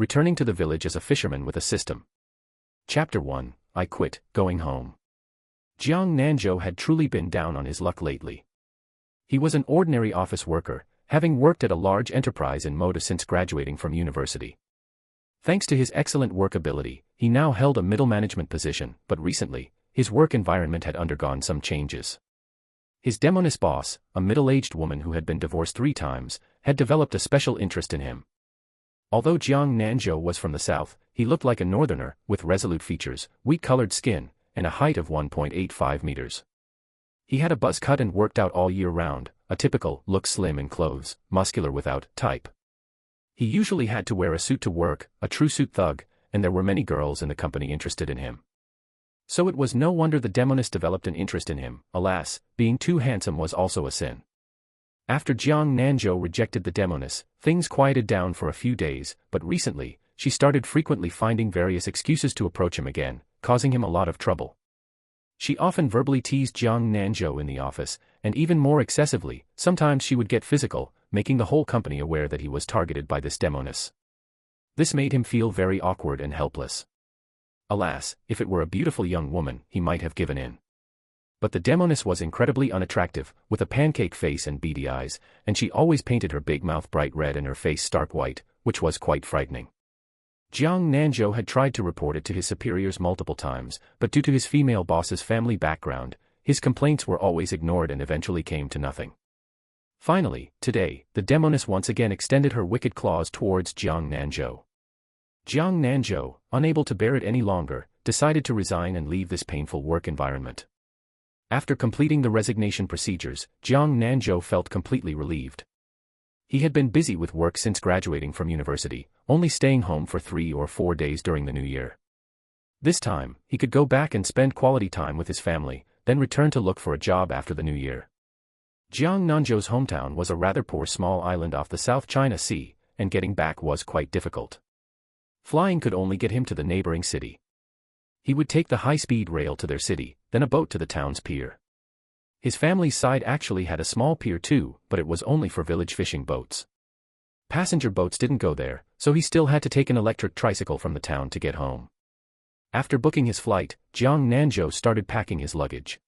returning to the village as a fisherman with a system. Chapter 1, I Quit, Going Home. Jiang Nanzhou had truly been down on his luck lately. He was an ordinary office worker, having worked at a large enterprise in Moda since graduating from university. Thanks to his excellent work ability, he now held a middle management position, but recently, his work environment had undergone some changes. His demoness boss, a middle-aged woman who had been divorced 3 times, had developed a special interest in him. Although Jiang Nanzhou was from the south, he looked like a northerner, with resolute features, wheat-colored skin, and a height of 1.85 meters. He had a buzz cut and worked out all year round, a typical, look slim in clothes, muscular without, type. He usually had to wear a suit to work, a true suit thug, and there were many girls in the company interested in him. So it was no wonder the demoness developed an interest in him. Alas, being too handsome was also a sin. After Jiang Nanzhou rejected the demoness, things quieted down for a few days, but recently, she started frequently finding various excuses to approach him again, causing him a lot of trouble. She often verbally teased Jiang Nanzhou in the office, and even more excessively, sometimes she would get physical, making the whole company aware that he was targeted by this demoness. This made him feel very awkward and helpless. Alas, if it were a beautiful young woman, he might have given in. But the demoness was incredibly unattractive, with a pancake face and beady eyes, and she always painted her big mouth bright red and her face stark white, which was quite frightening. Jiang Nanzhou had tried to report it to his superiors multiple times, but due to his female boss's family background, his complaints were always ignored and eventually came to nothing. Finally, today, the demoness once again extended her wicked claws towards Jiang Nanzhou. Jiang Nanzhou, unable to bear it any longer, decided to resign and leave this painful work environment. After completing the resignation procedures, Jiang Nanzhou felt completely relieved. He had been busy with work since graduating from university, only staying home for 3 or 4 days during the new year. This time, he could go back and spend quality time with his family, then return to look for a job after the new year. Jiang Nanzhou's hometown was a rather poor small island off the South China Sea, and getting back was quite difficult. Flying could only get him to the neighboring city. He would take the high-speed rail to their city, then a boat to the town's pier. His family's side actually had a small pier too, but it was only for village fishing boats. Passenger boats didn't go there, so he still had to take an electric tricycle from the town to get home. After booking his flight, Jiang Nanzhou started packing his luggage.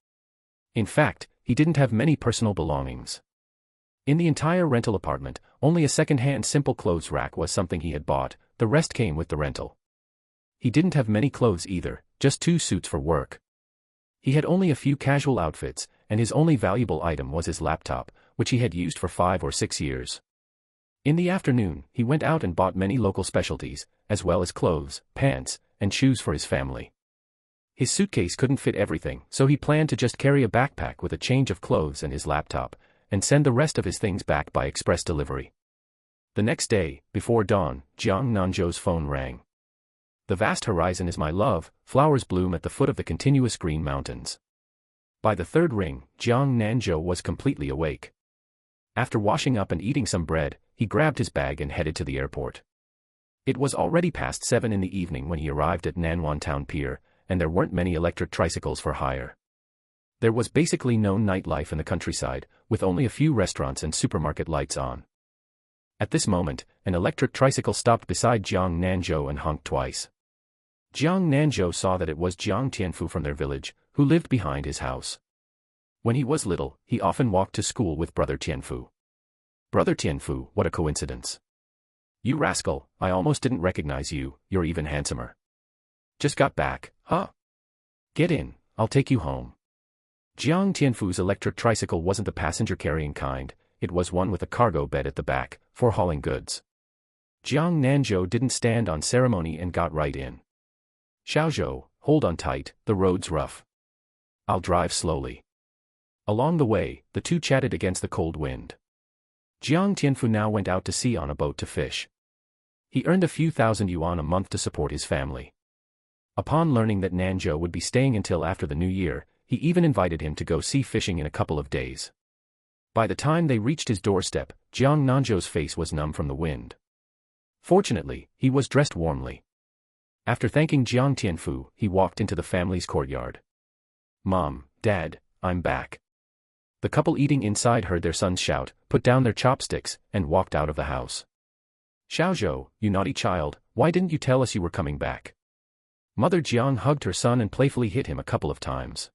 In fact, he didn't have many personal belongings. In the entire rental apartment, only a second-hand simple clothes rack was something he had bought, the rest came with the rental. He didn't have many clothes either, just 2 suits for work. He had only a few casual outfits, and his only valuable item was his laptop, which he had used for 5 or 6 years. In the afternoon, he went out and bought many local specialties, as well as clothes, pants, and shoes for his family. His suitcase couldn't fit everything, so he planned to just carry a backpack with a change of clothes and his laptop, and send the rest of his things back by express delivery. The next day, before dawn, Jiang Nanzhou's phone rang. The vast horizon is my love, flowers bloom at the foot of the continuous green mountains. By the 3rd ring, Jiang Nanzhou was completely awake. After washing up and eating some bread, he grabbed his bag and headed to the airport. It was already past 7 in the evening when he arrived at Nanwan Town Pier, and there weren't many electric tricycles for hire. There was basically no nightlife in the countryside, with only a few restaurants and supermarket lights on. At this moment, an electric tricycle stopped beside Jiang Nanzhou and honked twice. Jiang Nanzhou saw that it was Jiang Tianfu from their village, who lived behind his house. When he was little, he often walked to school with Brother Tianfu. Brother Tianfu, what a coincidence. You rascal, I almost didn't recognize you, you're even handsomer. Just got back, huh? Get in, I'll take you home. Jiang Tianfu's electric tricycle wasn't the passenger-carrying kind, it was one with a cargo bed at the back, for hauling goods. Jiang Nanzhou didn't stand on ceremony and got right in. Xiaozhou, hold on tight, the road's rough. I'll drive slowly. Along the way, the two chatted against the cold wind. Jiang Tianfu now went out to sea on a boat to fish. He earned a few thousand yuan a month to support his family. Upon learning that Nanzhou would be staying until after the new year, he even invited him to go sea fishing in a couple of days. By the time they reached his doorstep, Jiang Nanzhou's face was numb from the wind. Fortunately, he was dressed warmly. After thanking Jiang Tianfu, he walked into the family's courtyard. Mom, Dad, I'm back. The couple eating inside heard their sons shout, put down their chopsticks, and walked out of the house. Xiaozhou, you naughty child, why didn't you tell us you were coming back? Mother Jiang hugged her son and playfully hit him a couple of times.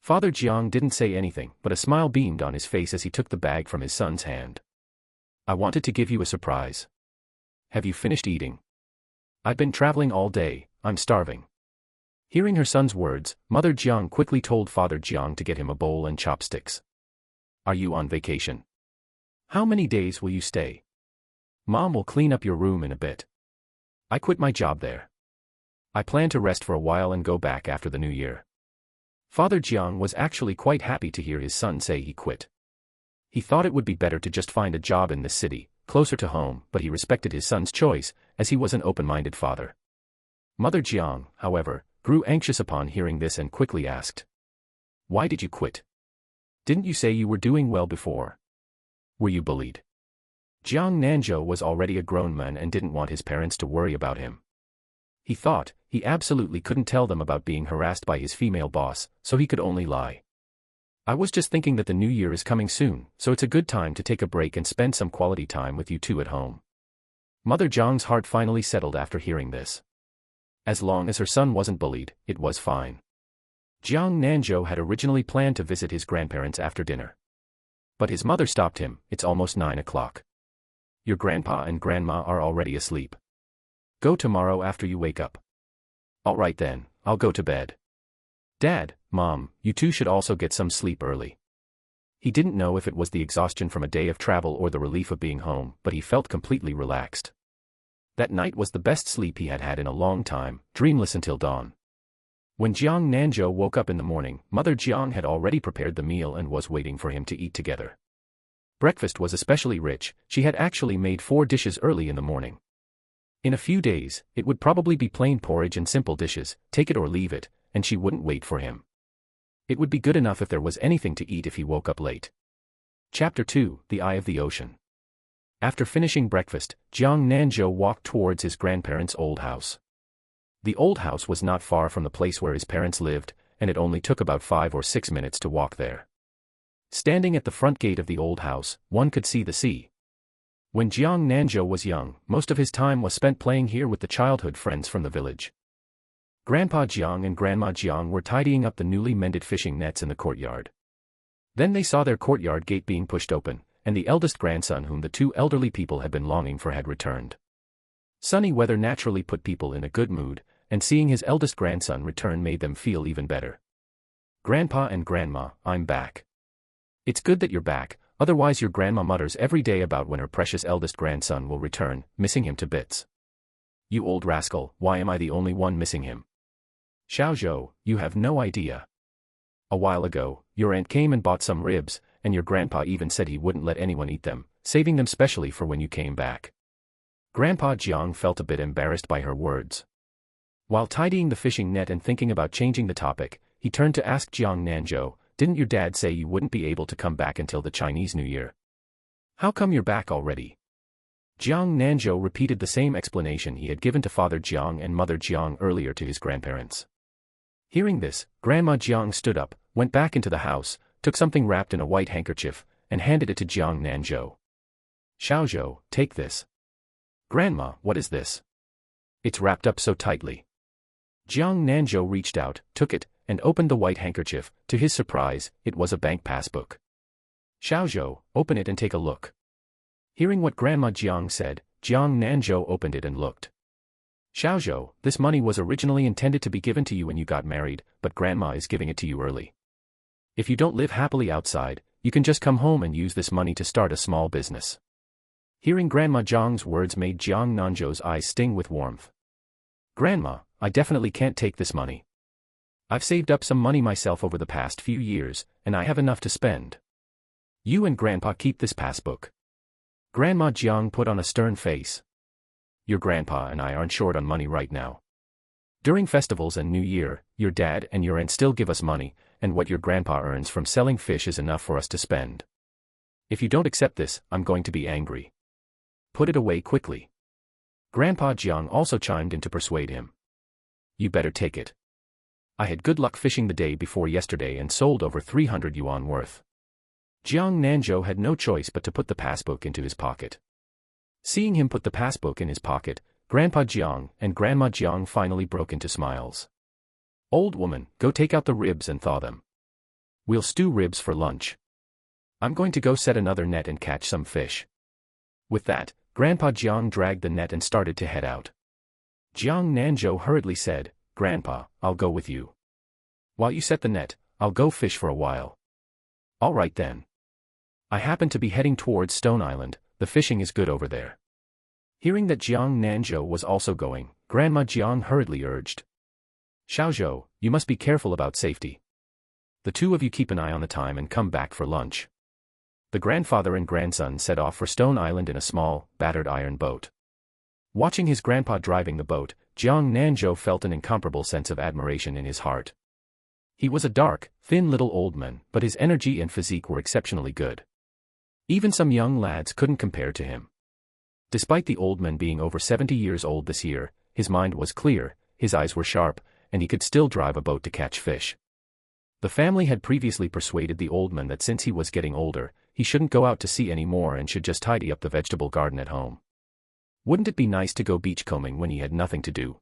Father Jiang didn't say anything, but a smile beamed on his face as he took the bag from his son's hand. I wanted to give you a surprise. Have you finished eating? I've been traveling all day, I'm starving. Hearing her son's words, Mother Jiang quickly told Father Jiang to get him a bowl and chopsticks. Are you on vacation? How many days will you stay? Mom will clean up your room in a bit. I quit my job there. I plan to rest for a while and go back after the new year. Father Jiang was actually quite happy to hear his son say he quit. He thought it would be better to just find a job in this city, closer to home, but he respected his son's choice, as he was an open-minded father. Mother Jiang, however, grew anxious upon hearing this and quickly asked. Why did you quit? Didn't you say you were doing well before? Were you bullied? Jiang Nanzhou was already a grown man and didn't want his parents to worry about him. He thought he absolutely couldn't tell them about being harassed by his female boss, so he could only lie. I was just thinking that the new year is coming soon, so it's a good time to take a break and spend some quality time with you two at home. Mother Jiang's heart finally settled after hearing this. As long as her son wasn't bullied, it was fine. Jiang Nanzhou had originally planned to visit his grandparents after dinner. But his mother stopped him. It's almost 9 o'clock. Your grandpa and grandma are already asleep. Go tomorrow after you wake up. All right then, I'll go to bed. Dad, Mom, you two should also get some sleep early. He didn't know if it was the exhaustion from a day of travel or the relief of being home, but he felt completely relaxed. That night was the best sleep he had had in a long time, dreamless until dawn. When Jiang Nanzhou woke up in the morning, Mother Jiang had already prepared the meal and was waiting for him to eat together. Breakfast was especially rich. She had actually made 4 dishes early in the morning. In a few days, it would probably be plain porridge and simple dishes, take it or leave it, and she wouldn't wait for him. It would be good enough if there was anything to eat if he woke up late. Chapter 2, The Eye of the Ocean. After finishing breakfast, Jiang Nanzhou walked towards his grandparents' old house. The old house was not far from the place where his parents lived, and it only took about 5 or 6 minutes to walk there. Standing at the front gate of the old house, one could see the sea. When Jiang Nanzhou was young, most of his time was spent playing here with the childhood friends from the village. Grandpa Jiang and Grandma Jiang were tidying up the newly mended fishing nets in the courtyard. Then they saw their courtyard gate being pushed open, and the eldest grandson whom the 2 elderly people had been longing for had returned. Sunny weather naturally put people in a good mood, and seeing his eldest grandson return made them feel even better. Grandpa and Grandma, I'm back. It's good that you're back, otherwise your grandma mutters every day about when her precious eldest grandson will return, missing him to bits. You old rascal, why am I the only one missing him? Xiaozhou, you have no idea. A while ago, your aunt came and bought some ribs, and your grandpa even said he wouldn't let anyone eat them, saving them specially for when you came back. Grandpa Jiang felt a bit embarrassed by her words. While tidying the fishing net and thinking about changing the topic, he turned to ask Jiang Nanzhou, didn't your dad say you wouldn't be able to come back until the Chinese New Year? How come you're back already? Jiang Nanzhou repeated the same explanation he had given to Father Jiang and Mother Jiang earlier to his grandparents. Hearing this, Grandma Jiang stood up, went back into the house, took something wrapped in a white handkerchief, and handed it to Jiang Nanzhou. Xiaozhou, take this. Grandma, what is this? It's wrapped up so tightly. Jiang Nanzhou reached out, took it, and opened the white handkerchief. To his surprise, it was a bank passbook. Xiaozhou, open it and take a look. Hearing what Grandma Jiang said, Jiang Nanzhou opened it and looked. Xiaozhou, this money was originally intended to be given to you when you got married, but Grandma is giving it to you early. If you don't live happily outside, you can just come home and use this money to start a small business. Hearing Grandma Jiang's words made Jiang Nanzhou's eyes sting with warmth. Grandma, I definitely can't take this money. I've saved up some money myself over the past few years, and I have enough to spend. You and Grandpa keep this passbook. Grandma Jiang put on a stern face. Your grandpa and I aren't short on money right now. During festivals and New Year, your dad and your aunt still give us money, and what your grandpa earns from selling fish is enough for us to spend. If you don't accept this, I'm going to be angry. Put it away quickly. Grandpa Jiang also chimed in to persuade him. You better take it. I had good luck fishing the day before yesterday and sold over 300 yuan worth. Jiang Nanzhou had no choice but to put the passbook into his pocket. Seeing him put the passbook in his pocket, Grandpa Jiang and Grandma Jiang finally broke into smiles. "Old woman, go take out the ribs and thaw them. We'll stew ribs for lunch. I'm going to go set another net and catch some fish." With that, Grandpa Jiang dragged the net and started to head out. Jiang Nanzhou hurriedly said, "Grandpa, I'll go with you. While you set the net, I'll go fish for a while." "All right then. I happen to be heading towards Stone Island, the fishing is good over there." Hearing that Jiang Nanzhou was also going, Grandma Jiang hurriedly urged, "Xiaozhou, you must be careful about safety. The two of you keep an eye on the time and come back for lunch." The grandfather and grandson set off for Stone Island in a small, battered iron boat. Watching his grandpa driving the boat, Jiang Nanzhou felt an incomparable sense of admiration in his heart. He was a dark, thin little old man, but his energy and physique were exceptionally good. Even some young lads couldn't compare to him. Despite the old man being over 70 years old this year, his mind was clear, his eyes were sharp, and he could still drive a boat to catch fish. The family had previously persuaded the old man that since he was getting older, he shouldn't go out to sea anymore and should just tidy up the vegetable garden at home. Wouldn't it be nice to go beachcombing when he had nothing to do?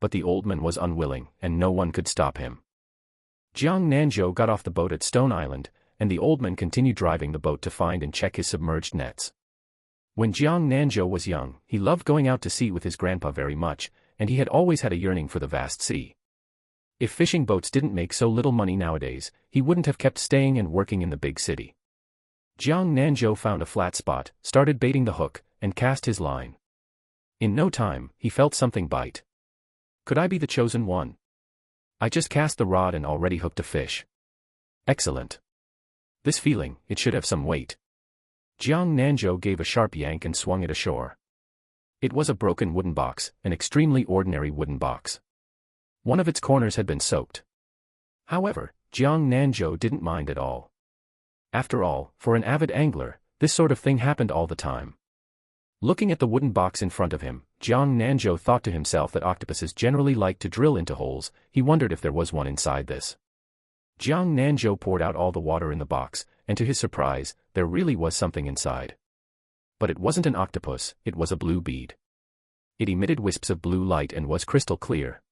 But the old man was unwilling, and no one could stop him. Jiang Nanzhou got off the boat at Stone Island, and the old man continued driving the boat to find and check his submerged nets. When Jiang Nanzhou was young, he loved going out to sea with his grandpa very much, and he had always had a yearning for the vast sea. If fishing boats didn't make so little money nowadays, he wouldn't have kept staying and working in the big city. Jiang Nanzhou found a flat spot, started baiting the hook, and cast his line. In no time, he felt something bite. "Could I be the chosen one? I just cast the rod and already hooked a fish. Excellent. This feeling, it should have some weight." Jiang Nanzhou gave a sharp yank and swung it ashore. It was a broken wooden box, an extremely ordinary wooden box. One of its corners had been soaked. However, Jiang Nanzhou didn't mind at all. After all, for an avid angler, this sort of thing happened all the time. Looking at the wooden box in front of him, Jiang Nanzhou thought to himself that octopuses generally like to drill into holes. He wondered if there was one inside this. Jiang Nanzhou poured out all the water in the box, and to his surprise, there really was something inside. But it wasn't an octopus, it was a blue bead. It emitted wisps of blue light and was crystal clear.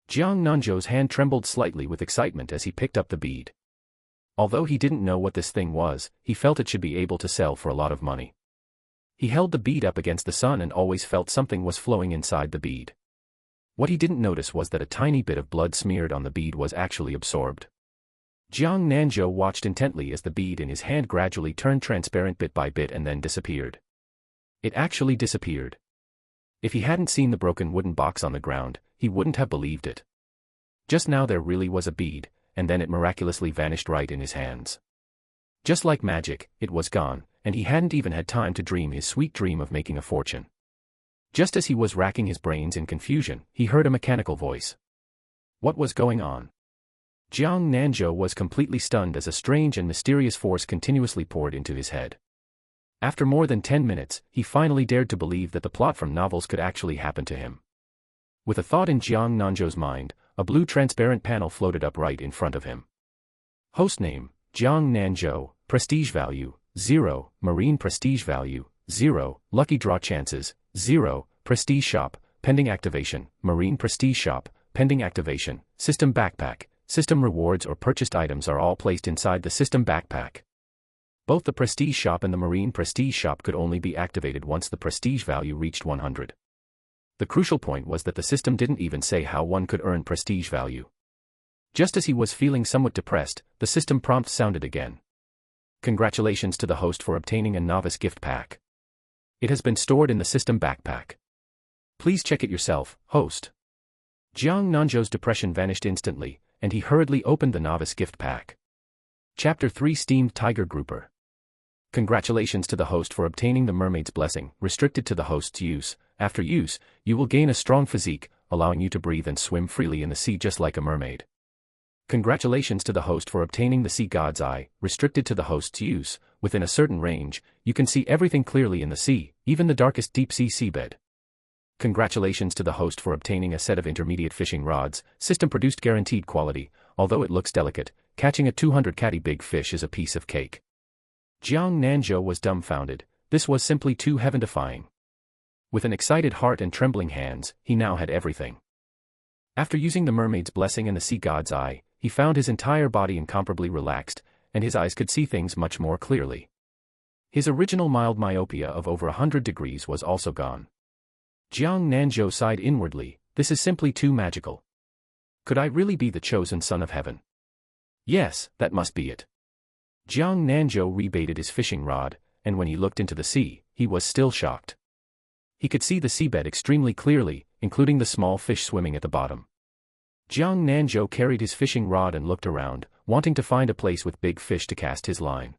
Jiang Nanzhou's hand trembled slightly with excitement as he picked up the bead. Although he didn't know what this thing was, he felt it should be able to sell for a lot of money. He held the bead up against the sun and always felt something was flowing inside the bead. What he didn't notice was that a tiny bit of blood smeared on the bead was actually absorbed. Jiang Nanzhou watched intently as the bead in his hand gradually turned transparent bit by bit and then disappeared. It actually disappeared. If he hadn't seen the broken wooden box on the ground, he wouldn't have believed it. Just now there really was a bead, and then it miraculously vanished right in his hands. Just like magic, it was gone, and he hadn't even had time to dream his sweet dream of making a fortune. Just as he was racking his brains in confusion, he heard a mechanical voice. What was going on? Jiang Nanzhou was completely stunned as a strange and mysterious force continuously poured into his head. After more than 10 minutes, he finally dared to believe that the plot from novels could actually happen to him. With a thought in Jiang Nanzhou's mind, a blue transparent panel floated up right in front of him. Host name, Jiang Nanzhou, prestige value, 0, marine prestige value, 0, lucky draw chances, 0, prestige shop, pending activation, marine prestige shop, pending activation, system backpack, system rewards or purchased items are all placed inside the system backpack. Both the prestige shop and the marine prestige shop could only be activated once the prestige value reached 100. The crucial point was that the system didn't even say how one could earn prestige value. Just as he was feeling somewhat depressed, the system prompt sounded again. Congratulations to the host for obtaining a novice gift pack. It has been stored in the system backpack. Please check it yourself, host. Jiang Nanzhou's depression vanished instantly, and he hurriedly opened the novice gift pack. Chapter 3 Steamed Tiger Grouper. Congratulations to the host for obtaining the mermaid's blessing, restricted to the host's use. After use, you will gain a strong physique, allowing you to breathe and swim freely in the sea just like a mermaid. Congratulations to the host for obtaining the Sea God's Eye, restricted to the host's use. Within a certain range, you can see everything clearly in the sea, even the darkest deep-sea seabed. Congratulations to the host for obtaining a set of intermediate fishing rods, system-produced guaranteed quality. Although it looks delicate, catching a 200 catty big fish is a piece of cake. Jiang Nanzhou was dumbfounded. This was simply too heaven-defying. With an excited heart and trembling hands, he now had everything. After using the mermaid's blessing and the sea god's eye, he found his entire body incomparably relaxed, and his eyes could see things much more clearly. His original mild myopia of over 100 degrees was also gone. Jiang Nanzhou sighed inwardly, this is simply too magical. Could I really be the chosen son of heaven? Yes, that must be it. Jiang Nanzhou rebaited his fishing rod, and when he looked into the sea, he was still shocked. He could see the seabed extremely clearly, including the small fish swimming at the bottom. Jiang Nanzhou carried his fishing rod and looked around, wanting to find a place with big fish to cast his line.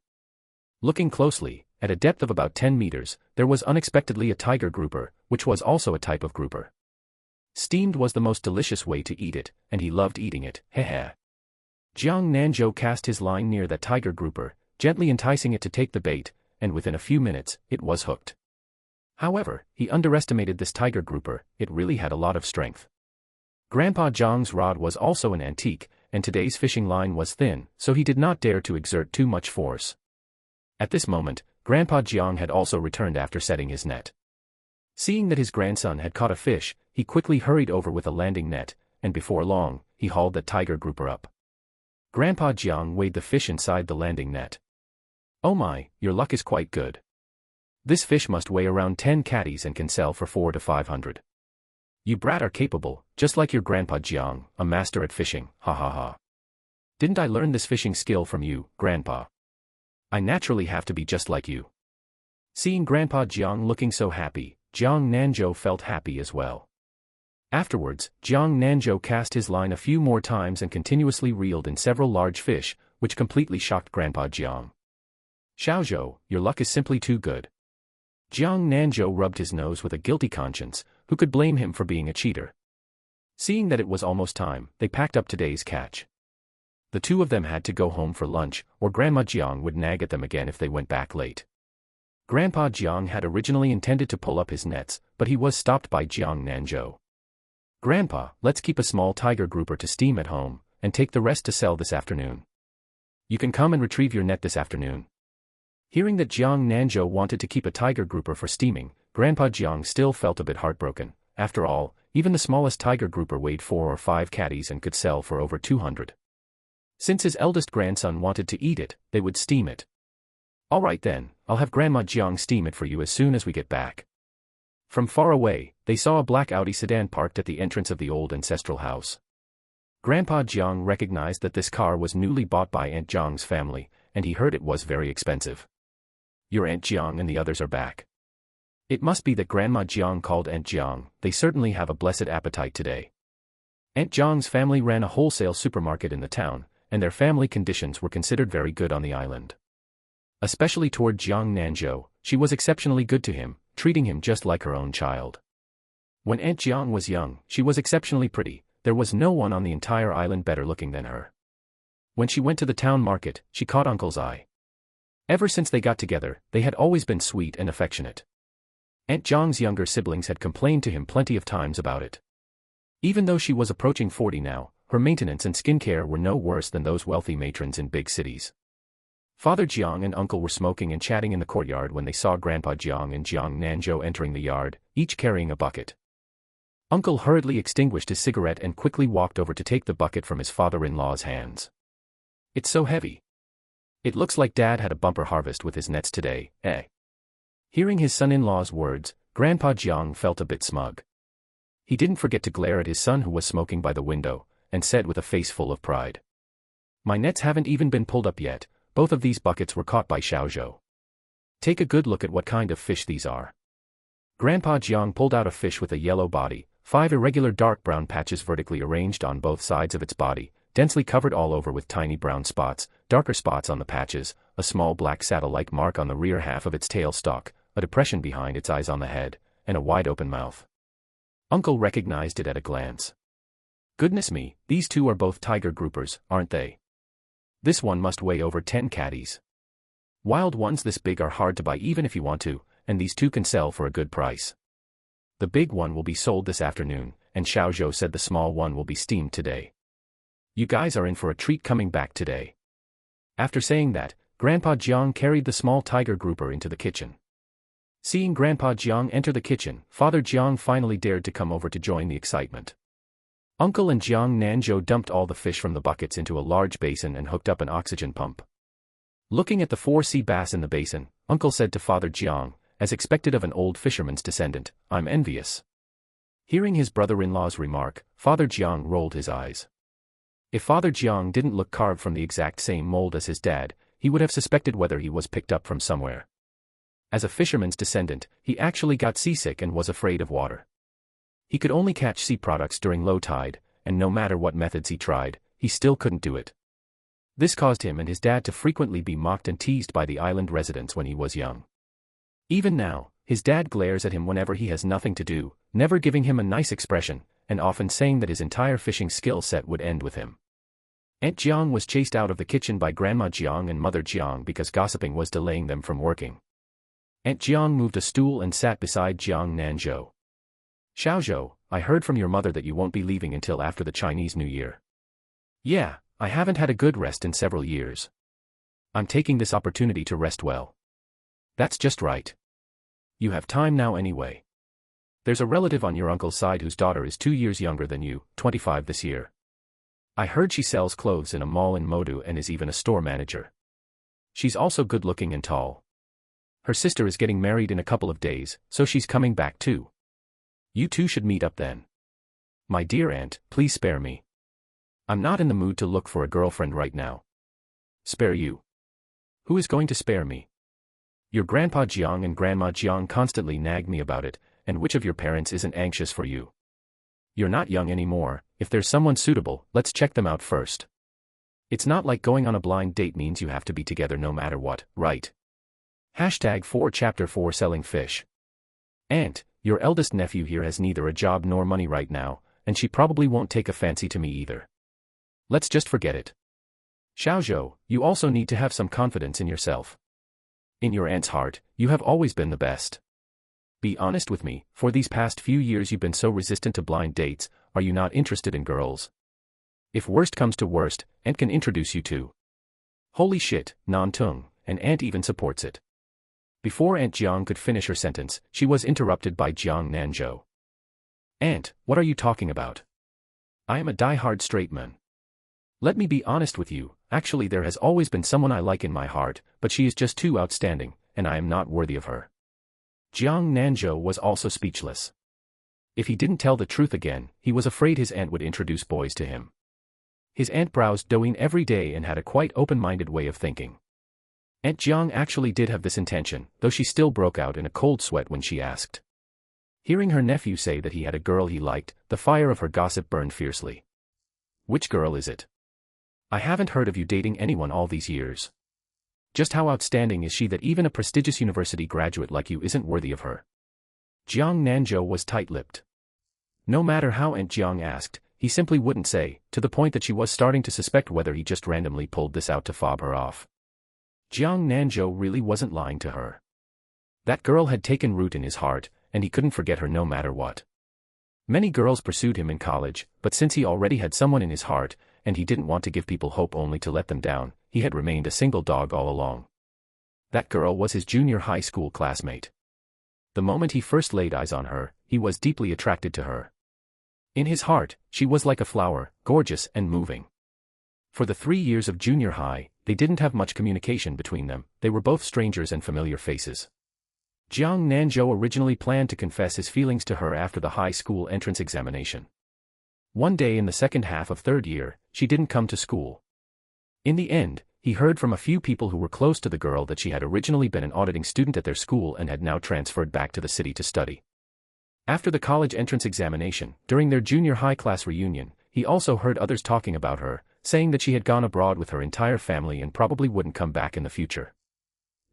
Looking closely, at a depth of about 10 meters, there was unexpectedly a tiger grouper, which was also a type of grouper. Steamed was the most delicious way to eat it, and he loved eating it, heh. Jiang Nanzhou cast his line near that tiger grouper, gently enticing it to take the bait, and within a few minutes, it was hooked. However, he underestimated this tiger grouper, it really had a lot of strength. Grandpa Jiang's rod was also an antique, and today's fishing line was thin, so he did not dare to exert too much force. At this moment, Grandpa Jiang had also returned after setting his net. Seeing that his grandson had caught a fish, he quickly hurried over with a landing net, and before long, he hauled that tiger grouper up. Grandpa Jiang weighed the fish inside the landing net. Oh my, your luck is quite good. This fish must weigh around 10 catties and can sell for 400 to 500. You brat are capable, just like your Grandpa Jiang, a master at fishing, ha ha ha. Didn't I learn this fishing skill from you, Grandpa? I naturally have to be just like you. Seeing Grandpa Jiang looking so happy, Jiang Nanzhou felt happy as well. Afterwards, Jiang Nanzhou cast his line a few more times and continuously reeled in several large fish, which completely shocked Grandpa Jiang. Xiaozhou, your luck is simply too good. Jiang Nanzhou rubbed his nose with a guilty conscience, who could blame him for being a cheater. Seeing that it was almost time, they packed up today's catch. The two of them had to go home for lunch, or Grandma Jiang would nag at them again if they went back late. Grandpa Jiang had originally intended to pull up his nets, but he was stopped by Jiang Nanzhou. Grandpa, let's keep a small tiger grouper to steam at home, and take the rest to sell this afternoon. You can come and retrieve your net this afternoon. Hearing that Jiang Nanzhou wanted to keep a tiger grouper for steaming, Grandpa Jiang still felt a bit heartbroken. After all, even the smallest tiger grouper weighed 4 or 5 catties and could sell for over 200. Since his eldest grandson wanted to eat it, they would steam it. All right then, I'll have Grandma Jiang steam it for you as soon as we get back. From far away, they saw a black Audi sedan parked at the entrance of the old ancestral house. Grandpa Jiang recognized that this car was newly bought by Aunt Jiang's family, and he heard it was very expensive. Your Aunt Jiang and the others are back. It must be that Grandma Jiang called Aunt Jiang, they certainly have a blessed appetite today. Aunt Jiang's family ran a wholesale supermarket in the town, and their family conditions were considered very good on the island. Especially toward Jiang Nanzhou, she was exceptionally good to him, treating him just like her own child. When Aunt Jiang was young, she was exceptionally pretty, there was no one on the entire island better looking than her. When she went to the town market, she caught Uncle's eye. Ever since they got together, they had always been sweet and affectionate. Aunt Jiang's younger siblings had complained to him plenty of times about it. Even though she was approaching 40 now, her maintenance and skincare were no worse than those wealthy matrons in big cities. Father Jiang and Uncle were smoking and chatting in the courtyard when they saw Grandpa Jiang and Jiang Nanzhou entering the yard, each carrying a bucket. Uncle hurriedly extinguished his cigarette and quickly walked over to take the bucket from his father-in-law's hands. It's so heavy. It looks like Dad had a bumper harvest with his nets today, eh? Hearing his son-in-law's words, Grandpa Jiang felt a bit smug. He didn't forget to glare at his son who was smoking by the window, and said with a face full of pride. My nets haven't even been pulled up yet, both of these buckets were caught by Xiaozhou. Take a good look at what kind of fish these are. Grandpa Jiang pulled out a fish with a yellow body, 5 irregular dark brown patches vertically arranged on both sides of its body, densely covered all over with tiny brown spots, darker spots on the patches, a small black saddle-like mark on the rear half of its tail stalk, a depression behind its eyes on the head, and a wide-open mouth. Uncle recognized it at a glance. Goodness me, these two are both tiger groupers, aren't they? This one must weigh over 10 catties. Wild ones this big are hard to buy even if you want to, and these two can sell for a good price. The big one will be sold this afternoon, and Xiaozhou said the small one will be steamed today. You guys are in for a treat coming back today. After saying that, Grandpa Jiang carried the small tiger grouper into the kitchen. Seeing Grandpa Jiang enter the kitchen, Father Jiang finally dared to come over to join the excitement. Uncle and Jiang Nanzhou dumped all the fish from the buckets into a large basin and hooked up an oxygen pump. Looking at the 4 sea bass in the basin, Uncle said to Father Jiang, as expected of an old fisherman's descendant, "I'm envious." Hearing his brother-in-law's remark, Father Jiang rolled his eyes. If Father Jiang didn't look carved from the exact same mold as his dad, he would have suspected whether he was picked up from somewhere. As a fisherman's descendant, he actually got seasick and was afraid of water. He could only catch sea products during low tide, and no matter what methods he tried, he still couldn't do it. This caused him and his dad to frequently be mocked and teased by the island residents when he was young. Even now, his dad glares at him whenever he has nothing to do, never giving him a nice expression, and often saying that his entire fishing skill set would end with him. Aunt Jiang was chased out of the kitchen by Grandma Jiang and Mother Jiang because gossiping was delaying them from working. Aunt Jiang moved a stool and sat beside Jiang Nanzhou. "Xiaozhou, I heard from your mother that you won't be leaving until after the Chinese New Year." "Yeah, I haven't had a good rest in several years. I'm taking this opportunity to rest well." "That's just right. You have time now anyway. There's a relative on your uncle's side whose daughter is 2 years younger than you, 25 this year. I heard she sells clothes in a mall in Modu and is even a store manager. She's also good-looking and tall. Her sister is getting married in a couple of days, so she's coming back too. You two should meet up then. My dear aunt, please spare me. I'm not in the mood to look for a girlfriend right now." "Spare you? Who is going to spare me? Your Grandpa Jiang and Grandma Jiang constantly nag me about it, and which of your parents isn't anxious for you? You're not young anymore. If there's someone suitable, let's check them out first. It's not like going on a blind date means you have to be together no matter what, right?" #4 Chapter 4 Selling Fish. "Aunt, your eldest nephew here has neither a job nor money right now, and she probably won't take a fancy to me either. Let's just forget it. Xiaozhou, you also need to have some confidence in yourself. In your aunt's heart, you have always been the best. Be honest with me, for these past few years you've been so resistant to blind dates. Are you not interested in girls? If worst comes to worst, aunt can introduce you to." "Holy shit, Nantung, and aunt even supports it." Before Aunt Jiang could finish her sentence, she was interrupted by Jiang Nanzhou. "Aunt, what are you talking about? I am a die-hard straight man. Let me be honest with you, actually there has always been someone I like in my heart, but she is just too outstanding, and I am not worthy of her." Jiang Nanzhou was also speechless. If he didn't tell the truth again, he was afraid his aunt would introduce boys to him. His aunt browsed Douyin every day and had a quite open-minded way of thinking. Aunt Jiang actually did have this intention, though she still broke out in a cold sweat when she asked. Hearing her nephew say that he had a girl he liked, the fire of her gossip burned fiercely. "Which girl is it? I haven't heard of you dating anyone all these years. Just how outstanding is she that even a prestigious university graduate like you isn't worthy of her?" Jiang Nanzhou was tight-lipped. No matter how Aunt Jiang asked, he simply wouldn't say, to the point that she was starting to suspect whether he just randomly pulled this out to fob her off. Jiang Nanzhou really wasn't lying to her. That girl had taken root in his heart, and he couldn't forget her no matter what. Many girls pursued him in college, but since he already had someone in his heart, and he didn't want to give people hope only to let them down, he had remained a single dog all along. That girl was his junior high school classmate. The moment he first laid eyes on her, he was deeply attracted to her. In his heart, she was like a flower, gorgeous and moving. For the 3 years of junior high, they didn't have much communication between them, they were both strangers and familiar faces. Jiang Nanzhou originally planned to confess his feelings to her after the high school entrance examination. One day in the second half of third year, she didn't come to school. In the end, he heard from a few people who were close to the girl that she had originally been an auditing student at their school and had now transferred back to the city to study. After the college entrance examination, during their junior high class reunion, he also heard others talking about her, saying that she had gone abroad with her entire family and probably wouldn't come back in the future.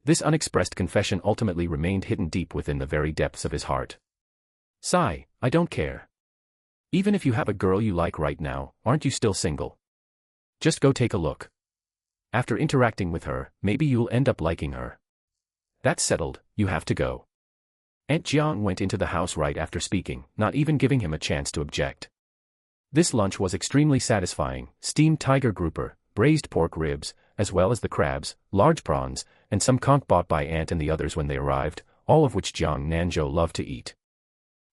This unexpressed confession ultimately remained hidden deep within the very depths of his heart. "Sigh, I don't care. Even if you have a girl you like right now, aren't you still single? Just go take a look. After interacting with her, maybe you'll end up liking her. That's settled, you have to go." Aunt Jiang went into the house right after speaking, not even giving him a chance to object. This lunch was extremely satisfying: steamed tiger grouper, braised pork ribs, as well as the crabs, large prawns, and some conch bought by Aunt and the others when they arrived, all of which Jiang Nanzhou loved to eat.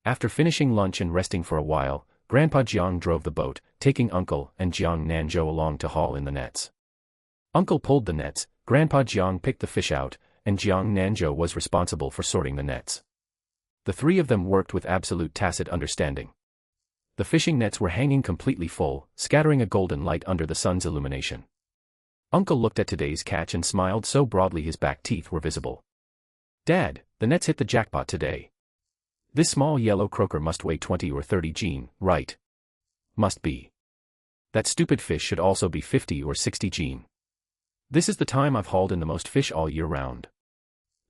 After finishing lunch and resting for a while, Grandpa Jiang drove the boat, taking Uncle and Jiang Nanzhou along to haul in the nets. Uncle pulled the nets, Grandpa Jiang picked the fish out, and Jiang Nanzhou was responsible for sorting the nets. The three of them worked with absolute tacit understanding. The fishing nets were hanging completely full, scattering a golden light under the sun's illumination. Uncle looked at today's catch and smiled so broadly his back teeth were visible. "Dad, the nets hit the jackpot today. This small yellow croaker must weigh 20 or 30 Gene, right? Must be. That stupid fish should also be 50 or 60 Gene. This is the time I've hauled in the most fish all year round."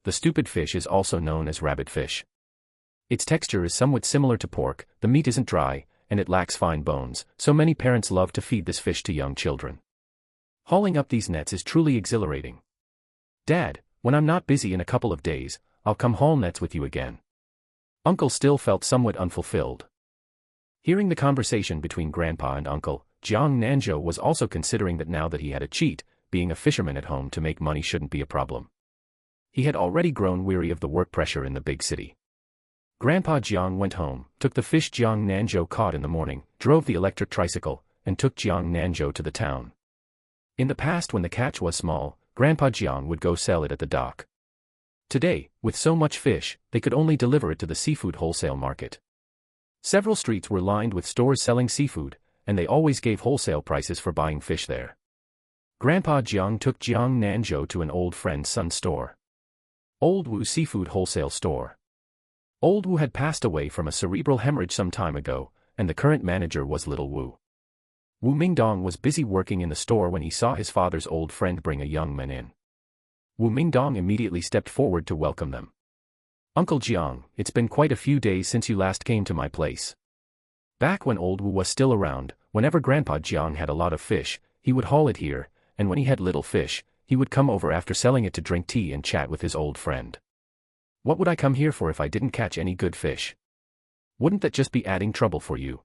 The stupid fish is also known as rabbit fish. Its texture is somewhat similar to pork, the meat isn't dry, and it lacks fine bones, so many parents love to feed this fish to young children. Hauling up these nets is truly exhilarating. "Dad, when I'm not busy in a couple of days, I'll come haul nets with you again." Uncle still felt somewhat unfulfilled. Hearing the conversation between Grandpa and Uncle, Jiang Nanzhou was also considering that now that he had a cheat, being a fisherman at home to make money shouldn't be a problem. He had already grown weary of the work pressure in the big city. Grandpa Jiang went home, took the fish Jiang Nanzhou caught in the morning, drove the electric tricycle, and took Jiang Nanzhou to the town. In the past when the catch was small, Grandpa Jiang would go sell it at the dock. Today, with so much fish, they could only deliver it to the seafood wholesale market. Several streets were lined with stores selling seafood, and they always gave wholesale prices for buying fish there. Grandpa Jiang took Jiang Nanzhou to an old friend's son's store. Old Wu Seafood Wholesale Store. Old Wu had passed away from a cerebral hemorrhage some time ago, and the current manager was little Wu. Wu Mingdong was busy working in the store when he saw his father's old friend bring a young man in. Wu Mingdong immediately stepped forward to welcome them. "Uncle Jiang, it's been quite a few days since you last came to my place." Back when old Wu was still around, whenever Grandpa Jiang had a lot of fish, he would haul it here, and when he had little fish, he would come over after selling it to drink tea and chat with his old friend. "What would I come here for if I didn't catch any good fish? Wouldn't that just be adding trouble for you?"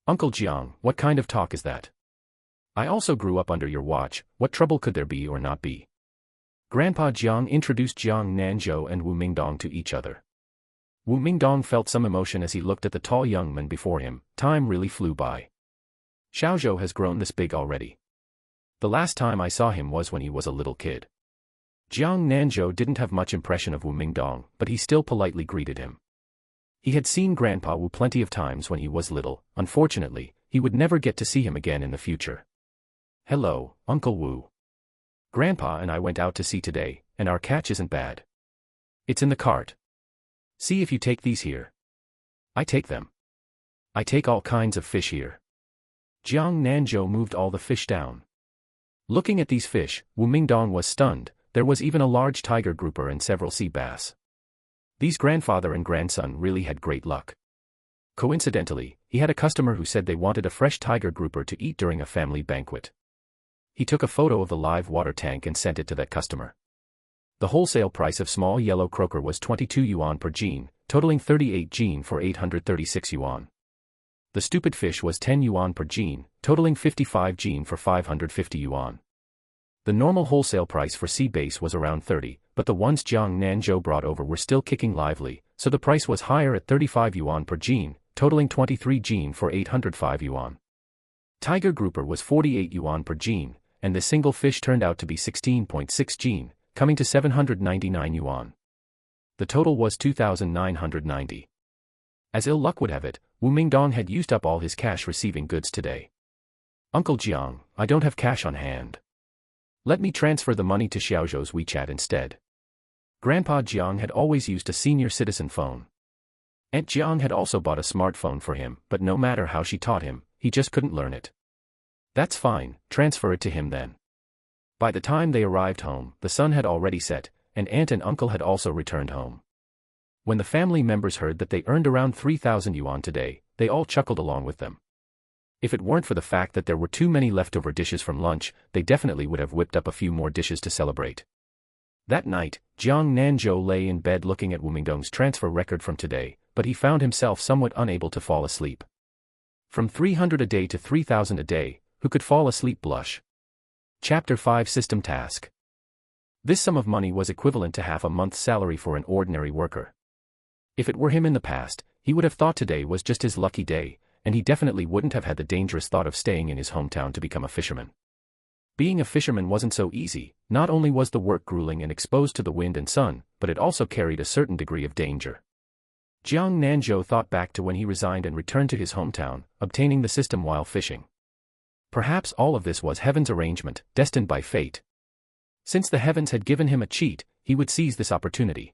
"Uncle Jiang, what kind of talk is that? I also grew up under your watch, what trouble could there be or not be?" Grandpa Jiang introduced Jiang Nanzhou and Wu Mingdong to each other. Wu Mingdong felt some emotion as he looked at the tall young man before him. Time really flew by. Xiaozhou has grown this big already. The last time I saw him was when he was a little kid. Jiang Nanzhou didn't have much impression of Wu Mingdong, but he still politely greeted him. He had seen Grandpa Wu plenty of times when he was little. Unfortunately, he would never get to see him again in the future. "Hello, Uncle Wu. Grandpa and I went out to sea today, and our catch isn't bad. It's in the cart. See if you take these here." "I take them. I take all kinds of fish here." Jiang Nanzhou moved all the fish down. Looking at these fish, Wu Mingdong was stunned. There was even a large tiger grouper and several sea bass. These grandfather and grandson really had great luck. Coincidentally, he had a customer who said they wanted a fresh tiger grouper to eat during a family banquet. He took a photo of the live water tank and sent it to that customer. The wholesale price of small yellow croaker was 22 yuan per Gene, totaling 38 Gene for 836 yuan. The stupid fish was 10 yuan per Gene, totaling 55 Gene for 550 yuan. The normal wholesale price for sea bass was around 30, but the ones Jiang Nanzhou brought over were still kicking lively, so the price was higher at 35 yuan per Gene, totaling 23 Gene for 805 yuan. Tiger grouper was 48 yuan per Gene, and the single fish turned out to be 16.6 Gene, coming to 799 yuan. The total was 2,990. As ill luck would have it, Wu Mingdong had used up all his cash receiving goods today. "Uncle Jiang, I don't have cash on hand. Let me transfer the money to Xiaozhou's WeChat instead." Grandpa Jiang had always used a senior citizen phone. Aunt Jiang had also bought a smartphone for him, but no matter how she taught him, he just couldn't learn it. "That's fine, transfer it to him then." By the time they arrived home, the sun had already set, and Aunt and Uncle had also returned home. When the family members heard that they earned around 3,000 yuan today, they all chuckled along with them. If it weren't for the fact that there were too many leftover dishes from lunch, they definitely would have whipped up a few more dishes to celebrate. That night, Jiang Nanzhou lay in bed looking at Wu Mingdong's transfer record from today, but he found himself somewhat unable to fall asleep. From 300 a day to 3,000 a day, who could fall asleep blush? Chapter 5 System Task. This sum of money was equivalent to half a month's salary for an ordinary worker. If it were him in the past, he would have thought today was just his lucky day, and he definitely wouldn't have had the dangerous thought of staying in his hometown to become a fisherman. Being a fisherman wasn't so easy. Not only was the work grueling and exposed to the wind and sun, but it also carried a certain degree of danger. Jiang Nanzhou thought back to when he resigned and returned to his hometown, obtaining the system while fishing. Perhaps all of this was heaven's arrangement, destined by fate. Since the heavens had given him a cheat, he would seize this opportunity.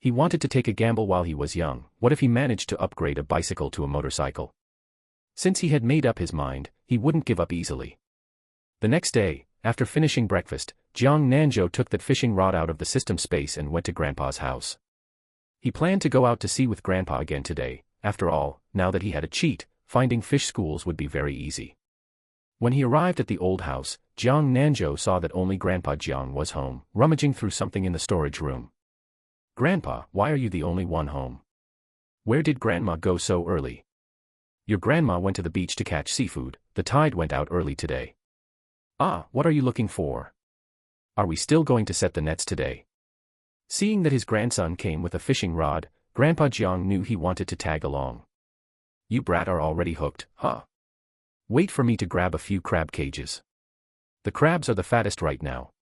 He wanted to take a gamble while he was young. What if he managed to upgrade a bicycle to a motorcycle? Since he had made up his mind, he wouldn't give up easily. The next day, after finishing breakfast, Jiang Nanzhou took that fishing rod out of the system space and went to Grandpa's house. He planned to go out to sea with Grandpa again today. After all, now that he had a cheat, finding fish schools would be very easy. When he arrived at the old house, Jiang Nanzhou saw that only Grandpa Jiang was home, rummaging through something in the storage room. "Grandpa, why are you the only one home? Where did Grandma go so early?" "Your grandma went to the beach to catch seafood. The tide went out early today." "Ah, what are you looking for? Are we still going to set the nets today?" Seeing that his grandson came with a fishing rod, Grandpa Jiang knew he wanted to tag along. "You brat are already hooked, huh? Wait for me to grab a few crab cages. The crabs are the fattest right now."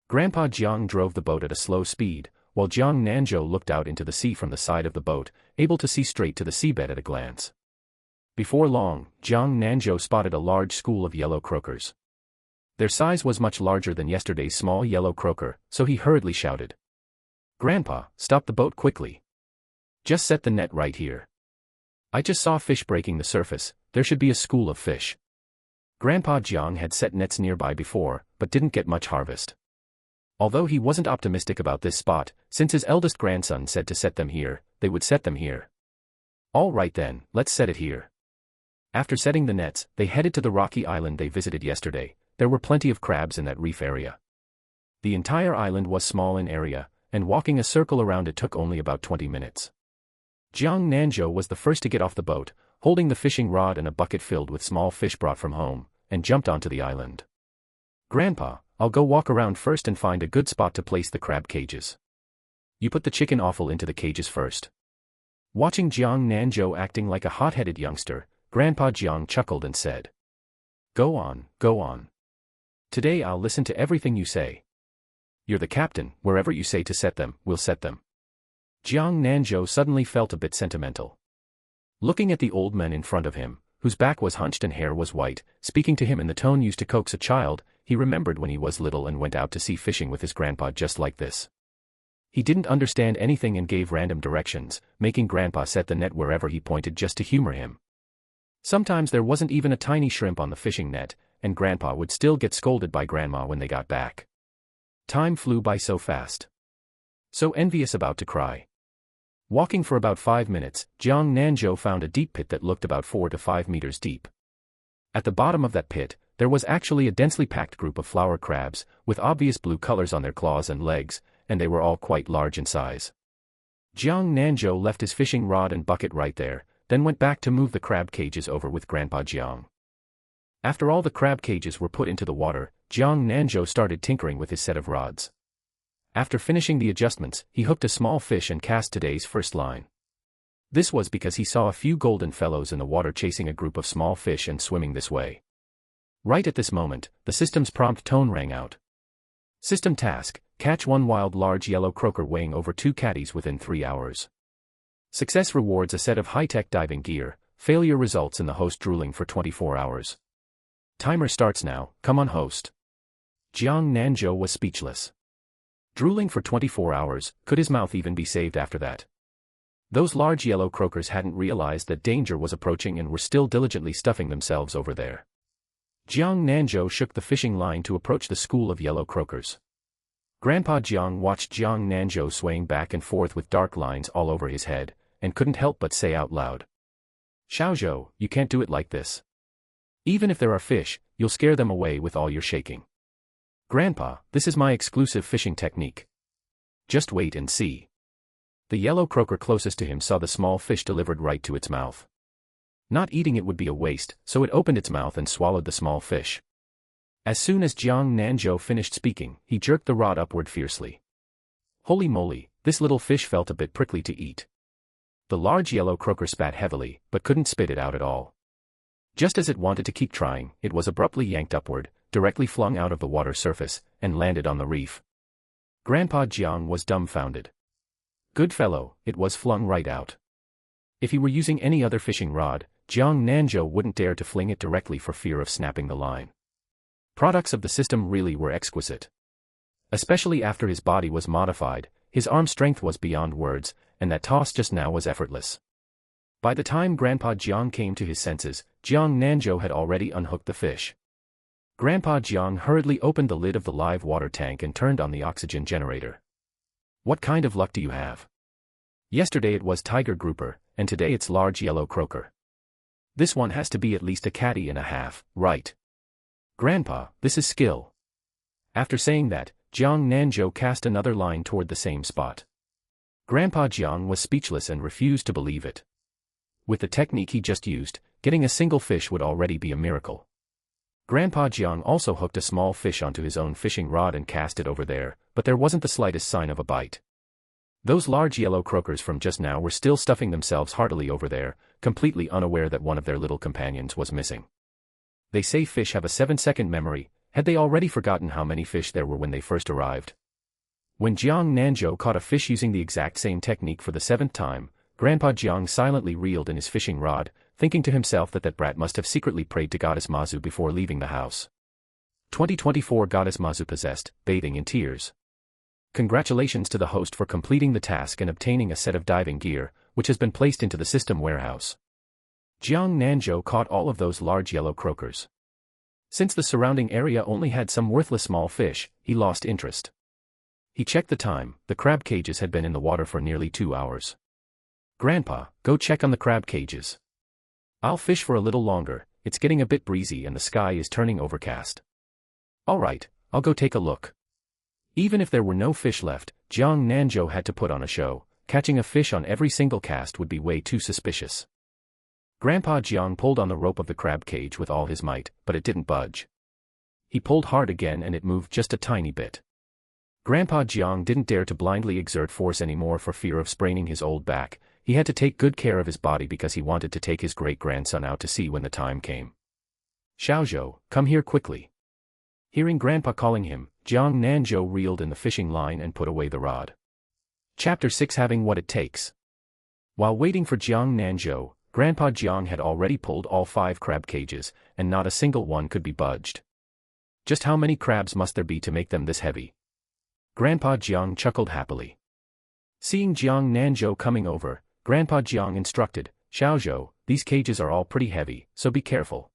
Grandpa Jiang drove the boat at a slow speed, while Jiang Nanzhou looked out into the sea from the side of the boat, able to see straight to the seabed at a glance. Before long, Jiang Nanzhou spotted a large school of yellow croakers. Their size was much larger than yesterday's small yellow croaker, so he hurriedly shouted, "Grandpa, stop the boat quickly. Just set the net right here. I just saw fish breaking the surface. There should be a school of fish." Grandpa Jiang had set nets nearby before, but didn't get much harvest. Although he wasn't optimistic about this spot, since his eldest grandson said to set them here, they would set them here. "All right then, let's set it here." After setting the nets, they headed to the rocky island they visited yesterday. There were plenty of crabs in that reef area. The entire island was small in area, and walking a circle around it took only about 20 minutes. Jiang Nanzhou was the first to get off the boat, holding the fishing rod and a bucket filled with small fish brought from home, and jumped onto the island. "Grandpa, I'll go walk around first and find a good spot to place the crab cages. You put the chicken offal into the cages first." Watching Jiang Nanzhou acting like a hot-headed youngster, Grandpa Jiang chuckled and said, Go on, go on. Today I'll listen to everything you say. You're the captain. Wherever you say to set them, we'll set them." Jiang Nanzhou suddenly felt a bit sentimental. Looking at the old man in front of him, whose back was hunched and hair was white, speaking to him in the tone used to coax a child, he remembered when he was little and went out to sea fishing with his grandpa just like this. He didn't understand anything and gave random directions, making Grandpa set the net wherever he pointed just to humor him. Sometimes there wasn't even a tiny shrimp on the fishing net, and Grandpa would still get scolded by Grandma when they got back. Time flew by so fast. So envious, about to cry. Walking for about 5 minutes, Jiang Nanzhou found a deep pit that looked about 4 to 5 meters deep. At the bottom of that pit, there was actually a densely packed group of flower crabs, with obvious blue colors on their claws and legs, and they were all quite large in size. Jiang Nanzhou left his fishing rod and bucket right there, then went back to move the crab cages over with Grandpa Jiang. After all the crab cages were put into the water, Jiang Nanzhou started tinkering with his set of rods. After finishing the adjustments, he hooked a small fish and cast today's first line. This was because he saw a few golden fellows in the water chasing a group of small fish and swimming this way. Right at this moment, the system's prompt tone rang out. System task: catch one wild large yellow croaker weighing over 2 catties within 3 hours. Success rewards a set of high-tech diving gear, failure results in the host drooling for 24 hours. Timer starts now, come on host. Jiang Nanzhou was speechless. Drooling for 24 hours, could his mouth even be saved after that? Those large yellow croakers hadn't realized that danger was approaching and were still diligently stuffing themselves over there. Jiang Nanzhou shook the fishing line to approach the school of yellow croakers. Grandpa Jiang watched Jiang Nanzhou swaying back and forth with dark lines all over his head, and couldn't help but say out loud, "Xiaozhou, you can't do it like this. Even if there are fish, you'll scare them away with all your shaking. Grandpa, this is my exclusive fishing technique. Just wait and see." The yellow croaker closest to him saw the small fish delivered right to its mouth. Not eating it would be a waste, so it opened its mouth and swallowed the small fish. As soon as Jiang Nanzhou finished speaking, he jerked the rod upward fiercely. Holy moly, this little fish felt a bit prickly to eat. The large yellow croaker spat heavily, but couldn't spit it out at all. Just as it wanted to keep trying, it was abruptly yanked upward, directly flung out of the water surface, and landed on the reef. Grandpa Jiang was dumbfounded. Good fellow, it was flung right out. If he were using any other fishing rod, Jiang Nanzhou wouldn't dare to fling it directly for fear of snapping the line. Products of the system really were exquisite. Especially after his body was modified, his arm strength was beyond words, and that toss just now was effortless. By the time Grandpa Jiang came to his senses, Jiang Nanzhou had already unhooked the fish. Grandpa Jiang hurriedly opened the lid of the live water tank and turned on the oxygen generator. What kind of luck do you have? Yesterday it was tiger grouper, and today it's large yellow croaker. This one has to be at least a catty and a half, right? Grandpa, this is skill. After saying that, Jiang Nanzhou cast another line toward the same spot. Grandpa Jiang was speechless and refused to believe it. With the technique he just used, getting a single fish would already be a miracle. Grandpa Jiang also hooked a small fish onto his own fishing rod and cast it over there, but there wasn't the slightest sign of a bite. Those large yellow croakers from just now were still stuffing themselves heartily over there, completely unaware that one of their little companions was missing. They say fish have a 7-second memory. Had they already forgotten how many fish there were when they first arrived? When Jiang Nanzhou caught a fish using the exact same technique for the 7th time, Grandpa Jiang silently reeled in his fishing rod, thinking to himself that that brat must have secretly prayed to Goddess Mazu before leaving the house. 2024 Goddess Mazu possessed, bathing in tears. Congratulations to the host for completing the task and obtaining a set of diving gear, which has been placed into the system warehouse. Jiang Nanzhou caught all of those large yellow croakers. Since the surrounding area only had some worthless small fish, he lost interest. He checked the time. The crab cages had been in the water for nearly 2 hours. Grandpa, go check on the crab cages. I'll fish for a little longer, it's getting a bit breezy and the sky is turning overcast. All right, I'll go take a look. Even if there were no fish left, Jiang Nanzhou had to put on a show. Catching a fish on every single cast would be way too suspicious. Grandpa Jiang pulled on the rope of the crab cage with all his might, but it didn't budge. He pulled hard again and it moved just a tiny bit. Grandpa Jiang didn't dare to blindly exert force anymore for fear of spraining his old back. He had to take good care of his body because he wanted to take his great-grandson out to sea when the time came. Xiaozhou, come here quickly. Hearing Grandpa calling him, Jiang Nanzhou reeled in the fishing line and put away the rod. Chapter 6 Having What It Takes. While waiting for Jiang Nanzhou, Grandpa Jiang had already pulled all 5 crab cages, and not a single one could be budged. Just how many crabs must there be to make them this heavy? Grandpa Jiang chuckled happily. Seeing Jiang Nanzhou coming over, Grandpa Jiang instructed, Xiaozhou, these cages are all pretty heavy, so be careful.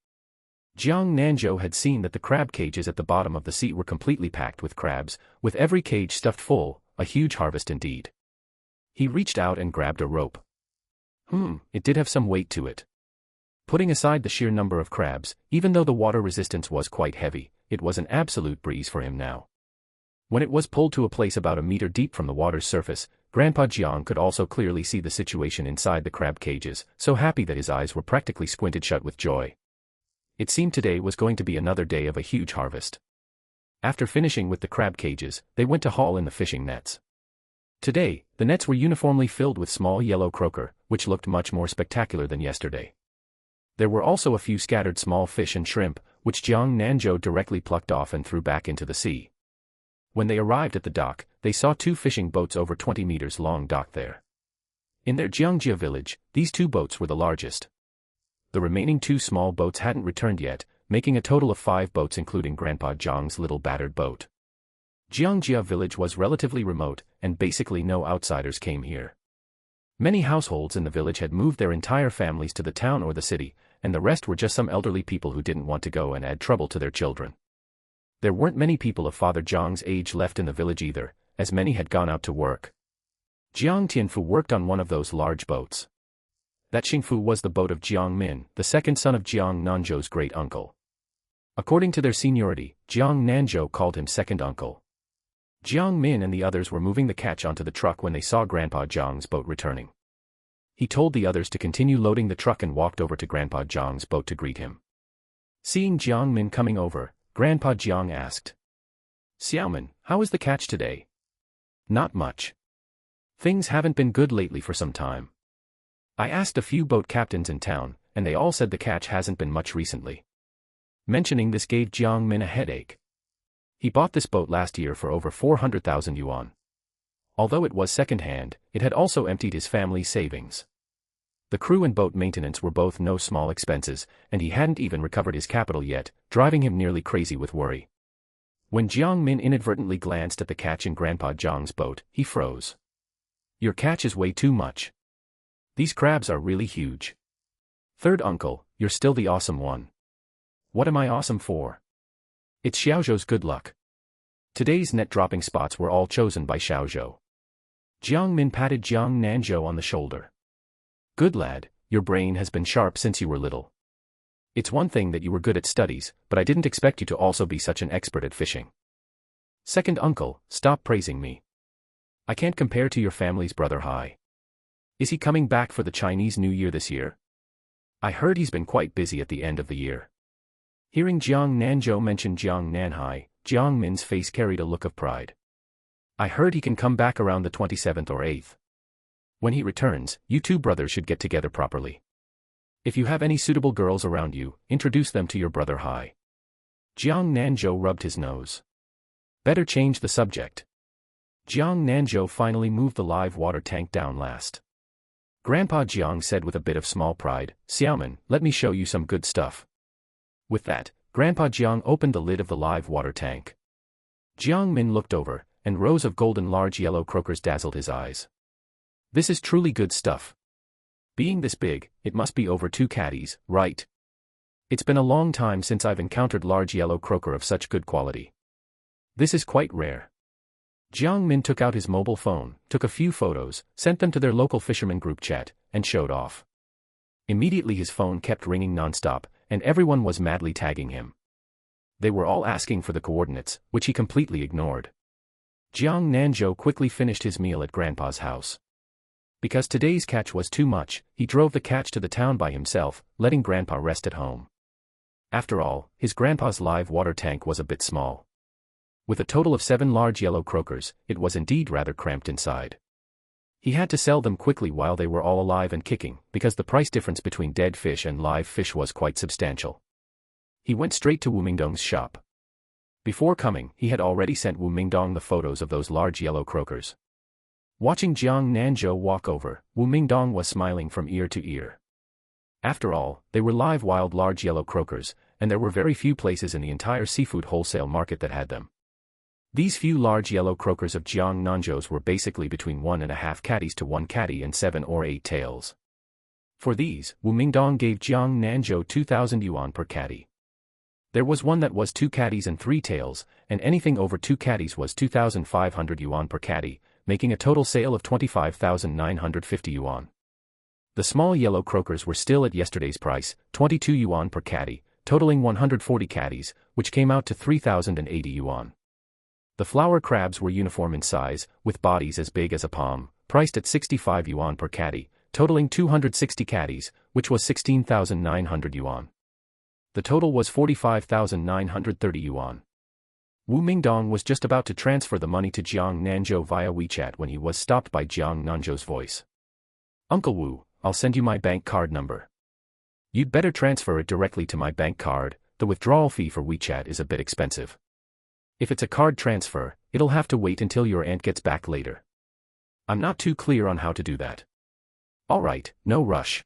Jiang Nanzhou had seen that the crab cages at the bottom of the sea were completely packed with crabs, with every cage stuffed full, a huge harvest indeed. He reached out and grabbed a rope. It did have some weight to it. Putting aside the sheer number of crabs, even though the water resistance was quite heavy, it was an absolute breeze for him now. When it was pulled to a place about a meter deep from the water's surface, Grandpa Jiang could also clearly see the situation inside the crab cages, so happy that his eyes were practically squinted shut with joy. It seemed today was going to be another day of a huge harvest. After finishing with the crab cages, they went to haul in the fishing nets. Today, the nets were uniformly filled with small yellow croaker, which looked much more spectacular than yesterday. There were also a few scattered small fish and shrimp, which Jiang Nanzhou directly plucked off and threw back into the sea. When they arrived at the dock, they saw 2 fishing boats over 20 meters long docked there. In their Jiangjia village, these 2 boats were the largest. The remaining 2 small boats hadn't returned yet, making a total of 5 boats including Grandpa Jiang's little battered boat. Jiangjia village was relatively remote, and basically no outsiders came here. Many households in the village had moved their entire families to the town or the city, and the rest were just some elderly people who didn't want to go and add trouble to their children. There weren't many people of Father Jiang's age left in the village either, as many had gone out to work. Jiang Tianfu worked on one of those large boats. That Xingfu was the boat of Jiang Min, the second son of Jiang Nanzhou's great uncle. According to their seniority, Jiang Nanzhou called him second uncle. Jiang Min and the others were moving the catch onto the truck when they saw Grandpa Jiang's boat returning. He told the others to continue loading the truck and walked over to Grandpa Jiang's boat to greet him. Seeing Jiang Min coming over, Grandpa Jiang asked. Xiaoman, how is the catch today? Not much. Things haven't been good lately for some time. I asked a few boat captains in town, and they all said the catch hasn't been much recently. Mentioning this gave Jiang Min a headache. He bought this boat last year for over 400,000 yuan. Although it was second-hand, it had also emptied his family's savings. The crew and boat maintenance were both no small expenses, and he hadn't even recovered his capital yet, driving him nearly crazy with worry. When Jiang Min inadvertently glanced at the catch in Grandpa Jiang's boat, he froze. Your catch is way too much. These crabs are really huge. Third uncle, you're still the awesome one. What am I awesome for? It's Xiaozhou's good luck. Today's net dropping spots were all chosen by Xiaozhou. Jiang Min patted Jiang Nanzhou on the shoulder. Good lad, your brain has been sharp since you were little. It's one thing that you were good at studies, but I didn't expect you to also be such an expert at fishing. Second uncle, stop praising me. I can't compare to your family's brother Hai. Is he coming back for the Chinese New Year this year? I heard he's been quite busy at the end of the year. Hearing Jiang Nanzhou mention Jiang Nanhai, Jiang Min's face carried a look of pride. I heard he can come back around the 27th or 8th. When he returns, you two brothers should get together properly. If you have any suitable girls around you, introduce them to your brother Hai. Jiang Nanzhou rubbed his nose. Better change the subject. Jiang Nanzhou finally moved the live water tank down last. Grandpa Jiang said with a bit of small pride, Xiaoman, let me show you some good stuff. With that, Grandpa Jiang opened the lid of the live water tank. Jiang Min looked over, and rows of golden large yellow croakers dazzled his eyes. This is truly good stuff. Being this big, it must be over 2 caddies, right? It's been a long time since I've encountered large yellow croaker of such good quality. This is quite rare. Jiang Min took out his mobile phone, took a few photos, sent them to their local fisherman group chat, and showed off. Immediately his phone kept ringing non-stop, and everyone was madly tagging him. They were all asking for the coordinates, which he completely ignored. Jiang Nanzhou quickly finished his meal at Grandpa's house. Because today's catch was too much, he drove the catch to the town by himself, letting Grandpa rest at home. After all, his grandpa's live water tank was a bit small. With a total of 7 large yellow croakers, it was indeed rather cramped inside. He had to sell them quickly while they were all alive and kicking, because the price difference between dead fish and live fish was quite substantial. He went straight to Wu Mingdong's shop. Before coming, he had already sent Wu Mingdong the photos of those large yellow croakers. Watching Jiang Nanzhou walk over, Wu Mingdong was smiling from ear to ear. After all, they were live wild large yellow croakers, and there were very few places in the entire seafood wholesale market that had them. These few large yellow croakers of Jiang Nanzhou's were basically between 1.5 caddies to 1 caddy and 7 or 8 tails. For these, Wu Mingdong gave Jiang Nanzhou 2,000 yuan per caddy. There was one that was 2 caddies and 3 tails, and anything over 2 caddies was 2,500 yuan per caddy, making a total sale of 25,950 yuan. The small yellow croakers were still at yesterday's price, 22 yuan per caddy, totaling 140 caddies, which came out to 3,080 yuan. The flower crabs were uniform in size, with bodies as big as a palm, priced at 65 yuan per caddy, totaling 260 caddies, which was 16,900 yuan. The total was 45,930 yuan. Wu Mingdong was just about to transfer the money to Jiang Nanzhou via WeChat when he was stopped by Jiang Nanzhou's voice. Uncle Wu, I'll send you my bank card number. You'd better transfer it directly to my bank card, the withdrawal fee for WeChat is a bit expensive. If it's a card transfer, it'll have to wait until your aunt gets back later. I'm not too clear on how to do that. Alright, no rush.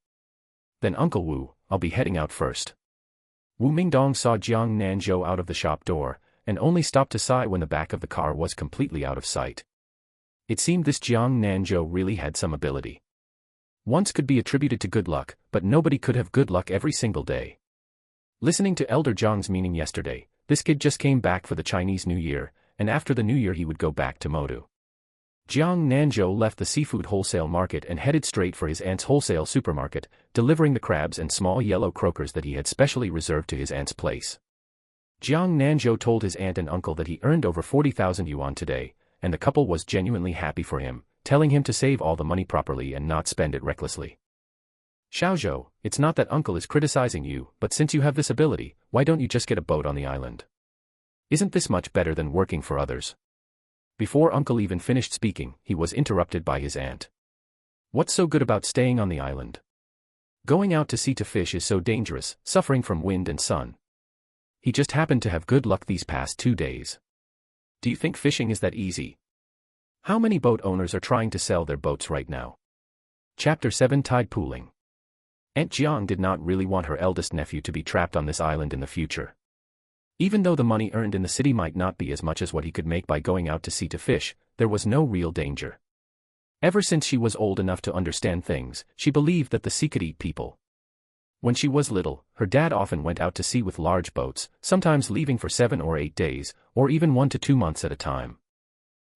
Then Uncle Wu, I'll be heading out first. Wu Mingdong saw Jiang Nanzhou out of the shop door, and only stopped to sigh when the back of the car was completely out of sight. It seemed this Jiang Nanzhou really had some ability. Once could be attributed to good luck, but nobody could have good luck every single day. Listening to Elder Zhang's meaning yesterday, this kid just came back for the Chinese New Year, and after the New Year he would go back to Modu. Jiang Nanzhou left the seafood wholesale market and headed straight for his aunt's wholesale supermarket, delivering the crabs and small yellow croakers that he had specially reserved to his aunt's place. Jiang Nanzhou told his aunt and uncle that he earned over 40,000 yuan today, and the couple was genuinely happy for him, telling him to save all the money properly and not spend it recklessly. Xiaozhou, it's not that uncle is criticizing you, but since you have this ability, why don't you just get a boat on the island? Isn't this much better than working for others? Before Uncle even finished speaking, he was interrupted by his aunt. What's so good about staying on the island? Going out to sea to fish is so dangerous, suffering from wind and sun. He just happened to have good luck these past 2 days. Do you think fishing is that easy? How many boat owners are trying to sell their boats right now? Chapter 7 Tide Pooling. Aunt Jiang did not really want her eldest nephew to be trapped on this island in the future. Even though the money earned in the city might not be as much as what he could make by going out to sea to fish, there was no real danger. Ever since she was old enough to understand things, she believed that the sea could eat people. When she was little, her dad often went out to sea with large boats, sometimes leaving for 7 or 8 days, or even 1 to 2 months at a time.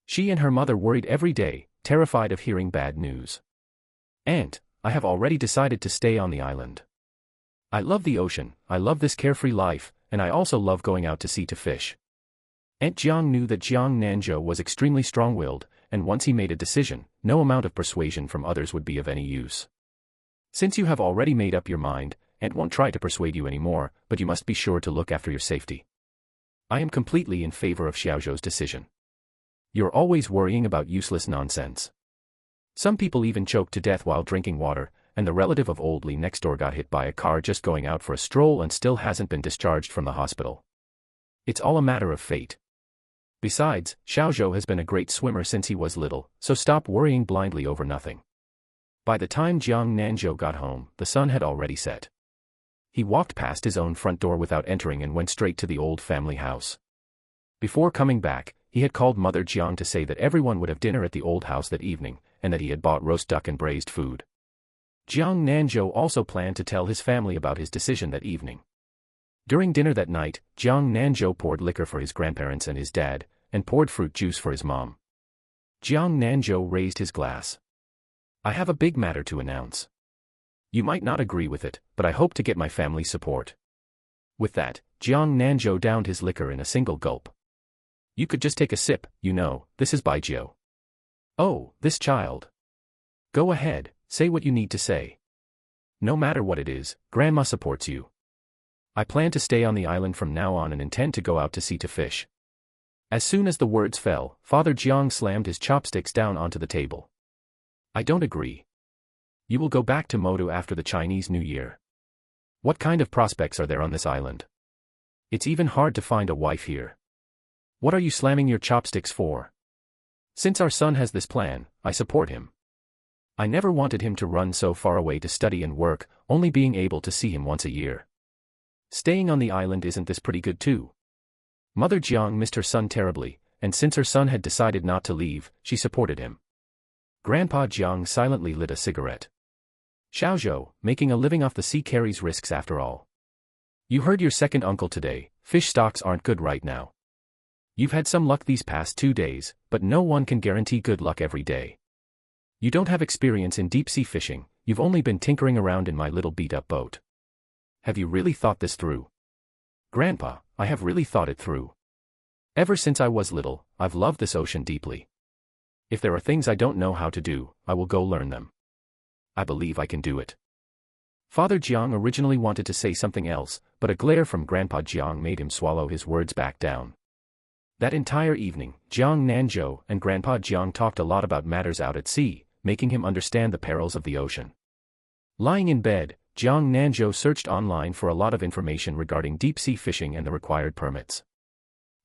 She and her mother worried every day, terrified of hearing bad news. Aunt, I have already decided to stay on the island. I love the ocean, I love this carefree life, and I also love going out to sea to fish. Aunt Jiang knew that Jiang Nanzhou was extremely strong-willed, and once he made a decision, no amount of persuasion from others would be of any use. Since you have already made up your mind, Aunt won't try to persuade you anymore, but you must be sure to look after your safety. I am completely in favor of Xiaozhou's decision. You're always worrying about useless nonsense. Some people even choke to death while drinking water, and the relative of old Li next door got hit by a car just going out for a stroll and still hasn't been discharged from the hospital. It's all a matter of fate. Besides, Xiaozhou has been a great swimmer since he was little, so stop worrying blindly over nothing. By the time Jiang Nanzhou got home, the sun had already set. He walked past his own front door without entering and went straight to the old family house. Before coming back, he had called Mother Jiang to say that everyone would have dinner at the old house that evening, and that he had bought roast duck and braised food. Jiang Nanzhou also planned to tell his family about his decision that evening. During dinner that night, Jiang Nanzhou poured liquor for his grandparents and his dad, and poured fruit juice for his mom. Jiang Nanzhou raised his glass. I have a big matter to announce. You might not agree with it, but I hope to get my family's support. With that, Jiang Nanzhou downed his liquor in a single gulp. You could just take a sip, you know, this is Baijiu. Oh, this child. Go ahead, say what you need to say. No matter what it is, Grandma supports you. I plan to stay on the island from now on and intend to go out to sea to fish. As soon as the words fell, Father Jiang slammed his chopsticks down onto the table. I don't agree. You will go back to Modu after the Chinese New Year. What kind of prospects are there on this island? It's even hard to find a wife here. What are you slamming your chopsticks for? Since our son has this plan, I support him. I never wanted him to run so far away to study and work, only being able to see him once a year. Staying on the island isn't this pretty good too? Mother Jiang missed her son terribly, and since her son had decided not to leave, she supported him. Grandpa Jiang silently lit a cigarette. Xiaozhou, making a living off the sea carries risks after all. You heard your second uncle today, fish stocks aren't good right now. You've had some luck these past 2 days, but no one can guarantee good luck every day. You don't have experience in deep-sea fishing, you've only been tinkering around in my little beat-up boat. Have you really thought this through? Grandpa, I have really thought it through. Ever since I was little, I've loved this ocean deeply. If there are things I don't know how to do, I will go learn them. I believe I can do it. Father Jiang originally wanted to say something else, but a glare from Grandpa Jiang made him swallow his words back down. That entire evening, Jiang Nanzhou and Grandpa Jiang talked a lot about matters out at sea, making him understand the perils of the ocean. Lying in bed, Jiang Nanzhou searched online for a lot of information regarding deep-sea fishing and the required permits.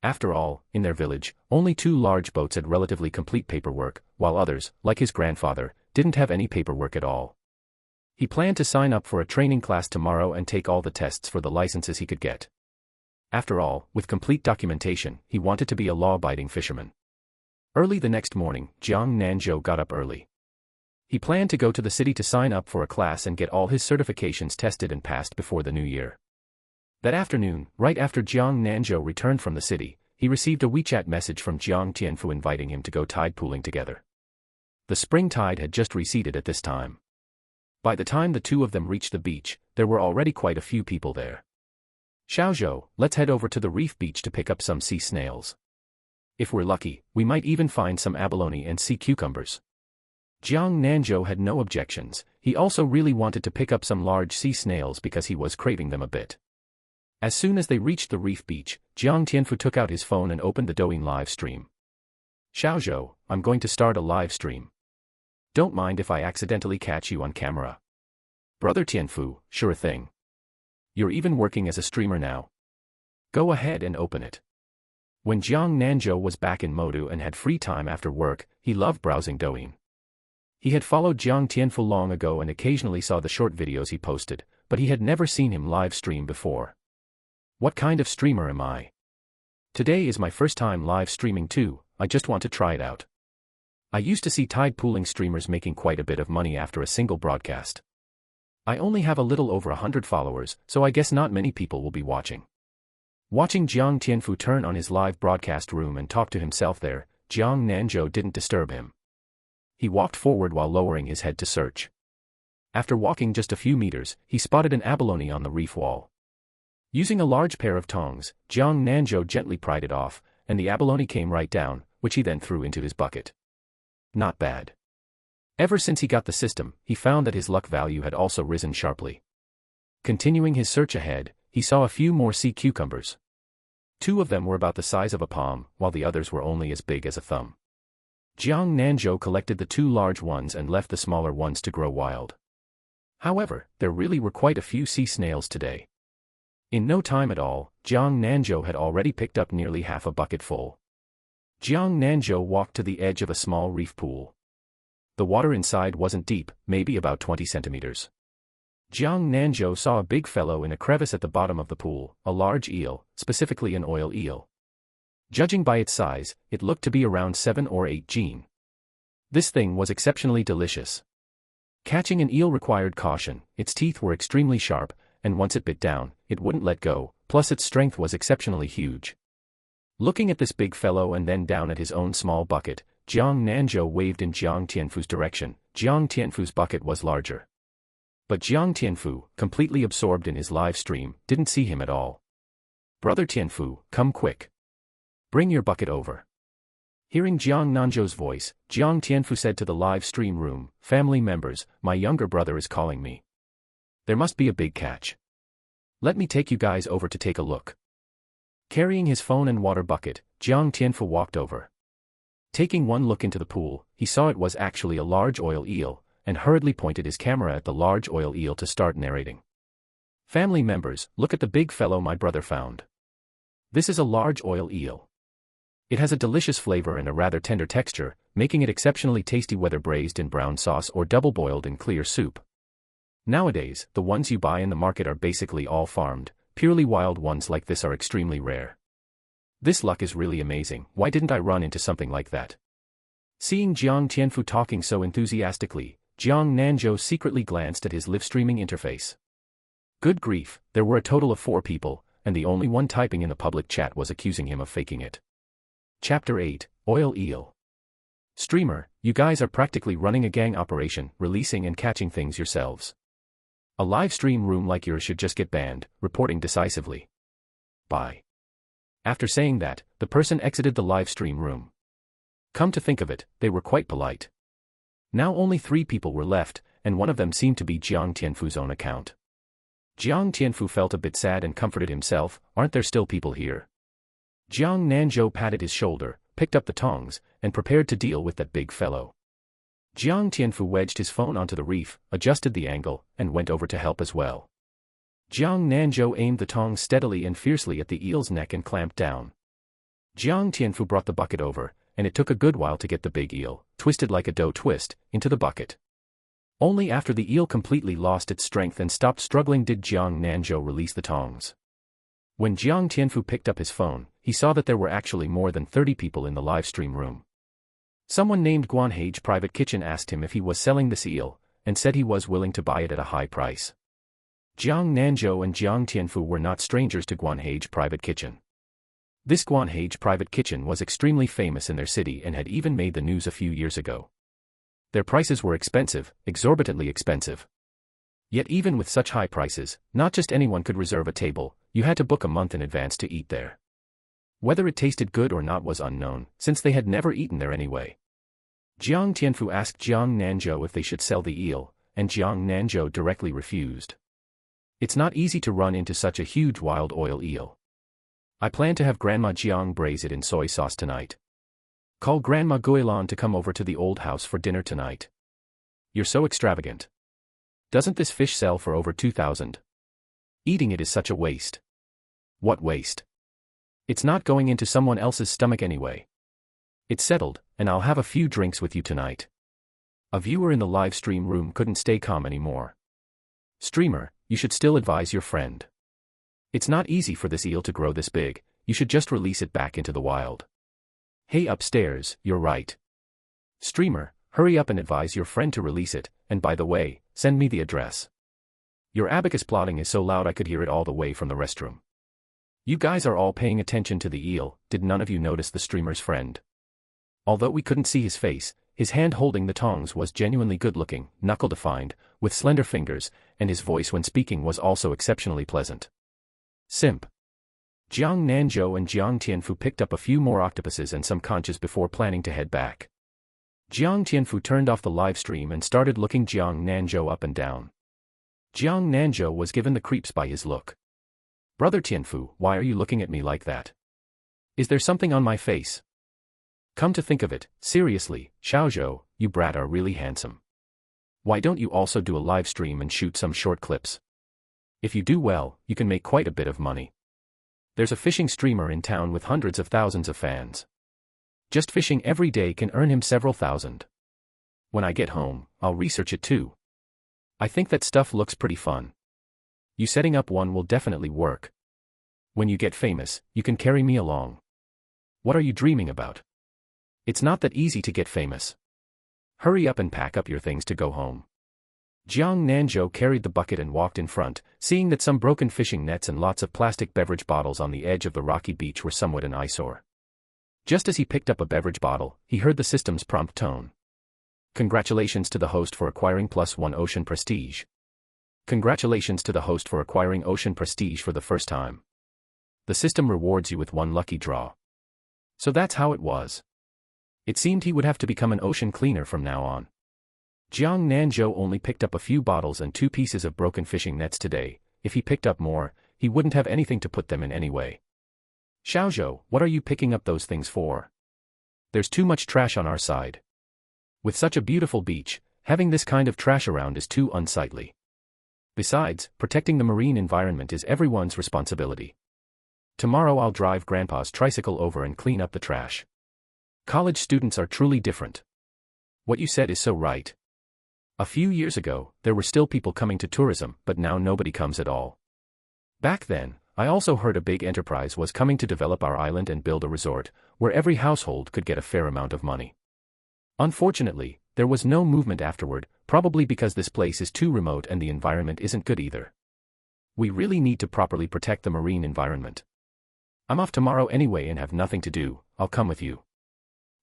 After all, in their village, only 2 large boats had relatively complete paperwork, while others, like his grandfather, didn't have any paperwork at all. He planned to sign up for a training class tomorrow and take all the tests for the licenses he could get. After all, with complete documentation, he wanted to be a law-abiding fisherman. Early the next morning, Jiang Nanzhou got up early. He planned to go to the city to sign up for a class and get all his certifications tested and passed before the new year. That afternoon, right after Jiang Nanzhou returned from the city, he received a WeChat message from Jiang Tianfu inviting him to go tide pooling together. The spring tide had just receded at this time. By the time the two of them reached the beach, there were already quite a few people there. Xiaozhou, let's head over to the reef beach to pick up some sea snails. If we're lucky, we might even find some abalone and sea cucumbers. Jiang Nanzhou had no objections, he also really wanted to pick up some large sea snails because he was craving them a bit. As soon as they reached the reef beach, Jiang Tianfu took out his phone and opened the Douyin live stream. Xiaozhou, I'm going to start a live stream. Don't mind if I accidentally catch you on camera. Brother Tianfu, sure thing. You're even working as a streamer now. Go ahead and open it. When Jiang Nanzhou was back in Modu and had free time after work, he loved browsing Douyin. He had followed Jiang Tianfu long ago and occasionally saw the short videos he posted, but he had never seen him live stream before. What kind of streamer am I? Today is my first time live streaming too, I just want to try it out. I used to see tide pooling streamers making quite a bit of money after a single broadcast. I only have a little over 100 followers, so I guess not many people will be watching. Watching Jiang Tianfu turn on his live broadcast room and talk to himself there, Jiang Nanzhou didn't disturb him. He walked forward while lowering his head to search. After walking just a few meters, he spotted an abalone on the reef wall. Using a large pair of tongs, Jiang Nanzhou gently pried it off, and the abalone came right down, which he then threw into his bucket. Not bad. Ever since he got the system, he found that his luck value had also risen sharply. Continuing his search ahead, he saw a few more sea cucumbers. 2 of them were about the size of a palm, while the others were only as big as a thumb. Jiang Nanzhou collected the 2 large ones and left the smaller ones to grow wild. However, there really were quite a few sea snails today. In no time at all, Jiang Nanzhou had already picked up nearly half a bucket full. Jiang Nanzhou walked to the edge of a small reef pool. The water inside wasn't deep, maybe about 20 centimeters. Jiang Nanzhou saw a big fellow in a crevice at the bottom of the pool, a large eel, specifically an oil eel. Judging by its size, it looked to be around 7 or 8 jin. This thing was exceptionally delicious. Catching an eel required caution, its teeth were extremely sharp, and once it bit down, it wouldn't let go, plus its strength was exceptionally huge. Looking at this big fellow and then down at his own small bucket, Jiang Nanzhou waved in Jiang Tianfu's direction. Jiang Tianfu's bucket was larger. But Jiang Tianfu, completely absorbed in his live stream, didn't see him at all. Brother Tianfu, come quick. Bring your bucket over. Hearing Jiang Nanzhou's voice, Jiang Tianfu said to the live stream room, family members, my younger brother is calling me. There must be a big catch. Let me take you guys over to take a look. Carrying his phone and water bucket, Jiang Tianfu walked over. Taking one look into the pool, he saw it was actually a large oil eel, and hurriedly pointed his camera at the large oil eel to start narrating. Family members, look at the big fellow my brother found. This is a large oil eel. It has a delicious flavor and a rather tender texture, making it exceptionally tasty whether braised in brown sauce or double-boiled in clear soup. Nowadays, the ones you buy in the market are basically all farmed, purely wild ones like this are extremely rare. This luck is really amazing, why didn't I run into something like that? Seeing Jiang Tianfu talking so enthusiastically, Jiang Nanzhou secretly glanced at his live streaming interface. Good grief, there were a total of 4 people, and the only one typing in the public chat was accusing him of faking it. Chapter 8, Oil Eel. Streamer, you guys are practically running a gang operation, releasing and catching things yourselves. A live stream room like yours should just get banned, reporting decisively. Bye. After saying that, the person exited the live stream room. Come to think of it, they were quite polite. Now only 3 people were left, and one of them seemed to be Jiang Tianfu's own account. Jiang Tianfu felt a bit sad and comforted himself, aren't there still people here? Jiang Nanzhou patted his shoulder, picked up the tongs, and prepared to deal with that big fellow. Jiang Tianfu wedged his phone onto the reef, adjusted the angle, and went over to help as well. Jiang Nanzhou aimed the tongs steadily and fiercely at the eel's neck and clamped down. Jiang Tianfu brought the bucket over, and it took a good while to get the big eel, twisted like a dough twist, into the bucket. Only after the eel completely lost its strength and stopped struggling did Jiang Nanzhou release the tongs. When Jiang Tianfu picked up his phone, he saw that there were actually more than 30 people in the live stream room. Someone named Guanhage Private Kitchen asked him if he was selling this eel, and said he was willing to buy it at a high price. Jiang Nanzhou and Jiang Tianfu were not strangers to Guanhage Private Kitchen. This Guanhage Private Kitchen was extremely famous in their city and had even made the news a few years ago. Their prices were expensive, exorbitantly expensive. Yet even with such high prices, not just anyone could reserve a table, you had to book a month in advance to eat there. Whether it tasted good or not was unknown, since they had never eaten there anyway. Jiang Tianfu asked Jiang Nanzhou if they should sell the eel, and Jiang Nanzhou directly refused. It's not easy to run into such a huge wild oil eel. I plan to have Grandma Jiang braise it in soy sauce tonight. Call Grandma Guilan to come over to the old house for dinner tonight. You're so extravagant. Doesn't this fish sell for over 2,000? Eating it is such a waste. What waste? It's not going into someone else's stomach anyway. It's settled, and I'll have a few drinks with you tonight. A viewer in the live stream room couldn't stay calm anymore. Streamer, you should still advise your friend. It's not easy for this eel to grow this big, you should just release it back into the wild. Hey upstairs, you're right. Streamer, hurry up and advise your friend to release it, and by the way, send me the address. Your abacus plotting is so loud I could hear it all the way from the restroom. You guys are all paying attention to the eel, did none of you notice the streamer's friend? Although we couldn't see his face, his hand holding the tongs was genuinely good-looking, knuckle-defined, with slender fingers, and his voice when speaking was also exceptionally pleasant. Simp. Jiang Nanzhou and Jiang Tianfu picked up a few more octopuses and some conches before planning to head back. Jiang Tianfu turned off the live stream and started looking Jiang Nanzhou up and down. Jiang Nanzhou was given the creeps by his look. Brother Tianfu, why are you looking at me like that? Is there something on my face? Come to think of it, seriously, Xiaozhou, you brat are really handsome. Why don't you also do a live stream and shoot some short clips? If you do well, you can make quite a bit of money. There's a fishing streamer in town with hundreds of thousands of fans. Just fishing every day can earn him several thousand. When I get home, I'll research it too. I think that stuff looks pretty fun. You setting up one will definitely work. When you get famous, you can carry me along. What are you dreaming about? It's not that easy to get famous. Hurry up and pack up your things to go home. Jiang Nanzhou carried the bucket and walked in front, seeing that some broken fishing nets and lots of plastic beverage bottles on the edge of the rocky beach were somewhat an eyesore. Just as he picked up a beverage bottle, he heard the system's prompt tone. Congratulations to the host for acquiring +1 Ocean Prestige. Congratulations to the host for acquiring Ocean Prestige for the first time. The system rewards you with one lucky draw. So that's how it was. It seemed he would have to become an ocean cleaner from now on. Jiang Nanzhou only picked up a few bottles and 2 pieces of broken fishing nets today. If he picked up more, he wouldn't have anything to put them in anyway. Xiaozhou, what are you picking up those things for? There's too much trash on our side. With such a beautiful beach, having this kind of trash around is too unsightly. Besides, protecting the marine environment is everyone's responsibility. Tomorrow I'll drive Grandpa's tricycle over and clean up the trash. College students are truly different. What you said is so right. A few years ago, there were still people coming to tourism, but now nobody comes at all. Back then, I also heard a big enterprise was coming to develop our island and build a resort, where every household could get a fair amount of money. Unfortunately, there was no movement afterward, probably because this place is too remote and the environment isn't good either. We really need to properly protect the marine environment. I'm off tomorrow anyway and have nothing to do, I'll come with you.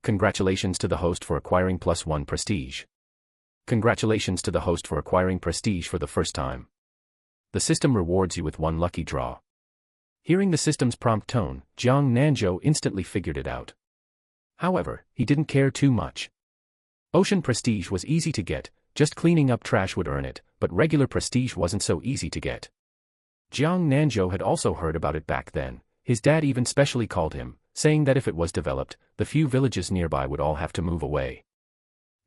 Congratulations to the host for acquiring +1 Prestige. Congratulations to the host for acquiring Prestige for the first time. The system rewards you with one lucky draw. Hearing the system's prompt tone, Jiang Nanzhou instantly figured it out. However, he didn't care too much. Ocean Prestige was easy to get, just cleaning up trash would earn it, but regular Prestige wasn't so easy to get. Jiang Nanzhou had also heard about it back then. His dad even specially called him, saying that if it was developed, the few villages nearby would all have to move away.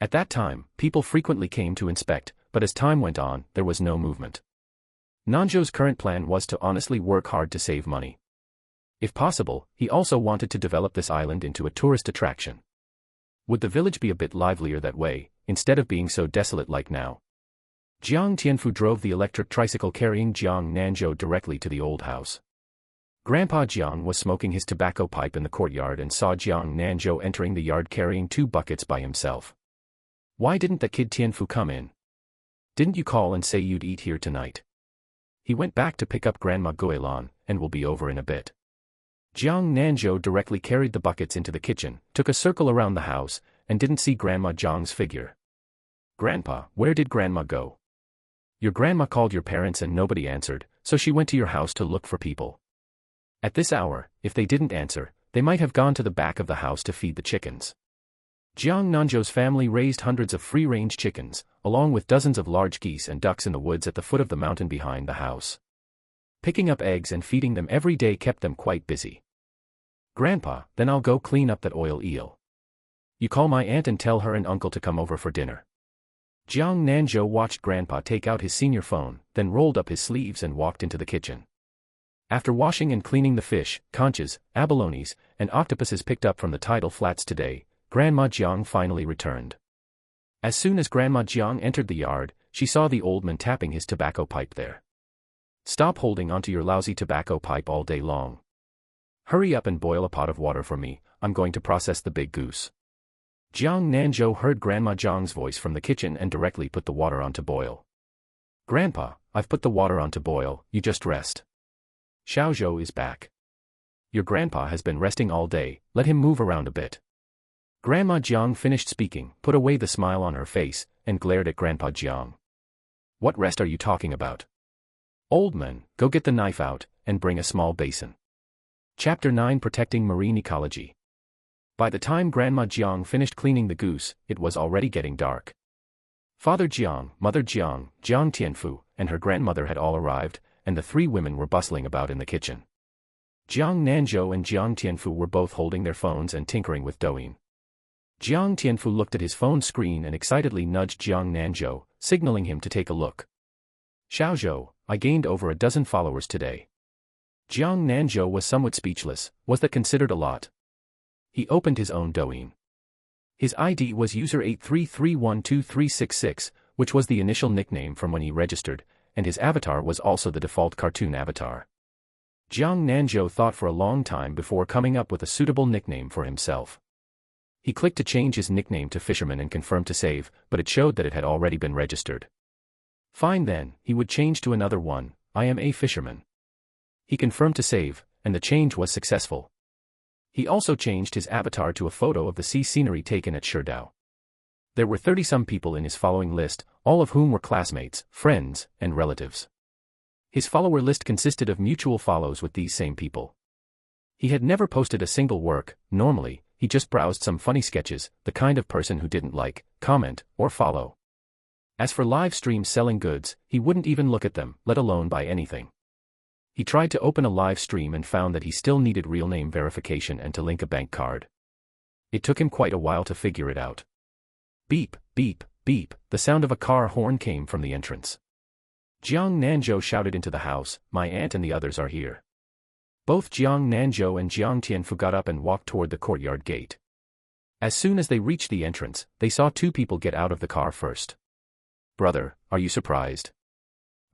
At that time, people frequently came to inspect, but as time went on, there was no movement. Nanzhou's current plan was to honestly work hard to save money. If possible, he also wanted to develop this island into a tourist attraction. Would the village be a bit livelier that way, instead of being so desolate like now? Jiang Tianfu drove the electric tricycle carrying Jiang Nanzhou directly to the old house. Grandpa Jiang was smoking his tobacco pipe in the courtyard and saw Jiang Nanzhou entering the yard carrying 2 buckets by himself. Why didn't the kid Tianfu come in? Didn't you call and say you'd eat here tonight? He went back to pick up Grandma Guilan, and will be over in a bit. Jiang Nanzhou directly carried the buckets into the kitchen, took a circle around the house, and didn't see Grandma Jiang's figure. Grandpa, where did Grandma go? Your grandma called your parents and nobody answered, so she went to your house to look for people. At this hour, if they didn't answer, they might have gone to the back of the house to feed the chickens. Jiang Nanzhou's family raised hundreds of free-range chickens, along with dozens of large geese and ducks in the woods at the foot of the mountain behind the house. Picking up eggs and feeding them every day kept them quite busy. Grandpa, then I'll go clean up that oil eel. You call my aunt and tell her and uncle to come over for dinner. Jiang Nanzhou watched Grandpa take out his senior phone, then rolled up his sleeves and walked into the kitchen. After washing and cleaning the fish, conches, abalones, and octopuses picked up from the tidal flats today, Grandma Jiang finally returned. As soon as Grandma Jiang entered the yard, she saw the old man tapping his tobacco pipe there. Stop holding onto your lousy tobacco pipe all day long. Hurry up and boil a pot of water for me, I'm going to process the big goose. Jiang Nanzhou heard Grandma Jiang's voice from the kitchen and directly put the water on to boil. Grandpa, I've put the water on to boil, you just rest. Xiaozhou is back. Your grandpa has been resting all day, let him move around a bit. Grandma Jiang finished speaking, put away the smile on her face, and glared at Grandpa Jiang. What rest are you talking about? Old man, go get the knife out, and bring a small basin. Chapter 9 Protecting Marine Ecology. By the time Grandma Jiang finished cleaning the goose, it was already getting dark. Father Jiang, Mother Jiang, Jiang Tianfu, and her grandmother had all arrived, and the three women were bustling about in the kitchen. Jiang Nanzhou and Jiang Tianfu were both holding their phones and tinkering with Douyin. Jiang Tianfu looked at his phone screen and excitedly nudged Jiang Nanzhou, signaling him to take a look. Xiaozhou, I gained over a dozen followers today. Jiang Nanzhou was somewhat speechless. Was that considered a lot? He opened his own Douyin. His ID was user 833123666, which was the initial nickname from when he registered, and his avatar was also the default cartoon avatar. Jiang Nanzhou thought for a long time before coming up with a suitable nickname for himself. He clicked to change his nickname to Fisherman and confirmed to save, but it showed that it had already been registered. Fine then, he would change to another one, I am a fisherman. He confirmed to save, and the change was successful. He also changed his avatar to a photo of the sea scenery taken at Sherdao. There were 30-some people in his following list, all of whom were classmates, friends, and relatives. His follower list consisted of mutual follows with these same people. He had never posted a single work. Normally, he just browsed some funny sketches, the kind of person who didn't like, comment, or follow. As for live streams selling goods, he wouldn't even look at them, let alone buy anything. He tried to open a live stream and found that he still needed real name verification and to link a bank card. It took him quite a while to figure it out. Beep, beep, beep, the sound of a car horn came from the entrance. Jiang Nanzhou shouted into the house, my aunt and the others are here. Both Jiang Nanzhou and Jiang Tianfu got up and walked toward the courtyard gate. As soon as they reached the entrance, they saw two people get out of the car first. Brother, are you surprised?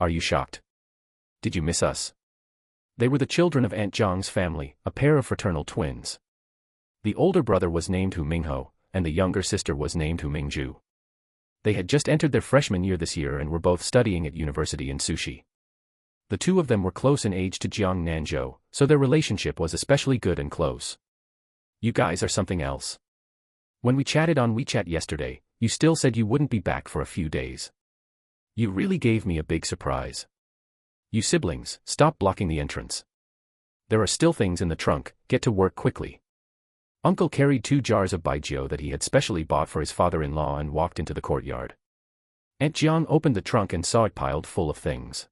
Are you shocked? Did you miss us? They were the children of Aunt Jiang's family, a pair of fraternal twins. The older brother was named Hu Mingho, and the younger sister was named Hu Mingju. They had just entered their freshman year this year and were both studying at university in Sushi. The two of them were close in age to Jiang Nanzhou, so their relationship was especially good and close. You guys are something else. When we chatted on WeChat yesterday, you still said you wouldn't be back for a few days. You really gave me a big surprise. You siblings, stop blocking the entrance. There are still things in the trunk, get to work quickly. Uncle carried 2 jars of baijiu that he had specially bought for his father-in-law and walked into the courtyard. Aunt Jiang opened the trunk and saw it piled full of things.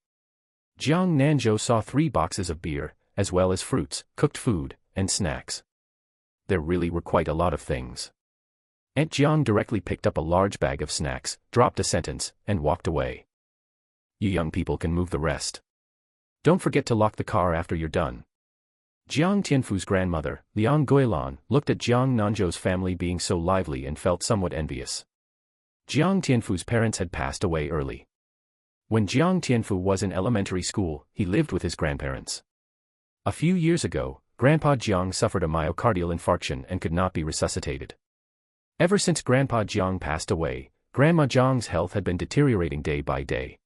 Jiang Nanzhou saw 3 boxes of beer, as well as fruits, cooked food, and snacks. There really were quite a lot of things. Aunt Jiang directly picked up a large bag of snacks, dropped a sentence, and walked away. You young people can move the rest. Don't forget to lock the car after you're done. Jiang Tianfu's grandmother, Liang Guilan, looked at Jiang Nanzhou's family being so lively and felt somewhat envious. Jiang Tianfu's parents had passed away early. When Jiang Tianfu was in elementary school, he lived with his grandparents. A few years ago, Grandpa Jiang suffered a myocardial infarction and could not be resuscitated. Ever since Grandpa Jiang passed away, Grandma Jiang's health had been deteriorating day by day.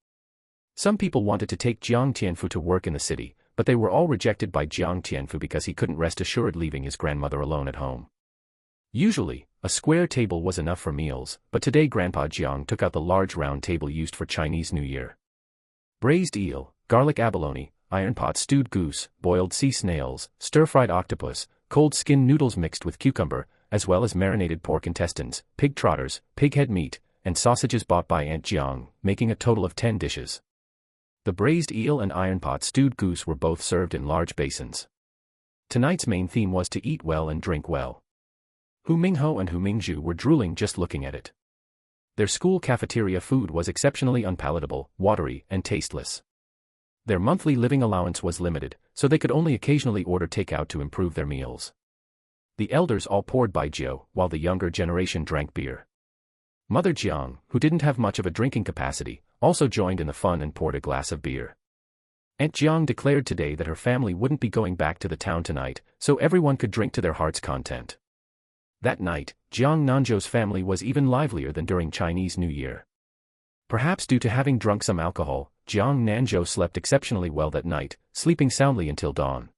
Some people wanted to take Jiang Tianfu to work in the city, but they were all rejected by Jiang Tianfu because he couldn't rest assured leaving his grandmother alone at home. Usually, a square table was enough for meals, but today Grandpa Jiang took out the large round table used for Chinese New Year. Braised eel, garlic abalone, iron pot stewed goose, boiled sea snails, stir-fried octopus, cold skin noodles mixed with cucumber, as well as marinated pork intestines, pig trotters, pig head meat, and sausages bought by Aunt Jiang, making a total of 10 dishes. The braised eel and iron pot stewed goose were both served in large basins. Tonight's main theme was to eat well and drink well. Hu Mingho and Hu Mingzhu were drooling just looking at it. Their school cafeteria food was exceptionally unpalatable, watery, and tasteless. Their monthly living allowance was limited, so they could only occasionally order takeout to improve their meals. The elders all poured baijiu, while the younger generation drank beer. Mother Jiang, who didn't have much of a drinking capacity, also joined in the fun and poured a glass of beer. Aunt Jiang declared today that her family wouldn't be going back to the town tonight, so everyone could drink to their heart's content. That night, Jiang Nanzhou's family was even livelier than during Chinese New Year. Perhaps due to having drunk some alcohol, Jiang Nanzhou slept exceptionally well that night, sleeping soundly until dawn.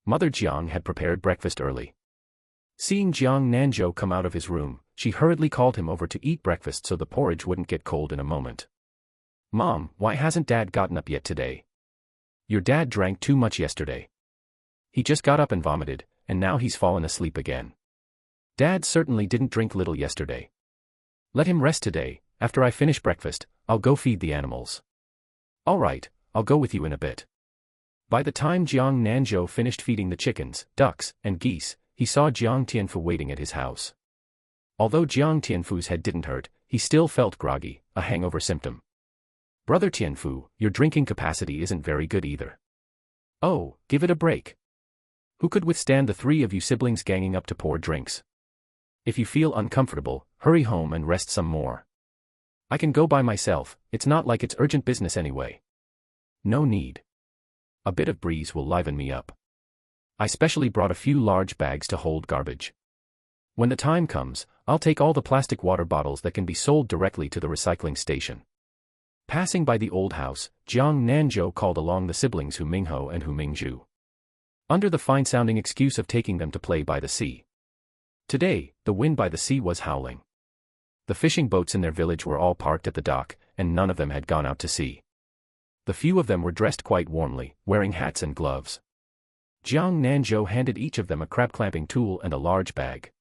Mother Jiang had prepared breakfast early. Seeing Jiang Nanzhou come out of his room, she hurriedly called him over to eat breakfast so the porridge wouldn't get cold in a moment. "Mom, why hasn't Dad gotten up yet today? Your dad drank too much yesterday. He just got up and vomited, and now he's fallen asleep again. Dad certainly didn't drink little yesterday. Let him rest today. After I finish breakfast, I'll go feed the animals." "All right, I'll go with you in a bit." By the time Jiang Nanzhou finished feeding the chickens, ducks, and geese, he saw Jiang Tianfu waiting at his house. Although Jiang Tianfu's head didn't hurt, he still felt groggy, a hangover symptom. "Brother Tianfu, your drinking capacity isn't very good either." "Oh, give it a break. Who could withstand the three of you siblings ganging up to pour drinks? If you feel uncomfortable, hurry home and rest some more. I can go by myself, it's not like it's urgent business anyway." "No need. A bit of breeze will liven me up. I specially brought a few large bags to hold garbage. When the time comes, I'll take all the plastic water bottles that can be sold directly to the recycling station." Passing by the old house, Jiang Nanzhou called along the siblings Hu Mingho and Hu Mingzhu, under the fine-sounding excuse of taking them to play by the sea. Today, the wind by the sea was howling. The fishing boats in their village were all parked at the dock, and none of them had gone out to sea. The few of them were dressed quite warmly, wearing hats and gloves. Jiang Nanzhou handed each of them a crab-clamping tool and a large bag.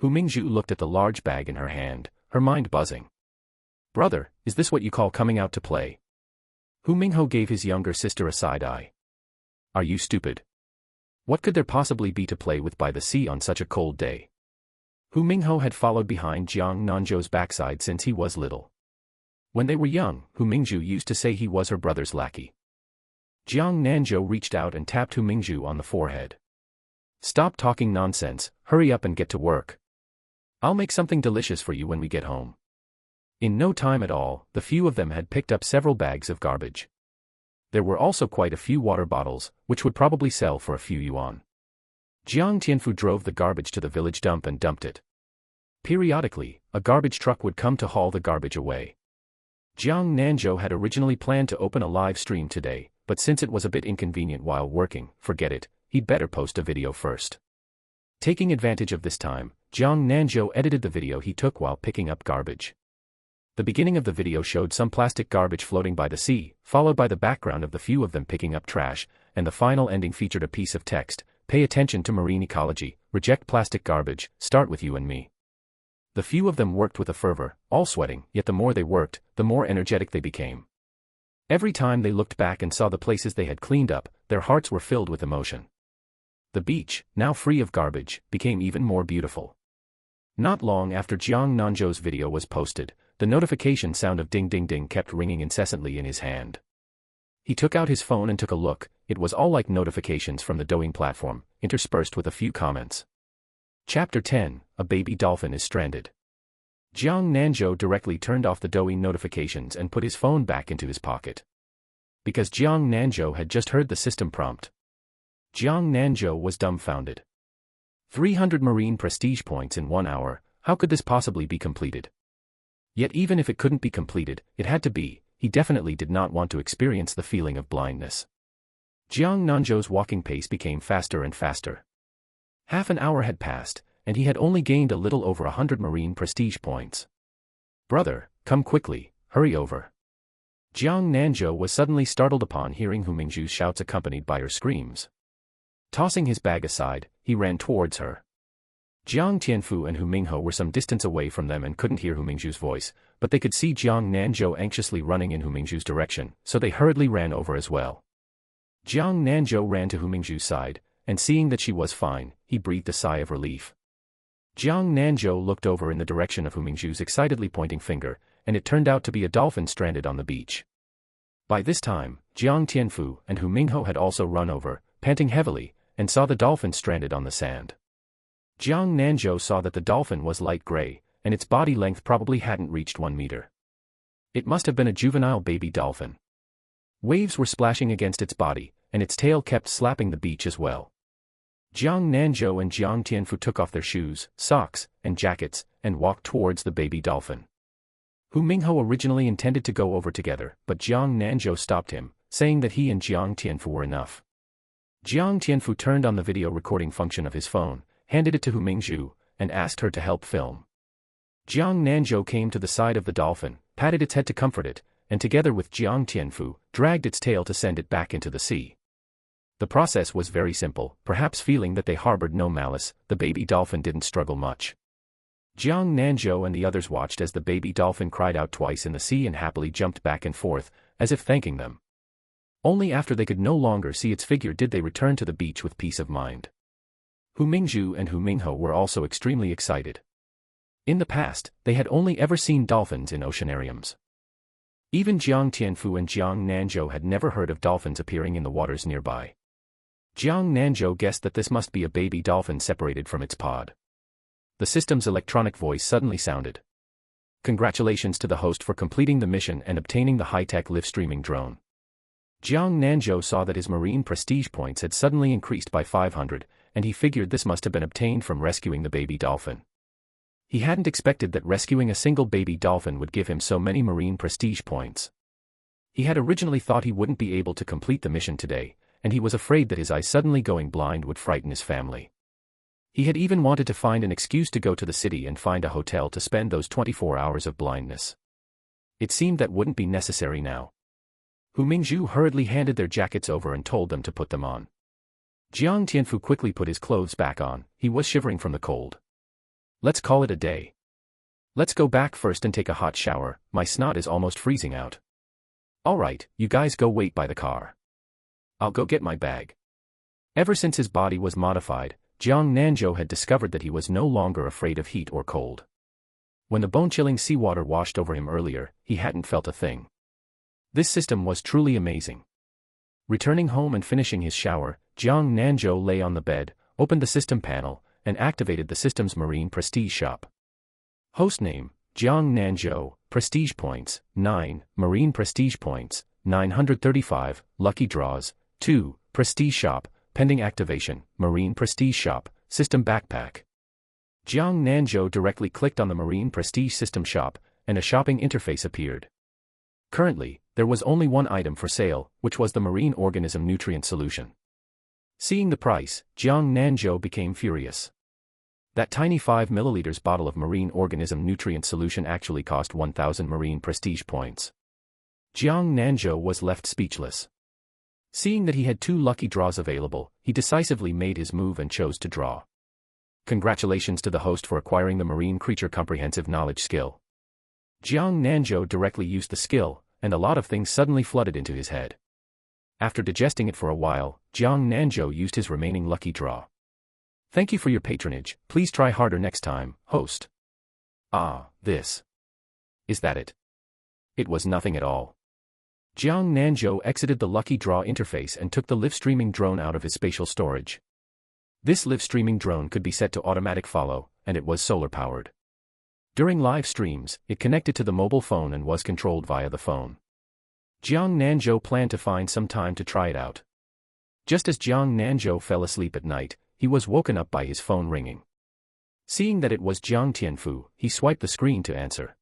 Hu Mingzhu looked at the large bag in her hand, her mind buzzing. "Brother, is this what you call coming out to play?" Hu Mingho gave his younger sister a side eye. "Are you stupid? What could there possibly be to play with by the sea on such a cold day?" Hu Mingho had followed behind Jiang Nanzhou's backside since he was little. When they were young, Hu Mingzhu used to say he was her brother's lackey. Jiang Nanzhou reached out and tapped Hu Mingzhu on the forehead. "Stop talking nonsense, hurry up and get to work. I'll make something delicious for you when we get home." In no time at all, the few of them had picked up several bags of garbage. There were also quite a few water bottles, which would probably sell for a few yuan. Jiang Tianfu drove the garbage to the village dump and dumped it. Periodically, a garbage truck would come to haul the garbage away. Jiang Nanzhou had originally planned to open a live stream today, but since it was a bit inconvenient while working, forget it, he'd better post a video first. Taking advantage of this time, Jiang Nanzhou edited the video he took while picking up garbage. The beginning of the video showed some plastic garbage floating by the sea, followed by the background of the few of them picking up trash, and the final ending featured a piece of text: "Pay attention to marine ecology, reject plastic garbage, start with you and me." The few of them worked with a fervor, all sweating, yet the more they worked, the more energetic they became. Every time they looked back and saw the places they had cleaned up, their hearts were filled with emotion. The beach, now free of garbage, became even more beautiful. Not long after Jiang Nanzhou's video was posted, the notification sound of ding ding ding kept ringing incessantly in his hand. He took out his phone and took a look. It was all like notifications from the Douyin platform, interspersed with a few comments. Chapter 10, A Baby Dolphin is Stranded. Jiang Nanzhou directly turned off the Douyin notifications and put his phone back into his pocket. Because Jiang Nanzhou had just heard the system prompt. Jiang Nanzhou was dumbfounded. 300 marine prestige points in 1 hour, how could this possibly be completed? Yet even if it couldn't be completed, it had to be. He definitely did not want to experience the feeling of blindness. Jiang Nanzhou's walking pace became faster and faster. Half an hour had passed, and he had only gained a little over 100 marine prestige points. "Brother, come quickly, hurry over." Jiang Nanzhou was suddenly startled upon hearing Hu Mingzhu's shouts accompanied by her screams. Tossing his bag aside, he ran towards her. Jiang Tianfu and Hu Mingho were some distance away from them and couldn't hear Hu Mingzhu's voice, but they could see Jiang Nanzhou anxiously running in Hu Mingzhu's direction, so they hurriedly ran over as well. Jiang Nanzhou ran to Hu Mingzhu's side, and seeing that she was fine, he breathed a sigh of relief. Jiang Nanzhou looked over in the direction of Hu Mingzhu's excitedly pointing finger, and it turned out to be a dolphin stranded on the beach. By this time, Jiang Tianfu and Hu Mingho had also run over, panting heavily, and saw the dolphin stranded on the sand. Jiang Nanzhou saw that the dolphin was light gray, and its body length probably hadn't reached 1 meter. It must have been a juvenile baby dolphin. Waves were splashing against its body, and its tail kept slapping the beach as well. Jiang Nanzhou and Jiang Tianfu took off their shoes, socks, and jackets, and walked towards the baby dolphin. Hu Mingho originally intended to go over together, but Jiang Nanzhou stopped him, saying that he and Jiang Tianfu were enough. Jiang Tianfu turned on the video recording function of his phone, handed it to Hu Mingzhu, and asked her to help film. Jiang Nanzhou came to the side of the dolphin, patted its head to comfort it, and together with Jiang Tianfu, dragged its tail to send it back into the sea. The process was very simple, perhaps feeling that they harbored no malice, the baby dolphin didn't struggle much. Jiang Nanzhou and the others watched as the baby dolphin cried out twice in the sea and happily jumped back and forth, as if thanking them. Only after they could no longer see its figure did they return to the beach with peace of mind. Hu Mingzhu and Hu Mingho were also extremely excited. In the past, they had only ever seen dolphins in oceanariums. Even Jiang Tianfu and Jiang Nanzhou had never heard of dolphins appearing in the waters nearby. Jiang Nanzhou guessed that this must be a baby dolphin separated from its pod. The system's electronic voice suddenly sounded. Congratulations to the host for completing the mission and obtaining the high-tech live streaming drone. Jiang Nanzhou saw that his marine prestige points had suddenly increased by 500, and he figured this must have been obtained from rescuing the baby dolphin. He hadn't expected that rescuing a single baby dolphin would give him so many marine prestige points. He had originally thought he wouldn't be able to complete the mission today, and he was afraid that his eyes suddenly going blind would frighten his family. He had even wanted to find an excuse to go to the city and find a hotel to spend those 24 hours of blindness. It seemed that wouldn't be necessary now. Hu Mingzhu hurriedly handed their jackets over and told them to put them on. Jiang Tianfu quickly put his clothes back on, he was shivering from the cold. Let's call it a day. Let's go back first and take a hot shower, my snot is almost freezing out. Alright, you guys go wait by the car. I'll go get my bag. Ever since his body was modified, Jiang Nanzhou had discovered that he was no longer afraid of heat or cold. When the bone-chilling seawater washed over him earlier, he hadn't felt a thing. This system was truly amazing. Returning home and finishing his shower, Jiang Nanzhou lay on the bed, opened the system panel, and activated the system's marine prestige shop. Hostname, Jiang Nanzhou, prestige points, 9, marine prestige points, 935, lucky draws, 2, prestige shop, pending activation, marine prestige shop, system backpack. Jiang Nanzhou directly clicked on the marine prestige system shop, and a shopping interface appeared. Currently, there was only one item for sale, which was the marine organism nutrient solution. Seeing the price, Jiang Nanzhou became furious. That tiny 5 milliliters bottle of marine organism nutrient solution actually cost 1,000 marine prestige points. Jiang Nanzhou was left speechless. Seeing that he had 2 lucky draws available, he decisively made his move and chose to draw. Congratulations to the host for acquiring the marine creature comprehensive knowledge skill. Jiang Nanzhou directly used the skill, and a lot of things suddenly flooded into his head. After digesting it for a while, Jiang Nanzhou used his remaining lucky draw. Thank you for your patronage, please try harder next time, host. Ah, this. Is that it? It was nothing at all. Jiang Nanzhou exited the lucky draw interface and took the live streaming drone out of his spatial storage. This live streaming drone could be set to automatic follow, and it was solar powered. During live streams, it connected to the mobile phone and was controlled via the phone. Jiang Nanzhou planned to find some time to try it out. Just as Jiang Nanzhou fell asleep at night, he was woken up by his phone ringing. Seeing that it was Jiang Tianfu, he swiped the screen to answer.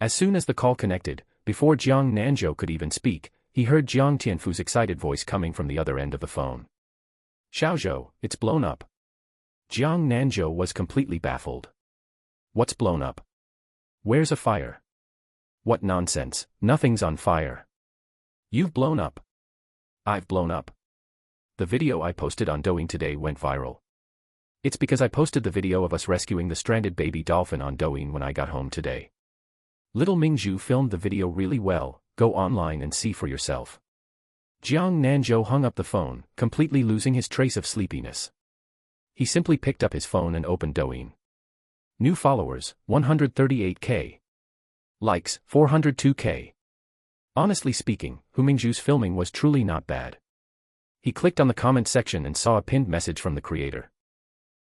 As soon as the call connected, before Jiang Nanzhou could even speak, he heard Jiang Tianfu's excited voice coming from the other end of the phone. Xiaozhou, it's blown up. Jiang Nanzhou was completely baffled. What's blown up? Where's a fire? What nonsense, nothing's on fire. You've blown up. I've blown up. The video I posted on Douyin today went viral. It's because I posted the video of us rescuing the stranded baby dolphin on Douyin when I got home today. Little Mingzhu filmed the video really well, go online and see for yourself. Jiang Nanzhou hung up the phone, completely losing his trace of sleepiness. He simply picked up his phone and opened Douyin. New followers, 138k. Likes, 402k. Honestly speaking, Hu Mingzhu's filming was truly not bad. He clicked on the comment section and saw a pinned message from the creator.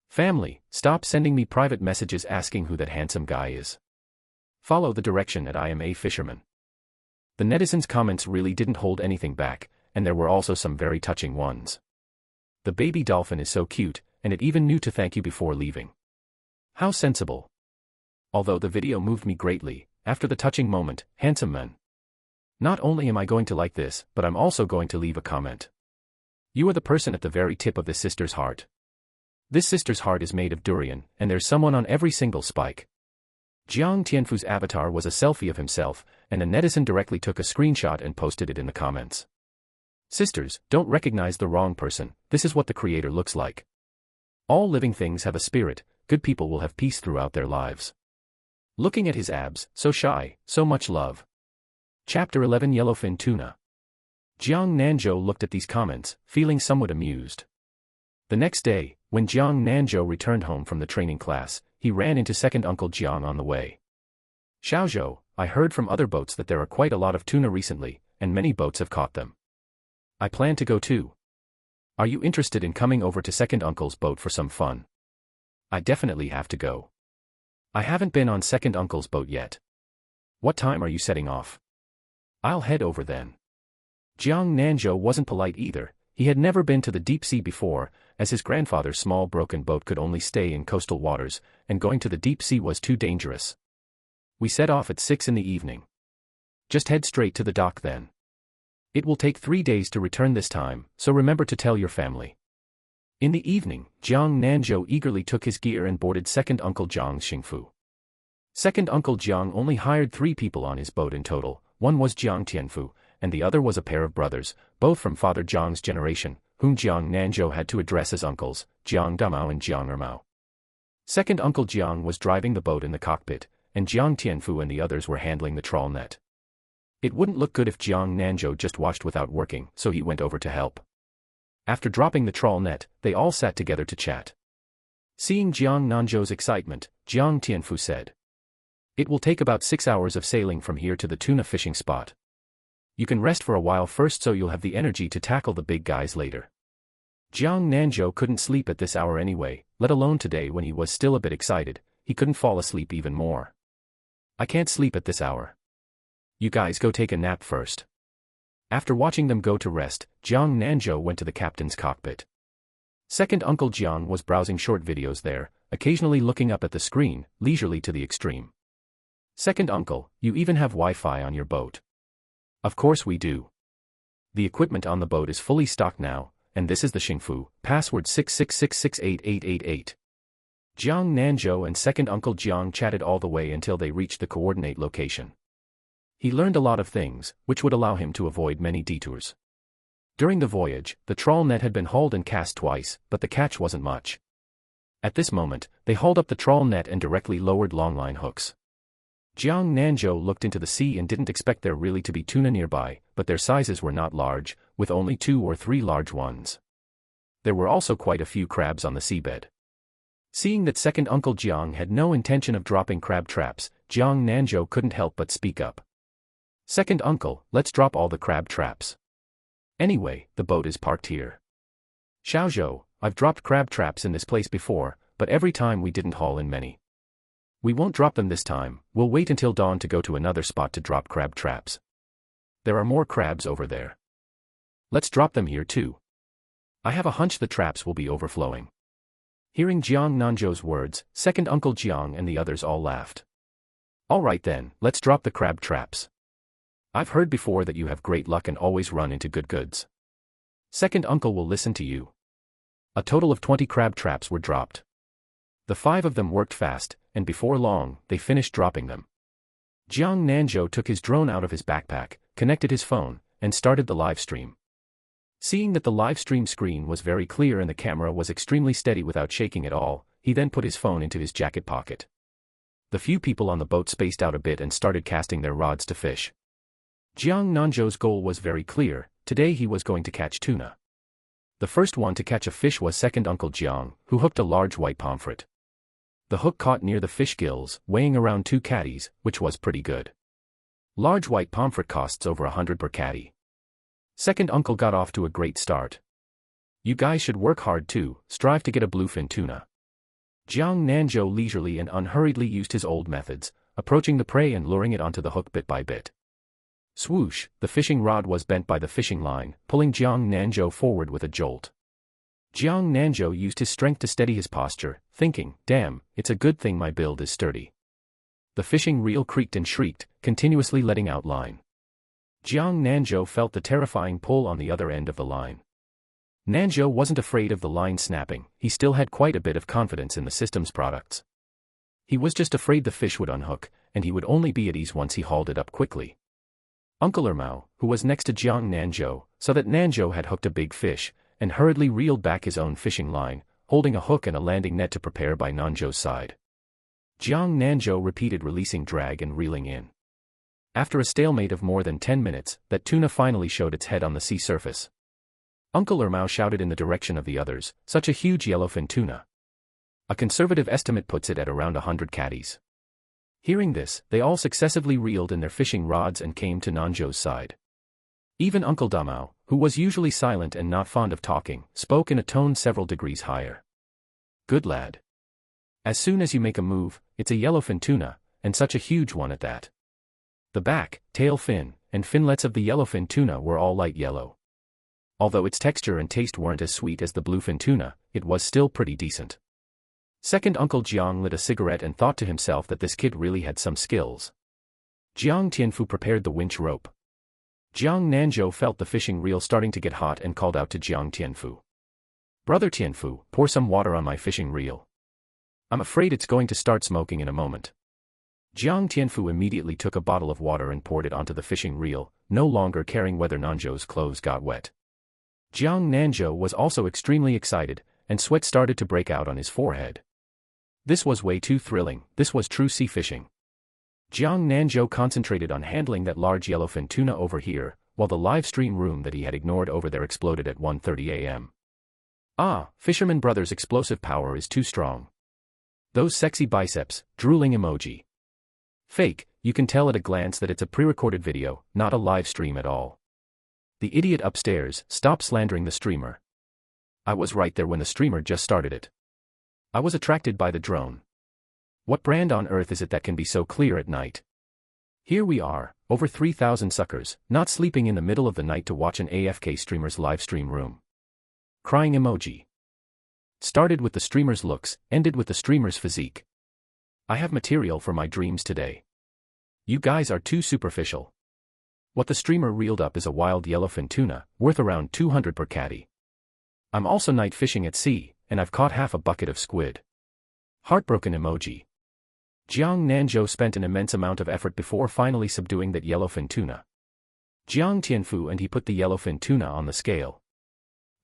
Family, stop sending me private messages asking who that handsome guy is. Follow the direction at I am a fisherman. The netizens' comments really didn't hold anything back, and there were also some very touching ones. The baby dolphin is so cute, and it even knew to thank you before leaving. How sensible. Although the video moved me greatly, after the touching moment, handsome man. Not only am I going to like this, but I'm also going to leave a comment. You are the person at the very tip of this sister's heart. This sister's heart is made of durian, and there's someone on every single spike. Jiang Tianfu's avatar was a selfie of himself, and a netizen directly took a screenshot and posted it in the comments. Sisters, don't recognize the wrong person, this is what the creator looks like. All living things have a spirit, good people will have peace throughout their lives. Looking at his abs, so shy, so much love. Chapter 11 Yellowfin Tuna. Jiang Nanzhou looked at these comments, feeling somewhat amused. The next day, when Jiang Nanzhou returned home from the training class, he ran into second Uncle Jiang on the way. Xiaozhou, I heard from other boats that there are quite a lot of tuna recently, and many boats have caught them. I plan to go too. Are you interested in coming over to second uncle's boat for some fun? I definitely have to go. I haven't been on second uncle's boat yet. What time are you setting off? I'll head over then. Jiang Nanzhou wasn't polite either, he had never been to the deep sea before, as his grandfather's small broken boat could only stay in coastal waters, and going to the deep sea was too dangerous. We set off at 6 in the evening. Just head straight to the dock then. It will take 3 days to return this time, so remember to tell your family. In the evening, Jiang Nanzhou eagerly took his gear and boarded second Uncle Jiang's Xingfu. Second Uncle Jiang only hired 3 people on his boat in total, one was Jiang Tianfu, and the other was a pair of brothers, both from Father Jiang's generation, whom Jiang Nanzhou had to address as uncles, Jiang Damao and Jiang Ermao. Second Uncle Jiang was driving the boat in the cockpit, and Jiang Tianfu and the others were handling the trawl net. It wouldn't look good if Jiang Nanzhou just watched without working, so he went over to help. After dropping the trawl net, they all sat together to chat. Seeing Jiang Nanzhou's excitement, Jiang Tianfu said, "It will take about 6 hours of sailing from here to the tuna fishing spot. You can rest for a while first so you'll have the energy to tackle the big guys later." Jiang Nanzhou couldn't sleep at this hour anyway, let alone today when he was still a bit excited, he couldn't fall asleep even more. "I can't sleep at this hour. You guys go take a nap first." After watching them go to rest, Jiang Nanzhou went to the captain's cockpit. Second Uncle Jiang was browsing short videos there, occasionally looking up at the screen, leisurely to the extreme. "Second Uncle, you even have Wi-Fi on your boat." "Of course we do. The equipment on the boat is fully stocked now, and this is the Xingfu, password 666688888. Jiang Nanzhou and second Uncle Jiang chatted all the way until they reached the coordinate location. He learned a lot of things, which would allow him to avoid many detours. During the voyage, the trawl net had been hauled and cast twice, but the catch wasn't much. At this moment, they hauled up the trawl net and directly lowered longline hooks. Jiang Nanzhou looked into the sea and didn't expect there really to be tuna nearby, but their sizes were not large, with only 2 or 3 large ones. There were also quite a few crabs on the seabed. Seeing that second Uncle Jiang had no intention of dropping crab traps, Jiang Nanzhou couldn't help but speak up. "Second Uncle, let's drop all the crab traps. Anyway, the boat is parked here." "Xiaozhou, I've dropped crab traps in this place before, but every time we didn't haul in many. We won't drop them this time, we'll wait until dawn to go to another spot to drop crab traps. There are more crabs over there. Let's drop them here too. I have a hunch the traps will be overflowing." Hearing Jiang Nanzhou's words, second Uncle Jiang and the others all laughed. "All right then, let's drop the crab traps. I've heard before that you have great luck and always run into good goods. Second Uncle will listen to you." A total of 20 crab traps were dropped. The 5 of them worked fast, and before long, they finished dropping them. Jiang Nanzhou took his drone out of his backpack, connected his phone, and started the live stream. Seeing that the live stream screen was very clear and the camera was extremely steady without shaking at all, he then put his phone into his jacket pocket. The few people on the boat spaced out a bit and started casting their rods to fish. Jiang Nanzhou's goal was very clear. Today he was going to catch tuna. The first one to catch a fish was second Uncle Jiang, who hooked a large white pomfret. The hook caught near the fish gills, weighing around 2 catties, which was pretty good. Large white pomfret costs over 100 per catty. Second uncle got off to a great start. You guys should work hard too, strive to get a bluefin tuna. Jiang Nanzhou leisurely and unhurriedly used his old methods, approaching the prey and luring it onto the hook bit by bit. Swoosh, the fishing rod was bent by the fishing line, pulling Jiang Nanzhou forward with a jolt. Jiang Nanzhou used his strength to steady his posture, thinking, damn, it's a good thing my build is sturdy. The fishing reel creaked and shrieked, continuously letting out line. Jiang Nanzhou felt the terrifying pull on the other end of the line. Nanzhou wasn't afraid of the line snapping, he still had quite a bit of confidence in the system's products. He was just afraid the fish would unhook, and he would only be at ease once he hauled it up quickly. Uncle Ermao, who was next to Jiang Nanzhou, saw that Nanzhou had hooked a big fish, and hurriedly reeled back his own fishing line, holding a hook and a landing net to prepare by Nanzhou's side. Jiang Nanzhou repeated releasing drag and reeling in. After a stalemate of more than 10 minutes, that tuna finally showed its head on the sea surface. Uncle Ermao shouted in the direction of the others, such a huge yellowfin tuna. A conservative estimate puts it at around 100 catties. Hearing this, they all successively reeled in their fishing rods and came to Nanzhou's side. Even Uncle Damao, who was usually silent and not fond of talking, spoke in a tone several degrees higher. Good lad. As soon as you make a move, it's a yellowfin tuna, and such a huge one at that. The back, tail fin, and finlets of the yellowfin tuna were all light yellow. Although its texture and taste weren't as sweet as the bluefin tuna, it was still pretty decent. Second Uncle Jiang lit a cigarette and thought to himself that this kid really had some skills. Jiang Tianfu prepared the winch rope. Jiang Nanzhou felt the fishing reel starting to get hot and called out to Jiang Tianfu. Brother Tianfu, pour some water on my fishing reel. I'm afraid it's going to start smoking in a moment. Jiang Tianfu immediately took a bottle of water and poured it onto the fishing reel, no longer caring whether Nanzhou's clothes got wet. Jiang Nanzhou was also extremely excited, and sweat started to break out on his forehead. This was way too thrilling, this was true sea fishing. Jiang Nanzhou concentrated on handling that large yellowfin tuna over here, while the live stream room that he had ignored over there exploded at 1:30 a.m. Ah, Fisherman Brothers' explosive power is too strong. Those sexy biceps, drooling emoji. Fake, you can tell at a glance that it's a pre-recorded video, not a live stream at all. The idiot upstairs, stop slandering the streamer. I was right there when the streamer just started it. I was attracted by the drone. What brand on earth is it that can be so clear at night? Here we are, over 3,000 suckers, not sleeping in the middle of the night to watch an AFK streamer's live stream room. Crying emoji. Started with the streamer's looks, ended with the streamer's physique. I have material for my dreams today. You guys are too superficial. What the streamer reeled up is a wild yellowfin tuna, worth around 200 per catty. I'm also night fishing at sea, and I've caught half a bucket of squid. Heartbroken emoji. Jiang Nanzhou spent an immense amount of effort before finally subduing that yellowfin tuna. Jiang Tianfu and he put the yellowfin tuna on the scale.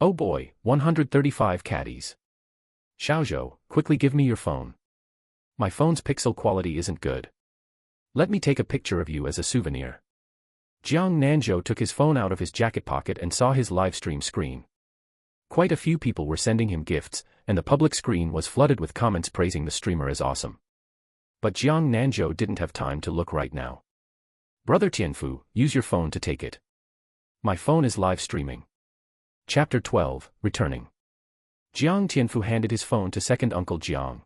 Oh boy, 135 catties. Xiaozhou, quickly give me your phone. My phone's pixel quality isn't good. Let me take a picture of you as a souvenir. Jiang Nanzhou took his phone out of his jacket pocket and saw his live stream screen. Quite a few people were sending him gifts, and the public screen was flooded with comments praising the streamer as awesome. But Jiang Nanzhou didn't have time to look right now. Brother Tianfu, use your phone to take it. My phone is live streaming. Chapter 12, Returning. Jiang Tianfu handed his phone to second Uncle Jiang.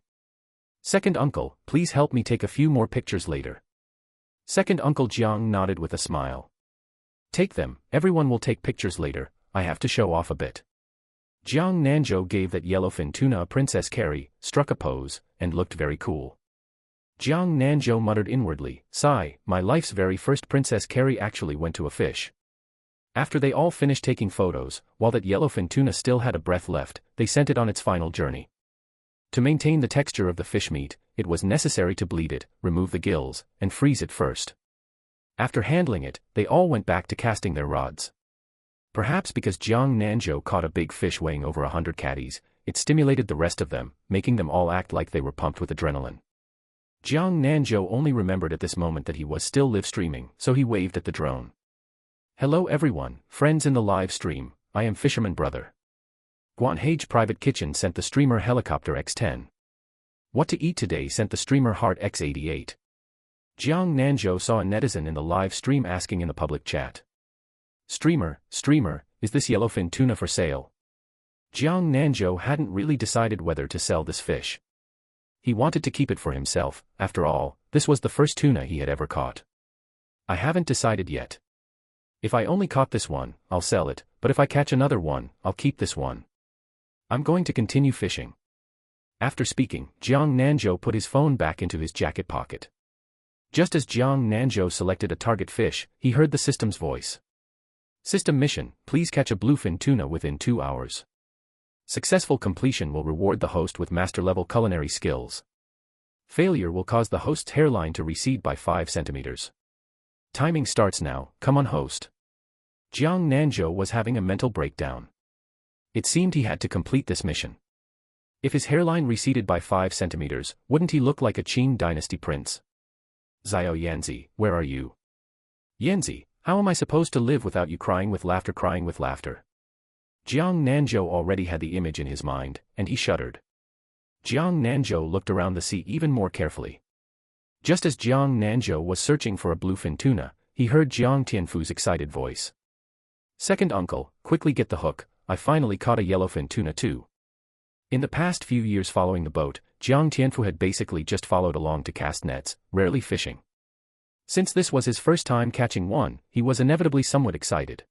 Second Uncle, please help me take a few more pictures later. Second Uncle Jiang nodded with a smile. Take them, everyone will take pictures later, I have to show off a bit. Jiang Nanzhou gave that yellowfin tuna a princess carry, struck a pose, and looked very cool. Jiang Nanzhou muttered inwardly, sigh, my life's very first princess carry actually went to a fish. After they all finished taking photos, while that yellowfin tuna still had a breath left, they sent it on its final journey. To maintain the texture of the fish meat, it was necessary to bleed it, remove the gills, and freeze it first. After handling it, they all went back to casting their rods. Perhaps because Jiang Nanzhou caught a big fish weighing over 100 catties, it stimulated the rest of them, making them all act like they were pumped with adrenaline. Jiang Nanzhou only remembered at this moment that he was still live streaming, so he waved at the drone. Hello everyone, friends in the live stream, I am Fisherman Brother. Guanhage Private Kitchen sent the streamer Helicopter X10. What to eat today sent the streamer Heart X88. Jiang Nanzhou saw a netizen in the live stream asking in the public chat. Streamer, is this yellowfin tuna for sale? Jiang Nanzhou hadn't really decided whether to sell this fish. He wanted to keep it for himself, after all, this was the first tuna he had ever caught. I haven't decided yet. If I only caught this one, I'll sell it, but if I catch another one, I'll keep this one. I'm going to continue fishing. After speaking, Jiang Nanzhou put his phone back into his jacket pocket. Just as Jiang Nanzhou selected a target fish, he heard the system's voice. System mission, please catch a bluefin tuna within 2 hours. Successful completion will reward the host with master-level culinary skills. Failure will cause the host's hairline to recede by 5 centimeters. Timing starts now, come on host. Jiang Nanzhou was having a mental breakdown. It seemed he had to complete this mission. If his hairline receded by 5 centimeters, wouldn't he look like a Qing dynasty prince? Xiao Yanzi, where are you? Yanzi, how am I supposed to live without you crying with laughter? Jiang Nanzhou already had the image in his mind, and he shuddered. Jiang Nanzhou looked around the sea even more carefully. Just as Jiang Nanzhou was searching for a bluefin tuna, he heard Jiang Tianfu's excited voice. Second uncle, quickly get the hook, I finally caught a yellowfin tuna too. In the past few years following the boat, Jiang Tianfu had basically just followed along to cast nets, rarely fishing. Since this was his first time catching one, he was inevitably somewhat excited.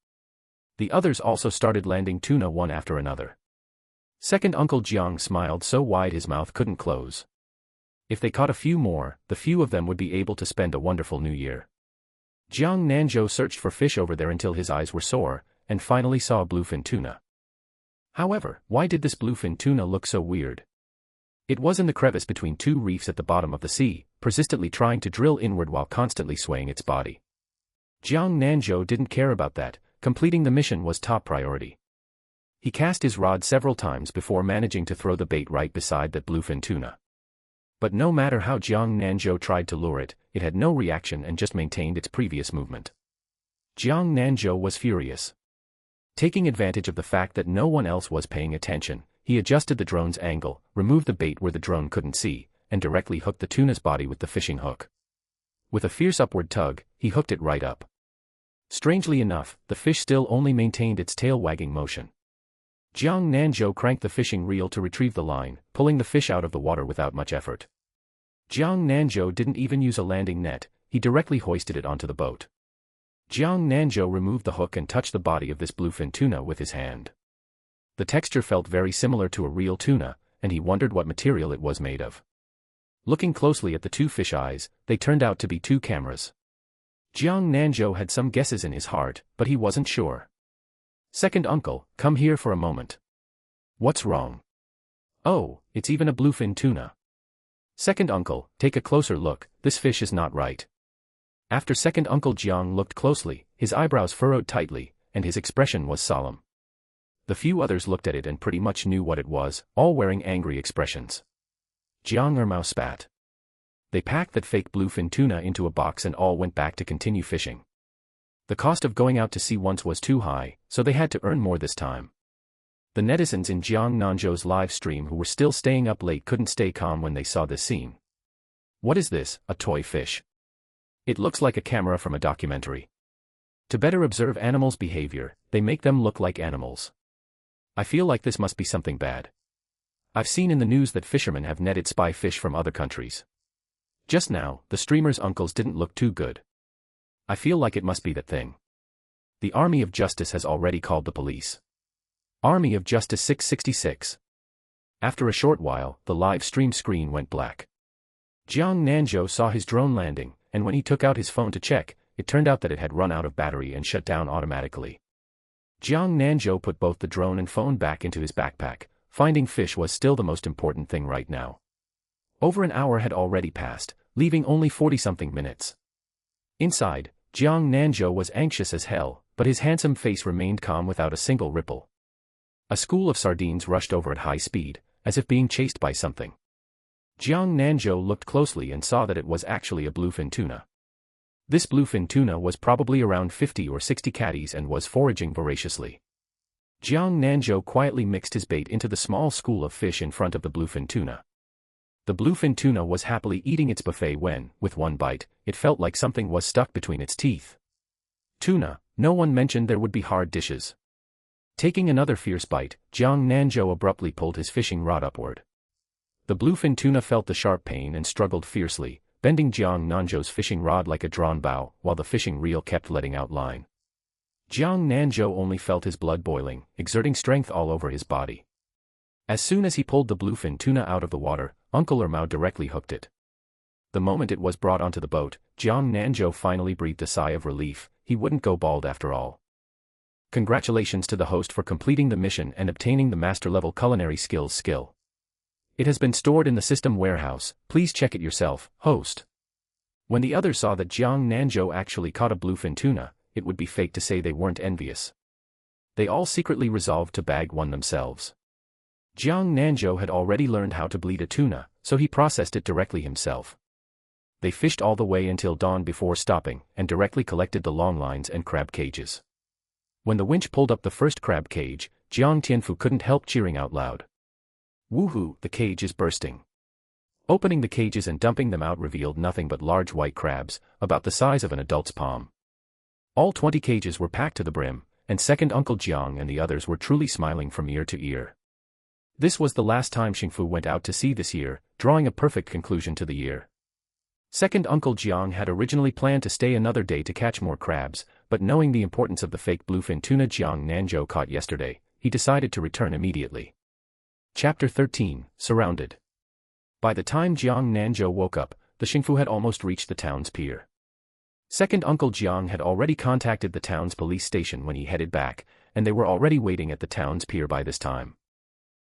The others also started landing tuna one after another. Second Uncle Jiang smiled so wide his mouth couldn't close. If they caught a few more, the few of them would be able to spend a wonderful new year. Jiang Nanzhou searched for fish over there until his eyes were sore, and finally saw a bluefin tuna. However, why did this bluefin tuna look so weird? It was in the crevice between 2 reefs at the bottom of the sea, persistently trying to drill inward while constantly swaying its body. Jiang Nanzhou didn't care about that, completing the mission was top priority. He cast his rod several times before managing to throw the bait right beside that bluefin tuna. But no matter how Jiang Nanzhou tried to lure it, it had no reaction and just maintained its previous movement. Jiang Nanzhou was furious. Taking advantage of the fact that no one else was paying attention, he adjusted the drone's angle, removed the bait where the drone couldn't see, and directly hooked the tuna's body with the fishing hook. With a fierce upward tug, he hooked it right up. Strangely enough, the fish still only maintained its tail-wagging motion. Jiang Nanzhou cranked the fishing reel to retrieve the line, pulling the fish out of the water without much effort. Jiang Nanzhou didn't even use a landing net, he directly hoisted it onto the boat. Jiang Nanzhou removed the hook and touched the body of this bluefin tuna with his hand. The texture felt very similar to a real tuna, and he wondered what material it was made of. Looking closely at the 2 fish eyes, they turned out to be 2 cameras. Jiang Nanzhou had some guesses in his heart, but he wasn't sure. Second uncle, come here for a moment. What's wrong? Oh, it's even a bluefin tuna. Second uncle, take a closer look, this fish is not right. After second uncle Jiang looked closely, his eyebrows furrowed tightly, and his expression was solemn. The few others looked at it and pretty much knew what it was, all wearing angry expressions. Jiang Ermao spat. They packed that fake bluefin tuna into a box and all went back to continue fishing. The cost of going out to sea once was too high, so they had to earn more this time. The netizens in Jiang Nanzhou's live stream who were still staying up late couldn't stay calm when they saw this scene. What is this, a toy fish? It looks like a camera from a documentary. To better observe animals' behavior, they make them look like animals. I feel like this must be something bad. I've seen in the news that fishermen have netted spy fish from other countries. Just now, the streamer's uncles didn't look too good. I feel like it must be that thing. The Army of Justice has already called the police. Army of Justice 666. After a short while, the live stream screen went black. Jiang Nanzhou saw his drone landing, and when he took out his phone to check, it turned out that it had run out of battery and shut down automatically. Jiang Nanzhou put both the drone and phone back into his backpack. Finding fish was still the most important thing right now. Over an hour had already passed, leaving only 40-something minutes. Inside, Jiang Nanzhou was anxious as hell, but his handsome face remained calm without a single ripple. A school of sardines rushed over at high speed, as if being chased by something. Jiang Nanzhou looked closely and saw that it was actually a bluefin tuna. This bluefin tuna was probably around 50 or 60 catties and was foraging voraciously. Jiang Nanzhou quietly mixed his bait into the small school of fish in front of the bluefin tuna. The bluefin tuna was happily eating its buffet when, with one bite, it felt like something was stuck between its teeth. Tuna, no one mentioned there would be hard dishes. Taking another fierce bite, Jiang Nanzhou abruptly pulled his fishing rod upward. The bluefin tuna felt the sharp pain and struggled fiercely, bending Jiang Nanzhou's fishing rod like a drawn bow, while the fishing reel kept letting out line. Jiang Nanzhou only felt his blood boiling, exerting strength all over his body. As soon as he pulled the bluefin tuna out of the water, Uncle Ermao directly hooked it. The moment it was brought onto the boat, Jiang Nanzhou finally breathed a sigh of relief. He wouldn't go bald after all. Congratulations to the host for completing the mission and obtaining the master-level culinary skills skill. It has been stored in the system warehouse, please check it yourself, host. When the others saw that Jiang Nanzhou actually caught a bluefin tuna, it would be fake to say they weren't envious. They all secretly resolved to bag one themselves. Jiang Nanzhou had already learned how to bleed a tuna, so he processed it directly himself. They fished all the way until dawn before stopping, and directly collected the long lines and crab cages. When the winch pulled up the first crab cage, Jiang Tianfu couldn't help cheering out loud. Woohoo, the cage is bursting. Opening the cages and dumping them out revealed nothing but large white crabs, about the size of an adult's palm. All 20 cages were packed to the brim, and second Uncle Jiang and the others were truly smiling from ear to ear. This was the last time Xingfu went out to sea this year, drawing a perfect conclusion to the year. Second Uncle Jiang had originally planned to stay another day to catch more crabs, but knowing the importance of the fake bluefin tuna Jiang Nanzhou caught yesterday, he decided to return immediately. Chapter 13, Surrounded. By the time Jiang Nanzhou woke up, the Xingfu had almost reached the town's pier. Second Uncle Jiang had already contacted the town's police station when he headed back, and they were already waiting at the town's pier by this time.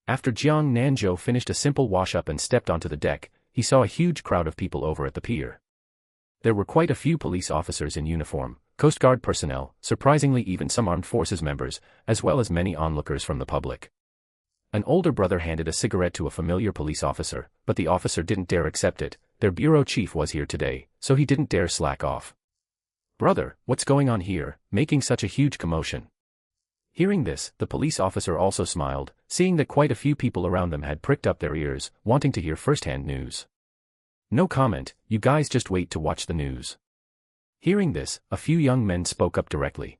After Jiang Nanzhou finished a simple wash-up and stepped onto the deck, he saw a huge crowd of people over at the pier. There were quite a few police officers in uniform, Coast Guard personnel, surprisingly even some armed forces members, as well as many onlookers from the public. An older brother handed a cigarette to a familiar police officer, but the officer didn't dare accept it. Their bureau chief was here today, so he didn't dare slack off. "Brother, what's going on here, making such a huge commotion?" Hearing this, the police officer also smiled, seeing that quite a few people around them had pricked up their ears, wanting to hear first-hand news. "No comment, you guys just wait to watch the news." Hearing this, a few young men spoke up directly.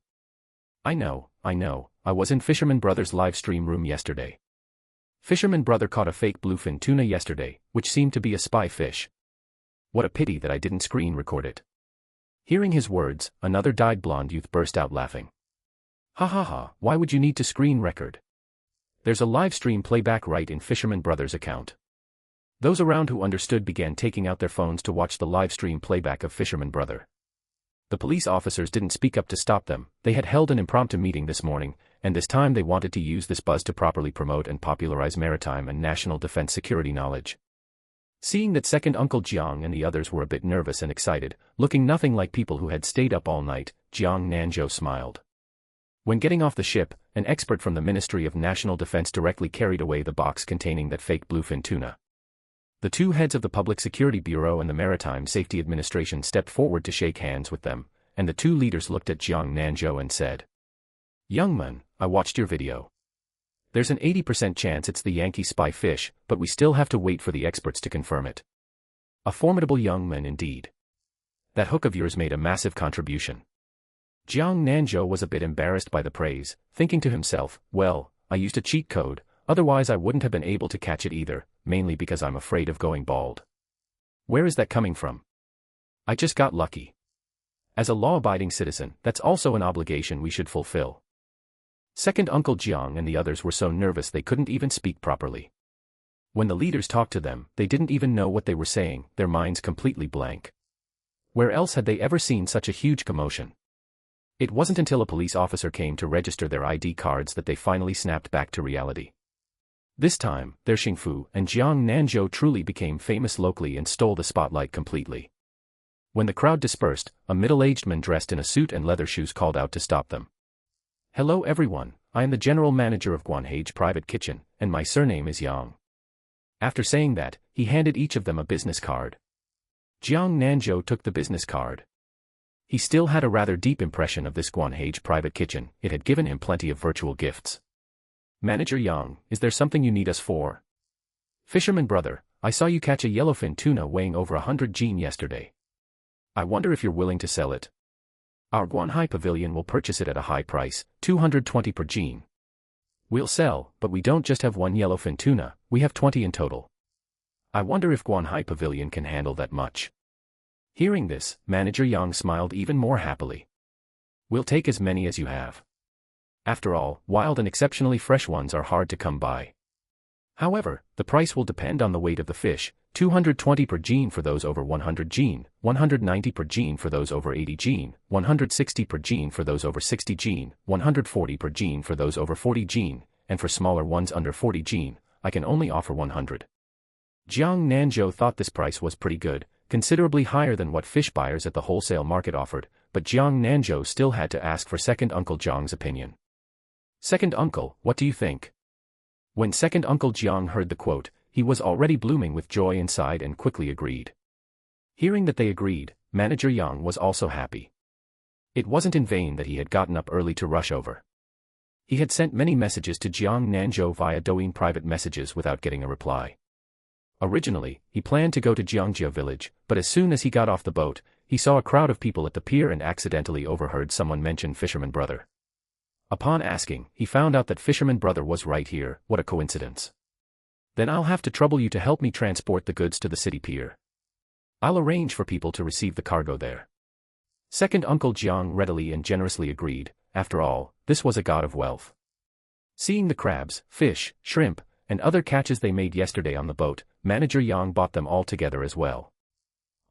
I know, I was in Fisherman Brothers' live stream room yesterday. Fisherman Brother caught a fake bluefin tuna yesterday, which seemed to be a spy fish. What a pity that I didn't screen record it." Hearing his words, another dyed blonde youth burst out laughing. "Ha ha ha, why would you need to screen record? There's a live stream playback right in Fisherman Brothers' account." Those around who understood began taking out their phones to watch the live stream playback of Fisherman Brother. The police officers didn't speak up to stop them. They had held an impromptu meeting this morning, and this time they wanted to use this buzz to properly promote and popularize maritime and national defense security knowledge. Seeing that second Uncle Jiang and the others were a bit nervous and excited, looking nothing like people who had stayed up all night, Jiang Nanzhou smiled. When getting off the ship, an expert from the Ministry of National Defense directly carried away the box containing that fake bluefin tuna. The two heads of the Public Security Bureau and the Maritime Safety Administration stepped forward to shake hands with them, and the two leaders looked at Jiang Nanzhou and said, "Young man, I watched your video. There's an 80% chance it's the Yankee spy fish, but we still have to wait for the experts to confirm it. A formidable young man indeed. That hook of yours made a massive contribution." Jiang Nanzhou was a bit embarrassed by the praise, thinking to himself, well, I used a cheat code, otherwise I wouldn't have been able to catch it either, mainly because I'm afraid of going bald. Where is that coming from? I just got lucky. As a law-abiding citizen, that's also an obligation we should fulfill. Second Uncle Jiang and the others were so nervous they couldn't even speak properly. When the leaders talked to them, they didn't even know what they were saying, their minds completely blank. Where else had they ever seen such a huge commotion? It wasn't until a police officer came to register their ID cards that they finally snapped back to reality. This time, their Xingfu and Jiang Nanzhou truly became famous locally and stole the spotlight completely. When the crowd dispersed, a middle-aged man dressed in a suit and leather shoes called out to stop them. "Hello everyone, I am the general manager of Guanhage Private Kitchen, and my surname is Yang." After saying that, he handed each of them a business card. Jiang Nanzhou took the business card. He still had a rather deep impression of this Guanhage Private Kitchen. It had given him plenty of virtual gifts. "Manager Yang, is there something you need us for?" "Fisherman brother, I saw you catch a yellowfin tuna weighing over 100 jin yesterday. I wonder if you're willing to sell it. Our Guanhai Pavilion will purchase it at a high price, 220 per jin. We'll sell, but we don't just have one yellowfin tuna, we have 20 in total. I wonder if Guanhai Pavilion can handle that much." Hearing this, Manager Yang smiled even more happily. "We'll take as many as you have. After all, wild and exceptionally fresh ones are hard to come by. However, the price will depend on the weight of the fish, 220 per jin for those over 100 jin, 190 per jin for those over 80 jin, 160 per jin for those over 60 jin, 140 per jin for those over 40 jin, and for smaller ones under 40 jin, I can only offer 100. Jiang Nanzhou thought this price was pretty good, considerably higher than what fish buyers at the wholesale market offered, but Jiang Nanzhou still had to ask for second Uncle Jiang's opinion. "Second uncle, what do you think?" When second Uncle Jiang heard the quote, he was already blooming with joy inside and quickly agreed. Hearing that they agreed, Manager Yang was also happy. It wasn't in vain that he had gotten up early to rush over. He had sent many messages to Jiang Nanzhou via Douyin private messages without getting a reply. Originally, he planned to go to Jiangjia village, but as soon as he got off the boat, he saw a crowd of people at the pier and accidentally overheard someone mention Fisherman brother. Upon asking, he found out that Fisherman brother was right here. What a coincidence. "Then I'll have to trouble you to help me transport the goods to the city pier. I'll arrange for people to receive the cargo there." Second Uncle Jiang readily and generously agreed. After all, this was a god of wealth. Seeing the crabs, fish, shrimp, and other catches they made yesterday on the boat, Manager Yang bought them all together as well.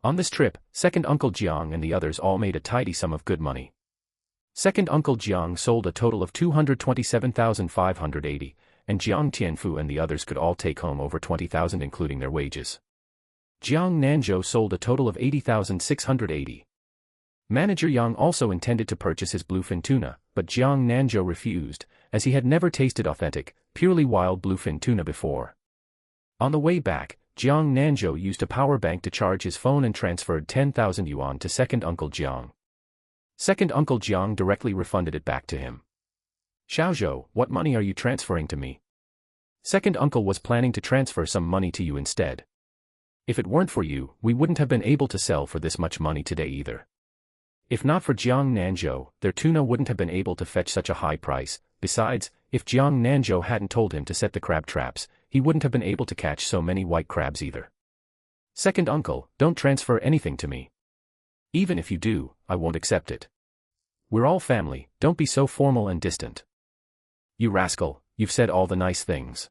On this trip, second Uncle Jiang and the others all made a tidy sum of good money. Second Uncle Jiang sold a total of 227,580, and Jiang Tianfu and the others could all take home over 20,000 including their wages. Jiang Nanzhou sold a total of 80,680. Manager Yang also intended to purchase his bluefin tuna, but Jiang Nanzhou refused, as he had never tasted authentic, purely wild bluefin tuna before. On the way back, Jiang Nanzhou used a power bank to charge his phone and transferred 10,000 yuan to second Uncle Jiang. Second Uncle Jiang directly refunded it back to him. "Xiaozhou, what money are you transferring to me?" Second Uncle was planning to transfer some money to you instead. "If it weren't for you, we wouldn't have been able to sell for this much money today either. If not for Jiang Nanzhou, their tuna wouldn't have been able to fetch such a high price. Besides, if Jiang Nanzhou hadn't told him to set the crab traps, he wouldn't have been able to catch so many white crabs either. Second Uncle, don't transfer anything to me. Even if you do, I won't accept it. We're all family, don't be so formal and distant. You rascal, you've said all the nice things.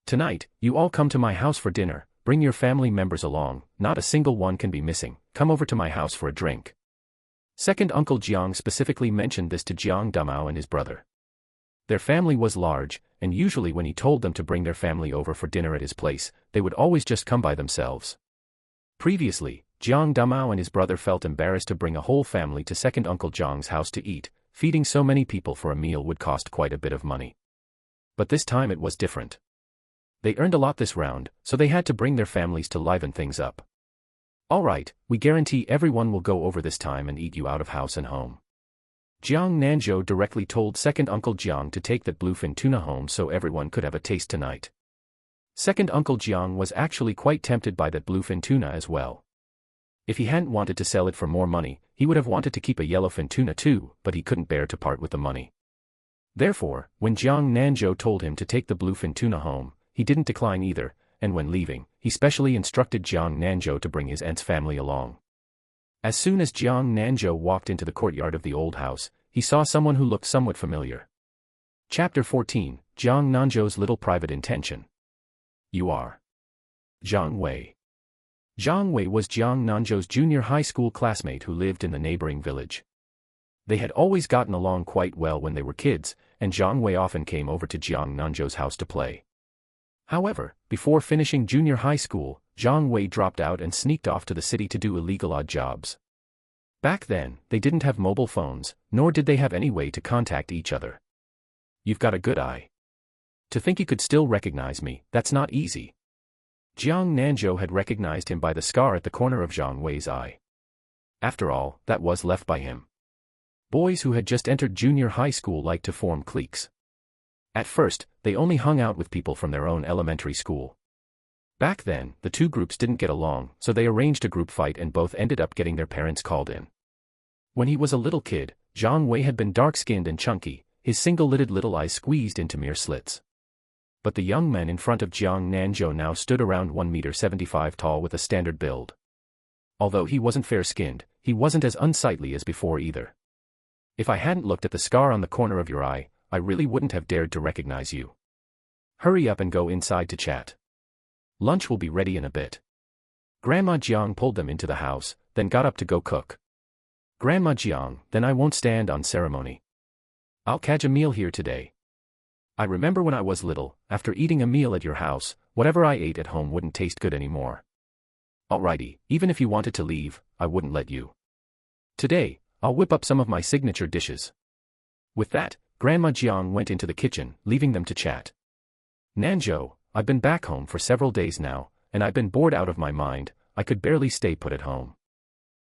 Tonight, you all come to my house for dinner, bring your family members along, not a single one can be missing, come over to my house for a drink." Second Uncle Jiang specifically mentioned this to Jiang Damao and his brother. Their family was large, and usually when he told them to bring their family over for dinner at his place, they would always just come by themselves. Previously, Jiang Damao and his brother felt embarrassed to bring a whole family to second Uncle Jiang's house to eat. Feeding so many people for a meal would cost quite a bit of money. But this time it was different. They earned a lot this round, so they had to bring their families to liven things up. "All right, we guarantee everyone will go over this time and eat you out of house and home." Jiang Nanzhou directly told second Uncle Jiang to take that bluefin tuna home so everyone could have a taste tonight. Second Uncle Jiang was actually quite tempted by that bluefin tuna as well. If he hadn't wanted to sell it for more money, he would have wanted to keep a yellowfin tuna too, but he couldn't bear to part with the money. Therefore, when Jiang Nanzhou told him to take the bluefin tuna home, he didn't decline either, and when leaving, he specially instructed Jiang Nanzhou to bring his aunt's family along. As soon as Jiang Nanzhou walked into the courtyard of the old house, he saw someone who looked somewhat familiar. Chapter 14, Jiang Nanzhou's Little Private Intention. "You are Zhang Wei." Zhang Wei was Jiang Nanzhou's junior high school classmate who lived in the neighboring village. They had always gotten along quite well when they were kids, and Zhang Wei often came over to Jiang Nanzhou's house to play. However, before finishing junior high school, Jiang Wei dropped out and sneaked off to the city to do illegal odd jobs. Back then, they didn't have mobile phones, nor did they have any way to contact each other. You've got a good eye. To think you could still recognize me, that's not easy. Jiang Nanzhou had recognized him by the scar at the corner of Jiang Wei's eye. After all, that was left by him. Boys who had just entered junior high school liked to form cliques. At first, they only hung out with people from their own elementary school. Back then, the two groups didn't get along, so they arranged a group fight and both ended up getting their parents called in. When he was a little kid, Jiang Wei had been dark-skinned and chunky, his single-lidded little eyes squeezed into mere slits. But the young men in front of Jiang Nanzhou now stood around 1.75 meters tall with a standard build. Although he wasn't fair-skinned, he wasn't as unsightly as before either. If I hadn't looked at the scar on the corner of your eye, I really wouldn't have dared to recognize you. Hurry up and go inside to chat. Lunch will be ready in a bit. Grandma Jiang pulled them into the house, then got up to go cook. Grandma Jiang, then I won't stand on ceremony. I'll catch a meal here today. I remember when I was little, after eating a meal at your house, whatever I ate at home wouldn't taste good anymore. Alrighty, even if you wanted to leave, I wouldn't let you. Today, I'll whip up some of my signature dishes. With that, Grandma Jiang went into the kitchen, leaving them to chat. Nanzhou, I've been back home for several days now, and I've been bored out of my mind. I could barely stay put at home.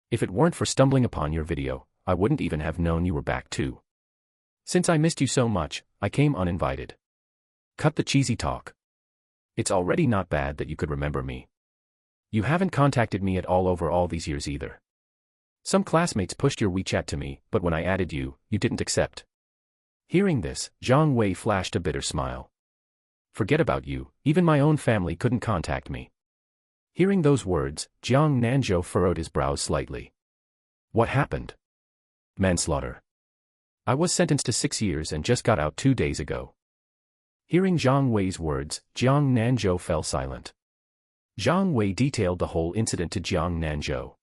If it weren't for stumbling upon your video, I wouldn't even have known you were back too. Since I missed you so much, I came uninvited. Cut the cheesy talk. It's already not bad that you could remember me. You haven't contacted me at all over all these years either. Some classmates pushed your WeChat to me, but when I added you, you didn't accept. Hearing this, Jiang Wei flashed a bitter smile. Forget about you, even my own family couldn't contact me. Hearing those words, Jiang Nanzhou furrowed his brows slightly. What happened? Manslaughter. I was sentenced to 6 years and just got out 2 days ago. Hearing Jiang Wei's words, Jiang Nanzhou fell silent. Jiang Wei detailed the whole incident to Jiang Nanzhou.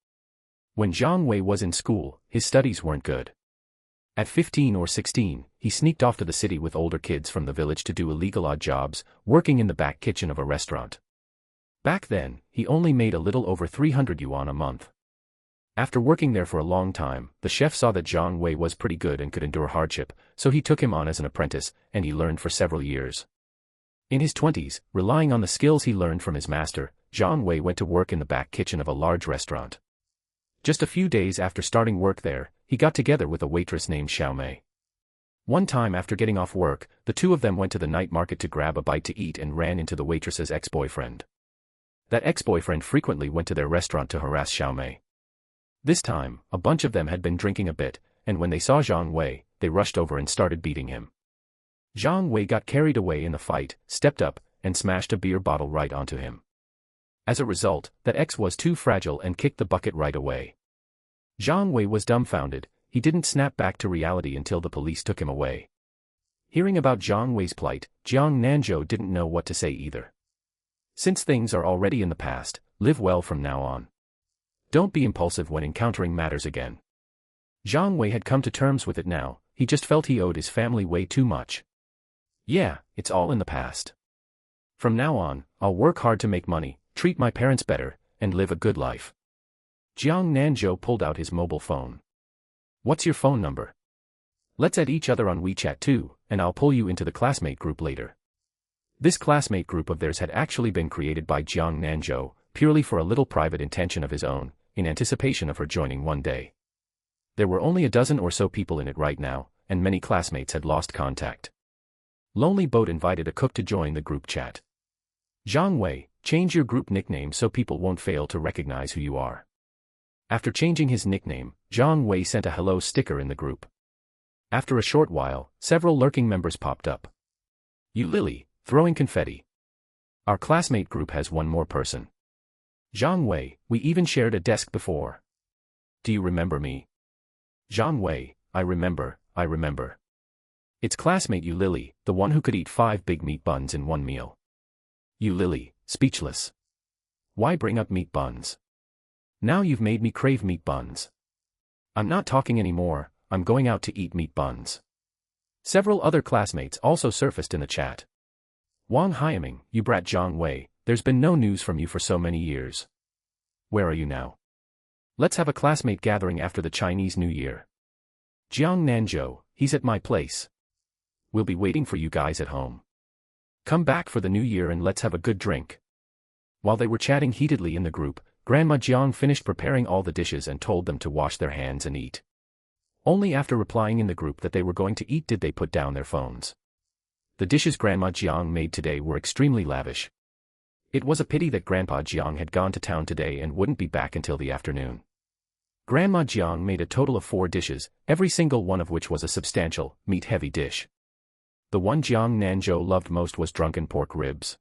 When Jiang Wei was in school, his studies weren't good. At 15 or 16, he sneaked off to the city with older kids from the village to do illegal odd jobs, working in the back kitchen of a restaurant. Back then, he only made a little over 300 yuan a month. After working there for a long time, the chef saw that Jiang Wei was pretty good and could endure hardship, so he took him on as an apprentice, and he learned for several years. In his 20s, relying on the skills he learned from his master, Jiang Wei went to work in the back kitchen of a large restaurant. Just a few days after starting work there, he got together with a waitress named Xiaomei. One time after getting off work, the two of them went to the night market to grab a bite to eat and ran into the waitress's ex-boyfriend. That ex-boyfriend frequently went to their restaurant to harass Xiaomei. This time, a bunch of them had been drinking a bit, and when they saw Jiang Wei, they rushed over and started beating him. Jiang Wei got carried away in the fight, stepped up, and smashed a beer bottle right onto him. As a result, that ex was too fragile and kicked the bucket right away. Jiang Wei was dumbfounded. He didn't snap back to reality until the police took him away. Hearing about Jiang Wei's plight, Jiang Nanzhou didn't know what to say either. Since things are already in the past, live well from now on. Don't be impulsive when encountering matters again. Jiang Wei had come to terms with it now, he just felt he owed his family way too much. Yeah, it's all in the past. From now on, I'll work hard to make money, treat my parents better, and live a good life. Jiang Nanzhou pulled out his mobile phone. What's your phone number? Let's add each other on WeChat too, and I'll pull you into the classmate group later. This classmate group of theirs had actually been created by Jiang Nanzhou, purely for a little private intention of his own, in anticipation of her joining one day. There were only a dozen or so people in it right now, and many classmates had lost contact. Lonely Boat invited a cook to join the group chat. Jiang Wei, change your group nickname so people won't fail to recognize who you are. After changing his nickname, Jiang Wei sent a hello sticker in the group. After a short while, several lurking members popped up. You Lily, throwing confetti. Our classmate group has one more person. Jiang Wei, we even shared a desk before. Do you remember me? Jiang Wei, I remember. It's classmate you Lily, the one who could eat 5 big meat buns in one meal. You Lily, speechless. Why bring up meat buns? Now you've made me crave meat buns. I'm not talking anymore, I'm going out to eat meat buns. Several other classmates also surfaced in the chat. Wang Haiming, you brat Jiang Wei, there's been no news from you for so many years. Where are you now? Let's have a classmate gathering after the Chinese New Year. Jiang Nanzhou, he's at my place. We'll be waiting for you guys at home. Come back for the New Year and let's have a good drink. While they were chatting heatedly in the group, Grandma Jiang finished preparing all the dishes and told them to wash their hands and eat. Only after replying in the group that they were going to eat did they put down their phones. The dishes Grandma Jiang made today were extremely lavish. It was a pity that Grandpa Jiang had gone to town today and wouldn't be back until the afternoon. Grandma Jiang made a total of 4 dishes, every single one of which was a substantial, meat-heavy dish. The one Jiang Nanzhou loved most was drunken pork ribs.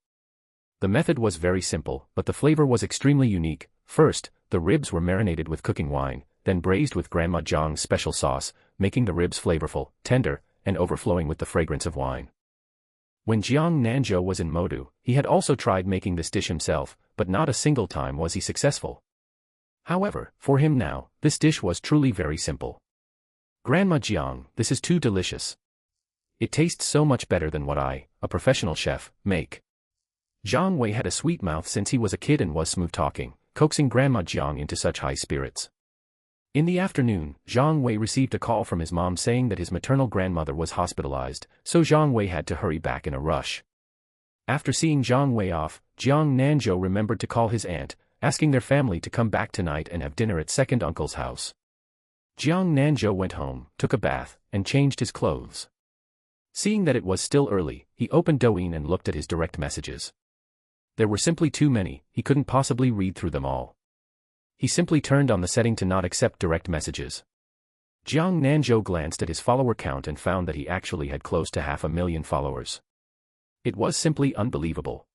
The method was very simple, but the flavor was extremely unique. First, the ribs were marinated with cooking wine, then braised with Grandma Jiang's special sauce, making the ribs flavorful, tender, and overflowing with the fragrance of wine. When Jiang Nanzhou was in Modu, he had also tried making this dish himself, but not a single time was he successful. However, for him now, this dish was truly very simple. Grandma Jiang, this is too delicious. It tastes so much better than what I, a professional chef, make. Jiang Wei had a sweet mouth since he was a kid and was smooth-talking, coaxing Grandma Jiang into such high spirits. In the afternoon, Jiang Wei received a call from his mom saying that his maternal grandmother was hospitalized, so Jiang Wei had to hurry back in a rush. After seeing Jiang Wei off, Jiang Nanzhou remembered to call his aunt, asking their family to come back tonight and have dinner at second uncle's house. Jiang Nanzhou went home, took a bath, and changed his clothes. Seeing that it was still early, he opened Douyin and looked at his direct messages. There were simply too many, he couldn't possibly read through them all. He simply turned on the setting to not accept direct messages. Jiang Nanzhou glanced at his follower count and found that he actually had close to 500,000 followers. It was simply unbelievable.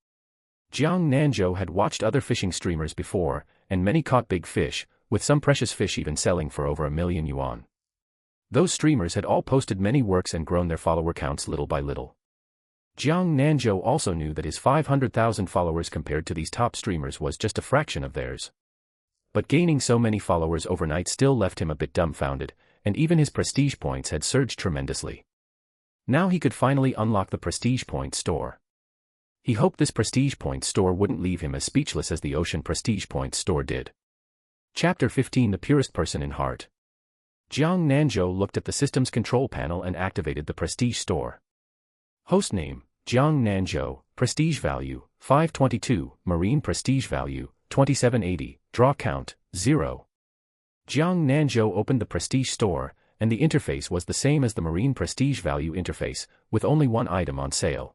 Jiang Nanzhou had watched other fishing streamers before, and many caught big fish, with some precious fish even selling for over 1,000,000 yuan. Those streamers had all posted many works and grown their follower counts little by little. Jiang Nanzhou also knew that his 500,000 followers compared to these top streamers was just a fraction of theirs. But gaining so many followers overnight still left him a bit dumbfounded, and even his prestige points had surged tremendously. Now he could finally unlock the prestige point store. He hoped this prestige point store wouldn't leave him as speechless as the ocean prestige point store did. Chapter 15 The Purest Person in Heart. Jiang Nanzhou looked at the system's control panel and activated the prestige store. Host name, Jiang Nanzhou, prestige value, 522, marine prestige value, 2780, draw count, 0. Jiang Nanzhou opened the prestige store, and the interface was the same as the marine prestige value interface, with only one item on sale.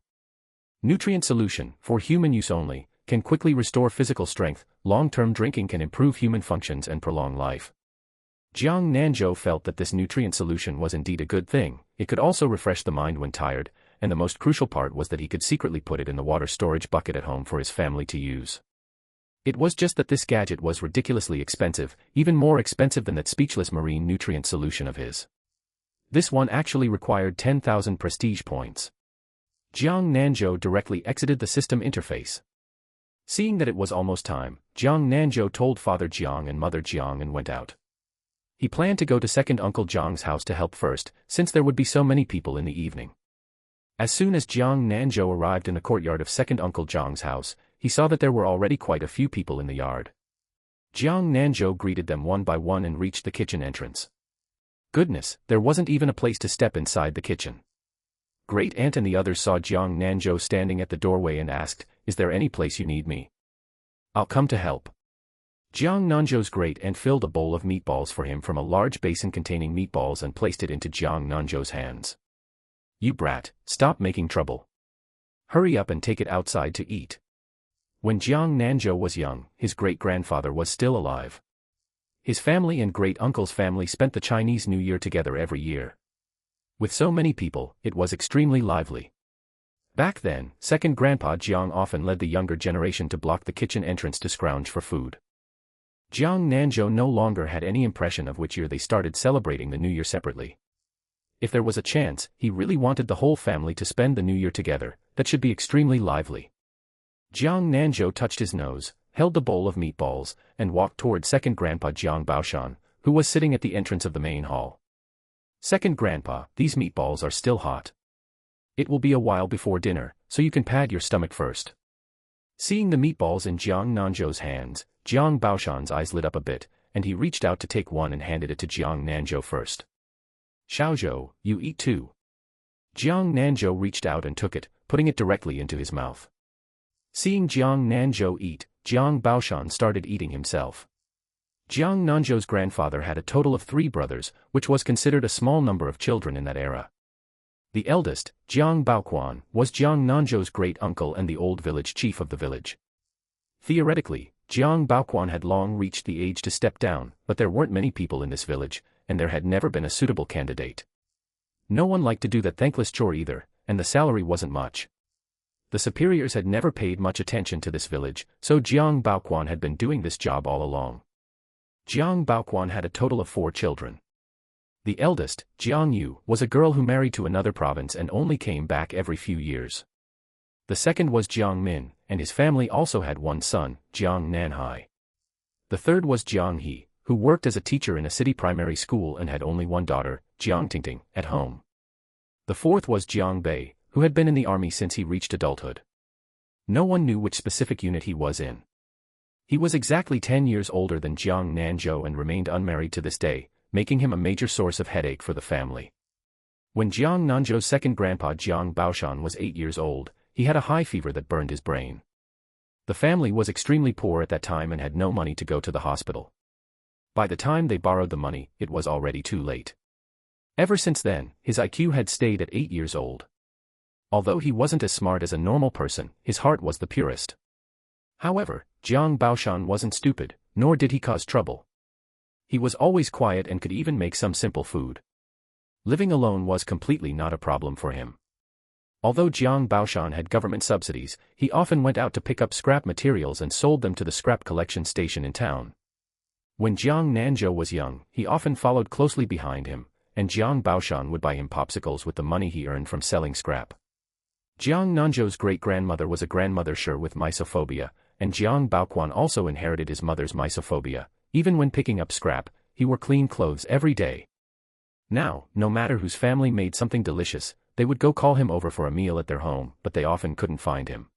Nutrient solution, for human use only, can quickly restore physical strength, long-term drinking can improve human functions and prolong life. Jiang Nanzhou felt that this nutrient solution was indeed a good thing, it could also refresh the mind when tired, and the most crucial part was that he could secretly put it in the water storage bucket at home for his family to use. It was just that this gadget was ridiculously expensive, even more expensive than that speechless marine nutrient solution of his. This one actually required 10,000 prestige points. Jiang Nanzhou directly exited the system interface. Seeing that it was almost time, Jiang Nanzhou told Father Jiang and Mother Jiang and went out. He planned to go to second Uncle Jiang's house to help first, since there would be so many people in the evening. As soon as Jiang Nanzhou arrived in the courtyard of second Uncle Jiang's house, he saw that there were already quite a few people in the yard. Jiang Nanzhou greeted them one by one and reached the kitchen entrance. Goodness, there wasn't even a place to step inside the kitchen. Great Aunt and the others saw Jiang Nanzhou standing at the doorway and asked, "Is there any place you need me? I'll come to help." Jiang Nanzhou's Great Aunt filled a bowl of meatballs for him from a large basin containing meatballs and placed it into Jiang Nanzhou's hands. "You brat, stop making trouble. Hurry up and take it outside to eat." When Jiang Nanzhou was young, his great-grandfather was still alive. His family and great-uncle's family spent the Chinese New Year together every year. With so many people, it was extremely lively. Back then, second Grandpa Jiang often led the younger generation to block the kitchen entrance to scrounge for food. Jiang Nanzhou no longer had any impression of which year they started celebrating the New Year separately. If there was a chance, he really wanted the whole family to spend the New Year together, that should be extremely lively. Jiang Nanzhou touched his nose, held the bowl of meatballs, and walked toward second Grandpa Jiang Baoshan, who was sitting at the entrance of the main hall. "Second Grandpa, these meatballs are still hot. It will be a while before dinner, so you can pad your stomach first. Seeing the meatballs in Jiang Nanzhou's hands, Jiang Baoshan's eyes lit up a bit, and he reached out to take one and handed it to Jiang Nanzhou first. Xiaozhou, you eat too. Jiang Nanzhou reached out and took it, putting it directly into his mouth. Seeing Jiang Nanzhou eat, Jiang Baoshan started eating himself. Jiang Nanzhou's grandfather had a total of 3 brothers, which was considered a small number of children in that era. The eldest, Jiang Baoquan, was Jiang Nanzhou's great-uncle and the old village chief of the village. Theoretically, Jiang Baoquan had long reached the age to step down, but there weren't many people in this village, and there had never been a suitable candidate. No one liked to do that thankless chore either, and the salary wasn't much. The superiors had never paid much attention to this village, so Jiang Baoquan had been doing this job all along. Jiang Baoquan had a total of 4 children. The eldest, Jiang Yu, was a girl who married to another province and only came back every few years. The second was Jiang Min, and his family also had one son, Jiang Nanhai. The third was Jiang He, who worked as a teacher in a city primary school and had only one daughter, Jiang Tingting, at home. The fourth was Jiang Bei, who had been in the army since he reached adulthood. No one knew which specific unit he was in. He was exactly 10 years older than Jiang Nanzhou and remained unmarried to this day, making him a major source of headache for the family. When Jiang Nanzhou's second grandpa Jiang Baoshan was 8 years old, he had a high fever that burned his brain. The family was extremely poor at that time and had no money to go to the hospital. By the time they borrowed the money, it was already too late. Ever since then, his IQ had stayed at 8 years old. Although he wasn't as smart as a normal person, his heart was the purest. However, Jiang Baoshan wasn't stupid, nor did he cause trouble. He was always quiet and could even make some simple food. Living alone was completely not a problem for him. Although Jiang Baoshan had government subsidies, he often went out to pick up scrap materials and sold them to the scrap collection station in town. When Jiang Nanzhou was young, he often followed closely behind him, and Jiang Baoshan would buy him popsicles with the money he earned from selling scrap. Jiang Nanzhou's great-grandmother was a grandmother sure with mysophobia, and Jiang Baoquan also inherited his mother's mysophobia. Even when picking up scrap, he wore clean clothes every day. Now, no matter whose family made something delicious, they would go call him over for a meal at their home, but they often couldn't find him.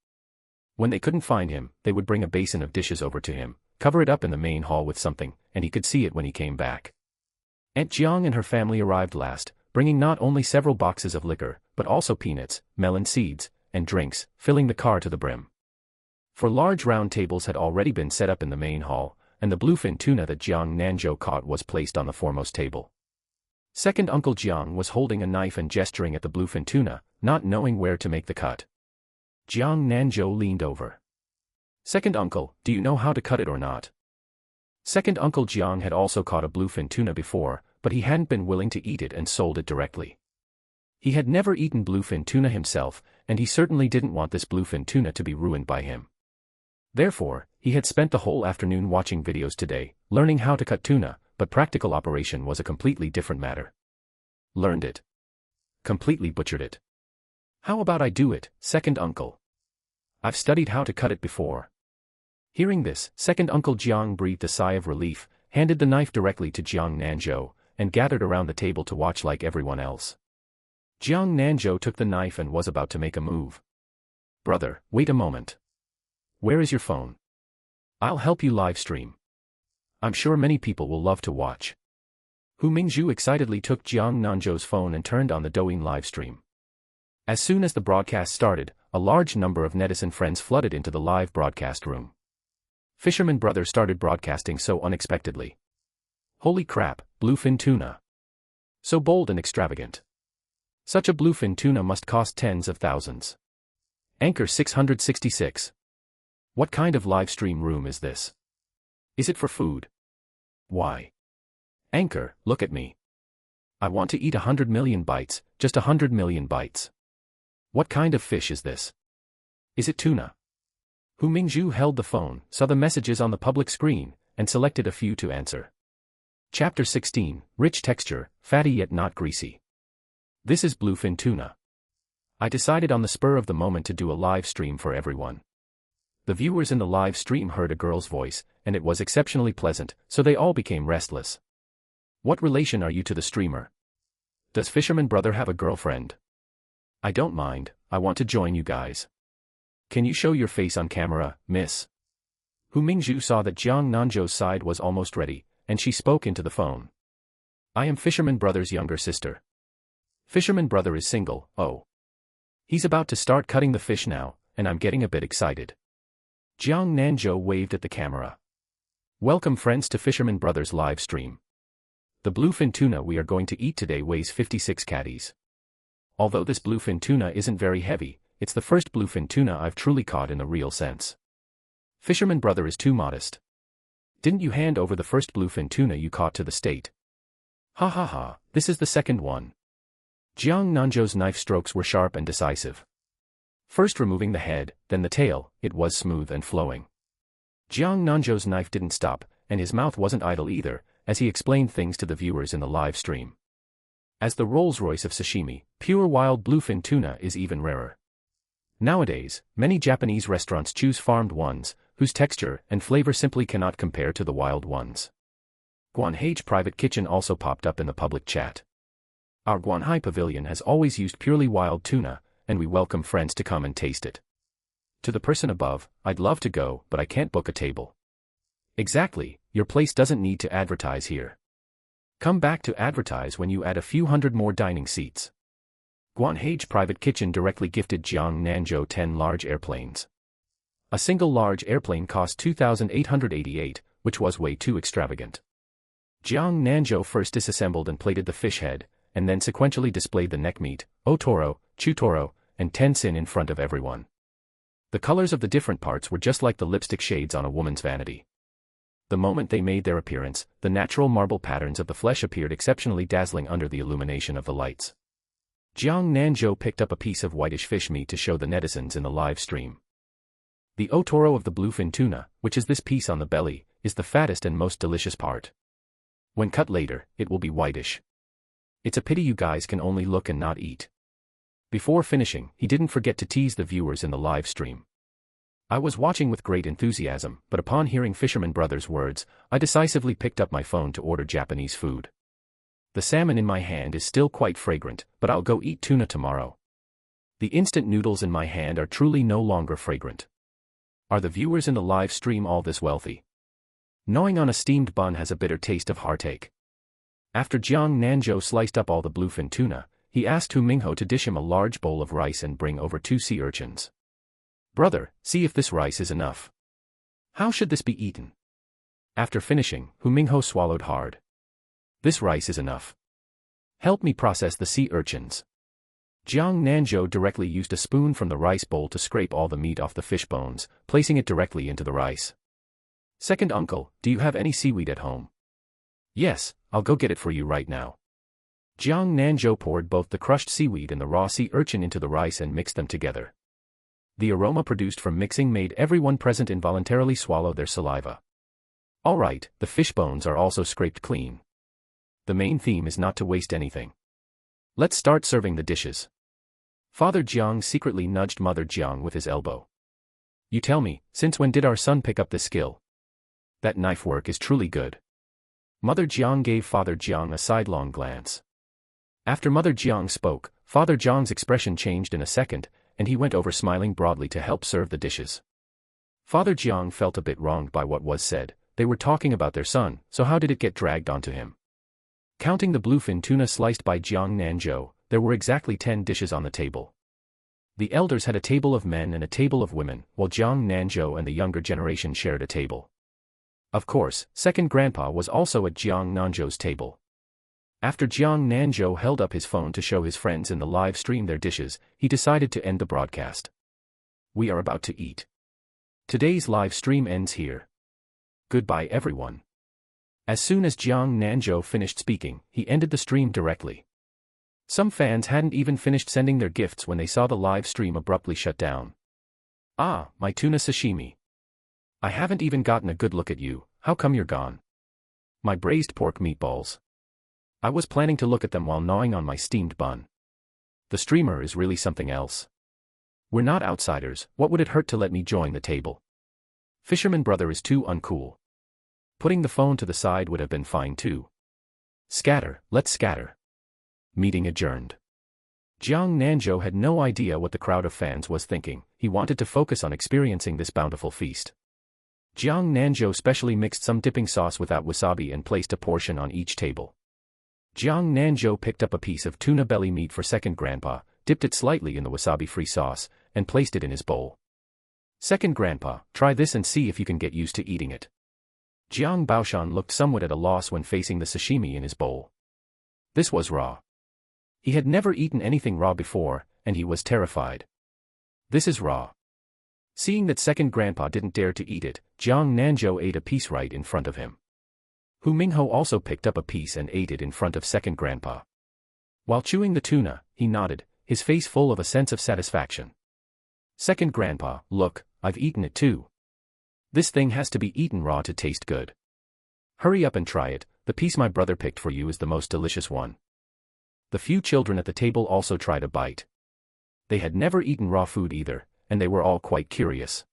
When they couldn't find him, they would bring a basin of dishes over to him, cover it up in the main hall with something, and he could see it when he came back. Aunt Jiang and her family arrived last, bringing not only several boxes of liquor, but also peanuts, melon seeds, and drinks, filling the car to the brim. 4 large round tables had already been set up in the main hall, and the bluefin tuna that Jiang Nanzhou caught was placed on the foremost table. Second Uncle Jiang was holding a knife and gesturing at the bluefin tuna, not knowing where to make the cut. Jiang Nanzhou leaned over. Second Uncle, do you know how to cut it or not? Second Uncle Jiang had also caught a bluefin tuna before, but he hadn't been willing to eat it and sold it directly. He had never eaten bluefin tuna himself, and he certainly didn't want this bluefin tuna to be ruined by him. Therefore, he had spent the whole afternoon watching videos today, learning how to cut tuna, but practical operation was a completely different matter. Learned it. Completely butchered it. How about I do it, Second Uncle? I've studied how to cut it before. Hearing this, Second Uncle Jiang breathed a sigh of relief, handed the knife directly to Jiang Nanzhou, and gathered around the table to watch like everyone else. Jiang Nanzhou took the knife and was about to make a move. Brother, wait a moment. Where is your phone? I'll help you live stream. I'm sure many people will love to watch. Hu Mingzhu excitedly took Jiang Nanzhou's phone and turned on the Douyin live stream. As soon as the broadcast started, a large number of netizen friends flooded into the live broadcast room. Fisherman brother started broadcasting so unexpectedly. Holy crap, bluefin tuna. So bold and extravagant. Such a bluefin tuna must cost tens of thousands. Anchor 666. What kind of live stream room is this? Is it for food? Why? Anchor, look at me. I want to eat 100 million bites, just 100 million bites. What kind of fish is this? Is it tuna? Hu Mingzhu held the phone, saw the messages on the public screen, and selected a few to answer. Chapter 16, Rich Texture, Fatty yet not greasy. This is bluefin tuna. I decided on the spur of the moment to do a live stream for everyone. The viewers in the live stream heard a girl's voice, and it was exceptionally pleasant, so they all became restless. What relation are you to the streamer? Does Fisherman brother have a girlfriend? I don't mind, I want to join you guys. Can you show your face on camera, miss? Hu Mingzhu saw that Jiang Nanzhou's side was almost ready, and she spoke into the phone. I am Fisherman Brother's younger sister. Fisherman Brother is single, oh. He's about to start cutting the fish now, and I'm getting a bit excited. Jiang Nanzhou waved at the camera. Welcome friends to Fisherman Brother's live stream. The bluefin tuna we are going to eat today weighs 56 catties. Although this bluefin tuna isn't very heavy, it's the first bluefin tuna I've truly caught in the real sense. Fisherman Brother is too modest. Didn't you hand over the first bluefin tuna you caught to the state? Ha ha ha, this is the second one. Jiang Nanzhou's knife strokes were sharp and decisive. First removing the head, then the tail, it was smooth and flowing. Jiang Nanzhou's knife didn't stop, and his mouth wasn't idle either, as he explained things to the viewers in the live stream. As the Rolls-Royce of sashimi, pure wild bluefin tuna is even rarer. Nowadays, many Japanese restaurants choose farmed ones, whose texture and flavor simply cannot compare to the wild ones. Guanhai's private kitchen also popped up in the public chat. Our Guanhai pavilion has always used purely wild tuna, and we welcome friends to come and taste it. To the person above, I'd love to go, but I can't book a table. Exactly, your place doesn't need to advertise here. Come back to advertise when you add a few hundred more dining seats. Guanhai's private kitchen directly gifted Jiang Nanzhou 10 large airplanes. A single large airplane cost 2,888, which was way too extravagant. Jiang Nanzhou first disassembled and plated the fish head, and then sequentially displayed the neck meat, otoro, chutoro, and tensin in front of everyone. The colors of the different parts were just like the lipstick shades on a woman's vanity. The moment they made their appearance, the natural marble patterns of the flesh appeared exceptionally dazzling under the illumination of the lights. Jiang Nanzhou picked up a piece of whitish fish meat to show the netizens in the live stream. The otoro of the bluefin tuna, which is this piece on the belly, is the fattest and most delicious part. When cut later, it will be whitish. It's a pity you guys can only look and not eat. Before finishing, he didn't forget to tease the viewers in the live stream. I was watching with great enthusiasm, but upon hearing Fisherman Brother's words, I decisively picked up my phone to order Japanese food. The salmon in my hand is still quite fragrant, but I'll go eat tuna tomorrow. The instant noodles in my hand are truly no longer fragrant. Are the viewers in the live stream all this wealthy? Gnawing on a steamed bun has a bitter taste of heartache. After Jiang Nanzhou sliced up all the bluefin tuna, he asked Hu Mingho to dish him a large bowl of rice and bring over 2 sea urchins. Brother, see if this rice is enough. How should this be eaten? After finishing, Hu Mingho swallowed hard. This rice is enough. Help me process the sea urchins. Jiang Nanzhou directly used a spoon from the rice bowl to scrape all the meat off the fish bones, placing it directly into the rice. Second uncle, do you have any seaweed at home? Yes, I'll go get it for you right now. Jiang Nanzhou poured both the crushed seaweed and the raw sea urchin into the rice and mixed them together. The aroma produced from mixing made everyone present involuntarily swallow their saliva. All right, the fish bones are also scraped clean. The main theme is not to waste anything. Let's start serving the dishes. Father Jiang secretly nudged Mother Jiang with his elbow. You tell me, since when did our son pick up this skill? That knife work is truly good. Mother Jiang gave Father Jiang a sidelong glance. After Mother Jiang spoke, Father Jiang's expression changed in a second, and he went over smiling broadly to help serve the dishes. Father Jiang felt a bit wronged by what was said. They were talking about their son, so how did it get dragged onto him? Counting the bluefin tuna sliced by Jiang Nanzhou, there were exactly 10 dishes on the table. The elders had a table of men and a table of women, while Jiang Nanzhou and the younger generation shared a table. Of course, second grandpa was also at Jiang Nanzhou's table. After Jiang Nanzhou held up his phone to show his friends in the live stream their dishes, he decided to end the broadcast. We are about to eat. Today's live stream ends here. Goodbye everyone. As soon as Jiang Nanzhou finished speaking, he ended the stream directly. Some fans hadn't even finished sending their gifts when they saw the live stream abruptly shut down. Ah, my tuna sashimi. I haven't even gotten a good look at you, how come you're gone? My braised pork meatballs. I was planning to look at them while gnawing on my steamed bun. The streamer is really something else. We're not outsiders, what would it hurt to let me join the table? Fisherman Brother is too uncool. Putting the phone to the side would have been fine too. Scatter, let's scatter. Meeting adjourned. Jiang Nanzhou had no idea what the crowd of fans was thinking. He wanted to focus on experiencing this bountiful feast. Jiang Nanzhou specially mixed some dipping sauce without wasabi and placed a portion on each table. Jiang Nanzhou picked up a piece of tuna belly meat for second grandpa, dipped it slightly in the wasabi-free sauce, and placed it in his bowl. Second grandpa, try this and see if you can get used to eating it. Jiang Baoshan looked somewhat at a loss when facing the sashimi in his bowl. This was raw. He had never eaten anything raw before, and he was terrified. This is raw. Seeing that second grandpa didn't dare to eat it, Jiang Nanzhou ate a piece right in front of him. Hu Mingho also picked up a piece and ate it in front of second grandpa. While chewing the tuna, he nodded, his face full of a sense of satisfaction. Second grandpa, look, I've eaten it too. This thing has to be eaten raw to taste good. Hurry up and try it, the piece my brother picked for you is the most delicious one. The few children at the table also tried a bite. They had never eaten raw food either, and they were all quite curious.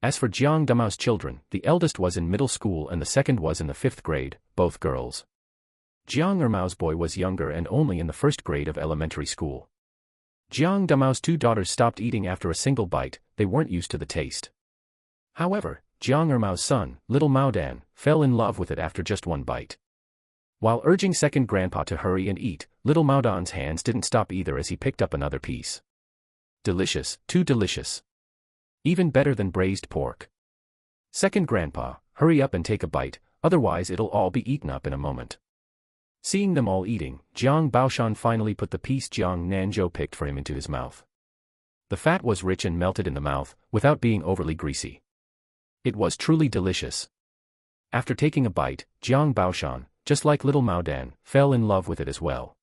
As for Jiang Damao's children, the eldest was in middle school and the second was in the 5th grade, both girls. Jiang Ermao's boy was younger and only in the 1st grade of elementary school. Jiang Damao's 2 daughters stopped eating after a single bite, they weren't used to the taste. However, Jiang Ermao's son, little Maodan, fell in love with it after just 1 bite. While urging second grandpa to hurry and eat, little Maodan's hands didn't stop either as he picked up another piece. Delicious, too delicious. Even better than braised pork. Second grandpa, hurry up and take a bite, otherwise it'll all be eaten up in a moment. Seeing them all eating, Jiang Baoshan finally put the piece Jiang Nanzhou picked for him into his mouth. The fat was rich and melted in the mouth, without being overly greasy. It was truly delicious. After taking a bite, Jiang Baoshan, just like little Maodan, fell in love with it as well.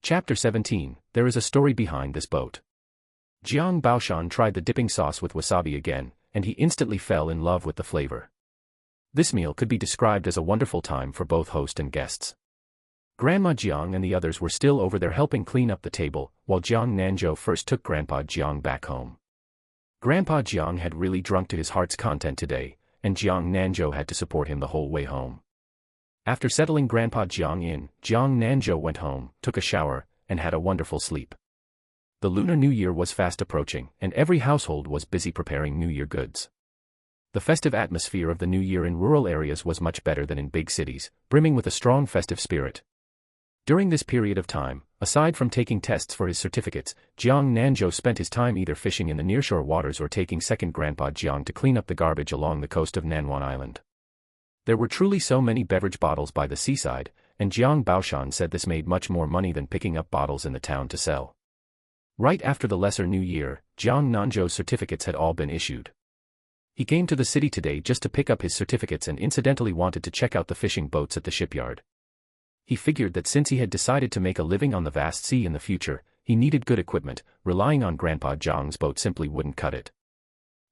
Chapter 17, There is a story behind this boat. Jiang Baoshan tried the dipping sauce with wasabi again, and he instantly fell in love with the flavor. This meal could be described as a wonderful time for both host and guests. Grandma Jiang and the others were still over there helping clean up the table, while Jiang Nanzhou first took Grandpa Jiang back home. Grandpa Jiang had really drunk to his heart's content today, and Jiang Nanzhou had to support him the whole way home. After settling Grandpa Jiang in, Jiang Nanzhou went home, took a shower, and had a wonderful sleep. The Lunar New Year was fast approaching, and every household was busy preparing New Year goods. The festive atmosphere of the New Year in rural areas was much better than in big cities, brimming with a strong festive spirit. During this period of time, aside from taking tests for his certificates, Jiang Nanzhou spent his time either fishing in the nearshore waters or taking second Grandpa Jiang to clean up the garbage along the coast of Nanwan Island. There were truly so many beverage bottles by the seaside, and Jiang Baoshan said this made much more money than picking up bottles in the town to sell. Right after the Lesser New Year, Jiang Nanzhou's certificates had all been issued. He came to the city today just to pick up his certificates and incidentally wanted to check out the fishing boats at the shipyard. He figured that since he had decided to make a living on the vast sea in the future, he needed good equipment, relying on Grandpa Jiang's boat simply wouldn't cut it.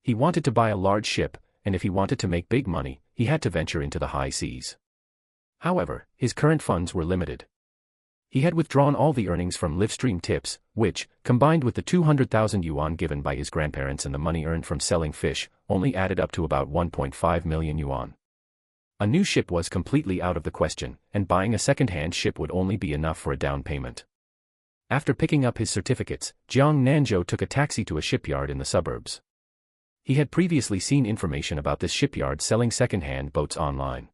He wanted to buy a large ship, and if he wanted to make big money, he had to venture into the high seas. However, his current funds were limited. He had withdrawn all the earnings from Livestream tips, which, combined with the 200,000 yuan given by his grandparents and the money earned from selling fish, only added up to about 1.5 million yuan. A new ship was completely out of the question, and buying a second-hand ship would only be enough for a down payment. After picking up his certificates, Jiang Nanzhou took a taxi to a shipyard in the suburbs. He had previously seen information about this shipyard selling second-hand boats online.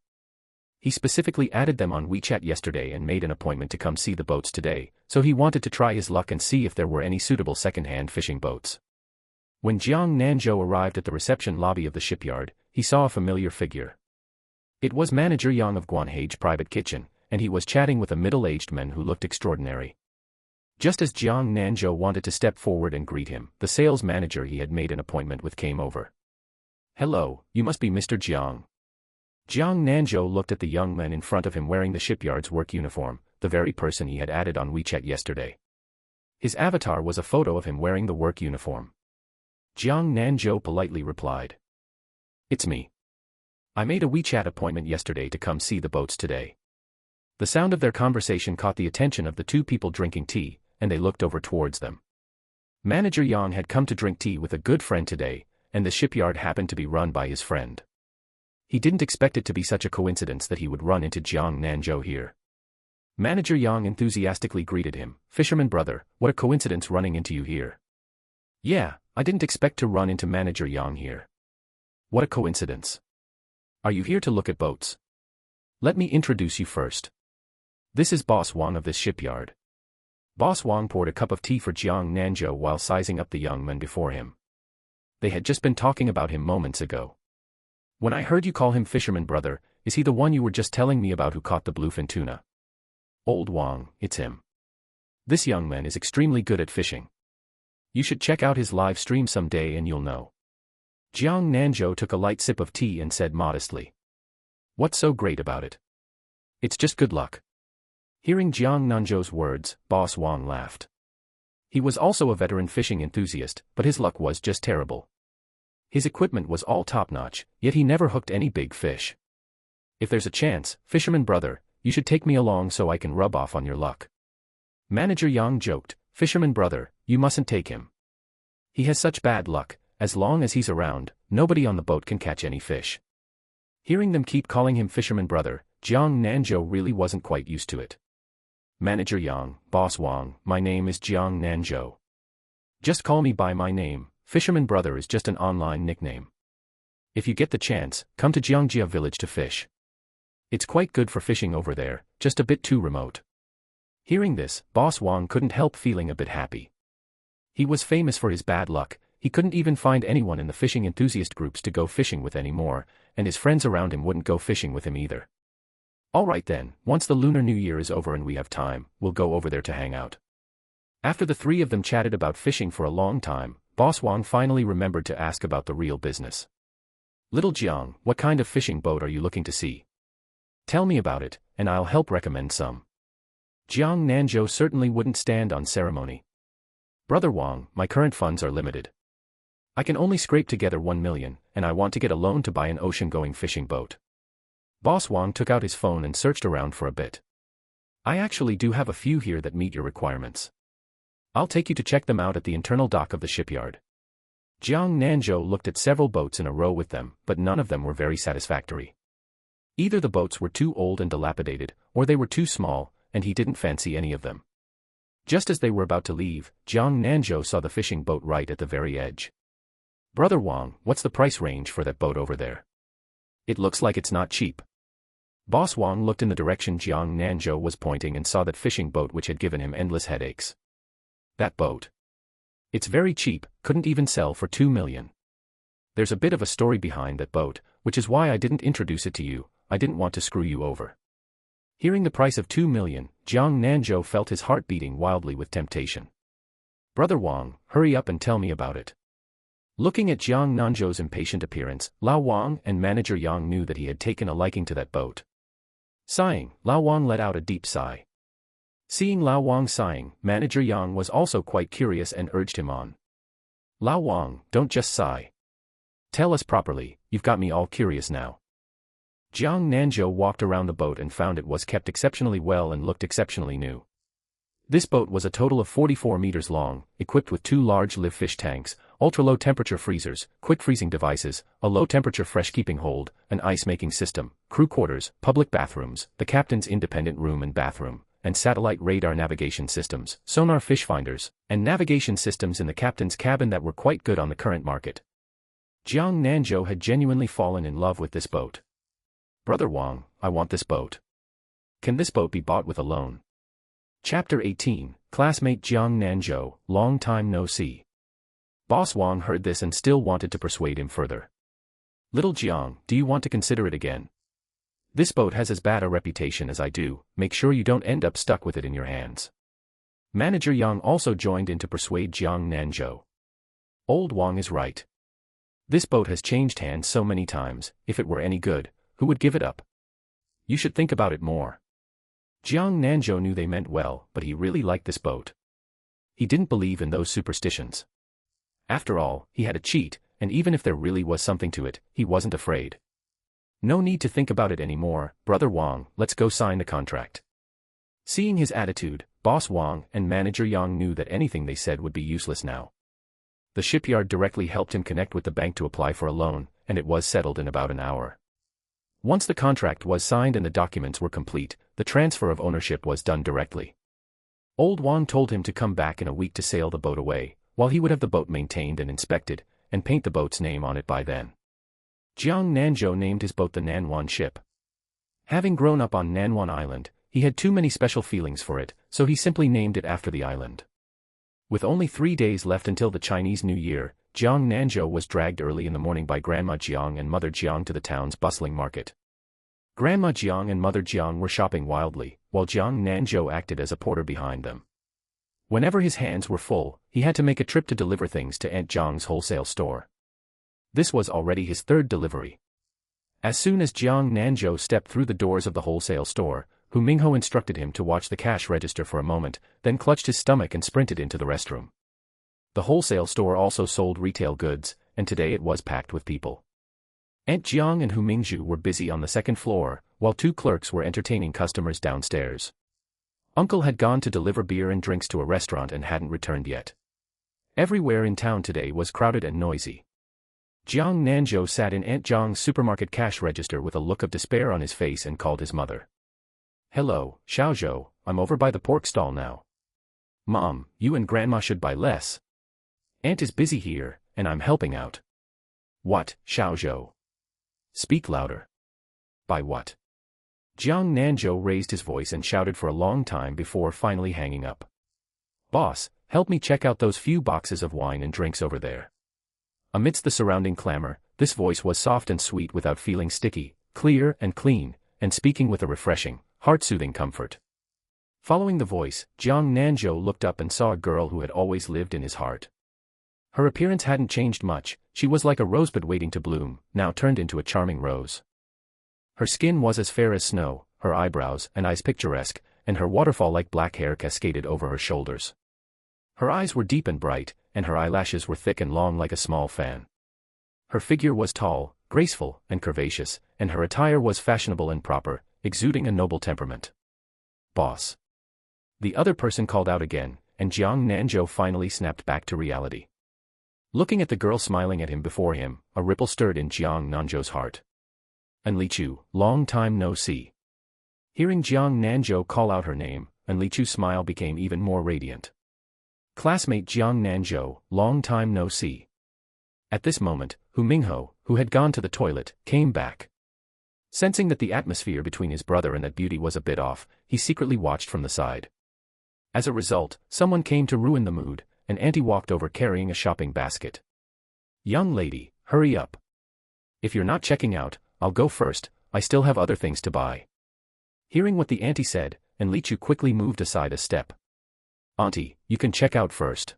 He specifically added them on WeChat yesterday and made an appointment to come see the boats today, so he wanted to try his luck and see if there were any suitable second-hand fishing boats. When Jiang Nanzhou arrived at the reception lobby of the shipyard, he saw a familiar figure. It was Manager Yang of Guanhage Private Kitchen, and he was chatting with a middle-aged man who looked extraordinary. Just as Jiang Nanzhou wanted to step forward and greet him, the sales manager he had made an appointment with came over. "Hello, you must be Mr. Jiang." Jiang Nanzhou looked at the young man in front of him wearing the shipyard's work uniform, the very person he had added on WeChat yesterday. His avatar was a photo of him wearing the work uniform. Jiang Nanzhou politely replied, "It's me. I made a WeChat appointment yesterday to come see the boats today." The sound of their conversation caught the attention of the two people drinking tea, and they looked over towards them. Manager Yang had come to drink tea with a good friend today, and the shipyard happened to be run by his friend. He didn't expect it to be such a coincidence that he would run into Jiang Nanzhou here. Manager Yang enthusiastically greeted him. Fisherman brother, what a coincidence running into you here. Yeah, I didn't expect to run into Manager Yang here. What a coincidence. Are you here to look at boats? Let me introduce you first. This is Boss Wang of this shipyard. Boss Wang poured a cup of tea for Jiang Nanzhou while sizing up the young men before him. They had just been talking about him moments ago. When I heard you call him Fisherman brother, is he the one you were just telling me about who caught the bluefin tuna? Old Wang, it's him. This young man is extremely good at fishing. You should check out his live stream someday and you'll know. Jiang Nanzhou took a light sip of tea and said modestly. What's so great about it? It's just good luck. Hearing Jiang Nanzhou's words, Boss Wang laughed. He was also a veteran fishing enthusiast, but his luck was just terrible. His equipment was all top-notch, yet he never hooked any big fish. If there's a chance, Fisherman brother, you should take me along so I can rub off on your luck. Manager Yang joked, Fisherman brother, you mustn't take him. He has such bad luck, as long as he's around, nobody on the boat can catch any fish. Hearing them keep calling him Fisherman brother, Jiang Nanzhou really wasn't quite used to it. Manager Yang, Boss Wang, my name is Jiang Nanzhou. Just call me by my name, Fisherman brother is just an online nickname. If you get the chance, come to Jiangjia village to fish. It's quite good for fishing over there, just a bit too remote. Hearing this, Boss Wang couldn't help feeling a bit happy. He was famous for his bad luck, he couldn't even find anyone in the fishing enthusiast groups to go fishing with anymore, and his friends around him wouldn't go fishing with him either. Alright then, once the Lunar New Year is over and we have time, we'll go over there to hang out. After the three of them chatted about fishing for a long time, Boss Wang finally remembered to ask about the real business. Little Jiang, what kind of fishing boat are you looking to see? Tell me about it, and I'll help recommend some. Jiang Nanzhou certainly wouldn't stand on ceremony. Brother Wang, my current funds are limited. I can only scrape together 1 million, and I want to get a loan to buy an ocean-going fishing boat. Boss Wang took out his phone and searched around for a bit. I actually do have a few here that meet your requirements. I'll take you to check them out at the internal dock of the shipyard. Jiang Nanzhou looked at several boats in a row with them, but none of them were very satisfactory. Either the boats were too old and dilapidated, or they were too small, and he didn't fancy any of them. Just as they were about to leave, Jiang Nanzhou saw the fishing boat right at the very edge. Brother Wang, what's the price range for that boat over there? It looks like it's not cheap. Boss Wang looked in the direction Jiang Nanzhou was pointing and saw that fishing boat which had given him endless headaches. That boat. It's very cheap, couldn't even sell for 2 million. There's a bit of a story behind that boat, which is why I didn't introduce it to you, I didn't want to screw you over. Hearing the price of 2 million, Jiang Nanzhou felt his heart beating wildly with temptation. Brother Wang, hurry up and tell me about it. Looking at Jiang Nanzhou's impatient appearance, Lao Wang and Manager Yang knew that he had taken a liking to that boat. Sighing, Lao Wang let out a deep sigh. Seeing Lao Wang sighing, Manager Yang was also quite curious and urged him on. Lao Wang, don't just sigh. Tell us properly, you've got me all curious now. Jiang Nanzhou walked around the boat and found it was kept exceptionally well and looked exceptionally new. This boat was a total of 44 meters long, equipped with 2 large live fish tanks, ultra-low temperature freezers, quick freezing devices, a low-temperature fresh-keeping hold, an ice-making system, crew quarters, public bathrooms, the captain's independent room and bathroom, and satellite radar navigation systems, sonar fish finders, and navigation systems in the captain's cabin that were quite good on the current market. Jiang Nanzhou had genuinely fallen in love with this boat. Brother Wang, I want this boat. Can this boat be bought with a loan? Chapter 18, Classmate Jiang Nanzhou, Long Time No See. Boss Wang heard this and still wanted to persuade him further. Little Jiang, do you want to consider it again? This boat has as bad a reputation as I do, make sure you don't end up stuck with it in your hands. Manager Yang also joined in to persuade Jiang Nanzhou. Old Wang is right. This boat has changed hands so many times, if it were any good, who would give it up? You should think about it more. Jiang Nanzhou knew they meant well, but he really liked this boat. He didn't believe in those superstitions. After all, he had a cheat, and even if there really was something to it, he wasn't afraid. No need to think about it anymore, Brother Wang, let's go sign the contract. Seeing his attitude, Boss Wang and Manager Yang knew that anything they said would be useless now. The shipyard directly helped him connect with the bank to apply for a loan, and it was settled in about an hour. Once the contract was signed and the documents were complete, the the transfer of ownership was done directly. Old Wang told him to come back in a week to sail the boat away, while he would have the boat maintained and inspected, and paint the boat's name on it by then. Jiang Nanzhou named his boat the Nanwan ship. Having grown up on Nanwan Island, he had too many special feelings for it, so he simply named it after the island. With only 3 days left until the Chinese New Year, Jiang Nanzhou was dragged early in the morning by Grandma Jiang and Mother Jiang to the town's bustling market. Grandma Jiang and Mother Jiang were shopping wildly, while Jiang Nanzhou acted as a porter behind them. Whenever his hands were full, he had to make a trip to deliver things to Aunt Jiang's wholesale store. This was already his third delivery. As soon as Jiang Nanzhou stepped through the doors of the wholesale store, Hu Mingho instructed him to watch the cash register for a moment, then clutched his stomach and sprinted into the restroom. The wholesale store also sold retail goods, and today it was packed with people. Aunt Jiang and Hu Mingzhu were busy on the second floor, while 2 clerks were entertaining customers downstairs. Uncle had gone to deliver beer and drinks to a restaurant and hadn't returned yet. Everywhere in town today was crowded and noisy. Jiang Nanzhou sat in Aunt Jiang's supermarket cash register with a look of despair on his face and called his mother. "Hello, Xiaozhou, I'm over by the pork stall now. Mom, you and Grandma should buy less. Aunt is busy here, and I'm helping out." "What, Xiaozhou? Speak louder. Buy what?" Jiang Nanzhou raised his voice and shouted for a long time before finally hanging up. "Boss, help me check out those few boxes of wine and drinks over there." Amidst the surrounding clamor, this voice was soft and sweet without feeling sticky, clear and clean, and speaking with a refreshing, heart-soothing comfort. Following the voice, Jiang Nanzhou looked up and saw a girl who had always lived in his heart. Her appearance hadn't changed much, she was like a rosebud waiting to bloom, now turned into a charming rose. Her skin was as fair as snow, her eyebrows and eyes picturesque, and her waterfall-like black hair cascaded over her shoulders. Her eyes were deep and bright, and her eyelashes were thick and long like a small fan. Her figure was tall, graceful, and curvaceous, and her attire was fashionable and proper, exuding a noble temperament. "Boss." The other person called out again, and Jiang Nanzhou finally snapped back to reality. Looking at the girl smiling at him before him, a ripple stirred in Jiang Nanzhou's heart. "Enlichu, long time no see." Hearing Jiang Nanzhou call out her name, Enlichu's smile became even more radiant. "Classmate Jiang Nanzhou, long time no see." At this moment, Hu Mingho, who had gone to the toilet, came back. Sensing that the atmosphere between his brother and that beauty was a bit off, he secretly watched from the side. As a result, someone came to ruin the mood, and Auntie walked over carrying a shopping basket. "Young lady, hurry up. If you're not checking out, I'll go first, I still have other things to buy." Hearing what the auntie said, Enlichu quickly moved aside a step. "Auntie, you can check out first."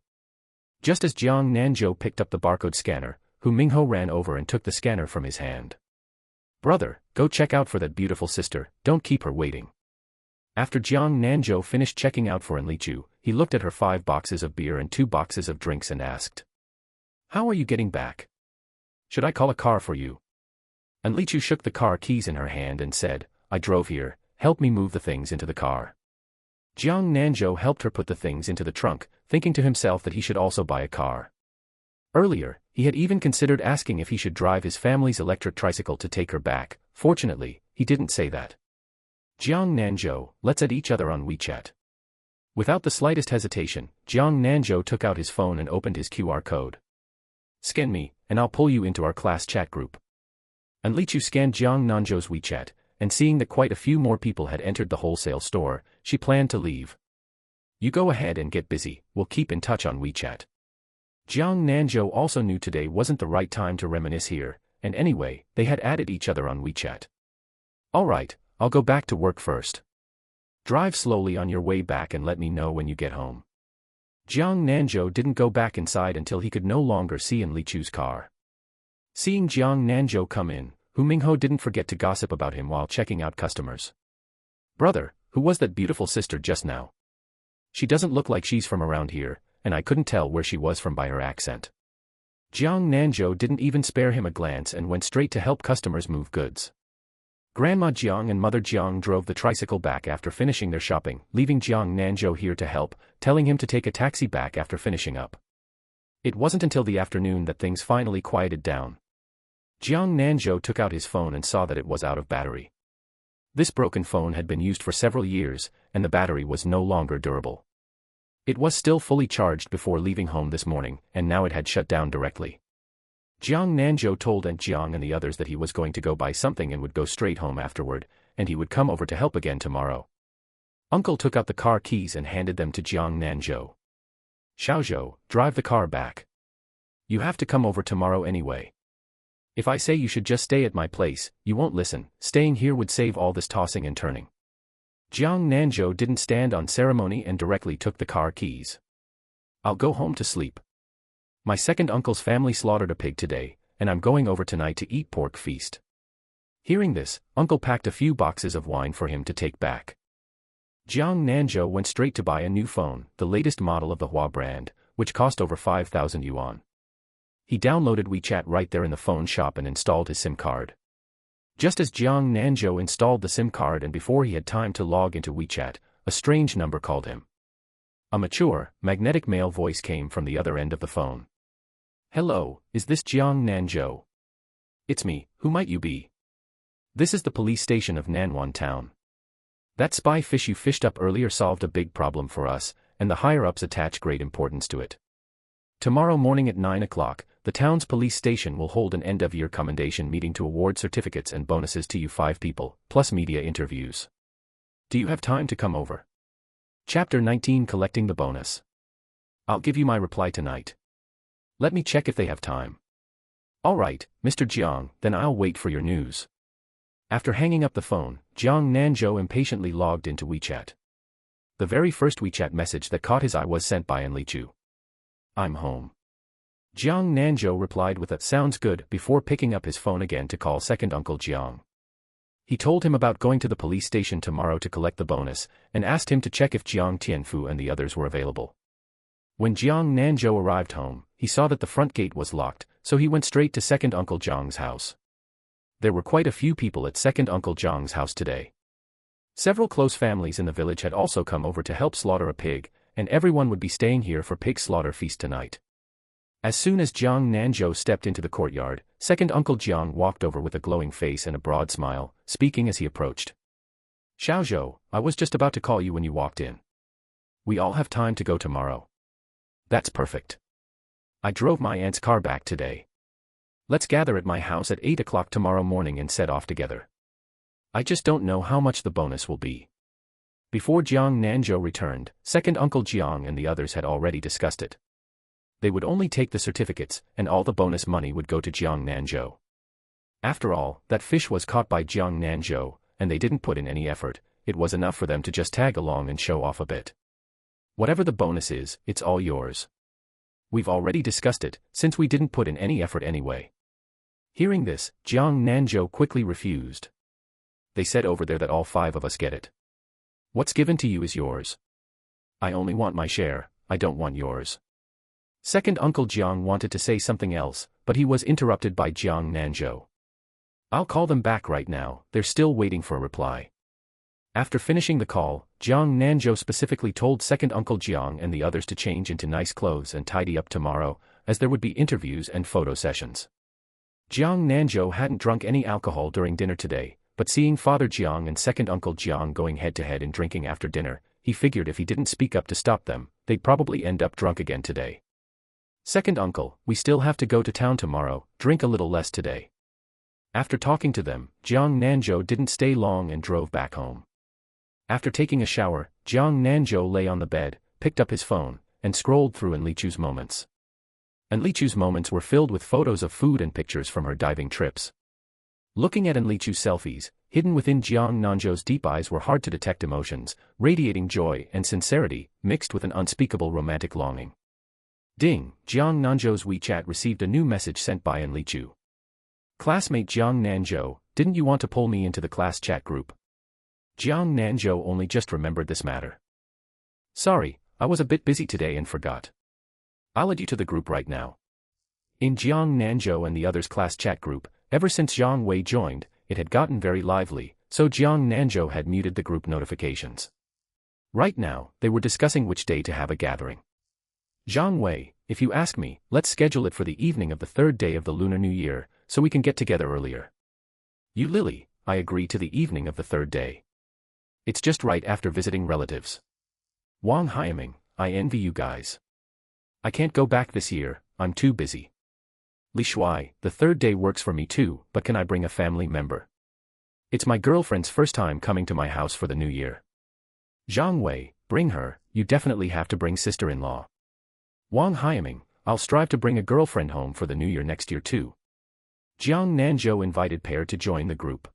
Just as Jiang Nanzhou picked up the barcode scanner, Hu Mingho ran over and took the scanner from his hand. "Brother, go check out for that beautiful sister, don't keep her waiting." After Jiang Nanzhou finished checking out for Enlichu, he looked at her 5 boxes of beer and 2 boxes of drinks and asked, "How are you getting back? Should I call a car for you?" Enlichu shook the car keys in her hand and said, "I drove here, help me move the things into the car." Jiang Nanzhou helped her put the things into the trunk, thinking to himself that he should also buy a car. Earlier, he had even considered asking if he should drive his family's electric tricycle to take her back. Fortunately, he didn't say that. "Jiang Nanzhou, let's add each other on WeChat." Without the slightest hesitation, Jiang Nanzhou took out his phone and opened his QR code. "Scan me, and I'll pull you into our class chat group." Enlichu scanned Jiang Nanzhou's WeChat, and seeing that quite a few more people had entered the wholesale store, she planned to leave. "You go ahead and get busy, we'll keep in touch on WeChat." Jiang Nanzhou also knew today wasn't the right time to reminisce here, and anyway, they had added each other on WeChat. "Alright, I'll go back to work first. Drive slowly on your way back and let me know when you get home." Jiang Nanzhou didn't go back inside until he could no longer see Enlichu's car. Seeing Jiang Nanzhou come in, Hu Mingho didn't forget to gossip about him while checking out customers. "Brother, who was that beautiful sister just now? She doesn't look like she's from around here, and I couldn't tell where she was from by her accent." Jiang Nanzhou didn't even spare him a glance and went straight to help customers move goods. Grandma Jiang and Mother Jiang drove the tricycle back after finishing their shopping, leaving Jiang Nanzhou here to help, telling him to take a taxi back after finishing up. It wasn't until the afternoon that things finally quieted down. Jiang Nanzhou took out his phone and saw that it was out of battery. This broken phone had been used for several years, and the battery was no longer durable. It was still fully charged before leaving home this morning, and now it had shut down directly. Jiang Nanzhou told Aunt Jiang and the others that he was going to go buy something and would go straight home afterward, and he would come over to help again tomorrow. Uncle took out the car keys and handed them to Jiang Nanzhou. Xiaozhou, drive the car back. You have to come over tomorrow anyway. If I say you should just stay at my place, you won't listen. Staying here would save all this tossing and turning. Jiang Nanzhou didn't stand on ceremony and directly took the car keys. I'll go home to sleep. My second uncle's family slaughtered a pig today, and I'm going over tonight to eat pork feast. Hearing this, Uncle packed a few boxes of wine for him to take back. Jiang Nanzhou went straight to buy a new phone, the latest model of the Hua brand, which cost over 5,000 yuan. He downloaded WeChat right there in the phone shop and installed his SIM card. Just as Jiang Nanzhou installed the SIM card and before he had time to log into WeChat, a strange number called him. A mature, magnetic male voice came from the other end of the phone. Hello, is this Jiang Nanzhou? It's me, who might you be? This is the police station of Nanhwa town. That spy fish you fished up earlier solved a big problem for us, and the higher-ups attach great importance to it. Tomorrow morning at 9 o'clock, the town's police station will hold an end-of-year commendation meeting to award certificates and bonuses to you 5 people, plus media interviews. Do you have time to come over? Chapter 19 Collecting the Bonus. I'll give you my reply tonight. Let me check if they have time. All right, Mr. Jiang, then I'll wait for your news. After hanging up the phone, Jiang Nanzhou impatiently logged into WeChat. The very first WeChat message that caught his eye was sent by An Lichu. I'm home. Jiang Nanzhou replied with a "sounds good" before picking up his phone again to call second Uncle Jiang. He told him about going to the police station tomorrow to collect the bonus, and asked him to check if Jiang Tianfu and the others were available. When Jiang Nanzhou arrived home, he saw that the front gate was locked, so he went straight to second Uncle Jiang's house. There were quite a few people at second Uncle Jiang's house today. Several close families in the village had also come over to help slaughter a pig, and everyone would be staying here for pig slaughter feast tonight. As soon as Jiang Nanzhou stepped into the courtyard, second Uncle Jiang walked over with a glowing face and a broad smile, speaking as he approached. Xiaozhou, I was just about to call you when you walked in. We all have time to go tomorrow. That's perfect. I drove my aunt's car back today. Let's gather at my house at 8 o'clock tomorrow morning and set off together. I just don't know how much the bonus will be. Before Jiang Nanzhou returned, second Uncle Jiang and the others had already discussed it. They would only take the certificates, and all the bonus money would go to Jiang Nanzhou. After all, that fish was caught by Jiang Nanzhou, and they didn't put in any effort. It was enough for them to just tag along and show off a bit. Whatever the bonus is, it's all yours. We've already discussed it, since we didn't put in any effort anyway. Hearing this, Jiang Nanzhou quickly refused. They said over there that all 5 of us get it. What's given to you is yours. I only want my share, I don't want yours. Second Uncle Jiang wanted to say something else, but he was interrupted by Jiang Nanzhou. I'll call them back right now, they're still waiting for a reply. After finishing the call, Jiang Nanzhou specifically told second Uncle Jiang and the others to change into nice clothes and tidy up tomorrow, as there would be interviews and photo sessions. Jiang Nanzhou hadn't drunk any alcohol during dinner today, but seeing Father Jiang and second Uncle Jiang going head-to-head in drinking after dinner, he figured if he didn't speak up to stop them, they'd probably end up drunk again today. Second Uncle, we still have to go to town tomorrow, drink a little less today. After talking to them, Jiang Nanzhou didn't stay long and drove back home. After taking a shower, Jiang Nanzhou lay on the bed, picked up his phone, and scrolled through An Lichu's moments. An Lichu's moments were filled with photos of food and pictures from her diving trips. Looking at An Lichu's selfies, hidden within Jiang Nanzhou's deep eyes were hard to detect emotions, radiating joy and sincerity, mixed with an unspeakable romantic longing. Ding! Jiang Nanzhou's WeChat received a new message sent by An Lichu. Classmate Jiang Nanzhou, didn't you want to pull me into the class chat group? Jiang Nanzhou only just remembered this matter. Sorry, I was a bit busy today and forgot. I'll add you to the group right now. In Jiang Nanzhou and the others' class chat group, ever since Zhang Wei joined, it had gotten very lively, so Jiang Nanzhou had muted the group notifications. Right now, they were discussing which day to have a gathering. Zhang Wei, if you ask me, let's schedule it for the evening of the 3rd day of the Lunar New Year, so we can get together earlier. You Lily, I agree to the evening of the third day. It's just right after visiting relatives. Wang Haiming, I envy you guys. I can't go back this year, I'm too busy. Li Shuai, the third day works for me too, but can I bring a family member? It's my girlfriend's first time coming to my house for the new year. Zhang Wei, bring her, you definitely have to bring sister-in-law. Wang Haiming, I'll strive to bring a girlfriend home for the new year next year too. Jiang Nanzhou invited pair to join the group.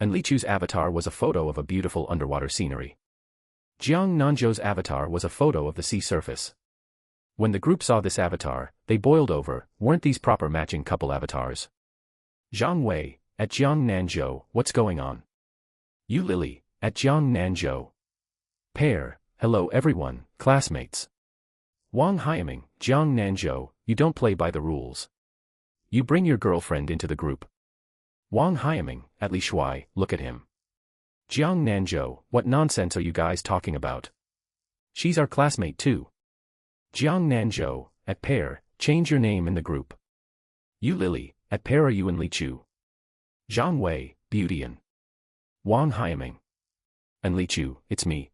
And Li Chu's avatar was a photo of a beautiful underwater scenery. Jiang Nanzhou's avatar was a photo of the sea surface. When the group saw this avatar, they boiled over, weren't these proper matching couple avatars? Zhang Wei, at Jiang Nanzhou, what's going on? Yu Lily, at Jiang Nanzhou. Pair, hello everyone, classmates. Wang Haiming, Jiang Nanzhou, you don't play by the rules. You bring your girlfriend into the group. Wang Haiming, at Li Shuai, look at him. Jiang Nanzhou, what nonsense are you guys talking about? She's our classmate too. Jiang Nanzhou, at pair, change your name in the group. Yu Lily, at pair are you and Li Chu? Zhang Wei, Beautyan. Wang Haiming. And Li Chu, it's me.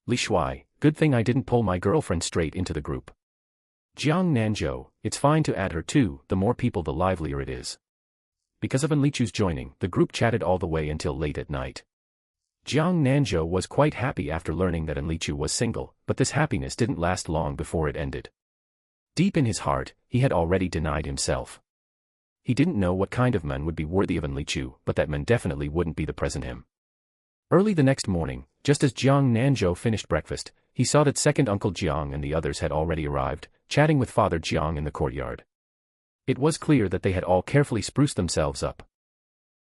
Li Shuai, good thing I didn't pull my girlfriend straight into the group. Jiang Nanzhou, it's fine to add her too, the more people the livelier it is. Because of An Li Chu's joining, the group chatted all the way until late at night. Jiang Nanzhou was quite happy after learning that An Li Chu was single, but this happiness didn't last long before it ended. Deep in his heart, he had already denied himself. He didn't know what kind of man would be worthy of An Li Chu, but that man definitely wouldn't be the present him. Early the next morning, just as Jiang Nanzhou finished breakfast, he saw that second Uncle Jiang and the others had already arrived, chatting with Father Jiang in the courtyard. It was clear that they had all carefully spruced themselves up.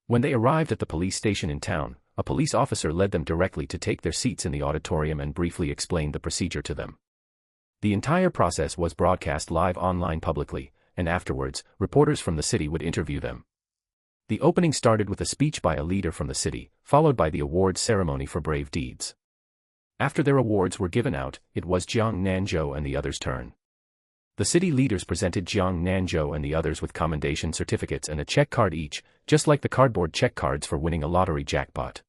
When they arrived at the police station in town, a police officer led them directly to take their seats in the auditorium and briefly explained the procedure to them. The entire process was broadcast live online publicly, and afterwards, reporters from the city would interview them. The opening started with a speech by a leader from the city, followed by the awards ceremony for brave deeds. After their awards were given out, it was Jiang Nanzhou and the others' turn. The city leaders presented Jiang Nanzhou and the others with commendation certificates and a check card each, just like the cardboard check cards for winning a lottery jackpot.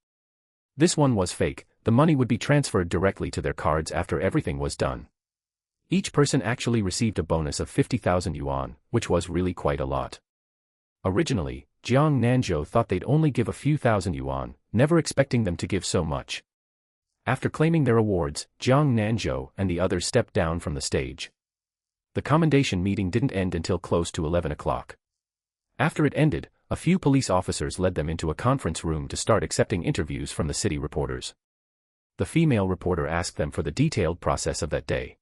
This one was fake, the money would be transferred directly to their cards after everything was done. Each person actually received a bonus of 50,000 yuan, which was really quite a lot. Originally, Jiang Nanzhou thought they'd only give a few thousand yuan, never expecting them to give so much. After claiming their awards, Jiang Nanzhou and the others stepped down from the stage. The commendation meeting didn't end until close to 11 o'clock. After it ended, a few police officers led them into a conference room to start accepting interviews from the city reporters. The female reporter asked them for the detailed process of that day.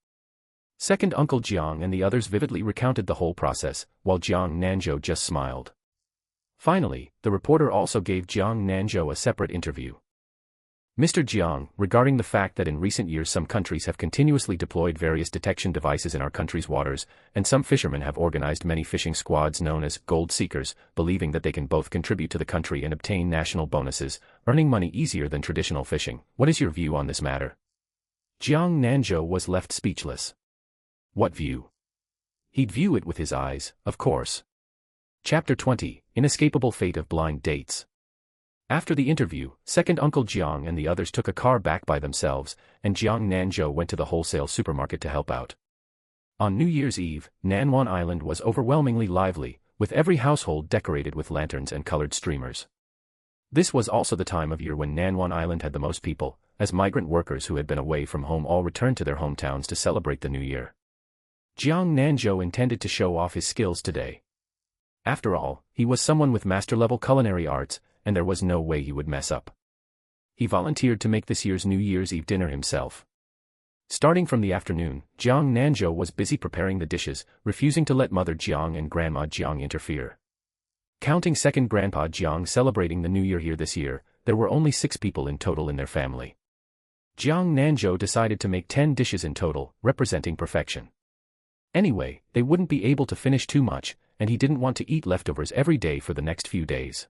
Second Uncle Jiang and the others vividly recounted the whole process, while Jiang Nanzhou just smiled. Finally, the reporter also gave Jiang Nanzhou a separate interview. Mr. Jiang, regarding the fact that in recent years some countries have continuously deployed various detection devices in our country's waters, and some fishermen have organized many fishing squads known as gold seekers, believing that they can both contribute to the country and obtain national bonuses, earning money easier than traditional fishing. What is your view on this matter? Jiang Nanzhou was left speechless. What view? He'd view it with his eyes, of course. Chapter 20, Inescapable Fate of Blind Dates. After the interview, second Uncle Jiang and the others took a car back by themselves, and Jiang Nanzhou went to the wholesale supermarket to help out. On New Year's Eve, Nanwan Island was overwhelmingly lively, with every household decorated with lanterns and colored streamers. This was also the time of year when Nanwan Island had the most people, as migrant workers who had been away from home all returned to their hometowns to celebrate the new year. Jiang Nanzhou intended to show off his skills today. After all, he was someone with master-level culinary arts, and there was no way he would mess up. He volunteered to make this year's New Year's Eve dinner himself. Starting from the afternoon, Jiang Nanzhou was busy preparing the dishes, refusing to let Mother Jiang and Grandma Jiang interfere. Counting second Grandpa Jiang celebrating the New Year here this year, there were only 6 people in total in their family. Jiang Nanzhou decided to make 10 dishes in total, representing perfection. Anyway, they wouldn't be able to finish too much, and he didn't want to eat leftovers every day for the next few days.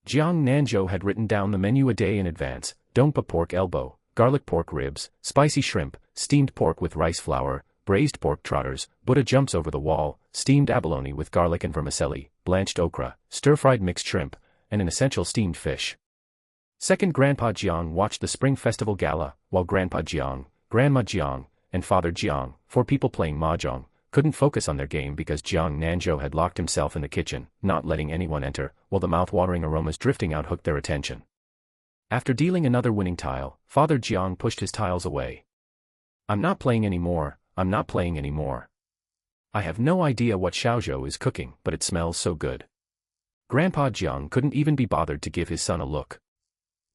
Jiang Nanzhou had written down the menu a day in advance: dongpa pork elbow, garlic pork ribs, spicy shrimp, steamed pork with rice flour, braised pork trotters, Buddha jumps over the wall, steamed abalone with garlic and vermicelli, blanched okra, stir-fried mixed shrimp, and an essential steamed fish. Second Grandpa Jiang watched the Spring Festival Gala, while Grandpa Jiang, Grandma Jiang, and Father Jiang, 4 people playing mahjong, couldn't focus on their game because Jiang Nanzhou had locked himself in the kitchen, not letting anyone enter, while the mouth-watering aromas drifting out hooked their attention. After dealing another winning tile, Father Jiang pushed his tiles away. "I'm not playing anymore, I'm not playing anymore. I have no idea what Xiaozhou is cooking, but it smells so good." Grandpa Jiang couldn't even be bothered to give his son a look.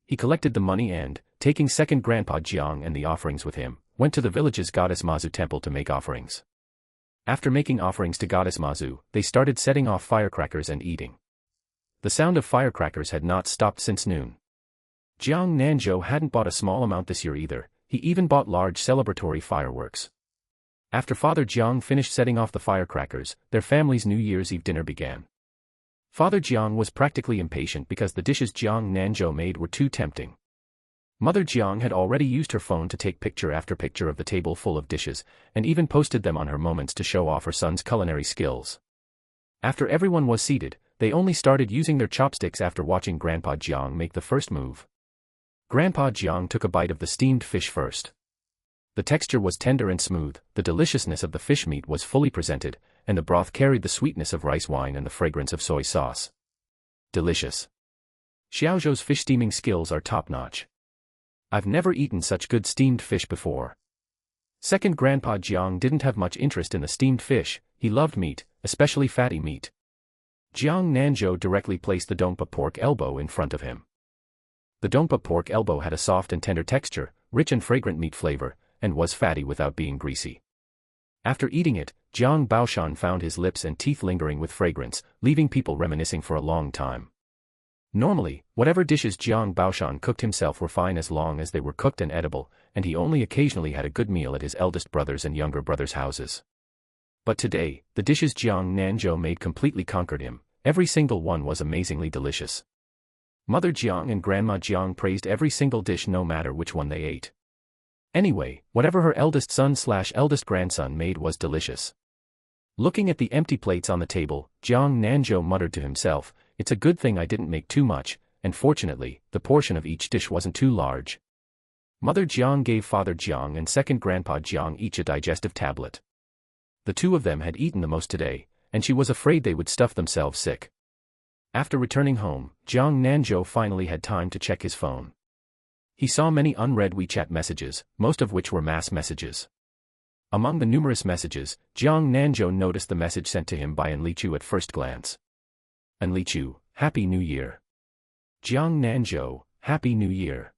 He collected the money and, taking second Grandpa Jiang and the offerings with him, went to the village's Goddess Mazu temple to make offerings. After making offerings to Goddess Mazu, they started setting off firecrackers and eating. The sound of firecrackers had not stopped since noon. Jiang Nanzhou hadn't bought a small amount this year either, he even bought large celebratory fireworks. After Father Jiang finished setting off the firecrackers, their family's New Year's Eve dinner began. Father Jiang was practically impatient because the dishes Jiang Nanzhou made were too tempting. Mother Jiang had already used her phone to take picture after picture of the table full of dishes, and even posted them on her Moments to show off her son's culinary skills. After everyone was seated, they only started using their chopsticks after watching Grandpa Jiang make the first move. Grandpa Jiang took a bite of the steamed fish first. The texture was tender and smooth, the deliciousness of the fish meat was fully presented, and the broth carried the sweetness of rice wine and the fragrance of soy sauce. Delicious. Xiaozhou's fish steaming skills are top-notch. I've never eaten such good steamed fish before. Second Grandpa Jiang didn't have much interest in the steamed fish, he loved meat, especially fatty meat. Jiang Nanzhou directly placed the dongpa pork elbow in front of him. The dongpa pork elbow had a soft and tender texture, rich and fragrant meat flavor, and was fatty without being greasy. After eating it, Jiang Baoshan found his lips and teeth lingering with fragrance, leaving people reminiscing for a long time. Normally, whatever dishes Jiang Baoshan cooked himself were fine as long as they were cooked and edible, and he only occasionally had a good meal at his eldest brother's and younger brother's houses. But today, the dishes Jiang Nanzhou made completely conquered him, every single one was amazingly delicious. Mother Jiang and Grandma Jiang praised every single dish no matter which one they ate. Anyway, whatever her eldest son/eldest grandson made was delicious. Looking at the empty plates on the table, Jiang Nanzhou muttered to himself, "It's a good thing I didn't make too much, and fortunately, the portion of each dish wasn't too large." Mother Jiang gave Father Jiang and second Grandpa Jiang each a digestive tablet. The two of them had eaten the most today, and she was afraid they would stuff themselves sick. After returning home, Jiang Nanzhou finally had time to check his phone. He saw many unread WeChat messages, most of which were mass messages. Among the numerous messages, Jiang Nanzhou noticed the message sent to him by Enlichu at first glance. Enlichu, Happy New Year. Jiang Nanzhou, Happy New Year.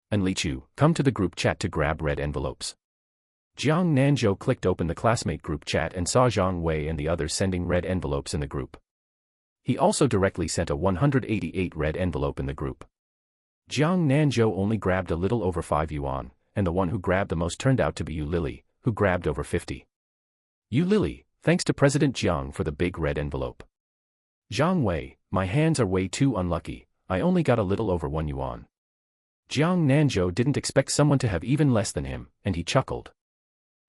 Enlichu, come to the group chat to grab red envelopes. Jiang Nanzhou clicked open the classmate group chat and saw Zhang Wei and the others sending red envelopes in the group. He also directly sent a 188 red envelope in the group. Jiang Nanzhou only grabbed a little over 5 yuan, and the one who grabbed the most turned out to be Yu Lily, who grabbed over 50. Yu Lily, thanks to President Jiang for the big red envelope. Zhang Wei, my hands are way too unlucky, I only got a little over 1 yuan. Jiang Nanzhou didn't expect someone to have even less than him, and he chuckled.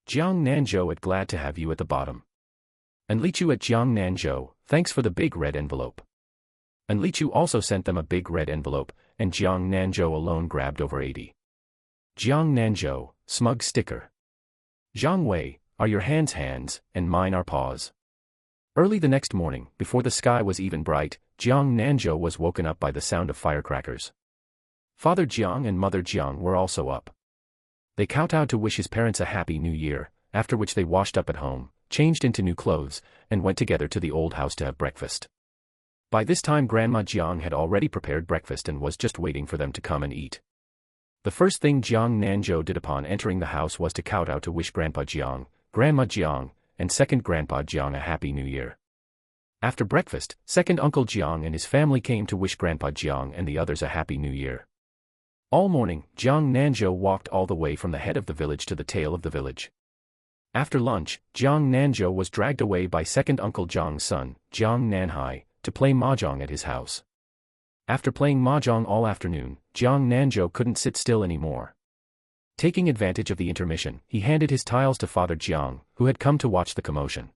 Jiang Nanzhou, glad to have you at the bottom. Enlichu at Jiang Nanzhou, thanks for the big red envelope. Enlichu also sent them a big red envelope, and Jiang Nanzhou alone grabbed over 80. Jiang Nanzhou, smug sticker. Zhang Wei, are your hands hands, and mine are paws. Early the next morning, before the sky was even bright, Jiang Nanzhou was woken up by the sound of firecrackers. Father Jiang and Mother Jiang were also up. They kowtowed to wish his parents a happy new year, after which they washed up at home, changed into new clothes, and went together to the old house to have breakfast. By this time Grandma Jiang had already prepared breakfast and was just waiting for them to come and eat. The first thing Jiang Nanzhou did upon entering the house was to kowtow to wish Grandpa Jiang, Grandma Jiang, and second Grandpa Jiang a happy new year. After breakfast, second Uncle Jiang and his family came to wish Grandpa Jiang and the others a happy new year. All morning, Jiang Nanzhou walked all the way from the head of the village to the tail of the village. After lunch, Jiang Nanzhou was dragged away by second Uncle Jiang's son, Jiang Nanhai, to play mahjong at his house. After playing mahjong all afternoon, Jiang Nanzhou couldn't sit still anymore. Taking advantage of the intermission, he handed his tiles to Father Jiang, who had come to watch the commotion.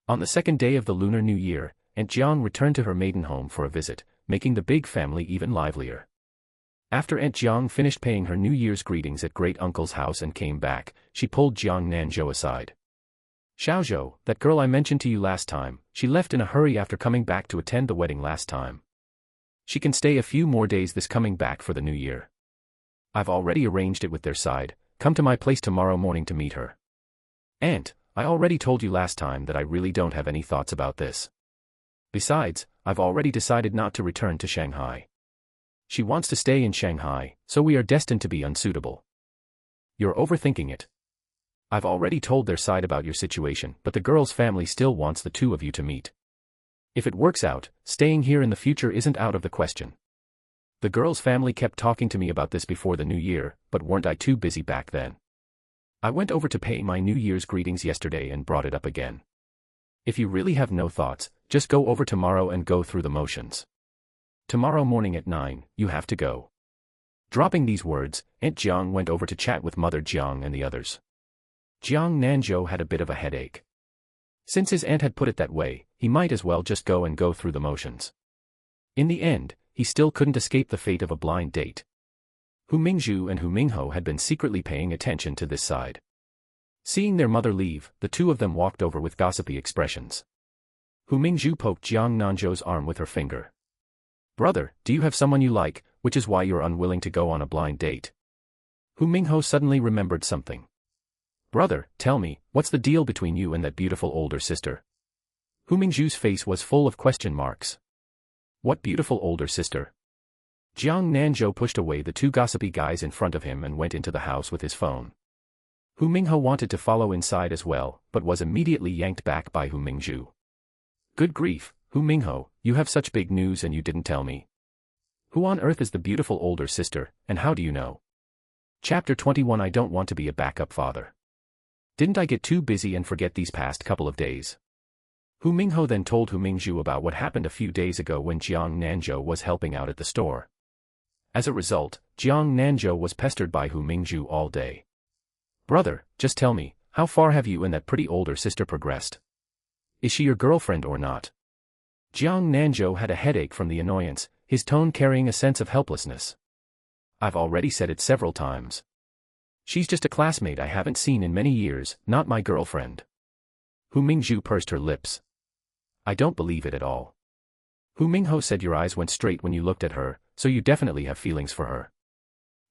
On the second day of the Lunar New Year, Aunt Jiang returned to her maiden home for a visit, making the big family even livelier. After Aunt Jiang finished paying her New Year's greetings at great-uncle's house and came back, she pulled Jiang Nanzhou aside. "Xiaozhou, that girl I mentioned to you last time, she left in a hurry after coming back to attend the wedding last time. She can stay a few more days this coming back for the new year. I've already arranged it with their side. Come to my place tomorrow morning to meet her." "Aunt, I already told you last time that I really don't have any thoughts about this. Besides, I've already decided not to return to Shanghai. She wants to stay in Shanghai, so we are destined to be unsuitable." "You're overthinking it. I've already told their side about your situation, but the girl's family still wants the two of you to meet. If it works out, staying here in the future isn't out of the question. The girl's family kept talking to me about this before the new year, but weren't I too busy back then? I went over to pay my New Year's greetings yesterday and brought it up again. If you really have no thoughts, just go over tomorrow and go through the motions. Tomorrow morning at 9, you have to go." Dropping these words, Aunt Jiang went over to chat with Mother Jiang and the others. Jiang Nanzhou had a bit of a headache. Since his aunt had put it that way, he might as well just go and go through the motions. In the end, he still couldn't escape the fate of a blind date. Hu Mingzhu and Hu Mingho had been secretly paying attention to this side. Seeing their mother leave, the two of them walked over with gossipy expressions. Hu Mingzhu poked Jiang Nanzhou's arm with her finger. "Brother, do you have someone you like, which is why you're unwilling to go on a blind date?" Hu Mingho suddenly remembered something. "Brother, tell me, what's the deal between you and that beautiful older sister?" Hu Mingzhu's face was full of question marks. "What beautiful older sister?" Jiang Nanzhou pushed away the two gossipy guys in front of him and went into the house with his phone. Hu Mingho wanted to follow inside as well, but was immediately yanked back by Hu Mingzhu. "Good grief, Hu Mingho, you have such big news and you didn't tell me. Who on earth is the beautiful older sister, and how do you know?" Chapter 21. I don't want to be a backup father. Didn't I get too busy and forget these past couple of days? Hu Mingho then told Hu Mingzhu about what happened a few days ago when Jiang Nanzhou was helping out at the store. As a result, Jiang Nanzhou was pestered by Hu Mingzhu all day. "Brother, just tell me, how far have you and that pretty older sister progressed? Is she your girlfriend or not?" Jiang Nanzhou had a headache from the annoyance, his tone carrying a sense of helplessness. "I've already said it several times. She's just a classmate I haven't seen in many years, not my girlfriend." Hu Mingzhu pursed her lips. "I don't believe it at all." Hu Mingho said, "Your eyes went straight when you looked at her, so you definitely have feelings for her."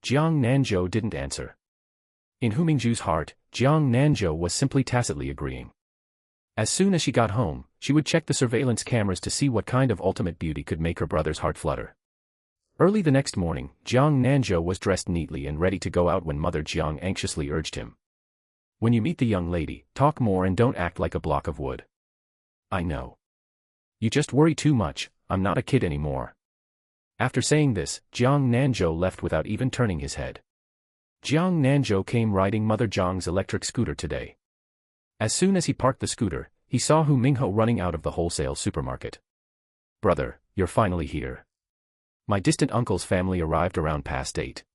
Jiang Nanzhou didn't answer. In Hu Mingzhu's heart, Jiang Nanzhou was simply tacitly agreeing. As soon as she got home, she would check the surveillance cameras to see what kind of ultimate beauty could make her brother's heart flutter. Early the next morning, Jiang Nanzhou was dressed neatly and ready to go out when Mother Jiang anxiously urged him. "When you meet the young lady, talk more and don't act like a block of wood." "I know. You just worry too much, I'm not a kid anymore." After saying this, Jiang Nanzhou left without even turning his head. Jiang Nanzhou came riding Mother Jiang's electric scooter today. As soon as he parked the scooter, he saw Hu Mingho running out of the wholesale supermarket. "Brother, you're finally here. My distant uncle's family arrived around past 8.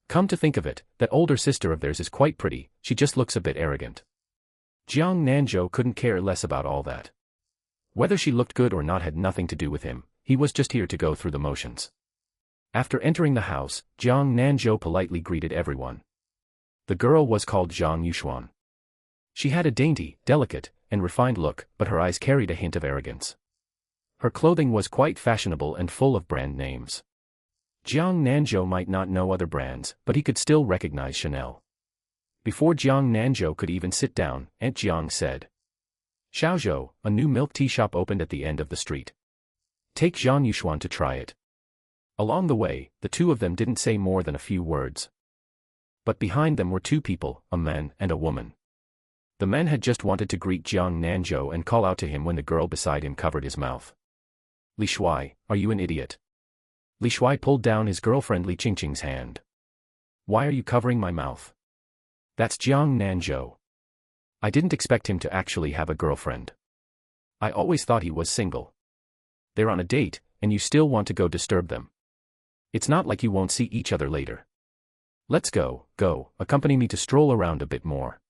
Come to think of it, that older sister of theirs is quite pretty, she just looks a bit arrogant." Jiang Nanzhou couldn't care less about all that. Whether she looked good or not had nothing to do with him, he was just here to go through the motions. After entering the house, Jiang Nanzhou politely greeted everyone. The girl was called Zhang Yuxuan. She had a dainty, delicate, and refined look, but her eyes carried a hint of arrogance. Her clothing was quite fashionable and full of brand names. Jiang Nanzhou might not know other brands, but he could still recognize Chanel. Before Jiang Nanzhou could even sit down, Aunt Jiang said, "Xiaozhou, a new milk tea shop opened at the end of the street. Take Zhang Yuxuan to try it." Along the way, the two of them didn't say more than a few words. But behind them were two people, a man and a woman. The man had just wanted to greet Jiang Nanzhou and call out to him when the girl beside him covered his mouth. "Li Shuai, are you an idiot?" Li Shuai pulled down his girlfriend Li Qingqing's hand. "Why are you covering my mouth? That's Jiang Nanzhou. I didn't expect him to actually have a girlfriend. I always thought he was single. They're on a date, and you still want to go disturb them. It's not like you won't see each other later. Let's go, accompany me to stroll around a bit more."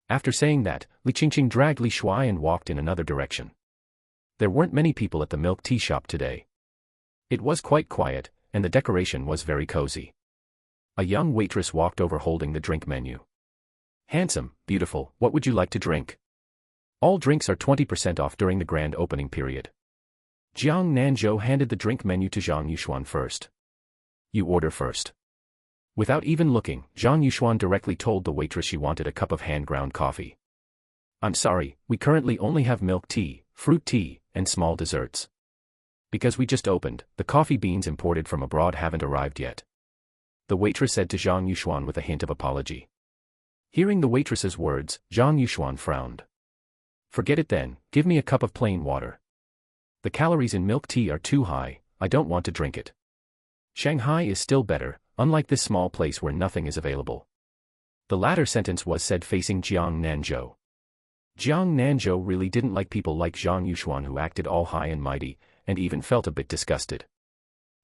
After saying that, Li Qingqing dragged Li Shuai and walked in another direction. There weren't many people at the milk tea shop today. It was quite quiet, and the decoration was very cozy. A young waitress walked over holding the drink menu. "Handsome, beautiful, what would you like to drink? All drinks are 20% off during the grand opening period." Jiang Nanzhou handed the drink menu to Zhang Yuxuan first. "You order first." Without even looking, Zhang Yuxuan directly told the waitress she wanted a cup of hand-ground coffee. "I'm sorry, we currently only have milk tea, fruit tea, and small desserts. Because we just opened, the coffee beans imported from abroad haven't arrived yet," the waitress said to Zhang Yuxuan with a hint of apology. Hearing the waitress's words, Zhang Yuxuan frowned. "Forget it then, give me a cup of plain water. The calories in milk tea are too high, I don't want to drink it. Shanghai is still better, unlike this small place where nothing is available." The latter sentence was said facing Jiang Nanzhou. Jiang Nanzhou really didn't like people like Zhang Yuxuan who acted all high and mighty, and even felt a bit disgusted.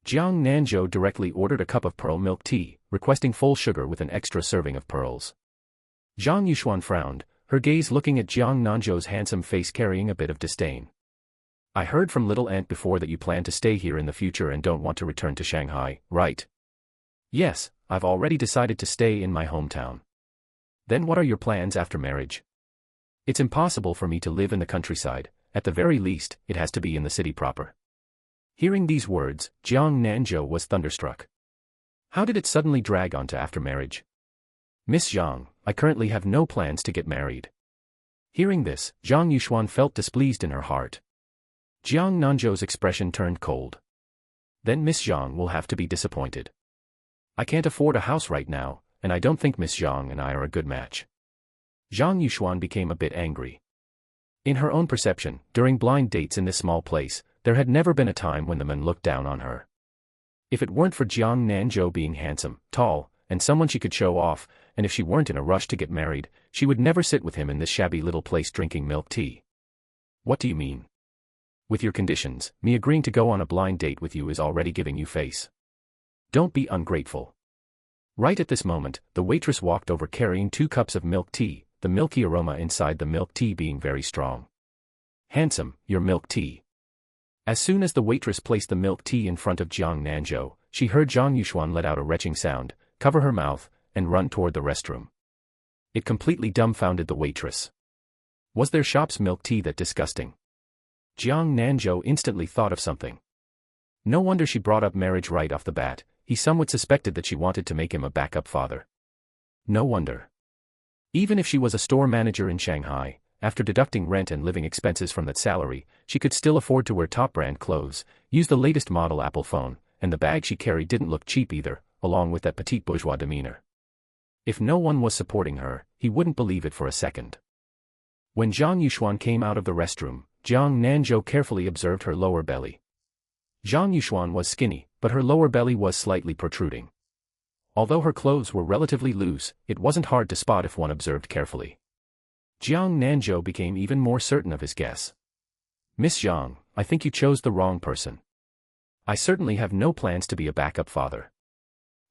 Jiang Nanzhou directly ordered a cup of pearl milk tea, requesting full sugar with an extra serving of pearls. Zhang Yuxuan frowned, her gaze looking at Jiang Nanzhou's handsome face carrying a bit of disdain. "I heard from little aunt before that you plan to stay here in the future and don't want to return to Shanghai, right?" "Yes, I've already decided to stay in my hometown." "Then what are your plans after marriage?" "It's impossible for me to live in the countryside, at the very least, it has to be in the city proper." Hearing these words, Jiang Nanzhou was thunderstruck. How did it suddenly drag on to after marriage? "Miss Zhang, I currently have no plans to get married." Hearing this, Zhang Yuxuan felt displeased in her heart. Jiang Nanzhou's expression turned cold. "Then Miss Zhang will have to be disappointed. I can't afford a house right now, and I don't think Miss Zhang and I are a good match." Zhang Yuxuan became a bit angry. In her own perception, during blind dates in this small place, there had never been a time when the men looked down on her. If it weren't for Jiang Nanzhou being handsome, tall, and someone she could show off, and if she weren't in a rush to get married, she would never sit with him in this shabby little place drinking milk tea. "What do you mean? With your conditions, me agreeing to go on a blind date with you is already giving you face. Don't be ungrateful." Right at this moment, the waitress walked over carrying 2 cups of milk tea, the milky aroma inside the milk tea being very strong. "Handsome, your milk tea." As soon as the waitress placed the milk tea in front of Jiang Nanzhou, she heard Zhang Yuxuan let out a retching sound, cover her mouth, and run toward the restroom. It completely dumbfounded the waitress. Was their shop's milk tea that disgusting? Jiang Nanzhou instantly thought of something. No wonder she brought up marriage right off the bat, he somewhat suspected that she wanted to make him a backup father. No wonder. Even if she was a store manager in Shanghai, after deducting rent and living expenses from that salary, she could still afford to wear top-brand clothes, use the latest model Apple phone, and the bag she carried didn't look cheap either, along with that petite bourgeois demeanor. If no one was supporting her, he wouldn't believe it for a second. When Zhang Yuxuan came out of the restroom, Jiang Nanzhou carefully observed her lower belly. Zhang Yuxuan was skinny, but her lower belly was slightly protruding. Although her clothes were relatively loose, it wasn't hard to spot if one observed carefully. Jiang Nanzhou became even more certain of his guess. "Miss Zhang, I think you chose the wrong person. I certainly have no plans to be a backup father."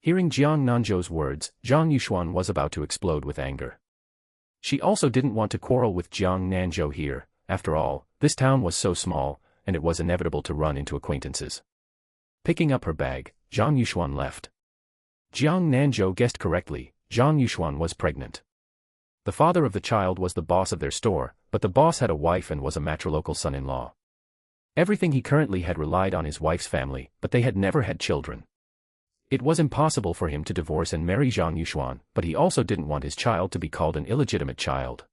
Hearing Jiang Nanzhou's words, Zhang Yuxuan was about to explode with anger. She also didn't want to quarrel with Jiang Nanzhou here, after all, this town was so small, and it was inevitable to run into acquaintances. Picking up her bag, Zhang Yuxuan left. Jiang Nanzhou guessed correctly, Zhang Yuxuan was pregnant. The father of the child was the boss of their store, but the boss had a wife and was a matrilocal son-in-law. Everything he currently had relied on his wife's family, but they had never had children. It was impossible for him to divorce and marry Zhang Yuxuan, but he also didn't want his child to be called an illegitimate child.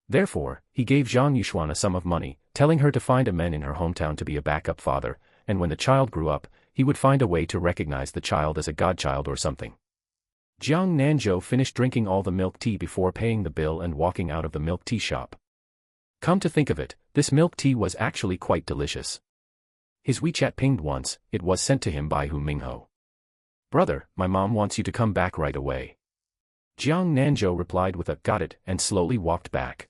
Therefore, he gave Zhang Yuxuan a sum of money, telling her to find a man in her hometown to be a backup father, and when the child grew up, he would find a way to recognize the child as a godchild or something. Jiang Nanzhou finished drinking all the milk tea before paying the bill and walking out of the milk tea shop. Come to think of it, this milk tea was actually quite delicious. His WeChat pinged once, it was sent to him by Hu Mingho. "Brother, my mom wants you to come back right away." Jiang Nanzhou replied with a "got it" and slowly walked back.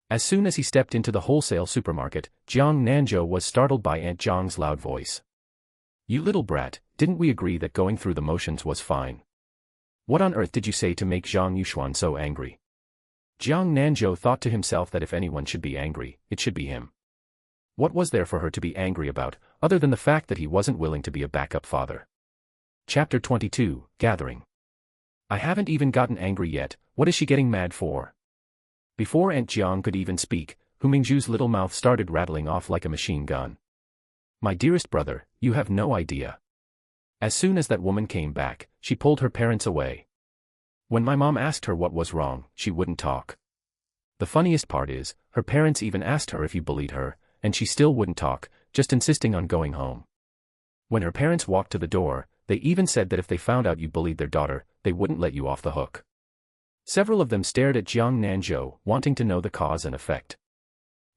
As soon as he stepped into the wholesale supermarket, Jiang Nanzhou was startled by Aunt Zhang's loud voice. "You little brat, didn't we agree that going through the motions was fine? What on earth did you say to make Zhang Yuxuan so angry?" Jiang Nanzhou thought to himself that if anyone should be angry, it should be him. What was there for her to be angry about, other than the fact that he wasn't willing to be a backup father. Chapter 22, Gathering. I haven't even gotten angry yet, what is she getting mad for? Before Aunt Jiang could even speak, Hu Mingzhu's little mouth started rattling off like a machine gun. My dearest brother, you have no idea. As soon as that woman came back, she pulled her parents away. When my mom asked her what was wrong, she wouldn't talk. The funniest part is, her parents even asked her if you bullied her, and she still wouldn't talk, just insisting on going home. When her parents walked to the door, they even said that if they found out you bullied their daughter, they wouldn't let you off the hook. Several of them stared at Jiang Nanzhou, wanting to know the cause and effect.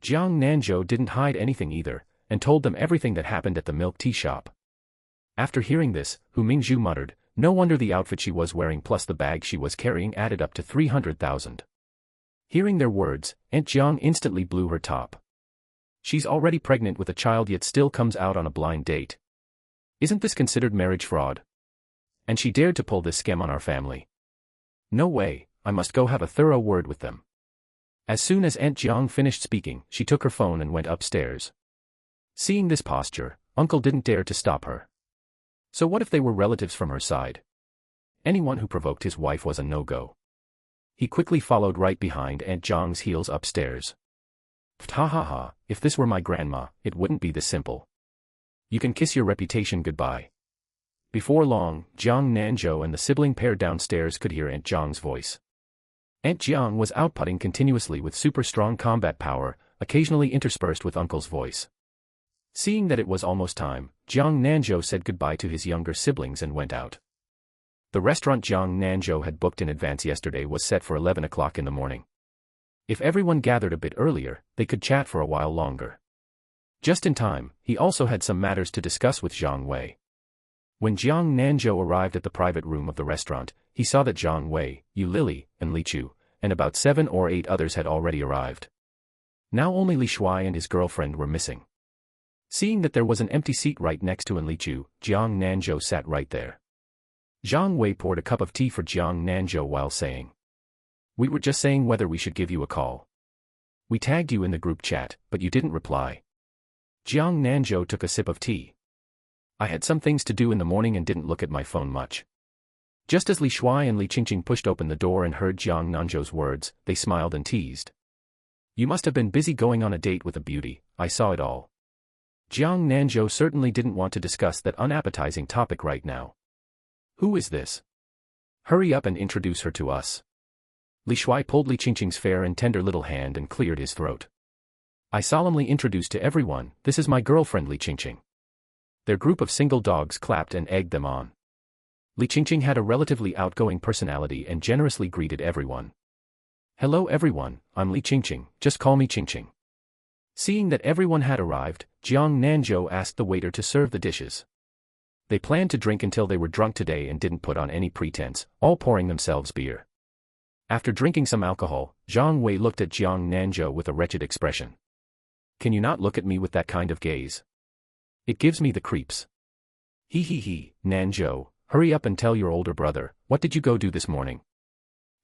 Jiang Nanzhou didn't hide anything either, and told them everything that happened at the milk tea shop. After hearing this, Hu Mingzhu muttered, no wonder the outfit she was wearing plus the bag she was carrying added up to 300,000. Hearing their words, Aunt Jiang instantly blew her top. She's already pregnant with a child yet still comes out on a blind date. Isn't this considered marriage fraud? And she dared to pull this scam on our family. No way, I must go have a thorough word with them. As soon as Aunt Jiang finished speaking, she took her phone and went upstairs. Seeing this posture, Uncle didn't dare to stop her. So what if they were relatives from her side? Anyone who provoked his wife was a no-go. He quickly followed right behind Aunt Jiang's heels upstairs. Ha ha ha, if this were my grandma, it wouldn't be this simple. You can kiss your reputation goodbye. Before long, Jiang Nanzhou and the sibling pair downstairs could hear Aunt Jiang's voice. Aunt Jiang was outputting continuously with super strong combat power, occasionally interspersed with Uncle's voice. Seeing that it was almost time, Jiang Nanzhou said goodbye to his younger siblings and went out. The restaurant Jiang Nanzhou had booked in advance yesterday was set for 11 o'clock in the morning. If everyone gathered a bit earlier, they could chat for a while longer. Just in time, he also had some matters to discuss with Zhang Wei. When Jiang Nanzhou arrived at the private room of the restaurant, he saw that Zhang Wei, Yu Lili, and Li Chu, and about 7 or 8 others had already arrived. Now only Li Shuai and his girlfriend were missing. Seeing that there was an empty seat right next to Li Chu, Jiang Nanzhou sat right there. Zhang Wei poured a cup of tea for Jiang Nanzhou while saying, "We were just saying whether we should give you a call. We tagged you in the group chat, but you didn't reply." Jiang Nanzhou took a sip of tea. "I had some things to do in the morning and didn't look at my phone much." Just as Li Shuai and Li Qingqing pushed open the door and heard Jiang Nanzhou's words, they smiled and teased. "You must have been busy going on a date with a beauty, I saw it all." Jiang Nanzhou certainly didn't want to discuss that unappetizing topic right now. "Who is this? Hurry up and introduce her to us." Li Shuai pulled Li Qingqing's fair and tender little hand and cleared his throat. "I solemnly introduce to everyone, this is my girlfriend Li Qingqing." Their group of single dogs clapped and egged them on. Li Qingqing had a relatively outgoing personality and generously greeted everyone. "Hello everyone, I'm Li Qingqing, just call me Qingqing." Seeing that everyone had arrived, Jiang Nanzhou asked the waiter to serve the dishes. They planned to drink until they were drunk today and didn't put on any pretense, all pouring themselves beer. After drinking some alcohol, Zhang Wei looked at Jiang Nanzhou with a wretched expression. "Can you not look at me with that kind of gaze? It gives me the creeps." He, Nanzhou, hurry up and tell your older brother, what did you go do this morning?"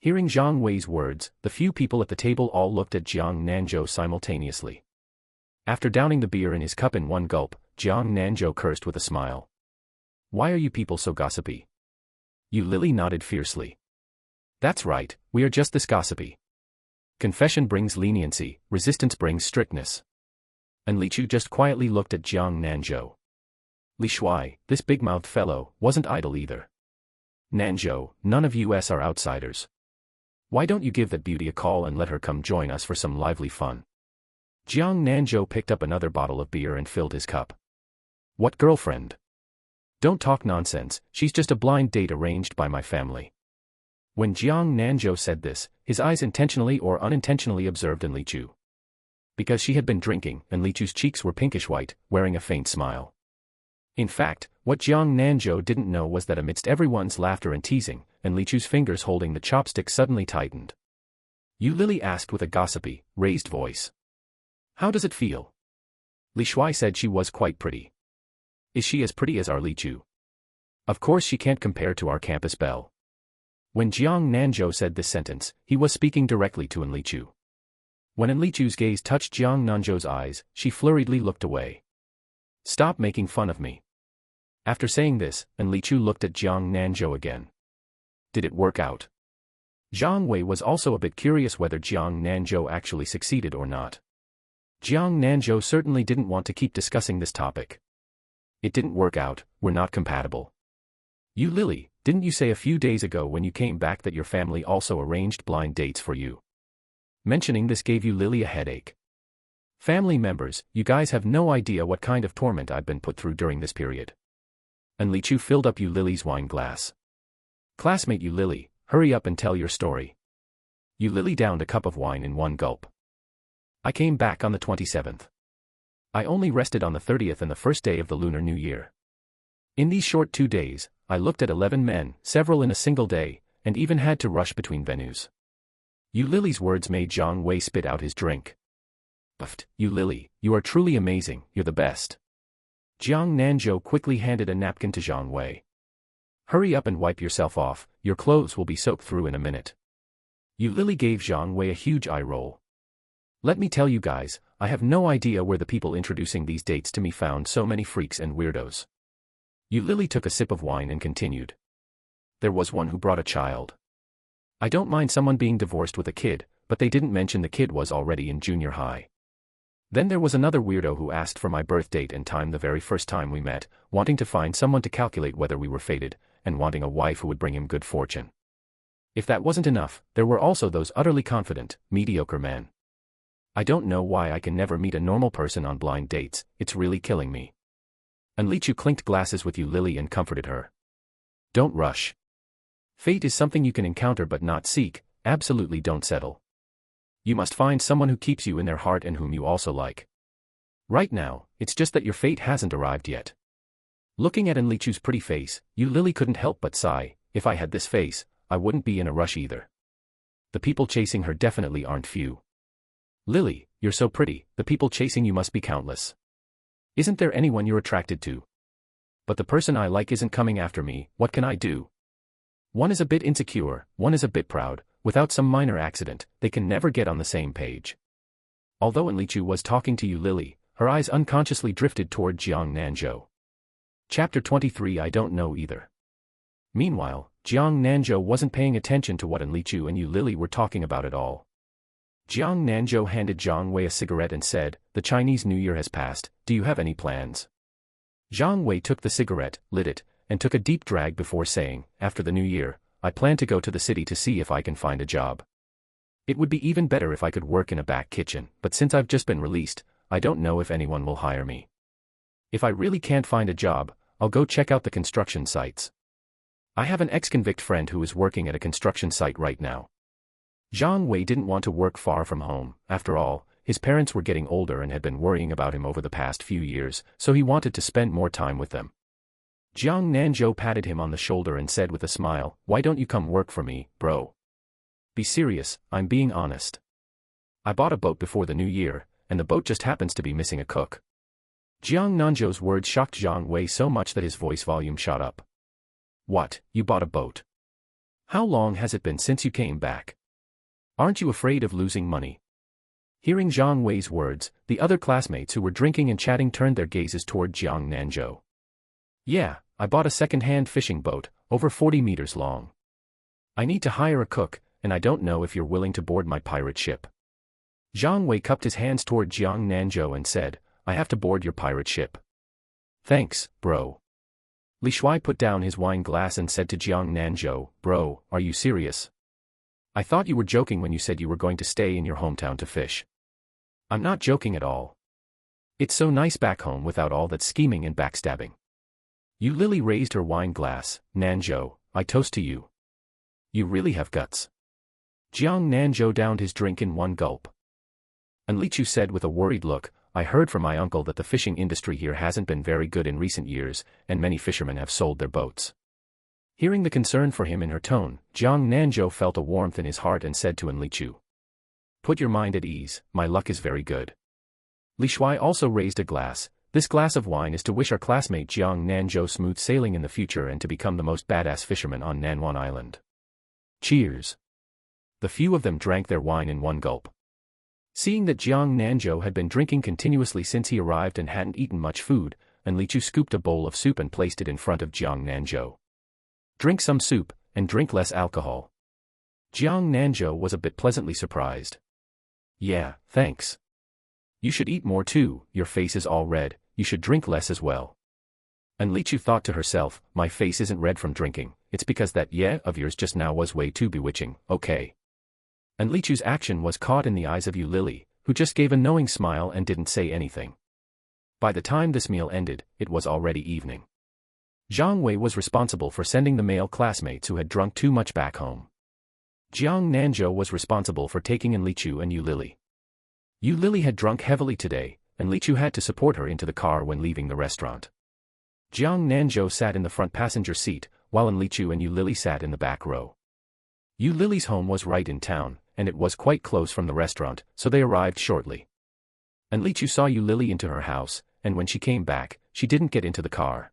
Hearing Zhang Wei's words, the few people at the table all looked at Jiang Nanzhou simultaneously. After downing the beer in his cup in one gulp, Jiang Nanzhou cursed with a smile. "Why are you people so gossipy?" Yu Lili nodded fiercely. "That's right, we are just this gossipy. Confession brings leniency, resistance brings strictness." And Li Chu just quietly looked at Jiang Nanzhou. Li Shuai, this big-mouthed fellow, wasn't idle either. "Nanzhou, none of us are outsiders. Why don't you give that beauty a call and let her come join us for some lively fun?" Jiang Nanzhou picked up another bottle of beer and filled his cup. "What girlfriend? Don't talk nonsense, she's just a blind date arranged by my family." When Jiang Nanzhou said this, his eyes intentionally or unintentionally observed Li Chu. Because she had been drinking, and Li Chu's cheeks were pinkish white, wearing a faint smile. In fact, what Jiang Nanzhou didn't know was that amidst everyone's laughter and teasing, and Li Chu's fingers holding the chopstick suddenly tightened. Yu Lili asked with a gossipy, raised voice. "How does it feel?" Li Shuai said she was quite pretty. "Is she as pretty as our Li Chu?" "Of course she can't compare to our campus belle." When Jiang Nanzhou said this sentence, he was speaking directly to Li Chu. When Li Chu's gaze touched Jiang Nanzhou's eyes, she flurriedly looked away. Stop making fun of me. After saying this, Enlichu looked at Jiang Nanzhou again. Did it work out? Zhang Wei was also a bit curious whether Jiang Nanzhou actually succeeded or not. Jiang Nanzhou certainly didn't want to keep discussing this topic. It didn't work out, we're not compatible. You Lily, didn't you say a few days ago when you came back that your family also arranged blind dates for you? Mentioning this gave you Lily a headache. Family members, you guys have no idea what kind of torment I've been put through during this period. Enlichu filled up Yu Lily's wine glass. Classmate Yu Lily, hurry up and tell your story. Yu Lily downed a cup of wine in one gulp. I came back on the 27th. I only rested on the 30th and the first day of the Lunar New Year. In these short 2 days, I looked at 11 men, several in a single day, and even had to rush between venues. Yu Lily's words made Zhang Wei spit out his drink. Buffed, Yu Lily, you are truly amazing, you're the best. Jiang Nanzhou quickly handed a napkin to Zhang Wei. Hurry up and wipe yourself off, your clothes will be soaked through in a minute. Yu Lily gave Zhang Wei a huge eye roll. Let me tell you guys, I have no idea where the people introducing these dates to me found so many freaks and weirdos. Yu Lily took a sip of wine and continued. There was one who brought a child. I don't mind someone being divorced with a kid, but they didn't mention the kid was already in junior high. Then there was another weirdo who asked for my birth date and time the very first time we met, wanting to find someone to calculate whether we were fated, and wanting a wife who would bring him good fortune. If that wasn't enough, there were also those utterly confident, mediocre men. I don't know why I can never meet a normal person on blind dates, it's really killing me. Enlichu clinked glasses with Yu Lily and comforted her. Don't rush. Fate is something you can encounter but not seek, absolutely don't settle. You must find someone who keeps you in their heart and whom you also like. Right now, it's just that your fate hasn't arrived yet. Looking at Enlichu's pretty face, Yu Lily couldn't help but sigh. If I had this face, I wouldn't be in a rush either. The people chasing her definitely aren't few. Lily, you're so pretty, the people chasing you must be countless. Isn't there anyone you're attracted to? But the person I like isn't coming after me, what can I do? One is a bit insecure, one is a bit proud. Without some minor accident, they can never get on the same page. Although Enlichu was talking to Yu Lily, her eyes unconsciously drifted toward Jiang Nanzhou. Chapter 23 I don't know either. Meanwhile, Jiang Nanzhou wasn't paying attention to what Enlichu and Yu Lily were talking about at all. Jiang Nanzhou handed Zhang Wei a cigarette and said, the Chinese New Year has passed, do you have any plans? Zhang Wei took the cigarette, lit it, and took a deep drag before saying, after the New Year, I plan to go to the city to see if I can find a job. It would be even better if I could work in a back kitchen, but since I've just been released, I don't know if anyone will hire me. If I really can't find a job, I'll go check out the construction sites. I have an ex-convict friend who is working at a construction site right now. Zhang Wei didn't want to work far from home, after all, his parents were getting older and had been worrying about him over the past few years, so he wanted to spend more time with them. Jiang Nanzhou patted him on the shoulder and said with a smile, why don't you come work for me, bro? Be serious, I'm being honest. I bought a boat before the New Year, and the boat just happens to be missing a cook. Jiang Nanzhou's words shocked Zhang Wei so much that his voice volume shot up. What, you bought a boat? How long has it been since you came back? Aren't you afraid of losing money? Hearing Zhang Wei's words, the other classmates who were drinking and chatting turned their gazes toward Jiang Nanzhou. Yeah, I bought a second-hand fishing boat, over 40 meters long. I need to hire a cook, and I don't know if you're willing to board my pirate ship. Zhang Wei cupped his hands toward Jiang Nanzhou and said, I have to board your pirate ship. Thanks, bro. Li Shuai put down his wine glass and said to Jiang Nanzhou, bro, are you serious? I thought you were joking when you said you were going to stay in your hometown to fish. I'm not joking at all. It's so nice back home without all that scheming and backstabbing. Yu Lily raised her wine glass. Nanzhou, I toast to you. You really have guts. Jiang Nanzhou downed his drink in one gulp. Enlichu said with a worried look, I heard from my uncle that the fishing industry here hasn't been very good in recent years, and many fishermen have sold their boats. Hearing the concern for him in her tone, Jiang Nanzhou felt a warmth in his heart and said to Enlichu, put your mind at ease, my luck is very good. Li Shuai also raised a glass. This glass of wine is to wish our classmate Jiang Nanzhou smooth sailing in the future and to become the most badass fisherman on Nanwan Island. Cheers. The few of them drank their wine in one gulp. Seeing that Jiang Nanzhou had been drinking continuously since he arrived and hadn't eaten much food, and Li Chu scooped a bowl of soup and placed it in front of Jiang Nanzhou. Drink some soup, and drink less alcohol. Jiang Nanzhou was a bit pleasantly surprised. Yeah, thanks. You should eat more too, your face is all red, you should drink less as well. And Li Chu thought to herself, my face isn't red from drinking, it's because that yeah of yours just now was way too bewitching, okay. And Li Chu's action was caught in the eyes of Yu Lily, who just gave a knowing smile and didn't say anything. By the time this meal ended, it was already evening. Zhang Wei was responsible for sending the male classmates who had drunk too much back home. Jiang Nanzhou was responsible for taking in Li Chu and Yu Lily. Yu Lily had drunk heavily today, and Li Chu had to support her into the car when leaving the restaurant. Jiang Nanzhou sat in the front passenger seat, while Li Chu and Yu Lily sat in the back row. Yu Lily's home was right in town, and it was quite close from the restaurant, so they arrived shortly. And Li Chu saw Yu Lily into her house, and when she came back, she didn't get into the car.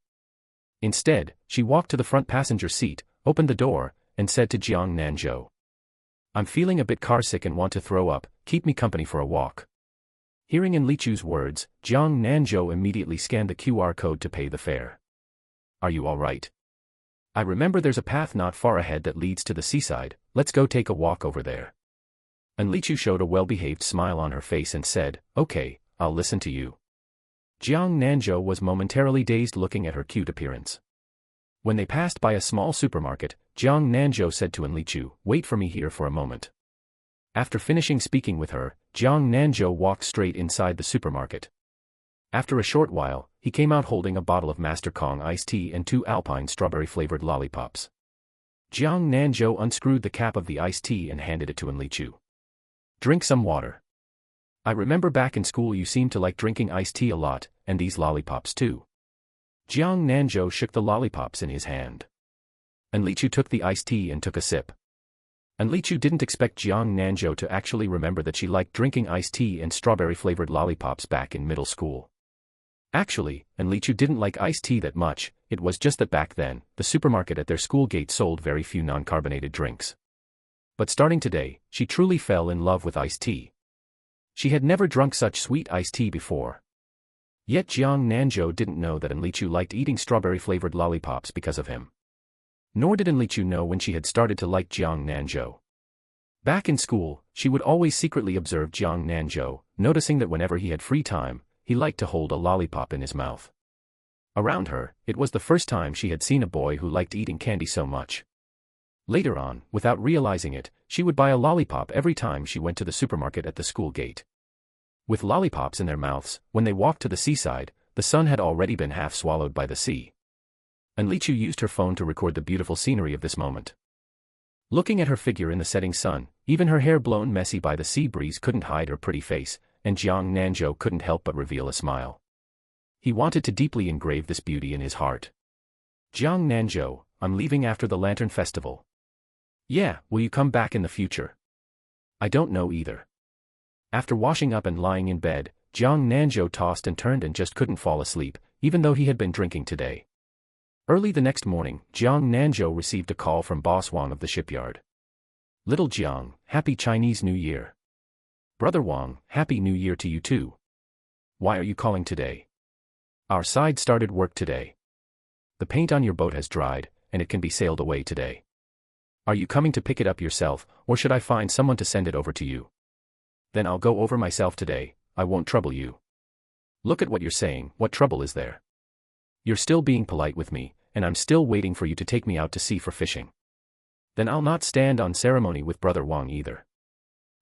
Instead, she walked to the front passenger seat, opened the door, and said to Jiang Nanzhou, I'm feeling a bit carsick and want to throw up, keep me company for a walk. Hearing in Li Chu's words, Jiang Nanzhou immediately scanned the QR code to pay the fare. Are you all right? I remember there's a path not far ahead that leads to the seaside, let's go take a walk over there. And Li Chu showed a well-behaved smile on her face and said, okay, I'll listen to you. Jiang Nanzhou was momentarily dazed looking at her cute appearance. When they passed by a small supermarket, Jiang Nanzhou said to Li Chu, wait for me here for a moment. After finishing speaking with her, Jiang Nanzhou walked straight inside the supermarket. After a short while, he came out holding a bottle of Master Kong iced tea and 2 Alpine strawberry-flavored lollipops. Jiang Nanzhou unscrewed the cap of the iced tea and handed it to Li Chu. Drink some water. I remember back in school you seemed to like drinking iced tea a lot, and these lollipops too. Jiang Nanzhou shook the lollipops in his hand. And Li Chu took the iced tea and took a sip. And Li Chu didn't expect Jiang Nanzhou to actually remember that she liked drinking iced tea and strawberry-flavored lollipops back in middle school. Actually, and Li Chu didn't like iced tea that much, it was just that back then, the supermarket at their school gate sold very few non-carbonated drinks. But starting today, she truly fell in love with iced tea. She had never drunk such sweet iced tea before. Yet Jiang Nanzhou didn't know that Li Chu liked eating strawberry-flavored lollipops because of him. Nor did Li Chu know when she had started to like Jiang Nanzhou. Back in school, she would always secretly observe Jiang Nanzhou, noticing that whenever he had free time, he liked to hold a lollipop in his mouth. Around her, it was the first time she had seen a boy who liked eating candy so much. Later on, without realizing it, she would buy a lollipop every time she went to the supermarket at the school gate. With lollipops in their mouths, when they walked to the seaside, the sun had already been half swallowed by the sea. And Li Chu used her phone to record the beautiful scenery of this moment. Looking at her figure in the setting sun, even her hair blown messy by the sea breeze couldn't hide her pretty face, and Jiang Nanzhou couldn't help but reveal a smile. He wanted to deeply engrave this beauty in his heart. Jiang Nanzhou, I'm leaving after the Lantern Festival. Yeah, will you come back in the future? I don't know either. After washing up and lying in bed, Jiang Nanzhou tossed and turned and just couldn't fall asleep, even though he had been drinking today. Early the next morning, Jiang Nanzhou received a call from Boss Wang of the shipyard. Little Jiang, Happy Chinese New Year. Brother Wang, Happy New Year to you too. Why are you calling today? Our side started work today. The paint on your boat has dried, and it can be sailed away today. Are you coming to pick it up yourself, or should I find someone to send it over to you? Then I'll go over myself today, I won't trouble you. Look at what you're saying, what trouble is there? You're still being polite with me, and I'm still waiting for you to take me out to sea for fishing. Then I'll not stand on ceremony with Brother Wang either.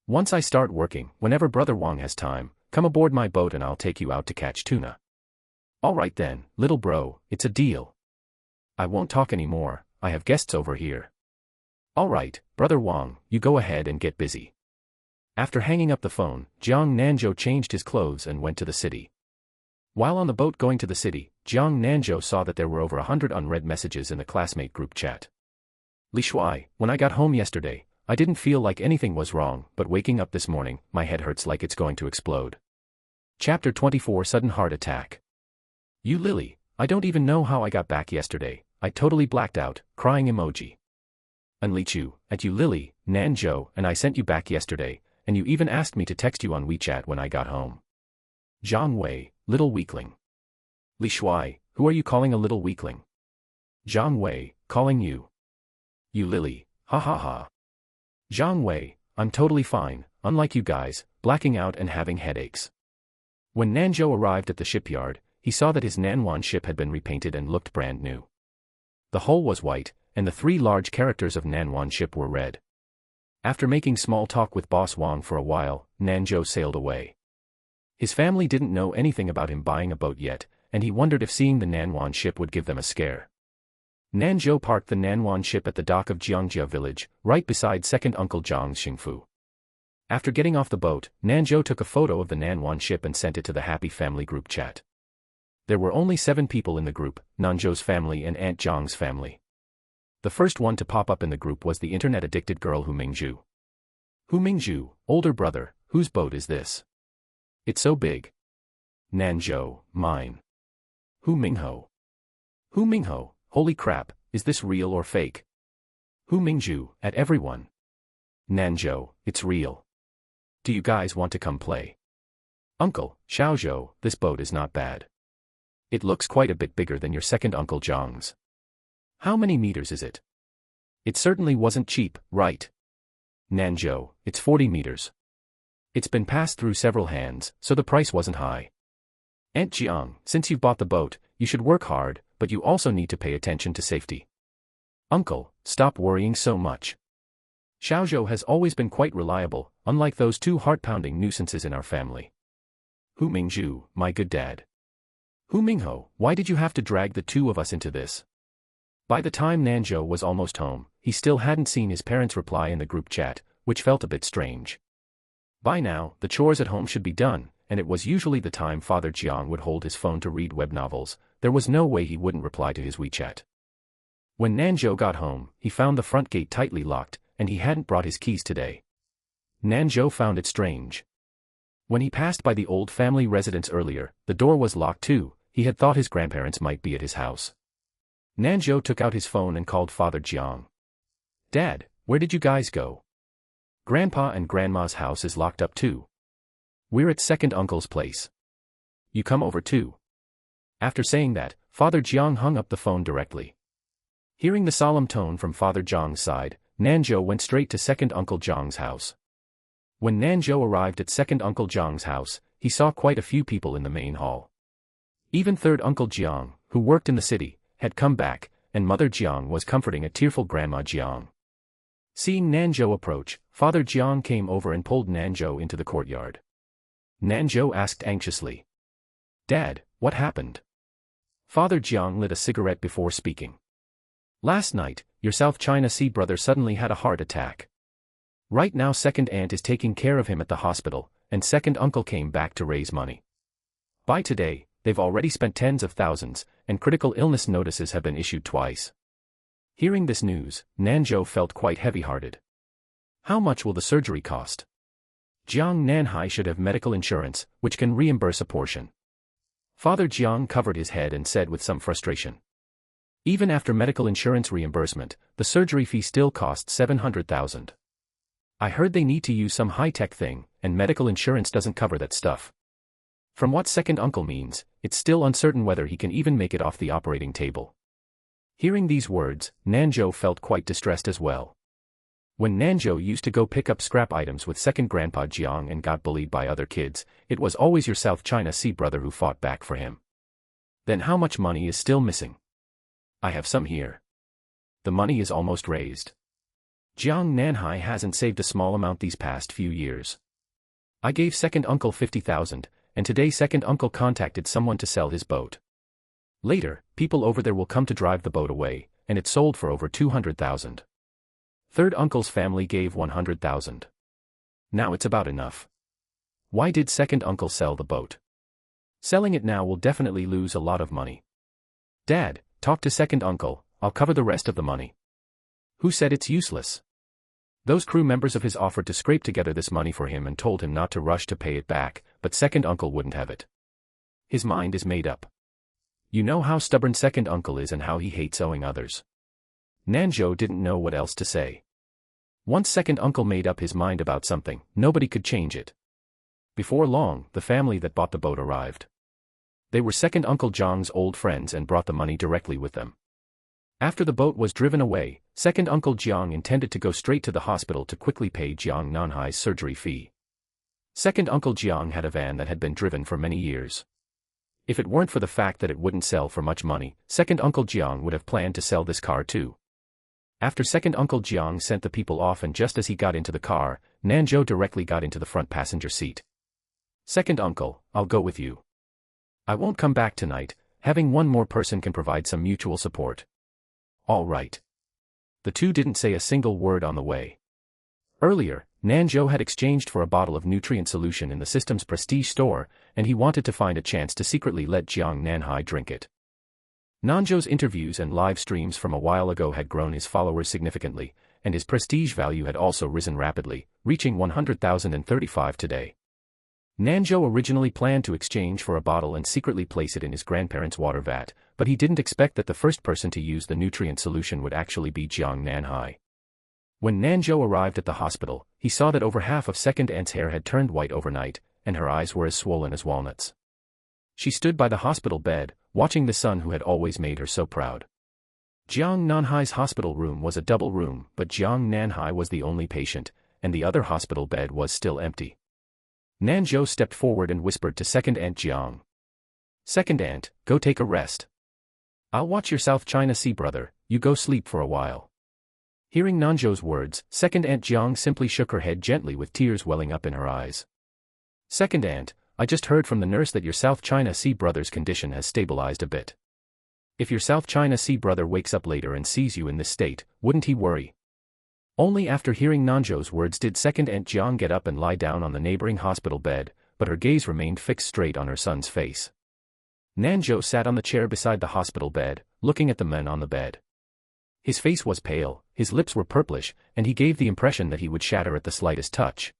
Once I start working, whenever Brother Wang has time, come aboard my boat and I'll take you out to catch tuna. Alright then, little bro, it's a deal. I won't talk anymore, I have guests over here. Alright, Brother Wang, you go ahead and get busy. After hanging up the phone, Jiang Nanzhou changed his clothes and went to the city. While on the boat going to the city, Jiang Nanzhou saw that there were over 100 unread messages in the classmate group chat. Li Shuai, when I got home yesterday, I didn't feel like anything was wrong, but waking up this morning, my head hurts like it's going to explode. Chapter 24 Sudden Heart Attack. You Lily, I don't even know how I got back yesterday, I totally blacked out, crying emoji. And Li Chu, at you Lily, Nanzhou, and I sent you back yesterday, and you even asked me to text you on WeChat when I got home. Zhang Wei, little weakling. Li Shuai, who are you calling a little weakling? Zhang Wei, calling you. You Lily, ha ha ha. Zhang Wei, I'm totally fine, unlike you guys, blacking out and having headaches. When Nanzhou arrived at the shipyard, he saw that his Nanwan ship had been repainted and looked brand new. The hull was white, and the 3 large characters of Nanwan ship were red. After making small talk with Boss Wang for a while, Nanzhou sailed away. His family didn't know anything about him buying a boat yet, and he wondered if seeing the Nanwan ship would give them a scare. Nanzhou parked the Nanwan ship at the dock of Jiangjia village, right beside second Uncle Zhang's Xingfu. After getting off the boat, Nanzhou took a photo of the Nanwan ship and sent it to the Happy Family group chat. There were only 7 people in the group, Nanzhou's family and Aunt Zhang's family. The first one to pop up in the group was the internet-addicted girl Hu Mingzhu. Hu Mingzhu, older brother, whose boat is this? It's so big. Nanzhou, mine. Hu Mingho. Hu Mingho, holy crap, is this real or fake? Hu Mingzhu, at everyone. Nanzhou, it's real. Do you guys want to come play? Uncle, Xiaozhou, this boat is not bad. It looks quite a bit bigger than your second Uncle Zhang's. How many meters is it? It certainly wasn't cheap, right? Nanzhou, it's 40 meters. It's been passed through several hands, so the price wasn't high. Aunt Jiang, since you've bought the boat, you should work hard, but you also need to pay attention to safety. Uncle, stop worrying so much. Xiaozhou has always been quite reliable, unlike those 2 heart-pounding nuisances in our family. Hu Mingzhu, my good dad. Hu Mingho, why did you have to drag the 2 of us into this? By the time Nanzhou was almost home, he still hadn't seen his parents' reply in the group chat, which felt a bit strange. By now, the chores at home should be done, and it was usually the time Father Jiang would hold his phone to read web novels. There was no way he wouldn't reply to his WeChat. When Nanzhou got home, he found the front gate tightly locked, and he hadn't brought his keys today. Nanzhou found it strange. When he passed by the old family residence earlier, the door was locked too. He had thought his grandparents might be at his house. Nanzhou took out his phone and called Father Jiang. Dad, where did you guys go? Grandpa and Grandma's house is locked up too. We're at second uncle's place. You come over too. After saying that, Father Jiang hung up the phone directly. Hearing the solemn tone from Father Jiang's side, Nanzhou went straight to second Uncle Jiang's house. When Nanzhou arrived at second Uncle Jiang's house, he saw quite a few people in the main hall. Even third Uncle Jiang, who worked in the city, had come back, and Mother Jiang was comforting a tearful Grandma Jiang. Seeing Nanzhou approach, Father Jiang came over and pulled Nanzhou into the courtyard. Nanzhou asked anxiously. Dad, what happened? Father Jiang lit a cigarette before speaking. Last night, your South China Sea brother suddenly had a heart attack. Right now second aunt is taking care of him at the hospital, and second uncle came back to raise money. By today, they've already spent tens of thousands, and critical illness notices have been issued twice. Hearing this news, Nanzhou felt quite heavy-hearted. How much will the surgery cost? Jiang Nanzhou should have medical insurance, which can reimburse a portion. Father Jiang covered his head and said with some frustration. Even after medical insurance reimbursement, the surgery fee still costs 700,000. I heard they need to use some high-tech thing, and medical insurance doesn't cover that stuff. From what second uncle means, it's still uncertain whether he can even make it off the operating table. Hearing these words, Nanzhou felt quite distressed as well. When Nanzhou used to go pick up scrap items with second Grandpa Jiang and got bullied by other kids, it was always your South China Sea brother who fought back for him. Then how much money is still missing? I have some here. The money is almost raised. Jiang Nanzhou hasn't saved a small amount these past few years. I gave second uncle 50,000, and today second uncle contacted someone to sell his boat. Later, people over there will come to drive the boat away, and it sold for over 200,000. Third uncle's family gave 100,000. Now it's about enough. Why did second uncle sell the boat? Selling it now will definitely lose a lot of money. Dad, talk to second uncle, I'll cover the rest of the money. Who said it's useless? Those crew members of his offered to scrape together this money for him and told him not to rush to pay it back, but second uncle wouldn't have it. His mind is made up. You know how stubborn second uncle is and how he hates owing others. Nanzhou didn't know what else to say. Once second uncle made up his mind about something, nobody could change it. Before long, the family that bought the boat arrived. They were second Uncle Jiang's old friends and brought the money directly with them. After the boat was driven away, second Uncle Jiang intended to go straight to the hospital to quickly pay Jiang Nanhai's surgery fee. Second Uncle Jiang had a van that had been driven for many years. If it weren't for the fact that it wouldn't sell for much money, second Uncle Jiang would have planned to sell this car too. After second Uncle Jiang sent the people off and just as he got into the car, Nanzhou directly got into the front passenger seat. Second Uncle, I'll go with you. I won't come back tonight, having one more person can provide some mutual support. All right. The two didn't say a single word on the way. Earlier, Nanzhou had exchanged for a bottle of nutrient solution in the system's prestige store, and he wanted to find a chance to secretly let Jiang Nanhai drink it. Nanzhou's interviews and live streams from a while ago had grown his followers significantly, and his prestige value had also risen rapidly, reaching 100,035 today. Nanzhou originally planned to exchange for a bottle and secretly place it in his grandparents' water vat, but he didn't expect that the first person to use the nutrient solution would actually be Jiang Nanhai. When Nanzhou arrived at the hospital, he saw that over half of second aunt's hair had turned white overnight, and her eyes were as swollen as walnuts. She stood by the hospital bed, watching the son who had always made her so proud. Jiang Nanhai's hospital room was a double room, but Jiang Nanhai was the only patient, and the other hospital bed was still empty. Nanzhou stepped forward and whispered to second aunt Jiang. Second aunt, go take a rest. I'll watch your South China Sea brother, you go sleep for a while. Hearing Nanzhou's words, second aunt Jiang simply shook her head gently with tears welling up in her eyes. Second aunt, I just heard from the nurse that your South China Sea brother's condition has stabilized a bit. If your South China Sea brother wakes up later and sees you in this state, wouldn't he worry? Only after hearing Nanzhou's words did second aunt Jiang get up and lie down on the neighboring hospital bed, but her gaze remained fixed straight on her son's face. Nanzhou sat on the chair beside the hospital bed, looking at the men on the bed. His face was pale, his lips were purplish, and he gave the impression that he would shatter at the slightest touch.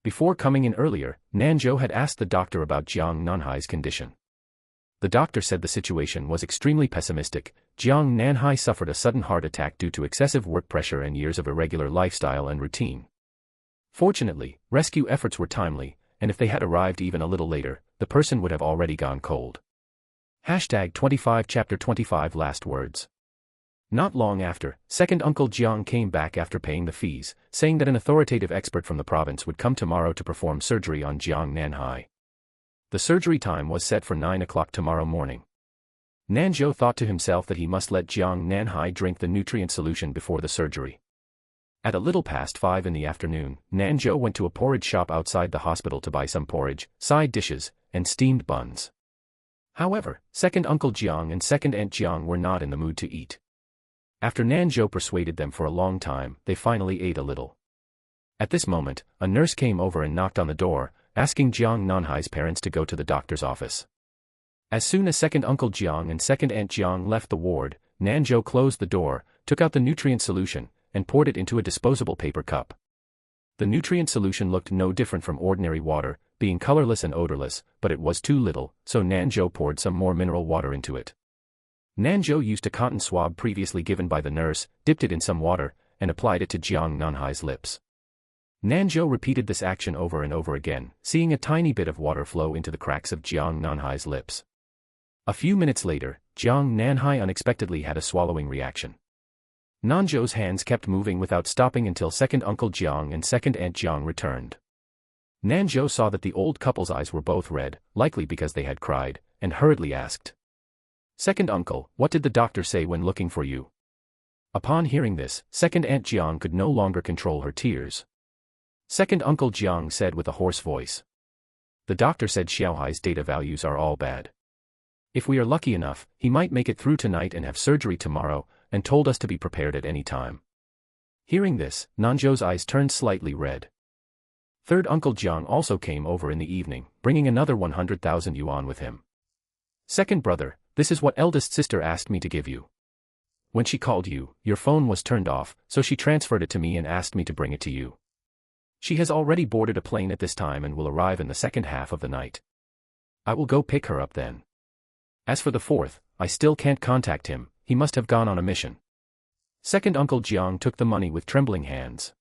Before coming in earlier, Nanzhou had asked the doctor about Jiang Nanhai's condition. The doctor said the situation was extremely pessimistic. Jiang Nanhai suffered a sudden heart attack due to excessive work pressure and years of irregular lifestyle and routine. Fortunately, rescue efforts were timely, and if they had arrived even a little later, the person would have already gone cold. #25 Chapter 25 Last Words. Not long after, second Uncle Jiang came back after paying the fees, saying that an authoritative expert from the province would come tomorrow to perform surgery on Jiang Nanhai. The surgery time was set for 9 o'clock tomorrow morning. Nanzhou thought to himself that he must let Jiang Nanhai drink the nutrient solution before the surgery. At a little past 5 in the afternoon, Nanzhou went to a porridge shop outside the hospital to buy some porridge, side dishes, and steamed buns. However, second Uncle Jiang and second Aunt Jiang were not in the mood to eat. After Nanzhou persuaded them for a long time, they finally ate a little. At this moment, a nurse came over and knocked on the door, asking Jiang Nanhai's parents to go to the doctor's office. As soon as second Uncle Jiang and second Aunt Jiang left the ward, Nanzhou closed the door, took out the nutrient solution, and poured it into a disposable paper cup. The nutrient solution looked no different from ordinary water, being colorless and odorless, but it was too little, so Nanzhou poured some more mineral water into it. Nanzhou used a cotton swab previously given by the nurse, dipped it in some water, and applied it to Jiang Nanhai's lips. Nanzhou repeated this action over and over again, seeing a tiny bit of water flow into the cracks of Jiang Nanhai's lips. A few minutes later, Jiang Nanhai unexpectedly had a swallowing reaction. Nanzhou's hands kept moving without stopping until second Uncle Jiang and second Aunt Jiang returned. Nanzhou saw that the old couple's eyes were both red, likely because they had cried, and hurriedly asked, "Second Uncle, what did the doctor say when looking for you?" Upon hearing this, second Aunt Jiang could no longer control her tears. Second Uncle Jiang said with a hoarse voice, "The doctor said Xiaohai's data values are all bad. If we are lucky enough, he might make it through tonight and have surgery tomorrow, and told us to be prepared at any time." Hearing this, Nanzhou's eyes turned slightly red. Third Uncle Jiang also came over in the evening, bringing another 100,000 yuan with him. "Second brother, this is what eldest sister asked me to give you. When she called you, your phone was turned off, so she transferred it to me and asked me to bring it to you. She has already boarded a plane at this time and will arrive in the second half of the night. I will go pick her up then. As for the fourth, I still can't contact him, he must have gone on a mission." Second Uncle Jiang took the money with trembling hands.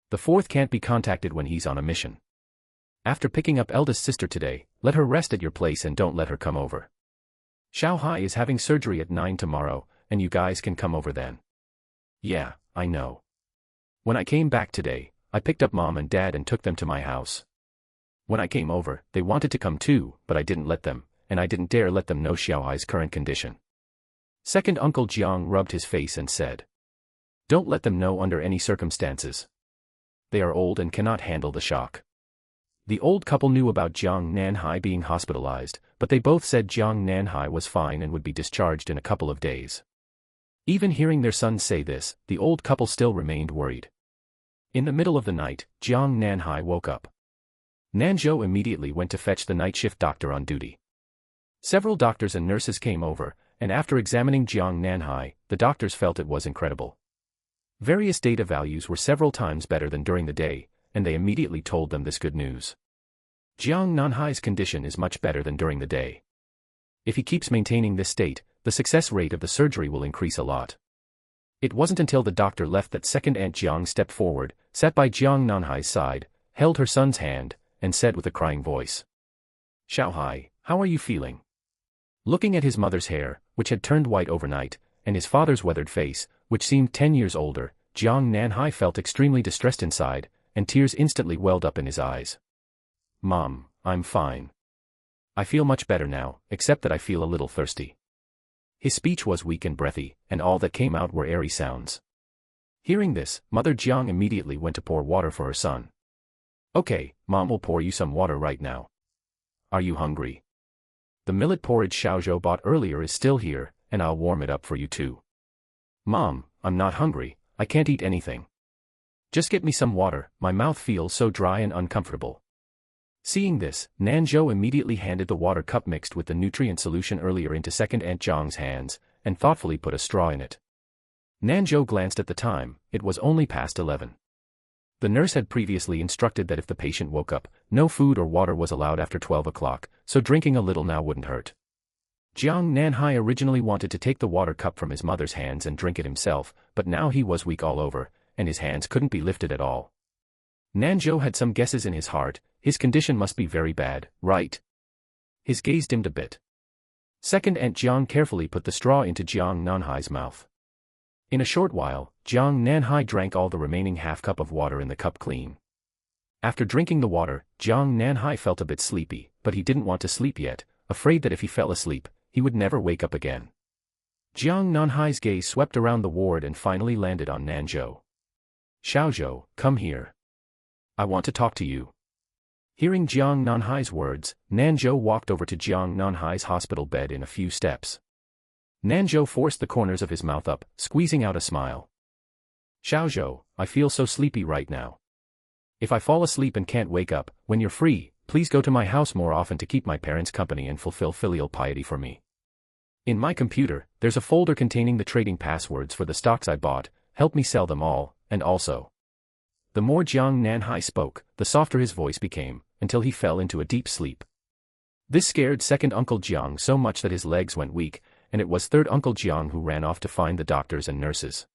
"The fourth can't be contacted when he's on a mission. After picking up eldest sister today, let her rest at your place and don't let her come over. Xiao Hai is having surgery at 9 tomorrow, and you guys can come over then. Yeah, I know. When I came back today, I picked up Mom and Dad and took them to my house. When I came over, they wanted to come too, but I didn't let them, and I didn't dare let them know Xiao Hai's current condition. Second Uncle Jiang rubbed his face and said, "Don't let them know under any circumstances. They are old and cannot handle the shock." The old couple knew about Jiang Nanzhou being hospitalized, but they both said Jiang Nanzhou was fine and would be discharged in a couple of days. Even hearing their son say this, the old couple still remained worried. In the middle of the night, Jiang Nanzhou woke up. Nanzhou immediately went to fetch the night shift doctor on duty. Several doctors and nurses came over, and after examining Jiang Nanzhou, the doctors felt it was incredible. Various data values were several times better than during the day, and they immediately told them this good news. Jiang Nanzhou's condition is much better than during the day. If he keeps maintaining this state, the success rate of the surgery will increase a lot. It wasn't until the doctor left that second Aunt Jiang stepped forward, sat by Jiang Nanzhou's side, held her son's hand, and said with a crying voice, "Xiao Hai, how are you feeling?" Looking at his mother's hair, which had turned white overnight, and his father's weathered face, which seemed 10 years older, Jiang Nanzhou felt extremely distressed inside, and tears instantly welled up in his eyes. "Mom, I'm fine. I feel much better now, except that I feel a little thirsty." His speech was weak and breathy, and all that came out were airy sounds. Hearing this, Mother Jiang immediately went to pour water for her son. "Okay, Mom will pour you some water right now. Are you hungry? The millet porridge Xiaozhou bought earlier is still here, and I'll warm it up for you too." "Mom, I'm not hungry, I can't eat anything. Just get me some water, my mouth feels so dry and uncomfortable." Seeing this, Nanzhou immediately handed the water cup mixed with the nutrient solution earlier into second Aunt Jiang's hands, and thoughtfully put a straw in it. Nanzhou glanced at the time, it was only past 11. The nurse had previously instructed that if the patient woke up, no food or water was allowed after 12 o'clock, so drinking a little now wouldn't hurt. Jiang Nanzhou originally wanted to take the water cup from his mother's hands and drink it himself, but now he was weak all over, and his hands couldn't be lifted at all. Nanzhou had some guesses in his heart, his condition must be very bad, right? His gaze dimmed a bit. Second Aunt Jiang carefully put the straw into Jiang Nanzhou's mouth. In a short while, Jiang Nanzhou drank all the remaining half cup of water in the cup clean. After drinking the water, Jiang Nanzhou felt a bit sleepy, but he didn't want to sleep yet, afraid that if he fell asleep, he would never wake up again. Jiang Nanzhou's gaze swept around the ward and finally landed on Nanzhou. "Xiaozhou, come here. I want to talk to you." Hearing Jiang Nanzhou's words, Nanzhou walked over to Jiang Nanzhou's hospital bed in a few steps. Nanzhou forced the corners of his mouth up, squeezing out a smile. "Xiaozhou, I feel so sleepy right now. If I fall asleep and can't wake up, when you're free, please go to my house more often to keep my parents company and fulfill filial piety for me. In my computer, there's a folder containing the trading passwords for the stocks I bought, help me sell them all, and also." The more Jiang Nanzhou spoke, the softer his voice became, until he fell into a deep sleep. This scared second Uncle Jiang so much that his legs went weak, and it was third Uncle Jiang who ran off to find the doctors and nurses.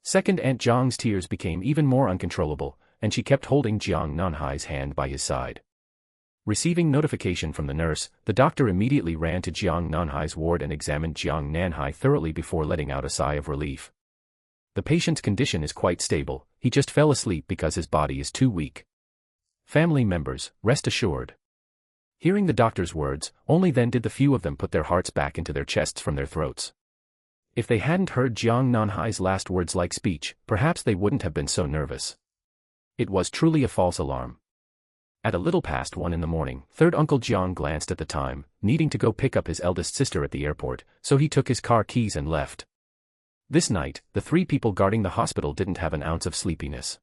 Second Aunt Jiang's tears became even more uncontrollable, and she kept holding Jiang Nanzhou's hand by his side. Receiving notification from the nurse, the doctor immediately ran to Jiang Nanzhou's ward and examined Jiang Nanzhou thoroughly before letting out a sigh of relief. The patient's condition is quite stable, he just fell asleep because his body is too weak. Family members, rest assured. Hearing the doctor's words, only then did the few of them put their hearts back into their chests from their throats. If they hadn't heard Jiang Nanzhou's last words-like speech, perhaps they wouldn't have been so nervous. It was truly a false alarm. At a little past 1 in the morning, third Uncle Jiang glanced at the time, needing to go pick up his eldest sister at the airport, so he took his car keys and left. This night, the 3 people guarding the hospital didn't have an ounce of sleepiness.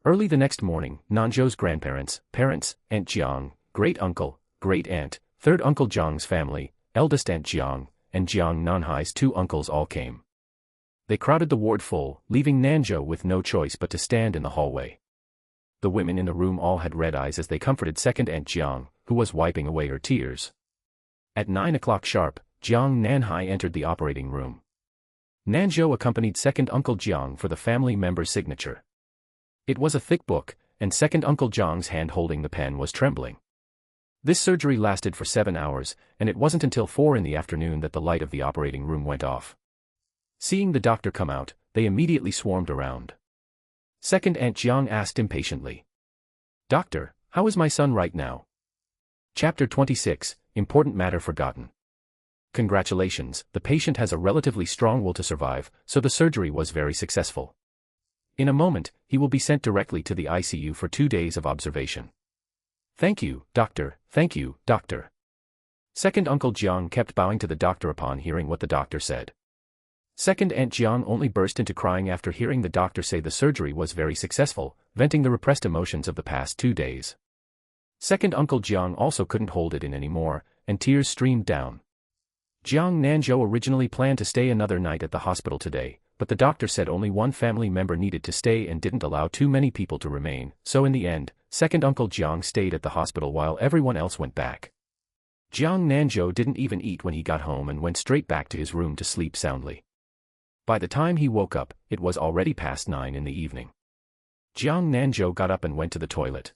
Early the next morning, Nanzhou's grandparents, parents, Aunt Jiang, great-uncle, great-aunt, third Uncle Jiang's family, eldest Aunt Jiang, and Jiang Nanzhou's 2 uncles all came. They crowded the ward full, leaving Nanzhou with no choice but to stand in the hallway. The women in the room all had red eyes as they comforted second Aunt Jiang, who was wiping away her tears. At 9 o'clock sharp, Jiang Nanzhou entered the operating room. Nanzhou accompanied second Uncle Jiang for the family member's signature. It was a thick book, and second Uncle Jiang's hand holding the pen was trembling. This surgery lasted for 7 hours, and it wasn't until 4 in the afternoon that the light of the operating room went off. Seeing the doctor come out, they immediately swarmed around. Second Aunt Jiang asked impatiently. "Doctor, how is my son right now?" Chapter 26, Important Matter Forgotten. Congratulations, the patient has a relatively strong will to survive, so the surgery was very successful. In a moment, he will be sent directly to the ICU for 2 days of observation. Thank you, doctor, thank you, doctor. Second Uncle Jiang kept bowing to the doctor upon hearing what the doctor said. Second Aunt Jiang only burst into crying after hearing the doctor say the surgery was very successful, venting the repressed emotions of the past 2 days. Second Uncle Jiang also couldn't hold it in anymore, and tears streamed down. Jiang Nanzhou originally planned to stay another night at the hospital today, but the doctor said only one family member needed to stay and didn't allow too many people to remain, so in the end, second Uncle Jiang stayed at the hospital while everyone else went back. Jiang Nanzhou didn't even eat when he got home and went straight back to his room to sleep soundly. By the time he woke up, it was already past 9 in the evening. Jiang Nanzhou got up and went to the toilet.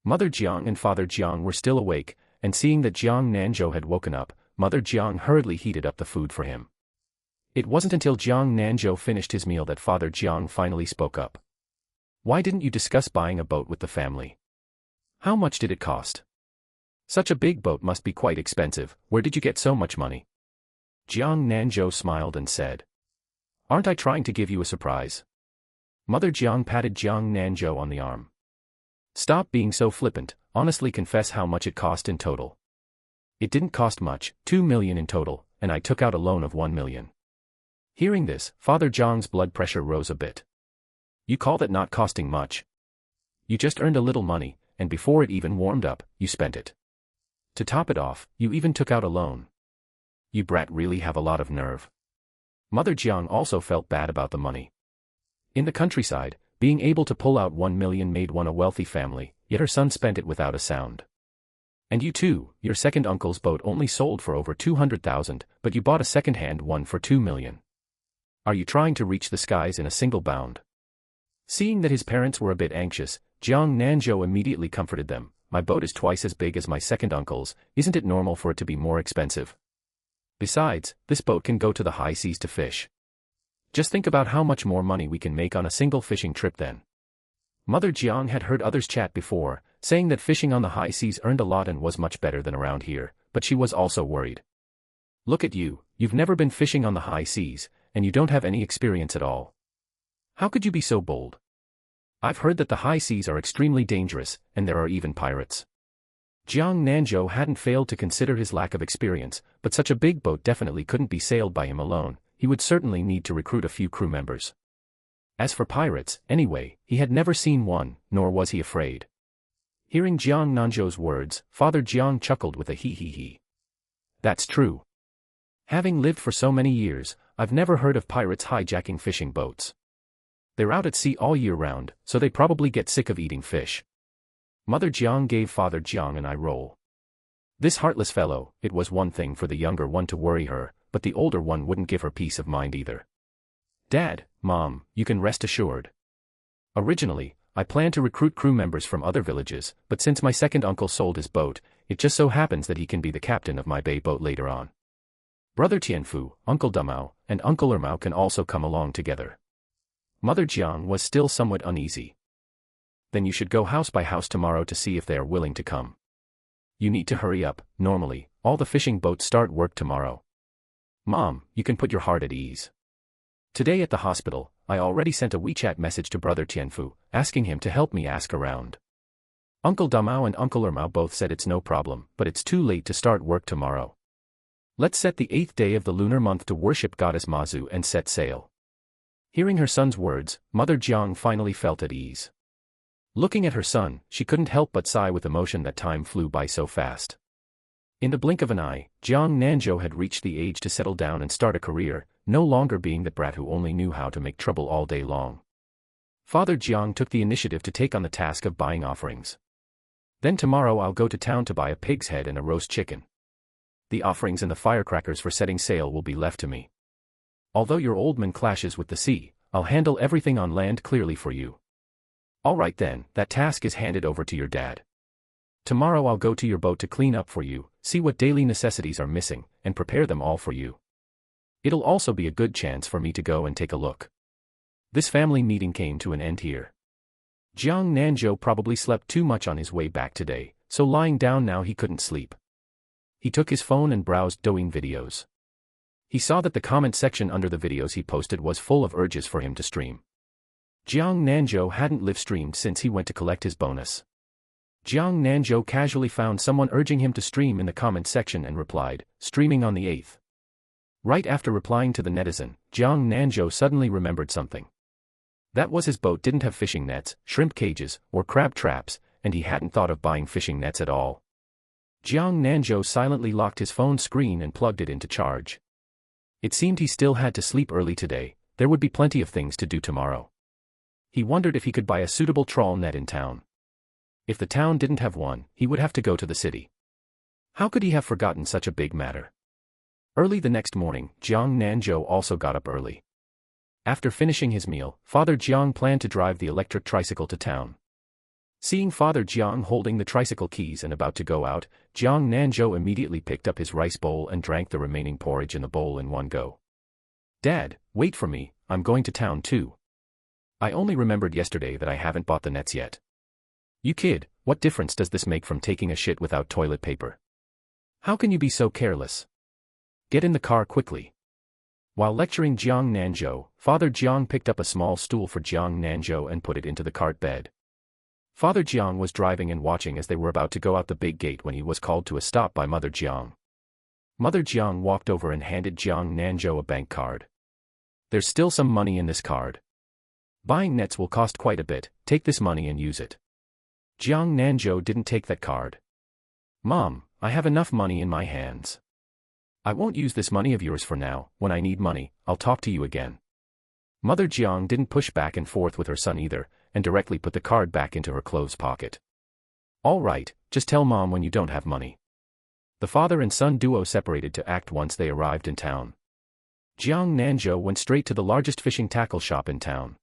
Mother Jiang and Father Jiang were still awake, and seeing that Jiang Nanzhou had woken up, Mother Jiang hurriedly heated up the food for him. It wasn't until Jiang Nanzhou finished his meal that Father Jiang finally spoke up. "Why didn't you discuss buying a boat with the family? How much did it cost? Such a big boat must be quite expensive, where did you get so much money?" Jiang Nanzhou smiled and said, "Aren't I trying to give you a surprise?" Mother Jiang patted Jiang Nanzhou on the arm. "Stop being so flippant, honestly confess how much it cost in total." "It didn't cost much, 2 million in total, and I took out a loan of 1 million. Hearing this, Father Jiang's blood pressure rose a bit. "You call that not costing much? You just earned a little money, and before it even warmed up, you spent it. To top it off, you even took out a loan. You brat really have a lot of nerve." Mother Jiang also felt bad about the money. In the countryside, being able to pull out 1 million made one a wealthy family, yet her son spent it without a sound. "And you too, your second uncle's boat only sold for over 200,000, but you bought a second-hand one for 2 million. Are you trying to reach the skies in a single bound?" Seeing that his parents were a bit anxious, Jiang Nanzhou immediately comforted them. "My boat is twice as big as my second uncle's, isn't it normal for it to be more expensive? Besides, this boat can go to the high seas to fish. Just think about how much more money we can make on a single fishing trip then." Mother Jiang had heard others chat before, saying that fishing on the high seas earned a lot and was much better than around here, but she was also worried. "Look at you, you've never been fishing on the high seas, and you don't have any experience at all. How could you be so bold? I've heard that the high seas are extremely dangerous, and there are even pirates." Jiang Nanzhou hadn't failed to consider his lack of experience, but such a big boat definitely couldn't be sailed by him alone. He would certainly need to recruit a few crew members. As for pirates, anyway, he had never seen one, nor was he afraid. Hearing Jiang Nanzhou's words, Father Jiang chuckled with a hee. "That's true. Having lived for so many years, I've never heard of pirates hijacking fishing boats. They're out at sea all year round, so they probably get sick of eating fish." Mother Jiang gave Father Jiang an eye roll. This heartless fellow, it was one thing for the younger one to worry her, but the older one wouldn't give her peace of mind either. "Dad, Mom, you can rest assured. Originally, I planned to recruit crew members from other villages, but since my second uncle sold his boat, it just so happens that he can be the captain of my bay boat later on. Brother Tianfu, Uncle Dumao, and Uncle Ermao can also come along together." Mother Jiang was still somewhat uneasy. "Then you should go house by house tomorrow to see if they are willing to come. You need to hurry up. Normally, all the fishing boats start work tomorrow. Mom, you can put your heart at ease. Today at the hospital, I already sent a WeChat message to Brother Tianfu, asking him to help me ask around. Uncle Damao and Uncle Ermao both said it's no problem, but it's too late to start work tomorrow. Let's set the 8th day of the lunar month to worship Goddess Mazu and set sail." Hearing her son's words, Mother Jiang finally felt at ease. Looking at her son, she couldn't help but sigh with emotion that time flew by so fast. In the blink of an eye, Jiang Nanzhou had reached the age to settle down and start a career, no longer being the brat who only knew how to make trouble all day long. Father Jiang took the initiative to take on the task of buying offerings. "Then tomorrow I'll go to town to buy a pig's head and a roast chicken. The offerings and the firecrackers for setting sail will be left to me. Although your old man clashes with the sea, I'll handle everything on land clearly for you." All right then, that task is handed over to your dad. Tomorrow I'll go to your boat to clean up for you, see what daily necessities are missing, and prepare them all for you. It'll also be a good chance for me to go and take a look. This family meeting came to an end here. Jiang Nanzhou probably slept too much on his way back today, so lying down now he couldn't sleep. He took his phone and browsed Douyin videos. He saw that the comment section under the videos he posted was full of urges for him to stream. Jiang Nanzhou hadn't live-streamed since he went to collect his bonus. Jiang Nanzhou casually found someone urging him to stream in the comment section and replied, streaming on the 8th. Right after replying to the netizen, Jiang Nanzhou suddenly remembered something. That was his boat didn't have fishing nets, shrimp cages, or crab traps, and he hadn't thought of buying fishing nets at all. Jiang Nanzhou silently locked his phone screen and plugged it into charge. It seemed he still had to sleep early today, there would be plenty of things to do tomorrow. He wondered if he could buy a suitable trawl net in town. If the town didn't have one, he would have to go to the city. How could he have forgotten such a big matter? Early the next morning, Jiang Nanzhou also got up early. After finishing his meal, Father Jiang planned to drive the electric tricycle to town. Seeing Father Jiang holding the tricycle keys and about to go out, Jiang Nanzhou immediately picked up his rice bowl and drank the remaining porridge in the bowl in one go. Dad, wait for me, I'm going to town too. I only remembered yesterday that I haven't bought the nets yet. You kid, what difference does this make from taking a shit without toilet paper? How can you be so careless? Get in the car quickly. While lecturing Jiang Nanzhou, Father Jiang picked up a small stool for Jiang Nanzhou and put it into the cart bed. Father Jiang was driving and watching as they were about to go out the big gate when he was called to a stop by Mother Jiang. Mother Jiang walked over and handed Jiang Nanzhou a bank card. There's still some money in this card. Buying nets will cost quite a bit, take this money and use it. Jiang Nanzhou didn't take that card. Mom, I have enough money in my hands. I won't use this money of yours for now, when I need money, I'll talk to you again. Mother Jiang didn't push back and forth with her son either, and directly put the card back into her clothes pocket. All right, just tell Mom when you don't have money. The father and son duo separated to act once they arrived in town. Jiang Nanzhou went straight to the largest fishing tackle shop in town.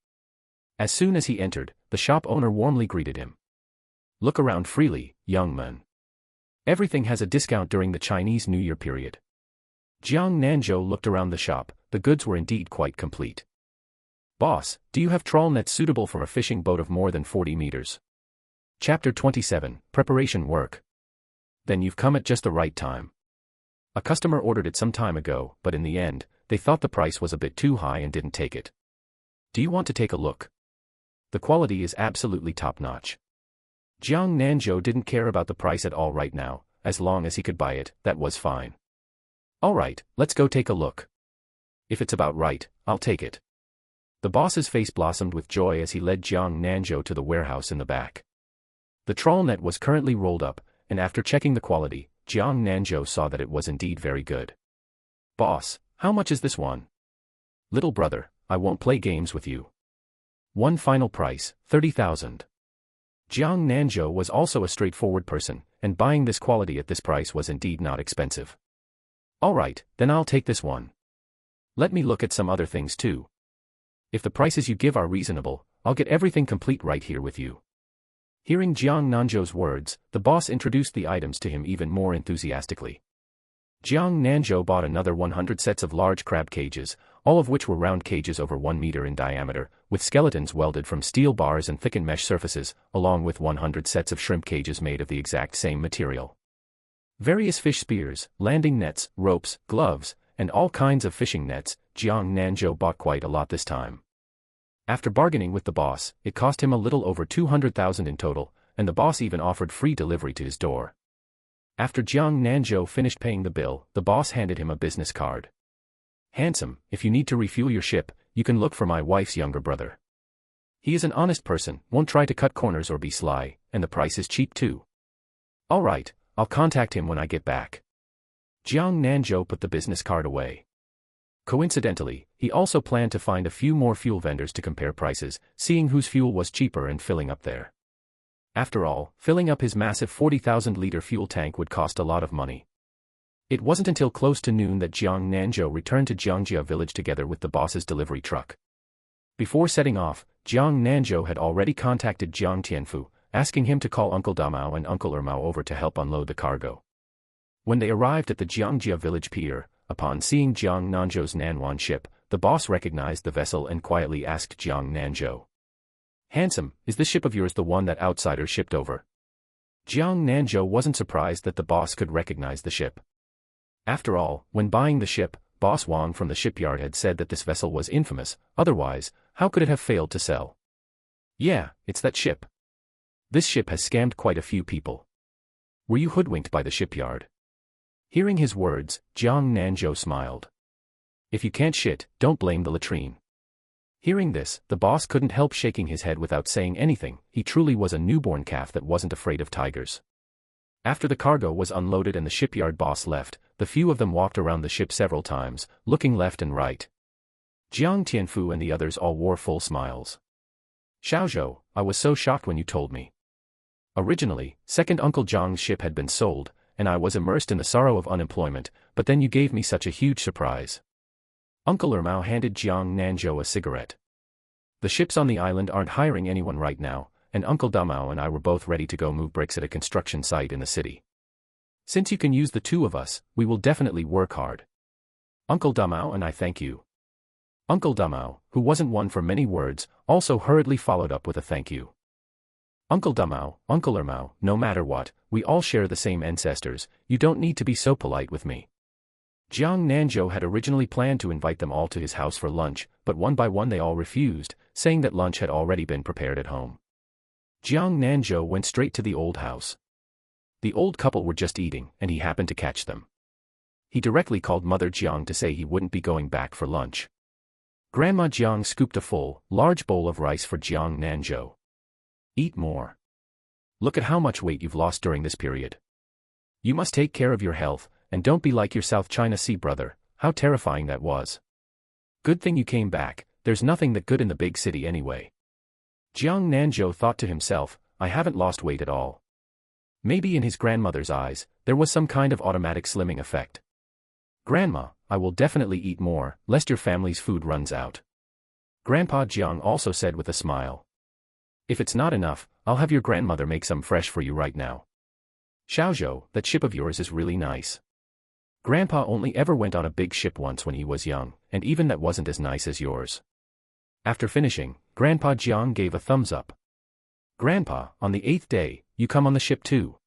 As soon as he entered, the shop owner warmly greeted him. Look around freely, young man. Everything has a discount during the Chinese New Year period. Jiang Nanzhou looked around the shop, the goods were indeed quite complete. Boss, do you have trawl nets suitable for a fishing boat of more than 40 meters? Chapter 27, Preparation Work. Then you've come at just the right time. A customer ordered it some time ago, but in the end, they thought the price was a bit too high and didn't take it. Do you want to take a look? The quality is absolutely top-notch. Jiang Nanzhou didn't care about the price at all right now, as long as he could buy it, that was fine. All right, let's go take a look. If it's about right, I'll take it. The boss's face blossomed with joy as he led Jiang Nanzhou to the warehouse in the back. The trawl net was currently rolled up, and after checking the quality, Jiang Nanzhou saw that it was indeed very good. Boss, how much is this one? Little brother, I won't play games with you. One final price, 30,000. Jiang Nanzhou was also a straightforward person, and buying this quality at this price was indeed not expensive. All right, then I'll take this one. Let me look at some other things too. If the prices you give are reasonable, I'll get everything complete right here with you. Hearing Jiang Nanzhou's words, the boss introduced the items to him even more enthusiastically. Jiang Nanzhou bought another 100 sets of large crab cages, all of which were round cages over 1 meter in diameter, with skeletons welded from steel bars and thickened mesh surfaces, along with 100 sets of shrimp cages made of the exact same material. Various fish spears, landing nets, ropes, gloves, and all kinds of fishing nets, Jiang Nanzhou bought quite a lot this time. After bargaining with the boss, it cost him a little over 200,000 in total, and the boss even offered free delivery to his door. After Jiang Nanzhou finished paying the bill, the boss handed him a business card. Handsome, if you need to refuel your ship, you can look for my wife's younger brother. He is an honest person, won't try to cut corners or be sly, and the price is cheap too. All right, I'll contact him when I get back. Jiang Nanzhou put the business card away. Coincidentally, he also planned to find a few more fuel vendors to compare prices, seeing whose fuel was cheaper and filling up there. After all, filling up his massive 40,000-liter fuel tank would cost a lot of money. It wasn't until close to noon that Jiang Nanzhou returned to Jiangjia village together with the boss's delivery truck. Before setting off, Jiang Nanzhou had already contacted Jiang Tianfu, asking him to call Uncle Damao and Uncle Ermao over to help unload the cargo. When they arrived at the Jiangjia village pier, upon seeing Jiang Nanzhou's Nanwan ship, the boss recognized the vessel and quietly asked Jiang Nanzhou, "Handsome, is this ship of yours the one that outsiders shipped over?" Jiang Nanzhou wasn't surprised that the boss could recognize the ship. After all, when buying the ship, Boss Wang from the shipyard had said that this vessel was infamous, otherwise, how could it have failed to sell? "Yeah, it's that ship. This ship has scammed quite a few people. Were you hoodwinked by the shipyard?" Hearing his words, Jiang Nanzhou smiled. "If you can't shit, don't blame the latrine." Hearing this, the boss couldn't help shaking his head without saying anything. He truly was a newborn calf that wasn't afraid of tigers. After the cargo was unloaded and the shipyard boss left, the few of them walked around the ship several times, looking left and right. Jiang Tianfu and the others all wore full smiles. "Xiaozhou, I was so shocked when you told me. Originally, second Uncle Jiang's ship had been sold, and I was immersed in the sorrow of unemployment, but then you gave me such a huge surprise." Uncle Ermao handed Jiang Nanzhou a cigarette. "The ships on the island aren't hiring anyone right now, and Uncle Damao and I were both ready to go move bricks at a construction site in the city. Since you can use the two of us, we will definitely work hard. Uncle Damao and I thank you." Uncle Damao, who wasn't one for many words, also hurriedly followed up with a thank you. "Uncle Damao, Uncle Ermao, no matter what, we all share the same ancestors, you don't need to be so polite with me." Jiang Nanzhou had originally planned to invite them all to his house for lunch, but one by one they all refused, saying that lunch had already been prepared at home. Jiang Nanzhou went straight to the old house. The old couple were just eating, and he happened to catch them. He directly called Mother Jiang to say he wouldn't be going back for lunch. Grandma Jiang scooped a full, large bowl of rice for Jiang Nanzhou. "Eat more. Look at how much weight you've lost during this period. You must take care of your health, and don't be like your South China Sea brother. How terrifying that was. Good thing you came back, there's nothing that good in the big city anyway." Jiang Nanzhou thought to himself, "I haven't lost weight at all." Maybe in his grandmother's eyes, there was some kind of automatic slimming effect. "Grandma, I will definitely eat more, lest your family's food runs out." Grandpa Jiang also said with a smile. "If it's not enough, I'll have your grandmother make some fresh for you right now. Xiaozhou, that ship of yours is really nice. Grandpa only ever went on a big ship once when he was young, and even that wasn't as nice as yours." After finishing, Grandpa Jiang gave a thumbs up. "Grandpa, on the 8th day, you come on the ship too.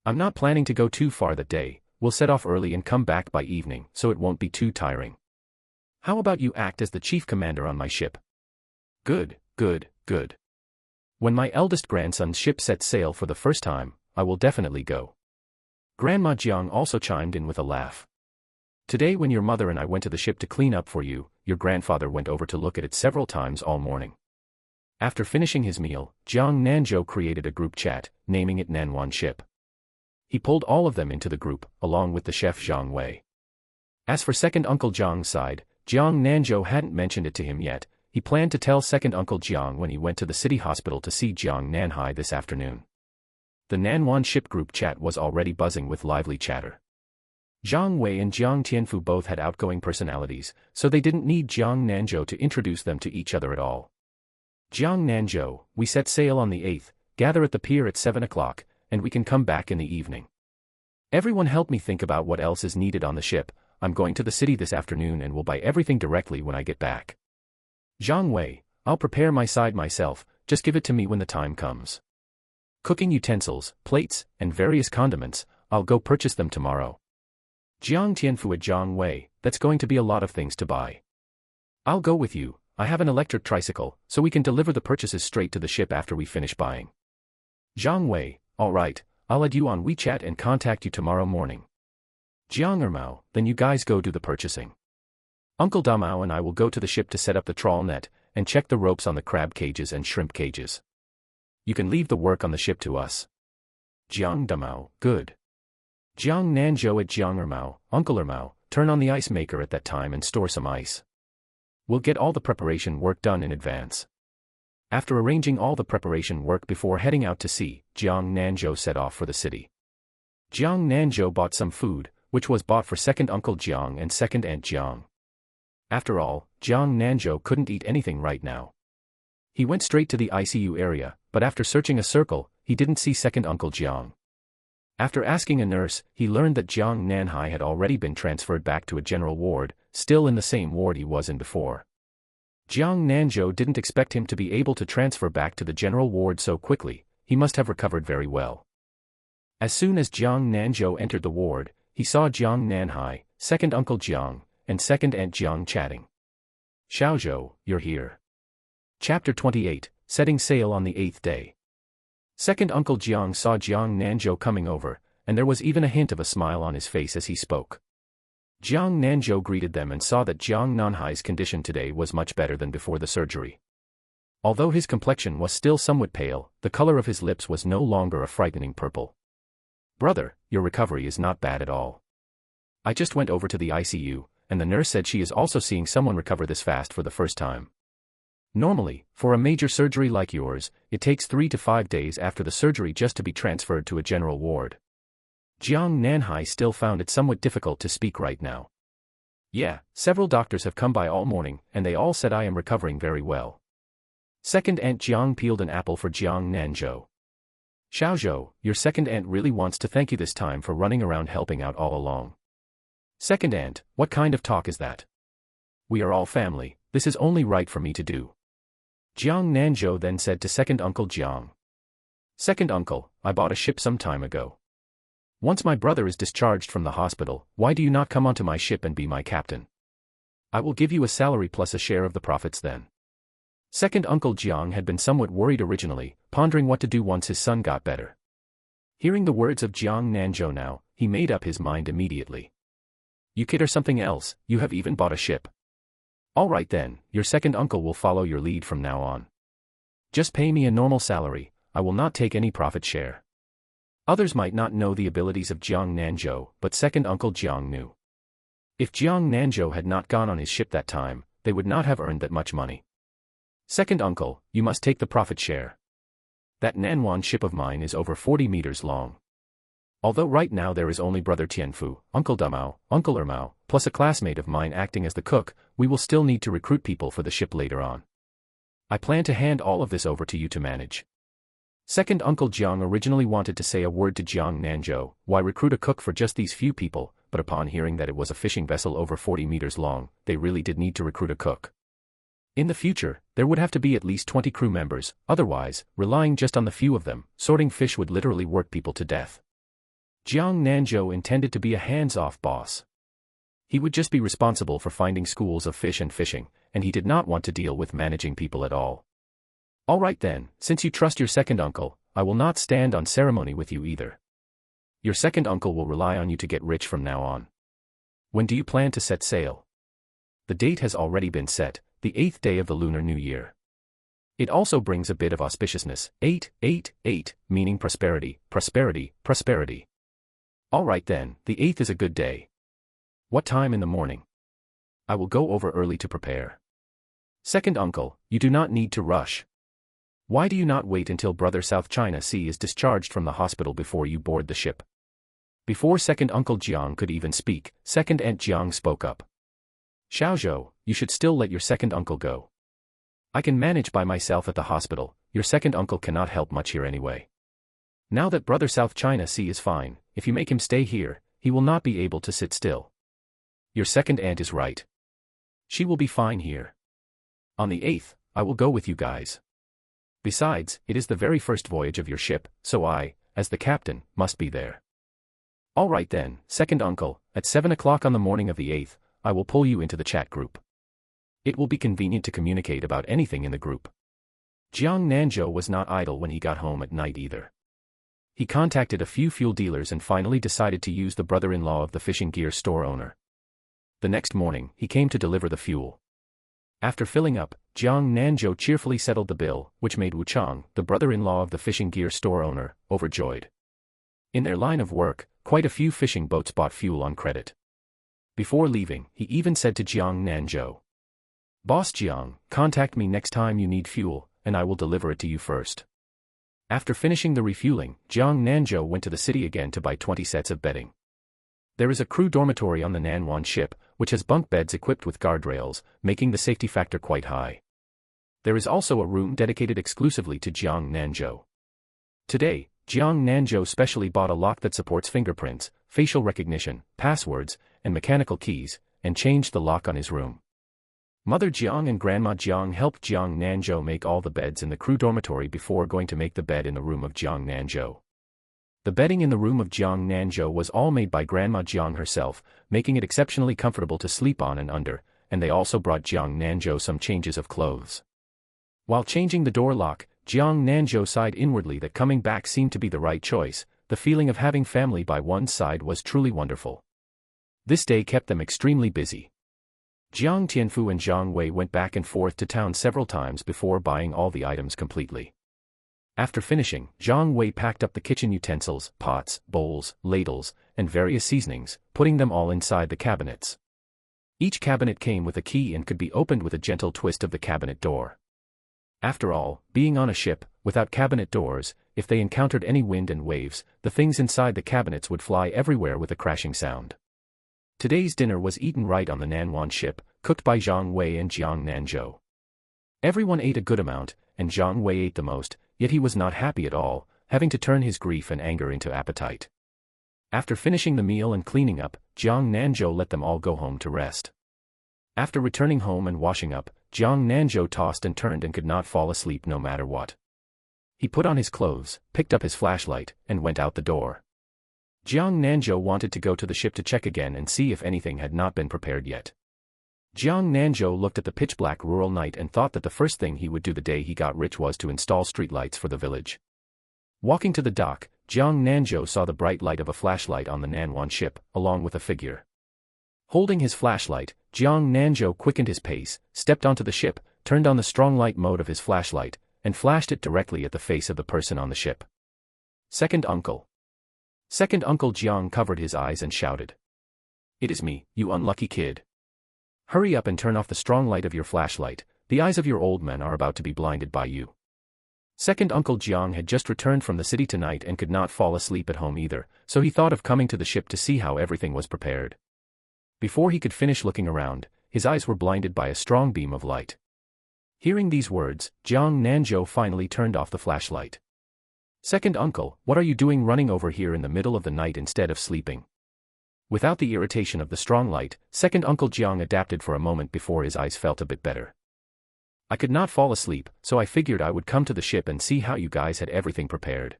I'm not planning to go too far that day, we'll set off early and come back by evening so it won't be too tiring. How about you act as the chief commander on my ship?" "Good, good, good. When my eldest grandson's ship sets sail for the first time, I will definitely go." Grandma Jiang also chimed in with a laugh. "Today when your mother and I went to the ship to clean up for you, your grandfather went over to look at it several times all morning." After finishing his meal, Jiang Nanzhou created a group chat, naming it Nanwan Ship. He pulled all of them into the group, along with the chef Zhang Wei. As for second Uncle Jiang's side, Jiang Nanzhou hadn't mentioned it to him yet. He planned to tell second Uncle Jiang when he went to the city hospital to see Jiang Nanhai this afternoon. The Nanwan Ship group chat was already buzzing with lively chatter. Zhang Wei and Jiang Tianfu both had outgoing personalities, so they didn't need Jiang Nanzhou to introduce them to each other at all. "Jiang Nanzhou, we set sail on the 8th, gather at the pier at 7 o'clock, and we can come back in the evening. Everyone help me think about what else is needed on the ship. I'm going to the city this afternoon and will buy everything directly when I get back. Zhang Wei, I'll prepare my side myself, just give it to me when the time comes. Cooking utensils, plates, and various condiments, I'll go purchase them tomorrow. Jiang Tianfu at Zhang Wei, that's going to be a lot of things to buy. I'll go with you, I have an electric tricycle, so we can deliver the purchases straight to the ship after we finish buying. Zhang Wei, alright, I'll add you on WeChat and contact you tomorrow morning. Jiang Ermao, then you guys go do the purchasing. Uncle Damao and I will go to the ship to set up the trawl net, and check the ropes on the crab cages and shrimp cages. You can leave the work on the ship to us. Jiang Damao, good. Jiang Nanzhou at Jiang Ermao, Uncle Ermao, turn on the ice maker at that time and store some ice. We'll get all the preparation work done in advance. After arranging all the preparation work before heading out to sea, Jiang Nanzhou set off for the city. Jiang Nanzhou bought some food, which was bought for second Uncle Jiang and second Aunt Jiang. After all, Jiang Nanzhou couldn't eat anything right now. He went straight to the ICU area, but after searching a circle, he didn't see second Uncle Jiang. After asking a nurse, he learned that Jiang Nanzhou had already been transferred back to a general ward, still in the same ward he was in before. Jiang Nanzhou didn't expect him to be able to transfer back to the general ward so quickly. He must have recovered very well. As soon as Jiang Nanzhou entered the ward, he saw Jiang Nanzhou, second Uncle Jiang, and second Aunt Jiang chatting. Xiaozhou, you're here. Chapter 28, Setting Sail on the 8th Day. Second Uncle Jiang saw Jiang Nanzhou coming over, and there was even a hint of a smile on his face as he spoke. Jiang Nanzhou greeted them and saw that Jiang Nanhai's condition today was much better than before the surgery. Although his complexion was still somewhat pale, the color of his lips was no longer a frightening purple. Brother, your recovery is not bad at all. I just went over to the ICU, and the nurse said she is also seeing someone recover this fast for the first time. Normally, for a major surgery like yours, it takes 3 to 5 days after the surgery just to be transferred to a general ward. Jiang Nanhai still found it somewhat difficult to speak right now. Yeah, several doctors have come by all morning, and they all said I am recovering very well. Second Aunt Jiang peeled an apple for Jiang Nanzhou. Xiaozhou, your second aunt really wants to thank you this time for running around helping out all along. Second aunt, what kind of talk is that? We are all family, this is only right for me to do. Jiang Nanzhou then said to second Uncle Jiang. Second uncle, I bought a ship some time ago. Once my brother is discharged from the hospital, why do you not come onto my ship and be my captain? I will give you a salary plus a share of the profits then. Second Uncle Jiang had been somewhat worried originally, pondering what to do once his son got better. Hearing the words of Jiang Nanzhou now, he made up his mind immediately. You kid or something else, you have even bought a ship. All right then, your second uncle will follow your lead from now on. Just pay me a normal salary, I will not take any profit share. Others might not know the abilities of Jiang Nanzhou, but second Uncle Jiang knew. If Jiang Nanzhou had not gone on his ship that time, they would not have earned that much money. Second uncle, you must take the profit share. That Nanwan ship of mine is over 40 meters long. Although right now there is only Brother Tianfu, Uncle Dumao, Uncle Ermao, plus a classmate of mine acting as the cook, we will still need to recruit people for the ship later on. I plan to hand all of this over to you to manage. Second Uncle Jiang originally wanted to say a word to Jiang Nanzhou, why recruit a cook for just these few people, but upon hearing that it was a fishing vessel over 40 meters long, they really did need to recruit a cook. In the future, there would have to be at least 20 crew members, otherwise, relying just on the few of them, sorting fish would literally work people to death. Jiang Nanzhou intended to be a hands-off boss. He would just be responsible for finding schools of fish and fishing, and he did not want to deal with managing people at all. All right then, since you trust your second uncle, I will not stand on ceremony with you either. Your second uncle will rely on you to get rich from now on. When do you plan to set sail? The date has already been set, the 8th day of the Lunar New Year. It also brings a bit of auspiciousness, 888, meaning prosperity, prosperity, prosperity. All right then, the 8th is a good day. What time in the morning? I will go over early to prepare. Second uncle, you do not need to rush. Why do you not wait until Brother South China Sea is discharged from the hospital before you board the ship? Before second Uncle Jiang could even speak, second Aunt Jiang spoke up. Xiaozhou, you should still let your second uncle go. I can manage by myself at the hospital, your second uncle cannot help much here anyway. Now that Brother South China Sea is fine, if you make him stay here, he will not be able to sit still. Your second aunt is right. She will be fine here. On the 8th, I will go with you guys. Besides, it is the very first voyage of your ship, so I, as the captain, must be there. All right then, second uncle, at 7 o'clock on the morning of the 8th, I will pull you into the chat group. It will be convenient to communicate about anything in the group. Jiang Nanzhou was not idle when he got home at night either. He contacted a few fuel dealers and finally decided to use the brother-in-law of the fishing gear store owner. The next morning, he came to deliver the fuel. After filling up, Jiang Nanzhou cheerfully settled the bill, which made Wu Chang, the brother-in-law of the fishing gear store owner, overjoyed. In their line of work, quite a few fishing boats bought fuel on credit. Before leaving, he even said to Jiang Nanzhou, "Boss Jiang, contact me next time you need fuel, and I will deliver it to you first." After finishing the refueling, Jiang Nanzhou went to the city again to buy 20 sets of bedding. There is a crew dormitory on the Nanwan ship, which has bunk beds equipped with guardrails, making the safety factor quite high. There is also a room dedicated exclusively to Jiang Nanzhou. Today, Jiang Nanzhou specially bought a lock that supports fingerprints, facial recognition, passwords, and mechanical keys, and changed the lock on his room. Mother Jiang and Grandma Jiang helped Jiang Nanzhou make all the beds in the crew dormitory before going to make the bed in the room of Jiang Nanzhou. The bedding in the room of Jiang Nanzhou was all made by Grandma Jiang herself, making it exceptionally comfortable to sleep on and under, and they also brought Jiang Nanzhou some changes of clothes. While changing the door lock, Jiang Nanzhou sighed inwardly that coming back seemed to be the right choice. The feeling of having family by one's side was truly wonderful. This day kept them extremely busy. Jiang Tianfu and Jiang Wei went back and forth to town several times before buying all the items completely. After finishing, Jiang Wei packed up the kitchen utensils, pots, bowls, ladles, and various seasonings, putting them all inside the cabinets. Each cabinet came with a key and could be opened with a gentle twist of the cabinet door. After all, being on a ship, without cabinet doors, if they encountered any wind and waves, the things inside the cabinets would fly everywhere with a crashing sound. Today's dinner was eaten right on the Nanwan ship, cooked by Jiang Wei and Jiang Nanzhou. Everyone ate a good amount, and Jiang Wei ate the most, yet he was not happy at all, having to turn his grief and anger into appetite. After finishing the meal and cleaning up, Jiang Nanzhou let them all go home to rest. After returning home and washing up, Jiang Nanzhou tossed and turned and could not fall asleep no matter what. He put on his clothes, picked up his flashlight, and went out the door. Jiang Nanzhou wanted to go to the ship to check again and see if anything had not been prepared yet. Jiang Nanzhou looked at the pitch-black rural night and thought that the first thing he would do the day he got rich was to install streetlights for the village. Walking to the dock, Jiang Nanzhou saw the bright light of a flashlight on the Nanwan ship, along with a figure. Holding his flashlight, Jiang Nanzhou quickened his pace, stepped onto the ship, turned on the strong light mode of his flashlight, and flashed it directly at the face of the person on the ship. Second uncle. Second Uncle Jiang covered his eyes and shouted. "It is me, you unlucky kid. Hurry up and turn off the strong light of your flashlight, the eyes of your old men are about to be blinded by you." Second Uncle Jiang had just returned from the city tonight and could not fall asleep at home either, so he thought of coming to the ship to see how everything was prepared. Before he could finish looking around, his eyes were blinded by a strong beam of light. Hearing these words, Jiang Nanzhou finally turned off the flashlight. "Second uncle, what are you doing running over here in the middle of the night instead of sleeping?" Without the irritation of the strong light, Second Uncle Jiang adapted for a moment before his eyes felt a bit better. "I could not fall asleep, so I figured I would come to the ship and see how you guys had everything prepared."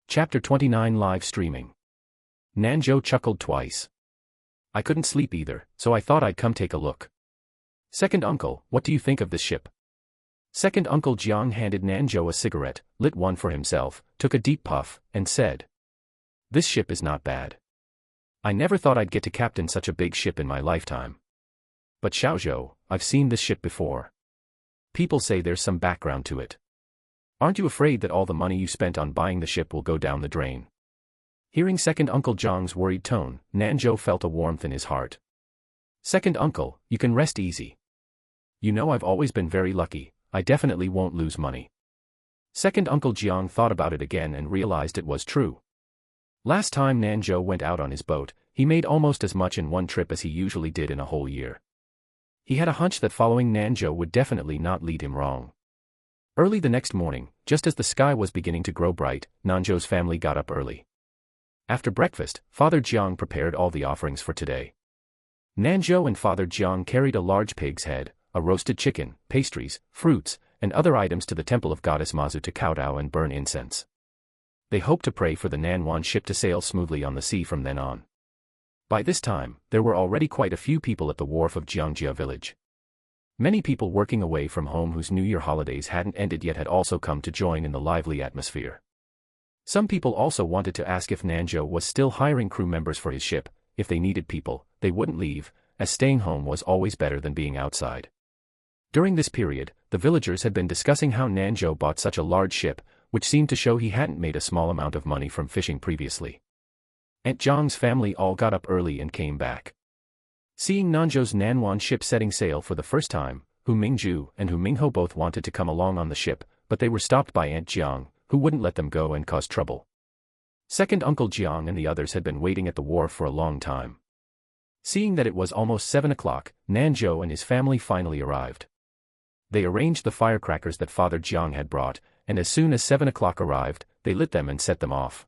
Chapter 29 Live Streaming. Nanzhou chuckled twice. "I couldn't sleep either, so I thought I'd come take a look. Second uncle, what do you think of this ship?" Second Uncle Jiang handed Nanzhou a cigarette, lit one for himself, took a deep puff, and said, "This ship is not bad. I never thought I'd get to captain such a big ship in my lifetime. But Xiaozhou, I've seen this ship before. People say there's some background to it. Aren't you afraid that all the money you spent on buying the ship will go down the drain?" Hearing Second Uncle Jiang's worried tone, Nanzhou felt a warmth in his heart. "Second uncle, you can rest easy. You know I've always been very lucky, I definitely won't lose money." Second Uncle Jiang thought about it again and realized it was true. Last time Nanzhou went out on his boat, he made almost as much in one trip as he usually did in a whole year. He had a hunch that following Nanzhou would definitely not lead him wrong. Early the next morning, just as the sky was beginning to grow bright, Nanzhou's family got up early. After breakfast, Father Jiang prepared all the offerings for today. Nanzhou and Father Jiang carried a large pig's head, a roasted chicken, pastries, fruits, and other items to the temple of Goddess Mazu to kowtow and burn incense. They hoped to pray for the Nanwan ship to sail smoothly on the sea from then on. By this time, there were already quite a few people at the wharf of Jiangjia village. Many people working away from home whose New Year holidays hadn't ended yet had also come to join in the lively atmosphere. Some people also wanted to ask if Nanzhou was still hiring crew members for his ship. If they needed people, they wouldn't leave, as staying home was always better than being outside. During this period, the villagers had been discussing how Nanzhou bought such a large ship, which seemed to show he hadn't made a small amount of money from fishing previously. Aunt Zhang's family all got up early and came back. Seeing Nanzhou's Nanwan ship setting sail for the first time, Hu Mingzhu and Hu Mingho both wanted to come along on the ship, but they were stopped by Aunt Jiang, who wouldn't let them go and cause trouble. Second Uncle Jiang and the others had been waiting at the wharf for a long time. Seeing that it was almost 7 o'clock, Nanzhou and his family finally arrived. They arranged the firecrackers that Father Jiang had brought, and as soon as 7 o'clock arrived, they lit them and set them off.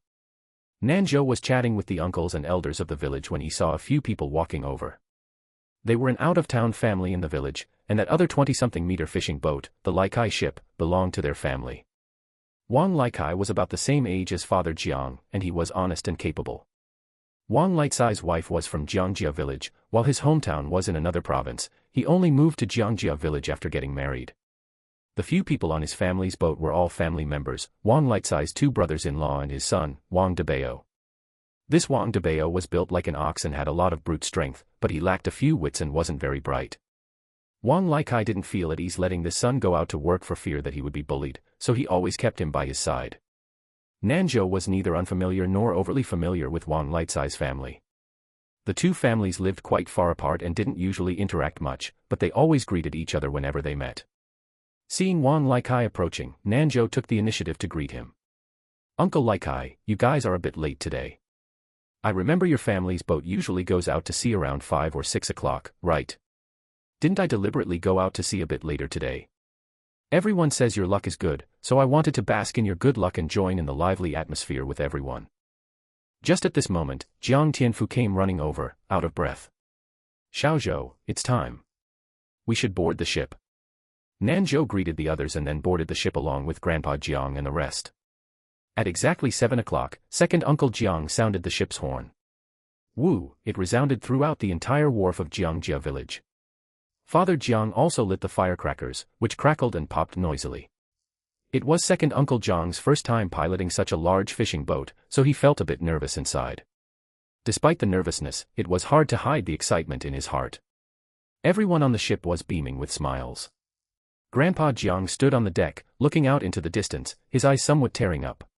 Nanzhou was chatting with the uncles and elders of the village when he saw a few people walking over. They were an out-of-town family in the village, and that other 20-something meter fishing boat, the Laikai ship, belonged to their family. Wang Laikai was about the same age as Father Jiang, and he was honest and capable. Wang Laicai's wife was from Jiangjia village, while his hometown was in another province. He only moved to Jiangjia village after getting married. The few people on his family's boat were all family members, Wang Laicai's 2 brothers-in-law and his son, Wang Debao. This Wang Debao was built like an ox and had a lot of brute strength, but he lacked a few wits and wasn't very bright. Wang Laicai didn't feel at ease letting this son go out to work for fear that he would be bullied, so he always kept him by his side. Nanzhou was neither unfamiliar nor overly familiar with Wang Laicai's family. The two families lived quite far apart and didn't usually interact much, but they always greeted each other whenever they met. Seeing Wang Laicai approaching, Nanzhou took the initiative to greet him. "Uncle Laicai, you guys are a bit late today. I remember your family's boat usually goes out to sea around 5 or 6 o'clock, right? Didn't I deliberately go out to sea a bit later today? Everyone says your luck is good, so I wanted to bask in your good luck and join in the lively atmosphere with everyone." Just at this moment, Jiang Tianfu came running over, out of breath. "Xiaozhou, it's time. We should board the ship." Nanzhou greeted the others and then boarded the ship along with Grandpa Jiang and the rest. At exactly 7 o'clock, second Uncle Jiang sounded the ship's horn. Woo, it resounded throughout the entire wharf of Jiangjia village. Father Jiang also lit the firecrackers, which crackled and popped noisily. It was second Uncle Jiang's first time piloting such a large fishing boat, so he felt a bit nervous inside. Despite the nervousness, it was hard to hide the excitement in his heart. Everyone on the ship was beaming with smiles. Grandpa Jiang stood on the deck, looking out into the distance, his eyes somewhat tearing up.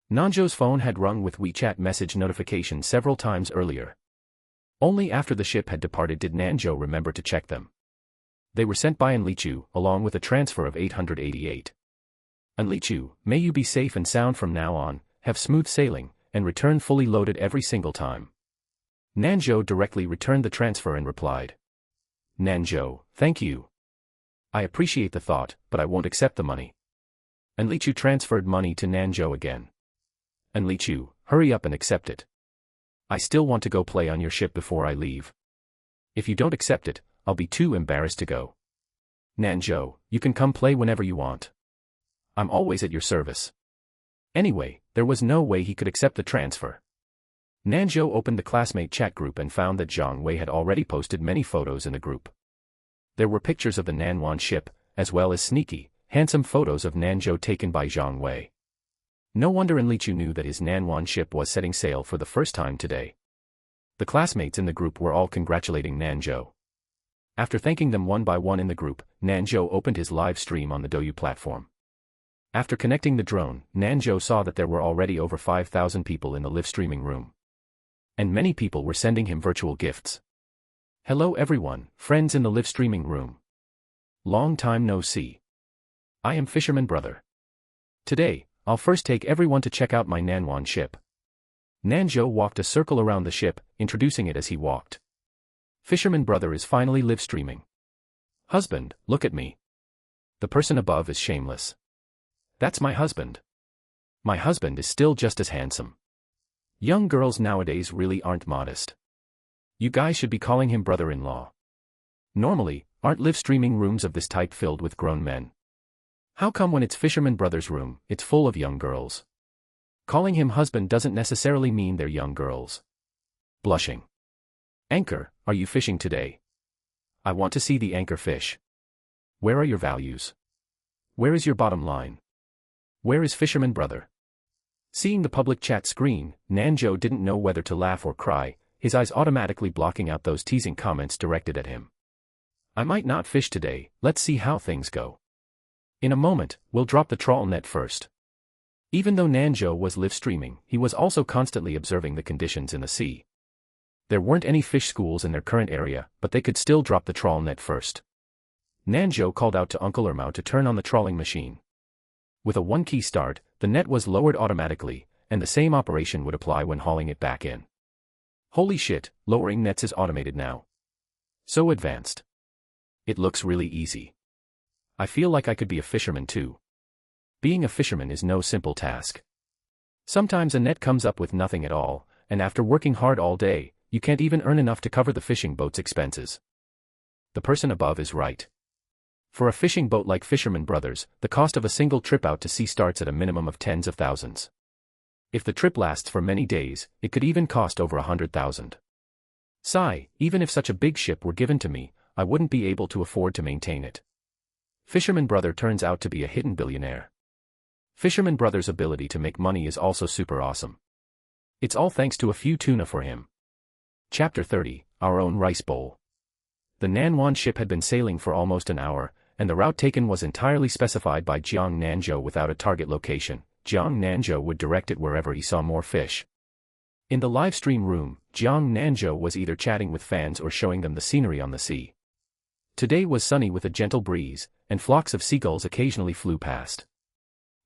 Nanzhou's phone had rung with WeChat message notification several times earlier. Only after the ship had departed did Nanzhou remember to check them. They were sent by Enlichu, along with a transfer of 888. "Enlichu, may you be safe and sound from now on, have smooth sailing, and return fully loaded every single time." Nanzhou directly returned the transfer and replied. "Nanzhou, thank you. I appreciate the thought, but I won't accept the money." Enlichu transferred money to Nanzhou again. "Enlichu, hurry up and accept it. I still want to go play on your ship before I leave. If you don't accept it, I'll be too embarrassed to go." "Nanzhou, you can come play whenever you want. I'm always at your service." Anyway, there was no way he could accept the transfer. Nanzhou opened the classmate chat group and found that Zhang Wei had already posted many photos in the group. There were pictures of the Nanwan ship, as well as sneaky, handsome photos of Nanzhou taken by Zhang Wei. No wonder Enlichu knew that his Nanwan ship was setting sail for the first time today. The classmates in the group were all congratulating Nanzhou. After thanking them one by one in the group, Nanzhou opened his live stream on the Douyu platform. After connecting the drone, Nanzhou saw that there were already over 5,000 people in the live streaming room. And many people were sending him virtual gifts. "Hello everyone, friends in the live streaming room. Long time no see. I am Fisherman Brother. Today, I'll first take everyone to check out my Nanwan ship." Nanzhou walked a circle around the ship, introducing it as he walked. Fisherman Brother is finally live streaming. "Husband, look at me. The person above is shameless. That's my husband. My husband is still just as handsome. Young girls nowadays really aren't modest. You guys should be calling him brother-in-law. Normally, aren't live streaming rooms of this type filled with grown men? How come when it's Fisherman Brother's room, it's full of young girls? Calling him husband doesn't necessarily mean they're young girls." Blushing. "Anchor, are you fishing today? I want to see the anchor fish. Where are your values? Where is your bottom line? Where is Fisherman Brother?" Seeing the public chat screen, Nanzhou didn't know whether to laugh or cry, his eyes automatically blocking out those teasing comments directed at him. "I might not fish today, let's see how things go. In a moment, we'll drop the trawl net first." Even though Nanzhou was live streaming, he was also constantly observing the conditions in the sea. There weren't any fish schools in their current area, but they could still drop the trawl net first. Nanzhou called out to Uncle Ermao to turn on the trawling machine. With a one-key start, the net was lowered automatically, and the same operation would apply when hauling it back in. Holy shit, lowering nets is automated now. So advanced. It looks really easy. I feel like I could be a fisherman too. Being a fisherman is no simple task. Sometimes a net comes up with nothing at all, and after working hard all day, you can't even earn enough to cover the fishing boat's expenses. The person above is right. For a fishing boat like Fisherman Brothers, the cost of a single trip out to sea starts at a minimum of tens of thousands. If the trip lasts for many days, it could even cost over 100,000. Sigh, even if such a big ship were given to me, I wouldn't be able to afford to maintain it. Fisherman Brother turns out to be a hidden billionaire. Fisherman Brother's ability to make money is also super awesome. It's all thanks to a few tuna for him. Chapter 30, Our Own Rice Bowl. The Nanhwa ship had been sailing for almost an hour, and the route taken was entirely specified by Jiang Nanzhou without a target location. Jiang Nanzhou would direct it wherever he saw more fish. In the live stream room, Jiang Nanzhou was either chatting with fans or showing them the scenery on the sea. Today was sunny with a gentle breeze, and flocks of seagulls occasionally flew past.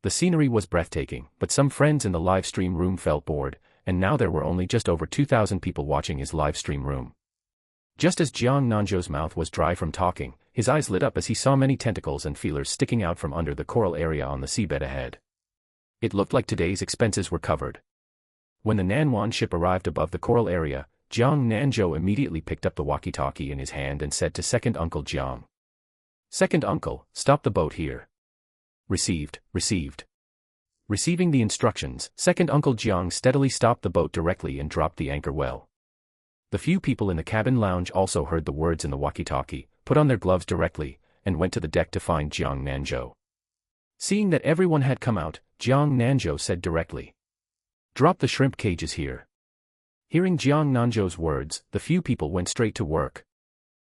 The scenery was breathtaking, but some friends in the live stream room felt bored, and now there were only just over 2,000 people watching his live stream room. Just as Jiang Nanzhou's mouth was dry from talking, his eyes lit up as he saw many tentacles and feelers sticking out from under the coral area on the seabed ahead. It looked like today's expenses were covered. When the Nanhwa ship arrived above the coral area, Jiang Nanzhou immediately picked up the walkie-talkie in his hand and said to Second Uncle Jiang. "Second Uncle, stop the boat here." Received. Receiving the instructions, Second Uncle Jiang steadily stopped the boat directly and dropped the anchor well. The few people in the cabin lounge also heard the words in the walkie-talkie, put on their gloves directly, and went to the deck to find Jiang Nanzhou. Seeing that everyone had come out, Jiang Nanzhou said directly, "Drop the shrimp cages here." Hearing Jiang Nanzhou's words, the few people went straight to work.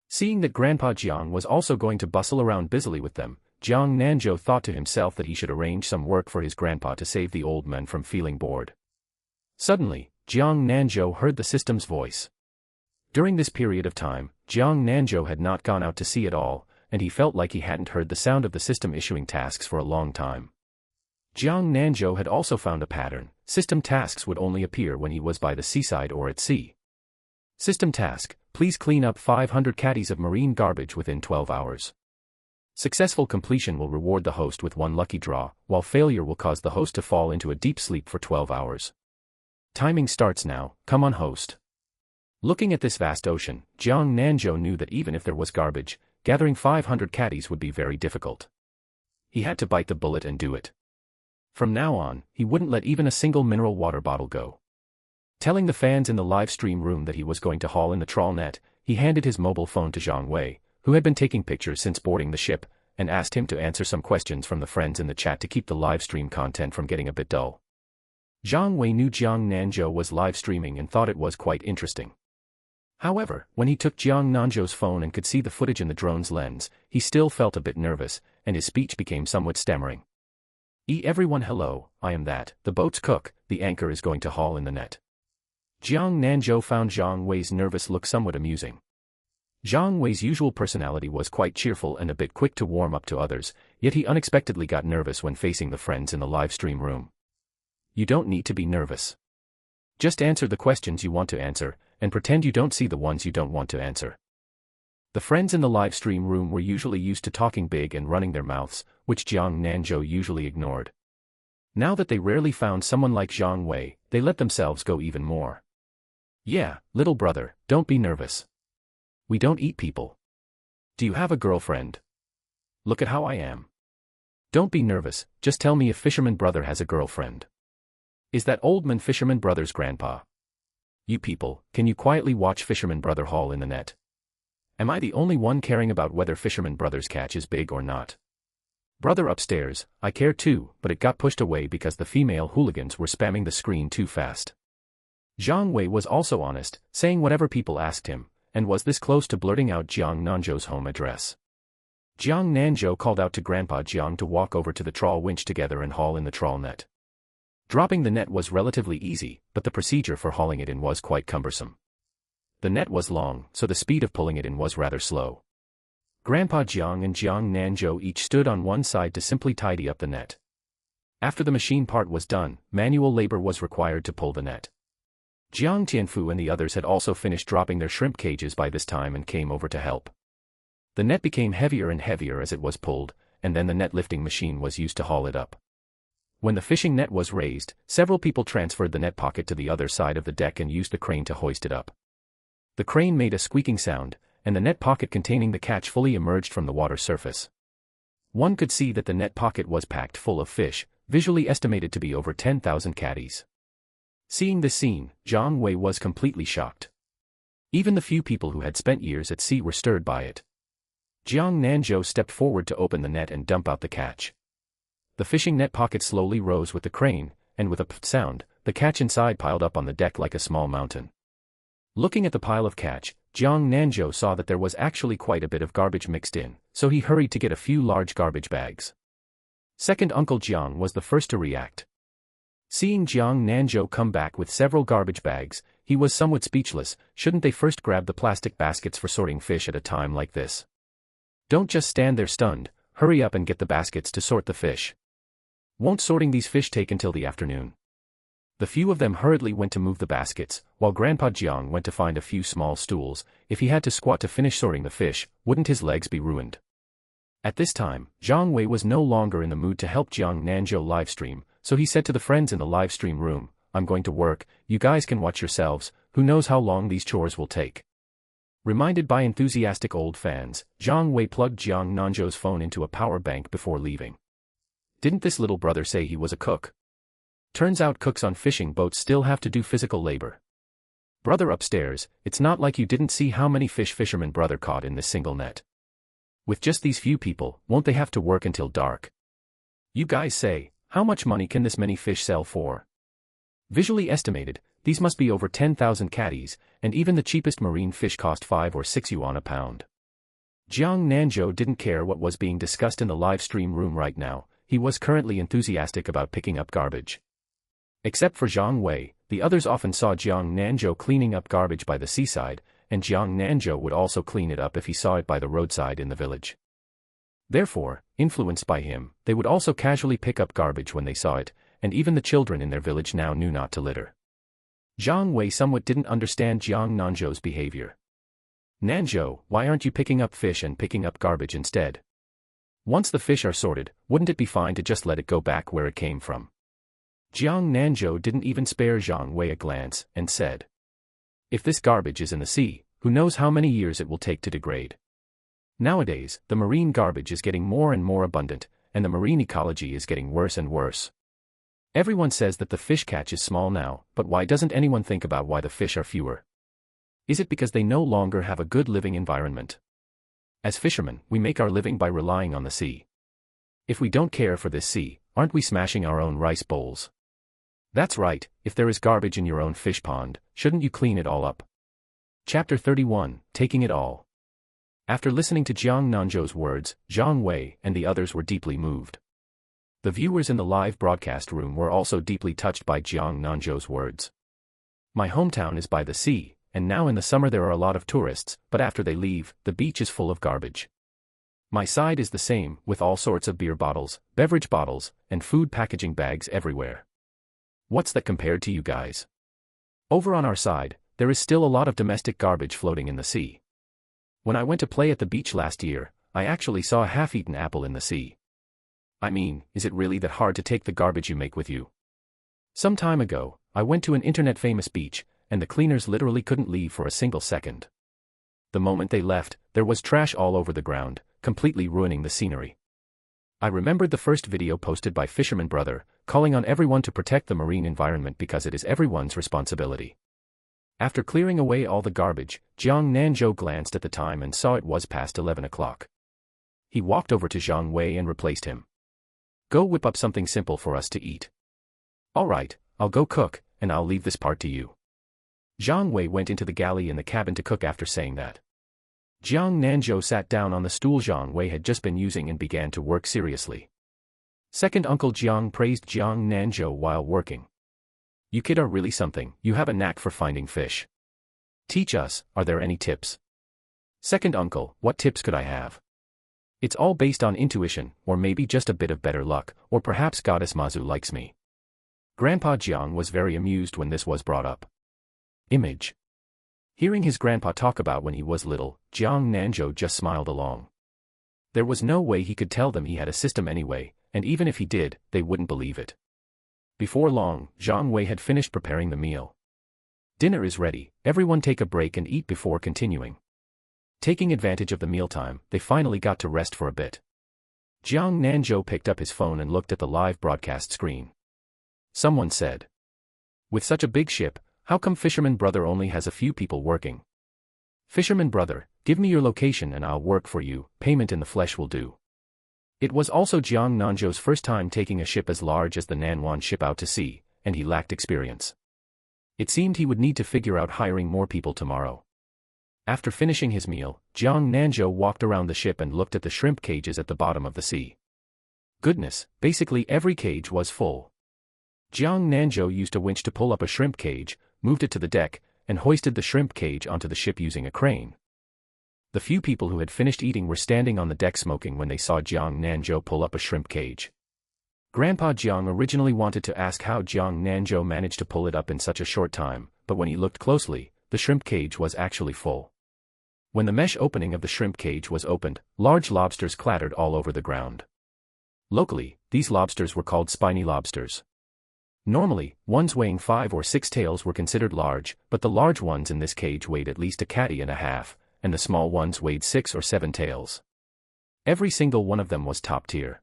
Seeing that Grandpa Jiang was also going to bustle around busily with them, Jiang Nanzhou thought to himself that he should arrange some work for his grandpa to save the old man from feeling bored. Suddenly, Jiang Nanzhou heard the system's voice. During this period of time, Jiang Nanzhou had not gone out to sea at all, and he felt like he hadn't heard the sound of the system issuing tasks for a long time. Jiang Nanzhou had also found a pattern: system tasks would only appear when he was by the seaside or at sea. System task: please clean up 500 caddies of marine garbage within 12 hours. Successful completion will reward the host with one lucky draw, while failure will cause the host to fall into a deep sleep for 12 hours. Timing starts now, come on host. Looking at this vast ocean, Jiang Nanzhou knew that even if there was garbage, gathering 500 caddies would be very difficult. He had to bite the bullet and do it. From now on, he wouldn't let even a single mineral water bottle go. Telling the fans in the live stream room that he was going to haul in the trawl net, he handed his mobile phone to Zhang Wei, who had been taking pictures since boarding the ship, and asked him to answer some questions from the friends in the chat to keep the live stream content from getting a bit dull. Zhang Wei knew Jiang Nanzhou was live streaming and thought it was quite interesting. However, when he took Jiang Nanzhou's phone and could see the footage in the drone's lens, he still felt a bit nervous, and his speech became somewhat stammering. Everyone, hello, I am that, the boat's cook, the anchor is going to haul in the net." Jiang Nanzhou found Zhang Wei's nervous look somewhat amusing. Zhang Wei's usual personality was quite cheerful and a bit quick to warm up to others, yet he unexpectedly got nervous when facing the friends in the live stream room. You don't need to be nervous. Just answer the questions you want to answer, and pretend you don't see the ones you don't want to answer. The friends in the live stream room were usually used to talking big and running their mouths, which Jiang Nanzhou usually ignored. Now that they rarely found someone like Zhang Wei, they let themselves go even more. Yeah, little brother, don't be nervous. We don't eat people. Do you have a girlfriend? Look at how I am. Don't be nervous, just tell me if Fisherman Brother has a girlfriend. Is that old man Fisherman Brother's grandpa? You people, can you quietly watch Fisherman Brother haul in the net? Am I the only one caring about whether Fisherman Brother's catch is big or not? Brother upstairs, I care too, but it got pushed away because the female hooligans were spamming the screen too fast. Zhang Wei was also honest, saying whatever people asked him, and was this close to blurting out Jiang Nanzhou's home address. Jiang Nanzhou called out to Grandpa Jiang to walk over to the trawl winch together and haul in the trawl net. Dropping the net was relatively easy, but the procedure for hauling it in was quite cumbersome. The net was long, so the speed of pulling it in was rather slow. Grandpa Jiang and Jiang Nanzhou each stood on one side to simply tidy up the net. After the machine part was done, manual labor was required to pull the net. Jiang Tianfu and the others had also finished dropping their shrimp cages by this time and came over to help. The net became heavier and heavier as it was pulled, and then the net lifting machine was used to haul it up. When the fishing net was raised, several people transferred the net pocket to the other side of the deck and used the crane to hoist it up. The crane made a squeaking sound, and the net pocket containing the catch fully emerged from the water surface. One could see that the net pocket was packed full of fish, visually estimated to be over 10,000 catties. Seeing this scene, Jiang Wei was completely shocked. Even the few people who had spent years at sea were stirred by it. Jiang Nanzhou stepped forward to open the net and dump out the catch. The fishing net pocket slowly rose with the crane, and with a pft sound, the catch inside piled up on the deck like a small mountain. Looking at the pile of catch, Jiang Nanzhou saw that there was actually quite a bit of garbage mixed in, so he hurried to get a few large garbage bags. Second Uncle Jiang was the first to react. Seeing Jiang Nanzhou come back with several garbage bags, he was somewhat speechless. Shouldn't they first grab the plastic baskets for sorting fish at a time like this? Don't just stand there stunned, hurry up and get the baskets to sort the fish. Won't sorting these fish take until the afternoon? The few of them hurriedly went to move the baskets, while Grandpa Jiang went to find a few small stools. If he had to squat to finish sorting the fish, wouldn't his legs be ruined? At this time, Jiang Wei was no longer in the mood to help Jiang Nanzhou livestream, so he said to the friends in the livestream room, "I'm going to work, you guys can watch yourselves, who knows how long these chores will take." Reminded by enthusiastic old fans, Jiang Wei plugged Jiang Nanzhou's phone into a power bank before leaving. Didn't this little brother say he was a cook? Turns out cooks on fishing boats still have to do physical labor. Brother upstairs, it's not like you didn't see how many fish Fisherman brother caught in this single net. With just these few people, won't they have to work until dark? You guys say, how much money can this many fish sell for? Visually estimated, these must be over 10,000 catties, and even the cheapest marine fish cost 5 or 6 yuan a pound. Jiang Nanzhou didn't care what was being discussed in the live stream room right now. He was currently enthusiastic about picking up garbage. Except for Jiang Wei, the others often saw Jiang Nanzhou cleaning up garbage by the seaside, and Jiang Nanzhou would also clean it up if he saw it by the roadside in the village. Therefore, influenced by him, they would also casually pick up garbage when they saw it, and even the children in their village now knew not to litter. Jiang Wei somewhat didn't understand Jiang Nanzhou's behavior. "Nanzhou, why aren't you picking up fish and picking up garbage instead? Once the fish are sorted, wouldn't it be fine to just let it go back where it came from?" Jiang Nanzhou didn't even spare Jiang Wei a glance, and said, "If this garbage is in the sea, who knows how many years it will take to degrade? Nowadays, the marine garbage is getting more and more abundant, and the marine ecology is getting worse and worse. Everyone says that the fish catch is small now, but why doesn't anyone think about why the fish are fewer? Is it because they no longer have a good living environment? As fishermen, we make our living by relying on the sea. If we don't care for this sea, aren't we smashing our own rice bowls? That's right, if there is garbage in your own fish pond, shouldn't you clean it all up?" Chapter 31, Taking It All. After listening to Jiang Nanzhou's words, Jiang Wei and the others were deeply moved. The viewers in the live broadcast room were also deeply touched by Jiang Nanzhou's words. "My hometown is by the sea, and now in the summer there are a lot of tourists, but after they leave, the beach is full of garbage. My side is the same, with all sorts of beer bottles, beverage bottles, and food packaging bags everywhere. What's that compared to you guys? Over on our side, there is still a lot of domestic garbage floating in the sea. When I went to play at the beach last year, I actually saw a half-eaten apple in the sea. I mean, is it really that hard to take the garbage you make with you? Some time ago, I went to an internet-famous beach, and the cleaners literally couldn't leave for a single second. The moment they left, there was trash all over the ground, completely ruining the scenery. I remembered the first video posted by Fisherman brother, calling on everyone to protect the marine environment because it is everyone's responsibility." After clearing away all the garbage, Jiang Nanzhou glanced at the time and saw it was past 11 o'clock. He walked over to Jiang Wei and replaced him. "Go whip up something simple for us to eat." "All right, I'll go cook, and I'll leave this part to you." Jiang Wei went into the galley in the cabin to cook. After saying that, Jiang Nanzhou sat down on the stool Jiang Wei had just been using and began to work seriously. Second Uncle Jiang praised Jiang Nanzhou while working. "You kid are really something, you have a knack for finding fish. Teach us, are there any tips?" "Second Uncle, what tips could I have? It's all based on intuition, or maybe just a bit of better luck, or perhaps Goddess Mazu likes me." Grandpa Jiang was very amused when this was brought up. Image. Hearing his grandpa talk about when he was little, Jiang Nanzhou just smiled along. There was no way he could tell them he had a system anyway, and even if he did, they wouldn't believe it. Before long, Zhang Wei had finished preparing the meal. Dinner is ready, everyone take a break and eat before continuing. Taking advantage of the mealtime, they finally got to rest for a bit. Jiang Nanzhou picked up his phone and looked at the live broadcast screen. Someone said, "With such a big ship, how come Fisherman brother only has a few people working? Fisherman brother, give me your location and I'll work for you, payment in the flesh will do." It was also Jiang Nanzhou's first time taking a ship as large as the Nanwan ship out to sea, and he lacked experience. It seemed he would need to figure out hiring more people tomorrow. After finishing his meal, Jiang Nanzhou walked around the ship and looked at the shrimp cages at the bottom of the sea. Goodness, basically every cage was full. Jiang Nanzhou used a winch to pull up a shrimp cage, moved it to the deck, and hoisted the shrimp cage onto the ship using a crane. The few people who had finished eating were standing on the deck smoking when they saw Jiang Nanzhou pull up a shrimp cage. Grandpa Jiang originally wanted to ask how Jiang Nanzhou managed to pull it up in such a short time, but when he looked closely, the shrimp cage was actually full. When the mesh opening of the shrimp cage was opened, large lobsters clattered all over the ground. Locally, these lobsters were called spiny lobsters. Normally, ones weighing 5 or 6 tails were considered large, but the large ones in this cage weighed at least a catty and a half, and the small ones weighed 6 or 7 tails. Every single one of them was top tier.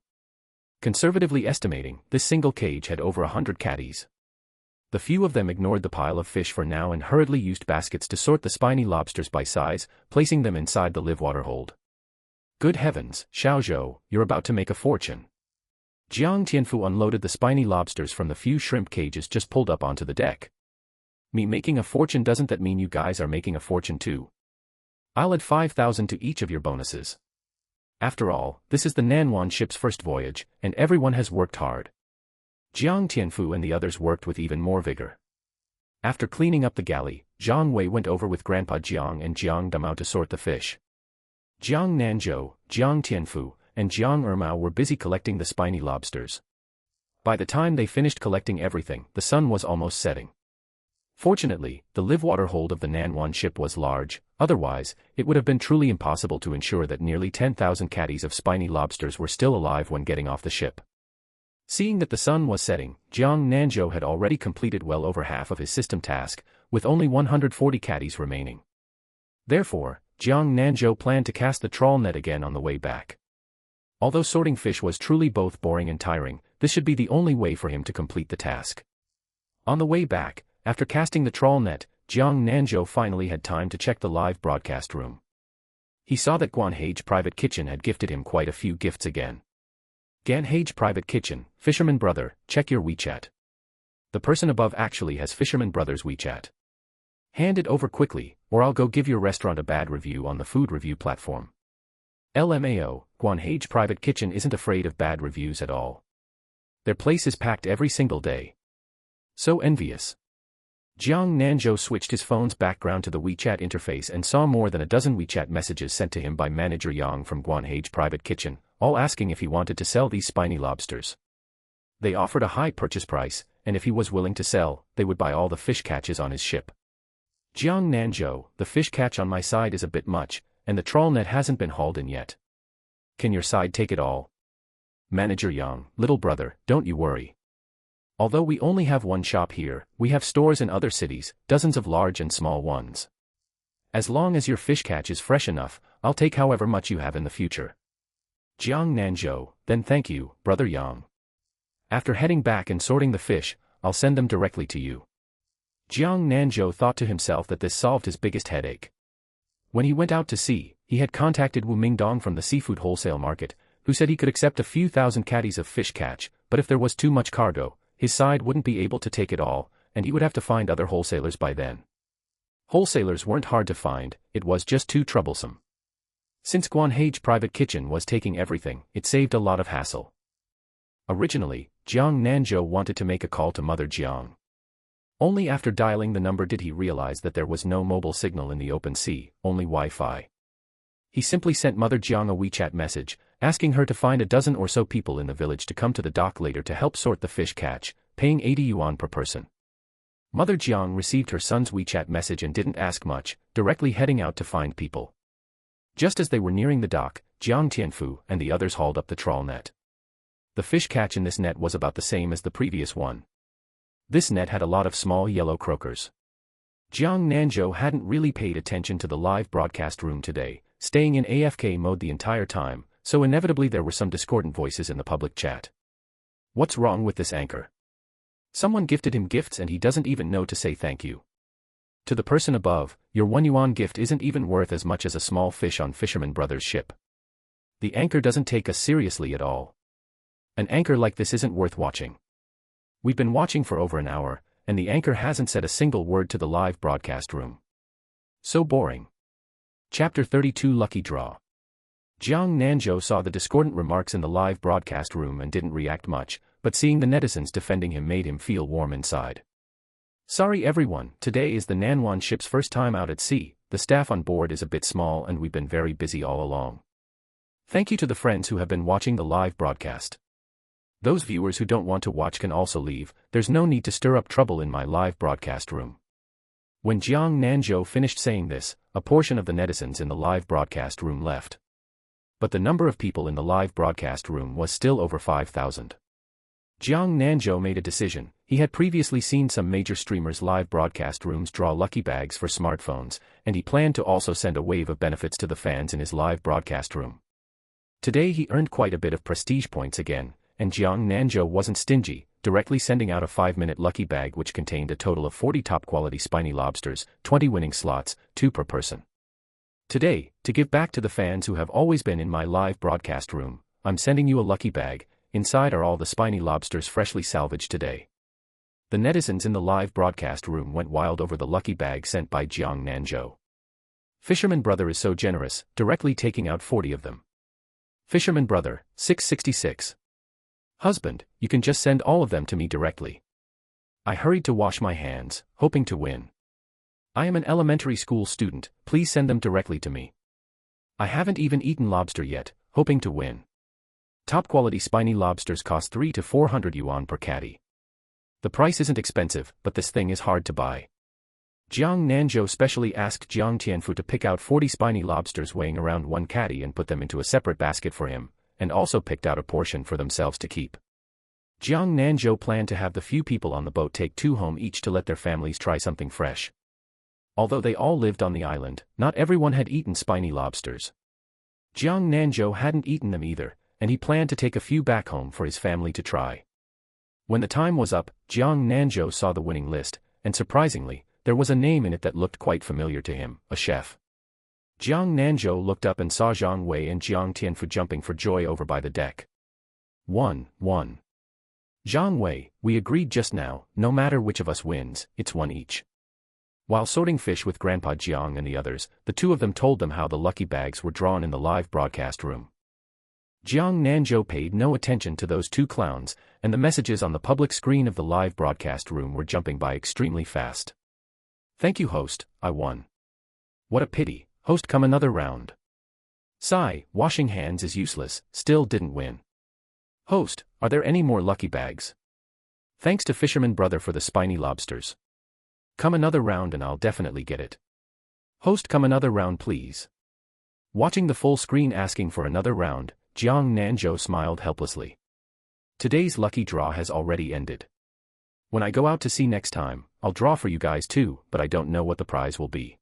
Conservatively estimating, this single cage had over 100 catties. The few of them ignored the pile of fish for now and hurriedly used baskets to sort the spiny lobsters by size, placing them inside the live water hold. Good heavens, Xiaozhou, you're about to make a fortune. Jiang Tianfu unloaded the spiny lobsters from the few shrimp cages just pulled up onto the deck. Me making a fortune, doesn't that mean you guys are making a fortune too? I'll add 5,000 to each of your bonuses. After all, this is the Nanwan ship's first voyage, and everyone has worked hard. Jiang Tianfu and the others worked with even more vigor. After cleaning up the galley, Zhang Wei went over with Grandpa Jiang and Jiang Damao to sort the fish. Jiang Nanzhou, Jiang Tianfu, and Jiang Ermao were busy collecting the spiny lobsters. By the time they finished collecting everything, the sun was almost setting. Fortunately, the live water hold of the Nanwan ship was large, otherwise, it would have been truly impossible to ensure that nearly 10,000 catties of spiny lobsters were still alive when getting off the ship. Seeing that the sun was setting, Jiang Nanzhou had already completed well over half of his system task, with only 140 catties remaining. Therefore, Jiang Nanzhou planned to cast the trawl net again on the way back. Although sorting fish was truly both boring and tiring, this should be the only way for him to complete the task. On the way back, after casting the trawl net, Jiang Nanzhou finally had time to check the live broadcast room. He saw that Guanhage Private Kitchen had gifted him quite a few gifts again. Guanhage Private Kitchen, Fisherman Brother, check your WeChat. The person above actually has Fisherman Brother's WeChat. Hand it over quickly, or I'll go give your restaurant a bad review on the food review platform. LMAO, Guanhage Private Kitchen isn't afraid of bad reviews at all. Their place is packed every single day. So envious. Jiang Nanzhou switched his phone's background to the WeChat interface and saw more than a dozen WeChat messages sent to him by Manager Yang from Guanhage Private Kitchen, all asking if he wanted to sell these spiny lobsters. They offered a high purchase price, and if he was willing to sell, they would buy all the fish catches on his ship. Jiang Nanzhou, the fish catch on my side is a bit much, and the trawl net hasn't been hauled in yet. Can your side take it all? Manager Yang, little brother, don't you worry. Although we only have one shop here, we have stores in other cities, dozens of large and small ones. As long as your fish catch is fresh enough, I'll take however much you have in the future. Jiang Nanzhou, then thank you, brother Yang. After heading back and sorting the fish, I'll send them directly to you. Jiang Nanzhou thought to himself that this solved his biggest headache. When he went out to sea, he had contacted Wu Mingdong from the seafood wholesale market, who said he could accept a few thousand catties of fish catch, but if there was too much cargo, his side wouldn't be able to take it all, and he would have to find other wholesalers by then. Wholesalers weren't hard to find, it was just too troublesome. Since Guanhage Private Kitchen was taking everything, it saved a lot of hassle. Originally, Jiang Nanzhou wanted to make a call to Mother Jiang. Only after dialing the number did he realize that there was no mobile signal in the open sea, only Wi-Fi. He simply sent Mother Jiang a WeChat message, asking her to find a dozen or so people in the village to come to the dock later to help sort the fish catch, paying 80 yuan per person. Mother Jiang received her son's WeChat message and didn't ask much, directly heading out to find people. Just as they were nearing the dock, Jiang Tianfu and the others hauled up the trawl net. The fish catch in this net was about the same as the previous one. This net had a lot of small yellow croakers. Jiang Nanzhou hadn't really paid attention to the live broadcast room today, staying in AFK mode the entire time, so inevitably there were some discordant voices in the public chat. What's wrong with this anchor? Someone gifted him gifts and he doesn't even know to say thank you. To the person above, your 1 yuan gift isn't even worth as much as a small fish on Fisherman Brothers' ship. The anchor doesn't take us seriously at all. An anchor like this isn't worth watching. We've been watching for over an hour, and the anchor hasn't said a single word to the live broadcast room. So boring. Chapter 32 Lucky Draw. Jiang Nanzhou saw the discordant remarks in the live broadcast room and didn't react much, but seeing the netizens defending him made him feel warm inside. Sorry everyone, today is the Nanhwa ship's first time out at sea, the staff on board is a bit small and we've been very busy all along. Thank you to the friends who have been watching the live broadcast. Those viewers who don't want to watch can also leave, there's no need to stir up trouble in my live broadcast room. When Jiang Nanzhou finished saying this, a portion of the netizens in the live broadcast room left. But the number of people in the live broadcast room was still over 5,000. Jiang Nanzhou made a decision. He had previously seen some major streamers' live broadcast rooms draw lucky bags for smartphones, and he planned to also send a wave of benefits to the fans in his live broadcast room. Today he earned quite a bit of prestige points again, and Jiang Nanzhou wasn't stingy, directly sending out a 5-minute lucky bag which contained a total of 40 top-quality spiny lobsters, 20 winning slots, 2 per person. Today, to give back to the fans who have always been in my live broadcast room, I'm sending you a lucky bag. Inside are all the spiny lobsters freshly salvaged today. The netizens in the live broadcast room went wild over the lucky bag sent by Jiang Nanzhou. Fisherman Brother is so generous, directly taking out 40 of them. Fisherman Brother, 666. Husband, you can just send all of them to me directly. I hurried to wash my hands, hoping to win. I am an elementary school student, please send them directly to me. I haven't even eaten lobster yet, hoping to win. Top quality spiny lobsters cost 300 to 400 yuan per catty. The price isn't expensive, but this thing is hard to buy. Jiang Nanzhou specially asked Jiang Tianfu to pick out 40 spiny lobsters weighing around 1 catty and put them into a separate basket for him, and also picked out a portion for themselves to keep. Jiang Nanzhou planned to have the few people on the boat take 2 home each to let their families try something fresh. Although they all lived on the island, not everyone had eaten spiny lobsters. Jiang Nanzhou hadn't eaten them either, and he planned to take a few back home for his family to try. When the time was up, Jiang Nanzhou saw the winning list, and surprisingly, there was a name in it that looked quite familiar to him, a chef. Jiang Nanzhou looked up and saw Zhang Wei and Jiang Tianfu jumping for joy over by the deck. 1. Zhang Wei, we agreed just now, no matter which of us wins, it's 1 each. While sorting fish with Grandpa Jiang and the others, the 2 of them told them how the lucky bags were drawn in the live broadcast room. Jiang Nanzhou paid no attention to those 2 clowns, and the messages on the public screen of the live broadcast room were jumping by extremely fast. Thank you host, I won. What a pity, host come another round. Sigh, washing hands is useless, still didn't win. Host, are there any more lucky bags? Thanks to Fisherman Brother for the spiny lobsters. Come another round and I'll definitely get it. Host come another round please. Watching the full screen asking for another round, Jiang Nanzhou smiled helplessly. Today's lucky draw has already ended. When I go out to sea next time, I'll draw for you guys too, but I don't know what the prize will be.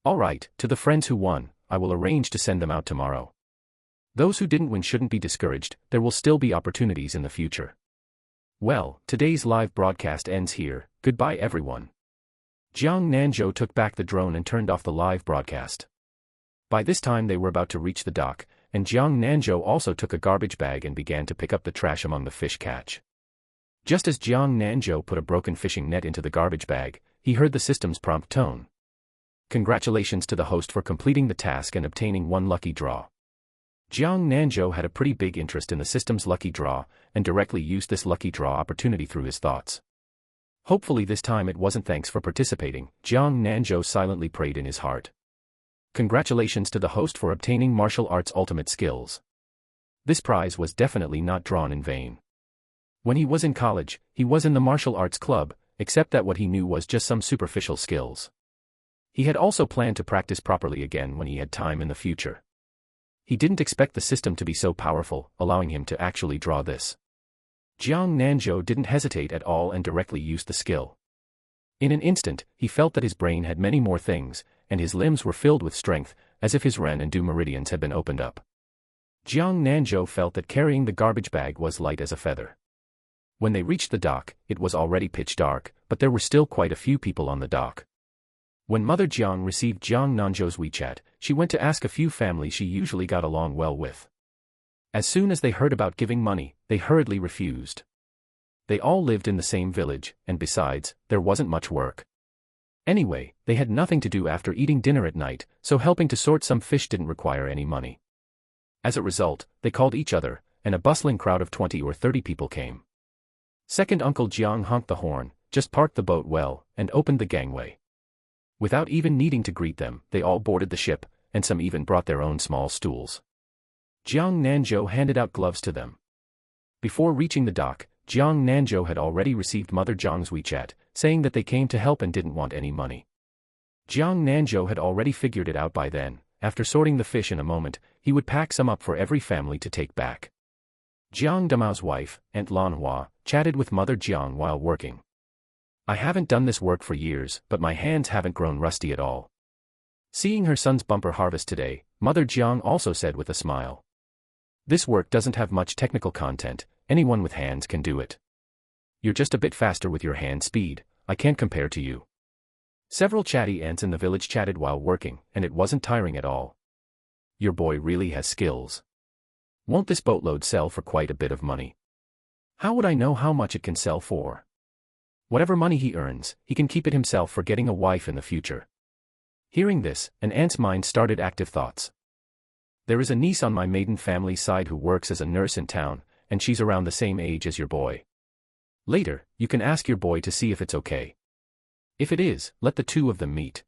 Alright, to the friends who won, I will arrange to send them out tomorrow. Those who didn't win shouldn't be discouraged, there will still be opportunities in the future. Well, today's live broadcast ends here, goodbye everyone. Jiang Nanzhou took back the drone and turned off the live broadcast. By this time they were about to reach the dock, and Jiang Nanzhou also took a garbage bag and began to pick up the trash among the fish catch. Just as Jiang Nanzhou put a broken fishing net into the garbage bag, he heard the system's prompt tone. Congratulations to the host for completing the task and obtaining 1 lucky draw. Jiang Nanzhou had a pretty big interest in the system's lucky draw, and directly used this lucky draw opportunity through his thoughts. Hopefully this time it wasn't thanks for participating, Jiang Nanzhou silently prayed in his heart. Congratulations to the host for obtaining martial arts ultimate skills. This prize was definitely not drawn in vain. When he was in college, he was in the martial arts club, except that what he knew was just some superficial skills. He had also planned to practice properly again when he had time in the future. He didn't expect the system to be so powerful, allowing him to actually draw this. Jiang Nanzhou didn't hesitate at all and directly used the skill. In an instant, he felt that his brain had many more things, and his limbs were filled with strength, as if his ren and du meridians had been opened up. Jiang Nanzhou felt that carrying the garbage bag was light as a feather. When they reached the dock, it was already pitch dark, but there were still quite a few people on the dock. When Mother Jiang received Jiang Nanzhou's WeChat, she went to ask a few families she usually got along well with. As soon as they heard about giving money, they hurriedly refused. They all lived in the same village, and besides, there wasn't much work. Anyway, they had nothing to do after eating dinner at night, so helping to sort some fish didn't require any money. As a result, they called each other, and a bustling crowd of 20 or 30 people came. Second Uncle Jiang honked the horn, just parked the boat well, and opened the gangway. Without even needing to greet them, they all boarded the ship, and some even brought their own small stools. Jiang Nanzhou handed out gloves to them. Before reaching the dock, Jiang Nanzhou had already received Mother Jiang's WeChat, saying that they came to help and didn't want any money. Jiang Nanzhou had already figured it out by then. After sorting the fish in a moment, he would pack some up for every family to take back. Jiang Damao's wife, Aunt Manhwa, chatted with Mother Jiang while working. I haven't done this work for years, but my hands haven't grown rusty at all. Seeing her son's bumper harvest today, Mother Jiang also said with a smile. This work doesn't have much technical content, anyone with hands can do it. You're just a bit faster with your hand speed, I can't compare to you. Several chatty ants in the village chatted while working, and it wasn't tiring at all. Your boy really has skills. Won't this boatload sell for quite a bit of money? How would I know how much it can sell for? Whatever money he earns, he can keep it himself for getting a wife in the future. Hearing this, an ant's mind started active thoughts. There is a niece on my maiden family's side who works as a nurse in town, and she's around the same age as your boy. Later, you can ask your boy to see if it's okay. If it is, let the two of them meet.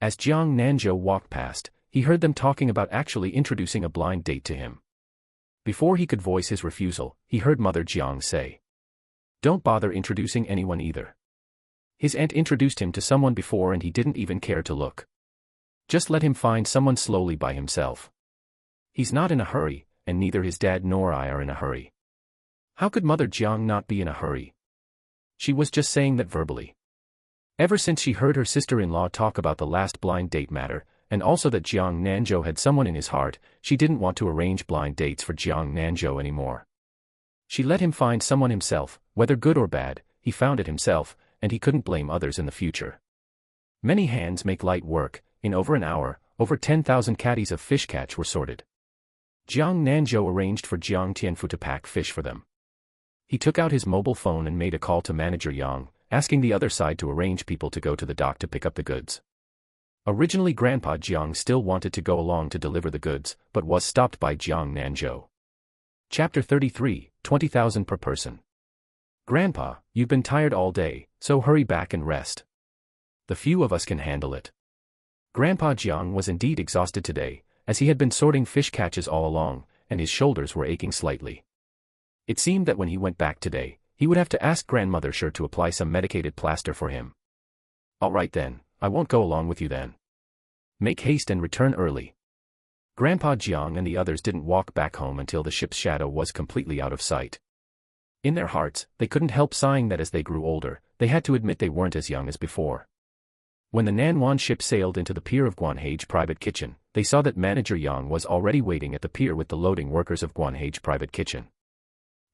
As Jiang Nanzhou walked past, he heard them talking about actually introducing a blind date to him. Before he could voice his refusal, he heard Mother Jiang say, "Don't bother introducing anyone either. His aunt introduced him to someone before and he didn't even care to look. Just let him find someone slowly by himself. He's not in a hurry, and neither his dad nor I are in a hurry." How could Mother Jiang not be in a hurry? She was just saying that verbally. Ever since she heard her sister-in-law talk about the last blind date matter, and also that Jiang Nanzhou had someone in his heart, she didn't want to arrange blind dates for Jiang Nanzhou anymore. She let him find someone himself, whether good or bad, he found it himself, and he couldn't blame others in the future. Many hands make light work. In over an hour, over 10,000 caddies of fish catch were sorted. Jiang Nanzhou arranged for Jiang Tianfu to pack fish for them. He took out his mobile phone and made a call to Manager Yang, asking the other side to arrange people to go to the dock to pick up the goods. Originally Grandpa Jiang still wanted to go along to deliver the goods, but was stopped by Jiang Nanzhou. Chapter 33, 20,000 per person. Grandpa, you've been tired all day, so hurry back and rest. The few of us can handle it. Grandpa Jiang was indeed exhausted today, as he had been sorting fish catches all along, and his shoulders were aching slightly. It seemed that when he went back today, he would have to ask Grandmother Sure to apply some medicated plaster for him. All right then, I won't go along with you then. Make haste and return early. Grandpa Jiang and the others didn't walk back home until the ship's shadow was completely out of sight. In their hearts, they couldn't help sighing that as they grew older, they had to admit they weren't as young as before. When the Nanwan ship sailed into the pier of Guanhage Private Kitchen, they saw that Manager Yang was already waiting at the pier with the loading workers of Guanhage Private Kitchen.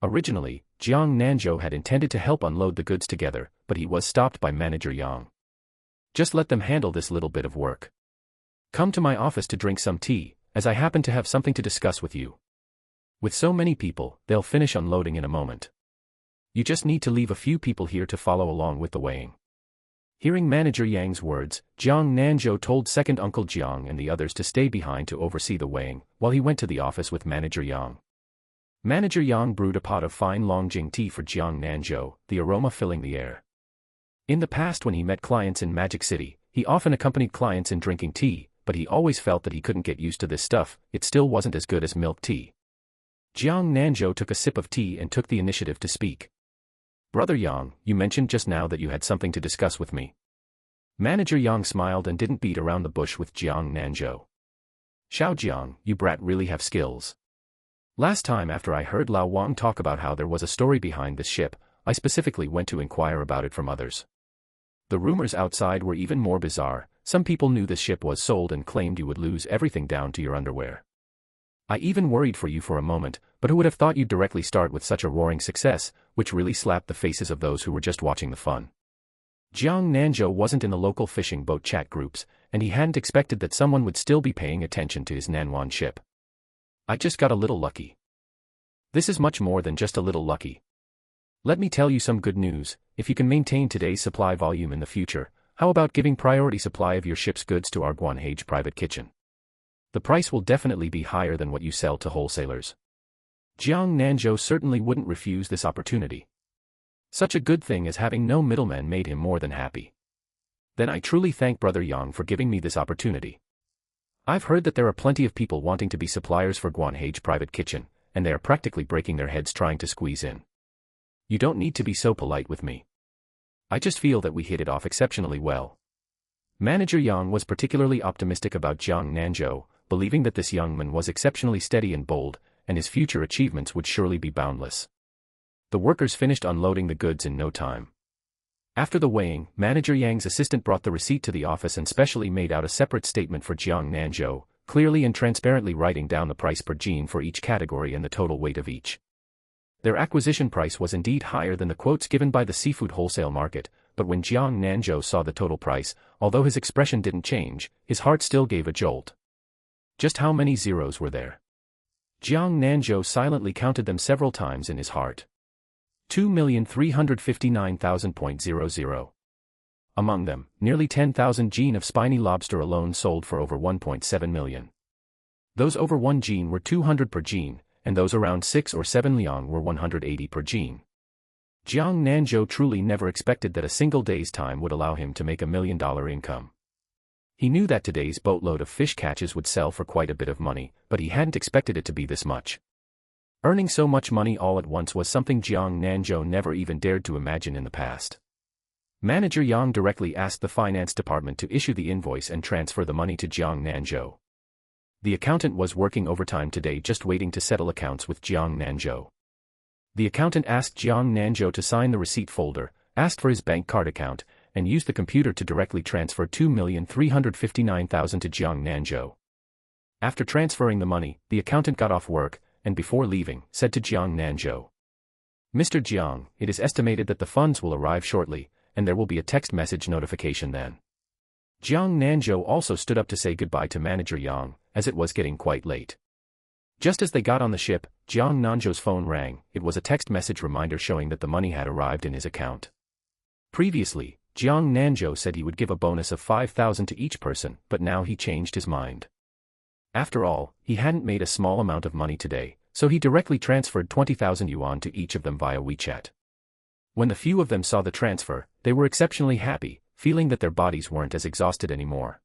Originally, Jiang Nanzhou had intended to help unload the goods together, but he was stopped by Manager Yang. Just let them handle this little bit of work. Come to my office to drink some tea, as I happen to have something to discuss with you. With so many people, they'll finish unloading in a moment. You just need to leave a few people here to follow along with the weighing. Hearing Manager Yang's words, Jiang Nanzhou told second Uncle Jiang and the others to stay behind to oversee the weighing, while he went to the office with Manager Yang. Manager Yang brewed a pot of fine Longjing tea for Jiang Nanzhou, the aroma filling the air. In the past when he met clients in Magic City, he often accompanied clients in drinking tea, but he always felt that he couldn't get used to this stuff, it still wasn't as good as milk tea. Jiang Nanzhou took a sip of tea and took the initiative to speak. Brother Yang, you mentioned just now that you had something to discuss with me. Manager Yang smiled and didn't beat around the bush with Jiang Nanzhou. Xiao Jiang, you brat really have skills. Last time after I heard Lao Wang talk about how there was a story behind this ship, I specifically went to inquire about it from others. The rumors outside were even more bizarre. Some people knew this ship was sold and claimed you would lose everything down to your underwear. I even worried for you for a moment, but who would have thought you'd directly start with such a roaring success, which really slapped the faces of those who were just watching the fun. Jiang Nanzhou wasn't in the local fishing boat chat groups, and he hadn't expected that someone would still be paying attention to his Nanwan ship. I just got a little lucky. This is much more than just a little lucky. Let me tell you some good news. If you can maintain today's supply volume in the future, how about giving priority supply of your ship's goods to our Guanhage private kitchen? The price will definitely be higher than what you sell to wholesalers. Jiang Nanzhou certainly wouldn't refuse this opportunity. Such a good thing as having no middleman made him more than happy. Then I truly thank Brother Yang for giving me this opportunity. I've heard that there are plenty of people wanting to be suppliers for Guanhage private kitchen, and they are practically breaking their heads trying to squeeze in. You don't need to be so polite with me. I just feel that we hit it off exceptionally well. Manager Yang was particularly optimistic about Jiang Nanzhou, believing that this young man was exceptionally steady and bold, and his future achievements would surely be boundless. The workers finished unloading the goods in no time. After the weighing, Manager Yang's assistant brought the receipt to the office and specially made out a separate statement for Jiang Nanzhou, clearly and transparently writing down the price per jean for each category and the total weight of each. Their acquisition price was indeed higher than the quotes given by the seafood wholesale market, but when Jiang Nanzhou saw the total price, although his expression didn't change, his heart still gave a jolt. Just how many zeros were there? Jiang Nanzhou silently counted them several times in his heart. 2,359,000.00. Among them, nearly 10,000 jean of spiny lobster alone sold for over 1.7 million. Those over 1 jean were 200 per jean, and those around 6 or 7 liang were 180 per jean. Jiang Nanzhou truly never expected that a single day's time would allow him to make $1 million income. He knew that today's boatload of fish catches would sell for quite a bit of money, but he hadn't expected it to be this much. Earning so much money all at once was something Jiang Nanzhou never even dared to imagine in the past. Manager Yang directly asked the finance department to issue the invoice and transfer the money to Jiang Nanzhou. The accountant was working overtime today just waiting to settle accounts with Jiang Nanzhou. The accountant asked Jiang Nanzhou to sign the receipt folder, asked for his bank card account, and used the computer to directly transfer 2,359,000 to Jiang Nanzhou. After transferring the money, the accountant got off work, and before leaving, said to Jiang Nanzhou, "Mr. Jiang, it is estimated that the funds will arrive shortly, and there will be a text message notification then." Jiang Nanzhou also stood up to say goodbye to Manager Yang, as it was getting quite late. Just as they got on the ship, Jiang Nanzhou's phone rang. It was a text message reminder showing that the money had arrived in his account. Previously, Jiang Nanzhou said he would give a bonus of 5,000 to each person, but now he changed his mind. After all, he hadn't made a small amount of money today, so he directly transferred 20,000 yuan to each of them via WeChat. When the few of them saw the transfer, they were exceptionally happy, feeling that their bodies weren't as exhausted anymore.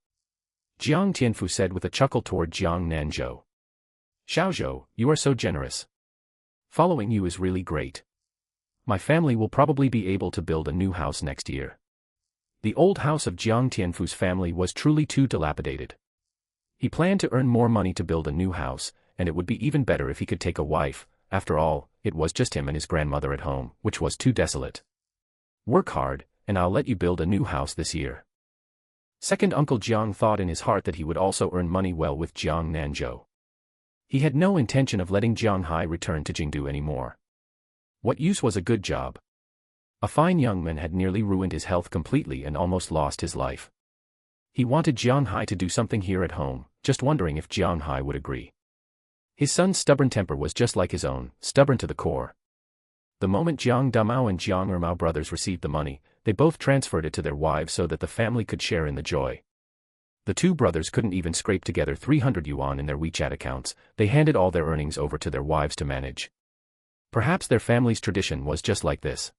Jiang Tianfu said with a chuckle toward Jiang Nanzhou, "Xiaozhou, you are so generous. Following you is really great. My family will probably be able to build a new house next year." The old house of Jiang Tianfu's family was truly too dilapidated. He planned to earn more money to build a new house, and it would be even better if he could take a wife. After all, it was just him and his grandmother at home, which was too desolate. "Work hard, and I'll let you build a new house this year." Second Uncle Jiang thought in his heart that he would also earn money well with Jiang Nanzhou. He had no intention of letting Jiang Hai return to Jingdu anymore. What use was a good job? A fine young man had nearly ruined his health completely and almost lost his life. He wanted Jiang Hai to do something here at home, just wondering if Jiang Hai would agree. His son's stubborn temper was just like his own, stubborn to the core. The moment Jiang Damao and Jiang Ermao brothers received the money, they both transferred it to their wives so that the family could share in the joy. The two brothers couldn't even scrape together 300 yuan in their WeChat accounts. They handed all their earnings over to their wives to manage. Perhaps their family's tradition was just like this.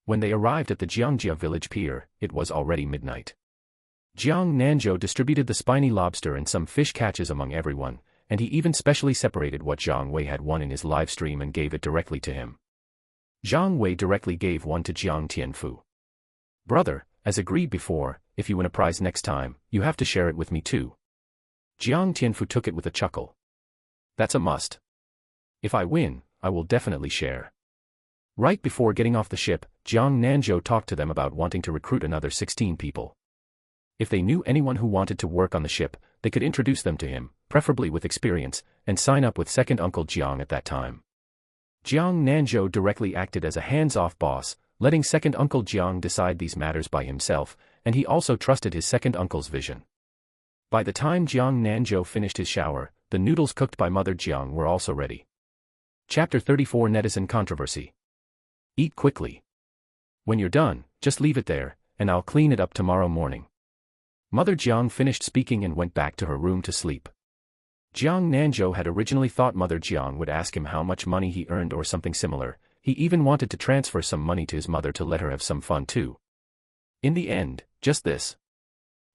When they arrived at the Jiangjia village pier, it was already midnight. Jiang Nanzhou distributed the spiny lobster and some fish catches among everyone, and he even specially separated what Zhang Wei had won in his live stream and gave it directly to him. Zhang Wei directly gave one to Jiang Tianfu. Brother, as agreed before, if you win a prize next time, you have to share it with me too. Jiang Tianfu took it with a chuckle. That's a must. If I win, I will definitely share. Right before getting off the ship, Jiang Nanzhou talked to them about wanting to recruit another 16 people. If they knew anyone who wanted to work on the ship, they could introduce them to him, preferably with experience, and sign up with second Uncle Jiang at that time. Jiang Nanzhou directly acted as a hands-off boss, letting second Uncle Jiang decide these matters by himself, and he also trusted his second uncle's vision. By the time Jiang Nanzhou finished his shower, the noodles cooked by Mother Jiang were also ready. Chapter 34 Netizen Controversy. Eat quickly. When you're done, just leave it there, and I'll clean it up tomorrow morning. Mother Jiang finished speaking and went back to her room to sleep. Jiang Nanzhou had originally thought Mother Jiang would ask him how much money he earned or something similar. He even wanted to transfer some money to his mother to let her have some fun too. In the end, just this.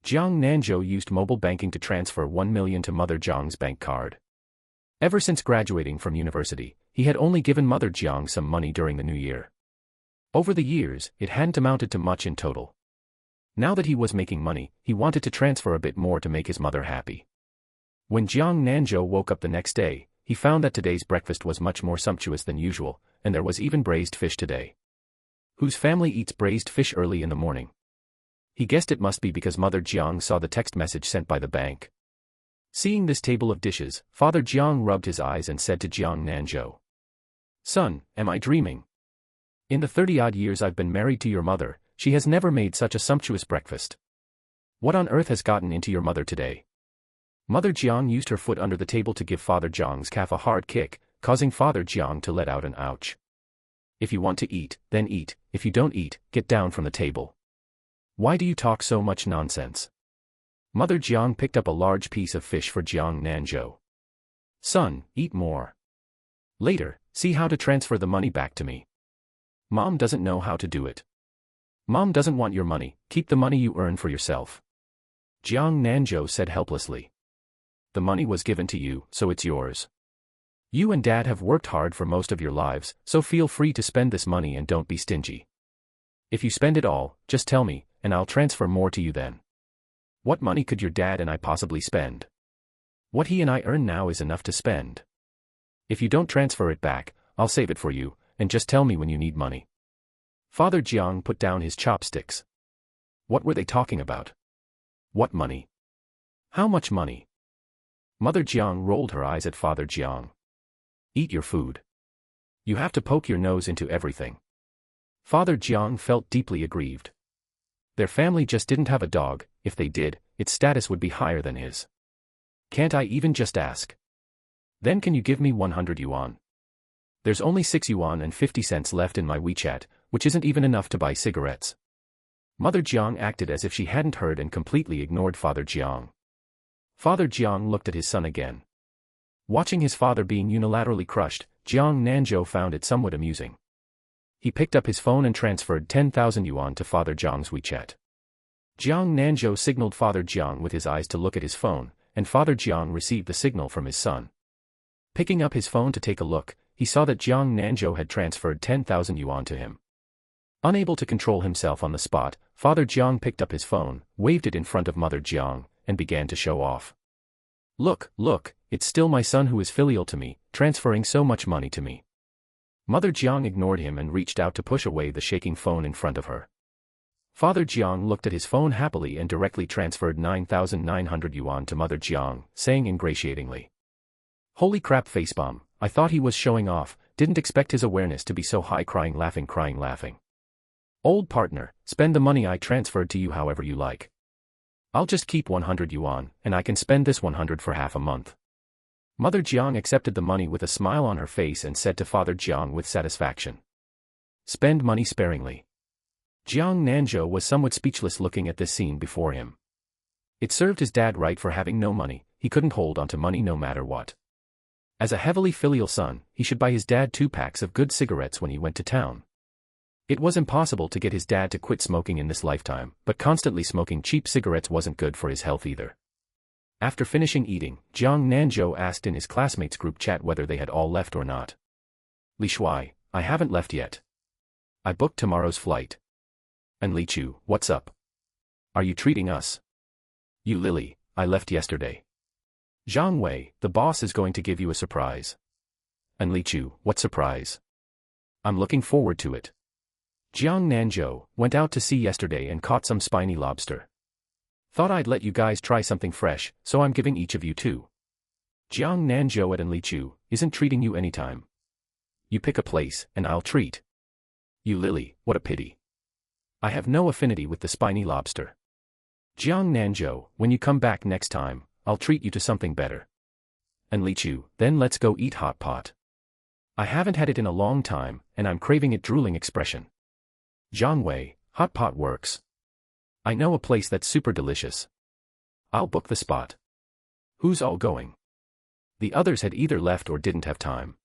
Jiang Nanzhou used mobile banking to transfer 1 million to Mother Jiang's bank card. Ever since graduating from university, he had only given Mother Jiang some money during the new year. Over the years, it hadn't amounted to much in total. Now that he was making money, he wanted to transfer a bit more to make his mother happy. When Jiang Nanzhou woke up the next day, he found that today's breakfast was much more sumptuous than usual, and there was even braised fish today. Whose family eats braised fish early in the morning? He guessed it must be because Mother Jiang saw the text message sent by the bank. Seeing this table of dishes, Father Jiang rubbed his eyes and said to Jiang Nanzhou, "Son, am I dreaming? In the 30-odd years I've been married to your mother, she has never made such a sumptuous breakfast. What on earth has gotten into your mother today?" Mother Jiang used her foot under the table to give Father Jiang's calf a hard kick, causing Father Jiang to let out an ouch. "If you want to eat, then eat. If you don't eat, get down from the table. Why do you talk so much nonsense?" Mother Jiang picked up a large piece of fish for Jiang Nanzhou. "Son, eat more. Later, see how to transfer the money back to me. Mom doesn't know how to do it. Mom doesn't want your money, keep the money you earn for yourself." Jiang Nanzhou said helplessly. "The money was given to you, so it's yours. You and Dad have worked hard for most of your lives, so feel free to spend this money and don't be stingy. If you spend it all, just tell me, and I'll transfer more to you then. What money could your dad and I possibly spend? What he and I earn now is enough to spend. If you don't transfer it back, I'll save it for you, and just tell me when you need money." Father Jiang put down his chopsticks. What were they talking about? What money? How much money? Mother Jiang rolled her eyes at Father Jiang. "Eat your food. You have to poke your nose into everything." Father Jiang felt deeply aggrieved. Their family just didn't have a dog. If they did, its status would be higher than his. "Can't I even just ask? Then can you give me 100 yuan? There's only 6 yuan and 50 cents left in my WeChat, which isn't even enough to buy cigarettes." Mother Jiang acted as if she hadn't heard and completely ignored Father Jiang. Father Jiang looked at his son again. Watching his father being unilaterally crushed, Jiang Nanzhou found it somewhat amusing. He picked up his phone and transferred 10,000 yuan to Father Jiang's WeChat. Jiang Nanzhou signaled Father Jiang with his eyes to look at his phone, and Father Jiang received the signal from his son. Picking up his phone to take a look, he saw that Jiang Nanzhou had transferred 10,000 yuan to him. Unable to control himself on the spot, Father Jiang picked up his phone, waved it in front of Mother Jiang, and began to show off. Look, it's still my son who is filial to me, transferring so much money to me." Mother Jiang ignored him and reached out to push away the shaking phone in front of her. Father Jiang looked at his phone happily and directly transferred 9,900 yuan to Mother Jiang, saying ingratiatingly, "Holy crap facepalm, I thought he was showing off, didn't expect his awareness to be so high, crying laughing. Old partner, spend the money I transferred to you however you like. I'll just keep 100 yuan, and I can spend this 100 for half a month." Mother Jiang accepted the money with a smile on her face and said to Father Jiang with satisfaction, "Spend money sparingly." Jiang Nanzhou was somewhat speechless looking at this scene before him. It served his dad right for having no money. He couldn't hold onto money no matter what. As a heavily filial son, he should buy his dad 2 packs of good cigarettes when he went to town. It was impossible to get his dad to quit smoking in this lifetime, but constantly smoking cheap cigarettes wasn't good for his health either. After finishing eating, Jiang Nanzhou asked in his classmates' group chat whether they had all left or not. "Li Shuai, I haven't left yet. I booked tomorrow's flight. And Li Chu, what's up? Are you treating us? You Lily, I left yesterday. Zhang Wei, the boss is going to give you a surprise. And Li Chu, what surprise? I'm looking forward to it. Jiang Nanzhou, went out to sea yesterday and caught some spiny lobster. Thought I'd let you guys try something fresh, so I'm giving each of you two. Jiang Nanzhou at and Li Chu, isn't treating you anytime. You pick a place, and I'll treat. You Lily, what a pity. I have no affinity with the spiny lobster. Jiang Nanzhou, when you come back next time, I'll treat you to something better. And Li Chu, then let's go eat hot pot. I haven't had it in a long time, and I'm craving it. Drooling expression. Zhang Wei, hot pot works. I know a place that's super delicious. I'll book the spot. Who's all going? The others had either left or didn't have time.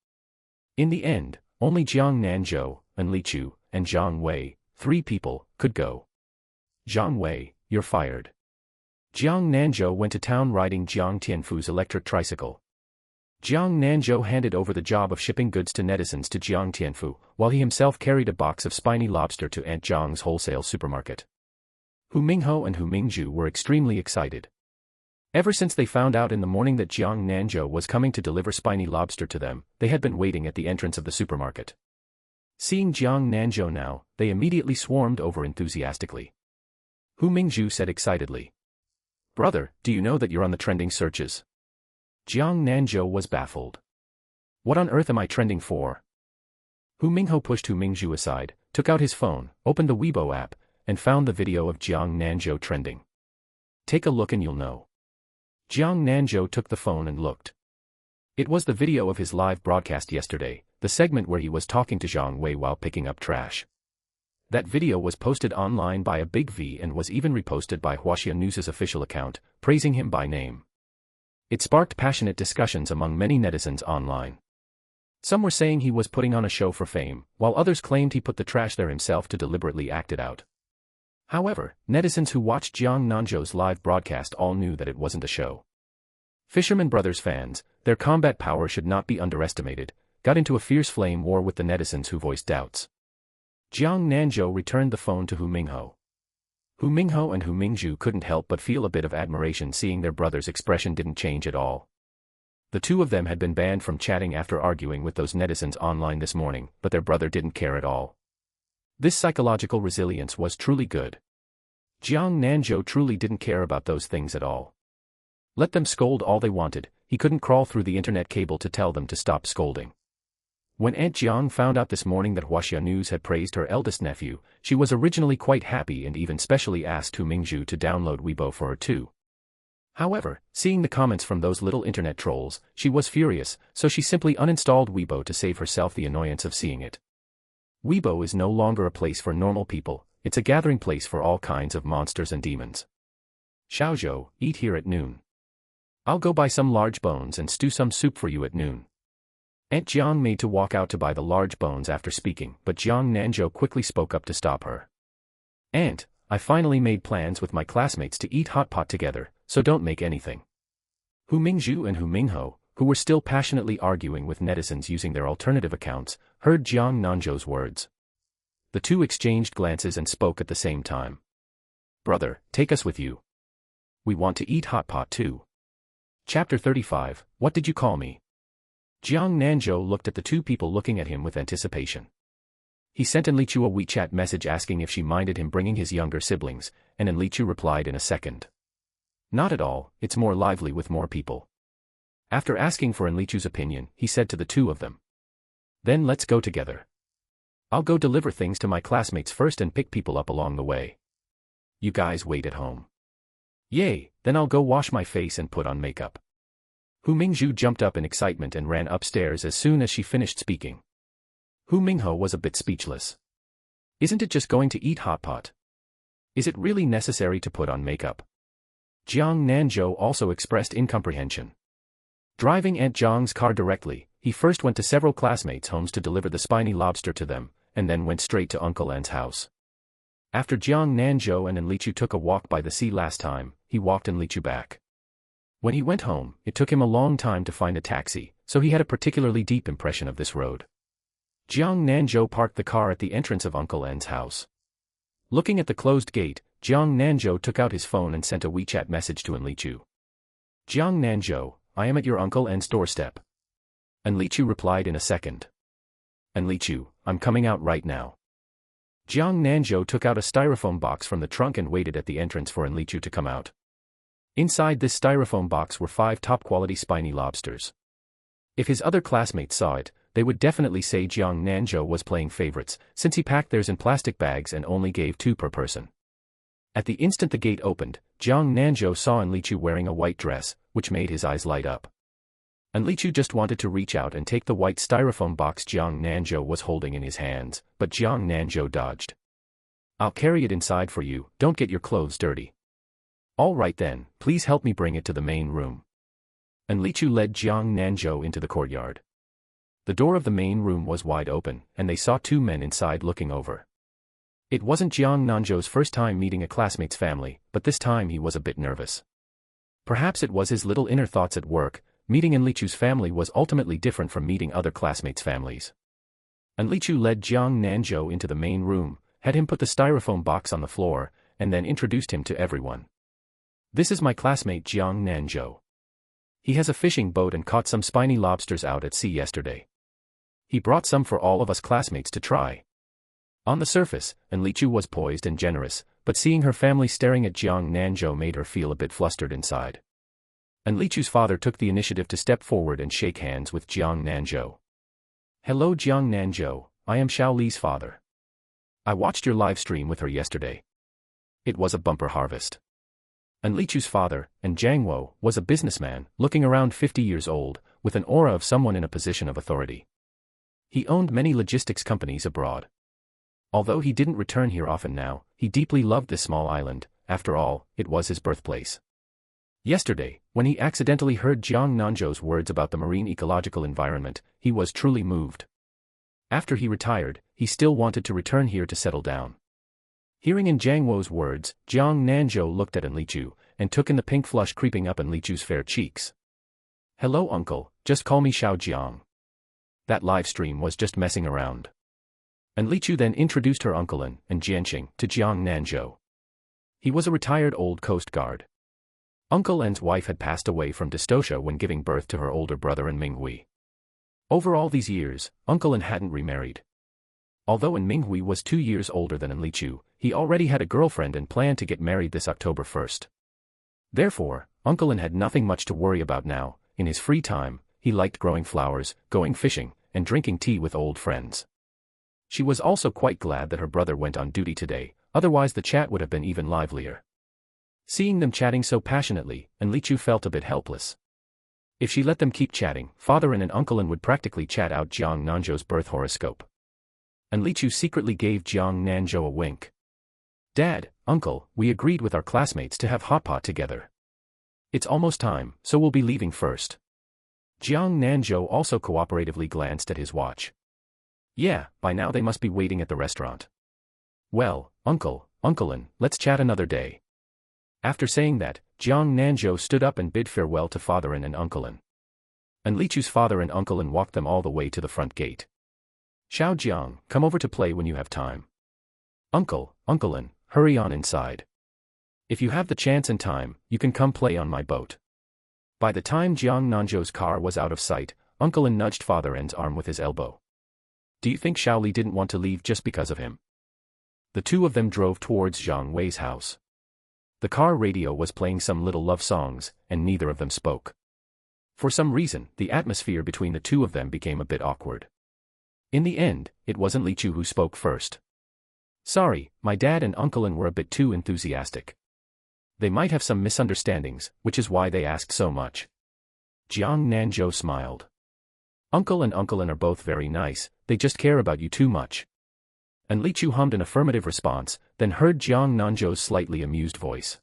In the end, only Jiang Nanzhou, and Li Chu, and Zhang Wei, 3 people, could go. Zhang Wei, you're fired. Jiang Nanzhou went to town riding Jiang Tianfu's electric tricycle. Jiang Nanzhou handed over the job of shipping goods to netizens to Jiang Tianfu, while he himself carried a box of spiny lobster to Aunt Jiang's wholesale supermarket. Hu Mingho and Hu Mingzhu were extremely excited. Ever since they found out in the morning that Jiang Nanzhou was coming to deliver spiny lobster to them, they had been waiting at the entrance of the supermarket. Seeing Jiang Nanzhou now, they immediately swarmed over enthusiastically. Hu Mingzhu said excitedly. Brother, do you know that you're on the trending searches? Jiang Nanzhou was baffled. What on earth am I trending for? Hu Mingho pushed Hu Mingzhu aside, took out his phone, opened the Weibo app, and found the video of Jiang Nanzhou trending. Take a look and you'll know. Jiang Nanzhou took the phone and looked. It was the video of his live broadcast yesterday, the segment where he was talking to Zhang Wei while picking up trash. That video was posted online by a big V and was even reposted by Huaxia News' official account, praising him by name. It sparked passionate discussions among many netizens online. Some were saying he was putting on a show for fame, while others claimed he put the trash there himself to deliberately act it out. However, netizens who watched Jiang Nanzhou's live broadcast all knew that it wasn't a show. Fisherman Brothers fans, their combat power should not be underestimated, got into a fierce flame war with the netizens who voiced doubts. Jiang Nanzhou returned the phone to Hu Mingho. Hu Mingho and Hu Mingzhu couldn't help but feel a bit of admiration seeing their brother's expression didn't change at all. The two of them had been banned from chatting after arguing with those netizens online this morning, but their brother didn't care at all. This psychological resilience was truly good. Jiang Nanzhou truly didn't care about those things at all. Let them scold all they wanted, he couldn't crawl through the internet cable to tell them to stop scolding. When Aunt Jiang found out this morning that Huaxia News had praised her eldest nephew, she was originally quite happy and even specially asked Hu Mingzhu to download Weibo for her too. However, seeing the comments from those little internet trolls, she was furious, so she simply uninstalled Weibo to save herself the annoyance of seeing it. Weibo is no longer a place for normal people, it's a gathering place for all kinds of monsters and demons. Xiaozhou, eat here at noon. I'll go buy some large bones and stew some soup for you at noon. Aunt Jiang made to walk out to buy the large bones after speaking, but Jiang Nanzhou quickly spoke up to stop her. Aunt, I finally made plans with my classmates to eat hot pot together, so don't make anything. Hu Mingzhu and Hu Mingho, who were still passionately arguing with netizens using their alternative accounts, heard Jiang Nanzhou's words. The two exchanged glances and spoke at the same time. Brother, take us with you. We want to eat hot pot too. Chapter 35, What did you call me? Jiang Nanzhou looked at the two people looking at him with anticipation. He sent Enlichu a WeChat message asking if she minded him bringing his younger siblings, and Enlichu replied in a second. Not at all, it's more lively with more people. After asking for Enlichu's opinion, he said to the two of them. Then let's go together. I'll go deliver things to my classmates first and pick people up along the way. You guys wait at home. Yay, then I'll go wash my face and put on makeup. Hu Mingzhu jumped up in excitement and ran upstairs as soon as she finished speaking. Hu Mingho was a bit speechless. Isn't it just going to eat hot pot? Is it really necessary to put on makeup? Jiang Nanzhou also expressed incomprehension. Driving Aunt Jiang's car directly, he first went to several classmates' homes to deliver the spiny lobster to them, and then went straight to Uncle An's house. After Jiang Nanzhou and Enlichu took a walk by the sea last time, he walked Enlichu back. When he went home, it took him a long time to find a taxi, so he had a particularly deep impression of this road. Jiang Nanzhou parked the car at the entrance of Uncle N's house. Looking at the closed gate, Jiang Nanzhou took out his phone and sent a WeChat message to Enlichu. Jiang Nanzhou, I am at your Uncle N's doorstep. Enlichu replied in a second. Enlichu, I'm coming out right now. Jiang Nanzhou took out a styrofoam box from the trunk and waited at the entrance for Enlichu to come out. Inside this styrofoam box were 5 top-quality spiny lobsters. If his other classmates saw it, they would definitely say Jiang Nanzhou was playing favorites, since he packed theirs in plastic bags and only gave 2 per person. At the instant the gate opened, Jiang Nanzhou saw Enlichu wearing a white dress, which made his eyes light up. Enlichu just wanted to reach out and take the white styrofoam box Jiang Nanzhou was holding in his hands, but Jiang Nanzhou dodged. I'll carry it inside for you, don't get your clothes dirty. All right then, please help me bring it to the main room. Enlichu led Jiang Nanzhou into the courtyard. The door of the main room was wide open, and they saw 2 men inside looking over. It wasn't Jiang Nanzhou's first time meeting a classmate's family, but this time he was a bit nervous. Perhaps it was his little inner thoughts at work. Meeting Enlichu's family was ultimately different from meeting other classmates' families. Enlichu led Jiang Nanzhou into the main room, had him put the styrofoam box on the floor, and then introduced him to everyone. This is my classmate Jiang Nanzhou. He has a fishing boat and caught some spiny lobsters out at sea yesterday. He brought some for all of us classmates to try. On the surface, Enlichu was poised and generous, but seeing her family staring at Jiang Nanzhou made her feel a bit flustered inside. Enlichu's father took the initiative to step forward and shake hands with Jiang Nanzhou. Hello Jiang Nanzhou, I am Xiao Li's father. I watched your live stream with her yesterday. It was a bumper harvest. Enlichu's father, and Jiang Wo, was a businessman, looking around 50 years old, with an aura of someone in a position of authority. He owned many logistics companies abroad. Although he didn't return here often now, he deeply loved this small island. After all, it was his birthplace. Yesterday, when he accidentally heard Jiang Nanzhou's words about the marine ecological environment, he was truly moved. After he retired, he still wanted to return here to settle down. Hearing in Jiang Wo's words, Jiang Nanzhou looked at Enlichu, and took in the pink flush creeping up Enlichu's fair cheeks. Hello uncle, just call me Xiao Jiang. That live stream was just messing around. Enlichu then introduced her uncle and Jianxing to Jiang Nanzhou. He was a retired old Coast Guard. Uncle N's wife had passed away from dystocia when giving birth to her older brother and Minghui. Over all these years, Uncle N hadn't remarried. Although Minghui was 2 years older than Enlichu, he already had a girlfriend and planned to get married this October 1st. Therefore, Uncle N had nothing much to worry about now. In his free time, he liked growing flowers, going fishing, and drinking tea with old friends. She was also quite glad that her brother went on duty today, otherwise the chat would have been even livelier. Seeing them chatting so passionately, Enlichu felt a bit helpless. If she let them keep chatting, Father and Uncle N would practically chat out Jiang Nanzhou's birth horoscope. Enlichu secretly gave Jiang Nanzhou a wink. Dad, Uncle, we agreed with our classmates to have hot pot together. It's almost time, so we'll be leaving first. Jiang Nanzhou also cooperatively glanced at his watch. Yeah, by now they must be waiting at the restaurant. Well, Uncle N, let's chat another day. After saying that, Jiang Nanzhou stood up and bid farewell to Father and Uncle N. Enlichu's father and Uncle N walked them all the way to the front gate. Xiao Jiang, come over to play when you have time. Uncle N, hurry on inside. If you have the chance and time, you can come play on my boat. By the time Jiang Nanzhou's car was out of sight, Uncle N nudged Father N's arm with his elbow. Do you think Xiao Li didn't want to leave just because of him? The two of them drove towards Zhang Wei's house. The car radio was playing some little love songs, and neither of them spoke. For some reason, the atmosphere between the two of them became a bit awkward. In the end, it wasn't Lichu who spoke first. Sorry, my dad and Uncle N were a bit too enthusiastic. They might have some misunderstandings, which is why they asked so much. Jiang Nanzhou smiled. Uncle N are both very nice, they just care about you too much. And Lichu hummed an affirmative response, then heard Jiang Nanzhou's slightly amused voice.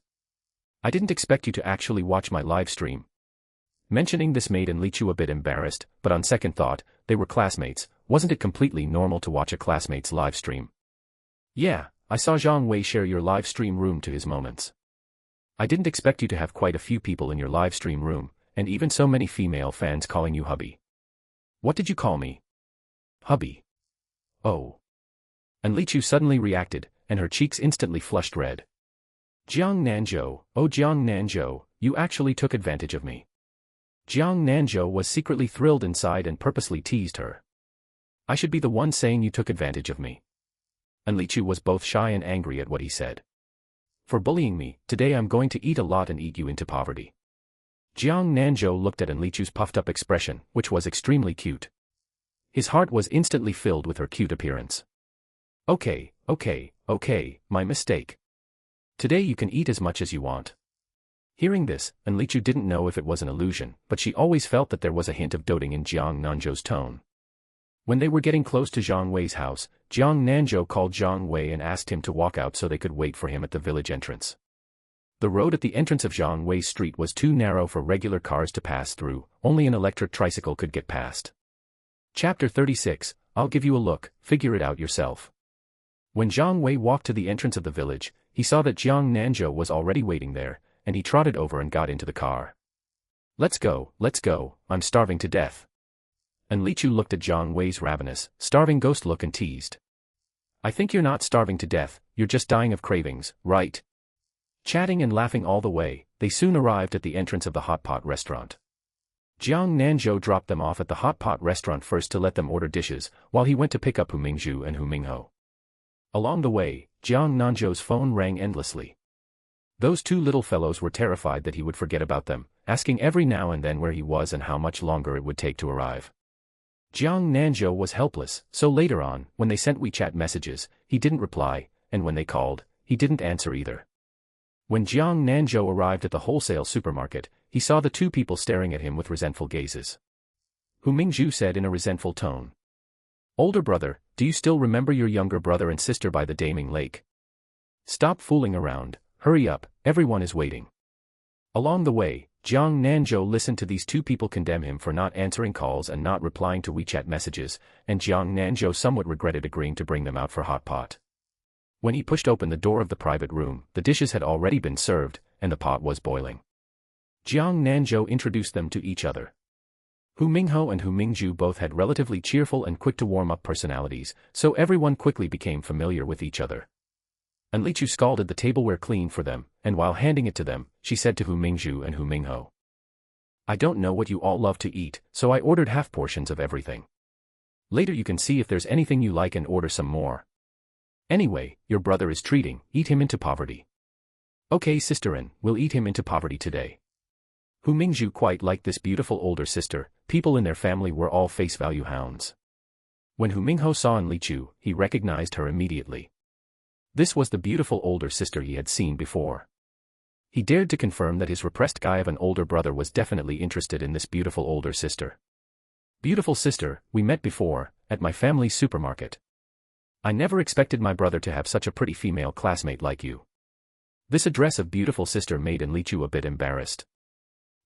I didn't expect you to actually watch my live stream. Mentioning this made Enlichu a bit embarrassed, but on second thought, they were classmates. Wasn't it completely normal to watch a classmate's live stream? Yeah, I saw Zhang Wei share your live stream room to his moments. I didn't expect you to have quite a few people in your live stream room, and even so many female fans calling you hubby. What did you call me? Hubby. Oh. And Li Chu suddenly reacted, and her cheeks instantly flushed red. Jiang Nanzhou, oh Jiang Nanzhou, you actually took advantage of me. Jiang Nanzhou was secretly thrilled inside and purposely teased her. I should be the one saying you took advantage of me. And Li Chu was both shy and angry at what he said. For bullying me, today I'm going to eat a lot and eat you into poverty. Jiang Nanzhou looked at Li Chu's puffed-up expression, which was extremely cute. His heart was instantly filled with her cute appearance. Okay, my mistake. Today you can eat as much as you want. Hearing this, Li Chu didn't know if it was an illusion, but she always felt that there was a hint of doting in Jiang Nanzhou's tone. When they were getting close to Zhang Wei's house, Jiang Nanzhou called Zhang Wei and asked him to walk out so they could wait for him at the village entrance. The road at the entrance of Zhang Wei's street was too narrow for regular cars to pass through, only an electric tricycle could get past. Chapter 36, I'll give you a look, figure it out yourself. When Zhang Wei walked to the entrance of the village, he saw that Jiang Nanzhou was already waiting there, and he trotted over and got into the car. Let's go, I'm starving to death. And Li Chu looked at Zhang Wei's ravenous, starving ghost look and teased. I think you're not starving to death, you're just dying of cravings, right? Chatting and laughing all the way, they soon arrived at the entrance of the hot pot restaurant. Jiang Nanzhou dropped them off at the hot pot restaurant first to let them order dishes, while he went to pick up Hu Mingzhu and Hu Mingho. Along the way, Jiang Nanzhou's phone rang endlessly. Those two little fellows were terrified that he would forget about them, asking every now and then where he was and how much longer it would take to arrive. Jiang Nanzhou was helpless, so later on, when they sent WeChat messages, he didn't reply, and when they called, he didn't answer either. When Jiang Nanzhou arrived at the wholesale supermarket, he saw the two people staring at him with resentful gazes. Hu Mingzhu said in a resentful tone. Older brother, do you still remember your younger brother and sister by the Daming Lake? Stop fooling around, hurry up, everyone is waiting. Along the way, Jiang Nanzhou listened to these two people condemn him for not answering calls and not replying to WeChat messages, and Jiang Nanzhou somewhat regretted agreeing to bring them out for hot pot. When he pushed open the door of the private room, the dishes had already been served, and the pot was boiling. Jiang Nanzhou introduced them to each other. Hu Mingho and Hu Mingzhu both had relatively cheerful and quick-to-warm-up personalities, so everyone quickly became familiar with each other. And Li Chu scalded the tableware clean for them, and while handing it to them, she said to Hu Mingzhu and Hu Mingho. I don't know what you all love to eat, so I ordered half portions of everything. Later you can see if there's anything you like and order some more. Anyway, your brother is treating, eat him into poverty. Okay sisterin, we'll eat him into poverty today. Hu Mingzhu quite liked this beautiful older sister, people in their family were all face-value hounds. When Hu Mingho saw Li Chu, he recognized her immediately. This was the beautiful older sister he had seen before. He dared to confirm that his repressed guy of an older brother was definitely interested in this beautiful older sister. Beautiful sister, we met before, at my family's supermarket. I never expected my brother to have such a pretty female classmate like you. This address of beautiful sister made Li Chu a bit embarrassed.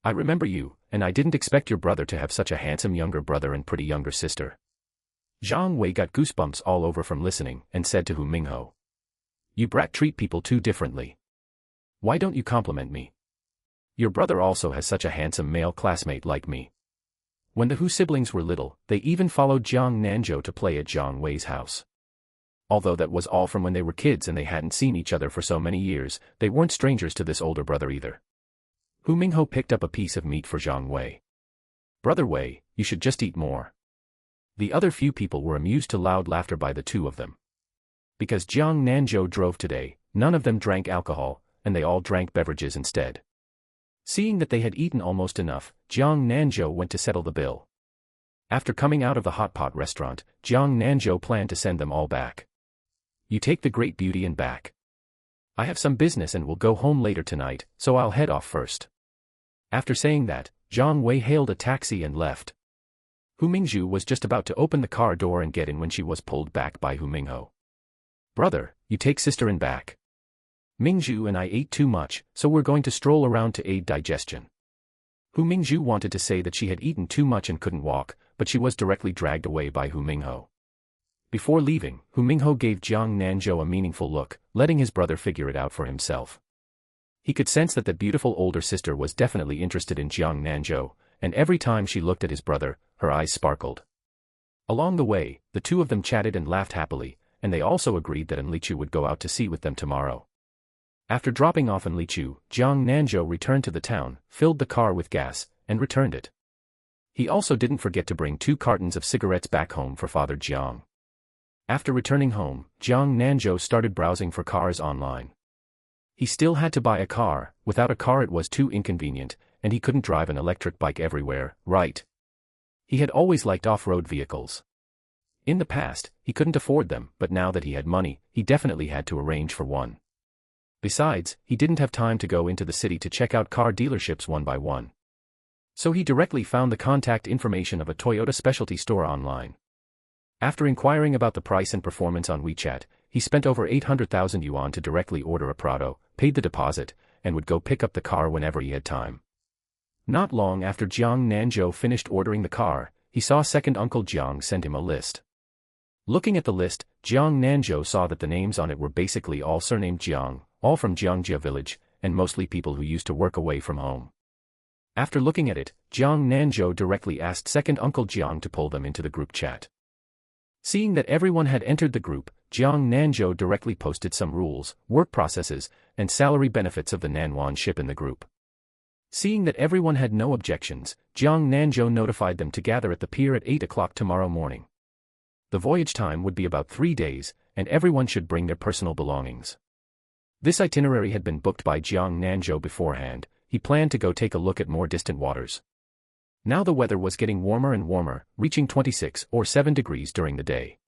I remember you, and I didn't expect your brother to have such a handsome younger brother and pretty younger sister. Zhang Wei got goosebumps all over from listening, and said to Hu Mingho. You brat treat people too differently. Why don't you compliment me? Your brother also has such a handsome male classmate like me. When the Hu siblings were little, they even followed Jiang Nanzhou to play at Zhang Wei's house. Although that was all from when they were kids and they hadn't seen each other for so many years, they weren't strangers to this older brother either. Hu Mingho picked up a piece of meat for Zhang Wei. Brother Wei, you should just eat more. The other few people were amused to loud laughter by the two of them. Because Jiang Nanzhou drove today, none of them drank alcohol, and they all drank beverages instead. Seeing that they had eaten almost enough, Jiang Nanzhou went to settle the bill. After coming out of the hot pot restaurant, Jiang Nanzhou planned to send them all back. You take the great beauty and back. I have some business and will go home later tonight, so I'll head off first. After saying that, Zhang Wei hailed a taxi and left. Hu Mingzhu was just about to open the car door and get in when she was pulled back by Hu Mingho. Brother, you take sisterin back. Mingzhu and I ate too much, so we're going to stroll around to aid digestion. Hu Mingzhu wanted to say that she had eaten too much and couldn't walk, but she was directly dragged away by Hu Mingho. Before leaving, Hu Mingho gave Jiang Nanzhou a meaningful look, letting his brother figure it out for himself. He could sense that the beautiful older sister was definitely interested in Jiang Nanzhou, and every time she looked at his brother, her eyes sparkled. Along the way, the two of them chatted and laughed happily, and they also agreed that Enlichu would go out to sea with them tomorrow. After dropping off Enlichu, Jiang Nanzhou returned to the town, filled the car with gas, and returned it. He also didn't forget to bring 2 cartons of cigarettes back home for Father Jiang. After returning home, Jiang Nanzhou started browsing for cars online. He still had to buy a car. Without a car it was too inconvenient, and he couldn't drive an electric bike everywhere, right? He had always liked off-road vehicles. In the past, he couldn't afford them, but now that he had money, he definitely had to arrange for one. Besides, he didn't have time to go into the city to check out car dealerships one by one. So he directly found the contact information of a Toyota specialty store online. After inquiring about the price and performance on WeChat, he spent over 800,000 yuan to directly order a Prado, paid the deposit, and would go pick up the car whenever he had time. Not long after Jiang Nanzhou finished ordering the car, he saw second Uncle Jiang send him a list. Looking at the list, Jiang Nanzhou saw that the names on it were basically all surnamed Jiang, all from Jiangji village, and mostly people who used to work away from home. After looking at it, Jiang Nanzhou directly asked second Uncle Jiang to pull them into the group chat. Seeing that everyone had entered the group, Jiang Nanzhou directly posted some rules, work processes, and salary benefits of the Nanwan ship in the group. Seeing that everyone had no objections, Jiang Nanzhou notified them to gather at the pier at 8 o'clock tomorrow morning. The voyage time would be about 3 days, and everyone should bring their personal belongings. This itinerary had been booked by Jiang Nanzhou beforehand. He planned to go take a look at more distant waters. Now the weather was getting warmer and warmer, reaching 26 or 7 degrees during the day.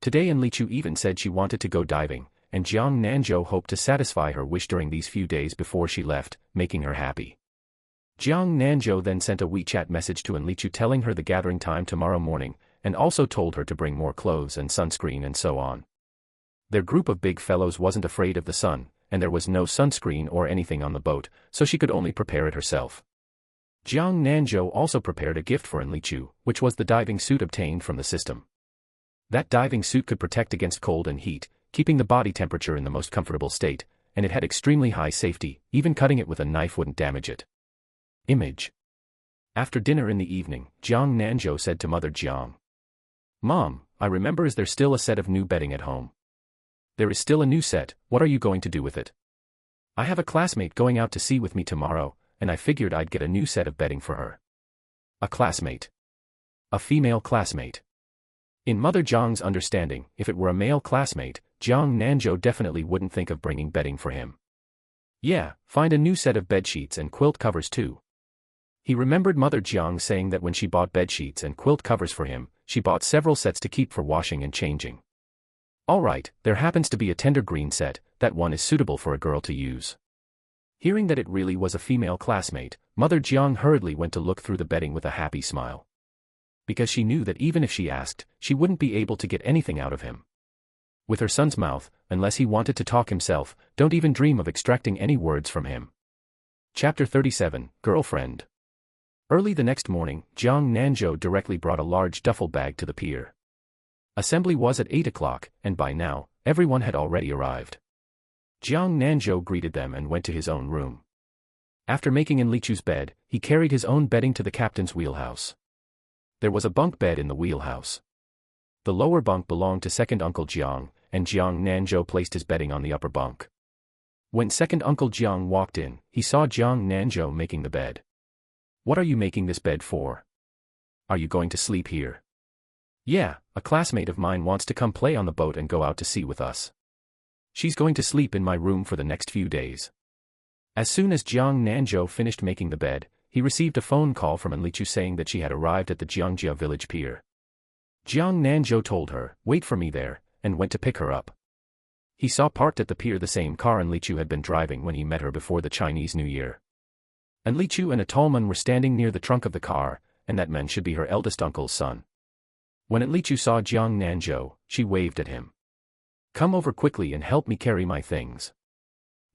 Today Enlichu even said she wanted to go diving, and Jiang Nanzhou hoped to satisfy her wish during these few days before she left, making her happy. Jiang Nanzhou then sent a WeChat message to Enlichu telling her the gathering time tomorrow morning, and also told her to bring more clothes and sunscreen and so on. Their group of big fellows wasn't afraid of the sun, and there was no sunscreen or anything on the boat, so she could only prepare it herself. Jiang Nanzhou also prepared a gift for Enlichu, which was the diving suit obtained from the system. That diving suit could protect against cold and heat, keeping the body temperature in the most comfortable state, and it had extremely high safety, even cutting it with a knife wouldn't damage it. Image. After dinner in the evening, Jiang Nanzhou said to Mother Jiang, "Mom, I remember is there still a set of new bedding at home?" "There is still a new set. What are you going to do with it?" "I have a classmate going out to sea with me tomorrow, and I figured I'd get a new set of bedding for her." A classmate. A female classmate. In Mother Jiang's understanding, if it were a male classmate, Jiang Nanzhou definitely wouldn't think of bringing bedding for him. Yeah, find a new set of bedsheets and quilt covers too. He remembered Mother Jiang saying that when she bought bedsheets and quilt covers for him, she bought several sets to keep for washing and changing. Alright, there happens to be a tender green set, that one is suitable for a girl to use. Hearing that it really was a female classmate, Mother Jiang hurriedly went to look through the bedding with a happy smile. Because she knew that even if she asked, she wouldn't be able to get anything out of him. With her son's mouth, unless he wanted to talk himself, don't even dream of extracting any words from him. Chapter 37, Girlfriend. Early the next morning, Jiang Nanzhou directly brought a large duffel bag to the pier. Assembly was at 8 o'clock, and by now, everyone had already arrived. Jiang Nanzhou greeted them and went to his own room. After making Enlichu's bed, he carried his own bedding to the captain's wheelhouse. There was a bunk bed in the wheelhouse. The lower bunk belonged to second Uncle Jiang, and Jiang Nanzhou placed his bedding on the upper bunk. When second Uncle Jiang walked in, he saw Jiang Nanzhou making the bed. "What are you making this bed for? Are you going to sleep here?" "Yeah, a classmate of mine wants to come play on the boat and go out to sea with us. She's going to sleep in my room for the next few days." As soon as Jiang Nanzhou finished making the bed, he received a phone call from Enlichu saying that she had arrived at the Jiangji village pier. Jiang Nanzhou told her, "Wait for me there," and went to pick her up. He saw parked at the pier the same car Enlichu had been driving when he met her before the Chinese New Year. Enlichu and a tall man were standing near the trunk of the car, and that man should be her eldest uncle's son. When Enlichu saw Jiang Nanzhou, she waved at him. "Come over quickly and help me carry my things."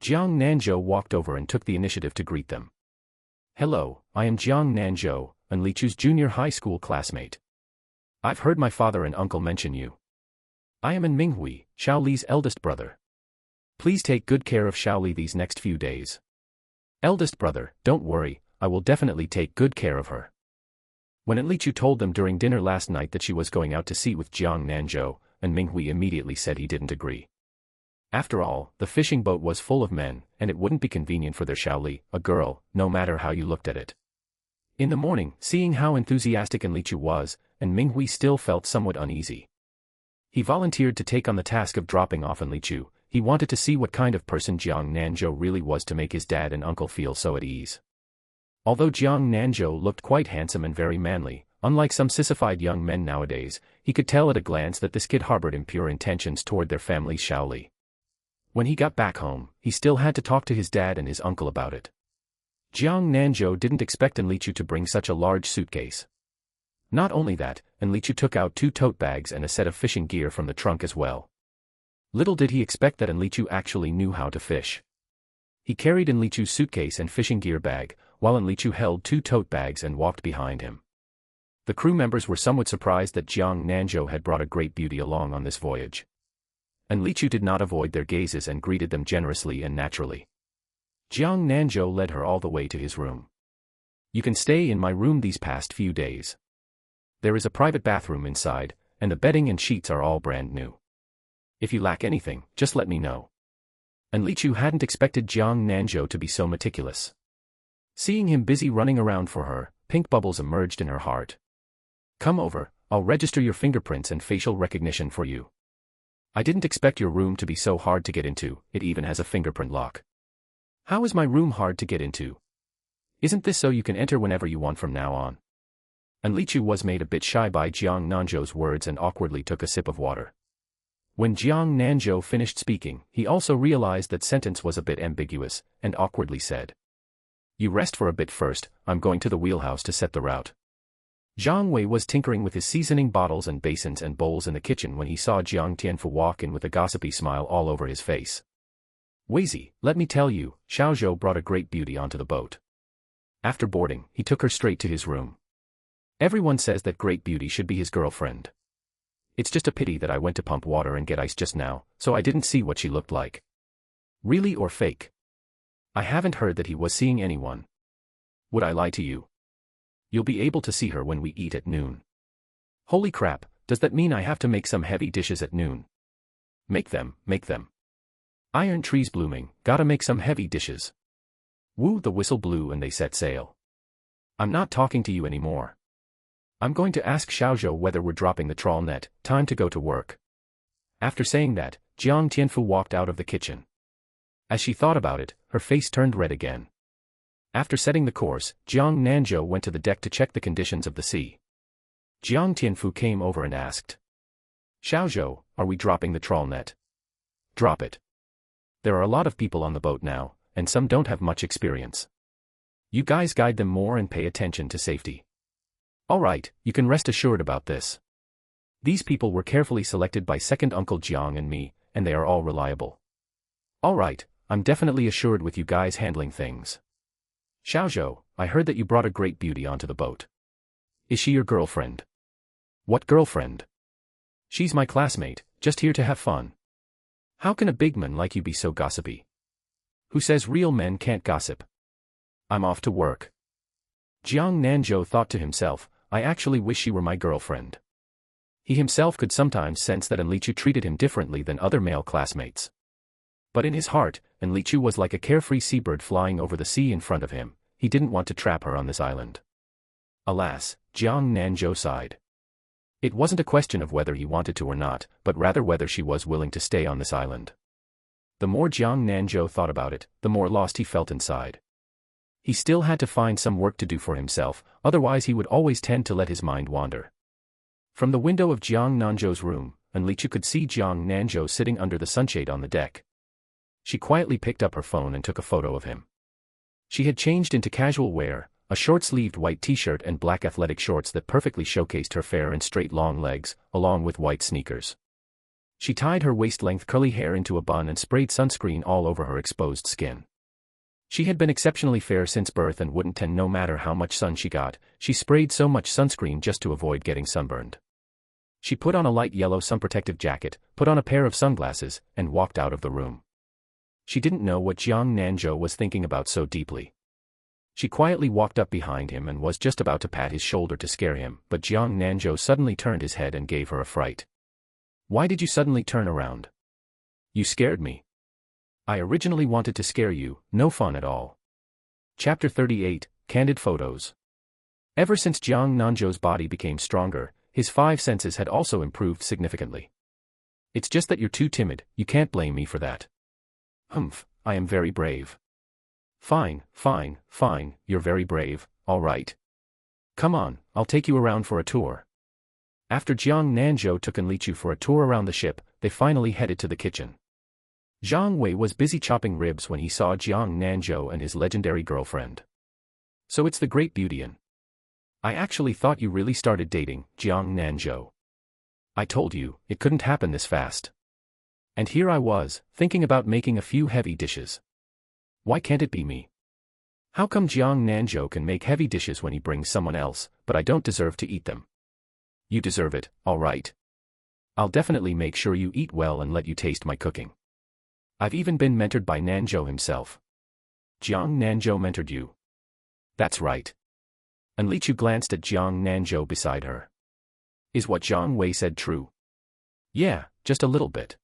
Jiang Nanzhou walked over and took the initiative to greet them. "Hello, I am Jiang Nanzhou, Enlichu's junior high school classmate. I've heard my father and uncle mention you. I am Manhwa, Xiao Li's eldest brother. Please take good care of Xiao Li these next few days." "Eldest brother, don't worry, I will definitely take good care of her." When Enlichu told them during dinner last night that she was going out to sea with Jiang Nanzhou, and Minghui immediately said he didn't agree. After all, the fishing boat was full of men, and it wouldn't be convenient for their Xiaoli, a girl, no matter how you looked at it. In the morning, seeing how enthusiastic Enlichu was, and Minghui still felt somewhat uneasy. He volunteered to take on the task of dropping off Enlichu. He wanted to see what kind of person Jiang Nanzhou really was to make his dad and uncle feel so at ease. Although Jiang Nanzhou looked quite handsome and very manly, unlike some sissified young men nowadays, he could tell at a glance that this kid harbored impure intentions toward their family's Xiaoli. When he got back home, he still had to talk to his dad and his uncle about it. Jiang Nanzhou didn't expect Enlichu to bring such a large suitcase. Not only that, Enlichu took out 2 tote bags and a set of fishing gear from the trunk as well. Little did he expect that Enlichu actually knew how to fish. He carried Enlichu's suitcase and fishing gear bag, while Enlichu held 2 tote bags and walked behind him. The crew members were somewhat surprised that Jiang Nanzhou had brought a great beauty along on this voyage. Enlichu did not avoid their gazes and greeted them generously and naturally. Jiang Nanzhou led her all the way to his room. "You can stay in my room these past few days. There is a private bathroom inside, and the bedding and sheets are all brand new. If you lack anything, just let me know." Enlichu hadn't expected Jiang Nanzhou to be so meticulous. Seeing him busy running around for her, pink bubbles emerged in her heart. "Come over, I'll register your fingerprints and facial recognition for you. I didn't expect your room to be so hard to get into, it even has a fingerprint lock." "How is my room hard to get into? Isn't this so you can enter whenever you want from now on?" Enlichu was made a bit shy by Jiang Nanzhou's words and awkwardly took a sip of water. When Jiang Nanzhou finished speaking, he also realized that sentence was a bit ambiguous, and awkwardly said, "You rest for a bit first, I'm going to the wheelhouse to set the route." Zhang Wei was tinkering with his seasoning bottles and basins and bowls in the kitchen when he saw Jiang Tianfu walk in with a gossipy smile all over his face. "Weizi, let me tell you, Xiaozhou brought a great beauty onto the boat." After boarding, he took her straight to his room. "Everyone says that great beauty should be his girlfriend. It's just a pity that I went to pump water and get ice just now, so I didn't see what she looked like." "Really or fake?" "I haven't heard that he was seeing anyone. Would I lie to you? You'll be able to see her when we eat at noon." "Holy crap, does that mean I have to make some heavy dishes at noon?" Make them. Iron trees blooming, gotta make some heavy dishes." Woo, the whistle blew and they set sail. "I'm not talking to you anymore. I'm going to ask Xiaozhou whether we're dropping the trawl net, time to go to work." After saying that, Jiang Tianfu walked out of the kitchen. As she thought about it, her face turned red again. After setting the course, Jiang Nanzhou went to the deck to check the conditions of the sea. Jiang Tianfu came over and asked, "Xiaozhou, are we dropping the trawl net?" "Drop it. There are a lot of people on the boat now, and some don't have much experience. You guys guide them more and pay attention to safety." "All right, you can rest assured about this. These people were carefully selected by second Uncle Jiang and me, and they are all reliable." "All right, I'm definitely assured with you guys handling things. Xiaozhou, I heard that you brought a great beauty onto the boat. Is she your girlfriend?" "What girlfriend? She's my classmate, just here to have fun." "How can a big man like you be so gossipy? Who says real men can't gossip? I'm off to work." Jiang Nanzhou thought to himself, "I actually wish she were my girlfriend." He himself could sometimes sense that Enlichu treated him differently than other male classmates. But in his heart, Enlichu was like a carefree seabird flying over the sea in front of him. He didn't want to trap her on this island. Alas, Jiang Nanzhou sighed. It wasn't a question of whether he wanted to or not, but rather whether she was willing to stay on this island. The more Jiang Nanzhou thought about it, the more lost he felt inside. He still had to find some work to do for himself, otherwise he would always tend to let his mind wander. From the window of Jiang Nanzhou's room, Enlichu could see Jiang Nanzhou sitting under the sunshade on the deck. She quietly picked up her phone and took a photo of him. She had changed into casual wear, a short-sleeved white t-shirt and black athletic shorts that perfectly showcased her fair and straight long legs, along with white sneakers. She tied her waist-length curly hair into a bun and sprayed sunscreen all over her exposed skin. She had been exceptionally fair since birth and wouldn't tan no matter how much sun she got. She sprayed so much sunscreen just to avoid getting sunburned. She put on a light yellow sun-protective jacket, put on a pair of sunglasses, and walked out of the room. She didn't know what Jiang Nanzhou was thinking about so deeply. She quietly walked up behind him and was just about to pat his shoulder to scare him, but Jiang Nanzhou suddenly turned his head and gave her a fright. Why did you suddenly turn around? You scared me. I originally wanted to scare you, no fun at all. Chapter 38, Candid Photos. Ever since Jiang Nanzhou's body became stronger, his 5 senses had also improved significantly. It's just that you're too timid, you can't blame me for that. Humph, I am very brave. Fine, you're very brave, all right. Come on, I'll take you around for a tour. After Jiang Nanzhou took Enlichu for a tour around the ship, they finally headed to the kitchen. Zhang Wei was busy chopping ribs when he saw Jiang Nanzhou and his legendary girlfriend. So it's the great beautyan. I actually thought you really started dating, Jiang Nanzhou. I told you, it couldn't happen this fast. And here I was, thinking about making a few heavy dishes. Why can't it be me? How come Jiang Nanzhou can make heavy dishes when he brings someone else, but I don't deserve to eat them? You deserve it, all right. I'll definitely make sure you eat well and let you taste my cooking. I've even been mentored by Nanzhou himself. Jiang Nanzhou mentored you. That's right. Enlichu glanced at Jiang Nanzhou beside her. Is what Zhang Wei said true? Yeah, just a little bit.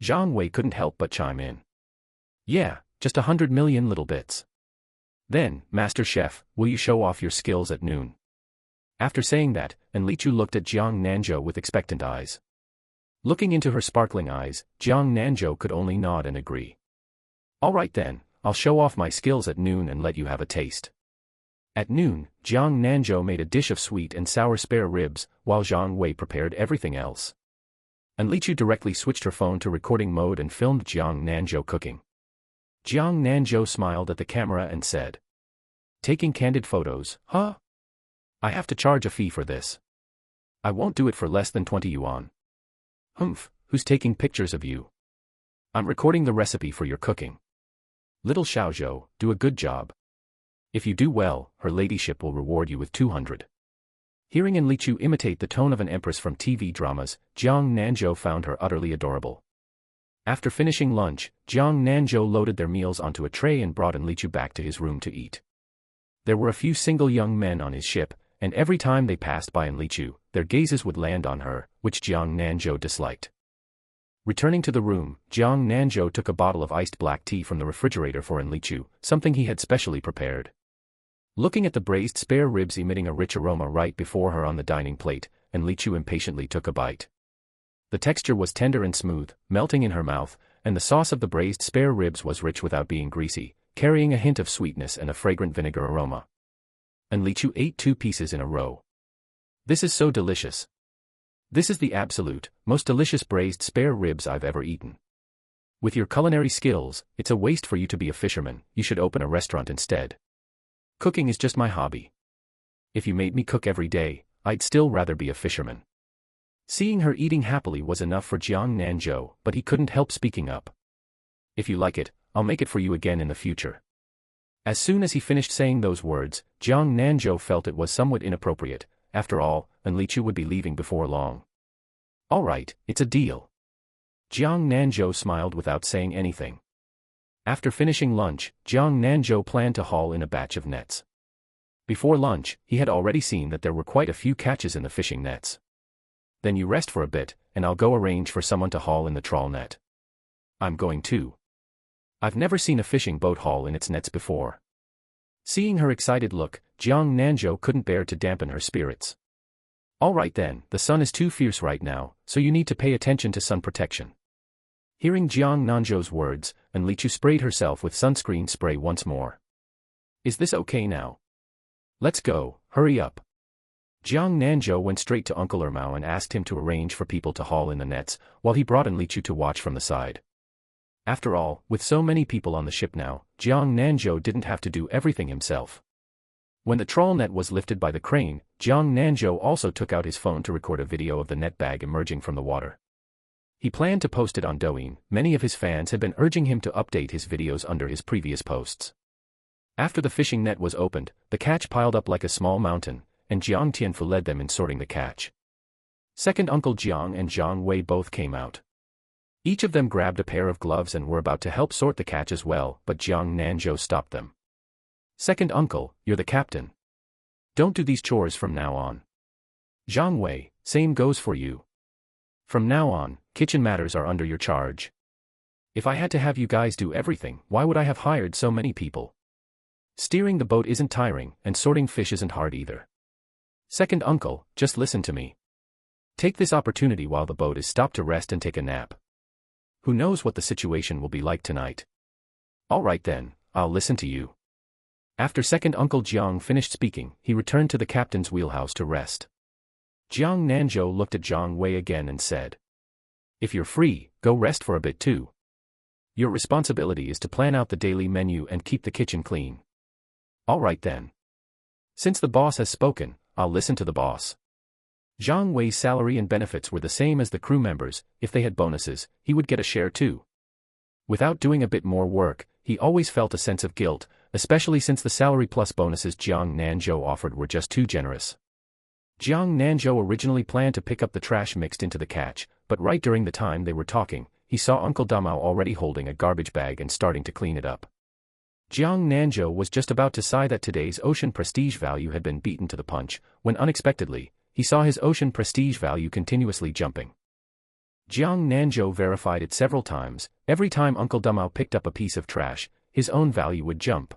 Zhang Wei couldn't help but chime in. Yeah, just 100 million little bits. Then, Master Chef, will you show off your skills at noon? After saying that, Enlichu looked at Jiang Nanzhou with expectant eyes. Looking into her sparkling eyes, Jiang Nanzhou could only nod and agree. All right then, I'll show off my skills at noon and let you have a taste. At noon, Jiang Nanzhou made a dish of sweet and sour spare ribs, while Zhang Wei prepared everything else. Enlichu directly switched her phone to recording mode and filmed Jiang Nanzhou cooking. Jiang Nanzhou smiled at the camera and said, taking candid photos, huh? I have to charge a fee for this. I won't do it for less than 20 yuan. Humph, who's taking pictures of you? I'm recording the recipe for your cooking. Little Xiaozhou, do a good job. If you do well, her ladyship will reward you with 200. Hearing Enlichu imitate the tone of an empress from TV dramas, Jiang Nanzhou found her utterly adorable. After finishing lunch, Jiang Nanzhou loaded their meals onto a tray and brought Enlichu back to his room to eat. There were a few single young men on his ship, and every time they passed by Enlichu, their gazes would land on her, which Jiang Nanzhou disliked. Returning to the room, Jiang Nanzhou took a bottle of iced black tea from the refrigerator for Enlichu, something he had specially prepared. Looking at the braised spare ribs emitting a rich aroma right before her on the dining plate, Enlichu impatiently took a bite. The texture was tender and smooth, melting in her mouth, and the sauce of the braised spare ribs was rich without being greasy, carrying a hint of sweetness and a fragrant vinegar aroma. Enlichu ate 2 pieces in a row. This is so delicious. This is the absolute, most delicious braised spare ribs I've ever eaten. With your culinary skills, it's a waste for you to be a fisherman, you should open a restaurant instead. Cooking is just my hobby. If you made me cook every day, I'd still rather be a fisherman. Seeing her eating happily was enough for Jiang Nanzhou, but he couldn't help speaking up. If you like it, I'll make it for you again in the future. As soon as he finished saying those words, Jiang Nanzhou felt it was somewhat inappropriate. After all, Enlichu would be leaving before long. All right, it's a deal. Jiang Nanzhou smiled without saying anything. After finishing lunch, Jiang Nanzhou planned to haul in a batch of nets. Before lunch, he had already seen that there were quite a few catches in the fishing nets. Then you rest for a bit, and I'll go arrange for someone to haul in the trawl net. I'm going too. I've never seen a fishing boat haul in its nets before. Seeing her excited look, Jiang Nanzhou couldn't bear to dampen her spirits. All right then, the sun is too fierce right now, so you need to pay attention to sun protection. Hearing Jiang Nanzhou's words, Enlichu sprayed herself with sunscreen spray once more. Is this okay now? Let's go, hurry up. Jiang Nanzhou went straight to Uncle Ermao and asked him to arrange for people to haul in the nets, while he brought Enlichu to watch from the side. After all, with so many people on the ship now, Jiang Nanzhou didn't have to do everything himself. When the trawl net was lifted by the crane, Jiang Nanzhou also took out his phone to record a video of the net bag emerging from the water. He planned to post it on Douyin. Many of his fans had been urging him to update his videos under his previous posts. After the fishing net was opened, the catch piled up like a small mountain, and Jiang Tianfu led them in sorting the catch. Second Uncle Jiang and Zhang Wei both came out. Each of them grabbed a pair of gloves and were about to help sort the catch as well, but Jiang Nanzhou stopped them. Second uncle, you're the captain. Don't do these chores from now on. Jiang Wei, same goes for you. From now on, kitchen matters are under your charge. If I had to have you guys do everything, why would I have hired so many people? Steering the boat isn't tiring, and sorting fish isn't hard either. Second uncle, just listen to me. Take this opportunity while the boat is stopped to rest and take a nap. Who knows what the situation will be like tonight? All right then, I'll listen to you. After second uncle Jiang finished speaking, he returned to the captain's wheelhouse to rest. Jiang Nanzhou looked at Jiang Wei again and said, if you're free, go rest for a bit too. Your responsibility is to plan out the daily menu and keep the kitchen clean. All right then. Since the boss has spoken, I'll listen to the boss. Jiang Wei's salary and benefits were the same as the crew members. If they had bonuses, he would get a share too. Without doing a bit more work, he always felt a sense of guilt, especially since the salary plus bonuses Jiang Nanzhou offered were just too generous. Jiang Nanzhou originally planned to pick up the trash mixed into the catch, but right during the time they were talking, he saw Uncle Damao already holding a garbage bag and starting to clean it up. Jiang Nanzhou was just about to sigh that today's ocean prestige value had been beaten to the punch, when unexpectedly, he saw his ocean prestige value continuously jumping. Jiang Nanzhou verified it several times. Every time Uncle Damao picked up a piece of trash, his own value would jump.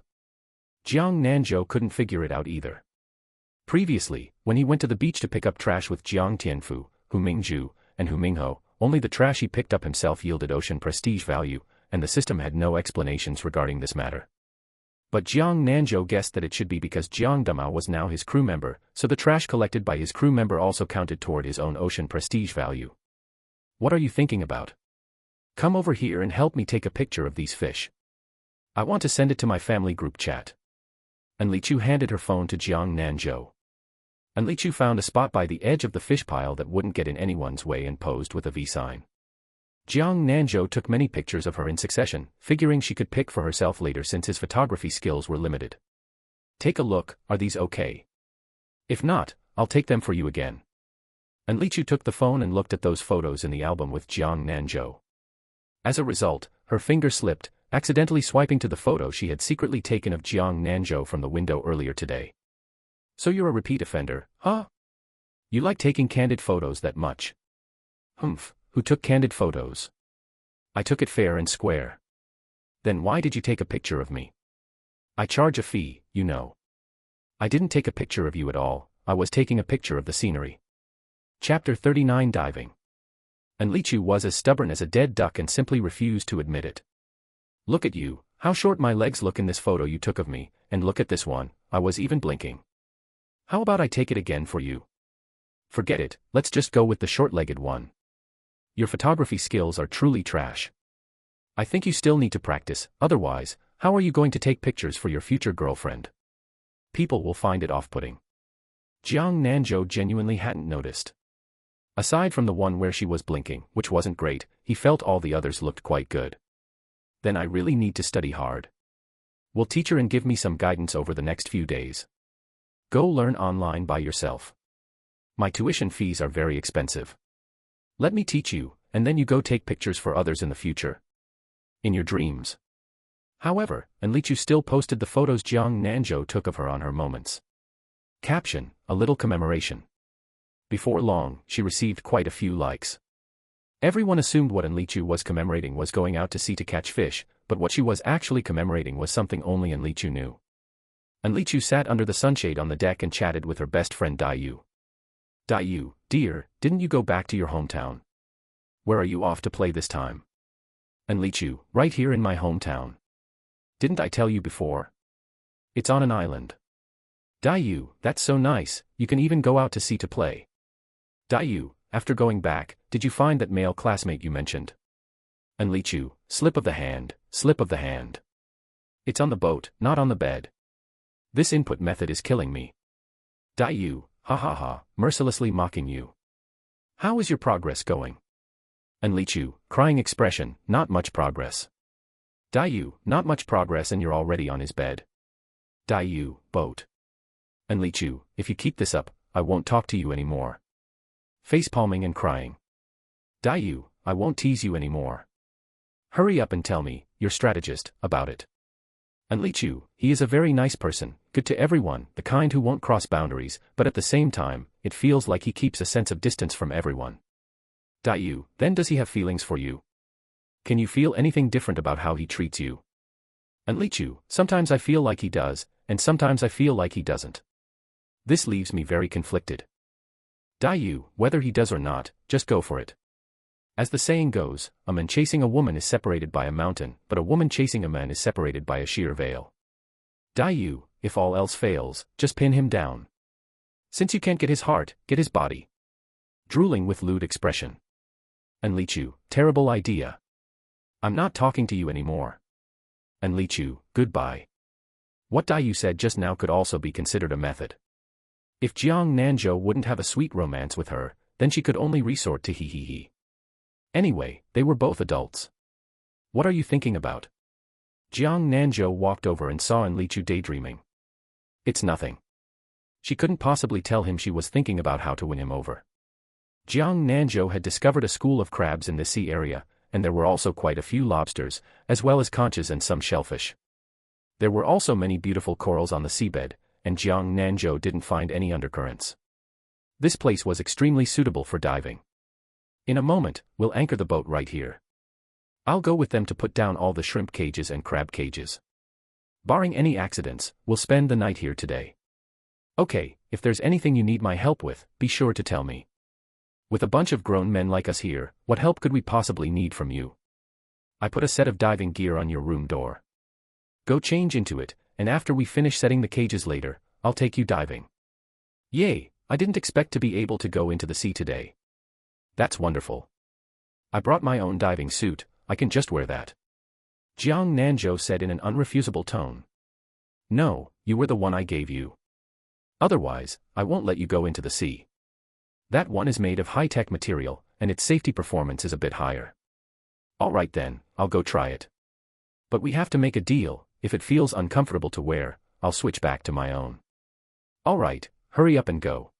Jiang Nanzhou couldn't figure it out either. Previously, when he went to the beach to pick up trash with Jiang Tianfu, Hu Mingzhu, and Hu Mingho, only the trash he picked up himself yielded ocean prestige value, and the system had no explanations regarding this matter. But Jiang Nanzhou guessed that it should be because Jiang Damao was now his crew member, so the trash collected by his crew member also counted toward his own ocean prestige value. What are you thinking about? Come over here and help me take a picture of these fish. I want to send it to my family group chat. And Li Chu handed her phone to Jiang Nanzhou. And Li Chu found a spot by the edge of the fish pile that wouldn't get in anyone's way and posed with a V sign. Jiang Nanzhou took many pictures of her in succession, figuring she could pick for herself later since his photography skills were limited. Take a look, are these okay? If not, I'll take them for you again. And Li Chu took the phone and looked at those photos in the album with Jiang Nanzhou. As a result, her finger slipped, accidentally swiping to the photo she had secretly taken of Jiang Nanzhou from the window earlier today. So you're a repeat offender, huh? You like taking candid photos that much? Humph, who took candid photos? I took it fair and square. Then why did you take a picture of me? I charge a fee, you know. I didn't take a picture of you at all, I was taking a picture of the scenery. Chapter 39 Diving. And Li Chu was as stubborn as a dead duck and simply refused to admit it. Look at you, how short my legs look in this photo you took of me, and look at this one, I was even blinking. How about I take it again for you? Forget it, let's just go with the short-legged one. Your photography skills are truly trash. I think you still need to practice, otherwise, how are you going to take pictures for your future girlfriend? People will find it off-putting. Jiang Nanzhou genuinely hadn't noticed. Aside from the one where she was blinking, which wasn't great, he felt all the others looked quite good. Then I really need to study hard. Will teacher and give me some guidance over the next few days? Go learn online by yourself. My tuition fees are very expensive. Let me teach you, and then you go take pictures for others in the future. In your dreams. However, and Li Chu still posted the photos Jiang Nanzhou took of her on her moments. Caption, a little commemoration. Before long, she received quite a few likes. Everyone assumed what Li Chu was commemorating was going out to sea to catch fish, but what she was actually commemorating was something only Li Chu knew. Li Chu sat under the sunshade on the deck and chatted with her best friend Dai-Yu. Dai-Yu, dear, didn't you go back to your hometown? Where are you off to play this time? Li Chu, right here in my hometown. Didn't I tell you before? It's on an island. Dai-Yu, that's so nice, you can even go out to sea to play. Dai-Yu, after going back, did you find that male classmate you mentioned? Li Chu, slip of the hand, slip of the hand. It's on the boat, not on the bed. This input method is killing me. Dai-Yu, ha ha ha, mercilessly mocking you. How is your progress going? Li Chu, crying expression, not much progress. Dai-Yu, not much progress and you're already on his bed. Dai-Yu, boat. Li Chu, if you keep this up, I won't talk to you anymore. Face palming and crying. Dai-Yu, I won't tease you anymore. Hurry up and tell me, your strategist, about it. And Li Chu, he is a very nice person, good to everyone, the kind who won't cross boundaries, but at the same time, it feels like he keeps a sense of distance from everyone. Yu, then does he have feelings for you? Can you feel anything different about how he treats you? And Li Chu, sometimes I feel like he does, and sometimes I feel like he doesn't. This leaves me very conflicted. Yu, whether he does or not, just go for it. As the saying goes, a man chasing a woman is separated by a mountain, but a woman chasing a man is separated by a sheer veil. Yu, if all else fails, just pin him down. Since you can't get his heart, get his body. Drooling with lewd expression. And Li Chu, terrible idea. I'm not talking to you anymore. And Li Chu, goodbye. What Yu said just now could also be considered a method. If Jiang Nanzhou wouldn't have a sweet romance with her, then she could only resort to he. Anyway, they were both adults. What are you thinking about? Jiang Nanzhou walked over and saw Li Chu daydreaming. It's nothing. She couldn't possibly tell him she was thinking about how to win him over. Jiang Nanzhou had discovered a school of crabs in the sea area, and there were also quite a few lobsters, as well as conches and some shellfish. There were also many beautiful corals on the seabed, and Jiang Nanzhou didn't find any undercurrents. This place was extremely suitable for diving. In a moment, we'll anchor the boat right here. I'll go with them to put down all the shrimp cages and crab cages. Barring any accidents, we'll spend the night here today. Okay, if there's anything you need my help with, be sure to tell me. With a bunch of grown men like us here, what help could we possibly need from you? I put a set of diving gear on your room door. Go change into it, and after we finish setting the cages later, I'll take you diving. Yay, I didn't expect to be able to go into the sea today. That's wonderful. I brought my own diving suit, I can just wear that. Jiang Nanzhou said in an unrefusable tone. No, you were the one I gave you. Otherwise, I won't let you go into the sea. That one is made of high-tech material, and its safety performance is a bit higher. Alright then, I'll go try it. But we have to make a deal, if it feels uncomfortable to wear, I'll switch back to my own. Alright, hurry up and go.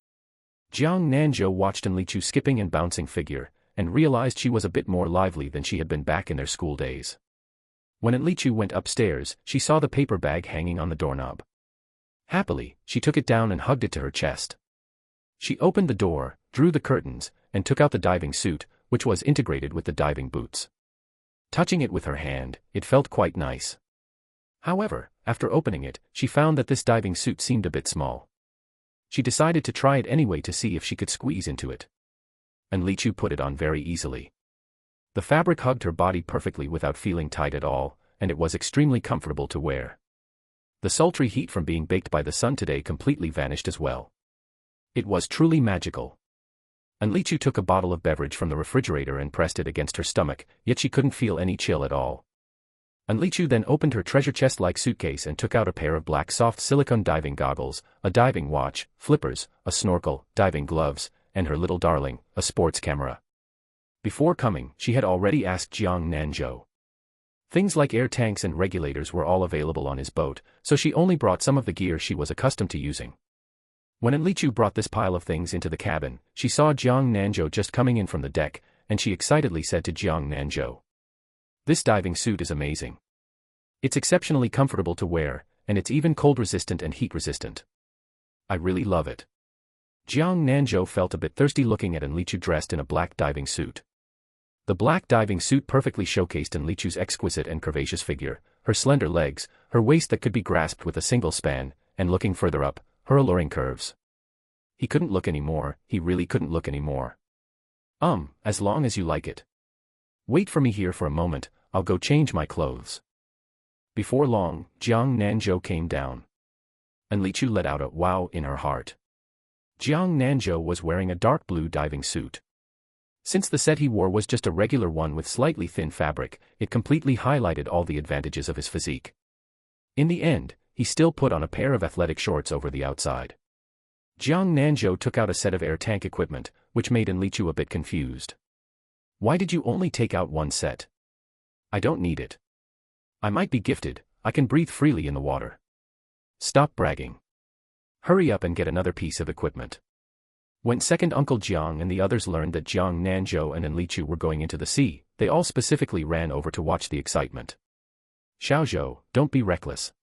Jiang Nanzhou watched Li Chu's skipping and bouncing figure, and realized she was a bit more lively than she had been back in their school days. When Li Chu went upstairs, she saw the paper bag hanging on the doorknob. Happily, she took it down and hugged it to her chest. She opened the door, drew the curtains, and took out the diving suit, which was integrated with the diving boots. Touching it with her hand, it felt quite nice. However, after opening it, she found that this diving suit seemed a bit small. She decided to try it anyway to see if she could squeeze into it. And Li Chu put it on very easily. The fabric hugged her body perfectly without feeling tight at all, and it was extremely comfortable to wear. The sultry heat from being baked by the sun today completely vanished as well. It was truly magical. And Li Chu took a bottle of beverage from the refrigerator and pressed it against her stomach, yet she couldn't feel any chill at all. And Li Chu then opened her treasure chest-like suitcase and took out a pair of black soft silicone diving goggles, a diving watch, flippers, a snorkel, diving gloves, and her little darling, a sports camera. Before coming, she had already asked Jiang Nanzhou. Things like air tanks and regulators were all available on his boat, so she only brought some of the gear she was accustomed to using. When Li Chu brought this pile of things into the cabin, she saw Jiang Nanzhou just coming in from the deck, and she excitedly said to Jiang Nanzhou, "This diving suit is amazing. It's exceptionally comfortable to wear, and it's even cold-resistant and heat-resistant. I really love it." Jiang Nanzhou felt a bit thirsty looking at Li Chu dressed in a black diving suit. The black diving suit perfectly showcased Li Chu's exquisite and curvaceous figure, her slender legs, her waist that could be grasped with a single span, and looking further up, her alluring curves. He couldn't look anymore, he really couldn't look anymore. As long as you like it. Wait for me here for a moment, I'll go change my clothes. Before long, Jiang Nanzhou came down. And Li Chu let out a wow in her heart. Jiang Nanzhou was wearing a dark blue diving suit. Since the set he wore was just a regular one with slightly thin fabric, it completely highlighted all the advantages of his physique. In the end, he still put on a pair of athletic shorts over the outside. Jiang Nanzhou took out a set of air tank equipment, which made Li Chu a bit confused. "Why did you only take out one set? I don't need it. I might be gifted, I can breathe freely in the water. Stop bragging. Hurry up and get another piece of equipment." When second Uncle Jiang and the others learned that Jiang Nanzhou and Li Chu were going into the sea, they all specifically ran over to watch the excitement. "Xiaozhou, don't be reckless.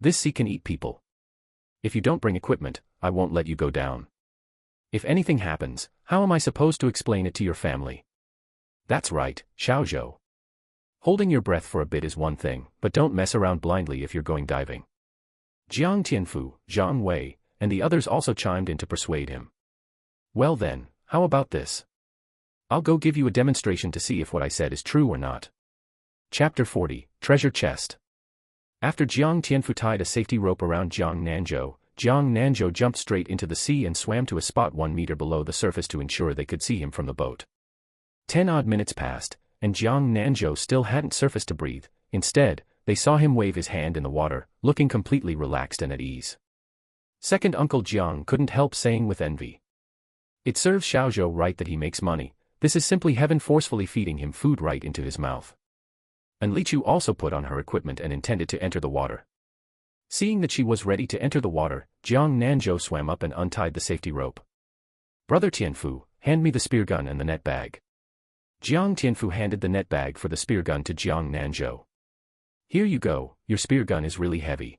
This sea can eat people. If you don't bring equipment, I won't let you go down. If anything happens, how am I supposed to explain it to your family? That's right, Xiaozhou. Holding your breath for a bit is one thing, but don't mess around blindly if you're going diving. Jiang Tianfu, Zhang Wei, and the others also chimed in to persuade him. Well then, how about this? I'll go give you a demonstration to see if what I said is true or not. Chapter 40, Treasure Chest. After Jiang Tianfu tied a safety rope around Jiang Nanzhou jumped straight into the sea and swam to a spot 1 meter below the surface to ensure they could see him from the boat. 10 odd minutes passed, and Jiang Nanzhou still hadn't surfaced to breathe. Instead, they saw him wave his hand in the water, looking completely relaxed and at ease. Second Uncle Jiang couldn't help saying with envy. It serves Xiaozhou right that he makes money. This is simply heaven forcefully feeding him food right into his mouth. And Li Chu also put on her equipment and intended to enter the water. Seeing that she was ready to enter the water, Jiang Nanzhou swam up and untied the safety rope. Brother Tianfu, hand me the spear gun and the net bag. Jiang Tianfu handed the net bag for the spear gun to Jiang Nanzhou. Here you go, your spear gun is really heavy.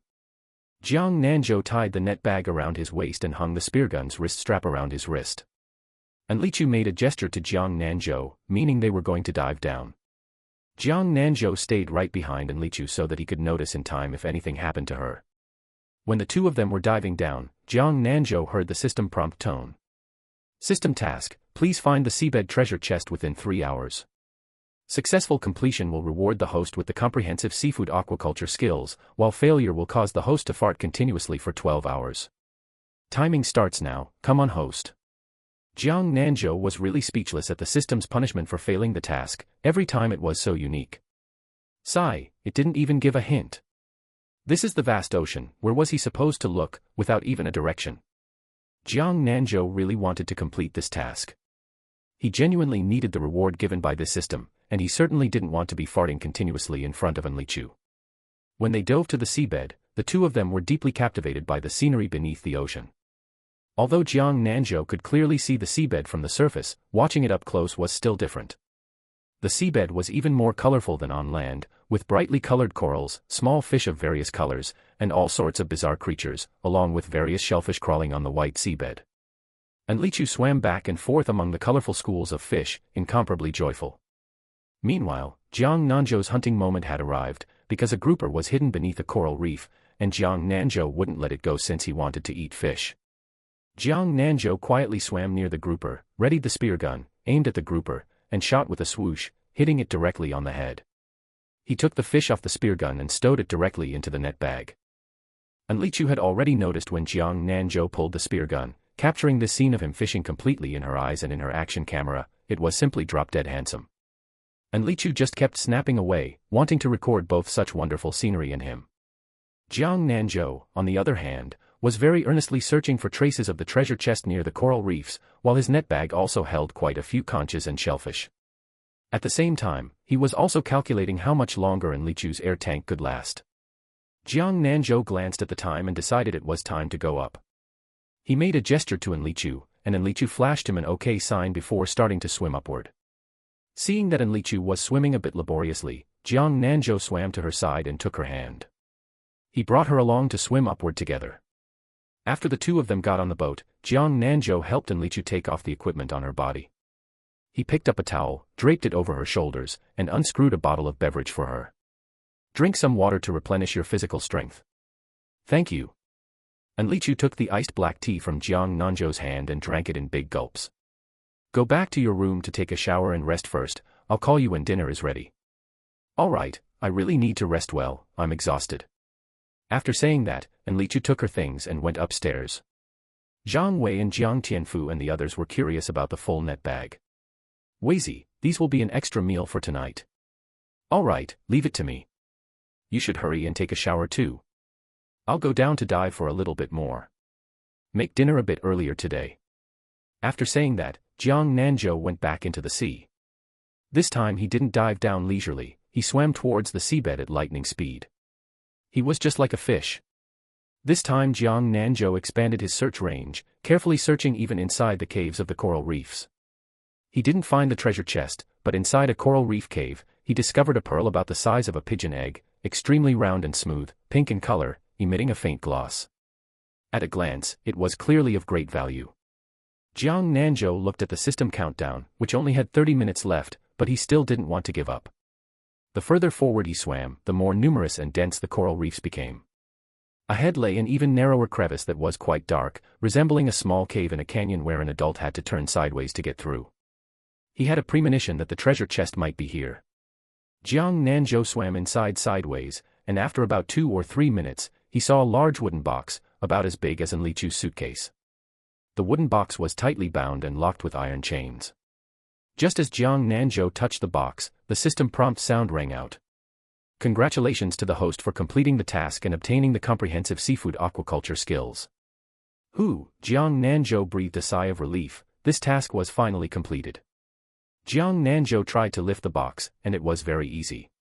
Jiang Nanzhou tied the net bag around his waist and hung the spear gun's wrist strap around his wrist. And Li Chu made a gesture to Jiang Nanzhou, meaning they were going to dive down. Jiang Nanzhou stayed right behind Li Chu so that he could notice in time if anything happened to her. When the two of them were diving down, Jiang Nanzhou heard the system prompt tone. System task, please find the seabed treasure chest within 3 hours. Successful completion will reward the host with the comprehensive seafood aquaculture skills, while failure will cause the host to fart continuously for 12 hours. Timing starts now, come on host. Jiang Nanzhou was really speechless at the system's punishment for failing the task, every time it was so unique. Sigh, it didn't even give a hint. This is the vast ocean, where was he supposed to look, without even a direction? Jiang Nanzhou really wanted to complete this task. He genuinely needed the reward given by this system, and he certainly didn't want to be farting continuously in front of Li Chu. When they dove to the seabed, the two of them were deeply captivated by the scenery beneath the ocean. Although Jiang Nanzhou could clearly see the seabed from the surface, watching it up close was still different. The seabed was even more colorful than on land, with brightly colored corals, small fish of various colors, and all sorts of bizarre creatures, along with various shellfish crawling on the white seabed. And Li Chu swam back and forth among the colorful schools of fish, incomparably joyful. Meanwhile, Jiang Nanzhou's hunting moment had arrived, because a grouper was hidden beneath a coral reef, and Jiang Nanzhou wouldn't let it go since he wanted to eat fish. Jiang Nanzhou quietly swam near the grouper, readied the spear gun, aimed at the grouper, and shot with a swoosh, hitting it directly on the head. He took the fish off the spear gun and stowed it directly into the net bag. And Li Chu had already noticed when Jiang Nanzhou pulled the spear gun, capturing this scene of him fishing completely in her eyes and in her action camera. It was simply drop-dead handsome. And Li Chu just kept snapping away, wanting to record both such wonderful scenery and him. Jiang Nanzhou, on the other hand, was very earnestly searching for traces of the treasure chest near the coral reefs, while his net bag also held quite a few conches and shellfish. At the same time, he was also calculating how much longer Li Chu's air tank could last. Jiang Nanzhou glanced at the time and decided it was time to go up. He made a gesture to Li Chu, and Li Chu flashed him an OK sign before starting to swim upward. Seeing that Li Chu was swimming a bit laboriously, Jiang Nanzhou swam to her side and took her hand. He brought her along to swim upward together. After the two of them got on the boat, Jiang Nanzhou helped Li Chu take off the equipment on her body. He picked up a towel, draped it over her shoulders, and unscrewed a bottle of beverage for her. Drink some water to replenish your physical strength. Thank you. And Li Chu took the iced black tea from Jiang Nanzhou's hand and drank it in big gulps. Go back to your room to take a shower and rest first. I'll call you when dinner is ready. All right, I really need to rest well, I'm exhausted. After saying that, Li Chu took her things and went upstairs. Zhang Wei and Jiang Tianfu and the others were curious about the full net bag. Weizi, these will be an extra meal for tonight. All right, leave it to me. You should hurry and take a shower too. I'll go down to dive for a little bit more. Make dinner a bit earlier today. After saying that, Jiang Nanzhou went back into the sea. This time he didn't dive down leisurely, he swam towards the seabed at lightning speed. He was just like a fish. This time Jiang Nanzhou expanded his search range, carefully searching even inside the caves of the coral reefs. He didn't find the treasure chest, but inside a coral reef cave, he discovered a pearl about the size of a pigeon egg, extremely round and smooth, pink in color, emitting a faint gloss. At a glance, it was clearly of great value. Jiang Nanzhou looked at the system countdown, which only had 30 minutes left, but he still didn't want to give up. The further forward he swam, the more numerous and dense the coral reefs became. Ahead lay an even narrower crevice that was quite dark, resembling a small cave in a canyon where an adult had to turn sideways to get through. He had a premonition that the treasure chest might be here. Jiang Nanzhou swam inside sideways, and after about 2 or 3 minutes, he saw a large wooden box, about as big as Lichu's suitcase. The wooden box was tightly bound and locked with iron chains. Just as Jiang Nanzhou touched the box, the system prompt sound rang out. Congratulations to the host for completing the task and obtaining the comprehensive seafood aquaculture skills. Jiang Nanzhou breathed a sigh of relief. This task was finally completed. Jiang Nanzhou tried to lift the box, and it was very easy.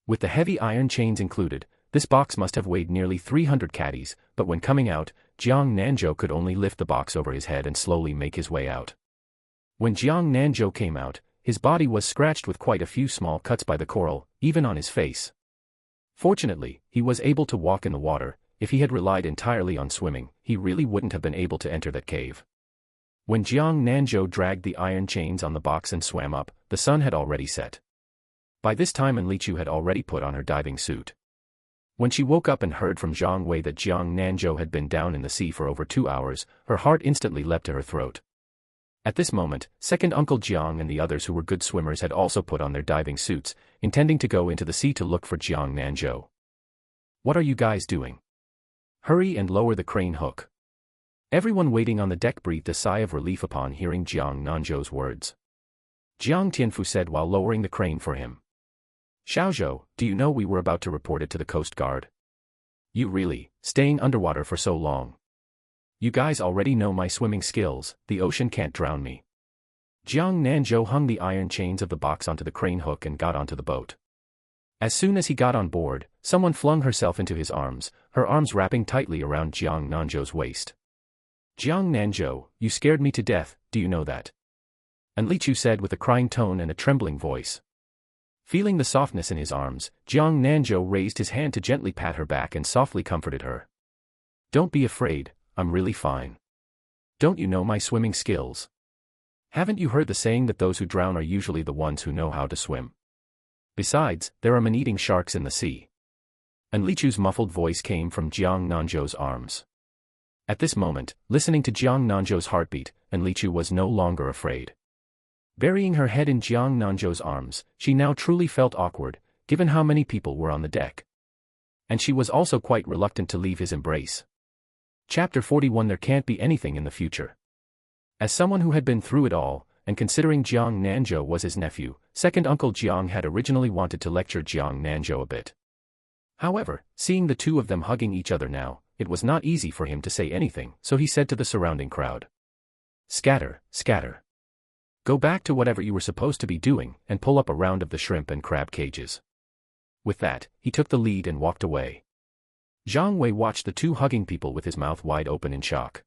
With the heavy iron chains included, this box must have weighed nearly 300 caddies, but when coming out, Jiang Nanzhou could only lift the box over his head and slowly make his way out. When Jiang Nanzhou came out, his body was scratched with quite a few small cuts by the coral, even on his face. Fortunately, he was able to walk in the water. If he had relied entirely on swimming, he really wouldn't have been able to enter that cave. When Jiang Nanzhou dragged the iron chains on the box and swam up, the sun had already set. By this time Lichu had already put on her diving suit. When she woke up and heard from Zhang Wei that Jiang Nanzhou had been down in the sea for over 2 hours, her heart instantly leapt to her throat. At this moment, second Uncle Jiang and the others who were good swimmers had also put on their diving suits, intending to go into the sea to look for Jiang Nanzhou. "What are you guys doing? Hurry and lower the crane hook." Everyone waiting on the deck breathed a sigh of relief upon hearing Jiang Nanzhou's words. Jiang Tianfu said while lowering the crane for him. "Xiaozhou, do you know we were about to report it to the Coast Guard? You really, staying underwater for so long? You guys already know my swimming skills, the ocean can't drown me." Jiang Nanzhou hung the iron chains of the box onto the crane hook and got onto the boat. As soon as he got on board, someone flung herself into his arms, her arms wrapping tightly around Jiang Nanzhou's waist. "Jiang Nanzhou, you scared me to death, do you know that?" Lichu said with a crying tone and a trembling voice. Feeling the softness in his arms, Jiang Nanzhou raised his hand to gently pat her back and softly comforted her. "Don't be afraid, I'm really fine. Don't you know my swimming skills? Haven't you heard the saying that those who drown are usually the ones who know how to swim? Besides, there are man-eating sharks in the sea." Lichu's muffled voice came from Jiang Nanzhou's arms. At this moment, listening to Jiang Nanzhou's heartbeat, Lichu was no longer afraid. Burying her head in Jiang Nanzhou's arms, she now truly felt awkward, given how many people were on the deck. And she was also quite reluctant to leave his embrace. Chapter 41. There can't be anything in the future. As someone who had been through it all, and considering Jiang Nanzhou was his nephew, second Uncle Jiang had originally wanted to lecture Jiang Nanzhou a bit. However, seeing the two of them hugging each other now, it was not easy for him to say anything, so he said to the surrounding crowd, "Scatter, scatter. Go back to whatever you were supposed to be doing, and pull up a round of the shrimp and crab cages." With that, he took the lead and walked away. Zhang Wei watched the two hugging people with his mouth wide open in shock.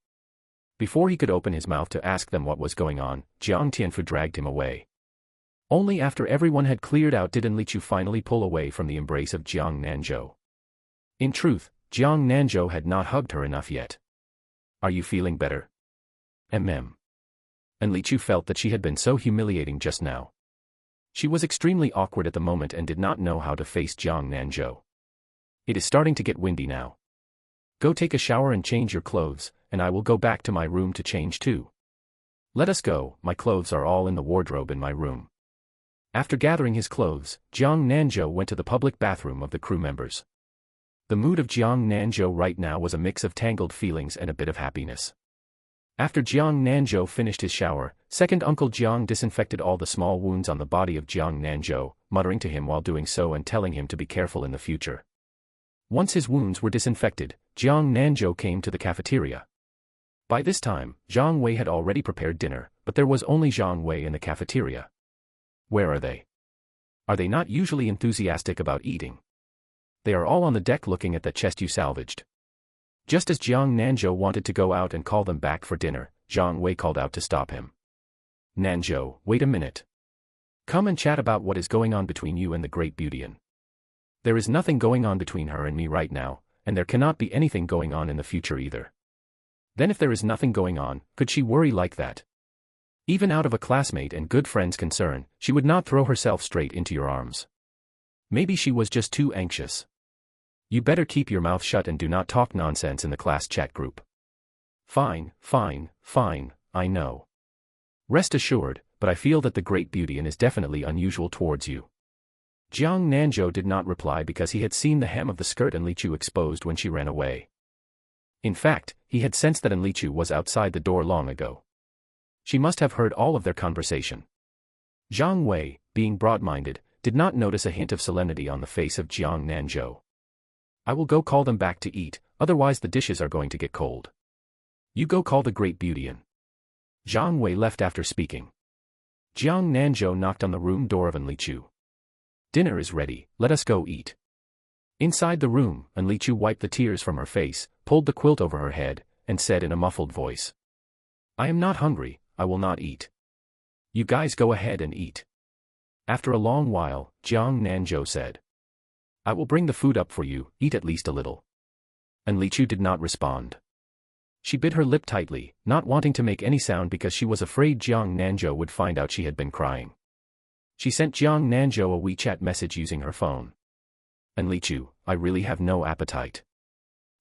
Before he could open his mouth to ask them what was going on, Jiang Tianfu dragged him away. Only after everyone had cleared out did Lichu finally pull away from the embrace of Jiang Nanzhou. In truth, Jiang Nanzhou had not hugged her enough yet. "Are you feeling better?" Lichu felt that she had been so humiliating just now. She was extremely awkward at the moment and did not know how to face Jiang Nanzhou. "It is starting to get windy now. Go take a shower and change your clothes, and I will go back to my room to change too." "Let us go, my clothes are all in the wardrobe in my room." After gathering his clothes, Jiang Nanzhou went to the public bathroom of the crew members. The mood of Jiang Nanzhou right now was a mix of tangled feelings and a bit of happiness. After Jiang Nanzhou finished his shower, second Uncle Jiang disinfected all the small wounds on the body of Jiang Nanzhou, muttering to him while doing so and telling him to be careful in the future. Once his wounds were disinfected, Jiang Nanzhou came to the cafeteria. By this time, Zhang Wei had already prepared dinner, but there was only Zhang Wei in the cafeteria. Where are they? Are they not usually enthusiastic about eating? They are all on the deck looking at that chest you salvaged. Just as Jiang Nanzhou wanted to go out and call them back for dinner, Zhang Wei called out to stop him. "Nanzhou, wait a minute. Come and chat about what is going on between you and the great Beautyan." "There is nothing going on between her and me right now, and there cannot be anything going on in the future either. Then if there is nothing going on, could she worry like that? Even out of a classmate and good friend's concern, she would not throw herself straight into your arms. Maybe she was just too anxious. You better keep your mouth shut and do not talk nonsense in the class chat group. Fine, I know. Rest assured, but I feel that the great beauty is definitely unusual towards you. Jiang Nanzhou did not reply because he had seen the hem of the skirt Enlichu exposed when she ran away. In fact, he had sensed that Enlichu was outside the door long ago. She must have heard all of their conversation. Zhang Wei, being broad-minded, did not notice a hint of solemnity on the face of Jiang Nanzhou. I will go call them back to eat, otherwise the dishes are going to get cold. You go call the great beauty in. Zhang Wei left after speaking. Jiang Nanzhou knocked on the room door of Enlichu. Dinner is ready, let us go eat. Inside the room, Enlichu wiped the tears from her face, pulled the quilt over her head, and said in a muffled voice. I am not hungry, I will not eat. You guys go ahead and eat. After a long while, Jiang Nanzhou said. I will bring the food up for you, eat at least a little. Enlichu did not respond. She bit her lip tightly, not wanting to make any sound because she was afraid Jiang Nanzhou would find out she had been crying. She sent Jiang Nanzhou a WeChat message using her phone. Enlichu, I really have no appetite.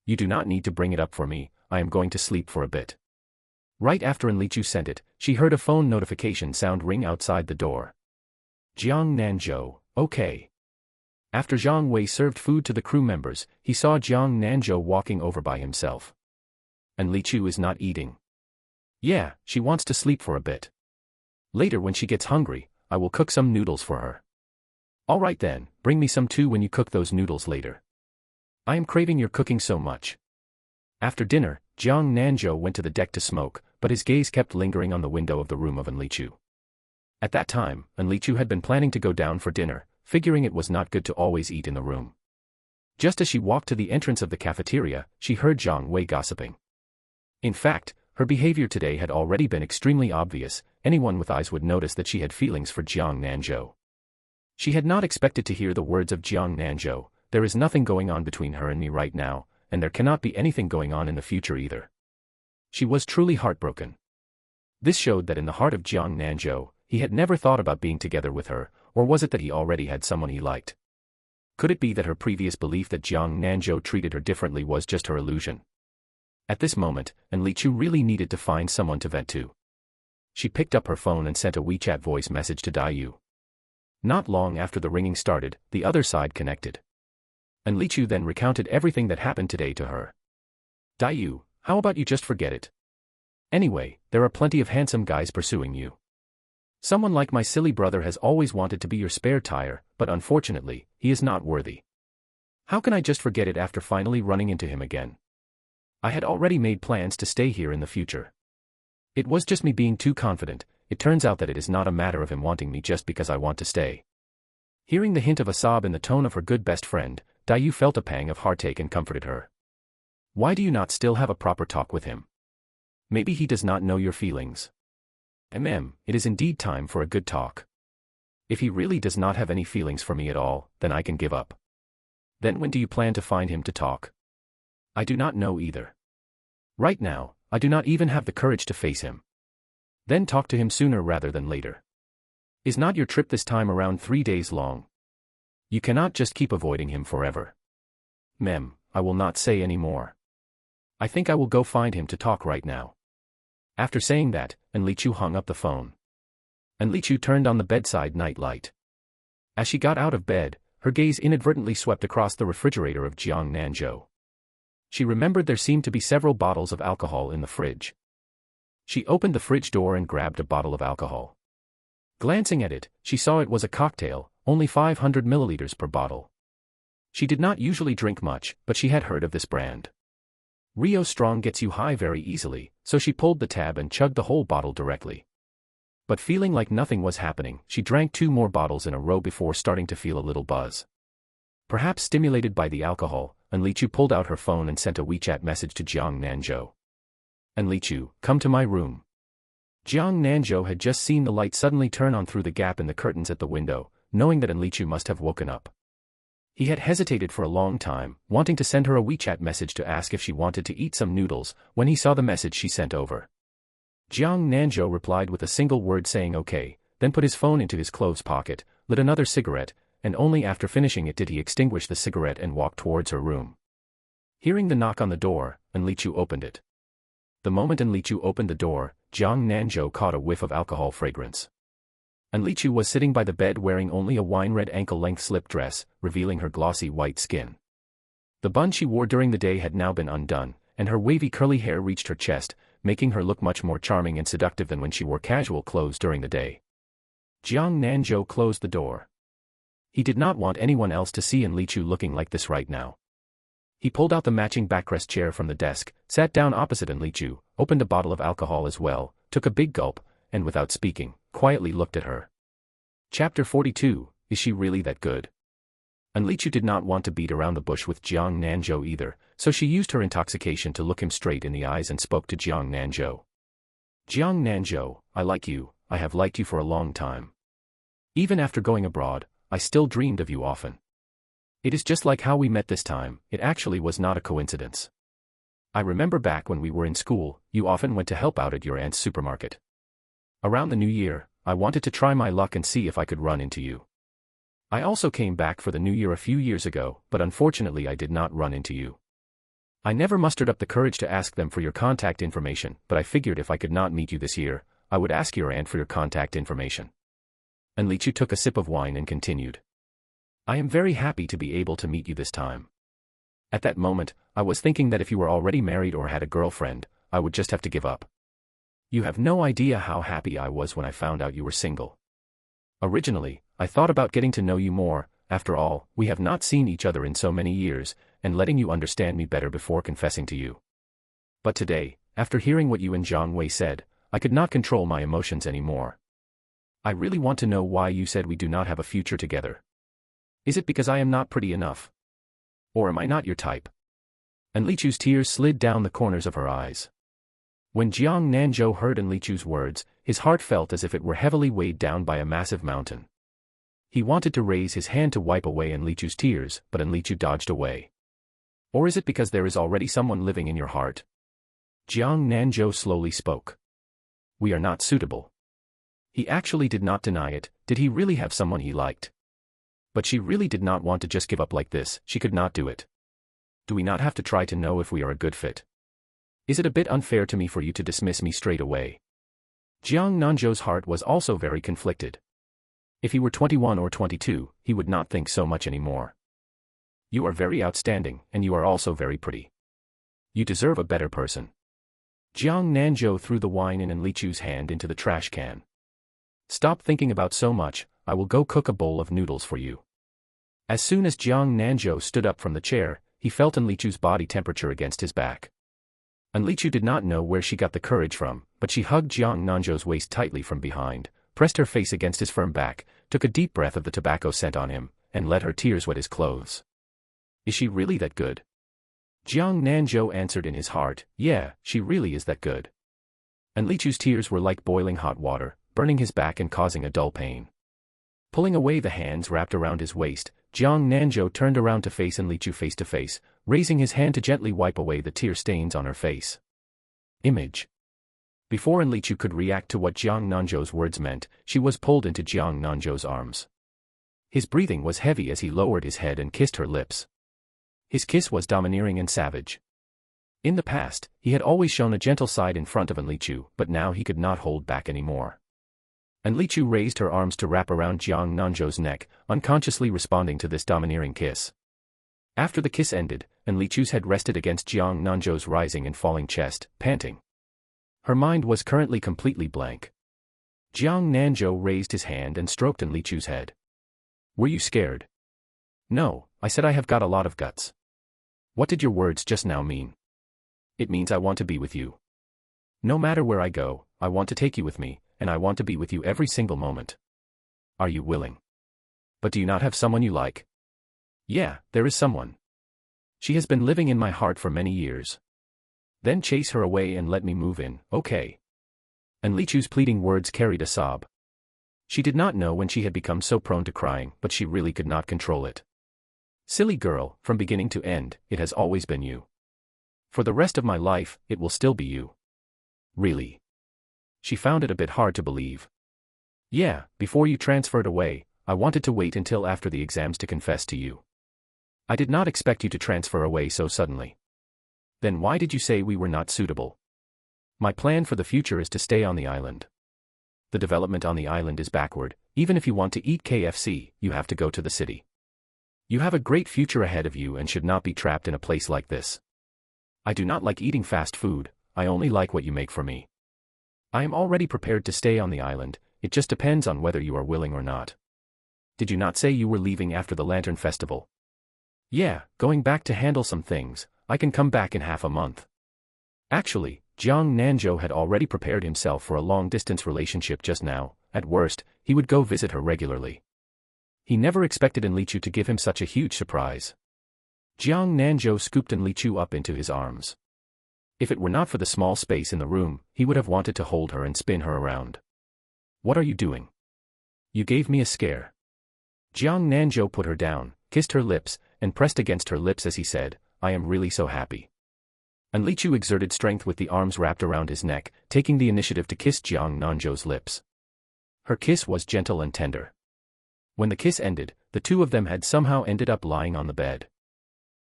You do not need to bring it up for me, I am going to sleep for a bit. Right after Enlichu sent it, she heard a phone notification sound ring outside the door. Jiang Nanzhou, okay. After Zhang Wei served food to the crew members, he saw Jiang Nanzhou walking over by himself. Enlichu is not eating. Yeah, she wants to sleep for a bit. Later when she gets hungry, I will cook some noodles for her. All right then, bring me some too when you cook those noodles later. I am craving your cooking so much. After dinner, Jiang Nanzhou went to the deck to smoke, but his gaze kept lingering on the window of the room of Enlichu. At that time, Enlichu had been planning to go down for dinner, figuring it was not good to always eat in the room. Just as she walked to the entrance of the cafeteria, she heard Zhang Wei gossiping. In fact, her behavior today had already been extremely obvious, anyone with eyes would notice that she had feelings for Jiang Nanzhou. She had not expected to hear the words of Jiang Nanzhou, there is nothing going on between her and me right now, and there cannot be anything going on in the future either. She was truly heartbroken. This showed that in the heart of Jiang Nanzhou, he had never thought about being together with her, or was it that he already had someone he liked? Could it be that her previous belief that Jiang Nanzhou treated her differently was just her illusion? At this moment, Enlichu really needed to find someone to vent to. She picked up her phone and sent a WeChat voice message to Daiyu. Not long after the ringing started, the other side connected. Enlichu then recounted everything that happened today to her. Daiyu, how about you just forget it? Anyway, there are plenty of handsome guys pursuing you. Someone like my silly brother has always wanted to be your spare tire, but unfortunately, he is not worthy. How can I just forget it after finally running into him again? I had already made plans to stay here in the future. It was just me being too confident, it turns out that it is not a matter of him wanting me just because I want to stay. Hearing the hint of a sob in the tone of her good best friend, Daiyu felt a pang of heartache and comforted her. Why do you not still have a proper talk with him? Maybe he does not know your feelings. It is indeed time for a good talk. If he really does not have any feelings for me at all, then I can give up. Then when do you plan to find him to talk? I do not know either. Right now, I do not even have the courage to face him. Then talk to him sooner rather than later. Is not your trip this time around 3 days long? You cannot just keep avoiding him forever. I will not say any more. I think I will go find him to talk right now. After saying that, Enlichu hung up the phone. Enlichu turned on the bedside night light. As she got out of bed, her gaze inadvertently swept across the refrigerator of Jiang Nanzhou. She remembered there seemed to be several bottles of alcohol in the fridge. She opened the fridge door and grabbed a bottle of alcohol. Glancing at it, she saw it was a cocktail, only 500 milliliters per bottle. She did not usually drink much, but she had heard of this brand. Rio Strong gets you high very easily, so she pulled the tab and chugged the whole bottle directly. But feeling like nothing was happening, she drank 2 more bottles in a row before starting to feel a little buzz. Perhaps stimulated by the alcohol, Enlichu pulled out her phone and sent a WeChat message to Jiang Nanzhou. Enlichu, come to my room. Jiang Nanzhou had just seen the light suddenly turn on through the gap in the curtains at the window, knowing that Enlichu must have woken up. He had hesitated for a long time, wanting to send her a WeChat message to ask if she wanted to eat some noodles, when he saw the message she sent over. Jiang Nanzhou replied with a single word saying okay, then put his phone into his clothes pocket, lit another cigarette, and only after finishing it did he extinguish the cigarette and walk towards her room. Hearing the knock on the door, Enlichu opened it. The moment Enlichu opened the door, Jiang Nanzhou caught a whiff of alcohol fragrance. Enlichu was sitting by the bed wearing only a wine-red ankle-length slip dress, revealing her glossy white skin. The bun she wore during the day had now been undone, and her wavy curly hair reached her chest, making her look much more charming and seductive than when she wore casual clothes during the day. Jiang Nanzhou closed the door. He did not want anyone else to see Enlichu looking like this right now. He pulled out the matching backrest chair from the desk, sat down opposite Enlichu, opened a bottle of alcohol as well, took a big gulp, and without speaking, quietly looked at her. Chapter 42, Is She Really That Good? Enlichu did not want to beat around the bush with Jiang Nanzhou either, so she used her intoxication to look him straight in the eyes and spoke to Jiang Nanzhou. Jiang Nanzhou, I like you, I have liked you for a long time. Even after going abroad, I still dreamed of you often. It is just like how we met this time, it actually was not a coincidence. I remember back when we were in school, you often went to help out at your aunt's supermarket. Around the new year, I wanted to try my luck and see if I could run into you. I also came back for the new year a few years ago, but unfortunately I did not run into you. I never mustered up the courage to ask them for your contact information, but I figured if I could not meet you this year, I would ask your aunt for your contact information. Enlichu took a sip of wine and continued. I am very happy to be able to meet you this time. At that moment, I was thinking that if you were already married or had a girlfriend, I would just have to give up. You have no idea how happy I was when I found out you were single. Originally, I thought about getting to know you more, after all, we have not seen each other in so many years, and letting you understand me better before confessing to you. But today, after hearing what you and Zhang Wei said, I could not control my emotions anymore. I really want to know why you said we do not have a future together. Is it because I am not pretty enough? Or am I not your type? Enlichu's tears slid down the corners of her eyes. When Jiang Nanzhou heard Enlichu's words, his heart felt as if it were heavily weighed down by a massive mountain. He wanted to raise his hand to wipe away Enlichu's tears, but Enlichu dodged away. Or is it because there is already someone living in your heart? Jiang Nanzhou slowly spoke. We are not suitable. He actually did not deny it. Did he really have someone he liked? But she really did not want to just give up like this, she could not do it. Do we not have to try to know if we are a good fit? Is it a bit unfair to me for you to dismiss me straight away? Jiang Nanzhou's heart was also very conflicted. If he were 21 or 22, he would not think so much anymore. You are very outstanding, and you are also very pretty. You deserve a better person. Jiang Nanzhou threw the wine in Enlichu's hand into the trash can. Stop thinking about so much, I will go cook a bowl of noodles for you. As soon as Jiang Nanzhou stood up from the chair, he felt Enlichu's body temperature against his back. Enlichu did not know where she got the courage from, but she hugged Jiang Nanzhou's waist tightly from behind, pressed her face against his firm back, took a deep breath of the tobacco scent on him, and let her tears wet his clothes. Is she really that good? Jiang Nanzhou answered in his heart, yeah, she really is that good. Enlichu's tears were like boiling hot water, burning his back and causing a dull pain. Pulling away the hands wrapped around his waist, Jiang Nanzhou turned around to face Enlichu face to face, raising his hand to gently wipe away the tear stains on her face. Image. Before Enlichu could react to what Jiang Nanzhou's words meant, she was pulled into Jiang Nanzhou's arms. His breathing was heavy as he lowered his head and kissed her lips. His kiss was domineering and savage. In the past, he had always shown a gentle side in front of Enlichu, but now he could not hold back anymore. Enlichu raised her arms to wrap around Jiang Nanzhou's neck, unconsciously responding to this domineering kiss. After the kiss ended, Enlichu's head rested against Jiang Nanzhou's rising and falling chest, panting. Her mind was currently completely blank. Jiang Nanzhou raised his hand and stroked Enlichu's head. Were you scared? No, I said I have got a lot of guts. What did your words just now mean? It means I want to be with you. No matter where I go, I want to take you with me, and I want to be with you every single moment. Are you willing? But do you not have someone you like? Yeah, there is someone. She has been living in my heart for many years. Then chase her away and let me move in, okay? Enlichu's pleading words carried a sob. She did not know when she had become so prone to crying, but she really could not control it. Silly girl, from beginning to end, it has always been you. For the rest of my life, it will still be you. Really? She found it a bit hard to believe. Yeah, before you transferred away, I wanted to wait until after the exams to confess to you. I did not expect you to transfer away so suddenly. Then why did you say we were not suitable? My plan for the future is to stay on the island. The development on the island is backward. Even if you want to eat KFC, you have to go to the city. You have a great future ahead of you and should not be trapped in a place like this. I do not like eating fast food, I only like what you make for me. I am already prepared to stay on the island, it just depends on whether you are willing or not. Did you not say you were leaving after the Lantern Festival? Yeah, going back to handle some things, I can come back in half a month. Actually, Jiang Nanzhou had already prepared himself for a long-distance relationship just now. At worst, he would go visit her regularly. He never expected Enlichu to give him such a huge surprise. Jiang Nanzhou scooped Enlichu up into his arms. If it were not for the small space in the room, he would have wanted to hold her and spin her around. What are you doing? You gave me a scare. Jiang Nanzhou put her down, kissed her lips, and pressed against her lips as he said, I am really so happy. Enlichu exerted strength with the arms wrapped around his neck, taking the initiative to kiss Jiang Nanzhou's lips. Her kiss was gentle and tender. When the kiss ended, the two of them had somehow ended up lying on the bed.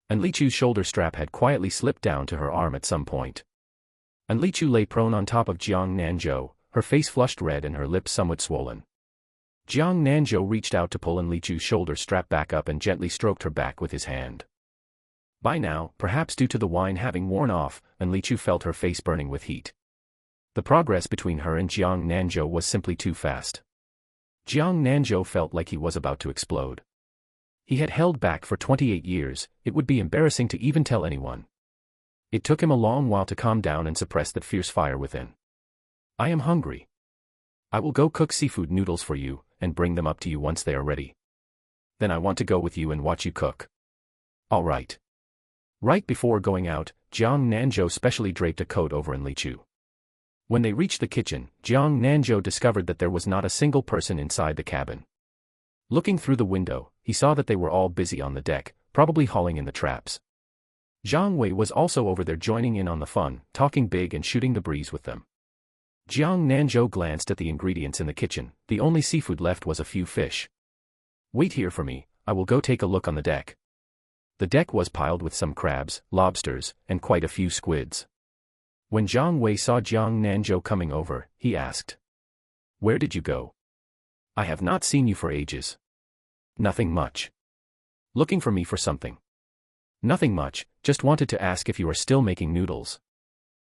Enlichu's shoulder strap had quietly slipped down to her arm at some point. Enlichu lay prone on top of Jiang Nanzhou, her face flushed red and her lips somewhat swollen. Jiang Nanzhou reached out to pull Enlichu's shoulder strap back up and gently stroked her back with his hand. By now, perhaps due to the wine having worn off, Enlichu felt her face burning with heat. The progress between her and Jiang Nanzhou was simply too fast. Jiang Nanzhou felt like he was about to explode. He had held back for 28 years, it would be embarrassing to even tell anyone. It took him a long while to calm down and suppress that fierce fire within. I am hungry. I will go cook seafood noodles for you, and bring them up to you once they are ready. Then I want to go with you and watch you cook. All right. Right before going out, Jiang Nanzhou specially draped a coat over Enlichu. When they reached the kitchen, Jiang Nanzhou discovered that there was not a single person inside the cabin. Looking through the window, he saw that they were all busy on the deck, probably hauling in the traps. Zhang Wei was also over there joining in on the fun, talking big and shooting the breeze with them. Jiang Nanzhou glanced at the ingredients in the kitchen, the only seafood left was a few fish. Wait here for me, I will go take a look on the deck. The deck was piled with some crabs, lobsters, and quite a few squids. When Zhang Wei saw Jiang Nanzhou coming over, he asked, Where did you go? I have not seen you for ages. Nothing much. Looking for me for something? Nothing much, just wanted to ask if you are still making noodles.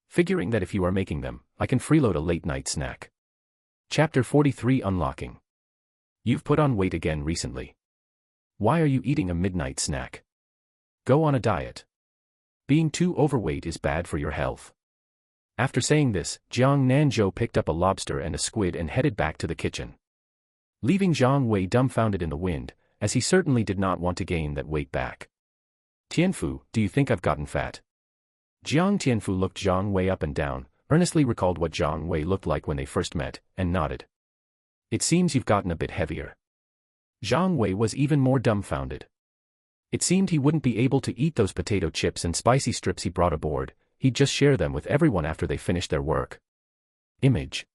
Figuring that if you are making them, I can freeload a late-night snack. Chapter 43 Unlocking. You've put on weight again recently. Why are you eating a midnight snack? Go on a diet. Being too overweight is bad for your health. After saying this, Jiang Nanzhou picked up a lobster and a squid and headed back to the kitchen. Leaving Zhang Wei dumbfounded in the wind, as he certainly did not want to gain that weight back. Tianfu, do you think I've gotten fat? Jiang Tianfu looked Zhang Wei up and down, earnestly recalled what Zhang Wei looked like when they first met, and nodded. It seems you've gotten a bit heavier. Zhang Wei was even more dumbfounded. It seemed he wouldn't be able to eat those potato chips and spicy strips he brought aboard, he'd just share them with everyone after they finished their work. Image.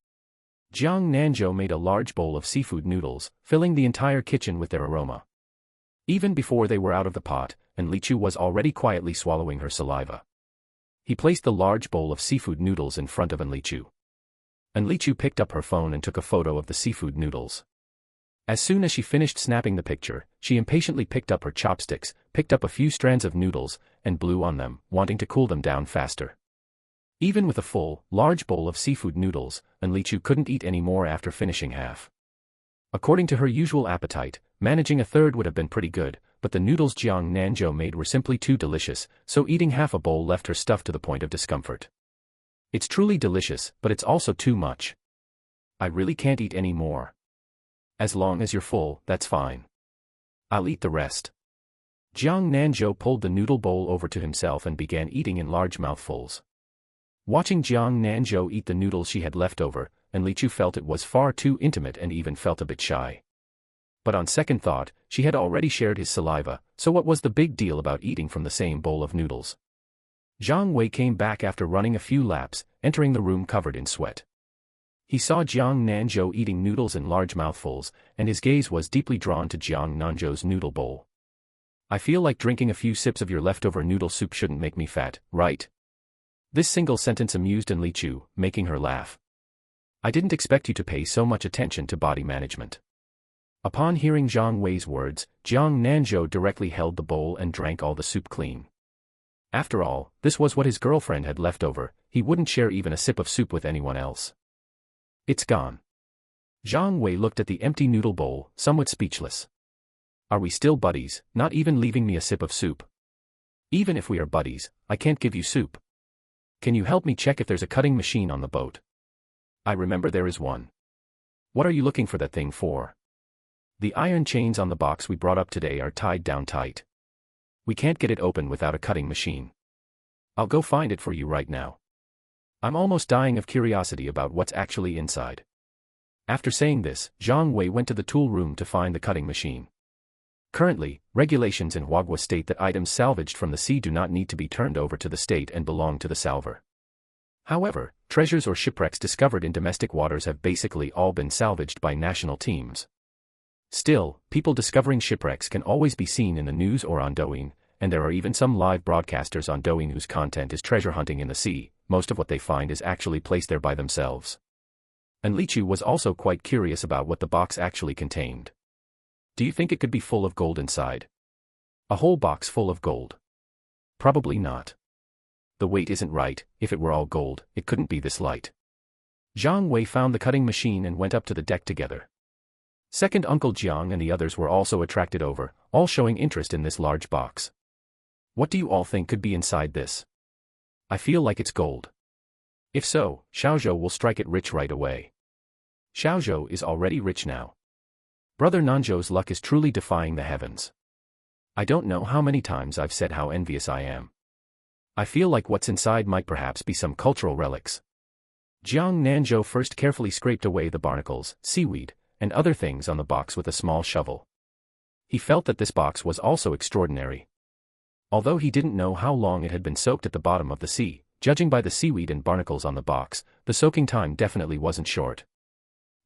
Jiang Nanzhou made a large bowl of seafood noodles, filling the entire kitchen with their aroma. Even before they were out of the pot, Enlichu was already quietly swallowing her saliva. He placed the large bowl of seafood noodles in front of Enlichu. Enlichu picked up her phone and took a photo of the seafood noodles. As soon as she finished snapping the picture, she impatiently picked up her chopsticks, picked up a few strands of noodles, and blew on them, wanting to cool them down faster. Even with a full, large bowl of seafood noodles, Enlichu couldn't eat any more after finishing half. According to her usual appetite, managing a third would have been pretty good, but the noodles Jiang Nanzhou made were simply too delicious, so eating half a bowl left her stuffed to the point of discomfort. It's truly delicious, but it's also too much. I really can't eat any more. As long as you're full, that's fine. I'll eat the rest. Jiang Nanzhou pulled the noodle bowl over to himself and began eating in large mouthfuls. Watching Jiang Nanzhou eat the noodles she had left over, Enlichu felt it was far too intimate and even felt a bit shy. But on second thought, she had already shared his saliva, so what was the big deal about eating from the same bowl of noodles? Jiang Wei came back after running a few laps, entering the room covered in sweat. He saw Jiang Nanzhou eating noodles in large mouthfuls, and his gaze was deeply drawn to Jiang Nanzhou's noodle bowl. I feel like drinking a few sips of your leftover noodle soup shouldn't make me fat, right? This single sentence amused Li Chu, making her laugh. I didn't expect you to pay so much attention to body management. Upon hearing Jiang Wei's words, Jiang Nanzhou directly held the bowl and drank all the soup clean. After all, this was what his girlfriend had left over, he wouldn't share even a sip of soup with anyone else. It's gone. Jiang Wei looked at the empty noodle bowl, somewhat speechless. Are we still buddies, not even leaving me a sip of soup? Even if we are buddies, I can't give you soup. Can you help me check if there's a cutting machine on the boat? I remember there is one. What are you looking for that thing for? The iron chains on the box we brought up today are tied down tight. We can't get it open without a cutting machine. I'll go find it for you right now. I'm almost dying of curiosity about what's actually inside. After saying this, Jiang Wei went to the tool room to find the cutting machine. Currently, regulations in Huagua state that items salvaged from the sea do not need to be turned over to the state and belong to the salver. However, treasures or shipwrecks discovered in domestic waters have basically all been salvaged by national teams. Still, people discovering shipwrecks can always be seen in the news or on Douyin, and there are even some live broadcasters on Douyin whose content is treasure hunting in the sea. Most of what they find is actually placed there by themselves. And Li Chu was also quite curious about what the box actually contained. Do you think it could be full of gold inside? A whole box full of gold? Probably not. The weight isn't right. If it were all gold, it couldn't be this light. Jiang Wei found the cutting machine and went up to the deck together. Second Uncle Jiang and the others were also attracted over, all showing interest in this large box. What do you all think could be inside this? I feel like it's gold. If so, Xiaozhou will strike it rich right away. Xiaozhou is already rich now. Brother Nanzhou's luck is truly defying the heavens. I don't know how many times I've said how envious I am. I feel like what's inside might perhaps be some cultural relics. Jiang Nanzhou first carefully scraped away the barnacles, seaweed, and other things on the box with a small shovel. He felt that this box was also extraordinary. Although he didn't know how long it had been soaked at the bottom of the sea, judging by the seaweed and barnacles on the box, the soaking time definitely wasn't short.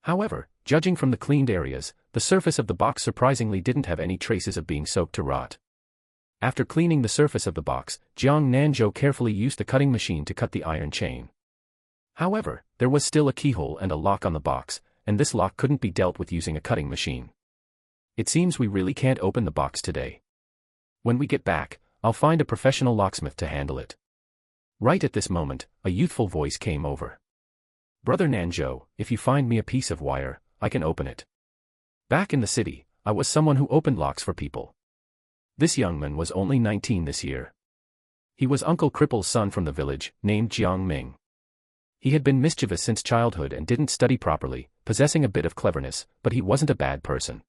However, judging from the cleaned areas, the surface of the box surprisingly didn't have any traces of being soaked to rot. After cleaning the surface of the box, Jiang Nanzhou carefully used the cutting machine to cut the iron chain. However, there was still a keyhole and a lock on the box, and this lock couldn't be dealt with using a cutting machine. It seems we really can't open the box today. When we get back, I'll find a professional locksmith to handle it. Right at this moment, a youthful voice came over. Brother Nanzhou, if you find me a piece of wire, I can open it. Back in the city, I was someone who opened locks for people. This young man was only 19 this year. He was Uncle Cripple's son from the village, named Jiang Ming. He had been mischievous since childhood and didn't study properly, possessing a bit of cleverness, but he wasn't a bad person.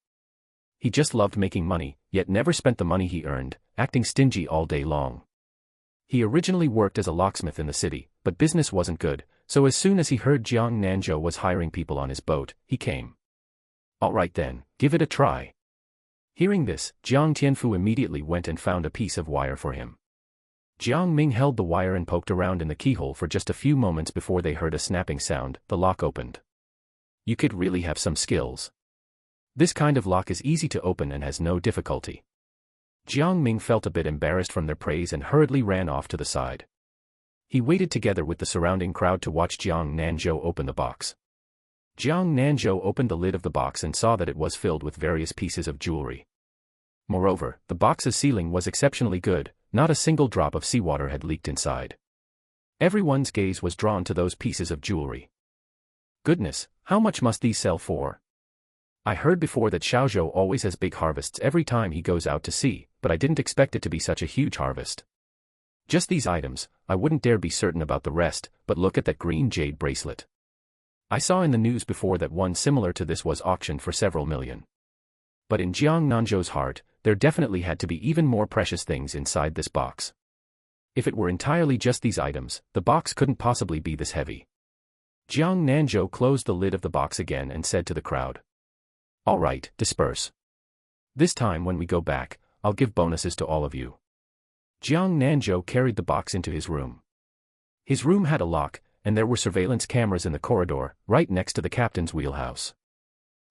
He just loved making money, yet never spent the money he earned, acting stingy all day long. He originally worked as a locksmith in the city, but business wasn't good, so as soon as he heard Jiang Nanzhou was hiring people on his boat, he came. All right then, give it a try. Hearing this, Jiang Tianfu immediately went and found a piece of wire for him. Jiang Ming held the wire and poked around in the keyhole for just a few moments before they heard a snapping sound. The lock opened. You could really have some skills. This kind of lock is easy to open and has no difficulty. Jiang Ming felt a bit embarrassed from their praise and hurriedly ran off to the side. He waited together with the surrounding crowd to watch Jiang Nanzhou open the box. Jiang Nanzhou opened the lid of the box and saw that it was filled with various pieces of jewelry. Moreover, the box's sealing was exceptionally good, not a single drop of seawater had leaked inside. Everyone's gaze was drawn to those pieces of jewelry. Goodness, how much must these sell for? I heard before that Xiaozhou always has big harvests every time he goes out to sea, but I didn't expect it to be such a huge harvest. Just these items, I wouldn't dare be certain about the rest, but look at that green jade bracelet. I saw in the news before that one similar to this was auctioned for several million. But in Jiang Nanzhou's heart, there definitely had to be even more precious things inside this box. If it were entirely just these items, the box couldn't possibly be this heavy. Jiang Nanzhou closed the lid of the box again and said to the crowd. All right, disperse. This time when we go back, I'll give bonuses to all of you. Jiang Nanzhou carried the box into his room. His room had a lock, and there were surveillance cameras in the corridor, right next to the captain's wheelhouse.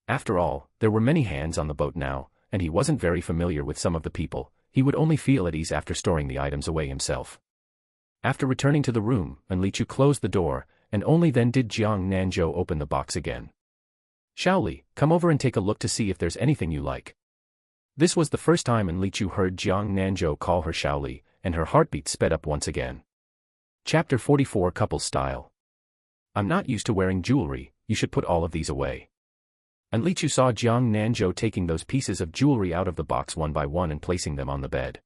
After all, there were many hands on the boat now, and he wasn't very familiar with some of the people. He would only feel at ease after storing the items away himself. After returning to the room, Enlichu closed the door, and only then did Jiang Nanzhou open the box again. Shaoli, come over and take a look to see if there's anything you like. This was the first time Enlichu heard Jiang Nanzhou call her Shaoli, and her heartbeat sped up once again. Chapter 44 Couple Style. I'm not used to wearing jewelry, you should put all of these away. Enlichu saw Jiang Nanzhou taking those pieces of jewelry out of the box one by one and placing them on the bed.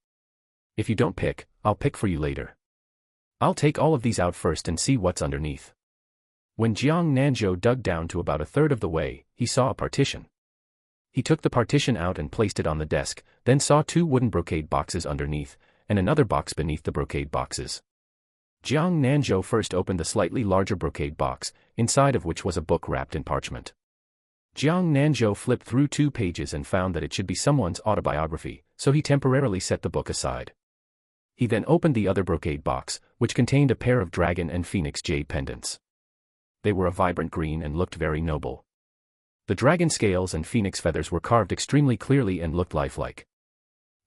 If you don't pick, I'll pick for you later. I'll take all of these out first and see what's underneath. When Jiang Nanzhou dug down to about a third of the way, he saw a partition. He took the partition out and placed it on the desk, then saw 2 wooden brocade boxes underneath, and another box beneath the brocade boxes. Jiang Nanzhou first opened the slightly larger brocade box, inside of which was a book wrapped in parchment. Jiang Nanzhou flipped through 2 pages and found that it should be someone's autobiography, so he temporarily set the book aside. He then opened the other brocade box, which contained a pair of dragon and phoenix jade pendants. They were a vibrant green and looked very noble. The dragon scales and phoenix feathers were carved extremely clearly and looked lifelike.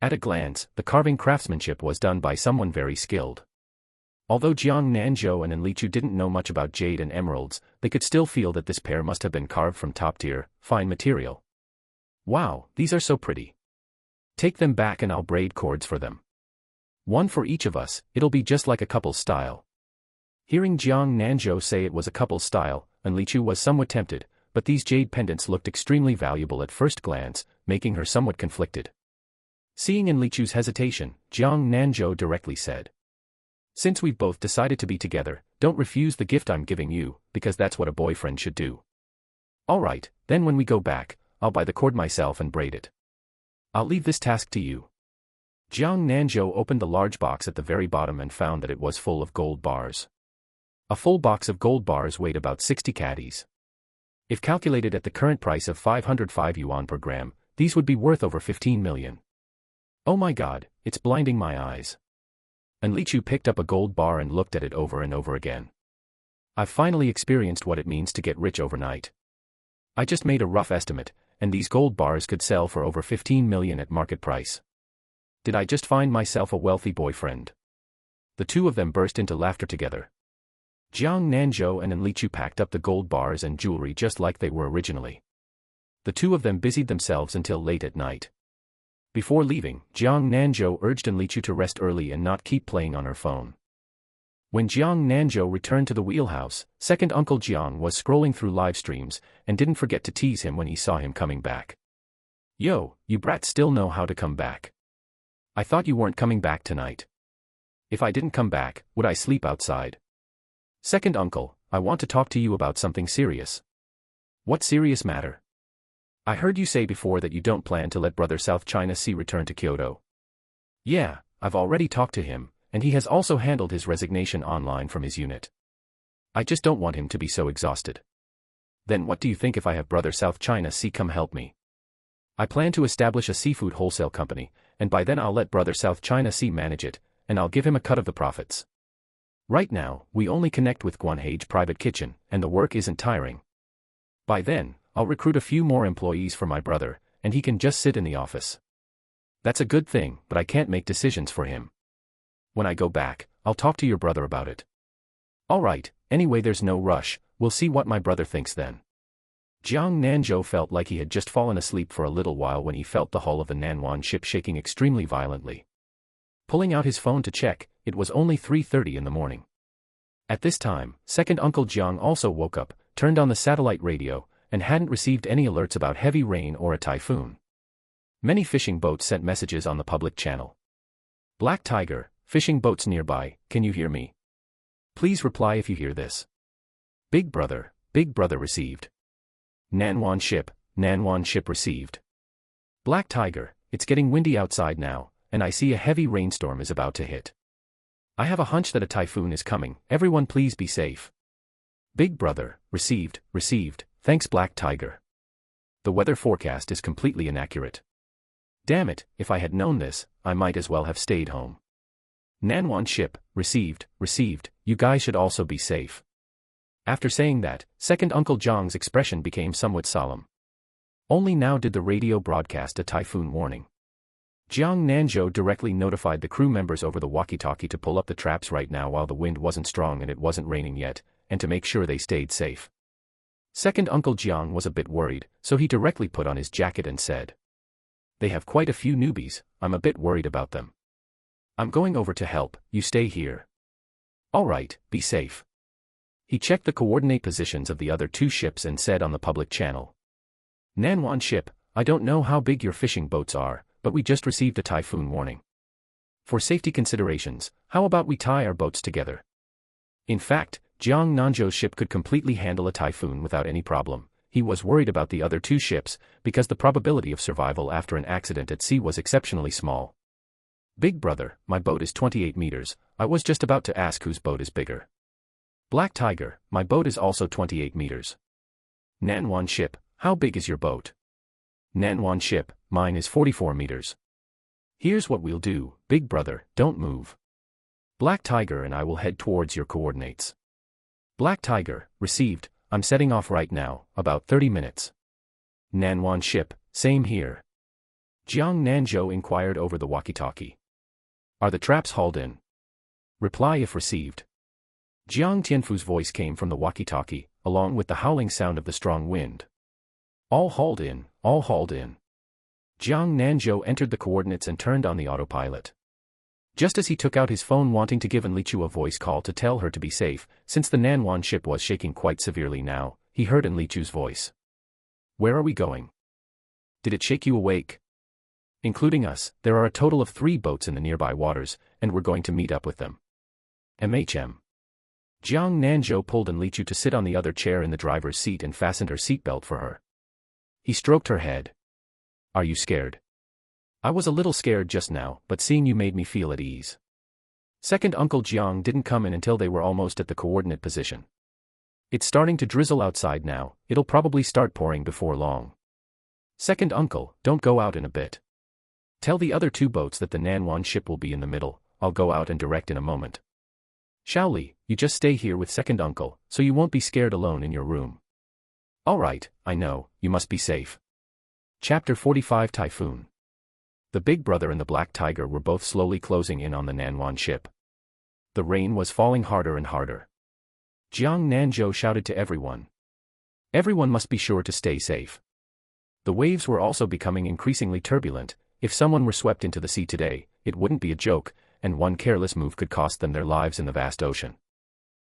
At a glance, the carving craftsmanship was done by someone very skilled. Although Jiang Nanzhou and Enlichu didn't know much about jade and emeralds, they could still feel that this pair must have been carved from top-tier, fine material. Wow, these are so pretty. Take them back and I'll braid cords for them. One for each of us, it'll be just like a couple's style. Hearing Jiang Nanzhou say it was a couple's style, Enlichu was somewhat tempted, but these jade pendants looked extremely valuable at first glance, making her somewhat conflicted. Seeing Enlichu's hesitation, Jiang Nanzhou directly said, "Since we've both decided to be together, don't refuse the gift I'm giving you, because that's what a boyfriend should do. Alright, then when we go back, I'll buy the cord myself and braid it. I'll leave this task to you." Jiang Nanzhou opened the large box at the very bottom and found that it was full of gold bars. A full box of gold bars weighed about 60 caddies. If calculated at the current price of 505 yuan per gram, these would be worth over 15 million. Oh my god, it's blinding my eyes. Enlichu picked up a gold bar and looked at it over and over again. I've finally experienced what it means to get rich overnight. I just made a rough estimate, and these gold bars could sell for over 15 million at market price. Did I just find myself a wealthy boyfriend? The two of them burst into laughter together. Jiang Nanzhou and Enlichu packed up the gold bars and jewelry just like they were originally. The two of them busied themselves until late at night. Before leaving, Jiang Nanzhou urged Enlichu to rest early and not keep playing on her phone. When Jiang Nanzhou returned to the wheelhouse, second Uncle Jiang was scrolling through live streams and didn't forget to tease him when he saw him coming back. "Yo, you brats still know how to come back. I thought you weren't coming back tonight. If I didn't come back, would I sleep outside? Second uncle, I want to talk to you about something serious." "What serious matter?" "I heard you say before that you don't plan to let Brother South China Sea return to Kyoto." "Yeah, I've already talked to him, and he has also handled his resignation online from his unit. I just don't want him to be so exhausted." "Then what do you think if I have Brother South China Sea come help me? I plan to establish a seafood wholesale company, and by then I'll let Brother South China Sea manage it, and I'll give him a cut of the profits. Right now, we only connect with Guanhage Private Kitchen, and the work isn't tiring. By then, I'll recruit a few more employees for my brother, and he can just sit in the office. That's a good thing, but I can't make decisions for him. When I go back, I'll talk to your brother about it." "Alright, anyway there's no rush, we'll see what my brother thinks then." Jiang Nanzhou felt like he had just fallen asleep for a little while when he felt the hull of the Nanwan ship shaking extremely violently. Pulling out his phone to check, it was only 3:30 in the morning. At this time, second Uncle Jiang also woke up, turned on the satellite radio, and hadn't received any alerts about heavy rain or a typhoon. Many fishing boats sent messages on the public channel. "Black Tiger, fishing boats nearby, can you hear me? Please reply if you hear this. Big Brother received. Nanwan ship received. Black Tiger, it's getting windy outside now, and I see a heavy rainstorm is about to hit. I have a hunch that a typhoon is coming, everyone please be safe. Big Brother, received, thanks Black Tiger. The weather forecast is completely inaccurate. Damn it, if I had known this, I might as well have stayed home. Nanwan ship, received, you guys should also be safe. After saying that, second Uncle Jiang's expression became somewhat solemn. Only now did the radio broadcast a typhoon warning. Jiang Nanzhou directly notified the crew members over the walkie-talkie to pull up the traps right now while the wind wasn't strong and it wasn't raining yet, and to make sure they stayed safe. Second Uncle Jiang was a bit worried, so he directly put on his jacket and said, "They have quite a few newbies, I'm a bit worried about them. I'm going over to help, you stay here." "Alright, be safe." He checked the coordinate positions of the other two ships and said on the public channel, "Nanwan ship, I don't know how big your fishing boats are, but we just received a typhoon warning. For safety considerations, how about we tie our boats together?" In fact, Jiang Nanzhou's ship could completely handle a typhoon without any problem. He was worried about the other two ships, because the probability of survival after an accident at sea was exceptionally small. "Big brother, my boat is 28 meters, I was just about to ask whose boat is bigger." "Black Tiger, my boat is also 28 meters. Nanwan ship, how big is your boat?" "Nanwan ship, mine is 44 meters. "Here's what we'll do, big brother, don't move. Black Tiger and I will head towards your coordinates." "Black Tiger, received, I'm setting off right now, about 30 minutes. "Nanwan ship, same here." Jiang Nanzhou inquired over the walkie-talkie. "Are the traps hauled in?" "Reply if received." Jiang Tianfu's voice came from the walkie-talkie, along with the howling sound of the strong wind. "All hauled in, all hauled in." Jiang Nanzhou entered the coordinates and turned on the autopilot. Just as he took out his phone wanting to give Enlichu a voice call to tell her to be safe, since the Nanwan ship was shaking quite severely now, he heard Enlichu's voice. "Where are we going? Did it shake you awake?" "Including us, there are a total of 3 boats in the nearby waters, and we're going to meet up with them." "MHM." Jiang Nanzhou pulled Enlichu to sit on the other chair in the driver's seat and fastened her seatbelt for her. He stroked her head. "Are you scared?" "I was a little scared just now, but seeing you made me feel at ease." Second Uncle Jiang didn't come in until they were almost at the coordinate position. "It's starting to drizzle outside now, it'll probably start pouring before long." "Second Uncle, don't go out in a bit. Tell the other 2 boats that the Nanwan ship will be in the middle, I'll go out and direct in a moment. Shaoli, you just stay here with Second Uncle, so you won't be scared alone in your room." "Alright, I know, you must be safe." Chapter 45 Typhoon. The Big Brother and the Black Tiger were both slowly closing in on the Nanwan ship. The rain was falling harder and harder. Jiang Nanzhou shouted to everyone. Everyone must be sure to stay safe. The waves were also becoming increasingly turbulent. If someone were swept into the sea today, it wouldn't be a joke, and one careless move could cost them their lives in the vast ocean.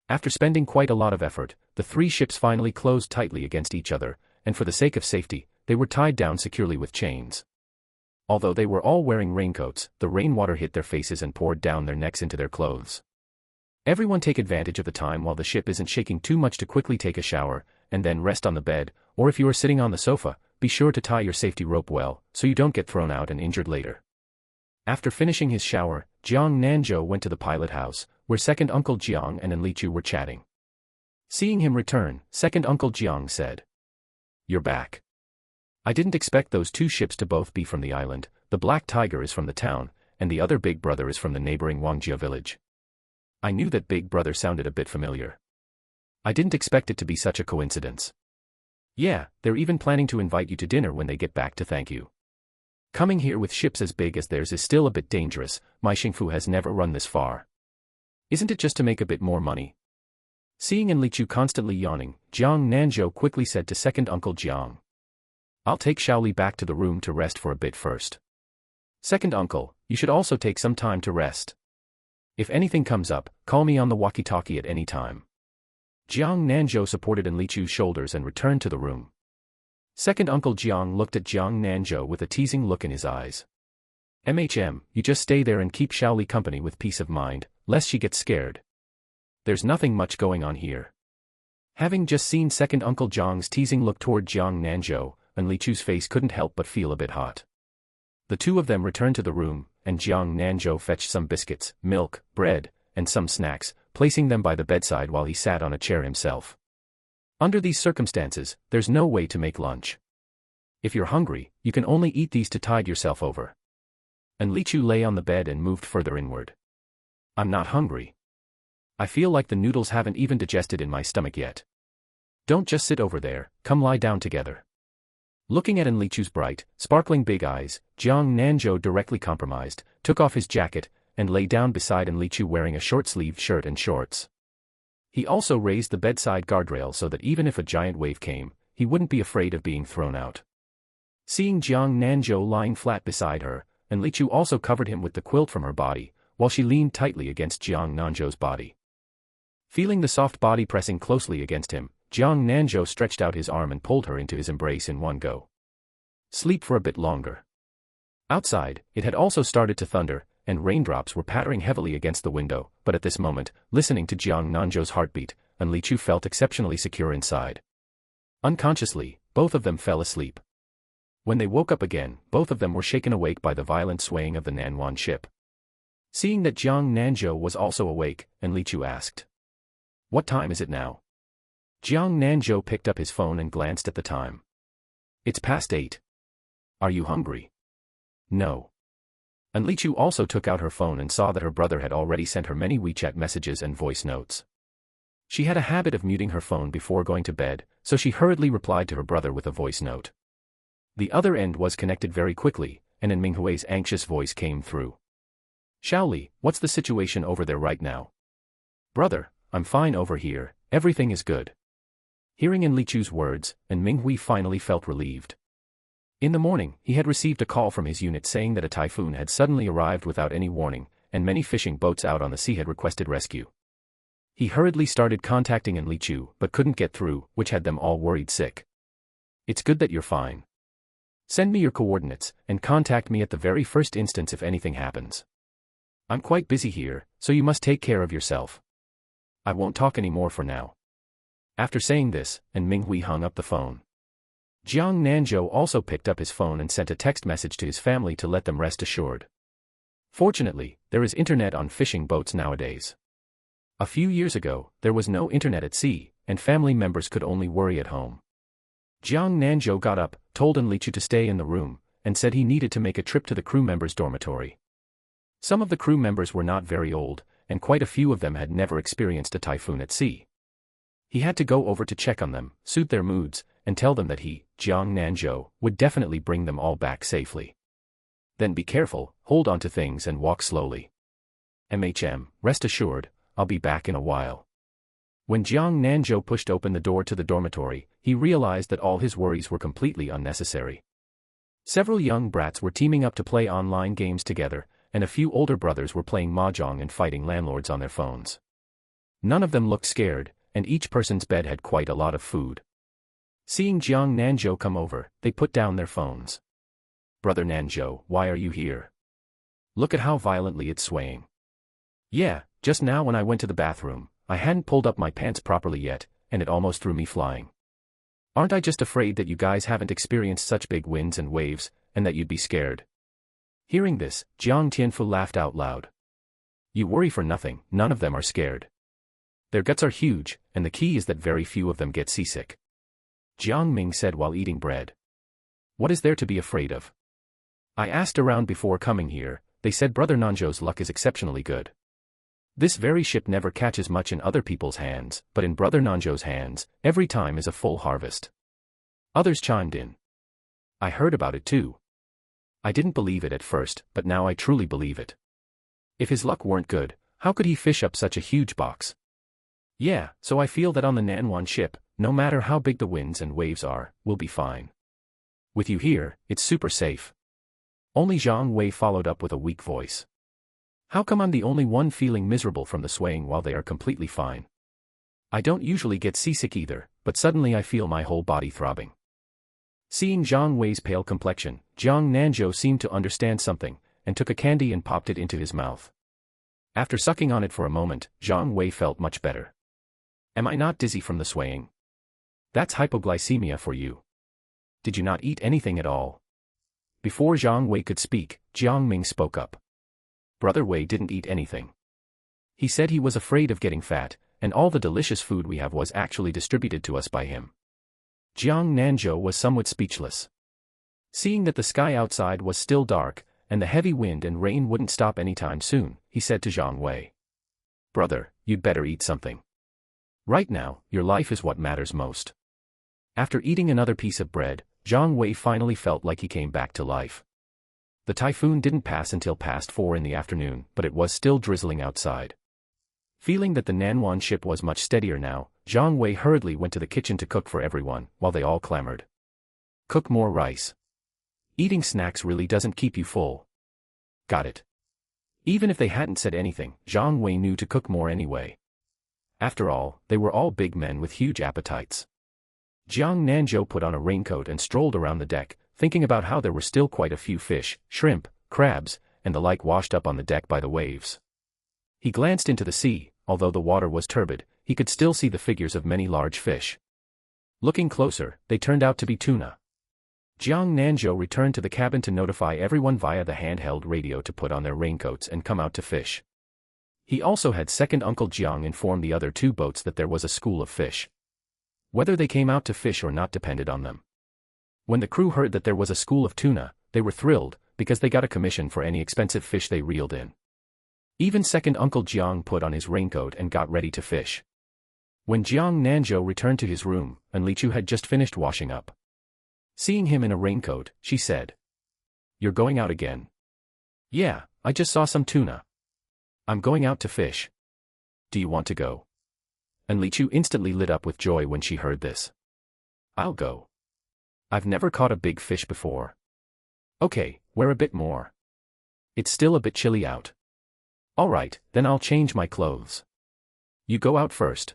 After spending quite a lot of effort, the 3 ships finally closed tightly against each other, and for the sake of safety, they were tied down securely with chains. Although they were all wearing raincoats, the rainwater hit their faces and poured down their necks into their clothes. Everyone take advantage of the time while the ship isn't shaking too much to quickly take a shower, and then rest on the bed, or if you are sitting on the sofa, be sure to tie your safety rope well, so you don't get thrown out and injured later. After finishing his shower, Jiang Nanzhou went to the pilot house, where Second Uncle Jiang and Enlichu were chatting. Seeing him return, Second Uncle Jiang said, "You're back. I didn't expect those 2 ships to both be from the island. The Black Tiger is from the town, and the other Big Brother is from the neighboring Wangjia village." I knew that Big Brother sounded a bit familiar. I didn't expect it to be such a coincidence. "Yeah, they're even planning to invite you to dinner when they get back to thank you. Coming here with ships as big as theirs is still a bit dangerous. My Xingfu has never run this far. Isn't it just to make a bit more money?" Seeing Enlichu constantly yawning, Jiang Nanzhou quickly said to Second Uncle Jiang, "I'll take Shaoli back to the room to rest for a bit first. Second Uncle, you should also take some time to rest. If anything comes up, call me on the walkie-talkie at any time." Jiang Nanzhou supported Enlichu's shoulders and returned to the room. Second Uncle Jiang looked at Jiang Nanzhou with a teasing look in his eyes. "MHM, you just stay there and keep Shaoli company with peace of mind, lest she gets scared. There's nothing much going on here." Having just seen Second Uncle Jiang's teasing look toward Jiang Nanzhou, Enlichu's face couldn't help but feel a bit hot. The 2 of them returned to the room, and Jiang Nanzhou fetched some biscuits, milk, bread, and some snacks, placing them by the bedside while he sat on a chair himself. Under these circumstances, there's no way to make lunch. If you're hungry, you can only eat these to tide yourself over. And Li Chu lay on the bed and moved further inward. I'm not hungry. I feel like the noodles haven't even digested in my stomach yet. Don't just sit over there, come lie down together. Looking at Li Chu's bright, sparkling big eyes, Jiang Nanzhou directly compromised, took off his jacket, and lay down beside Li Chu wearing a short-sleeved shirt and shorts. He also raised the bedside guardrail so that even if a giant wave came, he wouldn't be afraid of being thrown out. Seeing Jiang Nanzhou lying flat beside her, Li Chu also covered him with the quilt from her body, while she leaned tightly against Jiang Nanzhou's body. Feeling the soft body pressing closely against him, Jiang Nanzhou stretched out his arm and pulled her into his embrace in one go. Sleep for a bit longer. Outside, it had also started to thunder, and raindrops were pattering heavily against the window, but at this moment, listening to Jiang Nanzhou's heartbeat, Li Chu felt exceptionally secure inside. Unconsciously, both of them fell asleep. When they woke up again, both of them were shaken awake by the violent swaying of the Nanwan ship. Seeing that Jiang Nanzhou was also awake, Li Chu asked, "What time is it now?" Jiang Nanzhou picked up his phone and glanced at the time. "It's past 8. Are you hungry?" "No." Li Chu also took out her phone and saw that her brother had already sent her many WeChat messages and voice notes. She had a habit of muting her phone before going to bed, so she hurriedly replied to her brother with a voice note. The other end was connected very quickly, and Minghui's anxious voice came through. "Shaoli, what's the situation over there right now?" "Brother, I'm fine over here, everything is good." Hearing Li Chu's words, Minghui finally felt relieved. In the morning, he had received a call from his unit saying that a typhoon had suddenly arrived without any warning, and many fishing boats out on the sea had requested rescue. He hurriedly started contacting Li Chu but couldn't get through, which had them all worried sick. "It's good that you're fine. Send me your coordinates, and contact me at the very first instance if anything happens. I'm quite busy here, so you must take care of yourself. I won't talk anymore for now." After saying this, Minghui hung up the phone. Jiang Nanzhou also picked up his phone and sent a text message to his family to let them rest assured. Fortunately, there is internet on fishing boats nowadays. A few years ago, there was no internet at sea, and family members could only worry at home. Jiang Nanzhou got up, told Li Chu to stay in the room, and said he needed to make a trip to the crew members' dormitory. Some of the crew members were not very old, and quite a few of them had never experienced a typhoon at sea. He had to go over to check on them, soothe their moods, and tell them that he, Jiang Nanzhou, would definitely bring them all back safely. Then be careful, hold on to things and walk slowly. Rest assured, I'll be back in a while. When Jiang Nanzhou pushed open the door to the dormitory, he realized that all his worries were completely unnecessary. Several young brats were teaming up to play online games together, and a few older brothers were playing mahjong and fighting landlords on their phones. None of them looked scared, and each person's bed had quite a lot of food. Seeing Jiang Nanzhou come over, they put down their phones. "Brother Nanzhou, why are you here? Look at how violently it's swaying." "Yeah, just now when I went to the bathroom, I hadn't pulled up my pants properly yet, and it almost threw me flying. Aren't I just afraid that you guys haven't experienced such big winds and waves, and that you'd be scared?" Hearing this, Jiang Tianfu laughed out loud. "You worry for nothing, none of them are scared. Their guts are huge, and the key is that very few of them get seasick." Jiang Ming said while eating bread. "What is there to be afraid of? I asked around before coming here, they said Brother Nanzhou's luck is exceptionally good. This very ship never catches much in other people's hands, but in Brother Nanzhou's hands, every time is a full harvest." Others chimed in. "I heard about it too. I didn't believe it at first, but now I truly believe it. If his luck weren't good, how could he fish up such a huge box? Yeah, so I feel that on the Nanwan ship, no matter how big the winds and waves are, we'll be fine. With you here, it's super safe." Only Zhang Wei followed up with a weak voice. "How come I'm the only one feeling miserable from the swaying while they are completely fine? I don't usually get seasick either, but suddenly I feel my whole body throbbing." Seeing Zhang Wei's pale complexion, Jiang Nanzhou seemed to understand something, and took a candy and popped it into his mouth. After sucking on it for a moment, Zhang Wei felt much better. "Am I not dizzy from the swaying? That's hypoglycemia for you. Did you not eat anything at all?" Before Zhang Wei could speak, Jiang Ming spoke up. "Brother Wei didn't eat anything. He said he was afraid of getting fat, and all the delicious food we have was actually distributed to us by him." Jiang Nanzhou was somewhat speechless. Seeing that the sky outside was still dark, and the heavy wind and rain wouldn't stop anytime soon, he said to Jiang Wei. Brother, you'd better eat something. Right now, your life is what matters most. After eating another piece of bread, Jiang Wei finally felt like he came back to life. The typhoon didn't pass until past 4 in the afternoon, but it was still drizzling outside. Feeling that the Nanhwa ship was much steadier now, Jiang Wei hurriedly went to the kitchen to cook for everyone, while they all clamored. Cook more rice. Eating snacks really doesn't keep you full. Got it. Even if they hadn't said anything, Jiang Wei knew to cook more anyway. After all, they were all big men with huge appetites. Jiang Nanzhou put on a raincoat and strolled around the deck, thinking about how there were still quite a few fish, shrimp, crabs, and the like washed up on the deck by the waves. He glanced into the sea. Although the water was turbid, he could still see the figures of many large fish. Looking closer, they turned out to be tuna. Jiang Nanzhou returned to the cabin to notify everyone via the handheld radio to put on their raincoats and come out to fish. He also had second Uncle Jiang inform the other 2 boats that there was a school of fish. Whether they came out to fish or not depended on them. When the crew heard that there was a school of tuna, they were thrilled, because they got a commission for any expensive fish they reeled in. Even second Uncle Jiang put on his raincoat and got ready to fish. When Jiang Nanzhou returned to his room, Anlichu had just finished washing up. Seeing him in a raincoat, she said, "You're going out again?" "Yeah, I just saw some tuna. I'm going out to fish. Do you want to go?" Anlichu instantly lit up with joy when she heard this. "I'll go. I've never caught a big fish before." "Okay, wear a bit more. It's still a bit chilly out." "All right, then I'll change my clothes. You go out first."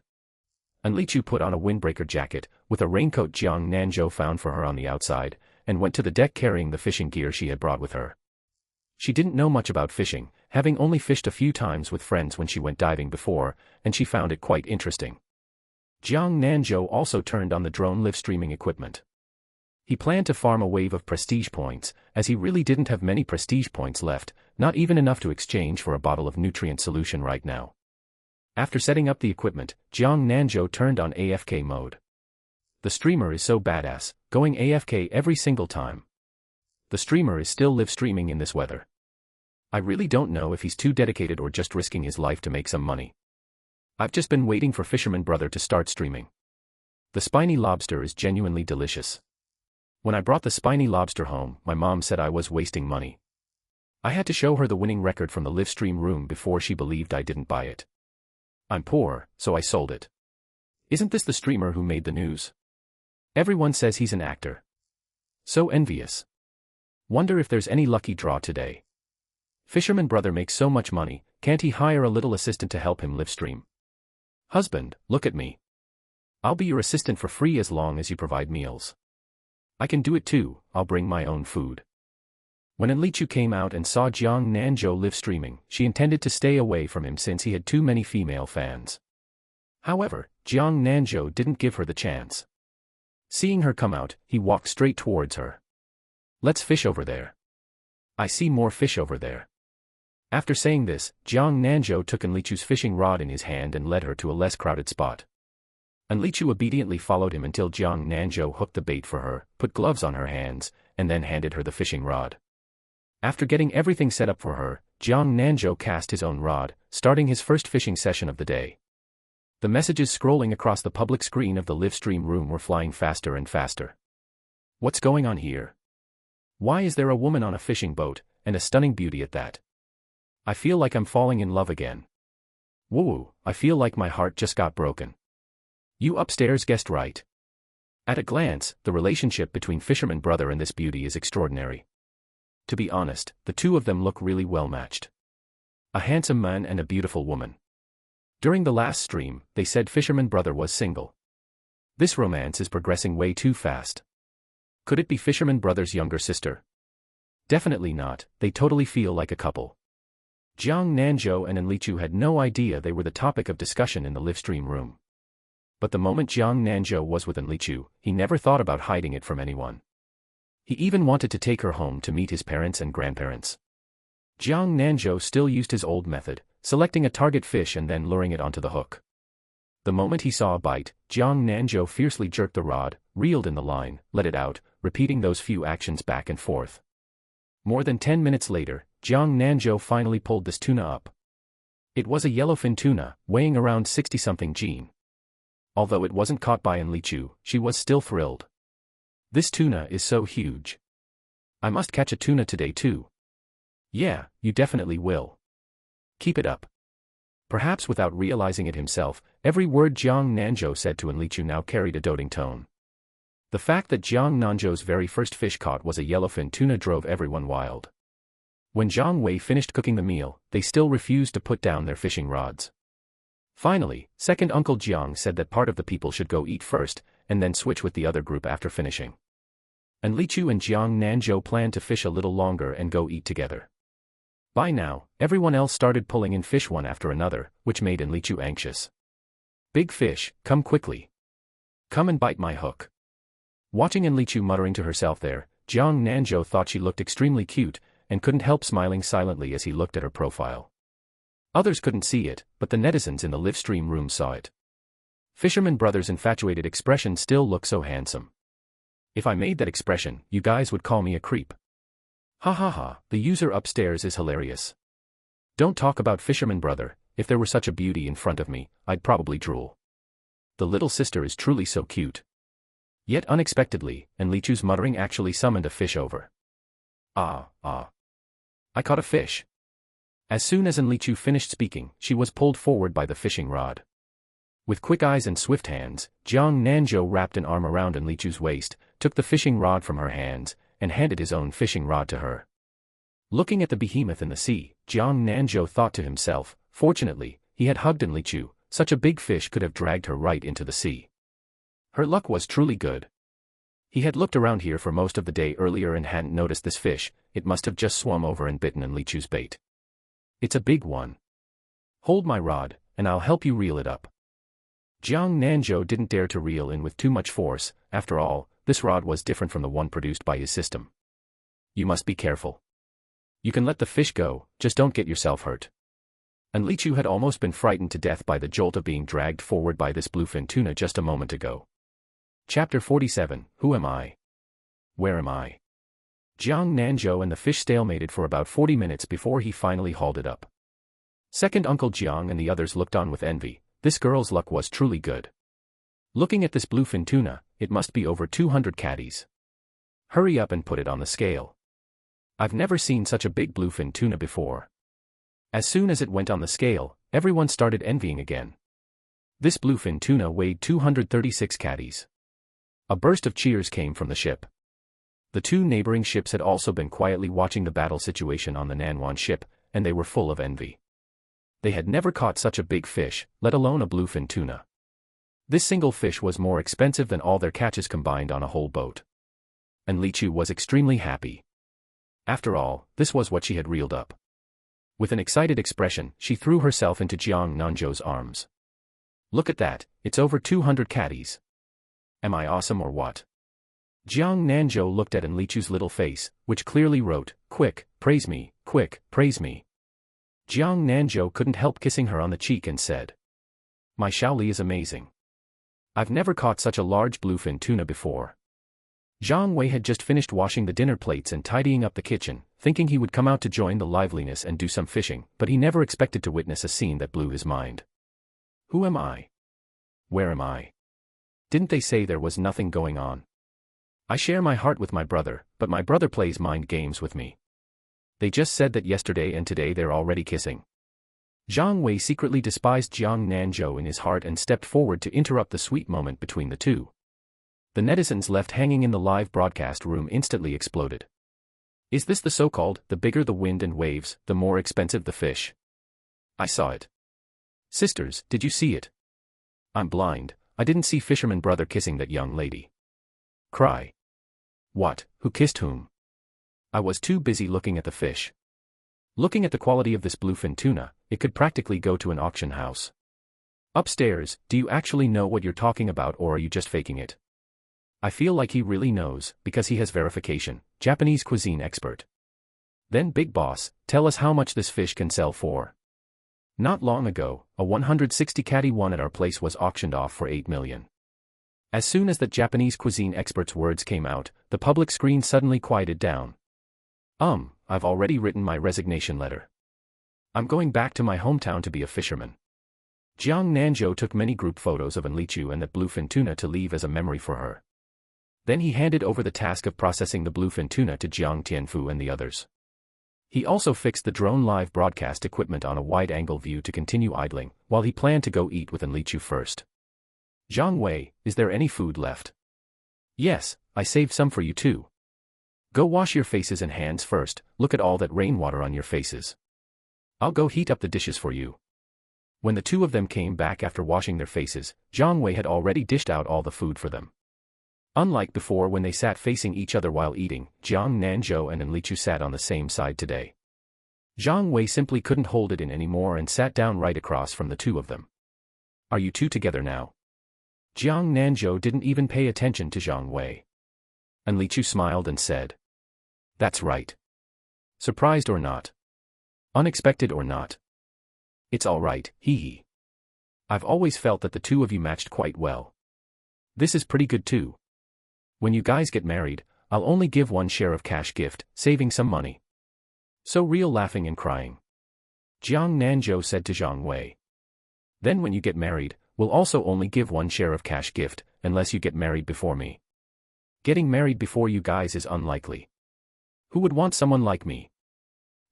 Anlichu put on a windbreaker jacket, with a raincoat Jiang Nanzhou found for her on the outside, and went to the deck carrying the fishing gear she had brought with her. She didn't know much about fishing, having only fished a few times with friends when she went diving before, and she found it quite interesting. Jiang Nanzhou also turned on the drone live streaming equipment. He planned to farm a wave of prestige points, as he really didn't have many prestige points left, not even enough to exchange for a bottle of nutrient solution right now. After setting up the equipment, Jiang Nanzhou turned on AFK mode. The streamer is so badass, going AFK every single time. The streamer is still live streaming in this weather. I really don't know if he's too dedicated or just risking his life to make some money. I've just been waiting for Fisherman brother to start streaming. The spiny lobster is genuinely delicious. When I brought the spiny lobster home, my mom said I was wasting money. I had to show her the winning record from the live stream room before she believed I didn't buy it. I'm poor, so I sold it. Isn't this the streamer who made the news? Everyone says he's an actor. So envious. Wonder if there's any lucky draw today. Fisherman brother makes so much money, can't he hire a little assistant to help him live stream? Husband, look at me. I'll be your assistant for free as long as you provide meals. I can do it too, I'll bring my own food. When Anlichu came out and saw Jiang Nanzhou live streaming, she intended to stay away from him since he had too many female fans. However, Jiang Nanzhou didn't give her the chance. Seeing her come out, he walked straight towards her. Let's fish over there. I see more fish over there. After saying this, Jiang Nanzhou took Anlichu's fishing rod in his hand and led her to a less crowded spot. Anlichu obediently followed him until Jiang Nanzhou hooked the bait for her, put gloves on her hands, and then handed her the fishing rod. After getting everything set up for her, Jiang Nanzhou cast his own rod, starting his first fishing session of the day. The messages scrolling across the public screen of the live stream room were flying faster and faster. What's going on here? Why is there a woman on a fishing boat, and a stunning beauty at that? I feel like I'm falling in love again. Woo, I feel like my heart just got broken. You upstairs guessed right. At a glance, the relationship between Fisherman brother and this beauty is extraordinary. To be honest, the two of them look really well matched. A handsome man and a beautiful woman. During the last stream, they said Fisherman brother was single. This romance is progressing way too fast. Could it be Fisherman brother's younger sister? Definitely not, they totally feel like a couple. Jiang Nanzhou and Anlichu had no idea they were the topic of discussion in the live stream room. But the moment Jiang Nanzhou was with Anlichu, he never thought about hiding it from anyone. He even wanted to take her home to meet his parents and grandparents. Jiang Nanzhou still used his old method, selecting a target fish and then luring it onto the hook. The moment he saw a bite, Jiang Nanzhou fiercely jerked the rod, reeled in the line, let it out, repeating those few actions back and forth. More than 10 minutes later, Jiang Nanzhou finally pulled this tuna up. It was a yellowfin tuna, weighing around 60-something Jin. Although it wasn't caught by Lichu, she was still thrilled. This tuna is so huge. I must catch a tuna today too. Yeah, you definitely will. Keep it up. Perhaps without realizing it himself, every word Jiang Nanzhou said to Lichu now carried a doting tone. The fact that Jiang Nanzhou's very first fish caught was a yellowfin tuna drove everyone wild. When Zhang Wei finished cooking the meal, they still refused to put down their fishing rods. Finally, second Uncle Jiang said that part of the people should go eat first, and then switch with the other group after finishing. Lichu and Jiang Nanzhou planned to fish a little longer and go eat together. By now, everyone else started pulling in fish one after another, which made Lichu anxious. Big fish, come quickly. Come and bite my hook. Watching Lichu muttering to herself there, Jiang Nanzhou thought she looked extremely cute, and couldn't help smiling silently as he looked at her profile. Others couldn't see it, but the netizens in the live stream room saw it. Fisherman Brothers' infatuated expression still looked so handsome. If I made that expression, you guys would call me a creep. Ha ha ha, the user upstairs is hilarious. Don't talk about Fisherman Brother, if there were such a beauty in front of me, I'd probably drool. The little sister is truly so cute. Yet unexpectedly, Lichu's muttering actually summoned a fish over. Ah. I caught a fish. As soon as Lichu finished speaking, she was pulled forward by the fishing rod. With quick eyes and swift hands, Jiang Nanzhou wrapped an arm around Lichu's waist, took the fishing rod from her hands, and handed his own fishing rod to her. Looking at the behemoth in the sea, Jiang Nanzhou thought to himself, fortunately, he had hugged Lichu, such a big fish could have dragged her right into the sea. Her luck was truly good. He had looked around here for most of the day earlier and hadn't noticed this fish, it must have just swum over and bitten Lichu's bait. It's a big one. Hold my rod, and I'll help you reel it up. Jiang Nanzhou didn't dare to reel in with too much force, after all, this rod was different from the one produced by his system. You must be careful. You can let the fish go, just don't get yourself hurt. Lichu had almost been frightened to death by the jolt of being dragged forward by this bluefin tuna just a moment ago. Chapter 47, Who am I? Where am I? Jiang Nanzhou and the fish stalemated for about 40 minutes before he finally hauled it up. Second Uncle Jiang and the others looked on with envy, this girl's luck was truly good. Looking at this bluefin tuna, it must be over 200 catties. Hurry up and put it on the scale. I've never seen such a big bluefin tuna before. As soon as it went on the scale, everyone started envying again. This bluefin tuna weighed 236 catties. A burst of cheers came from the ship. The two neighboring ships had also been quietly watching the battle situation on the Nanwan ship, and they were full of envy. They had never caught such a big fish, let alone a bluefin tuna. This single fish was more expensive than all their catches combined on a whole boat. Lichu was extremely happy. After all, this was what she had reeled up. With an excited expression, she threw herself into Jiang Nanzhou's arms. Look at that, it's over 200 catties. Am I awesome or what? Jiang Nanzhou looked at Lichu's little face, which clearly wrote, quick, praise me, quick, praise me. Jiang Nanzhou couldn't help kissing her on the cheek and said, my Shaoli is amazing. I've never caught such a large bluefin tuna before. Zhang Wei had just finished washing the dinner plates and tidying up the kitchen, thinking he would come out to join the liveliness and do some fishing, but he never expected to witness a scene that blew his mind. Who am I? Where am I? Didn't they say there was nothing going on? I share my heart with my brother, but my brother plays mind games with me. They just said that yesterday and today they're already kissing. Zhang Wei secretly despised Jiang Nanzhou in his heart and stepped forward to interrupt the sweet moment between the two. The netizens left hanging in the live broadcast room instantly exploded. Is this the so-called, the bigger the wind and waves, the more expensive the fish? I saw it. Sisters, did you see it? I'm blind, I didn't see Fisherman Brother kissing that young lady. Cry. What, who kissed whom? I was too busy looking at the fish. Looking at the quality of this bluefin tuna, it could practically go to an auction house. Upstairs, do you actually know what you're talking about or are you just faking it? I feel like he really knows, because he has verification, Japanese cuisine expert. Then Big Boss, tell us how much this fish can sell for. Not long ago, a 160 catty one at our place was auctioned off for 8 million. As soon as that Japanese cuisine expert's words came out, the public screen suddenly quieted down. I've already written my resignation letter. I'm going back to my hometown to be a fisherman. Jiang Nanzhou took many group photos of Enlichu and that bluefin tuna to leave as a memory for her. Then he handed over the task of processing the bluefin tuna to Jiang Tianfu and the others. He also fixed the drone live broadcast equipment on a wide-angle view to continue idling, while he planned to go eat with Enlichu first. Zhang Wei, is there any food left? Yes, I saved some for you too. Go wash your faces and hands first, look at all that rainwater on your faces. I'll go heat up the dishes for you. When the two of them came back after washing their faces, Zhang Wei had already dished out all the food for them. Unlike before when they sat facing each other while eating, Jiang Nanzhou and Enlichu sat on the same side today. Zhang Wei simply couldn't hold it in anymore and sat down right across from the two of them. Are you two together now? Jiang Nanzhou didn't even pay attention to Zhang Wei. Enlichu smiled and said, "That's right. Surprised or not? Unexpected or not? It's all right, hee. I've always felt that the two of you matched quite well. This is pretty good too. When you guys get married, I'll only give one share of cash gift, saving some money." So real laughing and crying. Jiang Nanzhou said to Zhang Wei. Then when you get married, we'll also only give one share of cash gift, unless you get married before me. Getting married before you guys is unlikely. Who would want someone like me?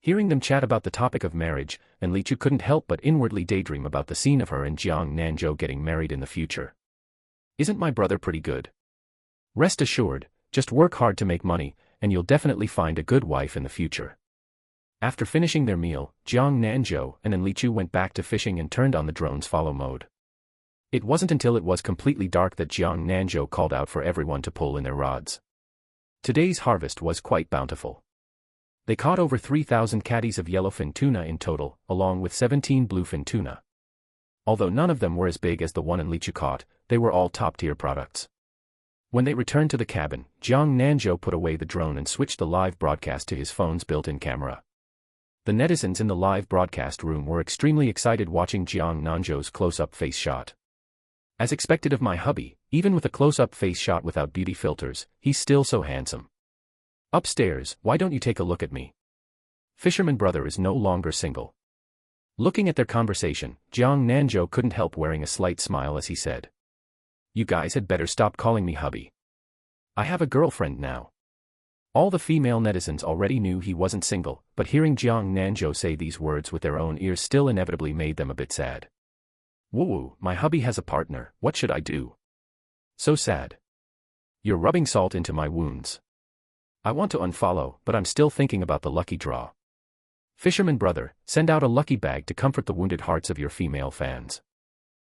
Hearing them chat about the topic of marriage, Enlichu couldn't help but inwardly daydream about the scene of her and Jiang Nanzhou getting married in the future. Isn't my brother pretty good? Rest assured, just work hard to make money, and you'll definitely find a good wife in the future. After finishing their meal, Jiang Nanzhou and Enlichu went back to fishing and turned on the drone's follow mode. It wasn't until it was completely dark that Jiang Nanzhou called out for everyone to pull in their rods. Today's harvest was quite bountiful. They caught over 3,000 catties of yellowfin tuna in total, along with 17 bluefin tuna. Although none of them were as big as the one Enlichu caught, they were all top-tier products. When they returned to the cabin, Jiang Nanzhou put away the drone and switched the live broadcast to his phone's built-in camera. The netizens in the live broadcast room were extremely excited watching Jiang Nanzhou's close-up face shot. As expected of my hubby, even with a close-up face shot without beauty filters, he's still so handsome. Upstairs, why don't you take a look at me? Fisherman brother is no longer single. Looking at their conversation, Jiang Nanzhou couldn't help wearing a slight smile as he said, "You guys had better stop calling me hubby. I have a girlfriend now." All the female netizens already knew he wasn't single, but hearing Jiang Nanzhou say these words with their own ears still inevitably made them a bit sad. "Woo, my hubby has a partner, what should I do? So sad. You're rubbing salt into my wounds. I want to unfollow, but I'm still thinking about the lucky draw. Fisherman brother, send out a lucky bag to comfort the wounded hearts of your female fans."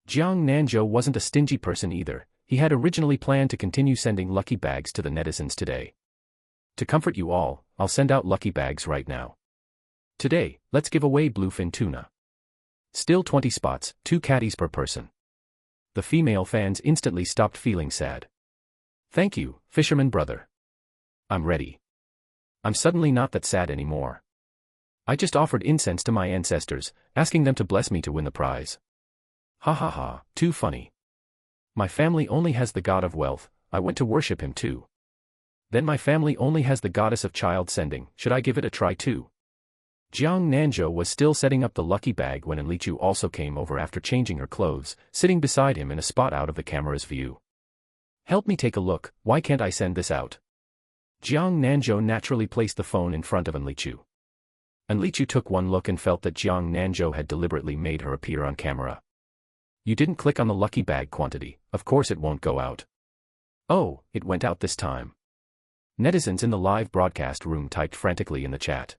Jiang Nanzhou wasn't a stingy person either. He had originally planned to continue sending lucky bags to the netizens today. To comfort you all, I'll send out lucky bags right now. Today, let's give away bluefin tuna. Still 20 spots, 2 catties per person. The female fans instantly stopped feeling sad. "Thank you, fisherman brother. I'm ready. I'm suddenly not that sad anymore. I just offered incense to my ancestors, asking them to bless me to win the prize. Ha ha ha, too funny. My family only has the god of wealth, I went to worship him too. Then my family only has the goddess of child sending, should I give it a try too?" Jiang Nanzhou was still setting up the lucky bag when Enlichu also came over after changing her clothes, sitting beside him in a spot out of the camera's view. "Help me take a look, why can't I send this out?" Jiang Nanzhou naturally placed the phone in front of Enlichu. Enlichu took one look and felt that Jiang Nanzhou had deliberately made her appear on camera. "You didn't click on the lucky bag quantity, of course it won't go out." "Oh, it went out this time." Netizens in the live broadcast room typed frantically in the chat.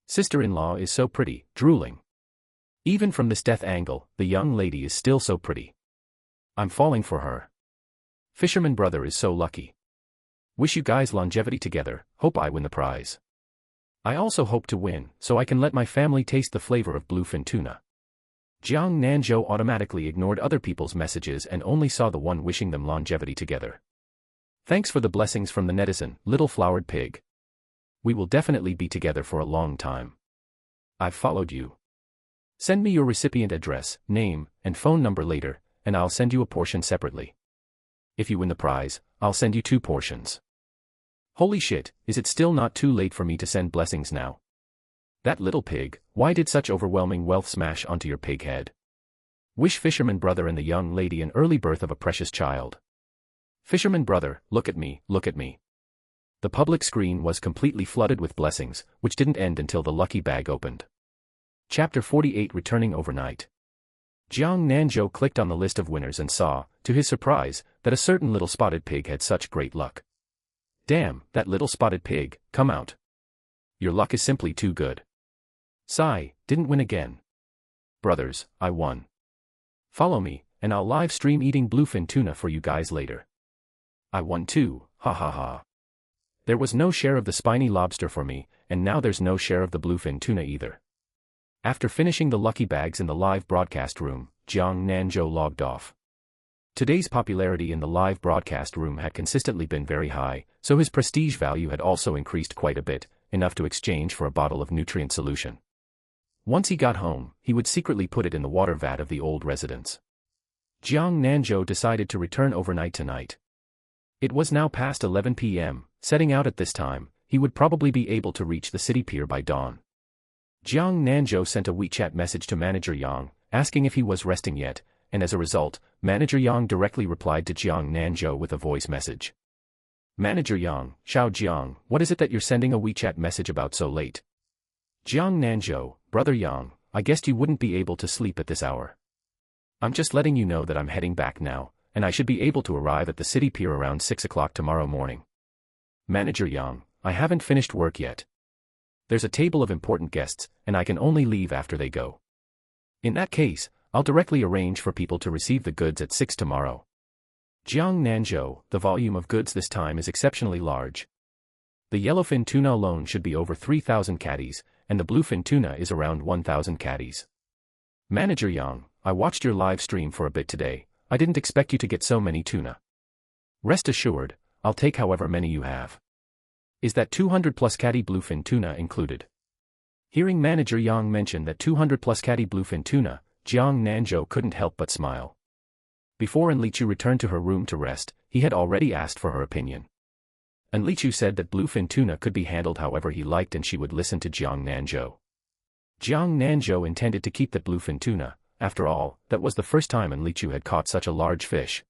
"Sister-in-law is so pretty, drooling. Even from this death angle, the young lady is still so pretty. I'm falling for her. Fisherman brother is so lucky. Wish you guys longevity together, hope I win the prize. I also hope to win, so I can let my family taste the flavor of bluefin tuna." Jiang Nanzhou automatically ignored other people's messages and only saw the one wishing them longevity together. "Thanks for the blessings from the netizen, little flowered pig. We will definitely be together for a long time. I've followed you. Send me your recipient address, name, and phone number later, and I'll send you a portion separately. If you win the prize, I'll send you 2 portions. Holy shit, is it still not too late for me to send blessings now? That little pig, why did such overwhelming wealth smash onto your pig head? Wish Fisherman brother and the young lady an early birth of a precious child. Fisherman brother, look at me, look at me. The public screen was completely flooded with blessings, which didn't end until the lucky bag opened. Chapter 48 Returning Overnight. Jiang Nanzhou clicked on the list of winners and saw, to his surprise, that a certain little spotted pig had such great luck. Damn, that little spotted pig, come out. Your luck is simply too good. Sigh, didn't win again. Brothers, I won. Follow me, and I'll live stream eating bluefin tuna for you guys later. I won too, ha ha ha. There was no share of the spiny lobster for me, and now there's no share of the bluefin tuna either. After finishing the lucky bags in the live broadcast room, Jiang Nanzhou logged off. Today's popularity in the live broadcast room had consistently been very high, so his prestige value had also increased quite a bit, enough to exchange for a bottle of nutrient solution. Once he got home, he would secretly put it in the water vat of the old residence. Jiang Nanzhou decided to return overnight tonight. It was now past 11 p.m., setting out at this time, he would probably be able to reach the city pier by dawn. Jiang Nanzhou sent a WeChat message to Manager Yang, asking if he was resting yet, and as a result, Manager Yang directly replied to Jiang Nanzhou with a voice message. Manager Yang, Xiao Jiang, what is it that you're sending a WeChat message about so late? Jiang Nanzhou, Brother Yang, I guessed you wouldn't be able to sleep at this hour. I'm just letting you know that I'm heading back now, and I should be able to arrive at the city pier around 6 o'clock tomorrow morning. Manager Yang, I haven't finished work yet. There's a table of important guests, and I can only leave after they go. In that case, I'll directly arrange for people to receive the goods at 6 tomorrow. Jiang Nanzhou, the volume of goods this time is exceptionally large. The yellowfin tuna alone should be over 3,000 caddies, and the bluefin tuna is around 1,000 caddies. Manager Yang, I watched your live stream for a bit today, I didn't expect you to get so many tuna. Rest assured, I'll take however many you have. Is that 200 plus caddy bluefin tuna included? Hearing Manager Yang mention that 200 plus caddy bluefin tuna, Jiang Nanzhou couldn't help but smile. Before Enlichu returned to her room to rest, he had already asked for her opinion. Enlichu said that bluefin tuna could be handled however he liked and she would listen to Jiang Nanzhou. Jiang Nanzhou intended to keep that bluefin tuna, after all, that was the first time Enlichu had caught such a large fish.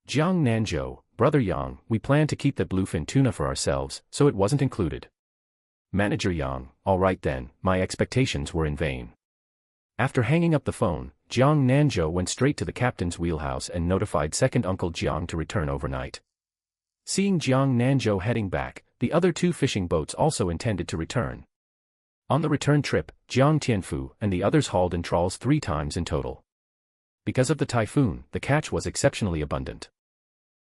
Jiang Nanzhou, Brother Yang, we planned to keep the bluefin tuna for ourselves, so it wasn't included. Manager Yang, alright then, my expectations were in vain. After hanging up the phone, Jiang Nanzhou went straight to the captain's wheelhouse and notified second Uncle Jiang to return overnight. Seeing Jiang Nanzhou heading back, the other 2 fishing boats also intended to return. On the return trip, Jiang Tianfu and the others hauled in trawls 3 times in total. Because of the typhoon, the catch was exceptionally abundant.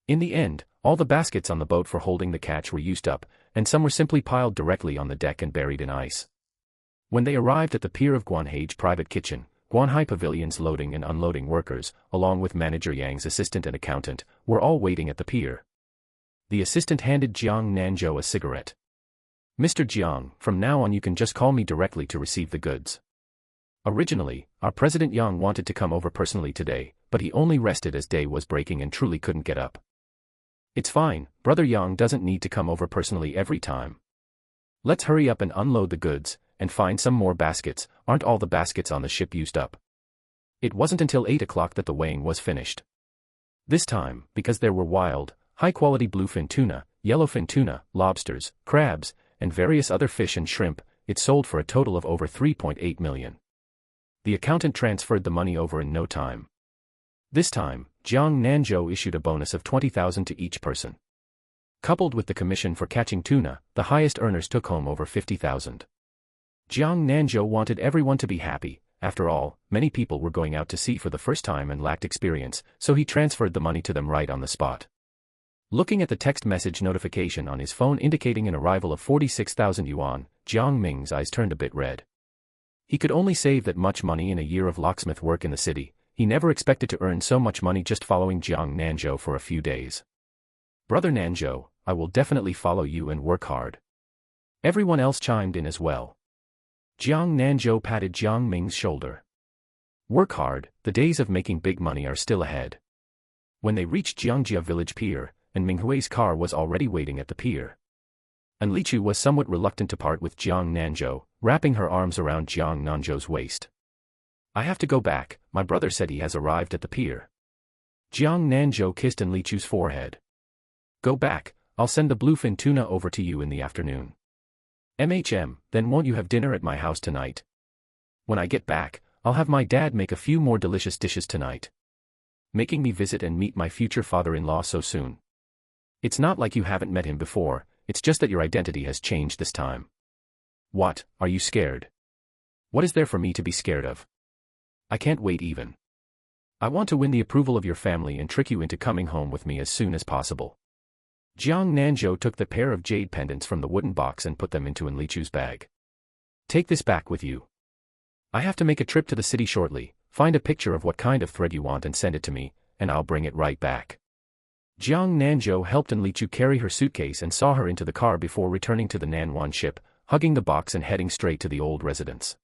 In the end, all the baskets on the boat for holding the catch were used up, and some were simply piled directly on the deck and buried in ice. When they arrived at the pier of Guanhai's private kitchen, Guanhai Pavilion's loading and unloading workers, along with Manager Yang's assistant and accountant, were all waiting at the pier. The assistant handed Jiang Nanzhou a cigarette. Mr. Jiang, from now on you can just call me directly to receive the goods. Originally, our President Yang wanted to come over personally today, but he only rested as day was breaking and truly couldn't get up. It's fine, Brother Yang doesn't need to come over personally every time. Let's hurry up and unload the goods, and find some more baskets, aren't all the baskets on the ship used up? It wasn't until 8 o'clock that the weighing was finished. This time, because there were wild, high-quality bluefin tuna, yellowfin tuna, lobsters, crabs, and various other fish and shrimp, it sold for a total of over 3.8 million. The accountant transferred the money over in no time. This time, Jiang Nanzhou issued a bonus of 20,000 to each person. Coupled with the commission for catching tuna, the highest earners took home over 50,000. Jiang Nanzhou wanted everyone to be happy. After all, many people were going out to sea for the first time and lacked experience, so he transferred the money to them right on the spot. Looking at the text message notification on his phone indicating an arrival of 46,000 yuan, Jiang Ming's eyes turned a bit red. He could only save that much money in a year of locksmith work in the city. He never expected to earn so much money just following Jiang Nanzhou for a few days. Brother Nanzhou, I will definitely follow you and work hard. Everyone else chimed in as well. Jiang Nanzhou patted Jiang Ming's shoulder. Work hard, the days of making big money are still ahead. When they reached Jiangjia village pier, and Minghui's car was already waiting at the pier. And Li Chu was somewhat reluctant to part with Jiang Nanzhou, wrapping her arms around Jiang Nanzhou's waist. I have to go back, my brother said he has arrived at the pier. Jiang Nanzhou kissed Li Chu's forehead. Go back, I'll send the bluefin tuna over to you in the afternoon. Then won't you have dinner at my house tonight? When I get back, I'll have my dad make a few more delicious dishes tonight. Making me visit and meet my future father-in-law so soon. It's not like you haven't met him before, it's just that your identity has changed this time. What, are you scared? What is there for me to be scared of? I can't wait even. I want to win the approval of your family and trick you into coming home with me as soon as possible. Jiang Nanzhou took the pair of jade pendants from the wooden box and put them into Li Chu's bag. Take this back with you. I have to make a trip to the city shortly, find a picture of what kind of thread you want and send it to me, and I'll bring it right back. Jiang Nanzhou helped Li Chu carry her suitcase and saw her into the car before returning to the Nanwan ship, hugging the box and heading straight to the old residence.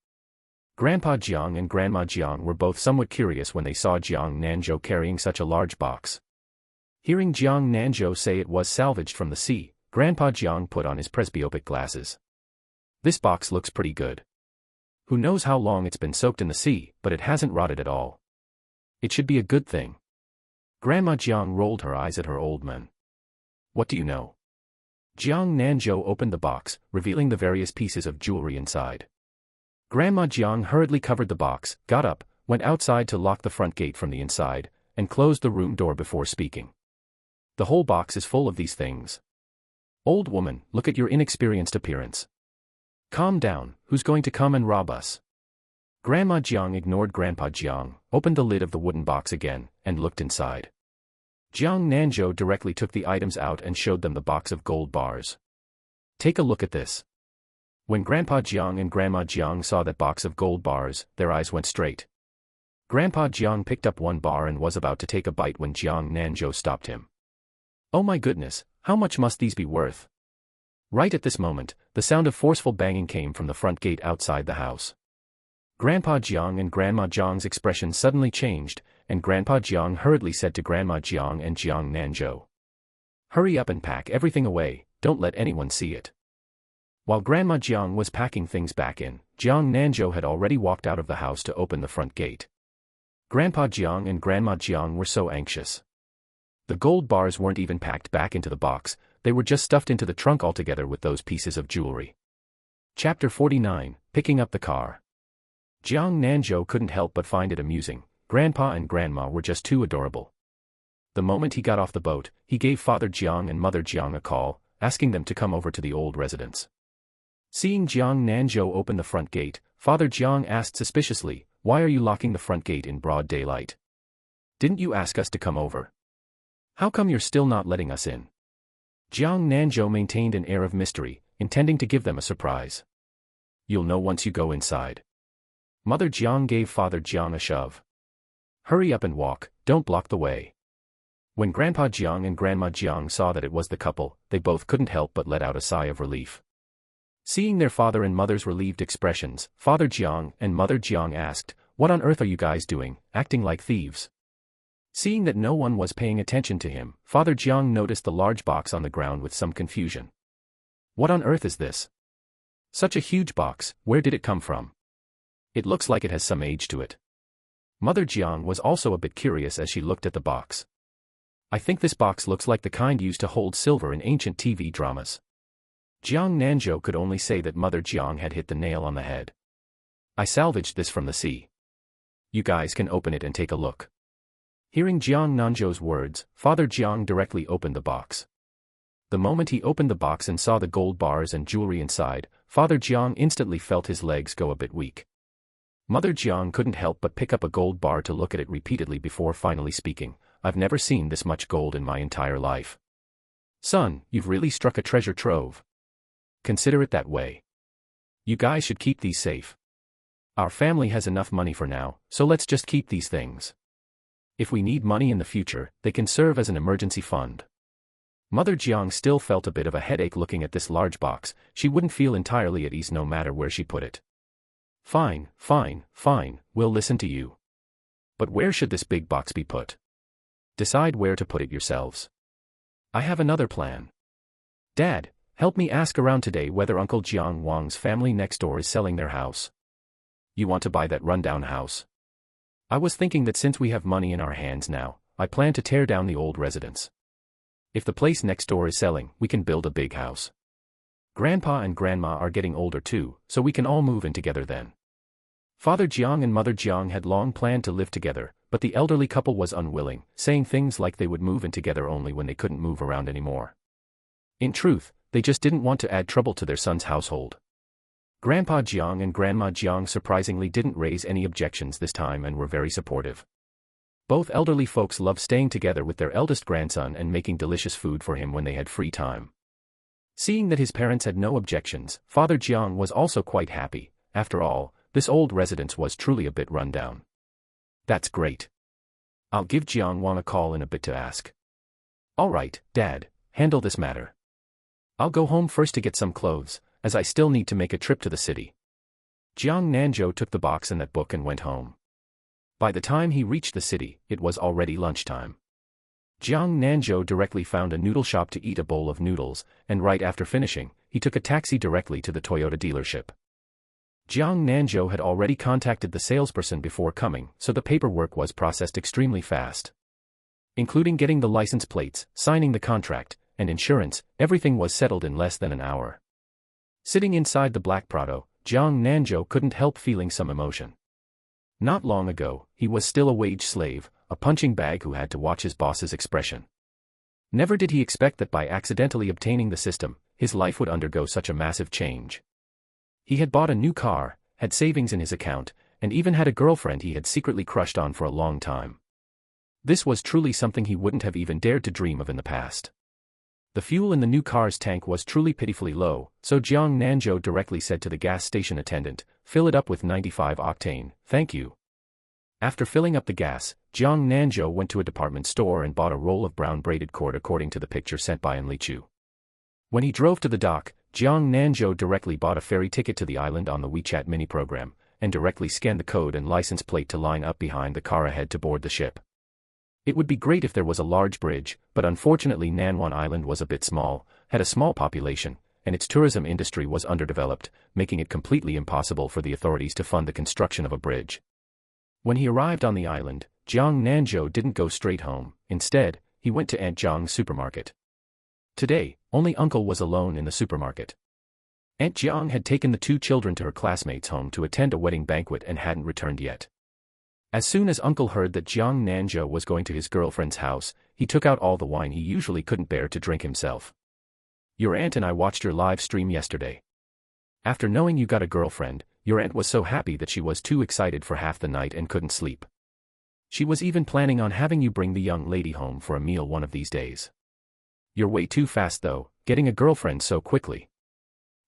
Grandpa Jiang and Grandma Jiang were both somewhat curious when they saw Jiang Nanzhou carrying such a large box. Hearing Jiang Nanzhou say it was salvaged from the sea, Grandpa Jiang put on his presbyopic glasses. This box looks pretty good. Who knows how long it's been soaked in the sea, but it hasn't rotted at all. It should be a good thing. Grandma Jiang rolled her eyes at her old man. What do you know? Jiang Nanzhou opened the box, revealing the various pieces of jewelry inside. Grandma Jiang hurriedly covered the box, got up, went outside to lock the front gate from the inside, and closed the room door before speaking. The whole box is full of these things. Old woman, look at your inexperienced appearance. Calm down, who's going to come and rob us? Grandma Jiang ignored Grandpa Jiang, opened the lid of the wooden box again, and looked inside. Jiang Nanzhou directly took the items out and showed them the box of gold bars. Take a look at this. When Grandpa Jiang and Grandma Jiang saw that box of gold bars, their eyes went straight. Grandpa Jiang picked up one bar and was about to take a bite when Jiang Nanzhou stopped him. Oh my goodness, how much must these be worth? Right at this moment, the sound of forceful banging came from the front gate outside the house. Grandpa Jiang and Grandma Jiang's expression suddenly changed, and Grandpa Jiang hurriedly said to Grandma Jiang and Jiang Nanzhou. Hurry up and pack everything away, don't let anyone see it. While Grandma Jiang was packing things back in, Jiang Nanzhou had already walked out of the house to open the front gate. Grandpa Jiang and Grandma Jiang were so anxious. The gold bars weren't even packed back into the box, they were just stuffed into the trunk altogether with those pieces of jewelry. Chapter 49, Picking Up the Car. Jiang Nanzhou couldn't help but find it amusing. Grandpa and Grandma were just too adorable. The moment he got off the boat, he gave Father Jiang and Mother Jiang a call, asking them to come over to the old residence. Seeing Jiang Nanzhou open the front gate, Father Jiang asked suspiciously, "Why are you locking the front gate in broad daylight? Didn't you ask us to come over? How come you're still not letting us in?" Jiang Nanzhou maintained an air of mystery, intending to give them a surprise. "You'll know once you go inside." Mother Jiang gave Father Jiang a shove. "Hurry up and walk, don't block the way." When Grandpa Jiang and Grandma Jiang saw that it was the couple, they both couldn't help but let out a sigh of relief. Seeing their father and mother's relieved expressions, Father Jiang and Mother Jiang asked, "What on earth are you guys doing, acting like thieves?" Seeing that no one was paying attention to him, Father Jiang noticed the large box on the ground with some confusion. "What on earth is this? Such a huge box, where did it come from? It looks like it has some age to it." Mother Jiang was also a bit curious as she looked at the box. "I think this box looks like the kind used to hold silver in ancient TV dramas." Jiang Nanzhou could only say that Mother Jiang had hit the nail on the head. "I salvaged this from the sea. You guys can open it and take a look." Hearing Jiang Nanzhou's words, Father Jiang directly opened the box. The moment he opened the box and saw the gold bars and jewelry inside, Father Jiang instantly felt his legs go a bit weak. Mother Jiang couldn't help but pick up a gold bar to look at it repeatedly before finally speaking. "I've never seen this much gold in my entire life. Son, you've really struck a treasure trove. Consider it that way. You guys should keep these safe. Our family has enough money for now, so let's just keep these things. If we need money in the future, they can serve as an emergency fund." Mother Jiang still felt a bit of a headache looking at this large box. She wouldn't feel entirely at ease no matter where she put it. Fine, fine, fine, we'll listen to you. But where should this big box be put? Decide where to put it yourselves. I have another plan. Dad, help me ask around today whether Uncle Jiang Wang's family next door is selling their house. You want to buy that rundown house? I was thinking that since we have money in our hands now, I plan to tear down the old residence. If the place next door is selling, we can build a big house. Grandpa and Grandma are getting older too, so we can all move in together then. Father Jiang and Mother Jiang had long planned to live together, but the elderly couple was unwilling, saying things like they would move in together only when they couldn't move around anymore. In truth, they just didn't want to add trouble to their son's household. Grandpa Jiang and Grandma Jiang surprisingly didn't raise any objections this time and were very supportive. Both elderly folks loved staying together with their eldest grandson and making delicious food for him when they had free time. Seeing that his parents had no objections, Father Jiang was also quite happy. After all, this old residence was truly a bit run down. That's great. I'll give Jiang Wang a call in a bit to ask. All right, Dad, handle this matter. I'll go home first to get some clothes, as I still need to make a trip to the city. Jiang Nanzhou took the box and that book and went home. By the time he reached the city, it was already lunchtime. Jiang Nanzhou directly found a noodle shop to eat a bowl of noodles, and right after finishing, he took a taxi directly to the Toyota dealership. Jiang Nanzhou had already contacted the salesperson before coming, so the paperwork was processed extremely fast. Including getting the license plates, signing the contract, and insurance, everything was settled in less than an hour. Sitting inside the black Prado, Jiang Nanzhou couldn't help feeling some emotion. Not long ago, he was still a wage slave, a punching bag who had to watch his boss's expression. Never did he expect that by accidentally obtaining the system, his life would undergo such a massive change. He had bought a new car, had savings in his account, and even had a girlfriend he had secretly crushed on for a long time. This was truly something he wouldn't have even dared to dream of in the past. The fuel in the new car's tank was truly pitifully low, so Jiang Nanzhou directly said to the gas station attendant, "Fill it up with 95 octane, thank you." After filling up the gas, Jiang Nanzhou went to a department store and bought a roll of brown braided cord according to the picture sent by Enlichu. When he drove to the dock, Jiang Nanzhou directly bought a ferry ticket to the island on the WeChat mini program, and directly scanned the code and license plate to line up behind the car ahead to board the ship. It would be great if there was a large bridge, but unfortunately Nanwan Island was a bit small, had a small population, and its tourism industry was underdeveloped, making it completely impossible for the authorities to fund the construction of a bridge. When he arrived on the island, Jiang Nanzhou didn't go straight home. Instead, he went to Aunt Jiang's supermarket. Today, only Uncle was alone in the supermarket. Aunt Jiang had taken the two children to her classmates' home to attend a wedding banquet and hadn't returned yet. As soon as Uncle heard that Jiang Nanzhou was going to his girlfriend's house, he took out all the wine he usually couldn't bear to drink himself. "Your aunt and I watched your live stream yesterday. After knowing you got a girlfriend, your aunt was so happy that she was too excited for half the night and couldn't sleep. She was even planning on having you bring the young lady home for a meal one of these days. You're way too fast though, getting a girlfriend so quickly.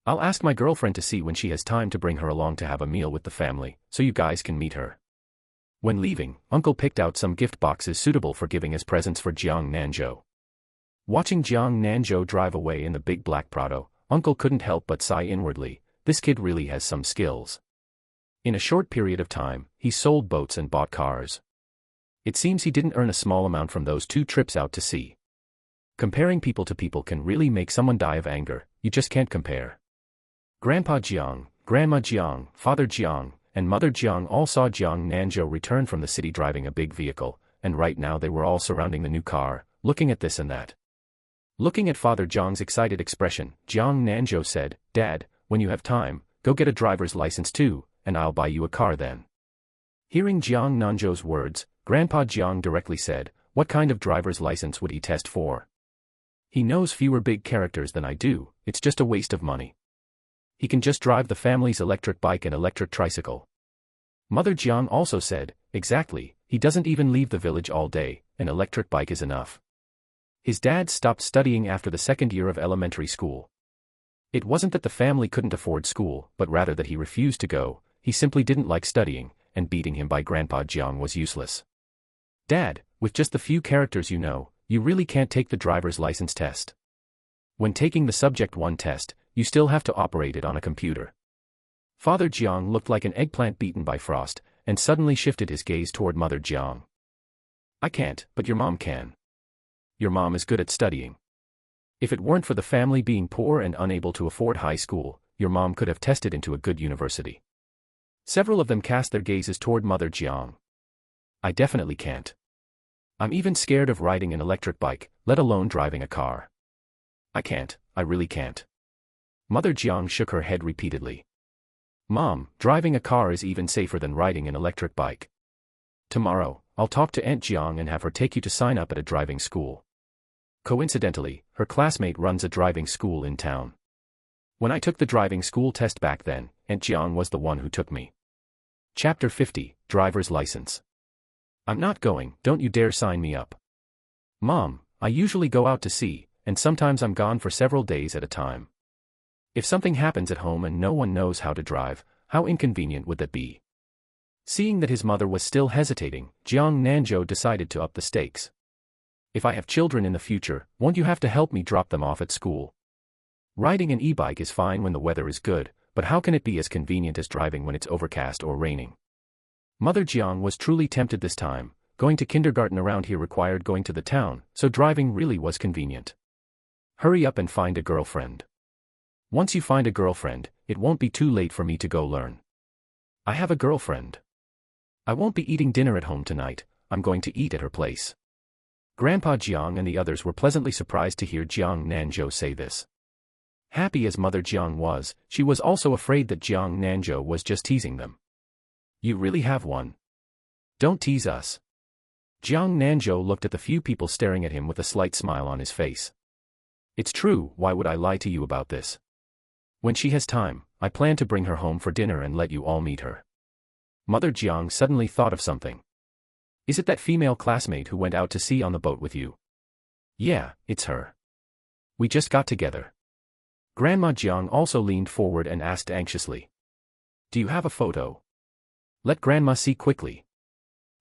I'll ask my girlfriend to see when she has time to bring her along to have a meal with the family, so you guys can meet her." When leaving, Uncle picked out some gift boxes suitable for giving as presents for Jiang Nanzhou. Watching Jiang Nanzhou drive away in the big black Prado, Uncle couldn't help but sigh inwardly, this kid really has some skills. In a short period of time, he sold boats and bought cars. It seems he didn't earn a small amount from those 2 trips out to sea. Comparing people to people can really make someone die of anger, you just can't compare. Grandpa Jiang, Grandma Jiang, Father Jiang, and Mother Jiang all saw Jiang Nanzhou return from the city driving a big vehicle, and right now they were all surrounding the new car, looking at this and that. Looking at Father Jiang's excited expression, Jiang Nanzhou said, "Dad, when you have time, go get a driver's license too, and I'll buy you a car then." Hearing Jiang Nanzhou's words, Grandpa Jiang directly said, "What kind of driver's license would he test for? He knows fewer big characters than I do, it's just a waste of money. He can just drive the family's electric bike and electric tricycle." Mother Jiang also said, "Exactly, he doesn't even leave the village all day, an electric bike is enough." His dad stopped studying after the 2nd year of elementary school. It wasn't that the family couldn't afford school, but rather that he refused to go, he simply didn't like studying, and beating him by Grandpa Jiang was useless. "Dad, with just the few characters you know, you really can't take the driver's license test. When taking the Subject 1 test, you still have to operate it on a computer. Father Jiang looked like an eggplant beaten by frost, and suddenly shifted his gaze toward Mother Jiang. I can't, but your mom can. Your mom is good at studying. If it weren't for the family being poor and unable to afford high school, your mom could have tested into a good university. Several of them cast their gazes toward Mother Jiang. I definitely can't. I'm even scared of riding an electric bike, let alone driving a car. I can't, I really can't. Mother Jiang shook her head repeatedly. Mom, driving a car is even safer than riding an electric bike. Tomorrow, I'll talk to Aunt Jiang and have her take you to sign up at a driving school. Coincidentally, her classmate runs a driving school in town. When I took the driving school test back then, Aunt Jiang was the one who took me. Chapter 50, Driver's License. I'm not going, don't you dare sign me up. Mom, I usually go out to sea, and sometimes I'm gone for several days at a time. If something happens at home and no one knows how to drive, how inconvenient would that be? Seeing that his mother was still hesitating, Jiang Nanzhou decided to up the stakes. If I have children in the future, won't you have to help me drop them off at school? Riding an e-bike is fine when the weather is good, but how can it be as convenient as driving when it's overcast or raining? Mother Jiang was truly tempted this time. Going to kindergarten around here required going to the town, so driving really was convenient. Hurry up and find a girlfriend. Once you find a girlfriend, it won't be too late for me to go learn. I have a girlfriend. I won't be eating dinner at home tonight, I'm going to eat at her place. Grandpa Jiang and the others were pleasantly surprised to hear Jiang Nanzhou say this. Happy as Mother Jiang was, she was also afraid that Jiang Nanzhou was just teasing them. You really have one? Don't tease us. Jiang Nanzhou looked at the few people staring at him with a slight smile on his face. It's true, why would I lie to you about this? When she has time, I plan to bring her home for dinner and let you all meet her. Mother Jiang suddenly thought of something. Is it that female classmate who went out to sea on the boat with you? Yeah, it's her. We just got together. Grandma Jiang also leaned forward and asked anxiously. Do you have a photo? Let Grandma see quickly.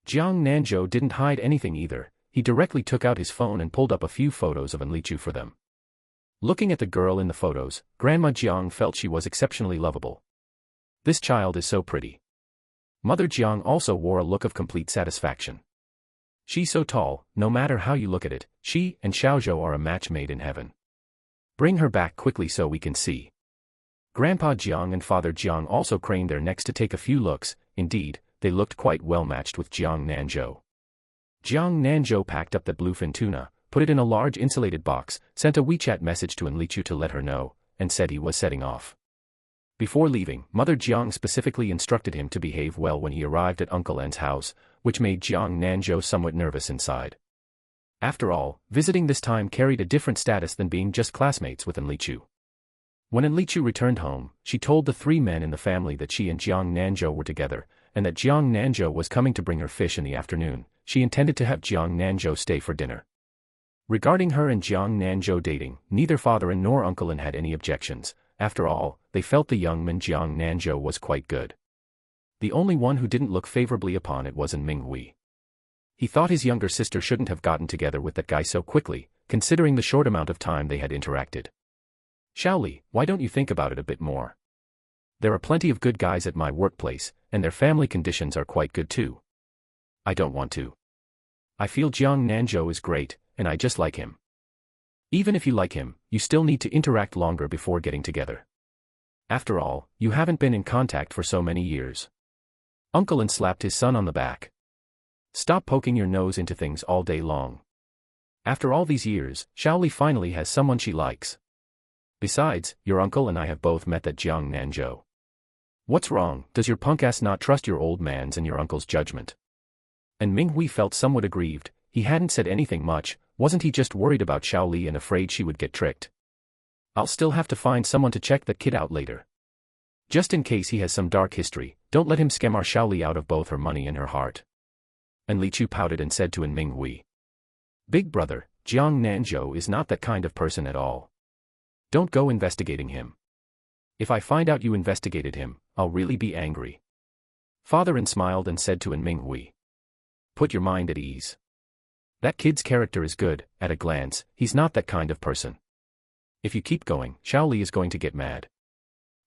Jiang Nanzhou didn't hide anything either, he directly took out his phone and pulled up a few photos of Enlichu for them. Looking at the girl in the photos, Grandma Jiang felt she was exceptionally lovable. This child is so pretty. Mother Jiang also wore a look of complete satisfaction. She's so tall, no matter how you look at it, she and Xiaozhou are a match made in heaven. Bring her back quickly so we can see. Grandpa Jiang and Father Jiang also craned their necks to take a few looks. Indeed, they looked quite well matched with Jiang Nanzhou. Jiang Nanzhou packed up the bluefin tuna, put it in a large insulated box, sent a WeChat message to Enlichu to let her know, and said he was setting off. Before leaving, Mother Jiang specifically instructed him to behave well when he arrived at Uncle N's house, which made Jiang Nanzhou somewhat nervous inside. After all, visiting this time carried a different status than being just classmates with Enlichu. When Enlichu returned home, she told the three men in the family that she and Jiang Nanzhou were together, and that Jiang Nanzhou was coming to bring her fish in the afternoon. She intended to have Jiang Nanzhou stay for dinner. Regarding her and Jiang Nanzhou dating, neither father and nor Uncle N had any objections. After all, they felt the young man Jiang Nanzhou was quite good. The only one who didn't look favorably upon it was Manhwa. He thought his younger sister shouldn't have gotten together with that guy so quickly, considering the short amount of time they had interacted. Xiaoli, why don't you think about it a bit more? There are plenty of good guys at my workplace, and their family conditions are quite good too. I don't want to. I feel Jiang Nanzhou is great, and I just like him. Even if you like him, you still need to interact longer before getting together. After all, you haven't been in contact for so many years. Uncle N slapped his son on the back. Stop poking your nose into things all day long. After all these years, Xiaoli finally has someone she likes. Besides, your uncle and I have both met that Jiang Nanzhou. What's wrong, does your punk ass not trust your old man's and your uncle's judgment? And Manhwa felt somewhat aggrieved. He hadn't said anything much, wasn't he just worried about Xiaoli and afraid she would get tricked? I'll still have to find someone to check that kid out later. Just in case he has some dark history, don't let him scam our Xiaoli out of both her money and her heart. And Enlichu pouted and said to Manhwa. Big brother, Jiang Nanzhou is not that kind of person at all. Don't go investigating him. If I find out you investigated him, I'll really be angry. Father N smiled and said to Manhwa. Put your mind at ease. That kid's character is good, at a glance, he's not that kind of person. If you keep going, Xiaoli is going to get mad.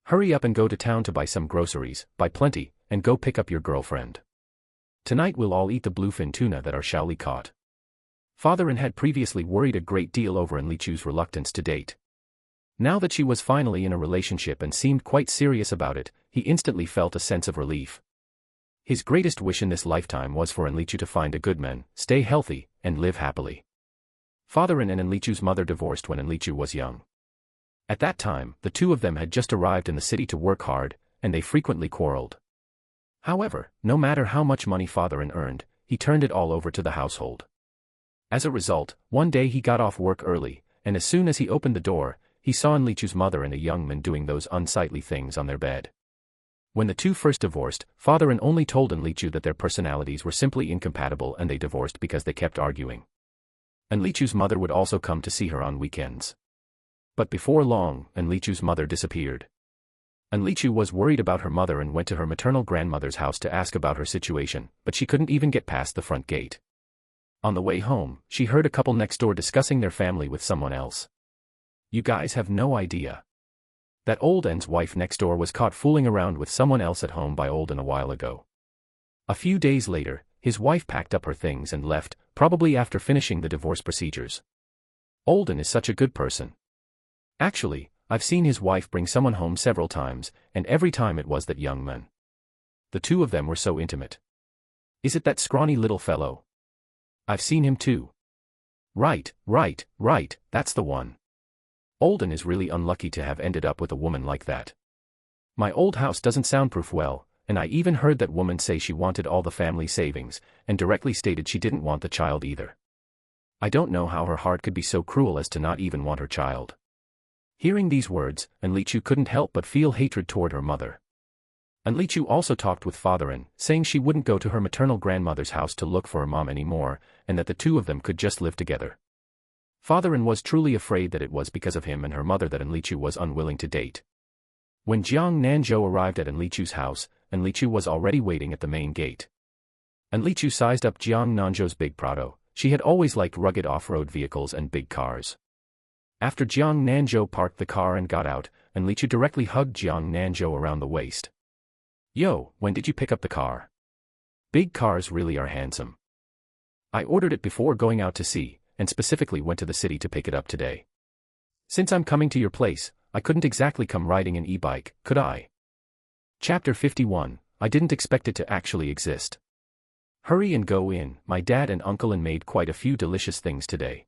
Hurry up and go to town to buy some groceries, buy plenty, and go pick up your girlfriend. Tonight we'll all eat the bluefin tuna that our Shaoli caught. Father-in had previously worried a great deal over Enlichu's reluctance to date. Now that she was finally in a relationship and seemed quite serious about it, he instantly felt a sense of relief. His greatest wish in this lifetime was for Enlichu to find a good man, stay healthy, and live happily. Father-in and Enlichu's mother divorced when Enlichu was young. At that time, the two of them had just arrived in the city to work hard, and they frequently quarreled. However, no matter how much money Father-in earned, he turned it all over to the household. As a result, one day he got off work early, and as soon as he opened the door, he saw Enlichu's mother and a young man doing those unsightly things on their bed. When the two first divorced, Father-in only told Enlichu that their personalities were simply incompatible and they divorced because they kept arguing. Enlichu's mother would also come to see her on weekends. But before long, Enlichu's mother disappeared. Enlichu was worried about her mother and went to her maternal grandmother's house to ask about her situation, but she couldn't even get past the front gate. On the way home, she heard a couple next door discussing their family with someone else. You guys have no idea. That old N's wife next door was caught fooling around with someone else at home by old N a while ago. A few days later, his wife packed up her things and left, probably after finishing the divorce procedures. Old N is such a good person. Actually, I've seen his wife bring someone home several times, and every time it was that young man. The two of them were so intimate. Is it that scrawny little fellow? I've seen him too. Right, that's the one. Olden is really unlucky to have ended up with a woman like that. My old house doesn't soundproof well, and I even heard that woman say she wanted all the family savings, and directly stated she didn't want the child either. I don't know how her heart could be so cruel as to not even want her child. Hearing these words, Enlichu couldn't help but feel hatred toward her mother. Enlichu also talked with Father-in, saying she wouldn't go to her maternal grandmother's house to look for her mom anymore, and that the two of them could just live together. Father-in was truly afraid that it was because of him and her mother that Enlichu was unwilling to date. When Jiang Nanzhou arrived at Enlichu's house, Enlichu was already waiting at the main gate. Enlichu sized up Jiang Nanzhou's big Prado. She had always liked rugged off-road vehicles and big cars. After Jiang Nanzhou parked the car and got out, Enlichu directly hugged Jiang Nanzhou around the waist. Yo, when did you pick up the car? Big cars really are handsome. I ordered it before going out to sea, and specifically went to the city to pick it up today. Since I'm coming to your place, I couldn't exactly come riding an e-bike, could I? Chapter 51, I didn't expect it to actually exist. Hurry and go in, my dad and uncle and made quite a few delicious things today.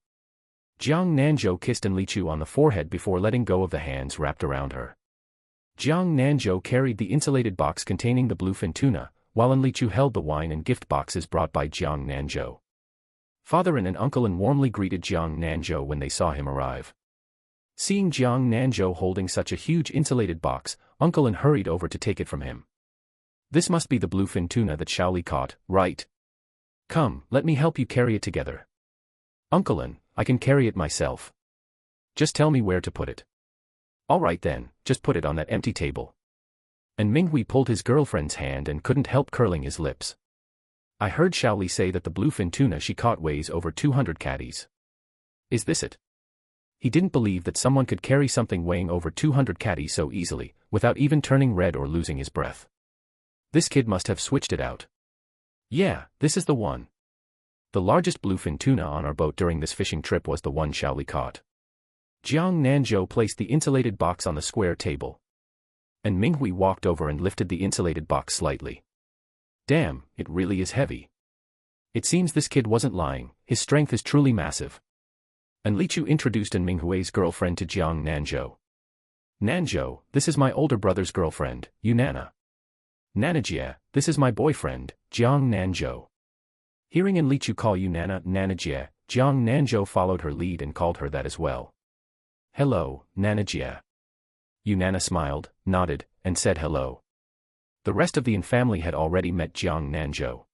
Jiang Nanzhou kissed Enlichu on the forehead before letting go of the hands wrapped around her. Jiang Nanzhou carried the insulated box containing the bluefin tuna, while Enlichu held the wine and gift boxes brought by Jiang Nanzhou. Father-in and uncle-in warmly greeted Jiang Nanzhou when they saw him arrive. Seeing Jiang Nanzhou holding such a huge insulated box, uncle-in hurried over to take it from him. This must be the bluefin tuna that Shaoli caught, right? Come, let me help you carry it together. Uncle-in, I can carry it myself. Just tell me where to put it. All right then, just put it on that empty table. And Minghui pulled his girlfriend's hand and couldn't help curling his lips. I heard Shaoli say that the bluefin tuna she caught weighs over 200 caddies. Is this it? He didn't believe that someone could carry something weighing over 200 caddies so easily, without even turning red or losing his breath. This kid must have switched it out. Yeah, this is the one. The largest bluefin tuna on our boat during this fishing trip was the one Shaoli caught. Jiang Nanzhou placed the insulated box on the square table. And Minghui walked over and lifted the insulated box slightly. Damn, it really is heavy. It seems this kid wasn't lying, his strength is truly massive. Enlichu introduced Minghui's girlfriend to Jiang Nanzhou. Nanzhou, this is my older brother's girlfriend, Yunana. Nanajie, this is my boyfriend, Jiang Nanzhou. Hearing Enlichu call Yunana Nanajie, Jiang Nanzhou followed her lead and called her that as well. Hello, Nanajie. Yunana smiled, nodded, and said hello. The rest of the Yin family had already met Jiang Nanzhou.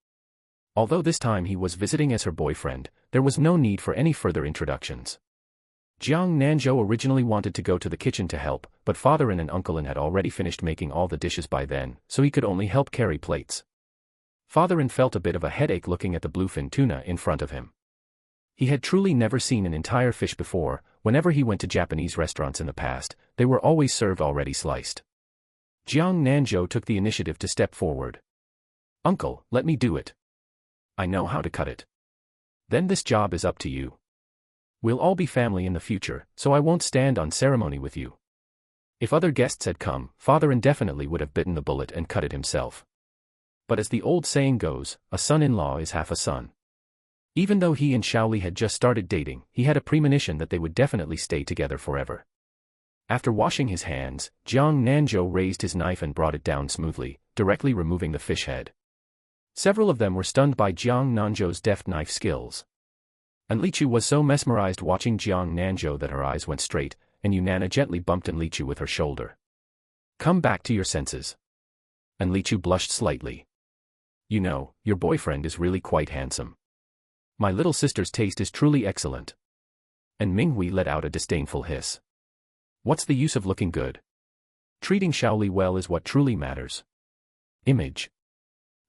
Although this time he was visiting as her boyfriend, there was no need for any further introductions. Jiang Nanzhou originally wanted to go to the kitchen to help, but Father-in and uncle-in had already finished making all the dishes by then, so he could only help carry plates. Father-in felt a bit of a headache looking at the bluefin tuna in front of him. He had truly never seen an entire fish before. Whenever he went to Japanese restaurants in the past, they were always served already sliced. Jiang Nanzhou took the initiative to step forward. Uncle, let me do it. I know how to cut it. Then this job is up to you. We'll all be family in the future, so I won't stand on ceremony with you. If other guests had come, father indefinitely would have bitten the bullet and cut it himself. But as the old saying goes, a son-in-law is half a son. Even though he and Shaoli had just started dating, he had a premonition that they would definitely stay together forever. After washing his hands, Jiang Nanzhou raised his knife and brought it down smoothly, directly removing the fish head. Several of them were stunned by Jiang Nanzhou's deft knife skills. And Li Chu was so mesmerized watching Jiang Nanzhou that her eyes went straight, and Yunnan gently bumped Li Chu with her shoulder. Come back to your senses. And Li Chu blushed slightly. You know, your boyfriend is really quite handsome. My little sister's taste is truly excellent. And Minghui let out a disdainful hiss. What's the use of looking good? Treating Shaoli well is what truly matters. Image.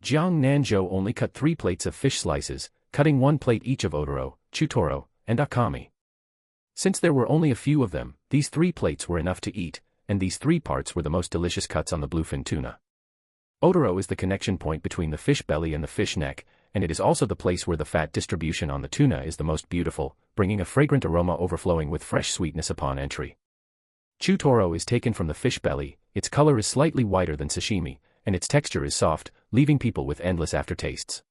Jiang Nanzhou only cut 3 plates of fish slices, cutting 1 plate each of otoro, chutoro, and akami. Since there were only a few of them, these 3 plates were enough to eat, and these 3 parts were the most delicious cuts on the bluefin tuna. Otoro is the connection point between the fish belly and the fish neck, and it is also the place where the fat distribution on the tuna is the most beautiful, bringing a fragrant aroma overflowing with fresh sweetness upon entry. Chutoro is taken from the fish belly, its color is slightly whiter than sashimi, and its texture is soft, leaving people with endless aftertastes.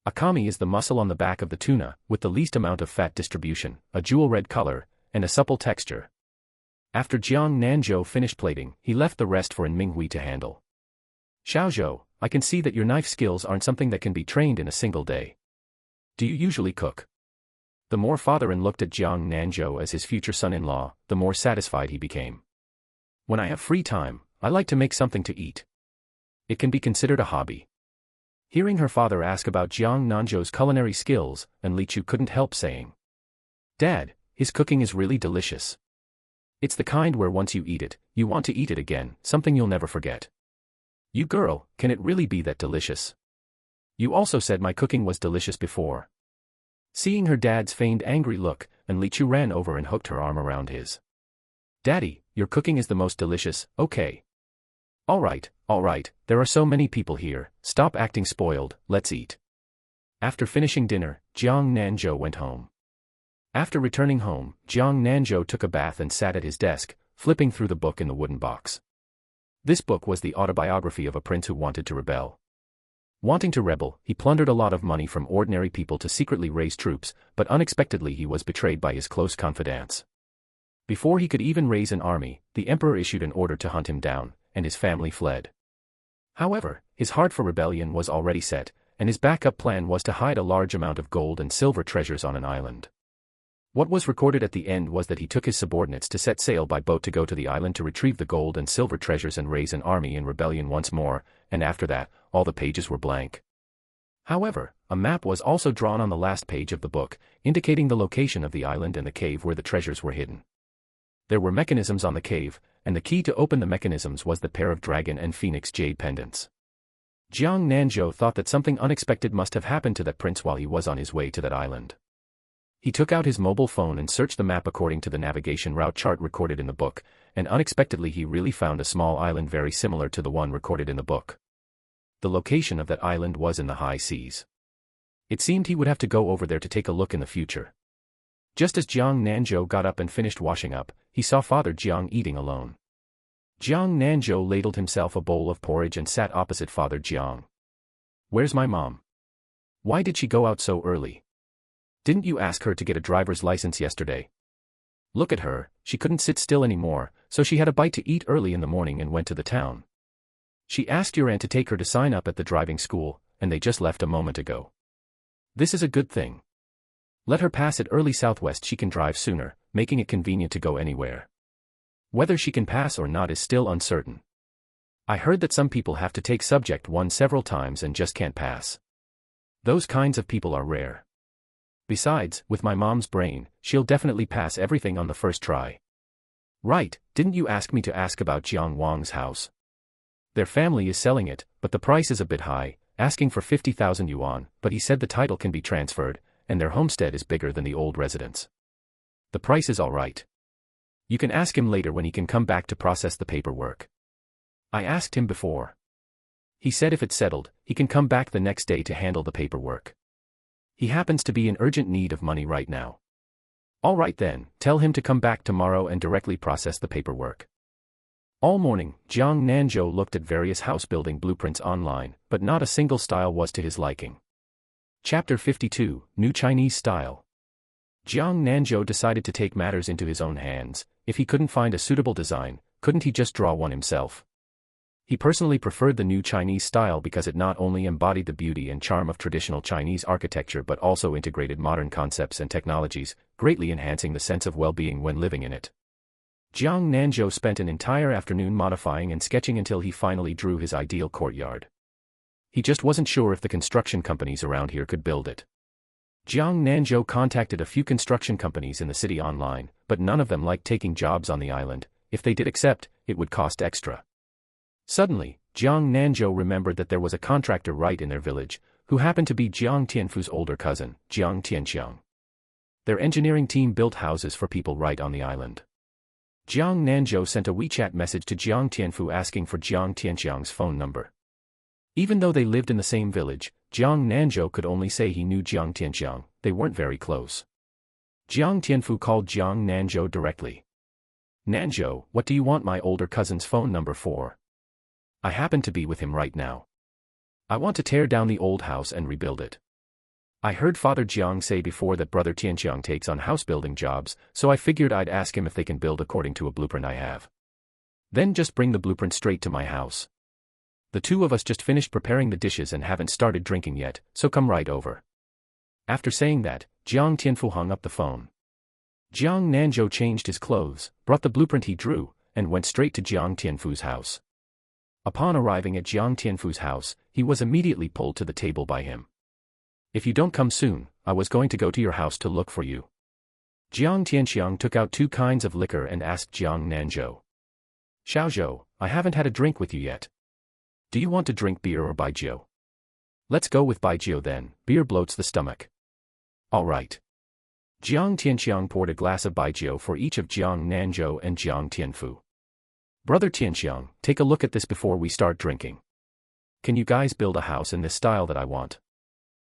Akami is the muscle on the back of the tuna, with the least amount of fat distribution, a jewel-red color, and a supple texture. After Jiang Nanzhou finished plating, he left the rest for Minghui to handle. Xiaozhou, I can see that your knife skills aren't something that can be trained in a single day. Do you usually cook? The more father-in looked at Jiang Nanzhou as his future son-in-law, the more satisfied he became. When I have free time, I like to make something to eat. It can be considered a hobby. Hearing her father ask about Jiang Nanzhou's culinary skills, and Li Chu couldn't help saying, Dad, his cooking is really delicious. It's the kind where once you eat it, you want to eat it again, something you'll never forget. You girl, can it really be that delicious? You also said my cooking was delicious before. Seeing her dad's feigned angry look, and Li Chu ran over and hooked her arm around his. Daddy, your cooking is the most delicious, okay. All right, there are so many people here, stop acting spoiled, let's eat. After finishing dinner, Jiang Nanzhou went home. After returning home, Jiang Nanzhou took a bath and sat at his desk, flipping through the book in the wooden box. This book was the autobiography of a prince who wanted to rebel. Wanting to rebel, he plundered a lot of money from ordinary people to secretly raise troops, but unexpectedly he was betrayed by his close confidants. Before he could even raise an army, the emperor issued an order to hunt him down, and his family fled. However, his heart for rebellion was already set, and his backup plan was to hide a large amount of gold and silver treasures on an island. What was recorded at the end was that he took his subordinates to set sail by boat to go to the island to retrieve the gold and silver treasures and raise an army in rebellion once more, and after that, all the pages were blank. However, a map was also drawn on the last page of the book, indicating the location of the island and the cave where the treasures were hidden. There were mechanisms on the cave, and the key to open the mechanisms was the pair of dragon and phoenix jade pendants. Jiang Nanzhou thought that something unexpected must have happened to that prince while he was on his way to that island. He took out his mobile phone and searched the map according to the navigation route chart recorded in the book, and unexpectedly he really found a small island very similar to the one recorded in the book. The location of that island was in the high seas. It seemed he would have to go over there to take a look in the future. Just as Jiang Nanzhou got up and finished washing up, he saw Father Jiang eating alone. Jiang Nanzhou ladled himself a bowl of porridge and sat opposite Father Jiang. Where's my mom? Why did she go out so early? Didn't you ask her to get a driver's license yesterday? Look at her, she couldn't sit still anymore, so she had a bite to eat early in the morning and went to the town. She asked your aunt to take her to sign up at the driving school, and they just left a moment ago. This is a good thing. Let her pass it early. Southwest she can drive sooner, making it convenient to go anywhere. Whether she can pass or not is still uncertain. I heard that some people have to take subject 1 several times and just can't pass. Those kinds of people are rare. Besides, with my mom's brain, she'll definitely pass everything on the first try. Right, didn't you ask me to ask about Jiang Wang's house? Their family is selling it, but the price is a bit high, asking for 50,000 yuan, but he said the title can be transferred, and their homestead is bigger than the old residence. The price is all right. You can ask him later when he can come back to process the paperwork. I asked him before. He said if it's settled, he can come back the next day to handle the paperwork. He happens to be in urgent need of money right now. All right then, tell him to come back tomorrow and directly process the paperwork. All morning, Jiang Nanzhou looked at various house-building blueprints online, but not a single style was to his liking. Chapter 52, New Chinese Style. Jiang Nanzhou decided to take matters into his own hands. If he couldn't find a suitable design, couldn't he just draw one himself? He personally preferred the New Chinese style because it not only embodied the beauty and charm of traditional Chinese architecture but also integrated modern concepts and technologies, greatly enhancing the sense of well-being when living in it. Jiang Nanzhou spent an entire afternoon modifying and sketching until he finally drew his ideal courtyard. He just wasn't sure if the construction companies around here could build it. Jiang Nanzhou contacted a few construction companies in the city online, but none of them liked taking jobs on the island. If they did accept, it would cost extra. Suddenly, Jiang Nanzhou remembered that there was a contractor right in their village, who happened to be Jiang Tianfu's older cousin, Jiang Tianxiang. Their engineering team built houses for people right on the island. Jiang Nanzhou sent a WeChat message to Jiang Tianfu asking for Jiang Tianxiang's phone number. Even though they lived in the same village, Jiang Nanzhou could only say he knew Jiang Tianxiang. They weren't very close. Jiang Tianfu called Jiang Nanzhou directly. Nanzhou, what do you want my older cousin's phone number for? I happen to be with him right now. I want to tear down the old house and rebuild it. I heard Father Jiang say before that Brother Tianxiang takes on house-building jobs, so I figured I'd ask him if they can build according to a blueprint I have. Then just bring the blueprint straight to my house. The two of us just finished preparing the dishes and haven't started drinking yet, so come right over. After saying that, Jiang Tianfu hung up the phone. Jiang Nanzhou changed his clothes, brought the blueprint he drew, and went straight to Jiang Tianfu's house. Upon arriving at Jiang Tianfu's house, he was immediately pulled to the table by him. If you don't come soon, I was going to go to your house to look for you. Jiang Tianxiang took out 2 kinds of liquor and asked Jiang Nanzhou. Xiaozhou, I haven't had a drink with you yet. Do you want to drink beer or baijiu? Let's go with baijiu then, beer bloats the stomach. All right. Jiang Tianxiang poured a glass of baijiu for each of Jiang Nanzhou and Jiang Tianfu. Brother Tianxiang, take a look at this before we start drinking. Can you guys build a house in this style that I want?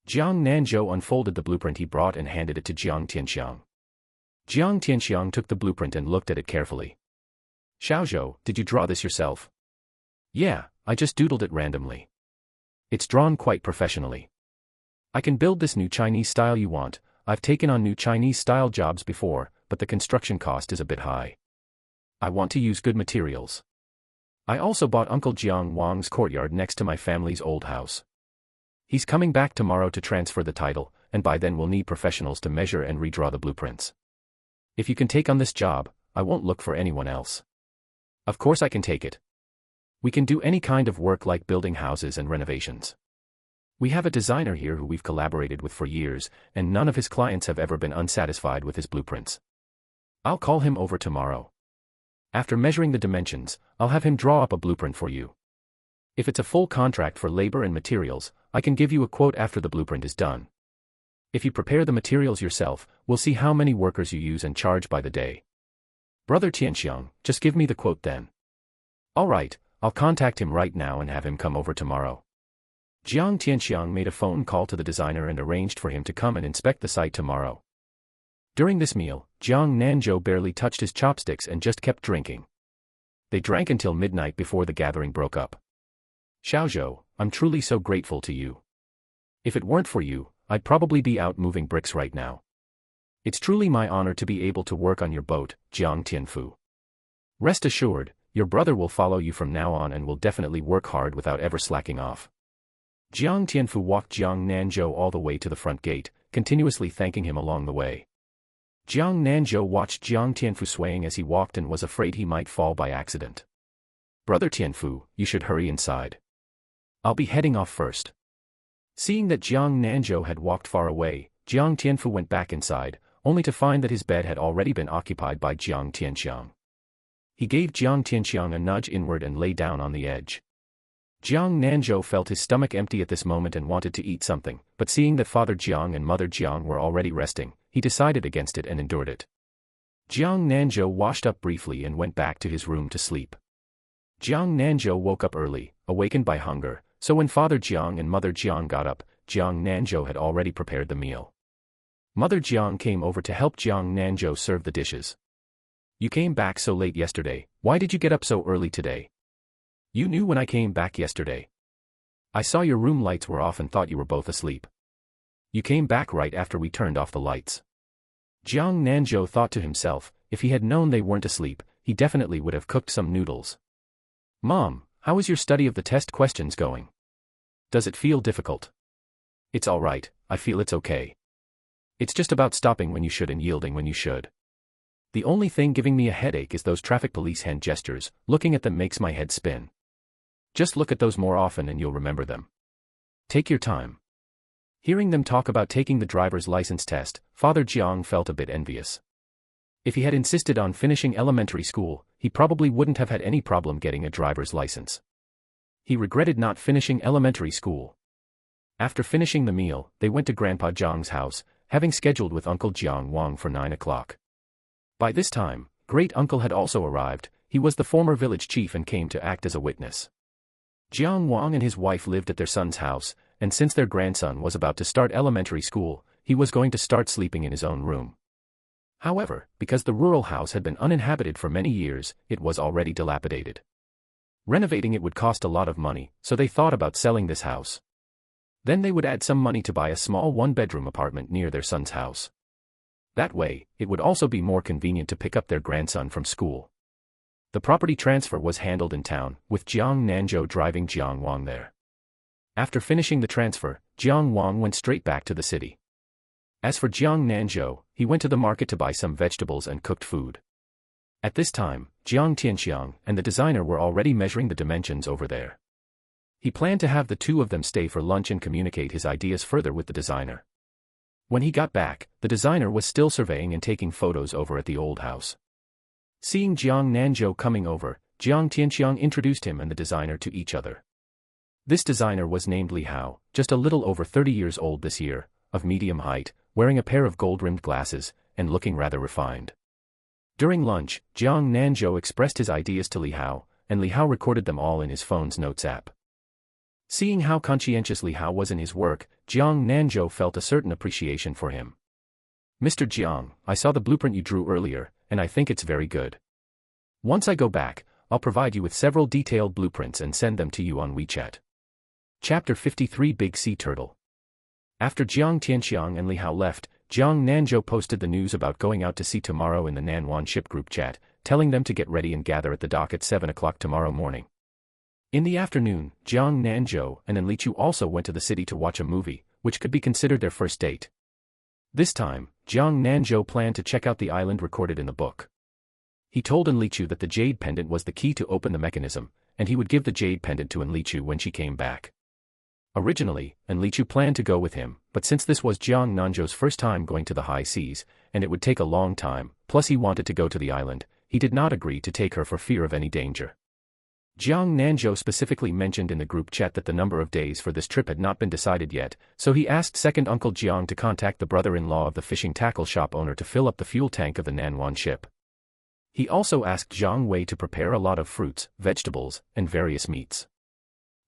Jiang Nanzhou unfolded the blueprint he brought and handed it to Jiang Tianxiang. Jiang Tianxiang took the blueprint and looked at it carefully. Xiaozhou, did you draw this yourself? Yeah, I just doodled it randomly. It's drawn quite professionally. I can build this new Chinese style you want. I've taken on new Chinese style jobs before, but the construction cost is a bit high. I want to use good materials. I also bought Uncle Jiang Wang's courtyard next to my family's old house. He's coming back tomorrow to transfer the title, and by then we'll need professionals to measure and redraw the blueprints. If you can take on this job, I won't look for anyone else. Of course I can take it. We can do any kind of work like building houses and renovations. We have a designer here who we've collaborated with for years, and none of his clients have ever been unsatisfied with his blueprints. I'll call him over tomorrow. After measuring the dimensions, I'll have him draw up a blueprint for you. If it's a full contract for labor and materials, I can give you a quote after the blueprint is done. If you prepare the materials yourself, we'll see how many workers you use and charge by the day. Brother Tianxiang, just give me the quote then. All right, I'll contact him right now and have him come over tomorrow. Jiang Tianxiang made a phone call to the designer and arranged for him to come and inspect the site tomorrow. During this meal, Jiang Nanzhou barely touched his chopsticks and just kept drinking. They drank until midnight before the gathering broke up. Xiaozhou, I'm truly so grateful to you. If it weren't for you, I'd probably be out moving bricks right now. It's truly my honor to be able to work on your boat, Jiang Tianfu. Rest assured, your brother will follow you from now on and will definitely work hard without ever slacking off. Jiang Tianfu walked Jiang Nanzhou all the way to the front gate, continuously thanking him along the way. Jiang Nanzhou watched Jiang Tianfu swaying as he walked and was afraid he might fall by accident. Brother Tianfu, you should hurry inside. I'll be heading off first. Seeing that Jiang Nanzhou had walked far away, Jiang Tianfu went back inside, only to find that his bed had already been occupied by Jiang Tianxiang. He gave Jiang Tianxiang a nudge inward and lay down on the edge. Jiang Nanzhou felt his stomach empty at this moment and wanted to eat something, but seeing that Father Jiang and Mother Jiang were already resting, he decided against it and endured it. Jiang Nanzhou washed up briefly and went back to his room to sleep. Jiang Nanzhou woke up early, awakened by hunger, so when Father Jiang and Mother Jiang got up, Jiang Nanzhou had already prepared the meal. Mother Jiang came over to help Jiang Nanzhou serve the dishes. You came back so late yesterday, why did you get up so early today? You knew when I came back yesterday. I saw your room lights were off and thought you were both asleep. You came back right after we turned off the lights. Jiang Nanzhou thought to himself, if he had known they weren't asleep, he definitely would have cooked some noodles. Mom, how is your study of the test questions going? Does it feel difficult? It's all right, I feel it's okay. It's just about stopping when you should and yielding when you should. The only thing giving me a headache is those traffic police hand gestures, looking at them makes my head spin. Just look at those more often and you'll remember them. Take your time. Hearing them talk about taking the driver's license test, Father Jiang felt a bit envious. If he had insisted on finishing elementary school, he probably wouldn't have had any problem getting a driver's license. He regretted not finishing elementary school. After finishing the meal, they went to Grandpa Jiang's house, having scheduled with Uncle Jiang Wang for 9 o'clock. By this time, Great Uncle had also arrived. He was the former village chief and came to act as a witness. Jiang Wang and his wife lived at their son's house, and since their grandson was about to start elementary school, he was going to start sleeping in his own room. However, because the rural house had been uninhabited for many years, it was already dilapidated. Renovating it would cost a lot of money, so they thought about selling this house. Then they would add some money to buy a small one-bedroom apartment near their son's house. That way, it would also be more convenient to pick up their grandson from school. The property transfer was handled in town, with Jiang Nanzhou driving Jiang Wang there. After finishing the transfer, Jiang Wang went straight back to the city. As for Jiang Nanzhou, he went to the market to buy some vegetables and cooked food. At this time, Jiang Tianxiang and the designer were already measuring the dimensions over there. He planned to have the two of them stay for lunch and communicate his ideas further with the designer. When he got back, the designer was still surveying and taking photos over at the old house. Seeing Jiang Nanzhou coming over, Jiang Tianxiang introduced him and the designer to each other. This designer was named Li Hao, just a little over 30 years old this year, of medium height, wearing a pair of gold-rimmed glasses, and looking rather refined. During lunch, Jiang Nanzhou expressed his ideas to Li Hao, and Li Hao recorded them all in his phone's notes app. Seeing how conscientious Li Hao was in his work, Jiang Nanzhou felt a certain appreciation for him. Mr. Jiang, I saw the blueprint you drew earlier, and I think it's very good. Once I go back, I'll provide you with several detailed blueprints and send them to you on WeChat. Chapter 53 Big Sea Turtle. After Jiang Tianxiang and Li Hao left, Jiang Nanzhou posted the news about going out to sea tomorrow in the Nanwan ship group chat, telling them to get ready and gather at the dock at 7 o'clock tomorrow morning. In the afternoon, Jiang Nanzhou and Enlichu also went to the city to watch a movie, which could be considered their first date. This time, Jiang Nanzhou planned to check out the island recorded in the book. He told Enlichu that the jade pendant was the key to open the mechanism, and he would give the jade pendant to Enlichu when she came back. Originally, Enlichu planned to go with him, but since this was Jiang Nanzhou's first time going to the high seas, and it would take a long time, plus he wanted to go to the island, he did not agree to take her for fear of any danger. Jiang Nanzhou specifically mentioned in the group chat that the number of days for this trip had not been decided yet, so he asked second Uncle Jiang to contact the brother-in-law of the fishing tackle shop owner to fill up the fuel tank of the Nanwan ship. He also asked Zhang Wei to prepare a lot of fruits, vegetables, and various meats.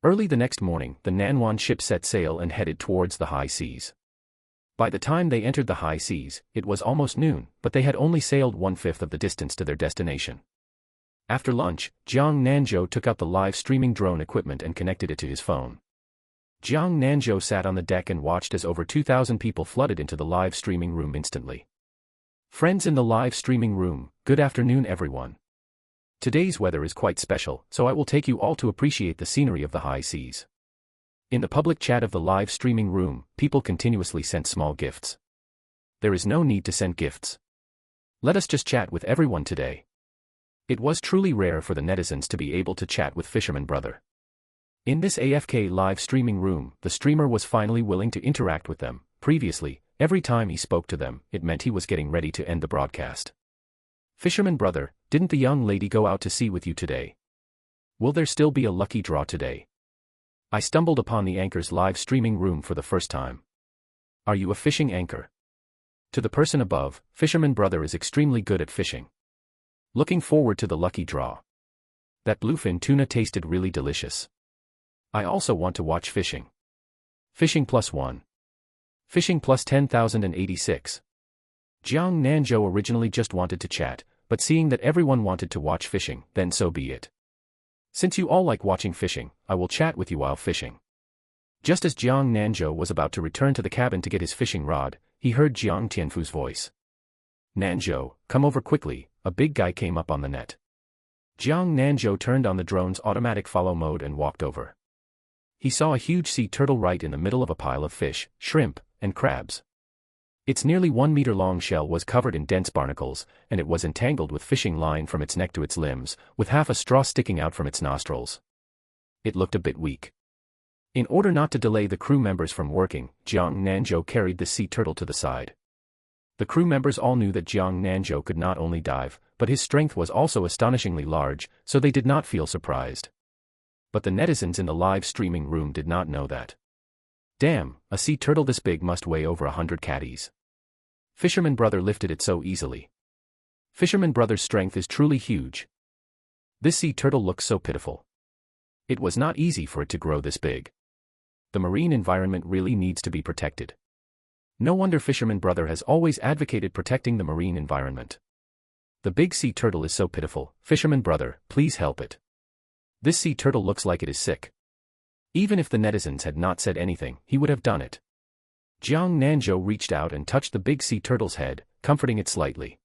Early the next morning, the Nanwan ship set sail and headed towards the high seas. By the time they entered the high seas, it was almost noon, but they had only sailed 1/5 of the distance to their destination. After lunch, Jiang Nanzhou took out the live streaming drone equipment and connected it to his phone. Jiang Nanzhou sat on the deck and watched as over 2,000 people flooded into the live streaming room instantly. Friends in the live streaming room, good afternoon everyone. Today's weather is quite special, so I will take you all to appreciate the scenery of the high seas. In the public chat of the live streaming room, people continuously sent small gifts. There is no need to send gifts. Let us just chat with everyone today. It was truly rare for the netizens to be able to chat with Fisherman brother. In this AFK live streaming room, the streamer was finally willing to interact with them. Previously, every time he spoke to them, it meant he was getting ready to end the broadcast. Fisherman brother, didn't the young lady go out to sea with you today? Will there still be a lucky draw today? I stumbled upon the anchor's live streaming room for the first time. Are you a fishing anchor? To the person above, Fisherman brother is extremely good at fishing. Looking forward to the lucky draw. That bluefin tuna tasted really delicious. I also want to watch fishing. Fishing +1. Fishing plus 10,086. Jiang Nanzhou originally just wanted to chat, but seeing that everyone wanted to watch fishing, then so be it. Since you all like watching fishing, I will chat with you while fishing. Just as Jiang Nanzhou was about to return to the cabin to get his fishing rod, he heard Jiang Tianfu's voice. Nanzhou, come over quickly, a big guy came up on the net. Jiang Nanzhou turned on the drone's automatic follow mode and walked over. He saw a huge sea turtle right in the middle of a pile of fish, shrimp, and crabs. Its nearly 1 meter long shell was covered in dense barnacles, and it was entangled with fishing line from its neck to its limbs, with half a straw sticking out from its nostrils. It looked a bit weak. In order not to delay the crew members from working, Jiang Nanzhou carried the sea turtle to the side. The crew members all knew that Jiang Nanzhou could not only dive, but his strength was also astonishingly large, so they did not feel surprised. But the netizens in the live streaming room did not know that. Damn, a sea turtle this big must weigh over 100 catties. Fisherman brother lifted it so easily. Fisherman brother's strength is truly huge. This sea turtle looks so pitiful. It was not easy for it to grow this big. The marine environment really needs to be protected. No wonder Fisherman brother has always advocated protecting the marine environment. The big sea turtle is so pitiful, Fisherman brother, please help it. This sea turtle looks like it is sick. Even if the netizens had not said anything, he would have done it. Jiang Nanzhou reached out and touched the big sea turtle's head, comforting it slightly.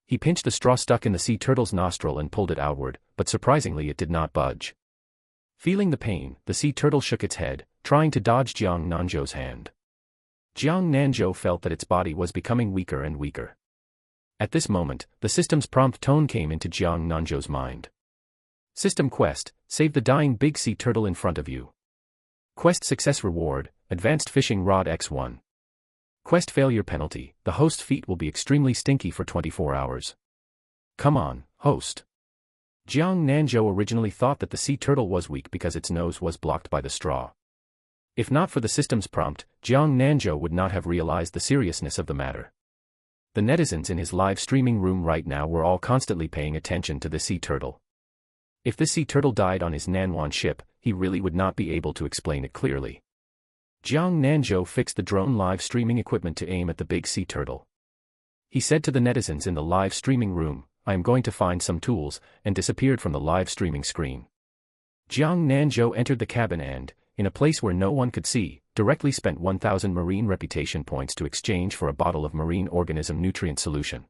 He pinched the straw stuck in the sea turtle's nostril and pulled it outward, but surprisingly it did not budge. Feeling the pain, the sea turtle shook its head, trying to dodge Jiang Nanzhou's hand. Jiang Nanzhou felt that its body was becoming weaker and weaker. At this moment, the system's prompt tone came into Jiang Nanzhou's mind. System quest, save the dying big sea turtle in front of you. Quest success reward, advanced fishing rod X1. Quest failure penalty, the host's feet will be extremely stinky for 24 hours. Come on, host. Jiang Nanzhou originally thought that the sea turtle was weak because its nose was blocked by the straw. If not for the system's prompt, Jiang Nanzhou would not have realized the seriousness of the matter. The netizens in his live streaming room right now were all constantly paying attention to the sea turtle. If the sea turtle died on his Nanwan ship, he really would not be able to explain it clearly. Jiang Nanzhou fixed the drone live streaming equipment to aim at the big sea turtle. He said to the netizens in the live streaming room, I am going to find some tools, and disappeared from the live streaming screen. Jiang Nanzhou entered the cabin and, in a place where no one could see, directly spent 1,000 marine reputation points to exchange for a bottle of marine organism nutrient solution.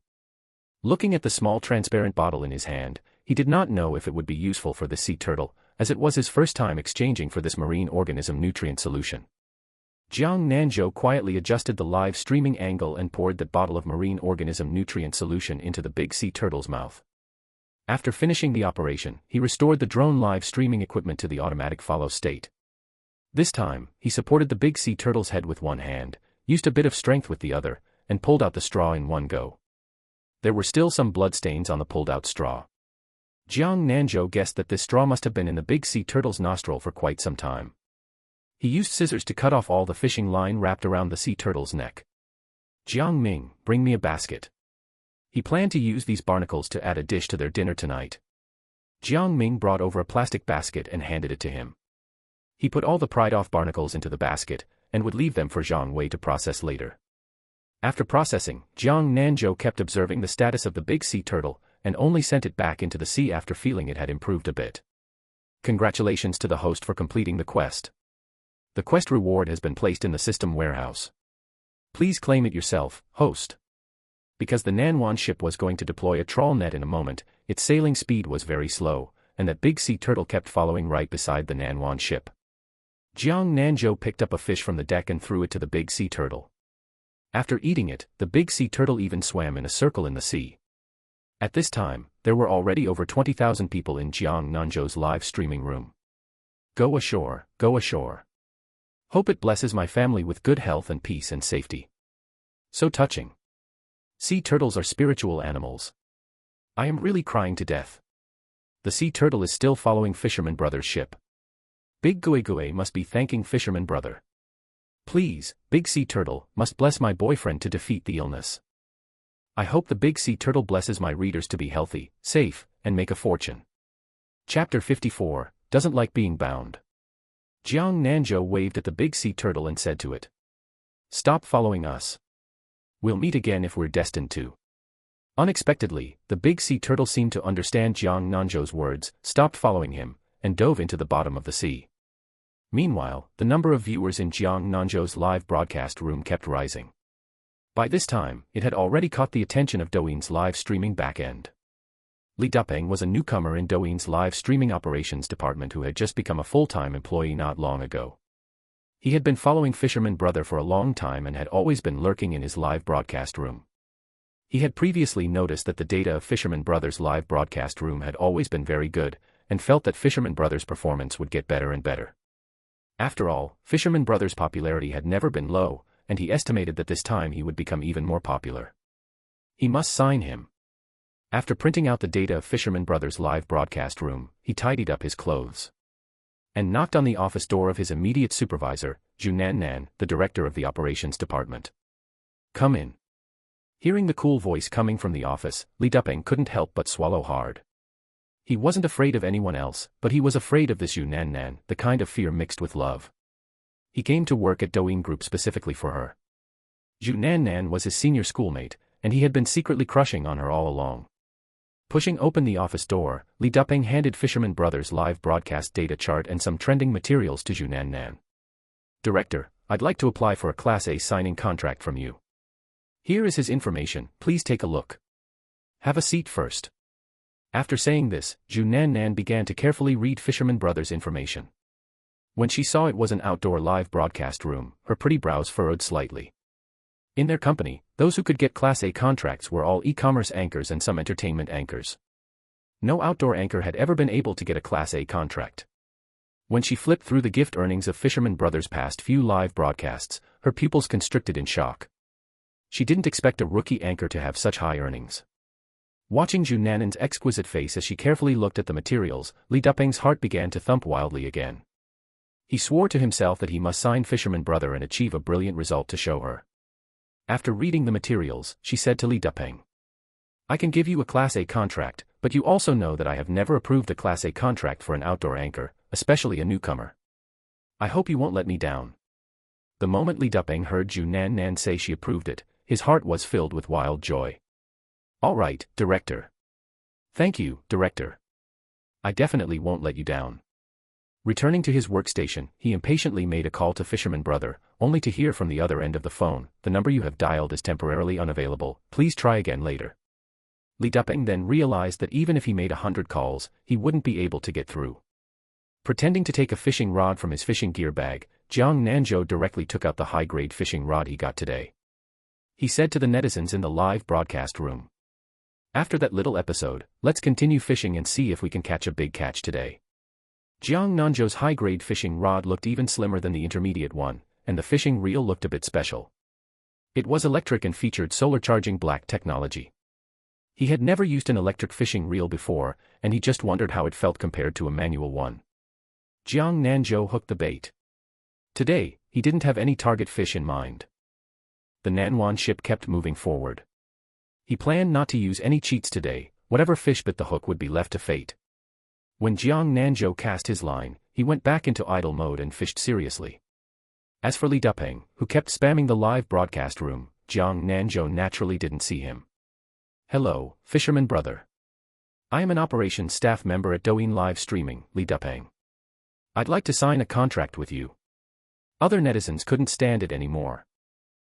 Looking at the small transparent bottle in his hand, he did not know if it would be useful for the sea turtle, as it was his first time exchanging for this marine organism nutrient solution. Jiang Nanzhou quietly adjusted the live streaming angle and poured that bottle of marine organism nutrient solution into the big sea turtle's mouth. After finishing the operation, he restored the drone live streaming equipment to the automatic follow state. This time, he supported the big sea turtle's head with one hand, used a bit of strength with the other, and pulled out the straw in one go. There were still some bloodstains on the pulled-out straw. Jiang Nanzhou guessed that this straw must have been in the big sea turtle's nostril for quite some time. He used scissors to cut off all the fishing line wrapped around the sea turtle's neck. Jiang Ming, bring me a basket. He planned to use these barnacles to add a dish to their dinner tonight. Jiang Ming brought over a plastic basket and handed it to him. He put all the pried-off barnacles into the basket, and would leave them for Zhang Wei to process later. After processing, Jiang Nanzhou kept observing the status of the big sea turtle, and only sent it back into the sea after feeling it had improved a bit. Congratulations to the host for completing the quest. The quest reward has been placed in the system warehouse. Please claim it yourself, host. Because the Nanwan ship was going to deploy a trawl net in a moment, its sailing speed was very slow, and that big sea turtle kept following right beside the Nanwan ship. Jiang Nanzhou picked up a fish from the deck and threw it to the big sea turtle. After eating it, the big sea turtle even swam in a circle in the sea. At this time, there were already over 20,000 people in Jiang Nanzhou's live streaming room. Go ashore, go ashore. Hope it blesses my family with good health and peace and safety. So touching. Sea turtles are spiritual animals. I am really crying to death. The sea turtle is still following Fisherman Brother's ship. Big Gui must be thanking Fisherman Brother. Please, Big Sea Turtle, must bless my boyfriend to defeat the illness. I hope the Big Sea Turtle blesses my readers to be healthy, safe, and make a fortune. Chapter 54, Doesn't Like Being Bound. Jiang Nanzhou waved at the big sea turtle and said to it, "Stop following us. We'll meet again if we're destined to." Unexpectedly, the big sea turtle seemed to understand Jiang Nanzhou's words, stopped following him, and dove into the bottom of the sea. Meanwhile, the number of viewers in Jiang Nanzhou's live broadcast room kept rising. By this time, it had already caught the attention of Douyin's live streaming back-end. Li Dupeng was a newcomer in Douyin's live streaming operations department who had just become a full-time employee not long ago. He had been following Fisherman Brother for a long time and had always been lurking in his live broadcast room. He had previously noticed that the data of Fisherman Brother's live broadcast room had always been very good, and felt that Fisherman Brother's performance would get better and better. After all, Fisherman Brother's popularity had never been low, and he estimated that this time he would become even more popular. He must sign him. After printing out the data of Fisherman Brother's live broadcast room, he tidied up his clothes and knocked on the office door of his immediate supervisor, Jiang Nanzhou, the director of the operations department. "Come in." Hearing the cool voice coming from the office, Li Dupeng couldn't help but swallow hard. He wasn't afraid of anyone else, but he was afraid of this Jiang Nanzhou, the kind of fear mixed with love. He came to work at Douyin Group specifically for her. Jiang Nanzhou was his senior schoolmate, and he had been secretly crushing on her all along. Pushing open the office door, Li Dupeng handed Fisherman Brothers' live broadcast data chart and some trending materials to Jiang Nanzhou. "Director, I'd like to apply for a Class A signing contract from you. Here is his information, please take a look. Have a seat first." After saying this, Jiang Nanzhou began to carefully read Fisherman Brothers' information. When she saw it was an outdoor live broadcast room, her pretty brows furrowed slightly. In their company, those who could get Class A contracts were all e-commerce anchors and some entertainment anchors. No outdoor anchor had ever been able to get a Class A contract. When she flipped through the gift earnings of Fisherman Brothers' past few live broadcasts, her pupils constricted in shock. She didn't expect a rookie anchor to have such high earnings. Watching Jiang Nanzhou's exquisite face as she carefully looked at the materials, Li Dupeng's heart began to thump wildly again. He swore to himself that he must sign Fisherman Brother and achieve a brilliant result to show her. After reading the materials, she said to Li Dupeng, "I can give you a Class A contract, but you also know that I have never approved a Class A contract for an outdoor anchor, especially a newcomer. I hope you won't let me down." The moment Li Dupeng heard Jiang Nanzhou say she approved it, his heart was filled with wild joy. "All right, Director. Thank you, Director. I definitely won't let you down." Returning to his workstation, he impatiently made a call to Fisherman Brother, only to hear from the other end of the phone, "The number you have dialed is temporarily unavailable, please try again later." Li Dupeng then realized that even if he made 100 calls, he wouldn't be able to get through. Pretending to take a fishing rod from his fishing gear bag, Jiang Nanzhou directly took out the high-grade fishing rod he got today. He said to the netizens in the live broadcast room, "After that little episode, let's continue fishing and see if we can catch a big catch today." Jiang Nanzhou's high-grade fishing rod looked even slimmer than the intermediate one, and the fishing reel looked a bit special. It was electric and featured solar charging black technology. He had never used an electric fishing reel before, and he just wondered how it felt compared to a manual one. Jiang Nanzhou hooked the bait. Today, he didn't have any target fish in mind. The Nanwan ship kept moving forward. He planned not to use any cheats today, whatever fish bit the hook would be left to fate. When Jiang Nanzhou cast his line, he went back into idle mode and fished seriously. As for Li Dupeng, who kept spamming the live broadcast room, Jiang Nanzhou naturally didn't see him. "Hello, Fisherman Brother. I am an operations staff member at Douyin Live Streaming, Li Dupeng. I'd like to sign a contract with you." Other netizens couldn't stand it anymore.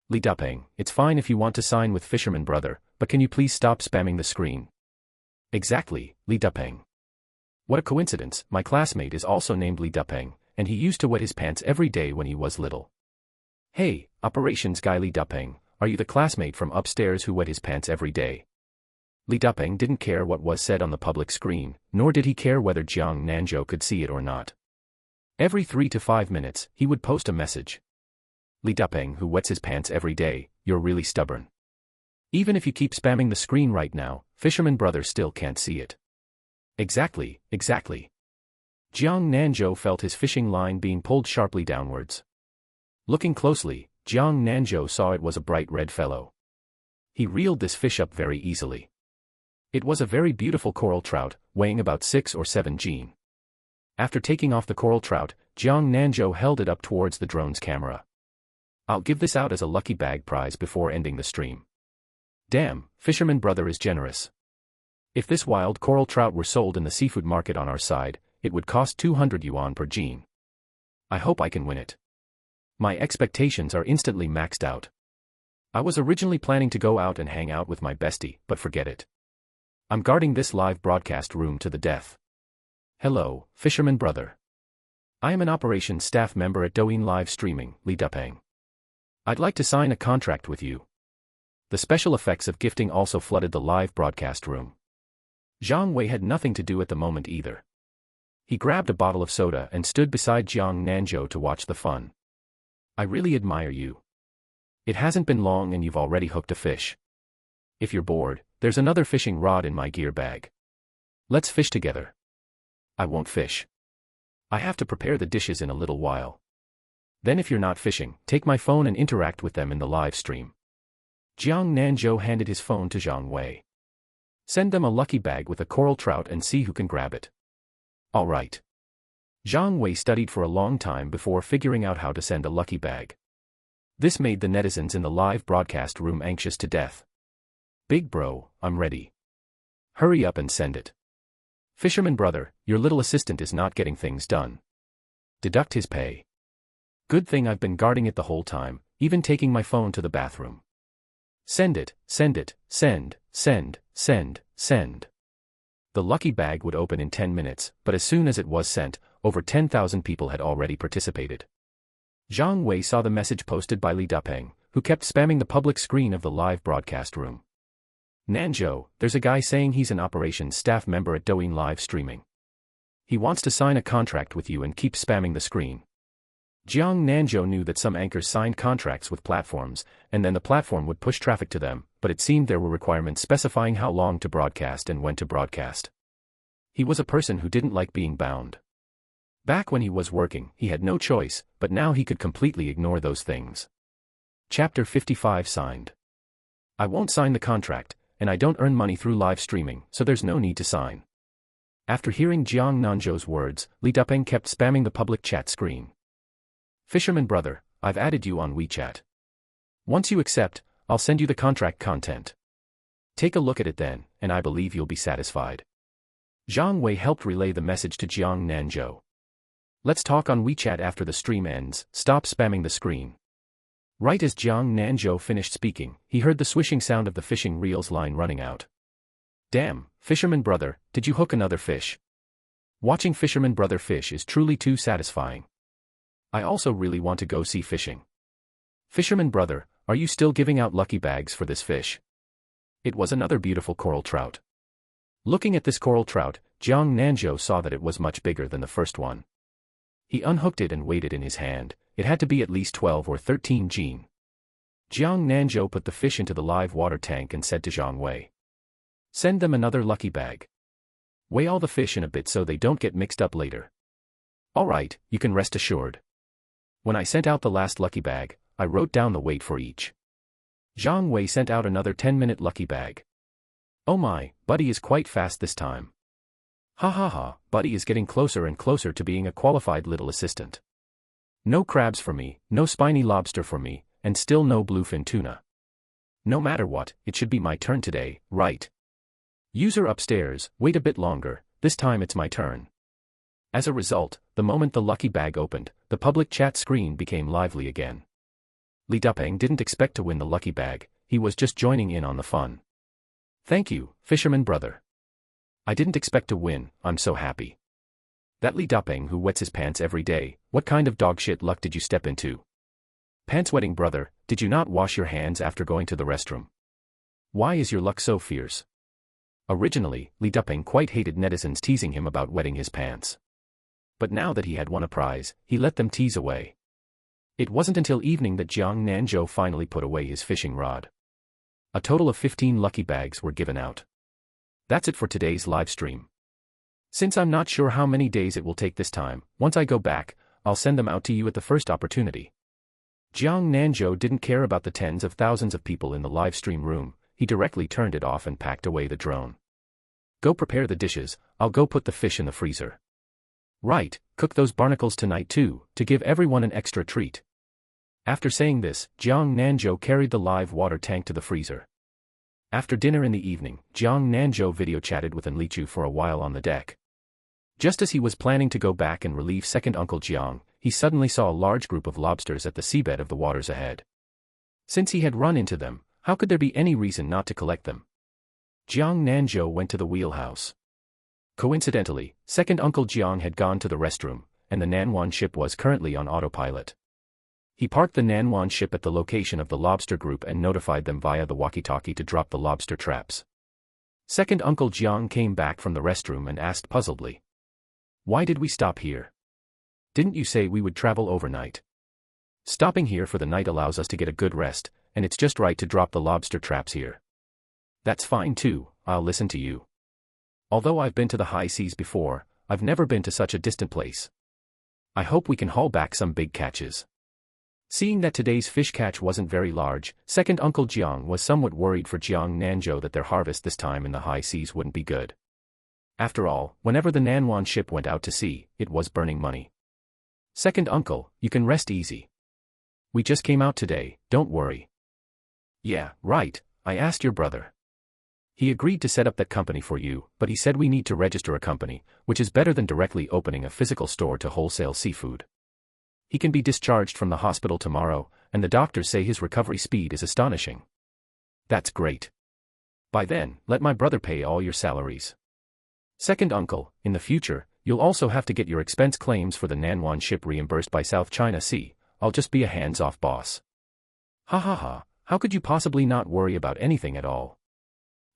"Li Dupeng, it's fine if you want to sign with Fisherman Brother, but can you please stop spamming the screen?" "Exactly, Li Dupeng. What a coincidence, my classmate is also named Li Dupeng, and he used to wet his pants every day when he was little." "Hey, operations guy Li Dupeng, are you the classmate from upstairs who wet his pants every day?" Li Dupeng didn't care what was said on the public screen, nor did he care whether Jiang Nanzhou could see it or not. Every 3 to 5 minutes, he would post a message. "Li Dupeng who wets his pants every day, you're really stubborn. Even if you keep spamming the screen right now, Fisherman Brother still can't see it." Exactly. Jiang Nanzhou felt his fishing line being pulled sharply downwards. Looking closely, Jiang Nanzhou saw it was a bright red fellow. He reeled this fish up very easily. It was a very beautiful coral trout, weighing about 6 or 7 Jin. After taking off the coral trout, Jiang Nanzhou held it up towards the drone's camera. I'll give this out as a lucky bag prize before ending the stream. Damn, Fisherman brother is generous. If this wild coral trout were sold in the seafood market on our side, it would cost 200 yuan per Jin. I hope I can win it. My expectations are instantly maxed out. I was originally planning to go out and hang out with my bestie, but forget it. I'm guarding this live broadcast room to the death. Hello, Fisherman brother. I am an operations staff member at Douyin Live Streaming, Li Dupeng. I'd like to sign a contract with you. The special effects of gifting also flooded the live broadcast room. Zhang Wei had nothing to do at the moment either. He grabbed a bottle of soda and stood beside Jiang Nanzhou to watch the fun. I really admire you. It hasn't been long and you've already hooked a fish. If you're bored, there's another fishing rod in my gear bag. Let's fish together. I won't fish. I have to prepare the dishes in a little while. Then if you're not fishing, take my phone and interact with them in the live stream. Jiang Nanzhou handed his phone to Zhang Wei. Send them a lucky bag with a coral trout and see who can grab it. All right. Zhang Wei studied for a long time before figuring out how to send a lucky bag. This made the netizens in the live broadcast room anxious to death. Big bro, I'm ready. Hurry up and send it. Fisherman brother, your little assistant is not getting things done. Deduct his pay. Good thing I've been guarding it the whole time, even taking my phone to the bathroom. Send it, send it, send, send, send, send. The lucky bag would open in 10 minutes, but as soon as it was sent, over 10,000 people had already participated. Zhang Wei saw the message posted by Li Dupeng, who kept spamming the public screen of the live broadcast room. Nanzhou, there's a guy saying he's an operations staff member at Douyin Live Streaming. He wants to sign a contract with you and keep spamming the screen. Jiang Nanzhou knew that some anchors signed contracts with platforms, and then the platform would push traffic to them, but it seemed there were requirements specifying how long to broadcast and when to broadcast. He was a person who didn't like being bound. Back when he was working, he had no choice, but now he could completely ignore those things. Chapter 55 signed. I won't sign the contract, and I don't earn money through live streaming, so there's no need to sign. After hearing Jiang Nanzhou's words, Li Dupeng kept spamming the public chat screen. Fisherman brother, I've added you on WeChat. Once you accept, I'll send you the contract content. Take a look at it then, and I believe you'll be satisfied. Zhang Wei helped relay the message to Jiang Nanzhou. Let's talk on WeChat after the stream ends, stop spamming the screen. Right as Jiang Nanzhou finished speaking, he heard the swishing sound of the fishing reels line running out. Damn, Fisherman brother, did you hook another fish? Watching Fisherman brother fish is truly too satisfying. I also really want to go see fishing. Fisherman brother, are you still giving out lucky bags for this fish? It was another beautiful coral trout. Looking at this coral trout, Jiang Nanzhou saw that it was much bigger than the first one. He unhooked it and weighed it in his hand. It had to be at least 12 or 13 Jin. Jiang Nanzhou put the fish into the live water tank and said to Zhang Wei. Send them another lucky bag. Weigh all the fish in a bit so they don't get mixed up later. All right, you can rest assured. When I sent out the last lucky bag, I wrote down the weight for each. Zhang Wei sent out another 10-minute lucky bag. Oh my, Buddy is quite fast this time. Ha ha ha, Buddy is getting closer and closer to being a qualified little assistant. No crabs for me, no spiny lobster for me, and still no bluefin tuna. No matter what, it should be my turn today, right? User upstairs, wait a bit longer, this time it's my turn. As a result, the moment the lucky bag opened, the public chat screen became lively again. Li Dupeng didn't expect to win the lucky bag, he was just joining in on the fun. Thank you, Fisherman brother. I didn't expect to win, I'm so happy. That Li Dupeng who wets his pants every day, what kind of dogshit luck did you step into? Pants wetting brother, did you not wash your hands after going to the restroom? Why is your luck so fierce? Originally, Li Dupeng quite hated netizens teasing him about wetting his pants. But now that he had won a prize, he let them tease away. It wasn't until evening that Jiang Nanzhou finally put away his fishing rod. A total of 15 lucky bags were given out. That's it for today's live stream. Since I'm not sure how many days it will take this time, once I go back, I'll send them out to you at the first opportunity. Jiang Nanzhou didn't care about the tens of thousands of people in the live stream room, he directly turned it off and packed away the drone. Go prepare the dishes, I'll go put the fish in the freezer. Right, cook those barnacles tonight too, to give everyone an extra treat. After saying this, Jiang Nanzhou carried the live water tank to the freezer. After dinner in the evening, Jiang Nanzhou video chatted with Lichu for a while on the deck. Just as he was planning to go back and relieve second Uncle Jiang, he suddenly saw a large group of lobsters at the seabed of the waters ahead. Since he had run into them, how could there be any reason not to collect them? Jiang Nanzhou went to the wheelhouse. Coincidentally, second Uncle Jiang had gone to the restroom, and the Nanwan ship was currently on autopilot. He parked the Nanwan ship at the location of the lobster group and notified them via the walkie-talkie to drop the lobster traps. Second Uncle Jiang came back from the restroom and asked puzzledly, "Why did we stop here? Didn't you say we would travel overnight? Stopping here for the night allows us to get a good rest, and it's just right to drop the lobster traps here." "That's fine too, I'll listen to you. Although I've been to the high seas before, I've never been to such a distant place. I hope we can haul back some big catches." Seeing that today's fish catch wasn't very large, second Uncle Jiang was somewhat worried for Jiang Nanzhou that their harvest this time in the high seas wouldn't be good. After all, whenever the Nanwan ship went out to sea, it was burning money. "Second Uncle, you can rest easy. We just came out today, don't worry." "Yeah, right, I asked your brother. He agreed to set up that company for you, but he said we need to register a company, which is better than directly opening a physical store to wholesale seafood. He can be discharged from the hospital tomorrow, and the doctors say his recovery speed is astonishing." "That's great. By then, let my brother pay all your salaries. Second Uncle, in the future, you'll also have to get your expense claims for the Nanwan ship reimbursed by South China Sea. I'll just be a hands-off boss." "Ha ha ha, how could you possibly not worry about anything at all?"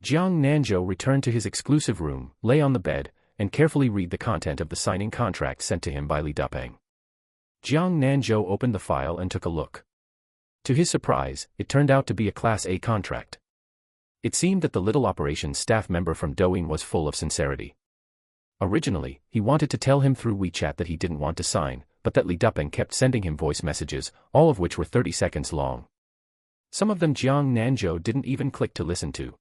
Jiang Nanzhou returned to his exclusive room, lay on the bed, and carefully read the content of the signing contract sent to him by Li Dupeng. Jiang Nanzhou opened the file and took a look. To his surprise, it turned out to be a Class A contract. It seemed that the little operations staff member from Douyin was full of sincerity. Originally, he wanted to tell him through WeChat that he didn't want to sign, but that Li Dupeng kept sending him voice messages, all of which were 30 seconds long. Some of them Jiang Nanzhou didn't even click to listen to.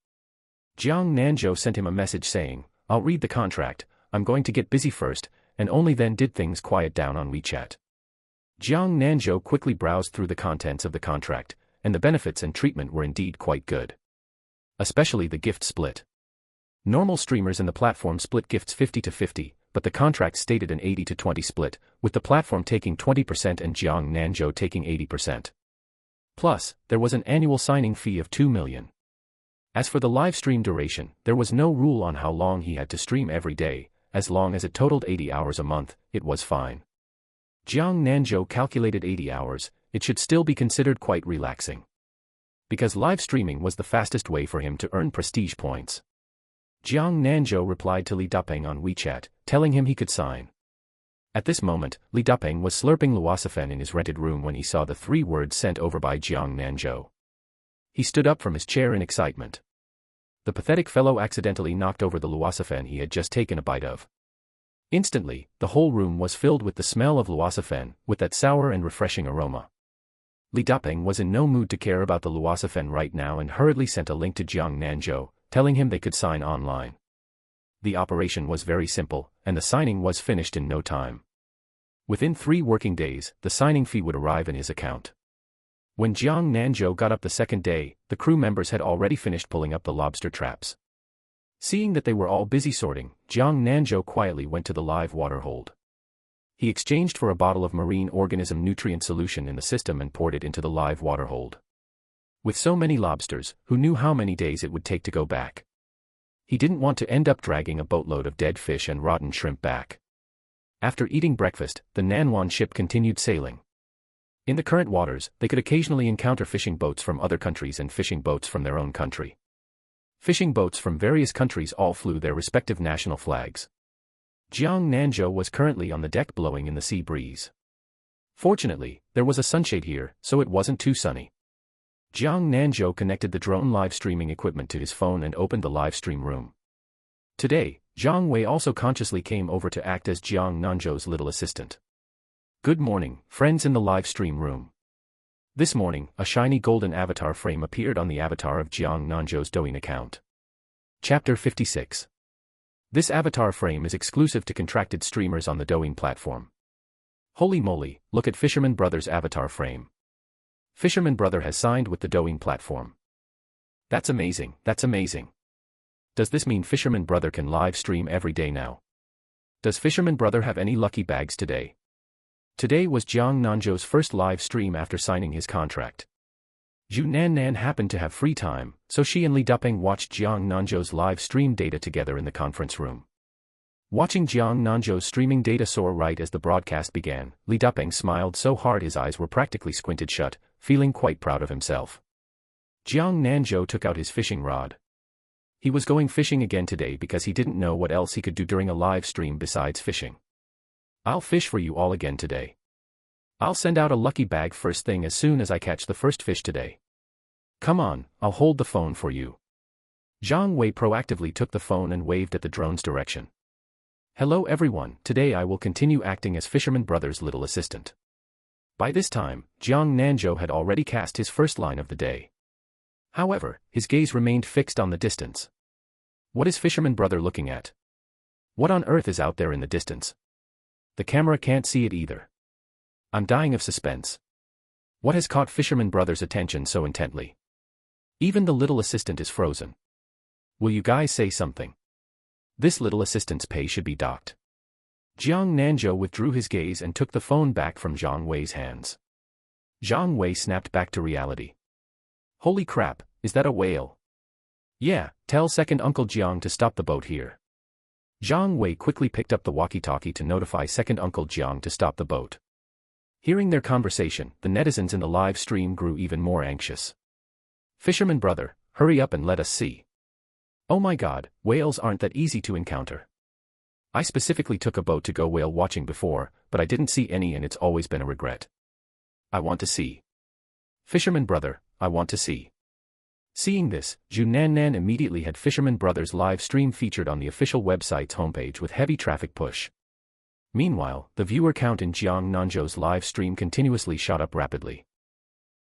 Jiang Nanzhou sent him a message saying, "I'll read the contract, I'm going to get busy first," and only then did things quiet down on WeChat. Jiang Nanzhou quickly browsed through the contents of the contract, and the benefits and treatment were indeed quite good. Especially the gift split. Normal streamers in the platform split gifts 50-50, but the contract stated an 80-20 split, with the platform taking 20% and Jiang Nanzhou taking 80%. Plus, there was an annual signing fee of 2 million. As for the live stream duration, there was no rule on how long he had to stream every day, as long as it totaled 80 hours a month, it was fine. Jiang Nanzhou calculated 80 hours, it should still be considered quite relaxing. Because live streaming was the fastest way for him to earn prestige points. Jiang Nanzhou replied to Li Dupeng on WeChat, telling him he could sign. At this moment, Li Dupeng was slurping luosafen in his rented room when he saw the 3 words sent over by Jiang Nanzhou. He stood up from his chair in excitement. The pathetic fellow accidentally knocked over the luosafen he had just taken a bite of. Instantly, the whole room was filled with the smell of luosafen, with that sour and refreshing aroma. Li Dupeng was in no mood to care about the luosafen right now and hurriedly sent a link to Jiang Nanzhou, telling him they could sign online. The operation was very simple, and the signing was finished in no time. Within 3 working days, the signing fee would arrive in his account. When Jiang Nanzhou got up the second day, the crew members had already finished pulling up the lobster traps. Seeing that they were all busy sorting, Jiang Nanzhou quietly went to the live water hold. He exchanged for a bottle of marine organism nutrient solution in the system and poured it into the live water hold. With so many lobsters, who knew how many days it would take to go back? He didn't want to end up dragging a boatload of dead fish and rotten shrimp back. After eating breakfast, the Nanwan ship continued sailing. In the current waters, they could occasionally encounter fishing boats from other countries and fishing boats from their own country. Fishing boats from various countries all flew their respective national flags. Jiang Nanzhou was currently on the deck blowing in the sea breeze. Fortunately, there was a sunshade here, so it wasn't too sunny. Jiang Nanzhou connected the drone live streaming equipment to his phone and opened the live stream room. Today, Zhang Wei also consciously came over to act as Jiang Nanzhou's little assistant. Good morning, friends in the live stream room. This morning, a shiny golden avatar frame appeared on the avatar of Jiang Nanzhou's Douyin account. Chapter 56. This avatar frame is exclusive to contracted streamers on the Douyin platform. Holy moly, look at Fisherman Brother's avatar frame. Fisherman Brother has signed with the Douyin platform. That's amazing, that's amazing. Does this mean Fisherman Brother can live stream every day now? Does Fisherman Brother have any lucky bags today? Today was Jiang Nanzhou's first live stream after signing his contract. Zhu Nan happened to have free time, so she and Li Duping watched Jiang Nanzhou's live stream data together in the conference room. Watching Jiang Nanzhou's streaming data soar right as the broadcast began, Li Duping smiled so hard his eyes were practically squinted shut, feeling quite proud of himself. Jiang Nanzhou took out his fishing rod. He was going fishing again today because he didn't know what else he could do during a live stream besides fishing. I'll fish for you all again today. I'll send out a lucky bag first thing as soon as I catch the first fish today. Come on, I'll hold the phone for you. Zhang Wei proactively took the phone and waved at the drone's direction. Hello everyone, today I will continue acting as Fisherman Brother's little assistant. By this time, Jiang Nanzhou had already cast his first line of the day. However, his gaze remained fixed on the distance. What is Fisherman Brother looking at? What on earth is out there in the distance? The camera can't see it either. I'm dying of suspense. What has caught Fisherman Brother's attention so intently? Even the little assistant is frozen. Will you guys say something? This little assistant's pay should be docked. Jiang Nanzhou withdrew his gaze and took the phone back from Zhang Wei's hands. Zhang Wei snapped back to reality. Holy crap, is that a whale? Yeah, tell second Uncle Jiang to stop the boat here. Zhang Wei quickly picked up the walkie-talkie to notify second Uncle Jiang to stop the boat. Hearing their conversation, the netizens in the live stream grew even more anxious. Fisherman Brother, hurry up and let us see. Oh my god, whales aren't that easy to encounter. I specifically took a boat to go whale watching before, but I didn't see any and it's always been a regret. I want to see. Fisherman Brother, I want to see. Seeing this, Zhu Nan immediately had Fisherman Brother's live stream featured on the official website's homepage with heavy traffic push. Meanwhile, the viewer count in Jiang Nanzhou's live stream continuously shot up rapidly.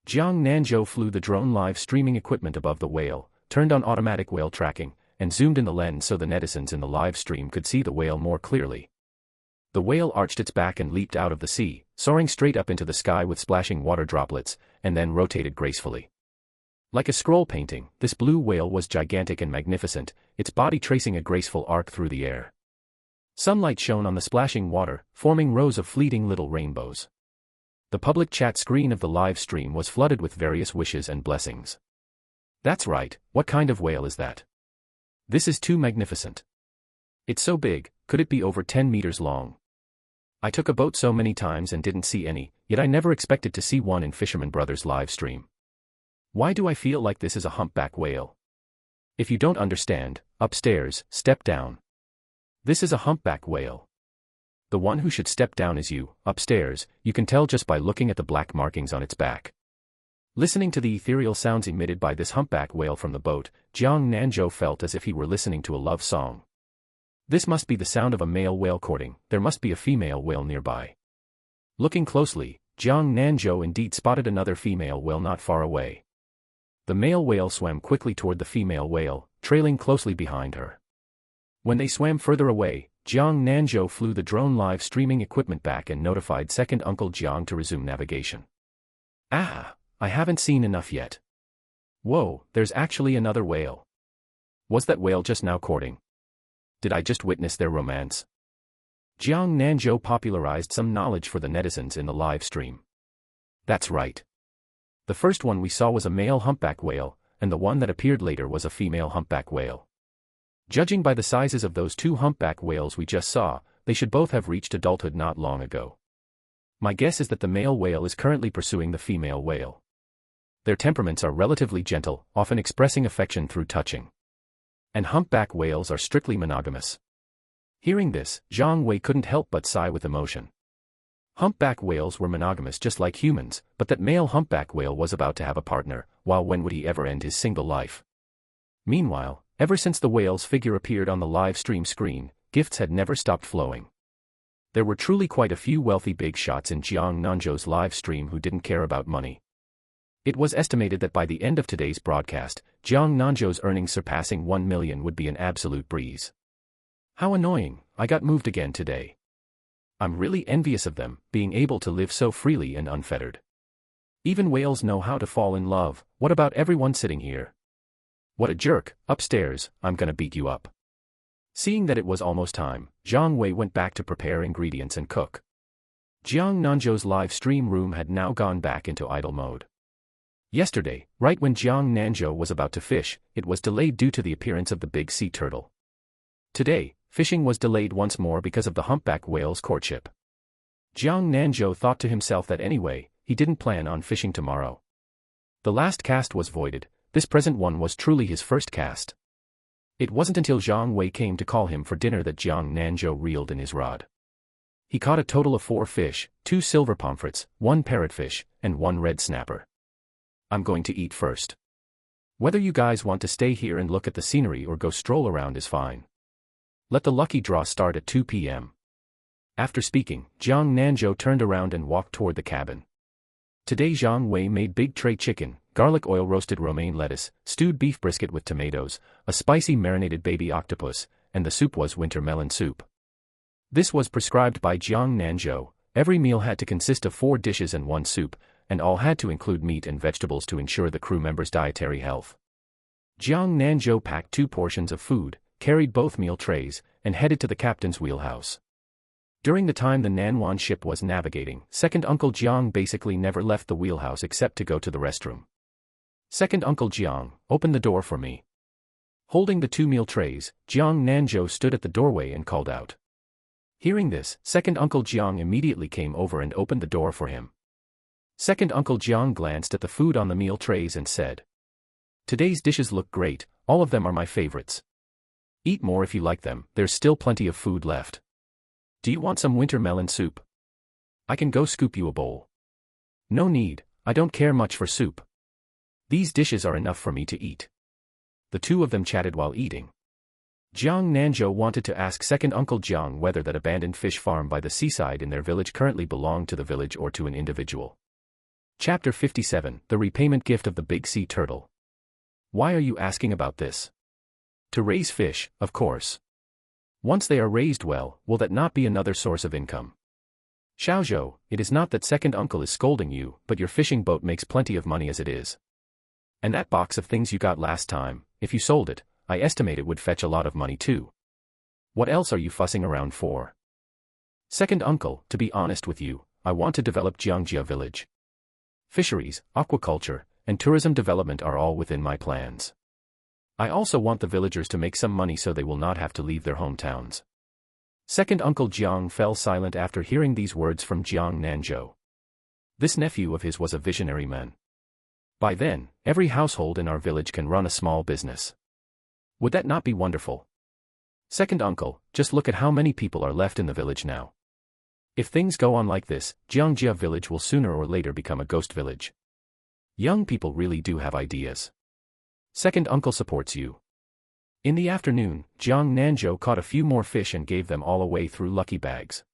Jiang Nanzhou flew the drone live streaming equipment above the whale, turned on automatic whale tracking, and zoomed in the lens so the netizens in the live stream could see the whale more clearly. The whale arched its back and leaped out of the sea, soaring straight up into the sky with splashing water droplets, and then rotated gracefully. Like a scroll painting, this blue whale was gigantic and magnificent, its body tracing a graceful arc through the air. Sunlight shone on the splashing water, forming rows of fleeting little rainbows. The public chat screen of the live stream was flooded with various wishes and blessings. That's right, what kind of whale is that? This is too magnificent. It's so big, could it be over 10 meters long? I took a boat so many times and didn't see any, yet I never expected to see one in Fisherman Brothers live stream. Why do I feel like this is a humpback whale? If you don't understand, upstairs, step down. This is a humpback whale. The one who should step down is you, upstairs, you can tell just by looking at the black markings on its back. Listening to the ethereal sounds emitted by this humpback whale from the boat, Jiang Nanzhou felt as if he were listening to a love song. This must be the sound of a male whale courting, there must be a female whale nearby. Looking closely, Jiang Nanzhou indeed spotted another female whale not far away. The male whale swam quickly toward the female whale, trailing closely behind her. When they swam further away, Jiang Nanzhou flew the drone live streaming equipment back and notified second Uncle Jiang to resume navigation. Ah, I haven't seen enough yet. Whoa, there's actually another whale. Was that whale just now courting? Did I just witness their romance? Jiang Nanzhou popularized some knowledge for the netizens in the live stream. That's right. The first one we saw was a male humpback whale, and the one that appeared later was a female humpback whale. Judging by the sizes of those two humpback whales we just saw, they should both have reached adulthood not long ago. My guess is that the male whale is currently pursuing the female whale. Their temperaments are relatively gentle, often expressing affection through touching. And humpback whales are strictly monogamous. Hearing this, Zhang Wei couldn't help but sigh with emotion. Humpback whales were monogamous just like humans, but that male humpback whale was about to have a partner, while when would he ever end his single life? Meanwhile, ever since the whale's figure appeared on the live stream screen, gifts had never stopped flowing. There were truly quite a few wealthy big shots in Jiang Nanzhou's live stream who didn't care about money. It was estimated that by the end of today's broadcast, Jiang Nanzhou's earnings surpassing 1 million would be an absolute breeze. How annoying, I got moved again today. I'm really envious of them, being able to live so freely and unfettered. Even whales know how to fall in love, what about everyone sitting here? What a jerk, upstairs, I'm gonna beat you up. Seeing that it was almost time, Zhang Wei went back to prepare ingredients and cook. Jiang Nanzhou's live stream room had now gone back into idle mode. Yesterday, right when Jiang Nanzhou was about to fish, it was delayed due to the appearance of the big sea turtle. Today, fishing was delayed once more because of the humpback whale's courtship. Jiang Nanzhou thought to himself that anyway, he didn't plan on fishing tomorrow. The last cast was voided, this present one was truly his first cast. It wasn't until Zhang Wei came to call him for dinner that Jiang Nanzhou reeled in his rod. He caught a total of 4 fish, 2 silver pomfrets, 1 parrotfish, and 1 red snapper. I'm going to eat first. Whether you guys want to stay here and look at the scenery or go stroll around is fine. Let the lucky draw start at 2 p.m. After speaking, Jiang Nanzhou turned around and walked toward the cabin. Today Zhang Wei made big tray chicken, garlic oil roasted romaine lettuce, stewed beef brisket with tomatoes, a spicy marinated baby octopus, and the soup was winter melon soup. This was prescribed by Jiang Nanzhou. Every meal had to consist of 4 dishes and 1 soup, and all had to include meat and vegetables to ensure the crew members' dietary health. Jiang Nanzhou packed 2 portions of food, carried both meal trays, and headed to the captain's wheelhouse. During the time the Nanwan ship was navigating, Second Uncle Jiang basically never left the wheelhouse except to go to the restroom. Second Uncle Jiang, open the door for me. Holding the 2 meal trays, Jiang Nanzhou stood at the doorway and called out. Hearing this, Second Uncle Jiang immediately came over and opened the door for him. Second Uncle Jiang glanced at the food on the meal trays and said, "Today's dishes look great, all of them are my favorites. Eat more if you like them, there's still plenty of food left. Do you want some winter melon soup? I can go scoop you a bowl." "No need, I don't care much for soup. These dishes are enough for me to eat." The 2 of them chatted while eating. Jiang Nanzhou wanted to ask Second Uncle Jiang whether that abandoned fish farm by the seaside in their village currently belonged to the village or to an individual. Chapter 57, The Repayment Gift of the Big Sea Turtle. Why are you asking about this? To raise fish, of course. Once they are raised well, will that not be another source of income? Xiaozhou, it is not that Second Uncle is scolding you, but your fishing boat makes plenty of money as it is. And that box of things you got last time, if you sold it, I estimate it would fetch a lot of money too. What else are you fussing around for? Second Uncle, to be honest with you, I want to develop Jiangjia village. Fisheries, aquaculture, and tourism development are all within my plans. I also want the villagers to make some money so they will not have to leave their hometowns. Second Uncle Jiang fell silent after hearing these words from Jiang Nanzhou. This nephew of his was a visionary man. By then, every household in our village can run a small business. Would that not be wonderful? Second Uncle, just look at how many people are left in the village now. If things go on like this, Jiangjia village will sooner or later become a ghost village. Young people really do have ideas. Second Uncle supports you. In the afternoon, Jiang Nanzhou caught a few more fish and gave them all away through lucky bags.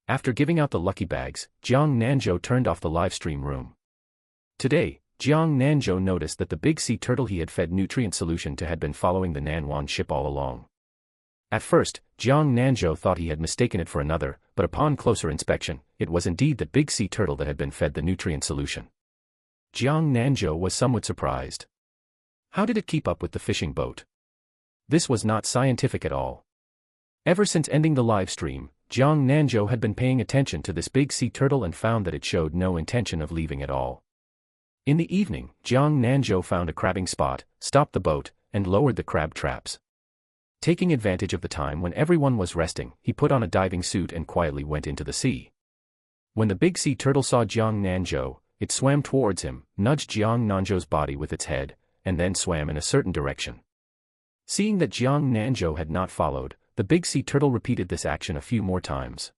After giving out the lucky bags, Jiang Nanzhou turned off the live stream room. Today, Jiang Nanzhou noticed that the big sea turtle he had fed nutrient solution to had been following the Nanwan ship all along. At first, Jiang Nanzhou thought he had mistaken it for another, but upon closer inspection, it was indeed the big sea turtle that had been fed the nutrient solution. Jiang Nanzhou was somewhat surprised. How did it keep up with the fishing boat? This was not scientific at all. Ever since ending the live stream, Jiang Nanzhou had been paying attention to this big sea turtle and found that it showed no intention of leaving at all. In the evening, Jiang Nanzhou found a crabbing spot, stopped the boat, and lowered the crab traps. Taking advantage of the time when everyone was resting, he put on a diving suit and quietly went into the sea. When the big sea turtle saw Jiang Nanzhou, it swam towards him, nudged Jiang Nanzhou's body with its head, and then swam in a certain direction. Seeing that Jiang Nanzhou had not followed, the big sea turtle repeated this action a few more times.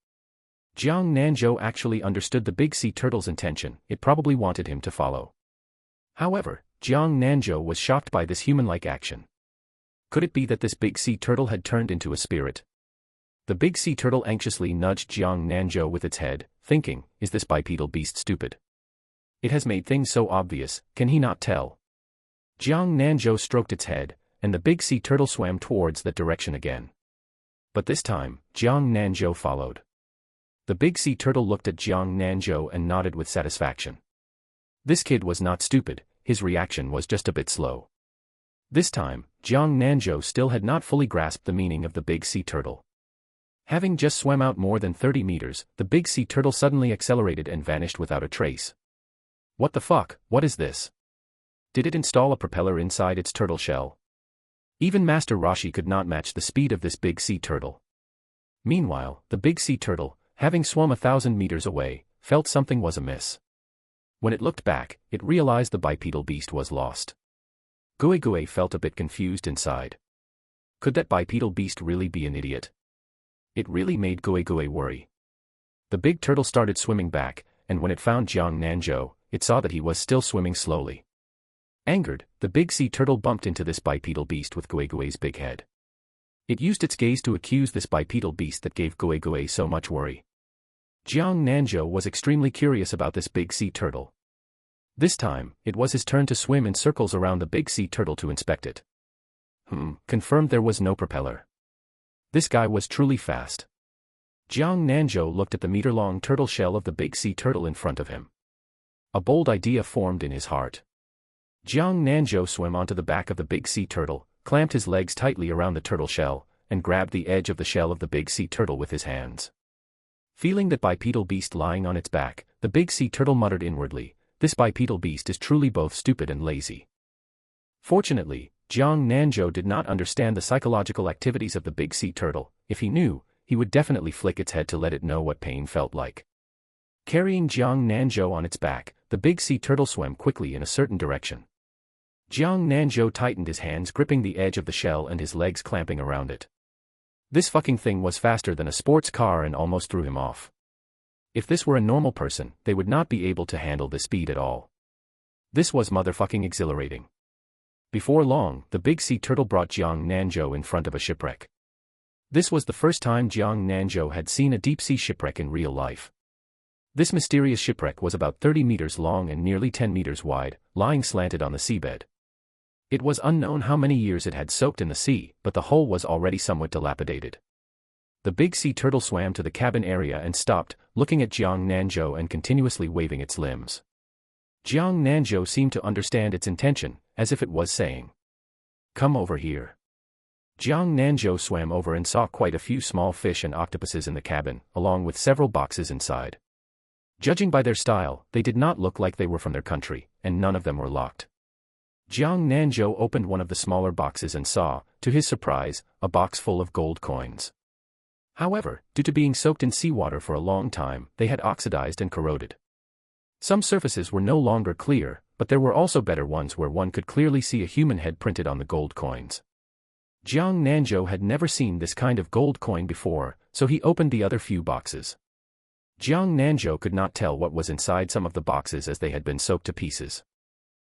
Jiang Nanzhou actually understood the big sea turtle's intention, it probably wanted him to follow. However, Jiang Nanzhou was shocked by this human-like action. Could it be that this big sea turtle had turned into a spirit? The big sea turtle anxiously nudged Jiang Nanzhou with its head, thinking, is this bipedal beast stupid? It has made things so obvious, can he not tell? Jiang Nanzhou stroked its head, and the big sea turtle swam towards that direction again. But this time, Jiang Nanzhou followed. The big sea turtle looked at Jiang Nanzhou and nodded with satisfaction. This kid was not stupid, his reaction was just a bit slow. This time, Jiang Nanzhou still had not fully grasped the meaning of the big sea turtle. Having just swam out more than 30 meters, the big sea turtle suddenly accelerated and vanished without a trace. What the fuck, what is this? Did it install a propeller inside its turtle shell? Even Master Roshi could not match the speed of this big sea turtle. Meanwhile, the big sea turtle, having swum 1,000 meters away, felt something was amiss. When it looked back, it realized the bipedal beast was lost. Gui Gui felt a bit confused inside. Could that bipedal beast really be an idiot? It really made Gui Gui worry. The big turtle started swimming back, and when it found Jiang Nanzhou, it saw that he was still swimming slowly. Angered, the big sea turtle bumped into this bipedal beast with Gui Gui's big head. It used its gaze to accuse this bipedal beast that gave Gui Gui so much worry. Jiang Nanzhou was extremely curious about this big sea turtle. This time, it was his turn to swim in circles around the big sea turtle to inspect it. Confirmed there was no propeller. This guy was truly fast. Jiang Nanzhou looked at the meter-long turtle shell of the big sea turtle in front of him. A bold idea formed in his heart. Jiang Nanzhou swam onto the back of the big sea turtle, clamped his legs tightly around the turtle shell, and grabbed the edge of the shell of the big sea turtle with his hands. Feeling that bipedal beast lying on its back, the big sea turtle muttered inwardly, "This bipedal beast is truly both stupid and lazy." Fortunately, Jiang Nanzhou did not understand the psychological activities of the big sea turtle. If he knew, he would definitely flick its head to let it know what pain felt like. Carrying Jiang Nanzhou on its back, the big sea turtle swam quickly in a certain direction. Jiang Nanzhou tightened his hands gripping the edge of the shell and his legs clamping around it. This fucking thing was faster than a sports car and almost threw him off. If this were a normal person, they would not be able to handle this speed at all. This was motherfucking exhilarating. Before long, the big sea turtle brought Jiang Nanzhou in front of a shipwreck. This was the first time Jiang Nanzhou had seen a deep-sea shipwreck in real life. This mysterious shipwreck was about 30 meters long and nearly 10 meters wide, lying slanted on the seabed. It was unknown how many years it had soaked in the sea, but the hull was already somewhat dilapidated. The big sea turtle swam to the cabin area and stopped, looking at Jiang Nanzhou and continuously waving its limbs. Jiang Nanzhou seemed to understand its intention, as if it was saying, "Come over here." Jiang Nanzhou swam over and saw quite a few small fish and octopuses in the cabin, along with several boxes inside. Judging by their style, they did not look like they were from their country, and none of them were locked. Jiang Nanzhou opened one of the smaller boxes and saw, to his surprise, a box full of gold coins. However, due to being soaked in seawater for a long time, they had oxidized and corroded. Some surfaces were no longer clear, but there were also better ones where one could clearly see a human head printed on the gold coins. Jiang Nanzhou had never seen this kind of gold coin before, so he opened the other few boxes. Jiang Nanzhou could not tell what was inside some of the boxes as they had been soaked to pieces.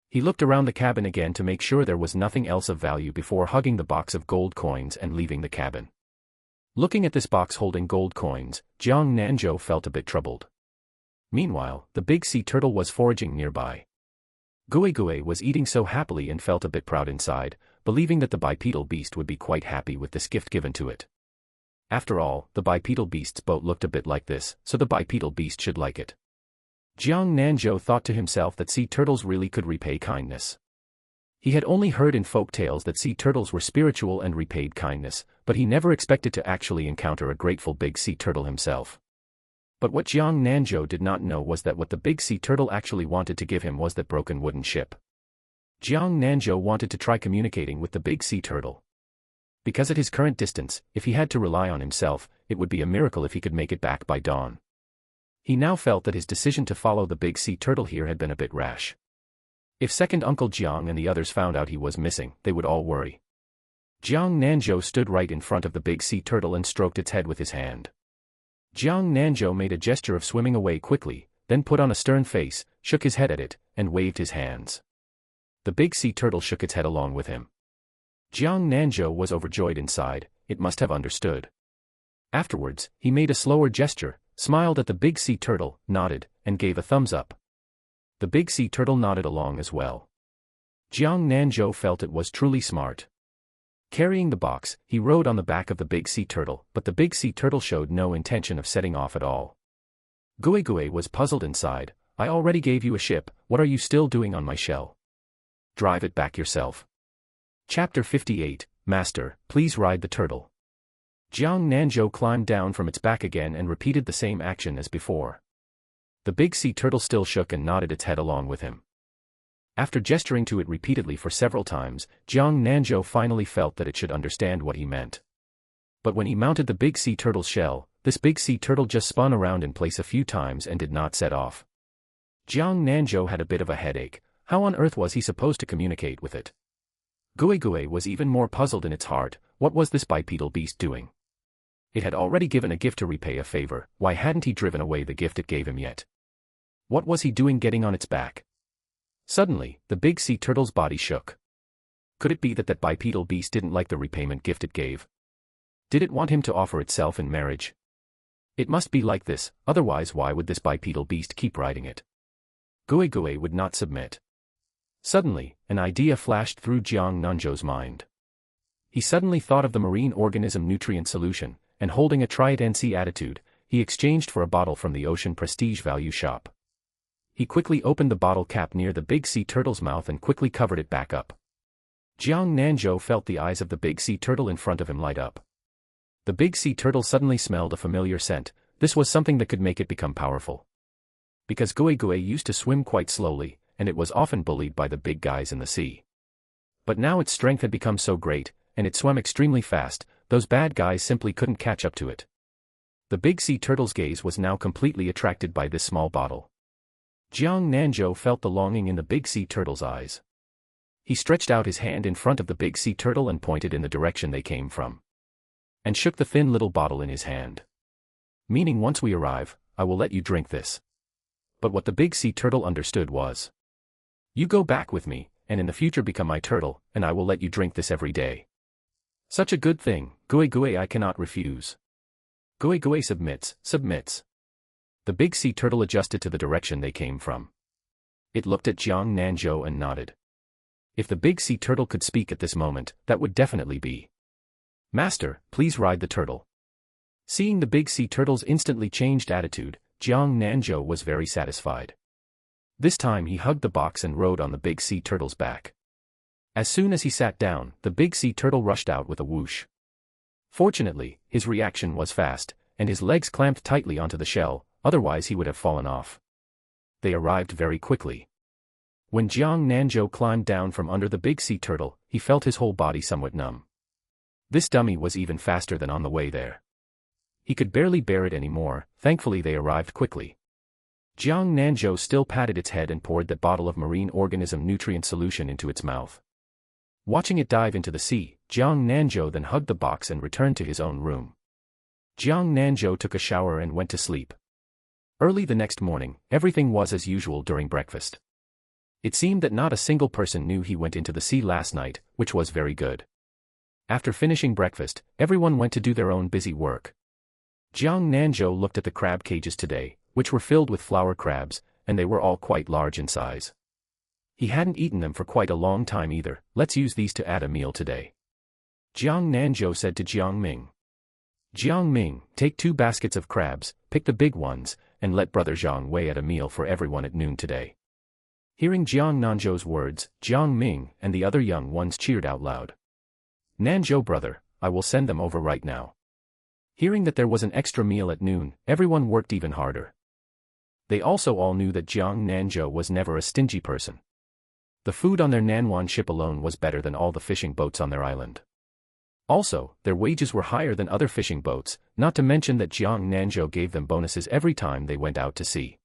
He looked around the cabin again to make sure there was nothing else of value before hugging the box of gold coins and leaving the cabin. Looking at this box holding gold coins, Jiang Nanzhou felt a bit troubled. Meanwhile, the big sea turtle was foraging nearby. Gui Gui was eating so happily and felt a bit proud inside, believing that the bipedal beast would be quite happy with this gift given to it. After all, the bipedal beast's boat looked a bit like this, so the bipedal beast should like it. Jiang Nanzhou thought to himself that sea turtles really could repay kindness. He had only heard in folk tales that sea turtles were spiritual and repaid kindness, but he never expected to actually encounter a grateful big sea turtle himself. But what Jiang Nanzhou did not know was that what the big sea turtle actually wanted to give him was that broken wooden ship. Jiang Nanzhou wanted to try communicating with the big sea turtle. Because at his current distance, if he had to rely on himself, it would be a miracle if he could make it back by dawn. He now felt that his decision to follow the big sea turtle here had been a bit rash. If second Uncle Jiang and the others found out he was missing, they would all worry. Jiang Nanzhou stood right in front of the big sea turtle and stroked its head with his hand. Jiang Nanzhou made a gesture of swimming away quickly, then put on a stern face, shook his head at it, and waved his hands. The big sea turtle shook its head along with him. Jiang Nanzhou was overjoyed inside, it must have understood. Afterwards, he made a slower gesture, smiled at the big sea turtle, nodded, and gave a thumbs up. The big sea turtle nodded along as well. Jiang Nanzhou felt it was truly smart. Carrying the box, he rode on the back of the big sea turtle, but the big sea turtle showed no intention of setting off at all. Gui Gui was puzzled and sighed. I already gave you a ship, what are you still doing on my shell? Drive it back yourself. Chapter 58, Master, please ride the turtle. Jiang Nanzhou climbed down from its back again and repeated the same action as before. The big sea turtle still shook and nodded its head along with him. After gesturing to it repeatedly for several times, Jiang Nanzhou finally felt that it should understand what he meant. But when he mounted the big sea turtle's shell, this big sea turtle just spun around in place a few times and did not set off. Jiang Nanzhou had a bit of a headache. How on earth was he supposed to communicate with it? Gui Gui was even more puzzled in its heart. What was this bipedal beast doing? It had already given a gift to repay a favor. Why hadn't he driven away the gift it gave him yet? What was he doing getting on its back? Suddenly, the big sea turtle's body shook. Could it be that that bipedal beast didn't like the repayment gift it gave? Did it want him to offer itself in marriage? It must be like this, otherwise why would this bipedal beast keep riding it? Gui Gui would not submit. Suddenly, an idea flashed through Jiang Nanzhou's mind. He suddenly thought of the marine organism nutrient solution, and holding a try-it-and-see attitude, he exchanged for a bottle from the ocean prestige value shop. He quickly opened the bottle cap near the big sea turtle's mouth and quickly covered it back up. Jiang Nanzhou felt the eyes of the big sea turtle in front of him light up. The big sea turtle suddenly smelled a familiar scent. This was something that could make it become powerful. Because Gui Gui used to swim quite slowly, and it was often bullied by the big guys in the sea. But now its strength had become so great, and it swam extremely fast, those bad guys simply couldn't catch up to it. The big sea turtle's gaze was now completely attracted by this small bottle. Jiang Nanzhou felt the longing in the big sea turtle's eyes. He stretched out his hand in front of the big sea turtle and pointed in the direction they came from. And shook the thin little bottle in his hand. Meaning once we arrive, I will let you drink this. But what the big sea turtle understood was, you go back with me, and in the future become my turtle, and I will let you drink this every day. Such a good thing, Gui Gui, I cannot refuse. Gui Gui submits. The big sea turtle adjusted to the direction they came from. It looked at Jiang Nanzhou and nodded. If the big sea turtle could speak at this moment, that would definitely be, Master, please ride the turtle. Seeing the big sea turtle's instantly changed attitude, Jiang Nanzhou was very satisfied. This time he hugged the box and rode on the big sea turtle's back. As soon as he sat down, the big sea turtle rushed out with a whoosh. Fortunately, his reaction was fast, and his legs clamped tightly onto the shell, otherwise he would have fallen off. They arrived very quickly. When Jiang Nanzhou climbed down from under the big sea turtle, he felt his whole body somewhat numb. This dummy was even faster than on the way there. He could barely bear it anymore. Thankfully they arrived quickly. Jiang Nanzhou still patted its head and poured that bottle of marine organism nutrient solution into its mouth. Watching it dive into the sea, Jiang Nanzhou then hugged the box and returned to his own room. Jiang Nanzhou took a shower and went to sleep. Early the next morning, everything was as usual during breakfast. It seemed that not a single person knew he went into the sea last night, which was very good. After finishing breakfast, everyone went to do their own busy work. Jiang Nanzhou looked at the crab cages today, which were filled with flower crabs, and they were all quite large in size. He hadn't eaten them for quite a long time either. Let's use these to add a meal today. Jiang Nanzhou said to Jiang Ming. Jiang Ming, take 2 baskets of crabs, pick the big ones, and let Brother Jiang weigh at a meal for everyone at noon today. Hearing Jiang Nanzhou's words, Jiang Ming and the other young ones cheered out loud. Nanzhou brother, I will send them over right now. Hearing that there was an extra meal at noon, everyone worked even harder. They also all knew that Jiang Nanzhou was never a stingy person. The food on their Nanwan ship alone was better than all the fishing boats on their island. Also, their wages were higher than other fishing boats, not to mention that Jiang Nanzhou gave them bonuses every time they went out to sea.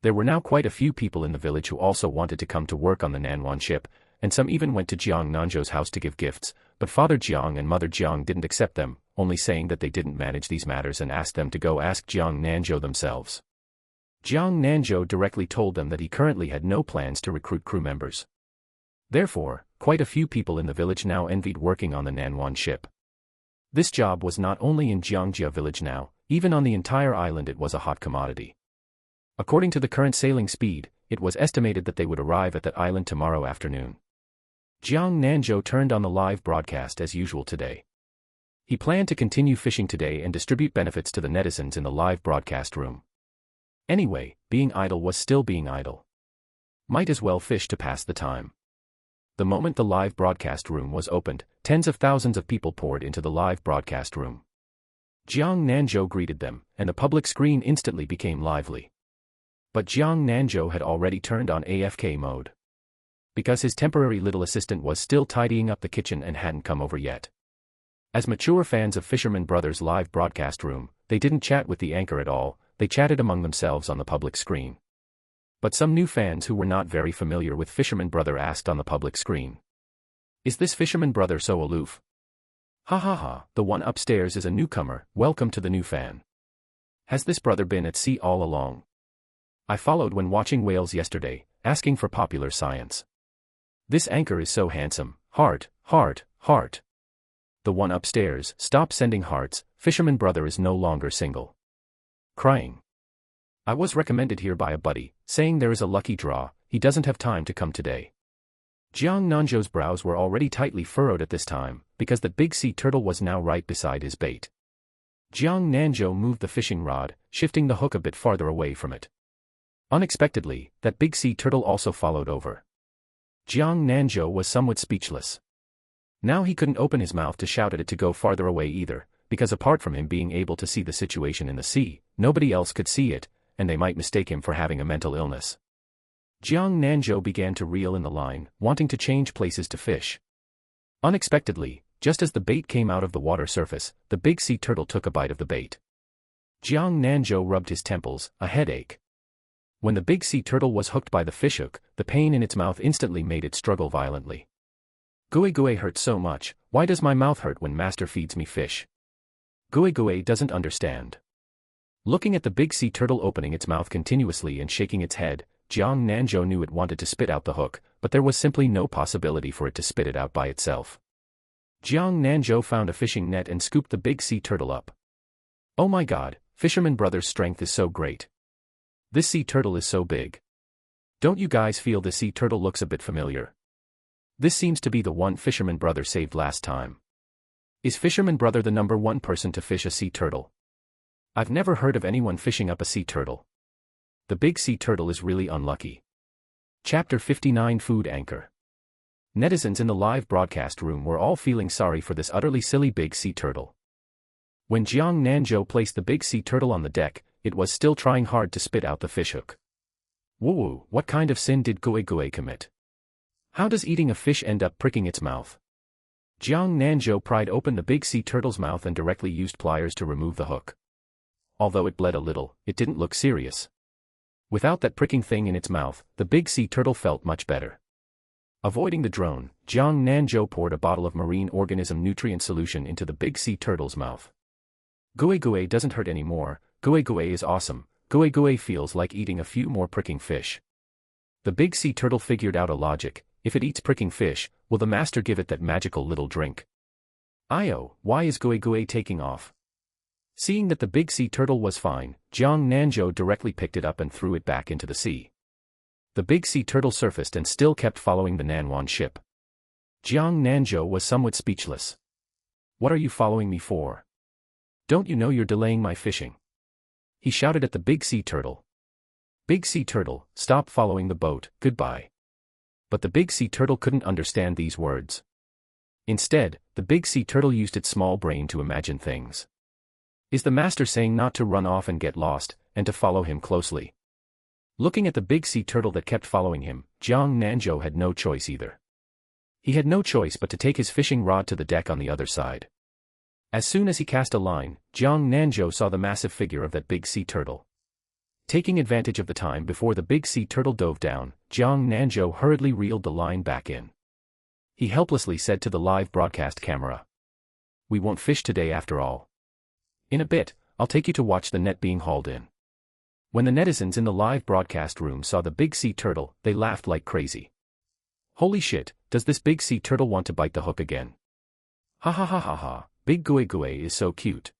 There were now quite a few people in the village who also wanted to come to work on the Nanwan ship, and some even went to Jiang Nanzhou's house to give gifts, but Father Jiang and Mother Jiang didn't accept them, only saying that they didn't manage these matters and asked them to go ask Jiang Nanzhou themselves. Jiang Nanzhou directly told them that he currently had no plans to recruit crew members. Therefore, quite a few people in the village now envied working on the Nanwan ship. This job was not only in Jiangjia village now, even on the entire island it was a hot commodity. According to the current sailing speed, it was estimated that they would arrive at that island tomorrow afternoon. Jiang Nanzhou turned on the live broadcast as usual today. He planned to continue fishing today and distribute benefits to the netizens in the live broadcast room. Anyway, being idle was still being idle. Might as well fish to pass the time. The moment the live broadcast room was opened, tens of thousands of people poured into the live broadcast room. Jiang Nanzhou greeted them, and the public screen instantly became lively. But Jiang Nanzhou had already turned on AFK mode. Because his temporary little assistant was still tidying up the kitchen and hadn't come over yet. As mature fans of Fisherman Brothers' live broadcast room, they didn't chat with the anchor at all, they chatted among themselves on the public screen. But some new fans who were not very familiar with Fisherman Brother asked on the public screen. Is this Fisherman Brother so aloof? Ha ha ha, the one upstairs is a newcomer, welcome to the new fan. Has this brother been at sea all along? I followed when watching whales yesterday, asking for popular science. This anchor is so handsome, heart, heart, heart. The one upstairs, stop sending hearts, Fisherman Brother is no longer single. Crying. I was recommended here by a buddy, saying there is a lucky draw, he doesn't have time to come today. Jiang Nanzhou's brows were already tightly furrowed at this time, because that big sea turtle was now right beside his bait. Jiang Nanzhou moved the fishing rod, shifting the hook a bit farther away from it. Unexpectedly, that big sea turtle also followed over. Jiang Nanzhou was somewhat speechless. Now he couldn't open his mouth to shout at it to go farther away either, because apart from him being able to see the situation in the sea, nobody else could see it, and they might mistake him for having a mental illness. Jiang Nanzhou began to reel in the line, wanting to change places to fish. Unexpectedly, just as the bait came out of the water surface, the big sea turtle took a bite of the bait. Jiang Nanzhou rubbed his temples, a headache. When the big sea turtle was hooked by the fishhook, the pain in its mouth instantly made it struggle violently. Gui Gui hurts so much, why does my mouth hurt when master feeds me fish? Gui Gui doesn't understand. Looking at the big sea turtle opening its mouth continuously and shaking its head, Jiang Nanzhou knew it wanted to spit out the hook, but there was simply no possibility for it to spit it out by itself. Jiang Nanzhou found a fishing net and scooped the big sea turtle up. Oh my god, Fisherman Brothers' strength is so great. This sea turtle is so big. Don't you guys feel the sea turtle looks a bit familiar? This seems to be the one Fisherman Brother saved last time. Is Fisherman Brother the number one person to fish a sea turtle? I've never heard of anyone fishing up a sea turtle. The big sea turtle is really unlucky. Chapter 59 Food Anchor. Netizens in the live broadcast room were all feeling sorry for this utterly silly big sea turtle. When Jiang Nanzhou placed the big sea turtle on the deck, it was still trying hard to spit out the fishhook. Woo, what kind of sin did Gui Gui commit? How does eating a fish end up pricking its mouth? Jiang Nanzhou pried open the big sea turtle's mouth and directly used pliers to remove the hook. Although it bled a little, it didn't look serious. Without that pricking thing in its mouth, the big sea turtle felt much better. Avoiding the drone, Jiang Nanzhou poured a bottle of marine organism nutrient solution into the big sea turtle's mouth. Gui Gui doesn't hurt anymore, Gui Gui is awesome, Gui Gui feels like eating a few more pricking fish. The big sea turtle figured out a logic. If it eats pricking fish, will the master give it that magical little drink? Io, why is Gui Gui taking off? Seeing that the big sea turtle was fine, Jiang Nanzhou directly picked it up and threw it back into the sea. The big sea turtle surfaced and still kept following the Nanwan ship. Jiang Nanzhou was somewhat speechless. What are you following me for? Don't you know you're delaying my fishing? He shouted at the big sea turtle. Big sea turtle, stop following the boat, goodbye. But the big sea turtle couldn't understand these words. Instead, the big sea turtle used its small brain to imagine things. Is the master saying not to run off and get lost, and to follow him closely? Looking at the big sea turtle that kept following him, Jiang Nanzhou had no choice either. He had no choice but to take his fishing rod to the deck on the other side. As soon as he cast a line, Jiang Nanzhou saw the massive figure of that big sea turtle. Taking advantage of the time before the big sea turtle dove down, Jiang Nanzhou hurriedly reeled the line back in. He helplessly said to the live broadcast camera. We won't fish today after all. In a bit, I'll take you to watch the net being hauled in. When the netizens in the live broadcast room saw the big sea turtle, they laughed like crazy. Holy shit, does this big sea turtle want to bite the hook again? Ha ha ha ha ha, big Gui Gui is so cute.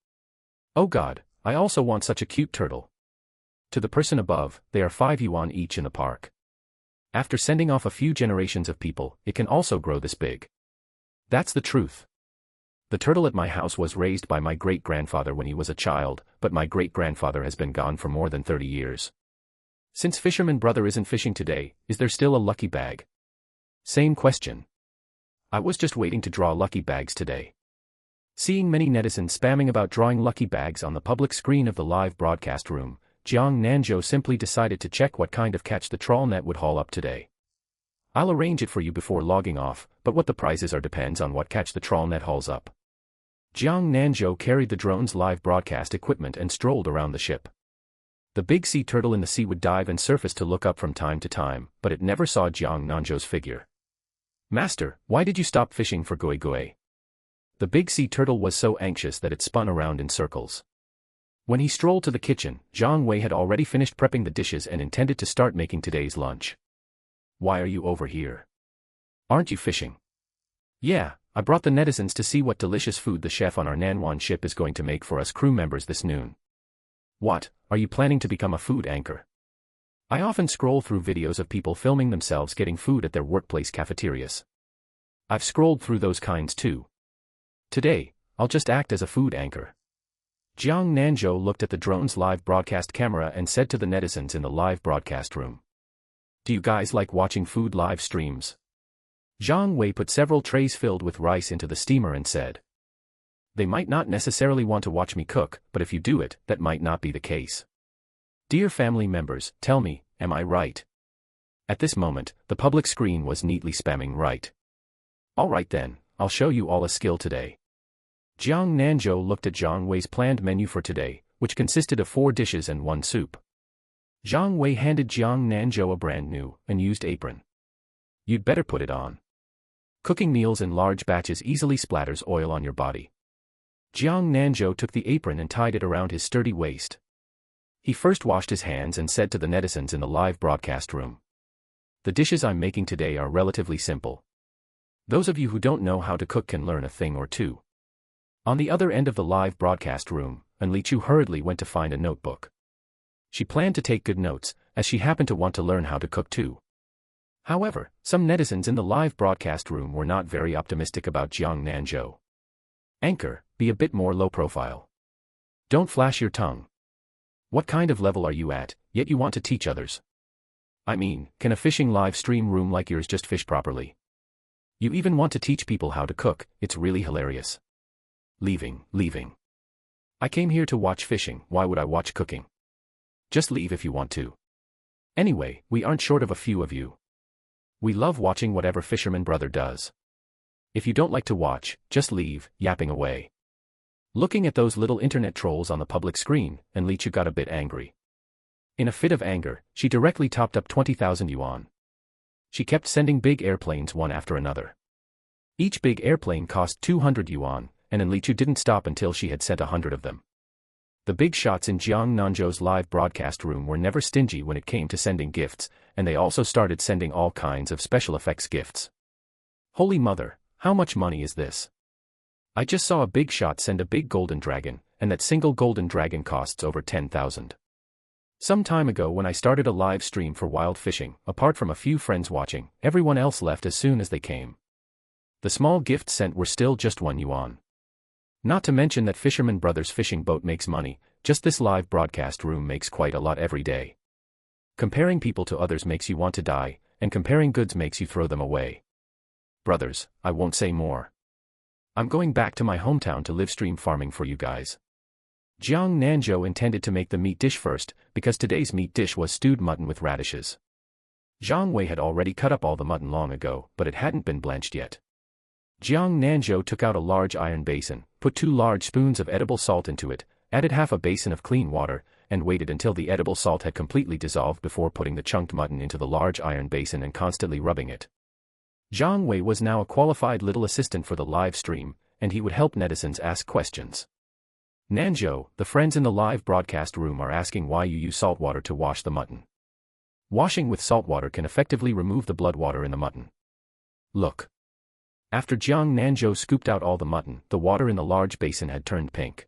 Oh god, I also want such a cute turtle. To the person above, they are 5 yuan each in the park. After sending off a few generations of people, it can also grow this big. That's the truth. The turtle at my house was raised by my great-grandfather when he was a child, but my great-grandfather has been gone for more than 30 years. Since Fisherman brother isn't fishing today, is there still a lucky bag? Same question. I was just waiting to draw lucky bags today. Seeing many netizens spamming about drawing lucky bags on the public screen of the live broadcast room, Jiang Nanzhou simply decided to check what kind of catch the trawl net would haul up today. I'll arrange it for you before logging off, but what the prizes are depends on what catch the trawl net hauls up. Jiang Nanzhou carried the drone's live broadcast equipment and strolled around the ship. The big sea turtle in the sea would dive and surface to look up from time to time, but it never saw Jiang Nanzhou's figure. Master, why did you stop fishing for gui gui? The big sea turtle was so anxious that it spun around in circles. When he strolled to the kitchen, Jiang Wei had already finished prepping the dishes and intended to start making today's lunch. Why are you over here? Aren't you fishing? Yeah, I brought the netizens to see what delicious food the chef on our Manhwa ship is going to make for us crew members this noon. What, are you planning to become a food anchor? I often scroll through videos of people filming themselves getting food at their workplace cafeterias. I've scrolled through those kinds too. Today, I'll just act as a food anchor. Jiang Nanzhou looked at the drone's live broadcast camera and said to the netizens in the live broadcast room. Do you guys like watching food live streams? Jiang Wei put several trays filled with rice into the steamer and said. They might not necessarily want to watch me cook, but if you do it, that might not be the case. Dear family members, tell me, am I right? At this moment, the public screen was neatly spamming right. Alright then, I'll show you all a skill today. Jiang Nanzhou looked at Jiang Wei's planned menu for today, which consisted of 4 dishes and 1 soup. Jiang Wei handed Jiang Nanzhou a brand new, unused apron. You'd better put it on. Cooking meals in large batches easily splatters oil on your body. Jiang Nanzhou took the apron and tied it around his sturdy waist. He first washed his hands and said to the netizens in the live broadcast room. The dishes I'm making today are relatively simple. Those of you who don't know how to cook can learn a thing or two. On the other end of the live broadcast room, Anlichu hurriedly went to find a notebook. She planned to take good notes, as she happened to want to learn how to cook too. However, some netizens in the live broadcast room were not very optimistic about Jiang Nanzhou. Anchor, be a bit more low profile. Don't flash your tongue. What kind of level are you at, yet you want to teach others? I mean, can a fishing live stream room like yours just fish properly? You even want to teach people how to cook, it's really hilarious. Leaving. I came here to watch fishing, why would I watch cooking? Just leave if you want to. Anyway, we aren't short of a few of you. We love watching whatever Fisherman brother does. If you don't like to watch, just leave, yapping away. Looking at those little internet trolls on the public screen, Anlichu got a bit angry. In a fit of anger, she directly topped up 20,000 yuan. She kept sending big airplanes one after another. Each big airplane cost 200 yuan, and Anlichu didn't stop until she had sent 100 of them. The big shots in Jiang Nanzhou's live broadcast room were never stingy when it came to sending gifts, and they also started sending all kinds of special effects gifts. Holy mother, how much money is this? I just saw a big shot send a big golden dragon, and that single golden dragon costs over 10,000. Some time ago when I started a live stream for wild fishing, apart from a few friends watching, everyone else left as soon as they came. The small gifts sent were still just 1 yuan. Not to mention that Fisherman Brothers' fishing boat makes money, just this live broadcast room makes quite a lot every day. Comparing people to others makes you want to die, and comparing goods makes you throw them away. Brothers, I won't say more. I'm going back to my hometown to live stream farming for you guys. Jiang Nanzhou intended to make the meat dish first, because today's meat dish was stewed mutton with radishes. Jiang Wei had already cut up all the mutton long ago, but it hadn't been blanched yet. Jiang Nanzhou took out a large iron basin, put 2 large spoons of edible salt into it, added half a basin of clean water, and waited until the edible salt had completely dissolved before putting the chunked mutton into the large iron basin and constantly rubbing it. Jiang Wei was now a qualified little assistant for the live stream, and he would help netizens ask questions. Nanzhou, the friends in the live broadcast room are asking why you use salt water to wash the mutton. Washing with salt water can effectively remove the blood water in the mutton. Look. After Jiang Nanzhou scooped out all the mutton, the water in the large basin had turned pink.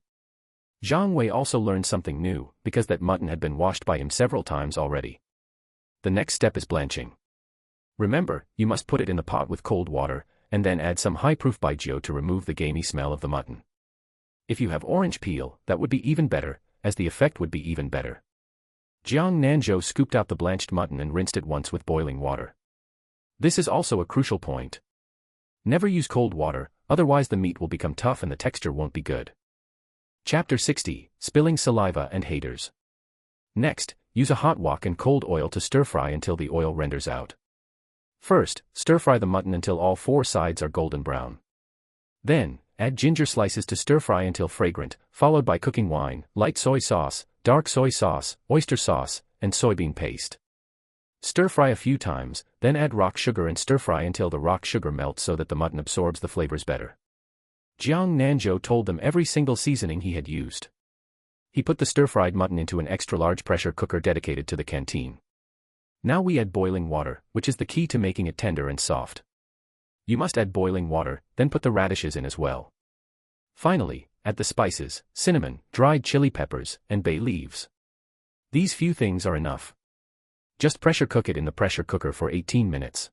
Jiang Wei also learned something new, because that mutton had been washed by him several times already. The next step is blanching. Remember, you must put it in the pot with cold water, and then add some high-proof baijiu to remove the gamey smell of the mutton. If you have orange peel, that would be even better, as the effect would be even better. Jiang Nanzhou scooped out the blanched mutton and rinsed it once with boiling water. This is also a crucial point. Never use cold water, otherwise the meat will become tough and the texture won't be good. Chapter 60, Spilling Saliva and Haters. Next, use a hot wok and cold oil to stir-fry until the oil renders out. First, stir-fry the mutton until all 4 sides are golden brown. Then, add ginger slices to stir-fry until fragrant, followed by cooking wine, light soy sauce, dark soy sauce, oyster sauce, and soybean paste. Stir-fry a few times, then add rock sugar and stir-fry until the rock sugar melts so that the mutton absorbs the flavors better. Jiang Nanzhou told them every single seasoning he had used. He put the stir-fried mutton into an extra-large pressure cooker dedicated to the canteen. Now we add boiling water, which is the key to making it tender and soft. You must add boiling water, then put the radishes in as well. Finally, add the spices, cinnamon, dried chili peppers, and bay leaves. These few things are enough. Just pressure cook it in the pressure cooker for 18 minutes.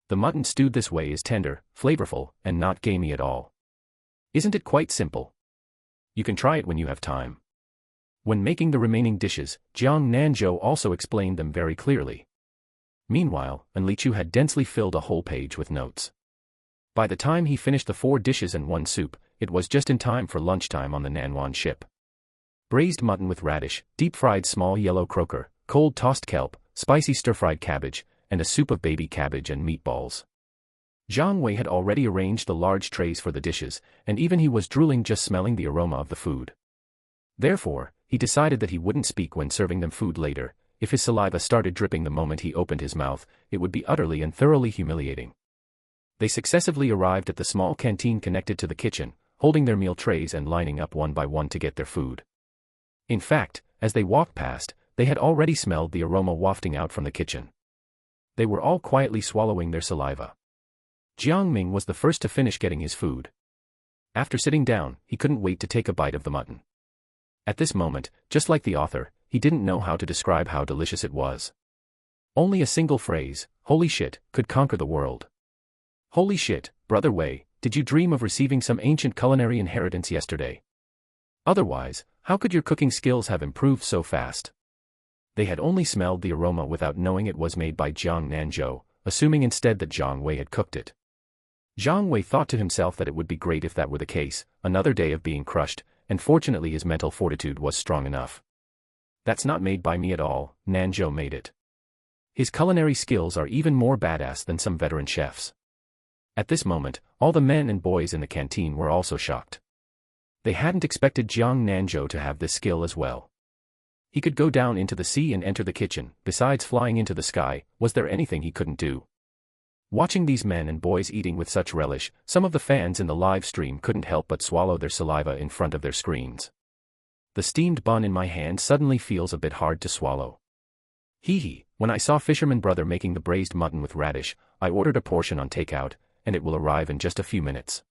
The mutton stewed this way is tender, flavorful, and not gamey at all. Isn't it quite simple? You can try it when you have time. When making the remaining dishes, Jiang Nanzhou also explained them very clearly. Meanwhile, Lichu had densely filled a whole page with notes. By the time he finished the 4 dishes and 1 soup, it was just in time for lunchtime on the Nanwan ship. Braised mutton with radish, deep-fried small yellow croaker, cold tossed kelp, spicy stir-fried cabbage, and a soup of baby cabbage and meatballs. Zhang Wei had already arranged the large trays for the dishes, and even he was drooling just smelling the aroma of the food. Therefore, he decided that he wouldn't speak when serving them food later. If his saliva started dripping the moment he opened his mouth, it would be utterly and thoroughly humiliating. They successively arrived at the small canteen connected to the kitchen, holding their meal trays and lining up one by one to get their food. In fact, as they walked past, they had already smelled the aroma wafting out from the kitchen. They were all quietly swallowing their saliva. Jiang Ming was the first to finish getting his food. After sitting down, he couldn't wait to take a bite of the mutton. At this moment, just like the author, he didn't know how to describe how delicious it was. Only a single phrase, "Holy shit," could conquer the world. Holy shit, Brother Wei, did you dream of receiving some ancient culinary inheritance yesterday? Otherwise, how could your cooking skills have improved so fast? They had only smelled the aroma without knowing it was made by Jiang Nanzhou, assuming instead that Zhang Wei had cooked it. Zhang Wei thought to himself that it would be great if that were the case, another day of being crushed, and fortunately his mental fortitude was strong enough. That's not made by me at all, Nanzhou made it. His culinary skills are even more badass than some veteran chefs. At this moment, all the men and boys in the canteen were also shocked. They hadn't expected Jiang Nanzhou to have this skill as well. He could go down into the sea and enter the kitchen. Besides flying into the sky, was there anything he couldn't do? Watching these men and boys eating with such relish, some of the fans in the live stream couldn't help but swallow their saliva in front of their screens. The steamed bun in my hand suddenly feels a bit hard to swallow. Hee hee, when I saw Fisherman brother making the braised mutton with radish, I ordered a portion on takeout, and it will arrive in just a few minutes.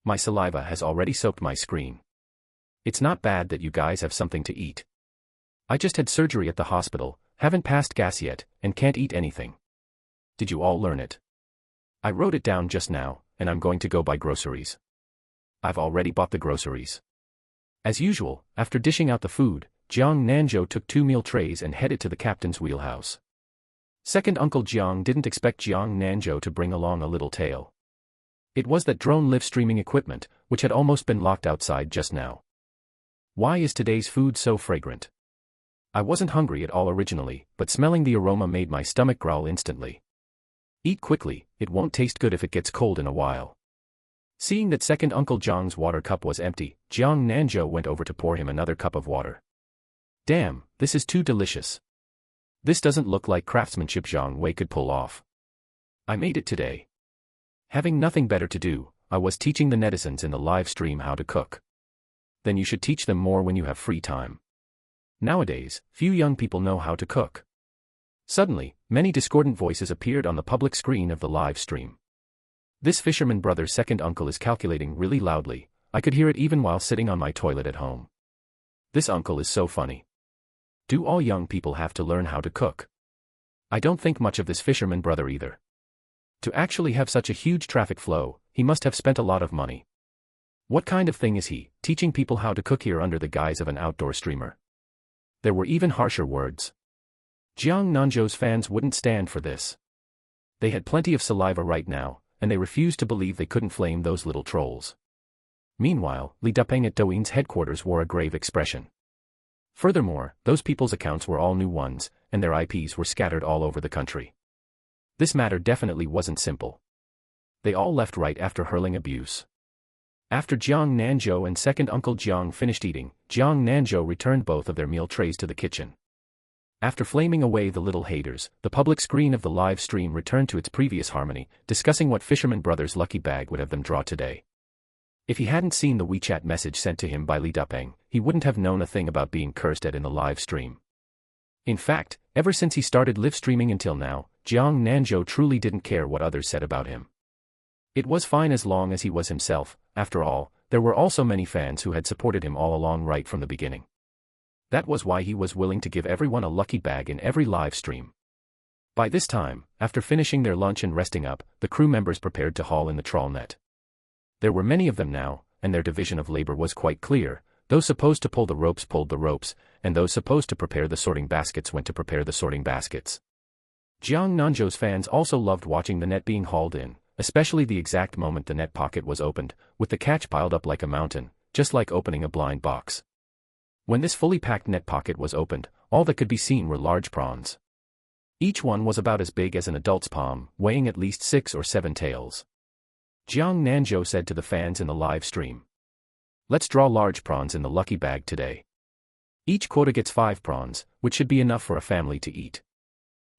My saliva has already soaked my screen. It's not bad that you guys have something to eat. I just had surgery at the hospital, haven't passed gas yet, and can't eat anything. Did you all learn it? I wrote it down just now, and I'm going to go buy groceries. I've already bought the groceries. As usual, after dishing out the food, Jiang Nanzhou took 2 meal trays and headed to the captain's wheelhouse. Second Uncle Jiang didn't expect Jiang Nanzhou to bring along a little tale. It was that drone live streaming equipment, which had almost been locked outside just now. Why is today's food so fragrant? I wasn't hungry at all originally, but smelling the aroma made my stomach growl instantly. Eat quickly, it won't taste good if it gets cold in a while. Seeing that second Uncle Jiang's water cup was empty, Jiang Nanzhou went over to pour him another cup of water. Damn, this is too delicious. This doesn't look like craftsmanship Zhang Wei could pull off. I made it today. Having nothing better to do, I was teaching the netizens in the live stream how to cook. Then you should teach them more when you have free time. Nowadays, few young people know how to cook. Suddenly, many discordant voices appeared on the public screen of the live stream. This Fisherman brother's second uncle is calculating really loudly. I could hear it even while sitting on my toilet at home. This uncle is so funny. Do all young people have to learn how to cook? I don't think much of this fisherman brother either. To actually have such a huge traffic flow, he must have spent a lot of money. What kind of thing is he, teaching people how to cook here under the guise of an outdoor streamer? There were even harsher words. Jiang Nanzhou's fans wouldn't stand for this. They had plenty of saliva right now, and they refused to believe they couldn't flame those little trolls. Meanwhile, Li Dupeng at Douyin's headquarters wore a grave expression. Furthermore, those people's accounts were all new ones, and their IPs were scattered all over the country. This matter definitely wasn't simple. They all left right after hurling abuse. After Jiang Nanzhou and second Uncle Jiang finished eating, Jiang Nanzhou returned both of their meal trays to the kitchen. After flaming away the little haters, the public screen of the live stream returned to its previous harmony, discussing what Fisherman Brothers' lucky bag would have them draw today. If he hadn't seen the WeChat message sent to him by Li Dupeng, he wouldn't have known a thing about being cursed at in the live stream. In fact, ever since he started live streaming until now, Jiang Nanzhou truly didn't care what others said about him. It was fine as long as he was himself. After all, there were also many fans who had supported him all along right from the beginning. That was why he was willing to give everyone a lucky bag in every live stream. By this time, after finishing their lunch and resting up, the crew members prepared to haul in the trawl net. There were many of them now, and their division of labor was quite clear. Those supposed to pull the ropes pulled the ropes, and those supposed to prepare the sorting baskets went to prepare the sorting baskets. Jiang Nanzhou's fans also loved watching the net being hauled in, especially the exact moment the net pocket was opened, with the catch piled up like a mountain, just like opening a blind box. When this fully packed net pocket was opened, all that could be seen were large prawns. Each one was about as big as an adult's palm, weighing at least 6 or 7 tails. Jiang Nanzhou said to the fans in the live stream, "Let's draw large prawns in the lucky bag today. Each quota gets 5 prawns, which should be enough for a family to eat."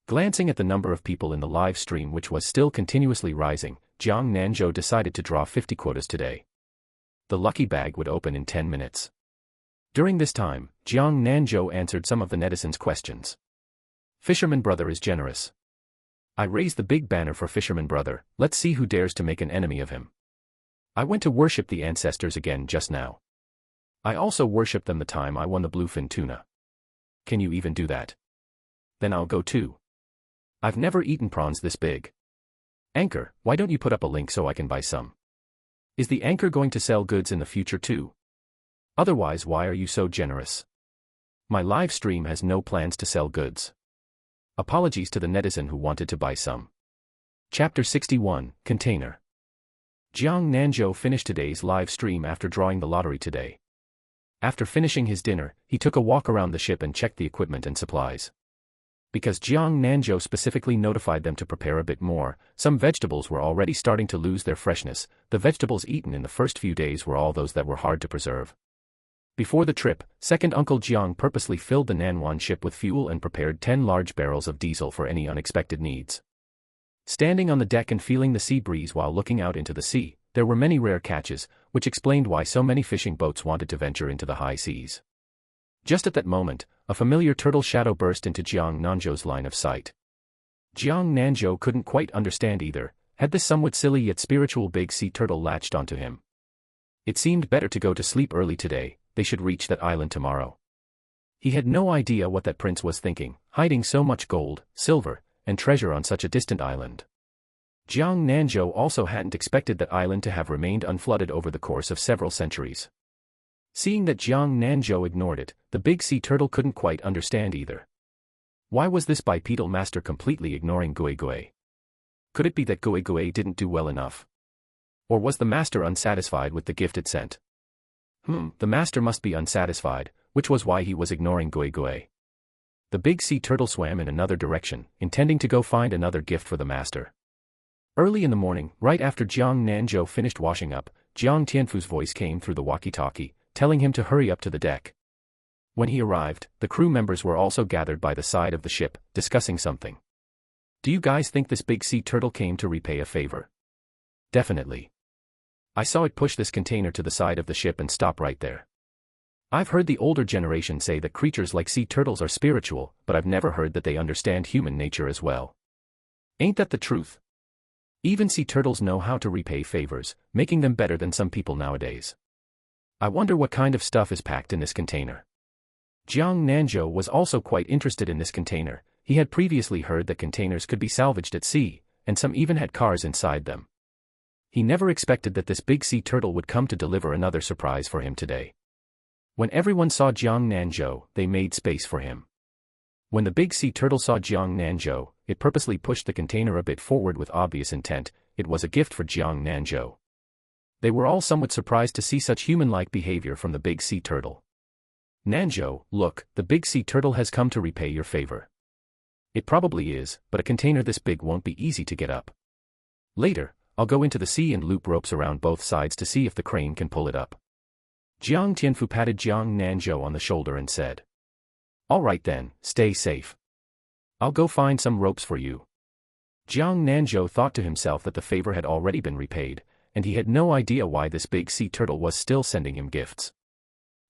Glancing at the number of people in the live stream which was still continuously rising, Jiang Nanzhou decided to draw 50 quotas today. The lucky bag would open in 10 minutes. During this time, Jiang Nanzhou answered some of the netizens' questions. Fisherman Brother is generous. I raised the big banner for Fisherman Brother, let's see who dares to make an enemy of him. I went to worship the ancestors again just now. I also worshipped them the time I won the bluefin tuna. Can you even do that? Then I'll go too. I've never eaten prawns this big. Anchor, why don't you put up a link so I can buy some? Is the Anchor going to sell goods in the future too? Otherwise, why are you so generous? My live stream has no plans to sell goods. Apologies to the netizen who wanted to buy some. Chapter 61, Container. Jiang Nanzhou finished today's live stream after drawing the lottery today. After finishing his dinner, he took a walk around the ship and checked the equipment and supplies. Because Jiang Nanzhou specifically notified them to prepare a bit more, some vegetables were already starting to lose their freshness. The vegetables eaten in the first few days were all those that were hard to preserve. Before the trip, second Uncle Jiang purposely filled the Nanwan ship with fuel and prepared 10 large barrels of diesel for any unexpected needs. Standing on the deck and feeling the sea breeze while looking out into the sea, there were many rare catches, which explained why so many fishing boats wanted to venture into the high seas. Just at that moment, a familiar turtle shadow burst into Jiang Nanzhou's line of sight. Jiang Nanzhou couldn't quite understand either, had this somewhat silly yet spiritual big sea turtle latched onto him. It seemed better to go to sleep early today. They should reach that island tomorrow. He had no idea what that prince was thinking, hiding so much gold, silver, and treasure on such a distant island. Jiang Nanzhou also hadn't expected that island to have remained unflooded over the course of several centuries. Seeing that Jiang Nanzhou ignored it, the big sea turtle couldn't quite understand either. Why was this bipedal master completely ignoring Gui Gui? Could it be that Gui Gui didn't do well enough? Or was the master unsatisfied with the gift it sent? The master must be unsatisfied, which was why he was ignoring Gui Gui. The big sea turtle swam in another direction, intending to go find another gift for the master. Early in the morning, right after Jiang Nanzhou finished washing up, Jiang Tianfu's voice came through the walkie-talkie, telling him to hurry up to the deck. When he arrived, the crew members were also gathered by the side of the ship, discussing something. Do you guys think this big sea turtle came to repay a favor? Definitely. I saw it push this container to the side of the ship and stop right there. I've heard the older generation say that creatures like sea turtles are spiritual, but I've never heard that they understand human nature as well. Ain't that the truth? Even sea turtles know how to repay favors, making them better than some people nowadays. I wonder what kind of stuff is packed in this container. Jiang Nanzhou was also quite interested in this container. He had previously heard that containers could be salvaged at sea, and some even had cars inside them. He never expected that this big sea turtle would come to deliver another surprise for him today. When everyone saw Jiang Nanzhou, they made space for him. When the big sea turtle saw Jiang Nanzhou, it purposely pushed the container a bit forward with obvious intent. It was a gift for Jiang Nanzhou. They were all somewhat surprised to see such human-like behavior from the big sea turtle. Nanzhou, look, the big sea turtle has come to repay your favor. It probably is, but a container this big won't be easy to get up. Later, I'll go into the sea and loop ropes around both sides to see if the crane can pull it up. Jiang Tianfu patted Jiang Nanzhou on the shoulder and said. All right then, stay safe. I'll go find some ropes for you. Jiang Nanzhou thought to himself that the favor had already been repaid, and he had no idea why this big sea turtle was still sending him gifts.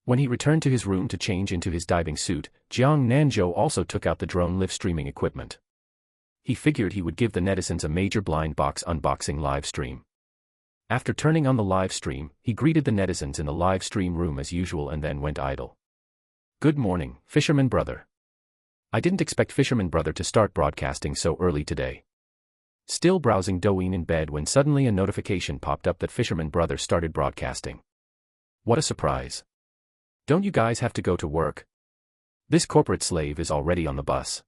When he returned to his room to change into his diving suit, Jiang Nanzhou also took out the drone live streaming equipment. He figured he would give the netizens a major blind box unboxing live stream. After turning on the live stream, he greeted the netizens in the live stream room as usual and then went idle. Good morning, Fisherman brother. I didn't expect Fisherman brother to start broadcasting so early today. Still browsing Douyin in bed when suddenly a notification popped up that Fisherman brother started broadcasting. What a surprise. Don't you guys have to go to work? This corporate slave is already on the bus.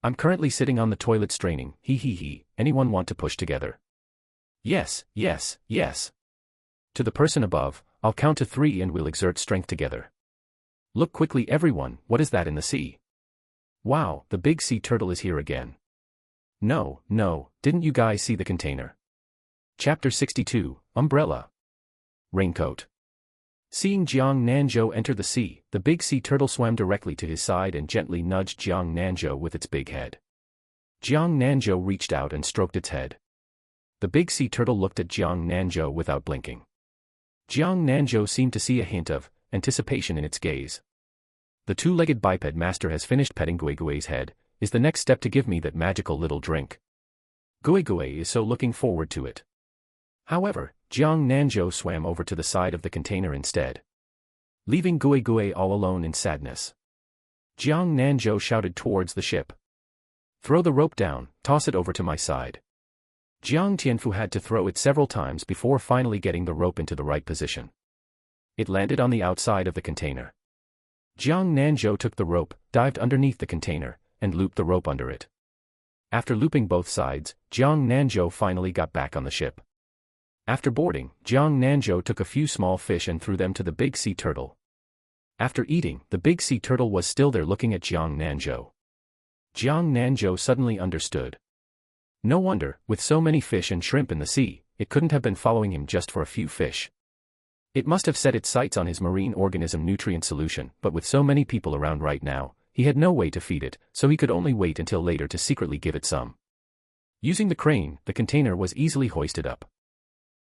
I'm currently sitting on the toilet straining, hee. Anyone want to push together? Yes. To the person above, I'll count to 3 and we'll exert strength together. Look quickly everyone, what is that in the sea? Wow, the big sea turtle is here again. No, didn't you guys see the container? Chapter 62, Umbrella. Raincoat. Seeing Jiang Nanzhou enter the sea, the big sea turtle swam directly to his side and gently nudged Jiang Nanzhou with its big head. Jiang Nanzhou reached out and stroked its head. The big sea turtle looked at Jiang Nanzhou without blinking. Jiang Nanzhou seemed to see a hint of anticipation in its gaze. The two-legged biped master has finished petting Guigui's head. Is the next step to give me that magical little drink? Guigui is so looking forward to it. However, Jiang Nanzhou swam over to the side of the container instead, leaving Guigui all alone in sadness. Jiang Nanzhou shouted towards the ship. Throw the rope down, toss it over to my side. Jiang Tianfu had to throw it several times before finally getting the rope into the right position. It landed on the outside of the container. Jiang Nanzhou took the rope, dived underneath the container, and looped the rope under it. After looping both sides, Jiang Nanzhou finally got back on the ship. After boarding, Jiang Nanzhou took a few small fish and threw them to the big sea turtle. After eating, the big sea turtle was still there looking at Jiang Nanzhou. Jiang Nanzhou suddenly understood. No wonder, with so many fish and shrimp in the sea, it couldn't have been following him just for a few fish. It must have set its sights on his marine organism nutrient solution, but with so many people around right now, he had no way to feed it, so he could only wait until later to secretly give it some. Using the crane, the container was easily hoisted up.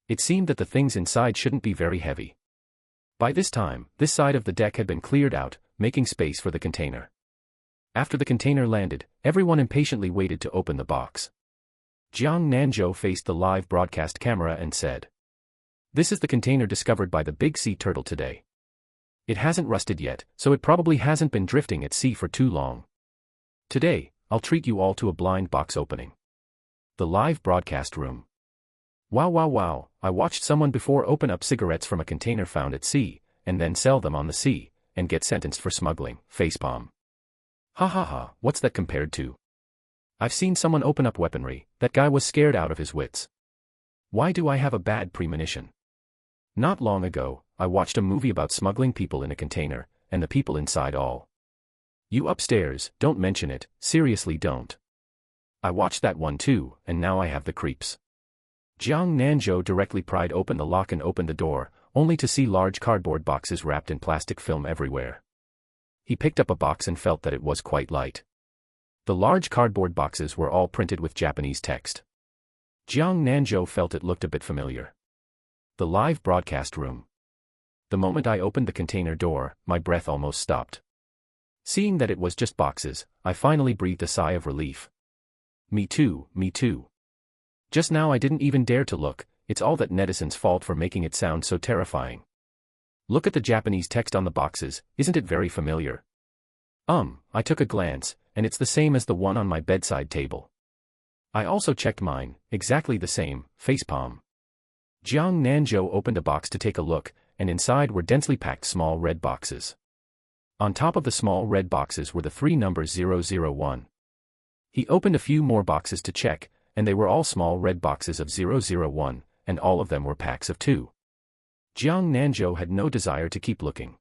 It seemed that the things inside shouldn't be very heavy. By this time, this side of the deck had been cleared out, making space for the container. After the container landed, everyone impatiently waited to open the box. Jiang Nanzhou faced the live broadcast camera and said, "This is the container discovered by the big sea turtle today. It hasn't rusted yet, so it probably hasn't been drifting at sea for too long. Today, I'll treat you all to a blind box opening." The live broadcast room. Wow, I watched someone before open up cigarettes from a container found at sea, and then sell them on the sea, and get sentenced for smuggling, facepalm. Ha, what's that compared to? I've seen someone open up weaponry, that guy was scared out of his wits. Why do I have a bad premonition? Not long ago, I watched a movie about smuggling people in a container, and the people inside all. You upstairs, don't mention it, seriously don't. I watched that one too, and now I have the creeps. Jiang Nanzhou directly pried open the lock and opened the door, only to see large cardboard boxes wrapped in plastic film everywhere. He picked up a box and felt that it was quite light. The large cardboard boxes were all printed with Japanese text. Jiang Nanzhou felt it looked a bit familiar. The live broadcast room. The moment I opened the container door, my breath almost stopped. Seeing that it was just boxes, I finally breathed a sigh of relief. Me too. Just now I didn't even dare to look, it's all that netizens' fault for making it sound so terrifying. Look at the Japanese text on the boxes, isn't it very familiar? I took a glance, and it's the same as the one on my bedside table. I also checked mine, exactly the same, facepalm. Jiang Nanzhou opened a box to take a look, and inside were densely packed small red boxes. On top of the small red boxes were the 3 numbers 001. He opened a few more boxes to check, and they were all small red boxes of 001, and all of them were packs of 2. Jiang Nanzhou had no desire to keep looking.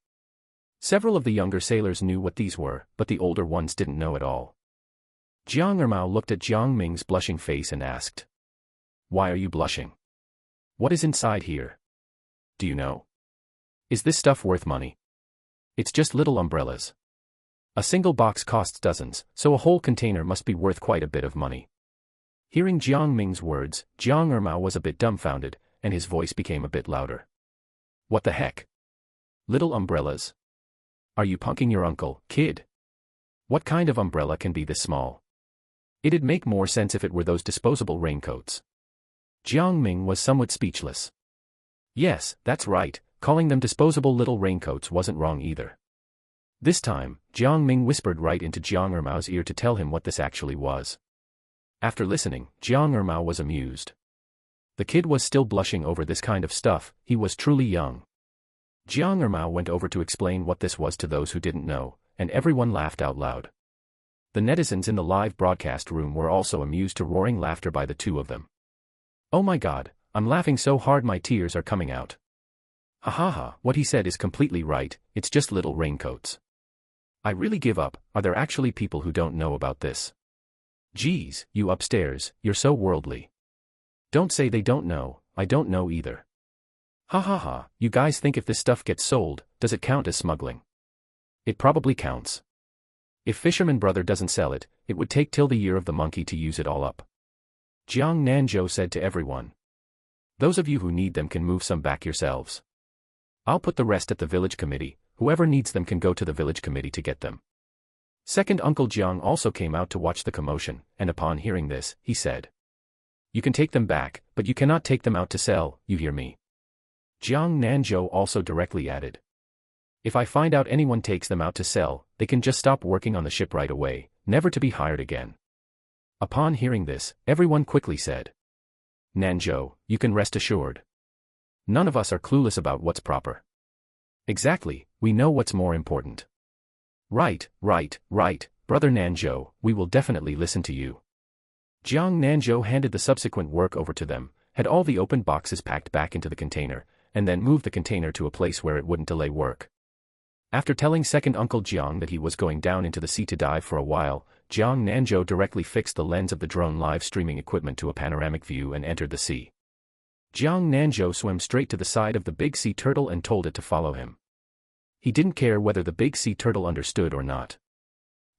Several of the younger sailors knew what these were, but the older ones didn't know at all. Jiang Ermao looked at Jiang Ming's blushing face and asked, "Why are you blushing? What is inside here? Do you know? Is this stuff worth money? It's just little umbrellas. A single box costs dozens, so a whole container must be worth quite a bit of money." Hearing Jiang Ming's words, Jiang Ermao was a bit dumbfounded, and his voice became a bit louder. "What the heck? Little umbrellas? Are you punking your uncle, kid? What kind of umbrella can be this small? It'd make more sense if it were those disposable raincoats." Jiang Ming was somewhat speechless. Yes, that's right, calling them disposable little raincoats wasn't wrong either. This time, Jiang Ming whispered right into Jiang Ermao's ear to tell him what this actually was. After listening, Jiang Ermao was amused. The kid was still blushing over this kind of stuff, he was truly young. Jiang Ermao went over to explain what this was to those who didn't know, and everyone laughed out loud. The netizens in the live broadcast room were also amused to roaring laughter by the two of them. "Oh my god, I'm laughing so hard my tears are coming out. Ha ha ha, what he said is completely right, it's just little raincoats. I really give up, are there actually people who don't know about this? Geez, you upstairs, you're so worldly. Don't say they don't know, I don't know either. Ha ha ha, you guys think if this stuff gets sold, does it count as smuggling? It probably counts. If Fisherman brother doesn't sell it, it would take till the year of the monkey to use it all up." Jiang Nanzhou said to everyone. "Those of you who need them can move some back yourselves. I'll put the rest at the village committee, whoever needs them can go to the village committee to get them." Second Uncle Jiang also came out to watch the commotion, and upon hearing this, he said, "You can take them back, but you cannot take them out to sell, you hear me?" Jiang Nanzhou also directly added, "If I find out anyone takes them out to sell, they can just stop working on the ship right away, never to be hired again." Upon hearing this, everyone quickly said, "Nanzhou, you can rest assured. None of us are clueless about what's proper. Exactly, we know what's more important. Right, brother Nanzhou, we will definitely listen to you." Jiang Nanzhou handed the subsequent work over to them, had all the open boxes packed back into the container, and then moved the container to a place where it wouldn't delay work. After telling second Uncle Jiang that he was going down into the sea to dive for a while, Jiang Nanzhou directly fixed the lens of the drone live streaming equipment to a panoramic view and entered the sea. Jiang Nanzhou swam straight to the side of the big sea turtle and told it to follow him. He didn't care whether the big sea turtle understood or not.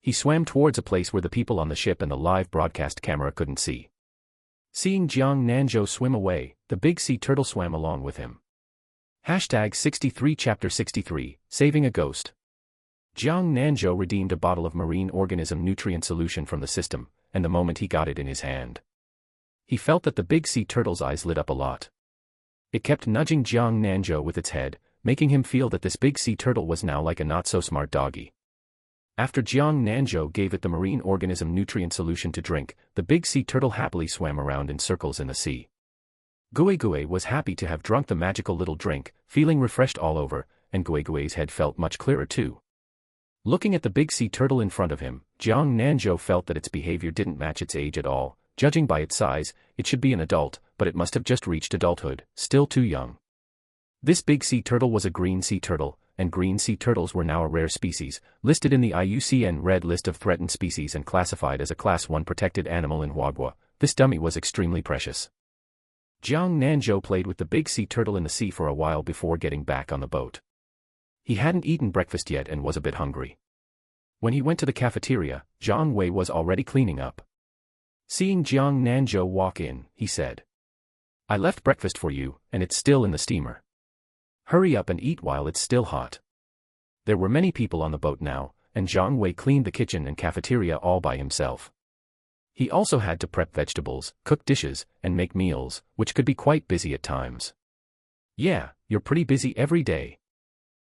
He swam towards a place where the people on the ship and the live broadcast camera couldn't see. Seeing Jiang Nanzhou swim away, the big sea turtle swam along with him. #63 Chapter 63, Saving a Ghost. Jiang Nanzhou redeemed a bottle of marine organism nutrient solution from the system, and the moment he got it in his hand, he felt that the big sea turtle's eyes lit up a lot. It kept nudging Jiang Nanzhou with its head, making him feel that this big sea turtle was now like a not-so-smart doggy. After Jiang Nanzhou gave it the marine organism nutrient solution to drink, the big sea turtle happily swam around in circles in the sea. Gui Gui was happy to have drunk the magical little drink, feeling refreshed all over, and Gui Gui's head felt much clearer too. Looking at the big sea turtle in front of him, Jiang Nanzhou felt that its behavior didn't match its age at all. Judging by its size, it should be an adult, but it must have just reached adulthood, still too young. This big sea turtle was a green sea turtle, and green sea turtles were now a rare species, listed in the IUCN Red List of Threatened Species and classified as a Class 1 protected animal in Huagua. This dummy was extremely precious. Jiang Nanzhou played with the big sea turtle in the sea for a while before getting back on the boat. He hadn't eaten breakfast yet and was a bit hungry. When he went to the cafeteria, Zhang Wei was already cleaning up. Seeing Jiang Nanzhou walk in, he said, "I left breakfast for you, and it's still in the steamer. Hurry up and eat while it's still hot." There were many people on the boat now, and Zhang Wei cleaned the kitchen and cafeteria all by himself. He also had to prep vegetables, cook dishes, and make meals, which could be quite busy at times. "Yeah, you're pretty busy every day.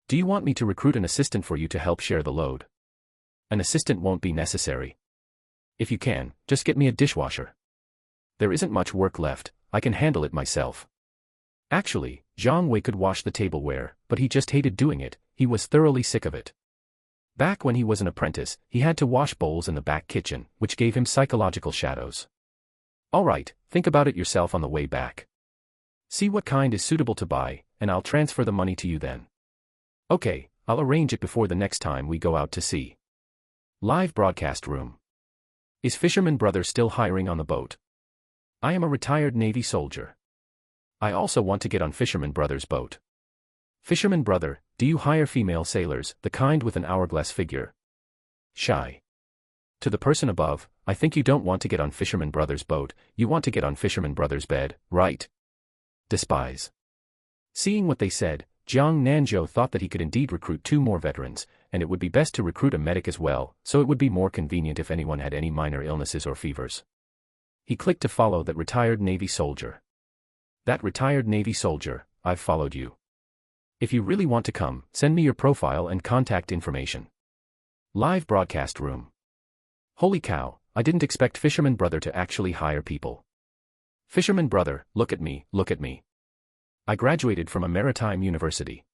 Do you want me to recruit an assistant for you to help share the load?" An assistant won't be necessary. If you can, just get me a dishwasher. There isn't much work left, I can handle it myself. Actually, Jiang Wei could wash the tableware, but he just hated doing it, he was thoroughly sick of it. Back when he was an apprentice, he had to wash bowls in the back kitchen, which gave him psychological shadows. Alright, think about it yourself on the way back. See what kind is suitable to buy, and I'll transfer the money to you then. Okay, I'll arrange it before the next time we go out to sea. Live broadcast room. Is Fisherman brother still hiring on the boat? I am a retired Navy soldier. I also want to get on Fisherman brother's boat. Fisherman brother, do you hire female sailors, the kind with an hourglass figure? Shy. To the person above, I think you don't want to get on Fisherman brother's boat, you want to get on Fisherman brother's bed, right? Despise. Seeing what they said, Jiang Nanzhou thought that he could indeed recruit 2 more veterans, and it would be best to recruit a medic as well, so it would be more convenient if anyone had any minor illnesses or fevers. He clicked to follow that retired Navy soldier. That retired Navy soldier, I've followed you. If you really want to come, send me your profile and contact information. Live broadcast room. Holy cow, I didn't expect Fisherman brother to actually hire people. Fisherman brother, look at me, look at me. I graduated from a maritime university.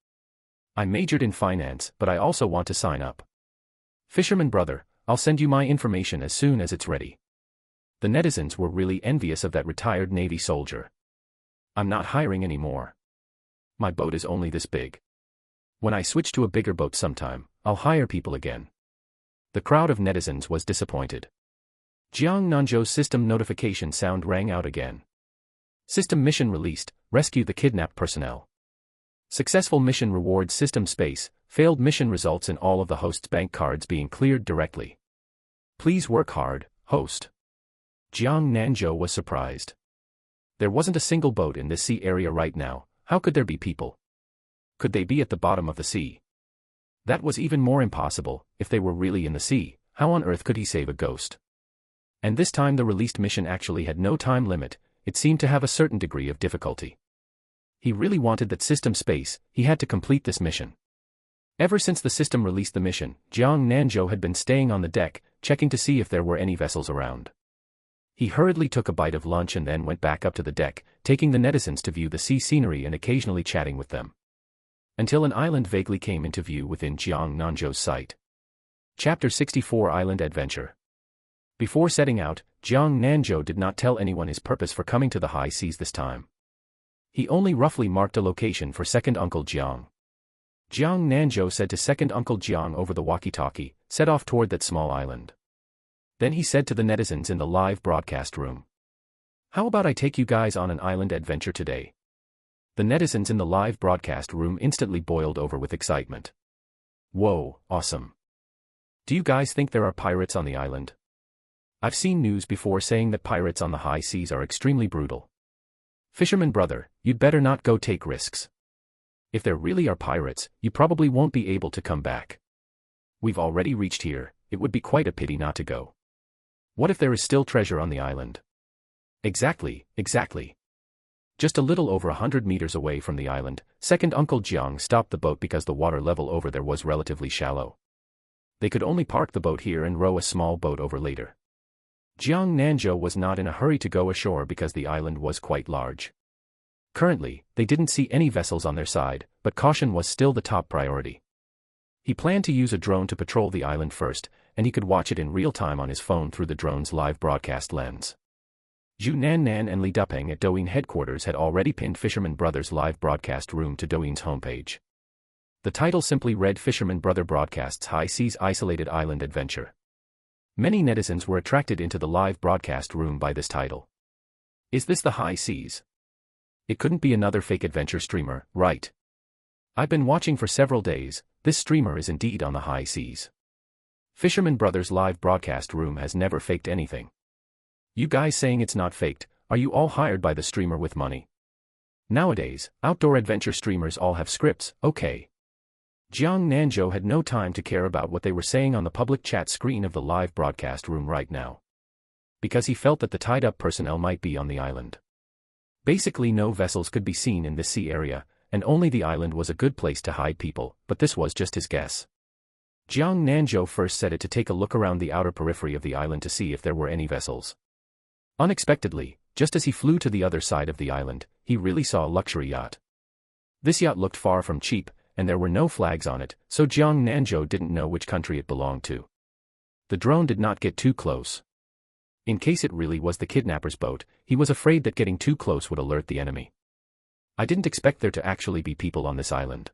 I majored in finance, but I also want to sign up. Fisherman brother, I'll send you my information as soon as it's ready. The netizens were really envious of that retired Navy soldier. I'm not hiring anymore. My boat is only this big. When I switch to a bigger boat sometime, I'll hire people again. The crowd of netizens was disappointed. Jiang Nanzhou's system notification sound rang out again. System mission released, rescue the kidnapped personnel. Successful mission rewards system space, failed mission results in all of the host's bank cards being cleared directly. Please work hard, host. Jiang Nanzhou was surprised. There wasn't a single boat in this sea area right now, how could there be people? Could they be at the bottom of the sea? That was even more impossible, if they were really in the sea, how on earth could he save a ghost? And this time the released mission actually had no time limit, it seemed to have a certain degree of difficulty. He really wanted that system space, he had to complete this mission. Ever since the system released the mission, Jiang Nanzhou had been staying on the deck, checking to see if there were any vessels around. He hurriedly took a bite of lunch and then went back up to the deck, taking the netizens to view the sea scenery and occasionally chatting with them. Until an island vaguely came into view within Jiang Nanzhou's sight. Chapter 64 Island Adventure. Before setting out, Jiang Nanzhou did not tell anyone his purpose for coming to the high seas this time. He only roughly marked a location for second Uncle Jiang. Jiang Nanzhou said to second Uncle Jiang over the walkie-talkie, set off toward that small island. Then he said to the netizens in the live broadcast room. How about I take you guys on an island adventure today? The netizens in the live broadcast room instantly boiled over with excitement. Whoa, awesome. Do you guys think there are pirates on the island? I've seen news before saying that pirates on the high seas are extremely brutal. Fisherman brother, you'd better not go take risks. If there really are pirates, you probably won't be able to come back. We've already reached here, it would be quite a pity not to go. What if there is still treasure on the island? Exactly, exactly. Just a little over 100 meters away from the island, second Uncle Jiang stopped the boat because the water level over there was relatively shallow. They could only park the boat here and row a small boat over later. Jiang Nanzhou was not in a hurry to go ashore because the island was quite large. Currently, they didn't see any vessels on their side, but caution was still the top priority. He planned to use a drone to patrol the island first, and he could watch it in real time on his phone through the drone's live broadcast lens. Zhu Nannan and Li Dupeng at Douyin headquarters had already pinned Fisherman Brothers' live broadcast room to Douyin's homepage. The title simply read Fisherman Brother Broadcasts High Seas Isolated Island Adventure. Many netizens were attracted into the live broadcast room by this title. Is this the high seas? It couldn't be another fake adventure streamer, right? I've been watching for several days, this streamer is indeed on the high seas. Fisherman Brothers' live broadcast room has never faked anything. You guys saying it's not faked, are you all hired by the streamer with money? Nowadays, outdoor adventure streamers all have scripts, okay. Jiang Nanzhou had no time to care about what they were saying on the public chat screen of the live broadcast room right now. Because he felt that the tied-up personnel might be on the island. Basically no vessels could be seen in this sea area, and only the island was a good place to hide people, but this was just his guess. Jiang Nanzhou first set it to take a look around the outer periphery of the island to see if there were any vessels. Unexpectedly, just as he flew to the other side of the island, he really saw a luxury yacht. This yacht looked far from cheap, and there were no flags on it, so Jiang Nanzhou didn't know which country it belonged to. The drone did not get too close. In case it really was the kidnapper's boat, he was afraid that getting too close would alert the enemy. I didn't expect there to actually be people on this island.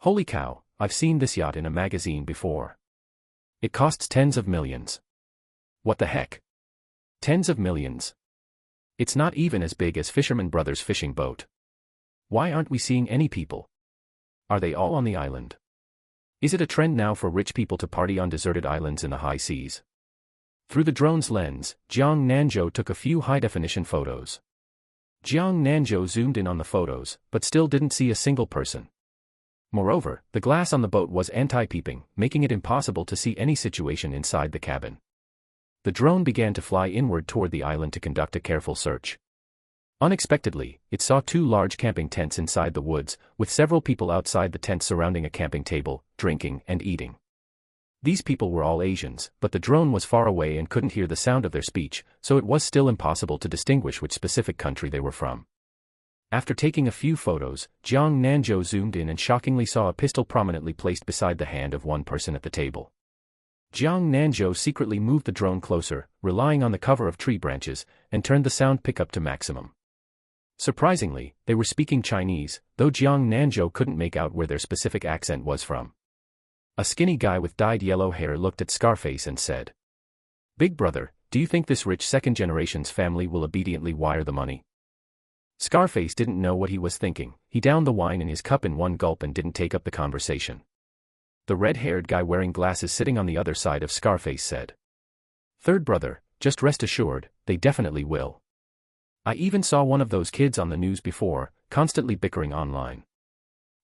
Holy cow, I've seen this yacht in a magazine before. It costs tens of millions. What the heck? Tens of millions. It's not even as big as Fisherman Brothers' fishing boat. Why aren't we seeing any people? Are they all on the island? Is it a trend now for rich people to party on deserted islands in the high seas? Through the drone's lens, Jiang Nanzhou took a few high-definition photos. Jiang Nanzhou zoomed in on the photos, but still didn't see a single person. Moreover, the glass on the boat was anti-peeping, making it impossible to see any situation inside the cabin. The drone began to fly inward toward the island to conduct a careful search. Unexpectedly, it saw two large camping tents inside the woods, with several people outside the tents surrounding a camping table, drinking and eating. These people were all Asians, but the drone was far away and couldn't hear the sound of their speech, so it was still impossible to distinguish which specific country they were from. After taking a few photos, Jiang Nanzhou zoomed in and shockingly saw a pistol prominently placed beside the hand of one person at the table. Jiang Nanzhou secretly moved the drone closer, relying on the cover of tree branches, and turned the sound pickup to maximum. Surprisingly, they were speaking Chinese, though Jiang Nanzhou couldn't make out where their specific accent was from. A skinny guy with dyed yellow hair looked at Scarface and said, "Big brother, do you think this rich second-generation's family will obediently wire the money?" Scarface didn't know what he was thinking. He downed the wine in his cup in one gulp and didn't take up the conversation. The red-haired guy wearing glasses sitting on the other side of Scarface said, "Third brother, just rest assured, they definitely will. I even saw one of those kids on the news before, constantly bickering online.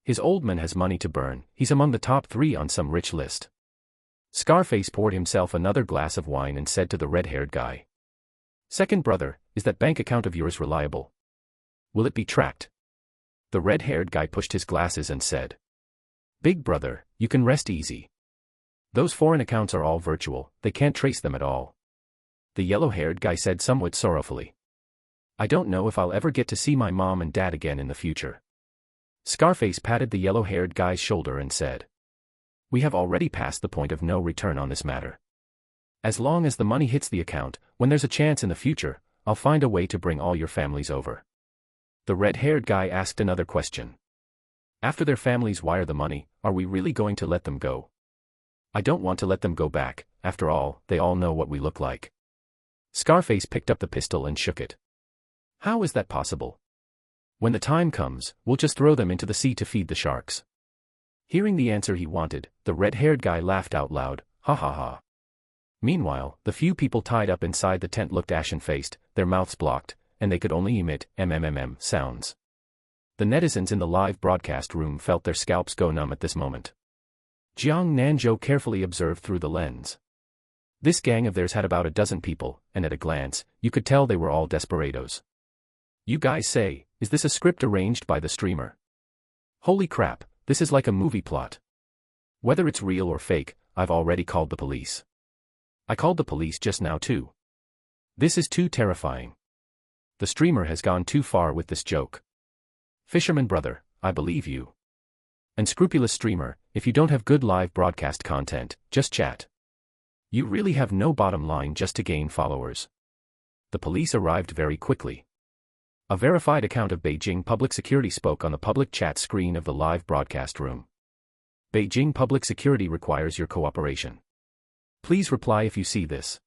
His old man has money to burn, he's among the top 3 on some rich list." Scarface poured himself another glass of wine and said to the red-haired guy, "Second brother, is that bank account of yours reliable? Will it be tracked?" The red-haired guy pushed his glasses and said, "Big brother, you can rest easy. Those foreign accounts are all virtual, they can't trace them at all." The yellow-haired guy said somewhat sorrowfully, "I don't know if I'll ever get to see my mom and dad again in the future." Scarface patted the yellow-haired guy's shoulder and said, "We have already passed the point of no return on this matter. As long as the money hits the account, when there's a chance in the future, I'll find a way to bring all your families over." The red-haired guy asked another question. "After their families wire the money, are we really going to let them go? I don't want to let them go back, after all, they all know what we look like." Scarface picked up the pistol and shook it. "How is that possible? When the time comes, we'll just throw them into the sea to feed the sharks." Hearing the answer he wanted, the red-haired guy laughed out loud, "Ha ha ha." Meanwhile, the few people tied up inside the tent looked ashen-faced, their mouths blocked, and they could only emit mmm sounds. The netizens in the live broadcast room felt their scalps go numb at this moment. Jiang Nanzhou carefully observed through the lens. This gang of theirs had about a dozen people, and at a glance, you could tell they were all desperados. "You guys say, is this a script arranged by the streamer? Holy crap, this is like a movie plot. Whether it's real or fake, I've already called the police. I called the police just now too. This is too terrifying. The streamer has gone too far with this joke. Fisherman brother, I believe you. Unscrupulous streamer, if you don't have good live broadcast content, just chat. You really have no bottom line just to gain followers." The police arrived very quickly. A verified account of Beijing Public Security spoke on the public chat screen of the live broadcast room. "Beijing Public Security requires your cooperation. Please reply if you see this."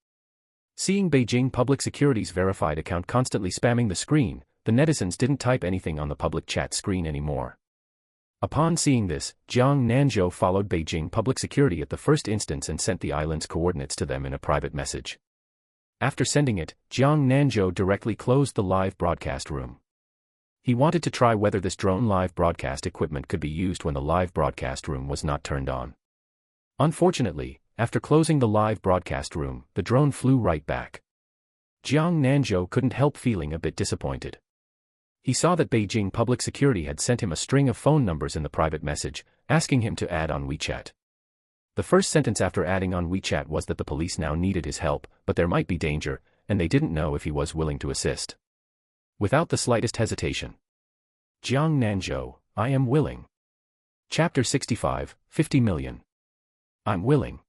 Seeing Beijing Public Security's verified account constantly spamming the screen, the netizens didn't type anything on the public chat screen anymore. Upon seeing this, Jiang Nanzhou followed Beijing Public Security at the first instance and sent the island's coordinates to them in a private message. After sending it, Jiang Nanzhou directly closed the live broadcast room. He wanted to try whether this drone live broadcast equipment could be used when the live broadcast room was not turned on. Unfortunately, after closing the live broadcast room, the drone flew right back. Jiang Nanzhou couldn't help feeling a bit disappointed. He saw that Beijing Public Security had sent him a string of phone numbers in the private message, asking him to add on WeChat. The first sentence after adding on WeChat was that the police now needed his help, but there might be danger, and they didn't know if he was willing to assist. Without the slightest hesitation. Jiang Nanzhou, I am willing. Chapter 65, 50 million. I'm willing.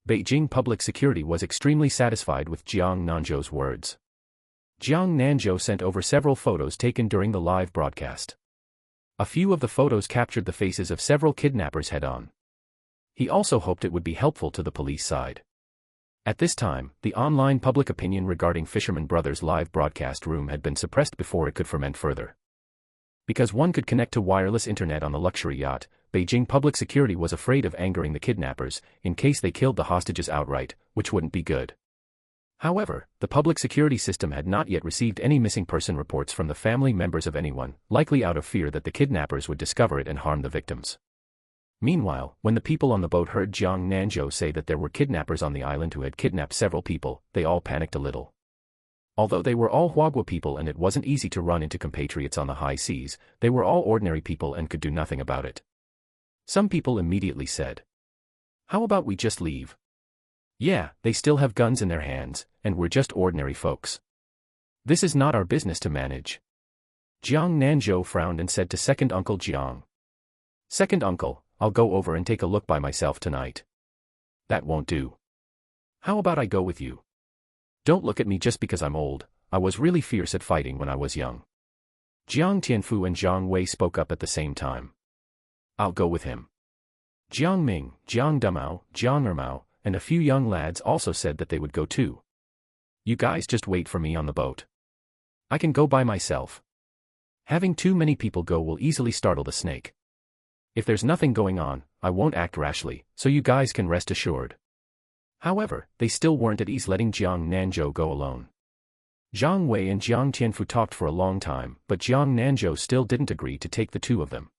Beijing Public Security was extremely satisfied with Jiang Nanzhou's words. Jiang Nanzhou sent over several photos taken during the live broadcast. A few of the photos captured the faces of several kidnappers head-on. He also hoped it would be helpful to the police side. At this time, the online public opinion regarding Fisherman Brothers' live broadcast room had been suppressed before it could ferment further. Because one could connect to wireless internet on the luxury yacht, Beijing Public Security was afraid of angering the kidnappers, in case they killed the hostages outright, which wouldn't be good. However, the public security system had not yet received any missing person reports from the family members of anyone, likely out of fear that the kidnappers would discover it and harm the victims. Meanwhile, when the people on the boat heard Jiang Nanzhou say that there were kidnappers on the island who had kidnapped several people, they all panicked a little. Although they were all Huagua people and it wasn't easy to run into compatriots on the high seas, they were all ordinary people and could do nothing about it. Some people immediately said, "How about we just leave? Yeah, they still have guns in their hands, and we're just ordinary folks. This is not our business to manage." Jiang Nanzhou frowned and said to second uncle Jiang, "Second uncle, I'll go over and take a look by myself tonight." "That won't do. How about I go with you? Don't look at me just because I'm old, I was really fierce at fighting when I was young." Jiang Tianfu and Jiang Wei spoke up at the same time. "I'll go with him." Jiang Ming, Jiang Dumao, Jiang Ermao, and a few young lads also said that they would go too. "You guys just wait for me on the boat. I can go by myself. Having too many people go will easily startle the snake. If there's nothing going on, I won't act rashly, so you guys can rest assured." However, they still weren't at ease letting Jiang Nanzhou go alone. Jiang Wei and Jiang Tianfu talked for a long time, but Jiang Nanzhou still didn't agree to take the two of them.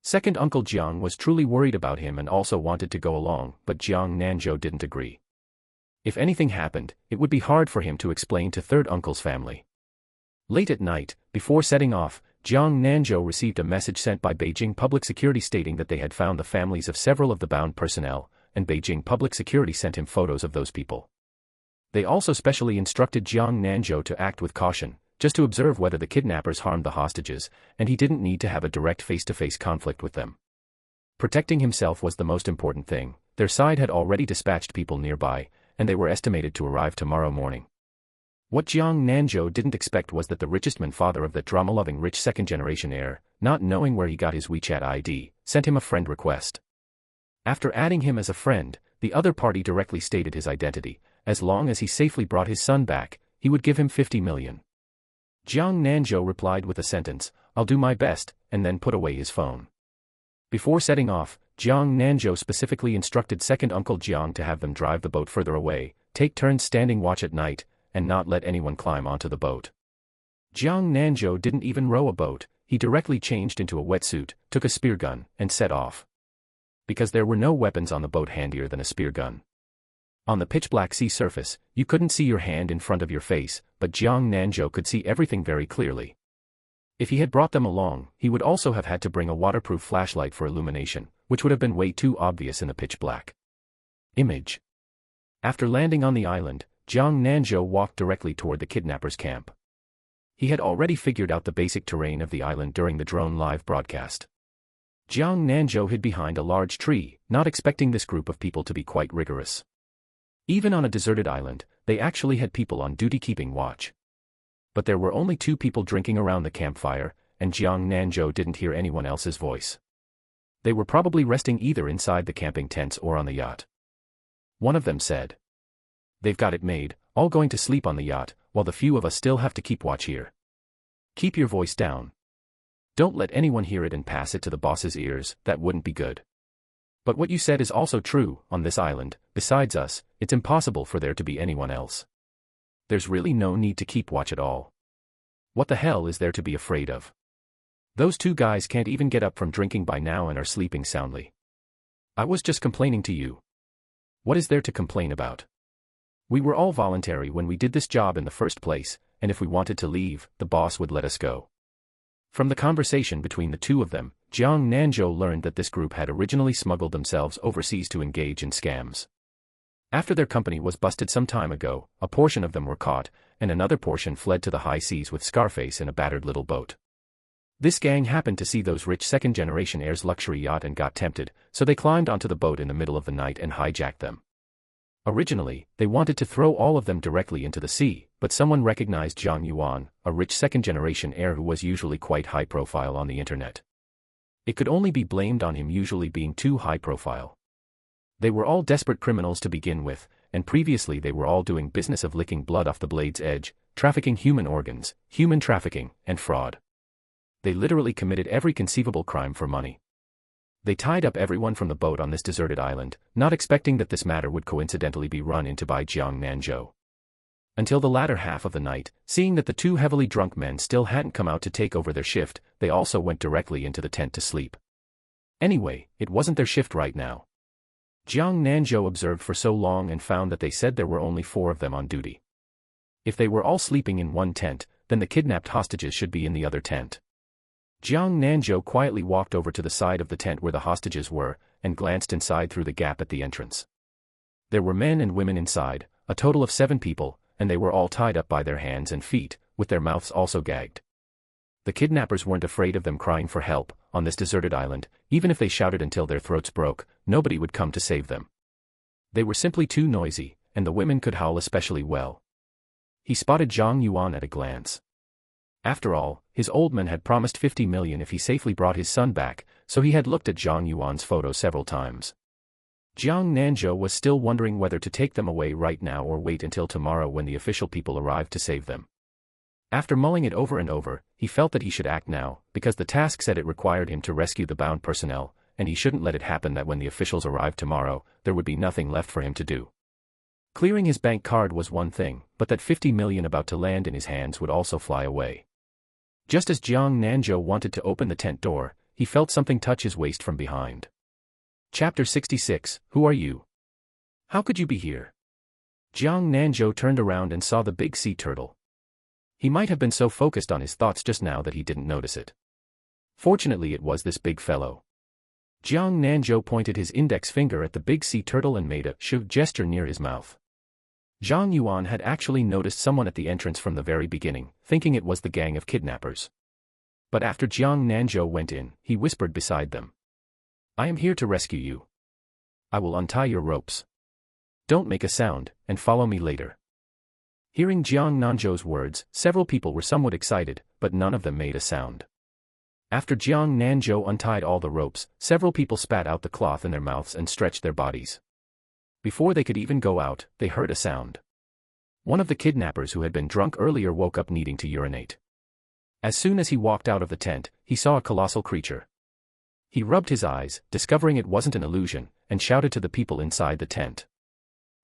Second uncle Jiang was truly worried about him and also wanted to go along, but Jiang Nanzhou didn't agree. If anything happened, it would be hard for him to explain to third uncle's family. Late at night, before setting off, Jiang Nanzhou received a message sent by Beijing Public Security stating that they had found the families of several of the bound personnel, and Beijing Public Security sent him photos of those people. They also specially instructed Jiang Nanzhou to act with caution, just to observe whether the kidnappers harmed the hostages, and he didn't need to have a direct face-to-face conflict with them. Protecting himself was the most important thing. Their side had already dispatched people nearby, and they were estimated to arrive tomorrow morning. What Jiang Nanzhou didn't expect was that the richest man, father of that drama-loving rich second-generation heir, not knowing where he got his WeChat ID, sent him a friend request. After adding him as a friend, the other party directly stated his identity. As long as he safely brought his son back, he would give him 50 million. Jiang Nanzhou replied with a sentence, "I'll do my best," and then put away his phone. Before setting off, Jiang Nanzhou specifically instructed second uncle Jiang to have them drive the boat further away, take turns standing watch at night, and not let anyone climb onto the boat. Jiang Nanzhou didn't even row a boat, he directly changed into a wetsuit, took a spear gun, and set off. Because there were no weapons on the boat handier than a spear gun. On the pitch-black sea surface, you couldn't see your hand in front of your face, but Jiang Nanzhou could see everything very clearly. If he had brought them along, he would also have had to bring a waterproof flashlight for illumination, which would have been way too obvious in the pitch-black. Image. After landing on the island, Jiang Nanzhou walked directly toward the kidnappers' camp. He had already figured out the basic terrain of the island during the drone live broadcast. Jiang Nanzhou hid behind a large tree, not expecting this group of people to be quite rigorous. Even on a deserted island, they actually had people on duty keeping watch. But there were only 2 people drinking around the campfire, and Jiang Nanzhou didn't hear anyone else's voice. They were probably resting either inside the camping tents or on the yacht. One of them said, "They've got it made, all going to sleep on the yacht, while the few of us still have to keep watch here. Keep your voice down. Don't let anyone hear it and pass it to the boss's ears, that wouldn't be good. But what you said is also true, on this island, besides us, it's impossible for there to be anyone else. There's really no need to keep watch at all. What the hell is there to be afraid of? Those 2 guys can't even get up from drinking by now and are sleeping soundly. I was just complaining to you. What is there to complain about? We were all voluntary when we did this job in the first place, and if we wanted to leave, the boss would let us go." From the conversation between the two of them, Jiang Nanzhou learned that this group had originally smuggled themselves overseas to engage in scams. After their company was busted some time ago, a portion of them were caught, and another portion fled to the high seas with Scarface in a battered little boat. This gang happened to see those rich second-generation heirs' luxury yacht and got tempted, so they climbed onto the boat in the middle of the night and hijacked them. Originally, they wanted to throw all of them directly into the sea, but someone recognized Zhang Yuan, a rich second-generation heir who was usually quite high-profile on the internet. It could only be blamed on him usually being too high-profile. They were all desperate criminals to begin with, and previously they were all doing business of licking blood off the blade's edge, trafficking human organs, human trafficking, and fraud. They literally committed every conceivable crime for money. They tied up everyone from the boat on this deserted island, not expecting that this matter would coincidentally be run into by Jiang Nanzhou. Until the latter half of the night, seeing that the two heavily drunk men still hadn't come out to take over their shift, they also went directly into the tent to sleep. Anyway, it wasn't their shift right now. Jiang Nanzhou observed for so long and found that they said there were only 4 of them on duty. If they were all sleeping in one tent, then the kidnapped hostages should be in the other tent. Jiang Nanzhou quietly walked over to the side of the tent where the hostages were, and glanced inside through the gap at the entrance. There were men and women inside, a total of 7 people, and they were all tied up by their hands and feet, with their mouths also gagged. The kidnappers weren't afraid of them crying for help. On this deserted island, even if they shouted until their throats broke, nobody would come to save them. They were simply too noisy, and the women could howl especially well. He spotted Zhang Yuan at a glance. After all, his old man had promised 50 million if he safely brought his son back, so he had looked at Zhang Yuan's photo several times. Jiang Nanzhou was still wondering whether to take them away right now or wait until tomorrow when the official people arrived to save them. After mulling it over and over, he felt that he should act now, because the task said it required him to rescue the bound personnel, and he shouldn't let it happen that when the officials arrived tomorrow, there would be nothing left for him to do. Clearing his bank card was one thing, but that 50 million about to land in his hands would also fly away. Just as Jiang Nanzhou wanted to open the tent door, he felt something touch his waist from behind. Chapter 66, Who are you? How could you be here? Jiang Nanzhou turned around and saw the big sea turtle. He might have been so focused on his thoughts just now that he didn't notice it. Fortunately it was this big fellow. Jiang Nanzhou pointed his index finger at the big sea turtle and made a shove gesture near his mouth. Zhang Yuan had actually noticed someone at the entrance from the very beginning, thinking it was the gang of kidnappers. But after Jiang Nanzhou went in, he whispered beside them. I am here to rescue you. I will untie your ropes. Don't make a sound, and follow me later. Hearing Jiang Nanzhou's words, several people were somewhat excited, but none of them made a sound. After Jiang Nanzhou untied all the ropes, several people spat out the cloth in their mouths and stretched their bodies. Before they could even go out, they heard a sound. One of the kidnappers who had been drunk earlier woke up needing to urinate. As soon as he walked out of the tent, he saw a colossal creature. He rubbed his eyes, discovering it wasn't an illusion, and shouted to the people inside the tent.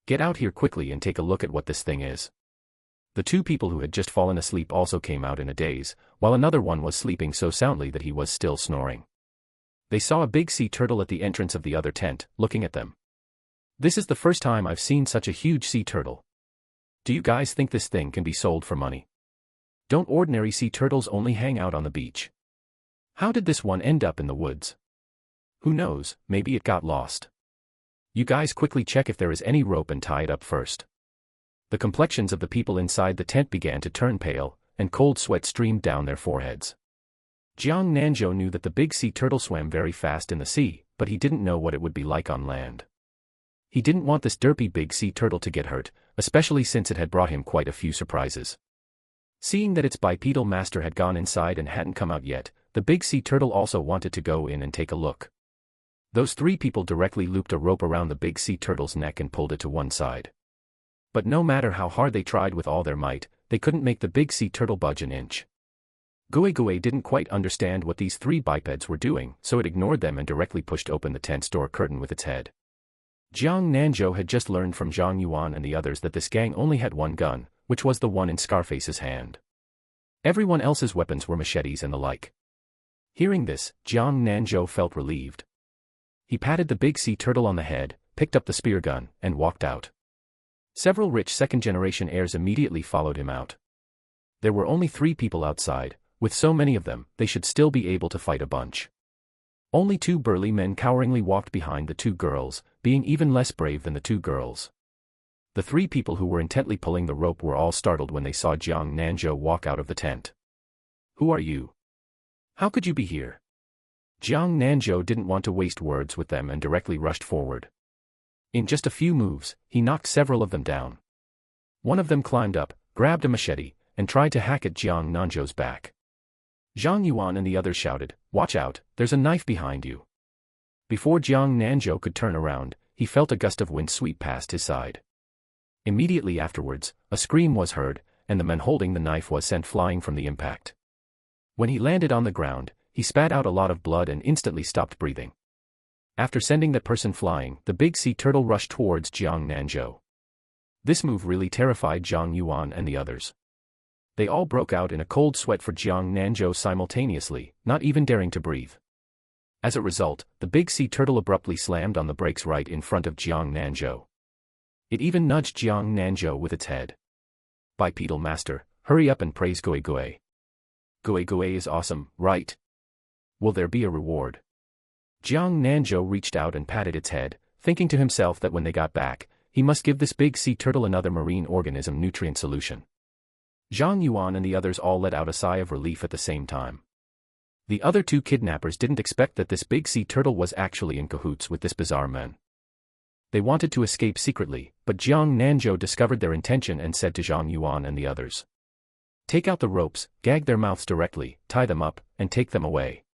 Get out here quickly and take a look at what this thing is. The 2 people who had just fallen asleep also came out in a daze, while another one was sleeping so soundly that he was still snoring. They saw a big sea turtle at the entrance of the other tent, looking at them. This is the first time I've seen such a huge sea turtle. Do you guys think this thing can be sold for money? Don't ordinary sea turtles only hang out on the beach? How did this one end up in the woods? Who knows, maybe it got lost. You guys quickly check if there is any rope and tie it up first. The complexions of the people inside the tent began to turn pale, and cold sweat streamed down their foreheads. Jiang Nanzhou knew that the big sea turtle swam very fast in the sea, but he didn't know what it would be like on land. He didn't want this derpy big sea turtle to get hurt, especially since it had brought him quite a few surprises. Seeing that its bipedal master had gone inside and hadn't come out yet, the big sea turtle also wanted to go in and take a look. Those 3 people directly looped a rope around the big sea turtle's neck and pulled it to one side. But no matter how hard they tried with all their might, they couldn't make the big sea turtle budge an inch. Gui didn't quite understand what these 3 bipeds were doing, so it ignored them and directly pushed open the tent's door curtain with its head. Jiang Nanzhou had just learned from Zhang Yuan and the others that this gang only had one gun, which was the one in Scarface's hand. Everyone else's weapons were machetes and the like. Hearing this, Jiang Nanzhou felt relieved. He patted the big sea turtle on the head, picked up the spear gun, and walked out. Several rich second-generation heirs immediately followed him out. There were only 3 people outside, With so many of them, they should still be able to fight a bunch. Only 2 burly men coweringly walked behind the 2 girls, being even less brave than the 2 girls. The 3 people who were intently pulling the rope were all startled when they saw Jiang Nanzhou walk out of the tent. "Who are you? How could you be here?" Jiang Nanzhou didn't want to waste words with them and directly rushed forward. In just a few moves, he knocked several of them down. One of them climbed up, grabbed a machete, and tried to hack at Jiang Nanzhou's back. Zhang Yuan and the others shouted, "Watch out, there's a knife behind you." Before Jiang Nanzhou could turn around, he felt a gust of wind sweep past his side. Immediately afterwards, a scream was heard, and the man holding the knife was sent flying from the impact. When he landed on the ground, he spat out a lot of blood and instantly stopped breathing. After sending that person flying, the big sea turtle rushed towards Jiang Nanzhou. This move really terrified Zhang Yuan and the others. They all broke out in a cold sweat for Jiang Nanzhou simultaneously, not even daring to breathe. As a result, the big sea turtle abruptly slammed on the brakes right in front of Jiang Nanzhou. It even nudged Jiang Nanzhou with its head. "Bipedal master, hurry up and praise Goe Goe. Goe Goe is awesome, right? Will there be a reward?" Jiang Nanzhou reached out and patted its head, thinking to himself that when they got back, he must give this big sea turtle another marine organism nutrient solution. Zhang Yuan and the others all let out a sigh of relief at the same time. The other 2 kidnappers didn't expect that this big sea turtle was actually in cahoots with this bizarre man. They wanted to escape secretly, but Jiang Nanzhou discovered their intention and said to Zhang Yuan and the others, "Take out the ropes, gag their mouths directly, tie them up, and take them away."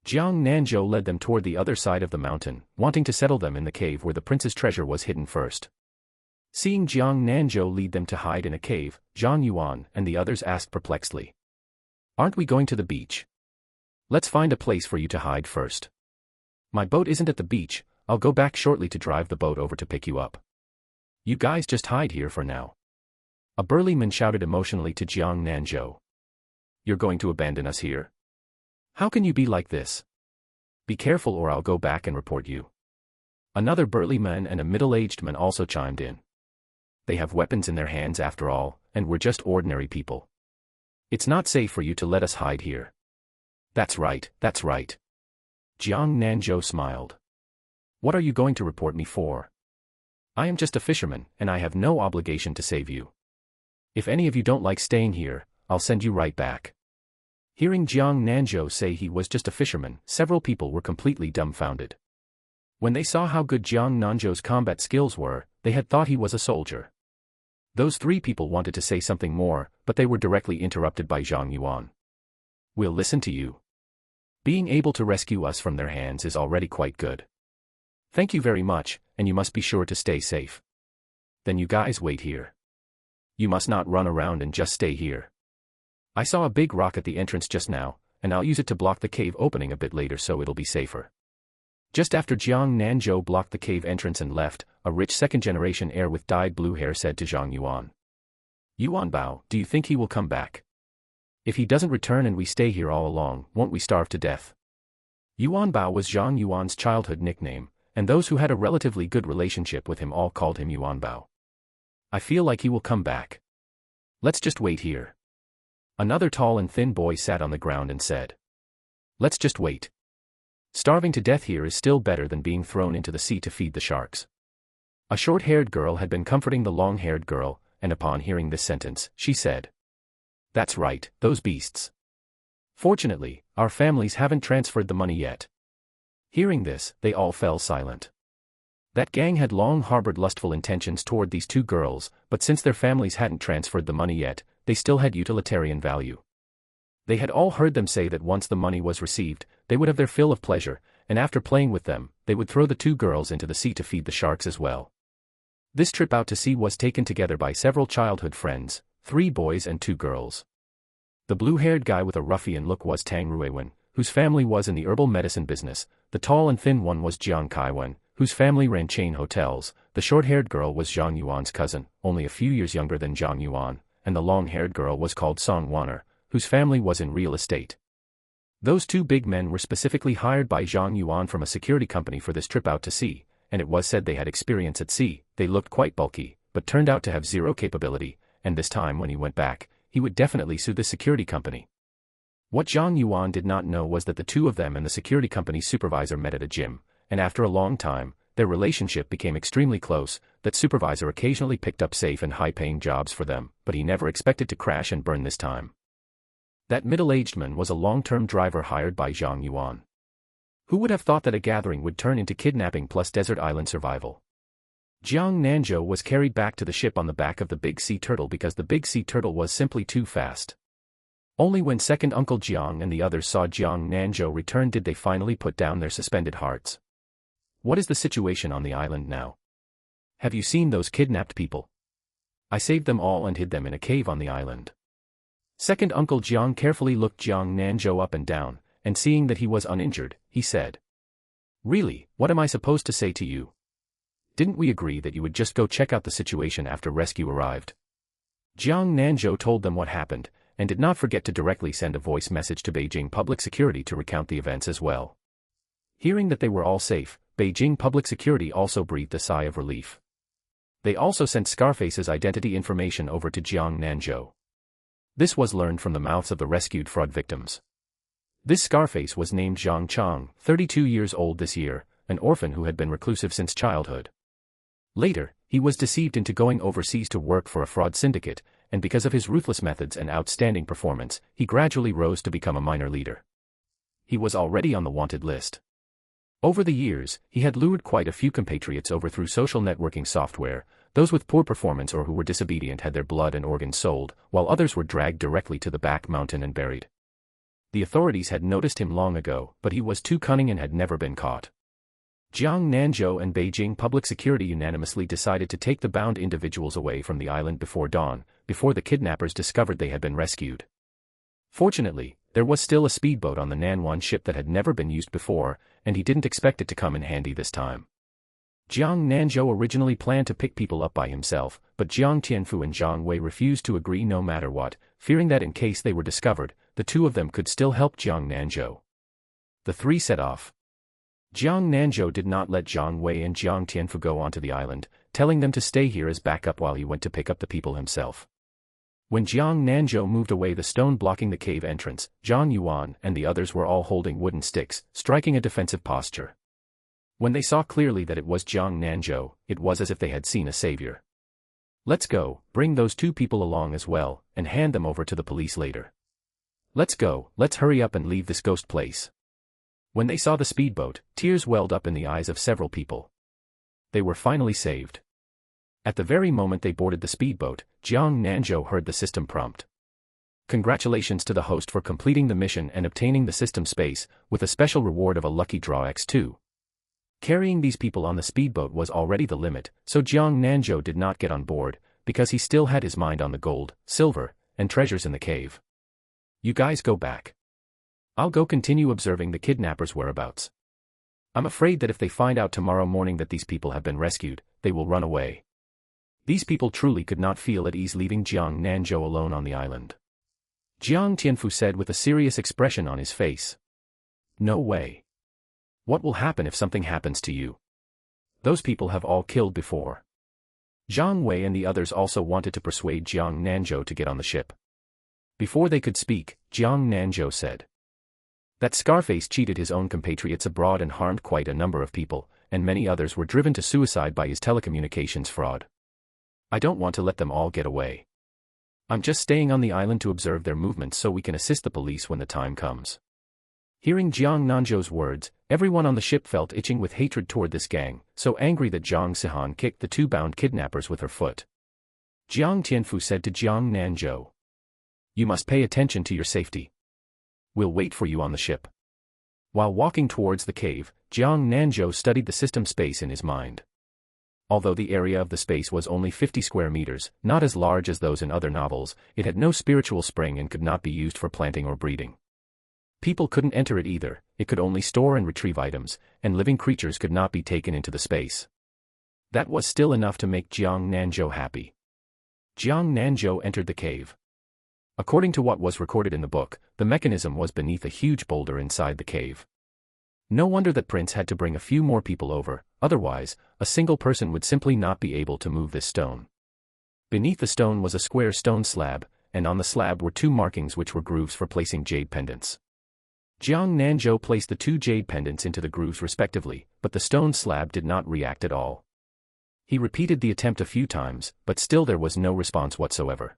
Jiang Nanzhou led them toward the other side of the mountain, wanting to settle them in the cave where the prince's treasure was hidden first. Seeing Jiang Nanzhou lead them to hide in a cave, Zhang Yuan and the others asked perplexedly, "Aren't we going to the beach? Let's find a place for you to hide first." "My boat isn't at the beach, I'll go back shortly to drive the boat over to pick you up. You guys just hide here for now." A burly man shouted emotionally to Jiang Nanzhou. "You're going to abandon us here? How can you be like this? Be careful or I'll go back and report you." Another burly man and a middle-aged man also chimed in. "They have weapons in their hands after all, and we're just ordinary people. It's not safe for you to let us hide here." That's right, that's right." Jiang Nanzhou smiled. "What are you going to report me for? I am just a fisherman, and I have no obligation to save you. If any of you don't like staying here, I'll send you right back." Hearing Jiang Nanzhou say he was just a fisherman, several people were completely dumbfounded. When they saw how good Jiang Nanzhou's combat skills were, they had thought he was a soldier. Those 3 people wanted to say something more, but they were directly interrupted by Zhang Yuan. "We'll listen to you. Being able to rescue us from their hands is already quite good. Thank you very much, and you must be sure to stay safe. Then you guys wait here. You must not run around and just stay here. I saw a big rock at the entrance just now, and I'll use it to block the cave opening a bit later so it'll be safer." Just after Jiang Nanzhou blocked the cave entrance and left, a rich second-generation heir with dyed blue hair said to Zhang Yuan, "Yuan Bao, do you think he will come back? If he doesn't return and we stay here all along, won't we starve to death?" Yuan Bao was Zhang Yuan's childhood nickname, and those who had a relatively good relationship with him all called him Yuan Bao. "I feel like he will come back. Let's just wait here." Another tall and thin boy sat on the ground and said, "Let's just wait. Starving to death here is still better than being thrown into the sea to feed the sharks." A short-haired girl had been comforting the long-haired girl, and upon hearing this sentence, she said, "That's right, those beasts. Fortunately, our families haven't transferred the money yet." Hearing this, they all fell silent. That gang had long harbored lustful intentions toward these 2 girls, but since their families hadn't transferred the money yet, they still had utilitarian value. They had all heard them say that once the money was received, they would have their fill of pleasure, and after playing with them, they would throw the 2 girls into the sea to feed the sharks as well. This trip out to sea was taken together by several childhood friends, 3 boys and 2 girls. The blue-haired guy with a ruffian look was Tang Ruiwen, whose family was in the herbal medicine business. The tall and thin one was Jiang Kaiwen, whose family ran chain hotels. The short-haired girl was Zhang Yuan's cousin, only a few years younger than Zhang Yuan, and the long-haired girl was called Song Wanner, whose family was in real estate. Those 2 big men were specifically hired by Zhang Yuan from a security company for this trip out to sea, and it was said they had experience at sea. They looked quite bulky, but turned out to have zero capability, and this time when he went back, he would definitely sue the security company. What Zhang Yuan did not know was that the two of them and the security company's supervisor met at a gym, and after a long time, their relationship became extremely close. That supervisor occasionally picked up safe and high-paying jobs for them, but he never expected to crash and burn this time. That middle-aged man was a long-term driver hired by Zhang Yuan. Who would have thought that a gathering would turn into kidnapping plus desert island survival? Jiang Nanzhou was carried back to the ship on the back of the big sea turtle because the big sea turtle was simply too fast. Only when second Uncle Jiang and the others saw Jiang Nanzhou return did they finally put down their suspended hearts. What is the situation on the island now? Have you seen those kidnapped people? I saved them all and hid them in a cave on the island. Second Uncle Jiang carefully looked Jiang Nanzhou up and down, and seeing that he was uninjured, he said, "Really, what am I supposed to say to you? Didn't we agree that you would just go check out the situation after rescue arrived?" Jiang Nanzhou told them what happened, and did not forget to directly send a voice message to Beijing Public Security to recount the events as well. Hearing that they were all safe, Beijing Public Security also breathed a sigh of relief. They also sent Scarface's identity information over to Jiang Nanzhou. This was learned from the mouths of the rescued fraud victims. This Scarface was named Zhang Chang, 32 years old this year, an orphan who had been reclusive since childhood. Later, he was deceived into going overseas to work for a fraud syndicate, and because of his ruthless methods and outstanding performance, he gradually rose to become a minor leader. He was already on the wanted list. Over the years, he had lured quite a few compatriots over through social networking software. Those with poor performance or who were disobedient had their blood and organs sold, while others were dragged directly to the back mountain and buried. The authorities had noticed him long ago, but he was too cunning and had never been caught. Jiang Nanzhou and Beijing Public Security unanimously decided to take the bound individuals away from the island before dawn, before the kidnappers discovered they had been rescued. Fortunately, there was still a speedboat on the Nanwan ship that had never been used before, and he didn't expect it to come in handy this time. Jiang Nanzhou originally planned to pick people up by himself, but Jiang Tianfu and Zhang Wei refused to agree no matter what, fearing that in case they were discovered, the two of them could still help Jiang Nanzhou. The three set off. Jiang Nanzhou did not let Zhang Wei and Jiang Tianfu go onto the island, telling them to stay here as backup while he went to pick up the people himself. When Jiang Nanzhou moved away, the stone blocking the cave entrance, Zhang Yuan and the others were all holding wooden sticks, striking a defensive posture. When they saw clearly that it was Jiang Nanzhou, it was as if they had seen a savior. "Let's go, bring those two people along as well, and hand them over to the police later. Let's go, let's hurry up and leave this ghost place." When they saw the speedboat, tears welled up in the eyes of several people. They were finally saved. At the very moment they boarded the speedboat, Jiang Nanzhou heard the system prompt. "Congratulations to the host for completing the mission and obtaining the system space, with a special reward of a lucky draw X2. Carrying these people on the speedboat was already the limit, so Jiang Nanzhou did not get on board, because he still had his mind on the gold, silver, and treasures in the cave. "You guys go back. I'll go continue observing the kidnappers' whereabouts. I'm afraid that if they find out tomorrow morning that these people have been rescued, they will run away." These people truly could not feel at ease leaving Jiang Nanzhou alone on the island. Jiang Tianfu said with a serious expression on his face. "No way. What will happen if something happens to you? Those people have all killed before." Zhang Wei and the others also wanted to persuade Jiang Nanzhou to get on the ship. Before they could speak, Jiang Nanzhou said that Scarface cheated his own compatriots abroad and harmed quite a number of people, and many others were driven to suicide by his telecommunications fraud. "I don't want to let them all get away. I'm just staying on the island to observe their movements so we can assist the police when the time comes." Hearing Jiang Nanzhou's words, everyone on the ship felt itching with hatred toward this gang, so angry that Zhang Sihan kicked the two bound kidnappers with her foot. Jiang Tianfu said to Jiang Nanzhou, "You must pay attention to your safety. We'll wait for you on the ship." While walking towards the cave, Jiang Nanzhou studied the system space in his mind. Although the area of the space was only 50 square meters, not as large as those in other novels, it had no spiritual spring and could not be used for planting or breeding. People couldn't enter it either, it could only store and retrieve items, and living creatures could not be taken into the space. That was still enough to make Jiang Nanzhou happy. Jiang Nanzhou entered the cave. According to what was recorded in the book, the mechanism was beneath a huge boulder inside the cave. No wonder that Prince had to bring a few more people over, otherwise, a single person would simply not be able to move this stone. Beneath the stone was a square stone slab, and on the slab were 2 markings which were grooves for placing jade pendants. Jiang Nanzhou placed the 2 jade pendants into the grooves respectively, but the stone slab did not react at all. He repeated the attempt a few times, but still there was no response whatsoever.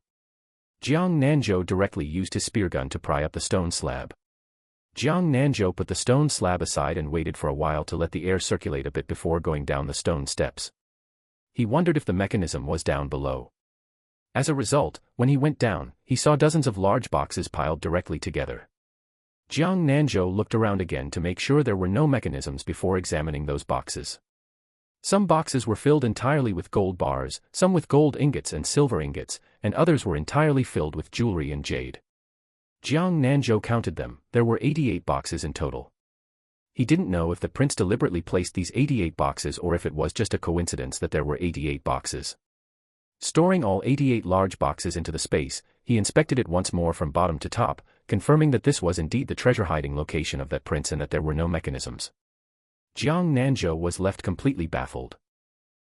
Jiang Nanzhou directly used his spear gun to pry up the stone slab. Jiang Nanzhou put the stone slab aside and waited for a while to let the air circulate a bit before going down the stone steps. He wondered if the mechanism was down below. As a result, when he went down, he saw dozens of large boxes piled directly together. Jiang Nanzhou looked around again to make sure there were no mechanisms before examining those boxes. Some boxes were filled entirely with gold bars, some with gold ingots and silver ingots, and others were entirely filled with jewelry and jade. Jiang Nanzhou counted them. There were 88 boxes in total. He didn't know if the prince deliberately placed these 88 boxes or if it was just a coincidence that there were 88 boxes. Storing all 88 large boxes into the space, he inspected it once more from bottom to top, confirming that this was indeed the treasure hiding location of that prince and that there were no mechanisms. Jiang Nanzhou was left completely baffled.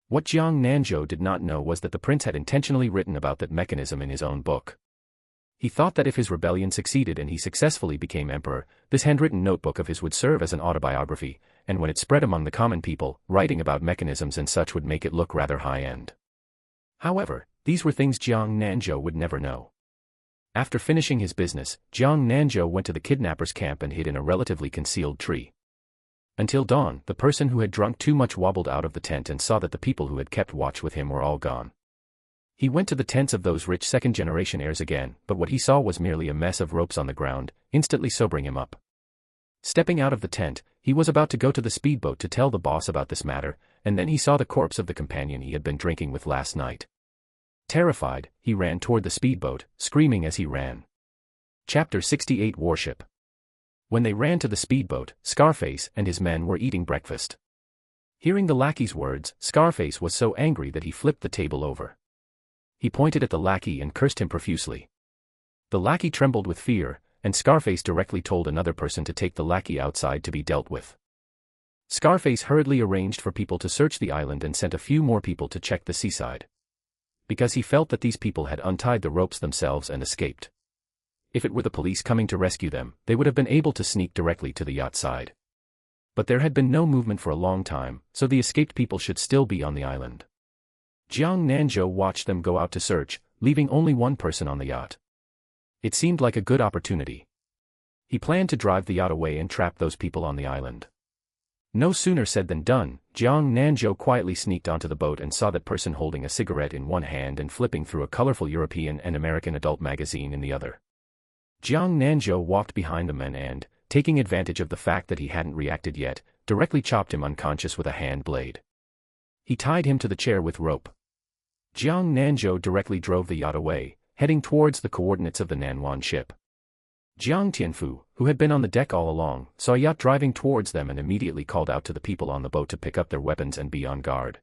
What Jiang Nanzhou did not know was that the prince had intentionally written about that mechanism in his own book. He thought that if his rebellion succeeded and he successfully became emperor, this handwritten notebook of his would serve as an autobiography, and when it spread among the common people, writing about mechanisms and such would make it look rather high-end. However, these were things Jiang Nanzhou would never know. After finishing his business, Jiang Nanzhou went to the kidnappers' camp and hid in a relatively concealed tree. Until dawn, the person who had drunk too much wobbled out of the tent and saw that the people who had kept watch with him were all gone. He went to the tents of those rich second-generation heirs again, but what he saw was merely a mess of ropes on the ground, instantly sobering him up. Stepping out of the tent, he was about to go to the speedboat to tell the boss about this matter, and then he saw the corpse of the companion he had been drinking with last night. Terrified, he ran toward the speedboat, screaming as he ran. Chapter 68 Warship. When they ran to the speedboat, Scarface and his men were eating breakfast. Hearing the lackey's words, Scarface was so angry that he flipped the table over. He pointed at the lackey and cursed him profusely. The lackey trembled with fear, and Scarface directly told another person to take the lackey outside to be dealt with. Scarface hurriedly arranged for people to search the island and sent a few more people to check the seaside. Because he felt that these people had untied the ropes themselves and escaped. If it were the police coming to rescue them, they would have been able to sneak directly to the yacht side. But there had been no movement for a long time, so the escaped people should still be on the island. Jiang Nanzhou watched them go out to search, leaving only one person on the yacht. It seemed like a good opportunity. He planned to drive the yacht away and trap those people on the island. No sooner said than done. Jiang Nanzhou quietly sneaked onto the boat and saw that person holding a cigarette in one hand and flipping through a colorful European and American adult magazine in the other. Jiang Nanzhou walked behind the men and, taking advantage of the fact that he hadn't reacted yet, directly chopped him unconscious with a hand blade. He tied him to the chair with rope. Jiang Nanzhou directly drove the yacht away, heading towards the coordinates of the Nanwan ship. Jiang Tianfu, who had been on the deck all along, saw a yacht driving towards them and immediately called out to the people on the boat to pick up their weapons and be on guard.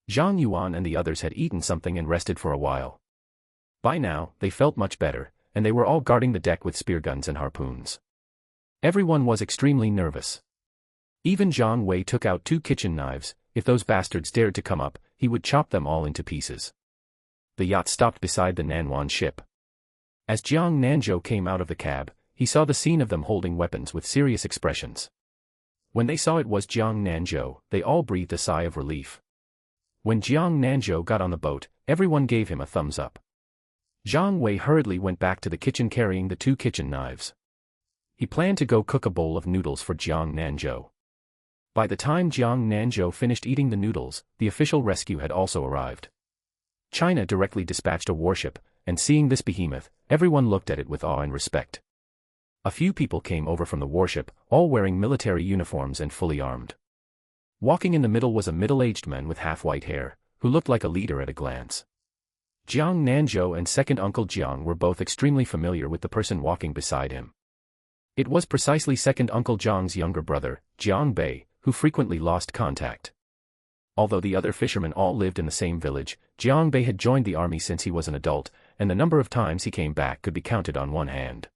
Zhang Yuan and the others had eaten something and rested for a while. By now, they felt much better, and they were all guarding the deck with spear guns and harpoons. Everyone was extremely nervous. Even Zhang Wei took out 2 kitchen knives. If those bastards dared to come up, he would chop them all into pieces. The yacht stopped beside the Nanwan ship. As Jiang Nanzhou came out of the cab, he saw the scene of them holding weapons with serious expressions. When they saw it was Jiang Nanzhou, they all breathed a sigh of relief. When Jiang Nanzhou got on the boat, everyone gave him a thumbs up. Zhang Wei hurriedly went back to the kitchen carrying the 2 kitchen knives. He planned to go cook a bowl of noodles for Jiang Nanzhou. By the time Jiang Nanzhou finished eating the noodles, the official rescue had also arrived. China directly dispatched a warship, and seeing this behemoth, everyone looked at it with awe and respect. A few people came over from the warship, all wearing military uniforms and fully armed. Walking in the middle was a middle-aged man with half-white hair, who looked like a leader at a glance. Jiang Nanzhou and second uncle Jiang were both extremely familiar with the person walking beside him. It was precisely second uncle Jiang's younger brother, Jiang Bei, who frequently lost contact. Although the other fishermen all lived in the same village, Jiang Bei had joined the army since he was an adult, and the number of times he came back could be counted on one hand.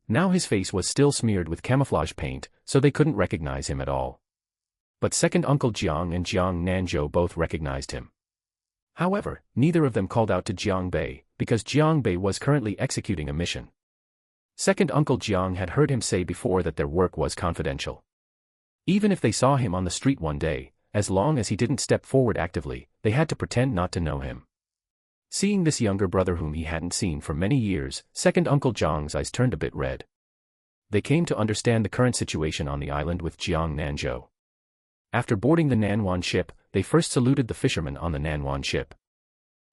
Now his face was still smeared with camouflage paint, so they couldn't recognize him at all. But second uncle Jiang and Jiang Nanzhou both recognized him. However, neither of them called out to Jiang Bei, because Jiang Bei was currently executing a mission. Second Uncle Jiang had heard him say before that their work was confidential. Even if they saw him on the street one day, as long as he didn't step forward actively, they had to pretend not to know him. Seeing this younger brother whom he hadn't seen for many years, Second Uncle Jiang's eyes turned a bit red. They came to understand the current situation on the island with Jiang Nanzhou. After boarding the Nanwan ship, they first saluted the fisherman on the Nanwan ship.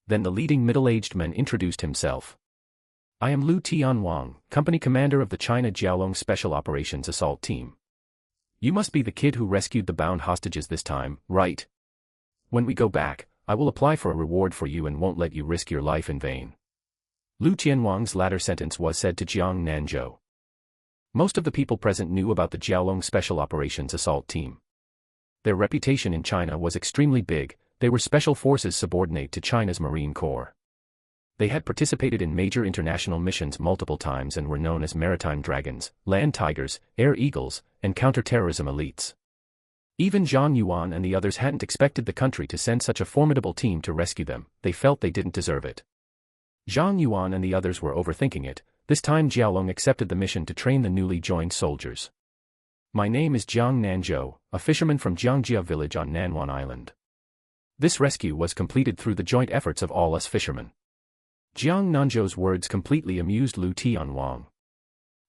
Then the leading middle-aged man introduced himself. I am Lu Tianwang, company commander of the China Jiaolong Special Operations Assault Team. You must be the kid who rescued the bound hostages this time, right? When we go back, I will apply for a reward for you and won't let you risk your life in vain. Lu Tianwang's latter sentence was said to Jiang Nanzhou. Most of the people present knew about the Jiaolong Special Operations Assault Team. Their reputation in China was extremely big. They were special forces subordinate to China's Marine Corps. They had participated in major international missions multiple times and were known as maritime dragons, land tigers, air eagles, and counter-terrorism elites. Even Zhang Yuan and the others hadn't expected the country to send such a formidable team to rescue them. They felt they didn't deserve it. Zhang Yuan and the others were overthinking it. This time Jiaolong accepted the mission to train the newly joined soldiers. My name is Jiang Nanzhou, a fisherman from Jiangjia village on Nanwan Island. This rescue was completed through the joint efforts of all us fishermen. Jiang Nanzhou's words completely amused Lu Tianwang.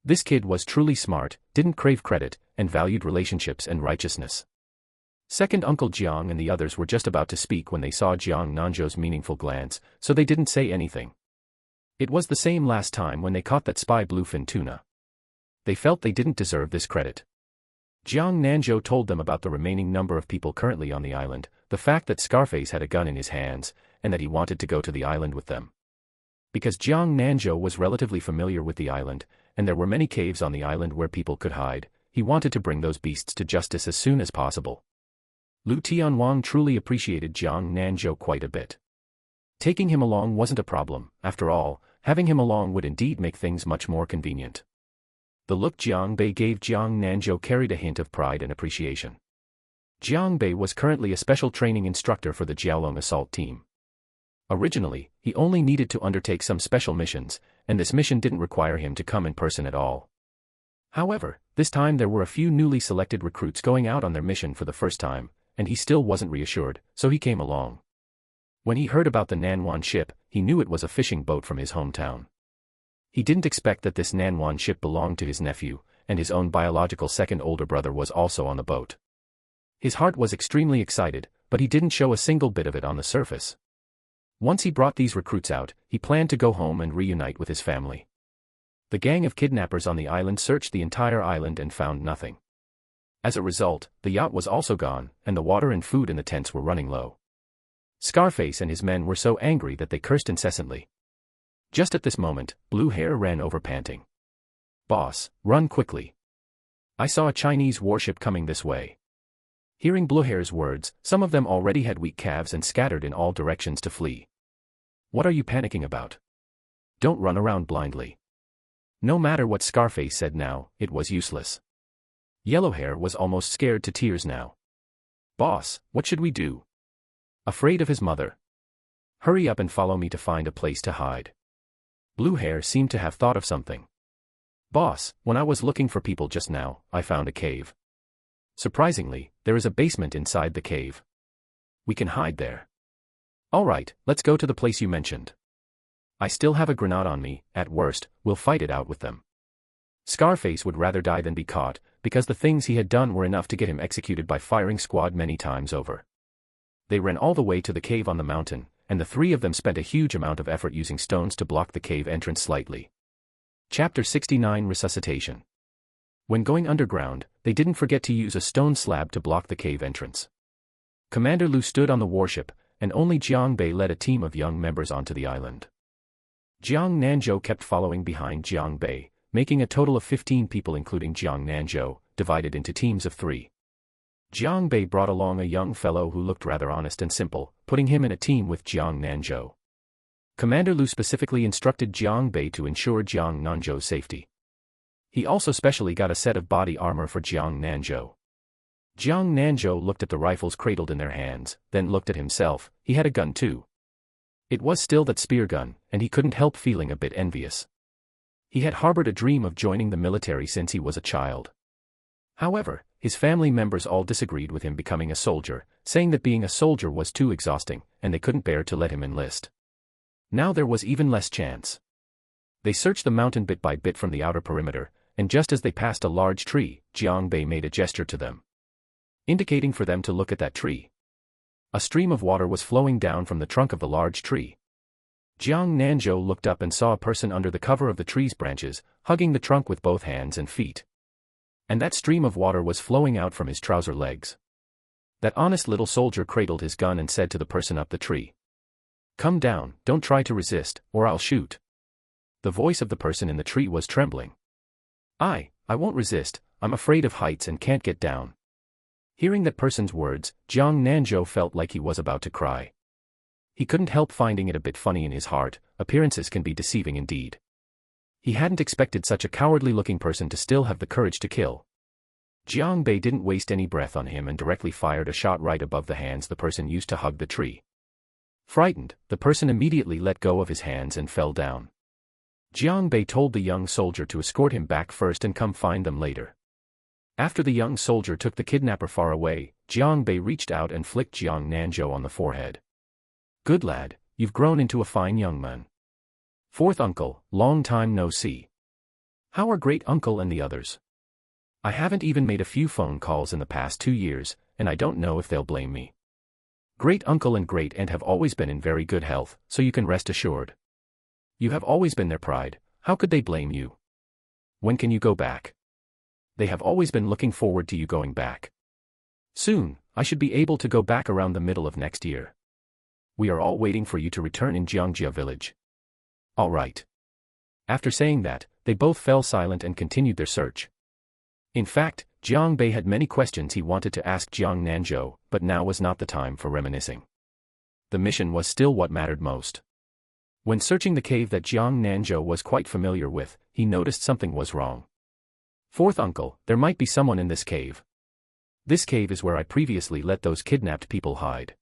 This kid was truly smart, didn't crave credit, and valued relationships and righteousness. Second Uncle Jiang and the others were just about to speak when they saw Jiang Nanzhou's meaningful glance, so they didn't say anything. It was the same last time when they caught that spy bluefin tuna. They felt they didn't deserve this credit. Jiang Nanzhou told them about the remaining number of people currently on the island, the fact that Scarface had a gun in his hands, and that he wanted to go to the island with them. Because Jiang Nanzhou was relatively familiar with the island, and there were many caves on the island where people could hide, he wanted to bring those beasts to justice as soon as possible. Lu Tianwang truly appreciated Jiang Nanzhou quite a bit. Taking him along wasn't a problem. After all, having him along would indeed make things much more convenient. The look Jiang Bei gave Jiang Nanzhou carried a hint of pride and appreciation. Jiang Bei was currently a special training instructor for the Jiaolong assault team. Originally, he only needed to undertake some special missions, and this mission didn't require him to come in person at all. However, this time there were a few newly selected recruits going out on their mission for the first time, and he still wasn't reassured, so he came along. When he heard about the Nanwan ship, he knew it was a fishing boat from his hometown. He didn't expect that this Nanwan ship belonged to his nephew, and his own biological second older brother was also on the boat. His heart was extremely excited, but he didn't show a single bit of it on the surface. Once he brought these recruits out, he planned to go home and reunite with his family. The gang of kidnappers on the island searched the entire island and found nothing. As a result, the yacht was also gone, and the water and food in the tents were running low. Scarface and his men were so angry that they cursed incessantly. Just at this moment, Blue Hair ran over panting. "Boss, run quickly. I saw a Chinese warship coming this way." Hearing Blue Hair's words, some of them already had weak calves and scattered in all directions to flee. "What are you panicking about? Don't run around blindly." No matter what Scarface said now, it was useless. Yellowhair was almost scared to tears now. "Boss, what should we do?" Afraid of his mother. "Hurry up and follow me to find a place to hide." Blue Hair seemed to have thought of something. "Boss, when I was looking for people just now, I found a cave. Surprisingly, there is a basement inside the cave. We can hide there." "All right, let's go to the place you mentioned. I still have a grenade on me. At worst, we'll fight it out with them." Scarface would rather die than be caught, because the things he had done were enough to get him executed by firing squad many times over. They ran all the way to the cave on the mountain, and the three of them spent a huge amount of effort using stones to block the cave entrance slightly. Chapter 69 Resuscitation. When going underground, they didn't forget to use a stone slab to block the cave entrance. Commander Lu stood on the warship, and only Jiang Bei led a team of young members onto the island. Jiang Nanzhou kept following behind Jiang Bei, making a total of 15 people including Jiang Nanzhou, divided into teams of 3. Jiang Bei brought along a young fellow who looked rather honest and simple, putting him in a team with Jiang Nanzhou. Commander Lu specifically instructed Jiang Bei to ensure Jiang Nanzhou's safety. He also specially got a set of body armor for Jiang Nanzhou. Jiang Nanzhou looked at the rifles cradled in their hands, then looked at himself. He had a gun too. It was still that spear gun, and he couldn't help feeling a bit envious. He had harbored a dream of joining the military since he was a child. However, his family members all disagreed with him becoming a soldier, saying that being a soldier was too exhausting, and they couldn't bear to let him enlist. Now there was even less chance. They searched the mountain bit by bit from the outer perimeter, and just as they passed a large tree, Jiang Bei made a gesture to them, indicating for them to look at that tree. A stream of water was flowing down from the trunk of the large tree. Jiang Nanzhou looked up and saw a person under the cover of the tree's branches, hugging the trunk with both hands and feet. And that stream of water was flowing out from his trouser legs. That honest little soldier cradled his gun and said to the person up the tree, "Come down, don't try to resist, or I'll shoot." The voice of the person in the tree was trembling. I won't resist, I'm afraid of heights and can't get down." Hearing that person's words, Jiang Nanzhou felt like he was about to cry. He couldn't help finding it a bit funny in his heart. Appearances can be deceiving indeed. He hadn't expected such a cowardly-looking person to still have the courage to kill. Jiang Bei didn't waste any breath on him and directly fired a shot right above the hands the person used to hug the tree. Frightened, the person immediately let go of his hands and fell down. Jiang Bei told the young soldier to escort him back first and come find them later. After the young soldier took the kidnapper far away, Jiang Bei reached out and flicked Jiang Nanzhou on the forehead. "Good lad, you've grown into a fine young man. Fourth uncle, long time no see. How are great uncle and the others? I haven't even made a few phone calls in the past 2 years, and I don't know if they'll blame me. Great uncle and great aunt have always been in very good health, so you can rest assured. You have always been their pride, how could they blame you? When can you go back? They have always been looking forward to you going back. Soon, I should be able to go back around the middle of next year. We are all waiting for you to return in Jiangjia village." "All right." After saying that, they both fell silent and continued their search. In fact, Jiang Bei had many questions he wanted to ask Jiang Nanzhou, but now was not the time for reminiscing. The mission was still what mattered most. When searching the cave that Jiang Nanzhou was quite familiar with, he noticed something was wrong. "Fourth uncle, there might be someone in this cave. This cave is where I previously let those kidnapped people hide.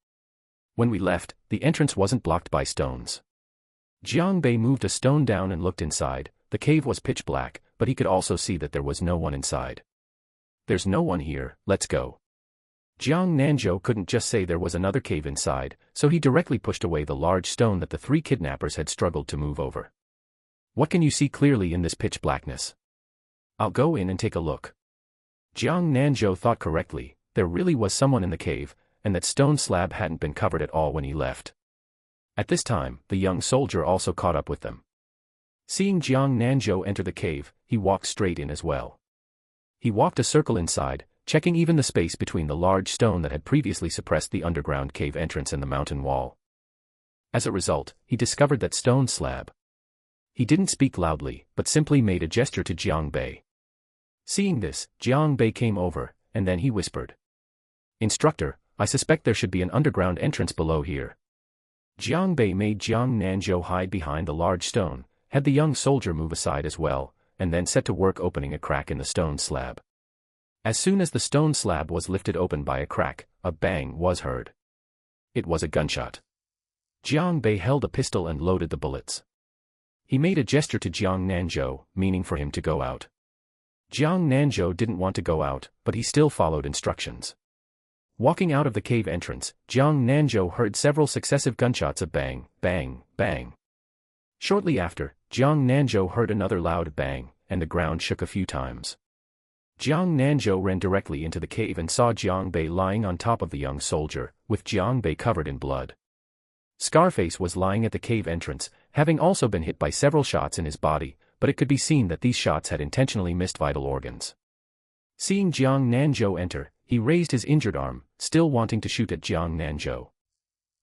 When we left, the entrance wasn't blocked by stones." Jiang Bei moved a stone down and looked inside. The cave was pitch black, but he could also see that there was no one inside. "There's no one here, let's go." Jiang Nanzhou couldn't just say there was another cave inside, so he directly pushed away the large stone that the 3 kidnappers had struggled to move over. "What can you see clearly in this pitch blackness?" "I'll go in and take a look." Jiang Nanzhou thought correctly, there really was someone in the cave, and that stone slab hadn't been covered at all when he left. At this time, the young soldier also caught up with them. Seeing Jiang Nanzhou enter the cave, he walked straight in as well. He walked a circle inside, checking even the space between the large stone that had previously suppressed the underground cave entrance and the mountain wall. As a result, he discovered that stone slab. He didn't speak loudly, but simply made a gesture to Jiang Bei. Seeing this, Jiang Bei came over, and then he whispered, "Instructor, I suspect there should be an underground entrance below here." Jiang Bei made Jiang Nanzhou hide behind the large stone, had the young soldier move aside as well, and then set to work opening a crack in the stone slab. As soon as the stone slab was lifted open by a crack, a bang was heard. It was a gunshot. Jiang Bei held a pistol and loaded the bullets. He made a gesture to Jiang Nanzhou, meaning for him to go out. Jiang Nanzhou didn't want to go out, but he still followed instructions. Walking out of the cave entrance, Jiang Nanzhou heard several successive gunshots of bang, bang, bang. Shortly after, Jiang Nanzhou heard another loud bang, and the ground shook a few times. Jiang Nanzhou ran directly into the cave and saw Jiang Bei lying on top of the young soldier, with Jiang Bei covered in blood. Scarface was lying at the cave entrance, having also been hit by several shots in his body, but it could be seen that these shots had intentionally missed vital organs. Seeing Jiang Nanzhou enter, he raised his injured arm, still wanting to shoot at Jiang Nanzhou.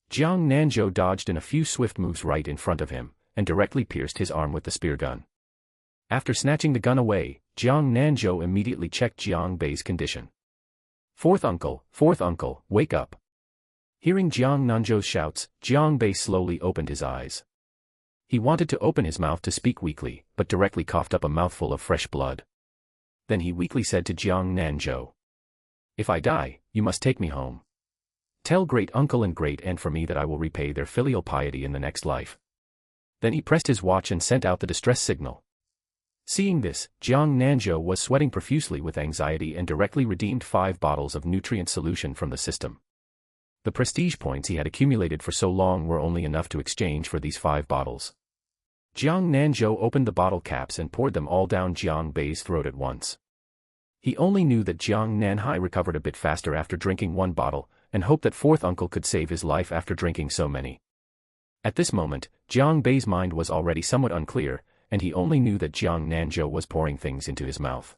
Jiang Nanzhou dodged in a few swift moves right in front of him, and directly pierced his arm with the spear gun. After snatching the gun away, Jiang Nanzhou immediately checked Jiang Bei's condition. Fourth uncle, wake up." Hearing Jiang Nanzhou's shouts, Jiang Bei slowly opened his eyes. He wanted to open his mouth to speak weakly, but directly coughed up a mouthful of fresh blood. Then he weakly said to Jiang Nanzhou, "If I die, you must take me home." Tell great-uncle and great-aunt for me that I will repay their filial piety in the next life." Then he pressed his watch and sent out the distress signal. Seeing this, Jiang Nanzhou was sweating profusely with anxiety and directly redeemed 5 bottles of nutrient solution from the system. The prestige points he had accumulated for so long were only enough to exchange for these 5 bottles. Jiang Nanzhou opened the bottle caps and poured them all down Jiang Bei's throat at once. He only knew that Jiang Nanhai recovered a bit faster after drinking 1 bottle, and hoped that 4th uncle could save his life after drinking so many. At this moment, Jiang Bei's mind was already somewhat unclear, and he only knew that Jiang Nanzhou was pouring things into his mouth.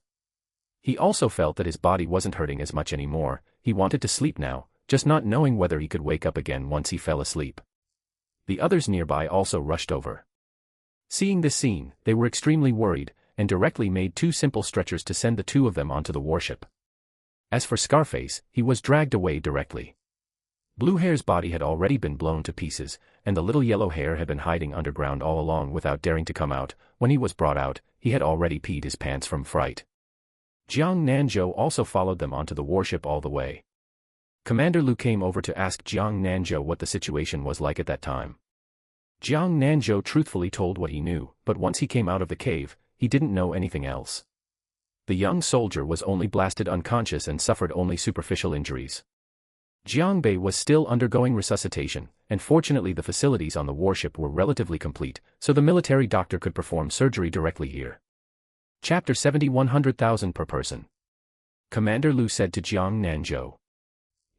He also felt that his body wasn't hurting as much anymore. He wanted to sleep now, just not knowing whether he could wake up again once he fell asleep. The others nearby also rushed over. Seeing this scene, they were extremely worried, and directly made 2 simple stretchers to send the 2 of them onto the warship. As for Scarface, he was dragged away directly. Blue Hair's body had already been blown to pieces, and the little yellow hair had been hiding underground all along without daring to come out. When he was brought out, he had already peed his pants from fright. Jiang Nanzhou also followed them onto the warship all the way. Commander Lu came over to ask Jiang Nanzhou what the situation was like at that time. Jiang Nanzhou truthfully told what he knew, but once he came out of the cave, he didn't know anything else. The young soldier was only blasted unconscious and suffered only superficial injuries. Jiang Bei was still undergoing resuscitation, and fortunately the facilities on the warship were relatively complete, so the military doctor could perform surgery directly here. Chapter 70 100,000 per person. Commander Lu said to Jiang Nanzhou.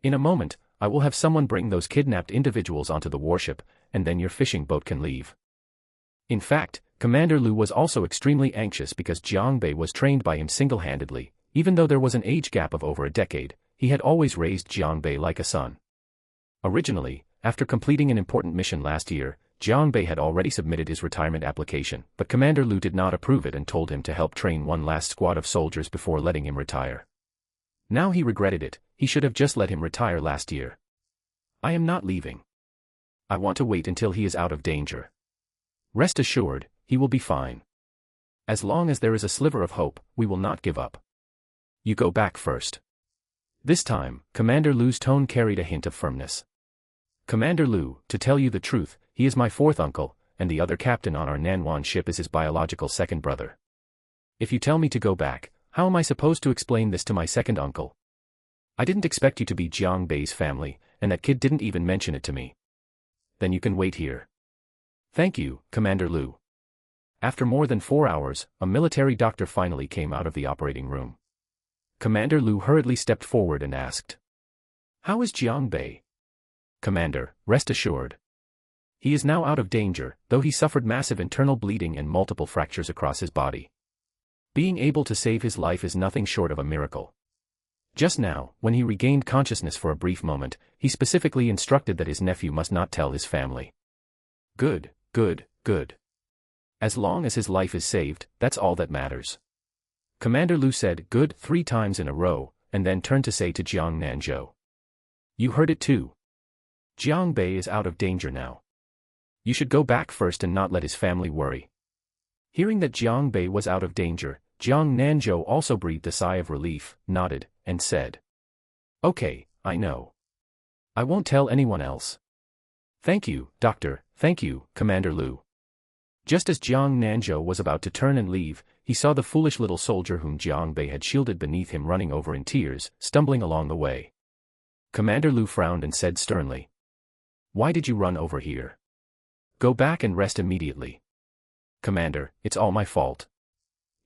"In a moment, I will have someone bring those kidnapped individuals onto the warship, and then your fishing boat can leave." In fact, Commander Lu was also extremely anxious because Jiang Bei was trained by him single-handedly. Even though there was an age gap of over a decade, he had always raised Jiang Bei like a son. Originally, after completing an important mission last year, Jiang Bei had already submitted his retirement application, but Commander Lu did not approve it and told him to help train one last squad of soldiers before letting him retire. Now he regretted it. He should have just let him retire last year. "I am not leaving. I want to wait until he is out of danger. Rest assured, he will be fine. As long as there is a sliver of hope, we will not give up. You go back first." This time, Commander Lu's tone carried a hint of firmness. "Commander Lu, to tell you the truth, he is my 4th uncle, and the other captain on our Nanwan ship is his biological second brother. If you tell me to go back, how am I supposed to explain this to my second uncle? I didn't expect you to be Jiang Bei's family, and that kid didn't even mention it to me. Then you can wait here." "Thank you, Commander Lu." After more than 4 hours, a military doctor finally came out of the operating room. Commander Lu hurriedly stepped forward and asked, "How is Jiang Bei?" "Commander, rest assured. He is now out of danger, though he suffered massive internal bleeding and multiple fractures across his body. Being able to save his life is nothing short of a miracle. Just now, when he regained consciousness for a brief moment, he specifically instructed that his nephew must not tell his family." "Good, good, good. As long as his life is saved, that's all that matters." Commander Lu said "good" 3 times in a row, and then turned to say to Jiang Nanzhou. "You heard it too. Jiang Bei is out of danger now. You should go back first and not let his family worry." Hearing that Jiang Bei was out of danger, Jiang Nanzhou also breathed a sigh of relief, nodded, and said, "Okay, I know. I won't tell anyone else." "Thank you, Doctor, thank you, Commander Lu." Just as Jiang Nanzhou was about to turn and leave, he saw the foolish little soldier whom Jiang Bei had shielded beneath him running over in tears, stumbling along the way. Commander Lu frowned and said sternly, "Why did you run over here? Go back and rest immediately." "Commander, it's all my fault.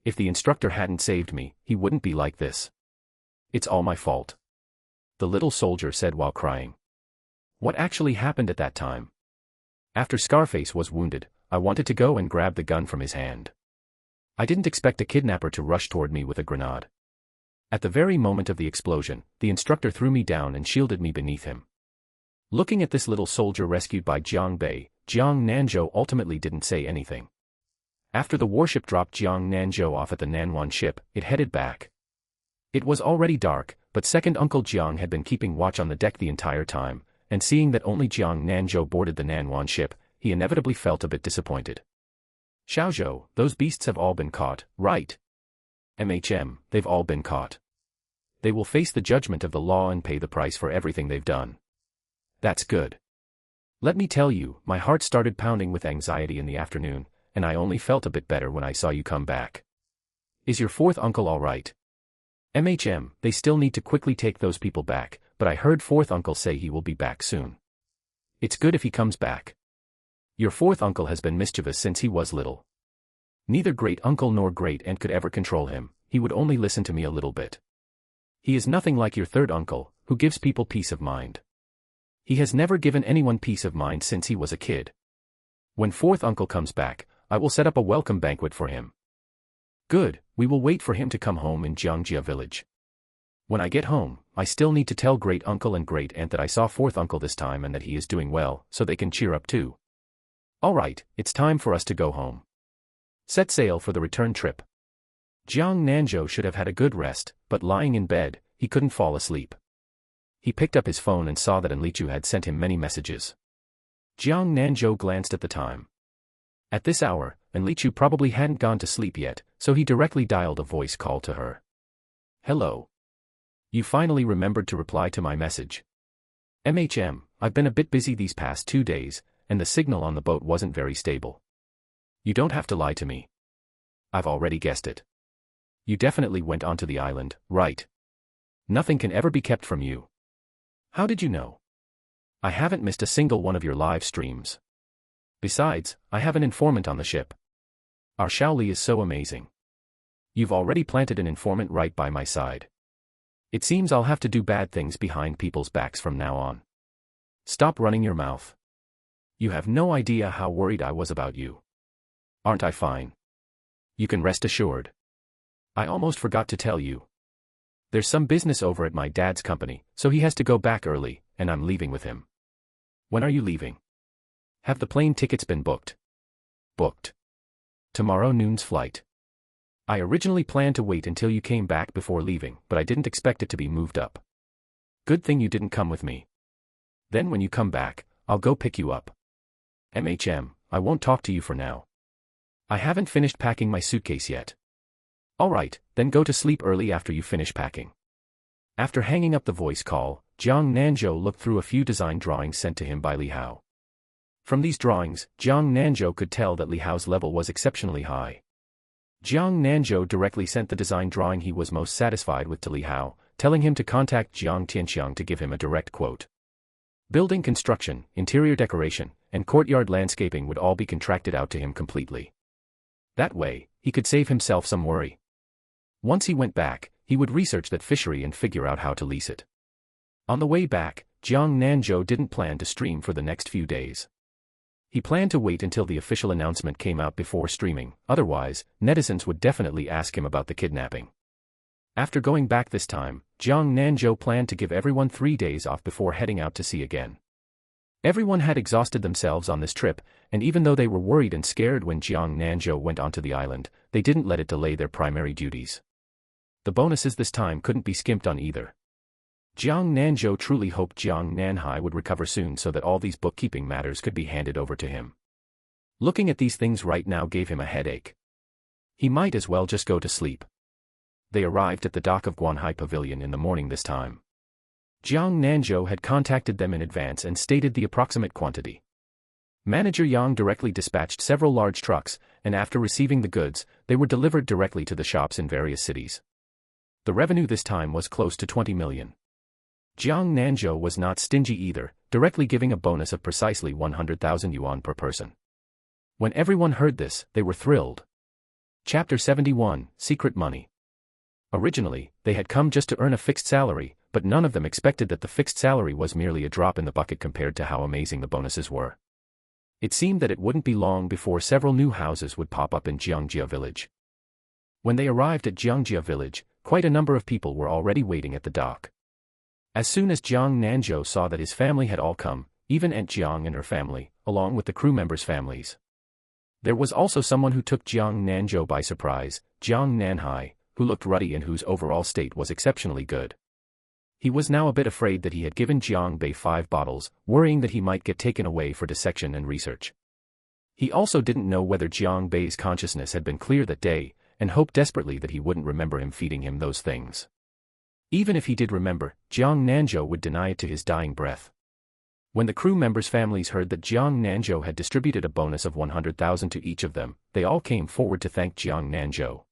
If the instructor hadn't saved me, he wouldn't be like this. It's all my fault," the little soldier said while crying. What actually happened at that time? After Scarface was wounded, I wanted to go and grab the gun from his hand. I didn't expect a kidnapper to rush toward me with a grenade. At the very moment of the explosion, the instructor threw me down and shielded me beneath him. Looking at this little soldier rescued by Jiang Bei, Jiang Nanzhou ultimately didn't say anything. After the warship dropped Jiang Nanzhou off at the Nanwan ship, it headed back. It was already dark, but second Uncle Jiang had been keeping watch on the deck the entire time, and seeing that only Jiang Nanzhou boarded the Nanwan ship, he inevitably felt a bit disappointed. "Xiaozhou, those beasts have all been caught, right?" They've all been caught. They will face the judgment of the law and pay the price for everything they've done." That's good. Let me tell you, my heart started pounding with anxiety in the afternoon, and I only felt a bit better when I saw you come back. Is your fourth uncle all right? They still need to quickly take those people back, but I heard fourth uncle say he will be back soon. It's good if he comes back. Your fourth uncle has been mischievous since he was little. Neither great uncle nor great aunt could ever control him, he would only listen to me a little bit. He is nothing like your third uncle, who gives people peace of mind. He has never given anyone peace of mind since he was a kid. When fourth uncle comes back, I will set up a welcome banquet for him. Good, we will wait for him to come home in Jiangjia village. When I get home, I still need to tell great uncle and great aunt that I saw fourth uncle this time and that he is doing well, so they can cheer up too. Alright, it's time for us to go home. Set sail for the return trip. Jiang Nanzhou should have had a good rest, but lying in bed, he couldn't fall asleep. He picked up his phone and saw that Enlichu had sent him many messages. Jiang Nanzhou glanced at the time. At this hour, Enlichu probably hadn't gone to sleep yet, so he directly dialed a voice call to her. Hello. You finally remembered to reply to my message. I've been a bit busy these past 2 days, and the signal on the boat wasn't very stable. You don't have to lie to me. I've already guessed it. You definitely went onto the island, right? Nothing can ever be kept from you. How did you know? I haven't missed a single one of your live streams. Besides, I have an informant on the ship. Our Shaoli is so amazing. You've already planted an informant right by my side. It seems I'll have to do bad things behind people's backs from now on. Stop running your mouth. You have no idea how worried I was about you. Aren't I fine? You can rest assured. I almost forgot to tell you. There's some business over at my dad's company, so he has to go back early, and I'm leaving with him. When are you leaving? Have the plane tickets been booked? Booked. Tomorrow noon's flight. I originally planned to wait until you came back before leaving, but I didn't expect it to be moved up. Good thing you didn't come with me. Then when you come back, I'll go pick you up. I won't talk to you for now. I haven't finished packing my suitcase yet. Alright, then go to sleep early after you finish packing. After hanging up the voice call, Jiang Nanzhou looked through a few design drawings sent to him by Li Hao. From these drawings, Jiang Nanzhou could tell that Li Hao's level was exceptionally high. Jiang Nanzhou directly sent the design drawing he was most satisfied with to Li Hao, telling him to contact Jiang Tianxiang to give him a direct quote. Building construction, interior decoration, and courtyard landscaping would all be contracted out to him completely. That way, he could save himself some worry. Once he went back, he would research that fishery and figure out how to lease it. On the way back, Jiang Nanzhou didn't plan to stream for the next few days. He planned to wait until the official announcement came out before streaming, otherwise, netizens would definitely ask him about the kidnapping. After going back this time, Jiang Nanzhou planned to give everyone 3 days off before heading out to sea again. Everyone had exhausted themselves on this trip, and even though they were worried and scared when Jiang Nanzhou went onto the island, they didn't let it delay their primary duties. The bonuses this time couldn't be skimped on either. Jiang Nanzhou truly hoped Jiang Nanhai would recover soon so that all these bookkeeping matters could be handed over to him. Looking at these things right now gave him a headache. He might as well just go to sleep. They arrived at the dock of Guanhai Pavilion in the morning this time. Jiang Nanzhou had contacted them in advance and stated the approximate quantity. Manager Yang directly dispatched several large trucks, and after receiving the goods, they were delivered directly to the shops in various cities. The revenue this time was close to 20 million. Jiang Nanzhou was not stingy either, directly giving a bonus of precisely 100,000 yuan per person. When everyone heard this, they were thrilled. Chapter 71, Secret Money. Originally, they had come just to earn a fixed salary, but none of them expected that the fixed salary was merely a drop in the bucket compared to how amazing the bonuses were. It seemed that it wouldn't be long before several new houses would pop up in Jiangjia village. When they arrived at Jiangjia village, quite a number of people were already waiting at the dock. As soon as Jiang Nanzhou saw that his family had all come, even Aunt Jiang and her family, along with the crew members' families. There was also someone who took Jiang Nanzhou by surprise, Jiang Nanhai, who looked ruddy and whose overall state was exceptionally good. He was now a bit afraid that he had given Jiang Bei 5 bottles, worrying that he might get taken away for dissection and research. He also didn't know whether Jiang Bei's consciousness had been clear that day, and hoped desperately that he wouldn't remember him feeding him those things. Even if he did remember, Jiang Nanzhou would deny it to his dying breath. When the crew members' families heard that Jiang Nanzhou had distributed a bonus of 100,000 to each of them, they all came forward to thank Jiang Nanzhou.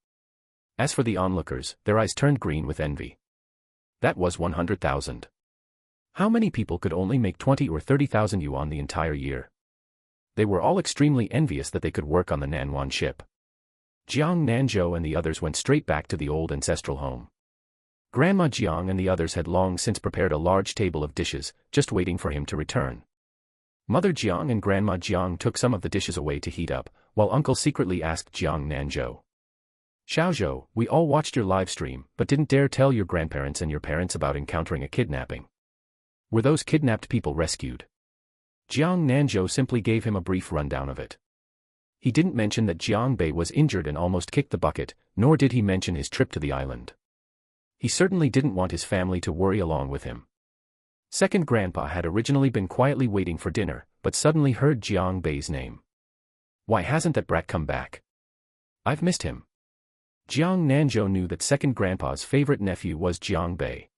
As for the onlookers, their eyes turned green with envy. That was 100,000. How many people could only make 20 or 30,000 yuan the entire year? They were all extremely envious that they could work on the Nanwan ship. Jiang Nanzhou and the others went straight back to the old ancestral home. Grandma Jiang and the others had long since prepared a large table of dishes, just waiting for him to return. Mother Jiang and Grandma Jiang took some of the dishes away to heat up, while Uncle secretly asked Jiang Nanzhou. Xiaozhou, we all watched your live stream, but didn't dare tell your grandparents and your parents about encountering a kidnapping. Were those kidnapped people rescued? Jiang Nanzhou simply gave him a brief rundown of it. He didn't mention that Jiang Bei was injured and almost kicked the bucket, nor did he mention his trip to the island. He certainly didn't want his family to worry along with him. Second Grandpa had originally been quietly waiting for dinner, but suddenly heard Jiang Bei's name. Why hasn't that brat come back? I've missed him. Jiang Nanzhou knew that Second Grandpa's favorite nephew was Jiang Bei.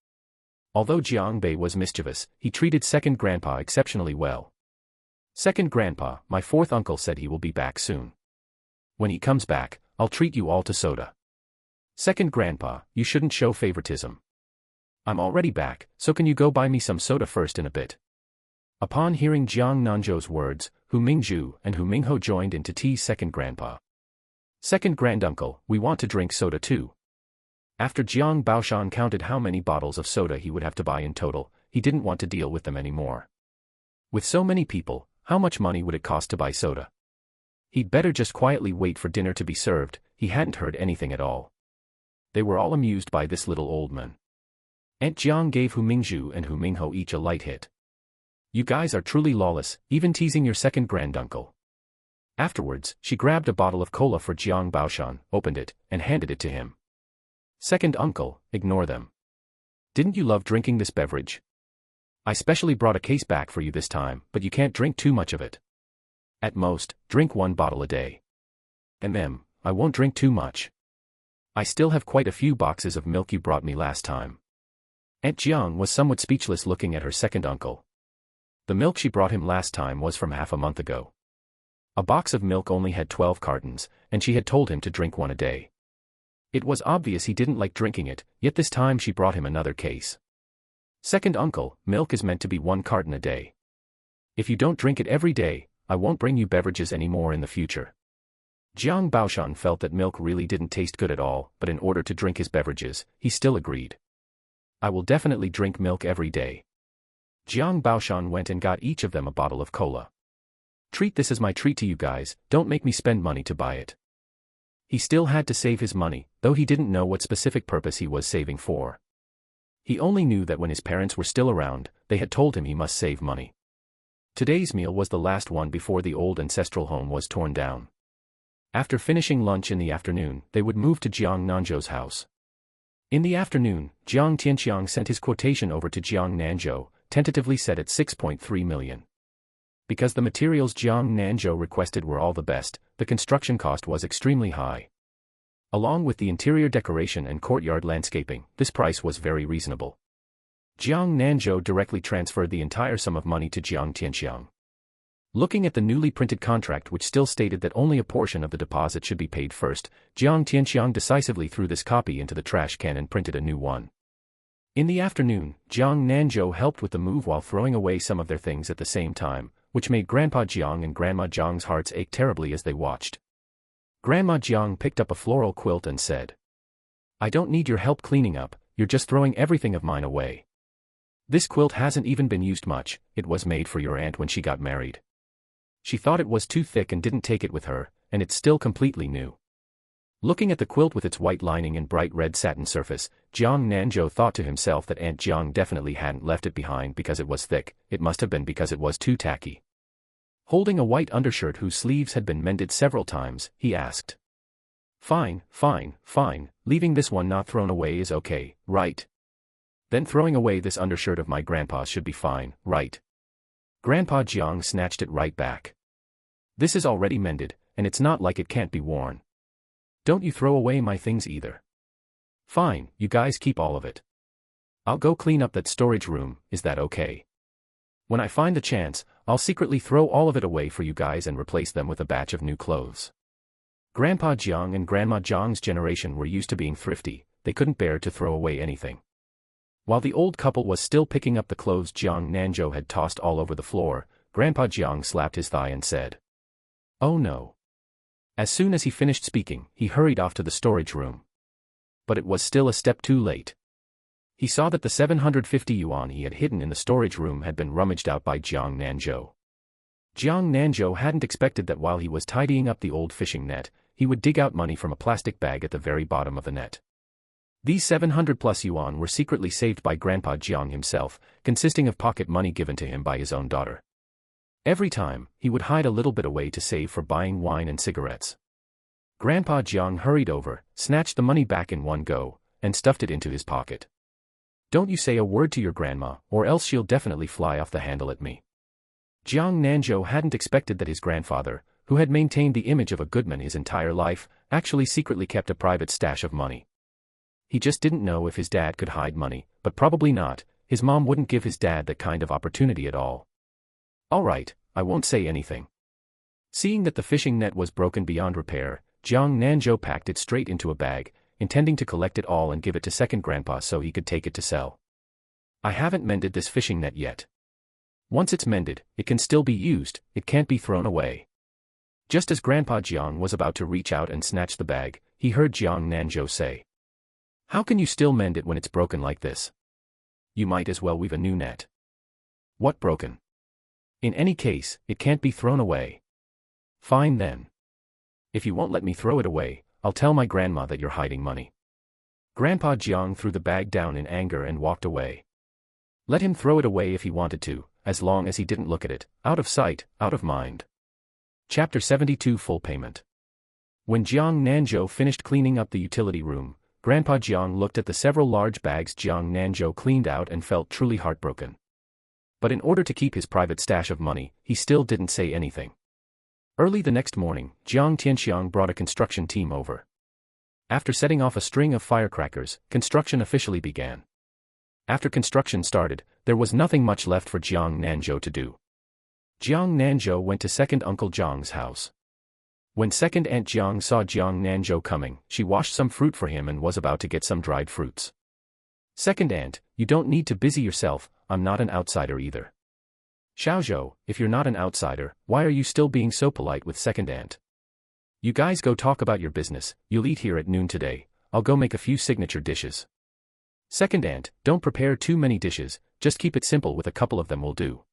Although Jiang Bei was mischievous, he treated Second Grandpa exceptionally well. Second Grandpa, my fourth uncle said he will be back soon. When he comes back, I'll treat you all to soda. Second Grandpa, you shouldn't show favoritism. I'm already back, so can you go buy me some soda first in a bit? Upon hearing Jiang Nanzhou's words, Hu Mingzhu and Hu Mingho joined in to tease Second Grandpa. Second Granduncle, we want to drink soda too. After Jiang Baoshan counted how many bottles of soda he would have to buy in total, he didn't want to deal with them anymore. With so many people, how much money would it cost to buy soda? He'd better just quietly wait for dinner to be served. He hadn't heard anything at all. They were all amused by this little old man. Aunt Jiang gave Hu Mingzhu and Hu Mingho each a light hit. You guys are truly lawless, even teasing your second granduncle. Afterwards, she grabbed a bottle of cola for Jiang Baoshan, opened it, and handed it to him. Second uncle, ignore them. Didn't you love drinking this beverage? I specially brought a case back for you this time, but you can't drink too much of it. At most, drink 1 bottle a day. I won't drink too much. I still have quite a few boxes of milk you brought me last time. Aunt Jiang was somewhat speechless looking at her second uncle. The milk she brought him last time was from half a month ago. A box of milk only had 12 cartons, and she had told him to drink 1 a day. It was obvious he didn't like drinking it, yet this time she brought him another case. Second uncle, milk is meant to be 1 carton a day. If you don't drink it every day, I won't bring you beverages anymore in the future. Jiang Baoshan felt that milk really didn't taste good at all, but in order to drink his beverages, he still agreed. I will definitely drink milk every day. Jiang Baoshan went and got each of them a bottle of cola. Treat this as my treat to you guys, don't make me spend money to buy it. He still had to save his money, though he didn't know what specific purpose he was saving for. He only knew that when his parents were still around, they had told him he must save money. Today's meal was the last one before the old ancestral home was torn down. After finishing lunch in the afternoon, they would move to Jiang Nanzhou's house. In the afternoon, Jiang Tianxiang sent his quotation over to Jiang Nanzhou, tentatively set at 6.3 million. Because the materials Jiang Nanzhou requested were all the best, the construction cost was extremely high. Along with the interior decoration and courtyard landscaping, this price was very reasonable. Jiang Nanzhou directly transferred the entire sum of money to Jiang Tianxiang. Looking at the newly printed contract which still stated that only a portion of the deposit should be paid first, Jiang Tianxiang decisively threw this copy into the trash can and printed a new one. In the afternoon, Jiang Nanzhou helped with the move while throwing away some of their things at the same time, which made Grandpa Jiang and Grandma Jiang's hearts ache terribly as they watched. Grandma Jiang picked up a floral quilt and said, I don't need your help cleaning up, you're just throwing everything of mine away. This quilt hasn't even been used much, it was made for your aunt when she got married. She thought it was too thick and didn't take it with her, and it's still completely new. Looking at the quilt with its white lining and bright red satin surface, Jiang Nanzhou thought to himself that Aunt Jiang definitely hadn't left it behind because it was thick, it must have been because it was too tacky. Holding a white undershirt whose sleeves had been mended several times, he asked. Fine, leaving this one not thrown away is okay, right? Then throwing away this undershirt of my grandpa's should be fine, right? Grandpa Jiang snatched it right back. This is already mended, and it's not like it can't be worn. Don't you throw away my things either. Fine, you guys keep all of it. I'll go clean up that storage room, is that okay? When I find the chance, I'll secretly throw all of it away for you guys and replace them with a batch of new clothes. Grandpa Jiang and Grandma Jiang's generation were used to being thrifty, they couldn't bear to throw away anything. While the old couple was still picking up the clothes Jiang Nanzhou had tossed all over the floor, Grandpa Jiang slapped his thigh and said, "Oh no." As soon as he finished speaking, he hurried off to the storage room. But it was still a step too late. He saw that the 750 yuan he had hidden in the storage room had been rummaged out by Jiang Nanzhou. Jiang Nanzhou hadn't expected that while he was tidying up the old fishing net, he would dig out money from a plastic bag at the very bottom of the net. These 700 plus yuan were secretly saved by Grandpa Jiang himself, consisting of pocket money given to him by his own daughter. Every time, he would hide a little bit away to save for buying wine and cigarettes. Grandpa Jiang hurried over, snatched the money back in one go, and stuffed it into his pocket. "Don't you say a word to your grandma, or else she'll definitely fly off the handle at me." Jiang Nanzhou hadn't expected that his grandfather, who had maintained the image of a good man his entire life, actually secretly kept a private stash of money. He just didn't know if his dad could hide money, but probably not, his mom wouldn't give his dad that kind of opportunity at all. "All right, I won't say anything." Seeing that the fishing net was broken beyond repair, Jiang Nanzhou packed it straight into a bag, intending to collect it all and give it to second grandpa so he could take it to sell. "I haven't mended this fishing net yet. Once it's mended, it can still be used, it can't be thrown away." Just as Grandpa Jiang was about to reach out and snatch the bag, he heard Jiang Nanzhou say, "How can you still mend it when it's broken like this? You might as well weave a new net." "What broken? In any case, it can't be thrown away." "Fine then. If you won't let me throw it away, I'll tell my grandma that you're hiding money." Grandpa Jiang threw the bag down in anger and walked away. Let him throw it away if he wanted to, as long as he didn't look at it, out of sight, out of mind. Chapter 72 Full Payment. When Jiang Nanzhou finished cleaning up the utility room, Grandpa Jiang looked at the several large bags Jiang Nanzhou cleaned out and felt truly heartbroken. But in order to keep his private stash of money, he still didn't say anything. Early the next morning, Jiang Tianxiang brought a construction team over. After setting off a string of firecrackers, construction officially began. After construction started, there was nothing much left for Jiang Nanzhou to do. Jiang Nanzhou went to second Uncle Jiang's house. When second Aunt Jiang saw Jiang Nanzhou coming, she washed some fruit for him and was about to get some dried fruits. "Second Aunt, you don't need to busy yourself, I'm not an outsider either." "Xiaozhou, if you're not an outsider, why are you still being so polite with second Aunt? You guys go talk about your business, you'll eat here at noon today, I'll go make a few signature dishes." "Second Aunt, don't prepare too many dishes, just keep it simple with a couple of them will do."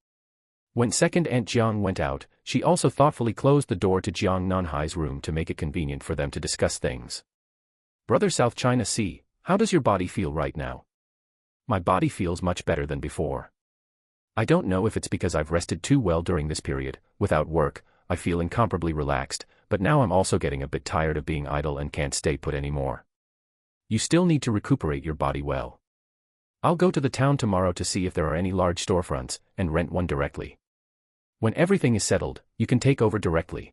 When second Aunt Jiang went out, she also thoughtfully closed the door to Jiang Nanhai's room to make it convenient for them to discuss things. "Brother South China Sea, how does your body feel right now?" "My body feels much better than before. I don't know if it's because I've rested too well during this period, without work, I feel incomparably relaxed, but now I'm also getting a bit tired of being idle and can't stay put anymore. You still need to recuperate your body well. I'll go to the town tomorrow to see if there are any large storefronts, and rent one directly. When everything is settled, you can take over directly.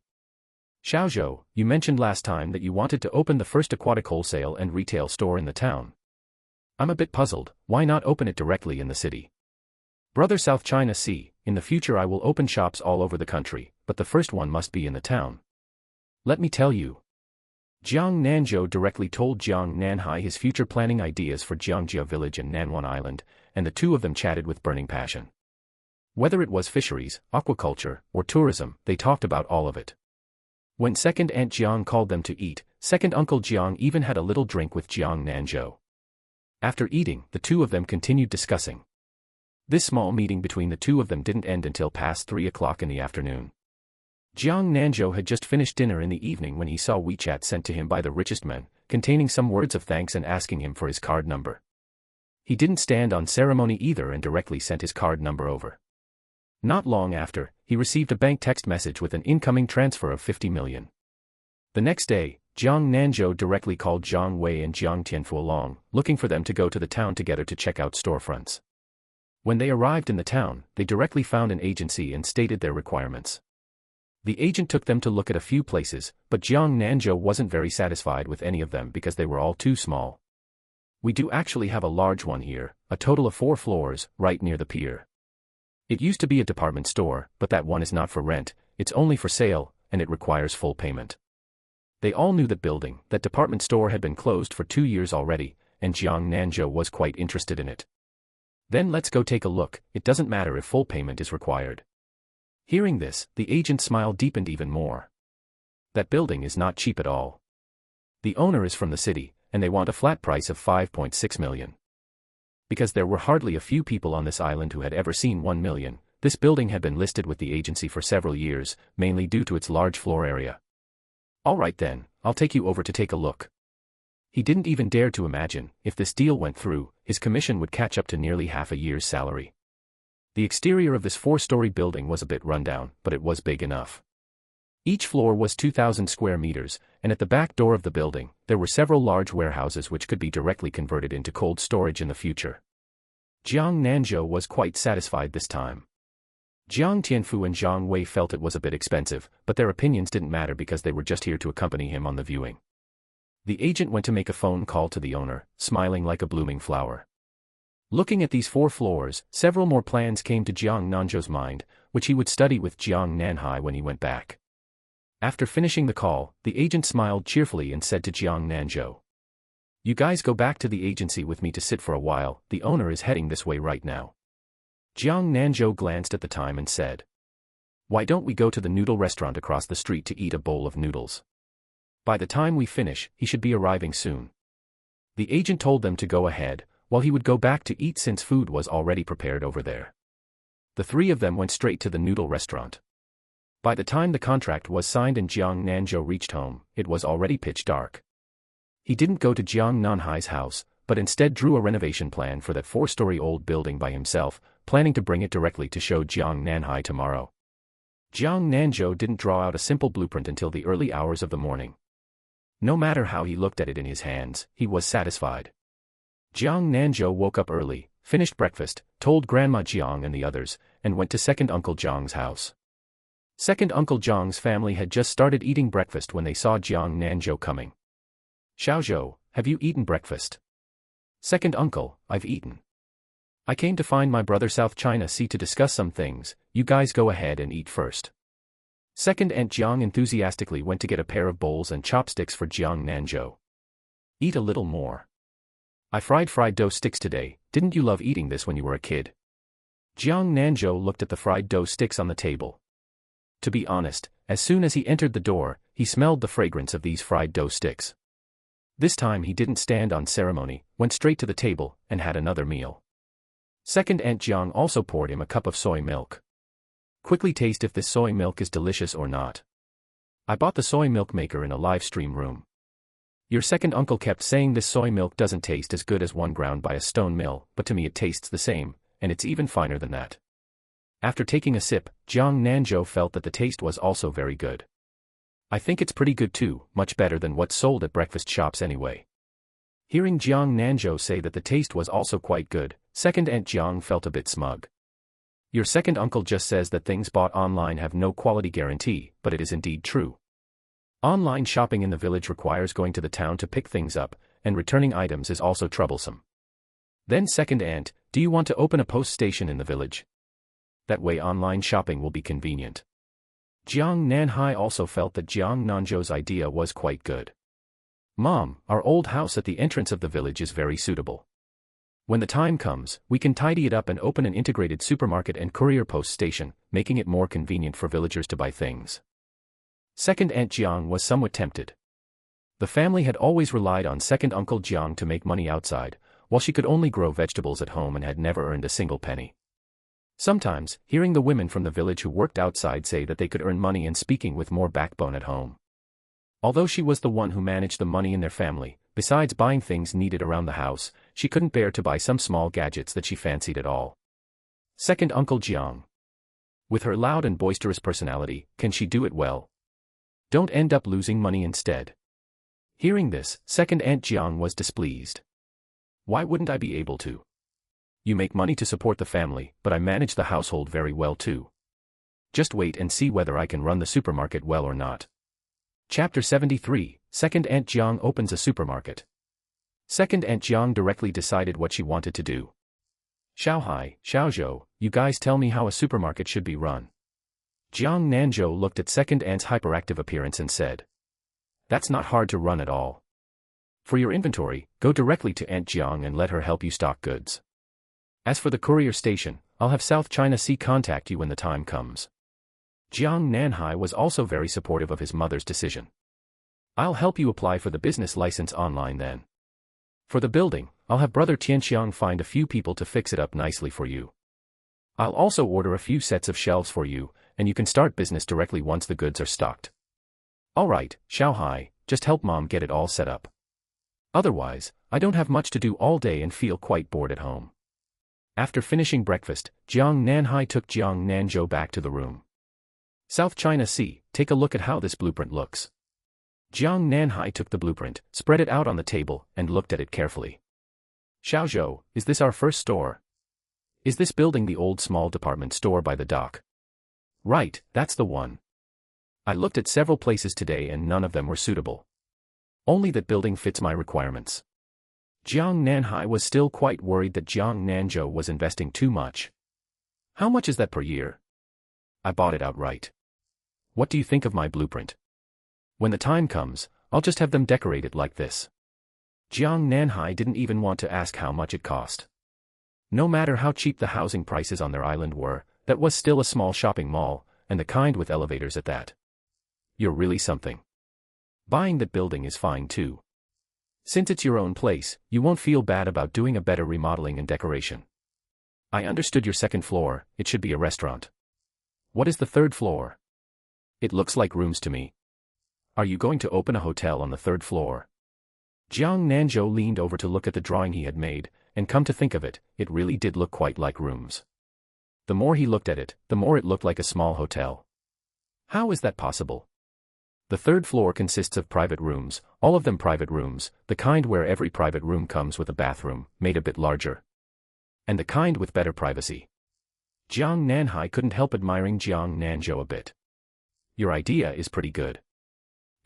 Xiaozhou, you mentioned last time that you wanted to open the first aquatic wholesale and retail store in the town. I'm a bit puzzled, why not open it directly in the city? Brother South China Sea, in the future I will open shops all over the country, but the first one must be in the town. Let me tell you. Jiang Nanzhou directly told Jiang Nanhai his future planning ideas for Jiangjia village and Nanwan Island, and the two of them chatted with burning passion. Whether it was fisheries, aquaculture, or tourism, they talked about all of it. When second Aunt Jiang called them to eat, second Uncle Jiang even had a little drink with Jiang Nanzhou. After eating, the two of them continued discussing. This small meeting between the two of them didn't end until past 3 o'clock in the afternoon. Jiang Nanzhou had just finished dinner in the evening when he saw WeChat sent to him by the richest man, containing some words of thanks and asking him for his card number. He didn't stand on ceremony either and directly sent his card number over. Not long after, he received a bank text message with an incoming transfer of 50 million. The next day, Jiang Nanzhou directly called Zhang Wei and Jiang Tianfu along, looking for them to go to the town together to check out storefronts. When they arrived in the town, they directly found an agency and stated their requirements. The agent took them to look at a few places, but Jiang Nanzhou wasn't very satisfied with any of them because they were all too small. We do actually have a large one here, a total of 4 floors, right near the pier. It used to be a department store, but that one is not for rent, it's only for sale, and it requires full payment. They all knew that department store had been closed for 2 years already, and Jiang Nanzhou was quite interested in it. Then let's go take a look, it doesn't matter if full payment is required. Hearing this, the agent's smile deepened even more. That building is not cheap at all. The owner is from the city, and they want a flat price of 5.6 million. Because there were hardly a few people on this island who had ever seen 1 million, this building had been listed with the agency for several years, mainly due to its large floor area. Alright then, I'll take you over to take a look. He didn't even dare to imagine, if this deal went through, his commission would catch up to nearly half a year's salary. The exterior of this 4-story building was a bit rundown, but it was big enough. Each floor was 2,000 square meters, and at the back door of the building, there were several large warehouses which could be directly converted into cold storage in the future. Jiang Nanzhou was quite satisfied this time. Jiang Tianfu and Zhang Wei felt it was a bit expensive, but their opinions didn't matter because they were just here to accompany him on the viewing. The agent went to make a phone call to the owner, smiling like a blooming flower. Looking at these 4 floors, several more plans came to Jiang Nanzhou's mind, which he would study with Jiang Nanhai when he went back. After finishing the call, the agent smiled cheerfully and said to Jiang Nanzhou, "You guys go back to the agency with me to sit for a while, the owner is heading this way right now." Jiang Nanzhou glanced at the time and said, "Why don't we go to the noodle restaurant across the street to eat a bowl of noodles? By the time we finish, he should be arriving soon." The agent told them to go ahead, while he would go back to eat since food was already prepared over there. The 3 of them went straight to the noodle restaurant. By the time the contract was signed and Jiang Nanzhou reached home, it was already pitch dark. He didn't go to Jiang Nanhai's house, but instead drew a renovation plan for that 4-story old building by himself, planning to bring it directly to show Jiang Nanhai tomorrow. Jiang Nanzhou didn't draw out a simple blueprint until the early hours of the morning. No matter how he looked at it in his hands, he was satisfied. Jiang Nanzhou woke up early, finished breakfast, told Grandma Jiang and the others, and went to Second Uncle Jiang's house. Second Uncle Jiang's family had just started eating breakfast when they saw Jiang Nanzhou coming. "Xiaozhou, have you eaten breakfast?" "Second Uncle, I've eaten. I came to find my brother South China Sea to discuss some things, you guys go ahead and eat first." Second Aunt Jiang enthusiastically went to get a pair of bowls and chopsticks for Jiang Nanzhou. "Eat a little more. I fried dough sticks today, didn't you love eating this when you were a kid?" Jiang Nanzhou looked at the fried dough sticks on the table. To be honest, as soon as he entered the door, he smelled the fragrance of these fried dough sticks. This time he didn't stand on ceremony, went straight to the table, and had another meal. Second Aunt Jiang also poured him a cup of soy milk. "Quickly taste if this soy milk is delicious or not. I bought the soy milk maker in a live stream room. Your second uncle kept saying this soy milk doesn't taste as good as one ground by a stone mill, but to me it tastes the same, and it's even finer than that." After taking a sip, Jiang Nanzhou felt that the taste was also very good. "I think it's pretty good too, much better than what's sold at breakfast shops anyway." Hearing Jiang Nanzhou say that the taste was also quite good, Second Aunt Jiang felt a bit smug. "Your second uncle just says that things bought online have no quality guarantee, but it is indeed true. Online shopping in the village requires going to the town to pick things up, and returning items is also troublesome. Then Second Aunt, do you want to open a post station in the village? That way online shopping will be convenient." Jiang Nanhai also felt that Jiang Nanzhou's idea was quite good. "Mom, our old house at the entrance of the village is very suitable. When the time comes, we can tidy it up and open an integrated supermarket and courier post station, making it more convenient for villagers to buy things." Second Aunt Jiang was somewhat tempted. The family had always relied on Second Uncle Jiang to make money outside, while she could only grow vegetables at home and had never earned a single penny. Sometimes, hearing the women from the village who worked outside say that they could earn money and speaking with more backbone at home. Although she was the one who managed the money in their family, besides buying things needed around the house, she couldn't bear to buy some small gadgets that she fancied at all. Second Uncle Jiang. With her loud and boisterous personality, can she do it well? Don't end up losing money instead. Hearing this, Second Aunt Jiang was displeased. Why wouldn't I be able to? You make money to support the family, but I manage the household very well too. Just wait and see whether I can run the supermarket well or not. Chapter 73, Second Aunt Jiang opens a supermarket. Second Aunt Jiang directly decided what she wanted to do. Xiaohai, Xiaozhou, you guys tell me how a supermarket should be run. Jiang Nanzhou looked at second aunt's hyperactive appearance and said. That's not hard to run at all. For your inventory, go directly to Aunt Jiang and let her help you stock goods. As for the courier station, I'll have South China Sea contact you when the time comes. Jiang Nanhai was also very supportive of his mother's decision. I'll help you apply for the business license online then. For the building, I'll have brother Tianxiang find a few people to fix it up nicely for you. I'll also order a few sets of shelves for you, and you can start business directly once the goods are stocked. Alright, Xiaohai, just help mom get it all set up. Otherwise, I don't have much to do all day and feel quite bored at home. After finishing breakfast, Jiang Nanhai took Jiang Nanzhou back to the room. South China Sea, take a look at how this blueprint looks. Jiang Nanhai took the blueprint, spread it out on the table, and looked at it carefully. Xiaozhou, is this our first store? Is this building the old small department store by the dock? Right, that's the one. I looked at several places today and none of them were suitable. Only that building fits my requirements. Jiang Nanhai was still quite worried that Jiang Nanzhou was investing too much. How much is that per year? I bought it outright. What do you think of my blueprint? When the time comes, I'll just have them decorate it like this. Jiang Nanhai didn't even want to ask how much it cost. No matter how cheap the housing prices on their island were, that was still a small shopping mall, and the kind with elevators at that. You're really something. Buying that building is fine too. Since it's your own place, you won't feel bad about doing a better remodeling and decoration. I understood your second floor, it should be a restaurant. What is the third floor? It looks like rooms to me. Are you going to open a hotel on the third floor? Jiang Nanzhou leaned over to look at the drawing he had made, and come to think of it, it really did look quite like rooms. The more he looked at it, the more it looked like a small hotel. How is that possible? The third floor consists of private rooms, all of them private rooms, the kind where every private room comes with a bathroom, made a bit larger. And the kind with better privacy. Jiang Nanhai couldn't help admiring Jiang Nanzhou a bit. Your idea is pretty good.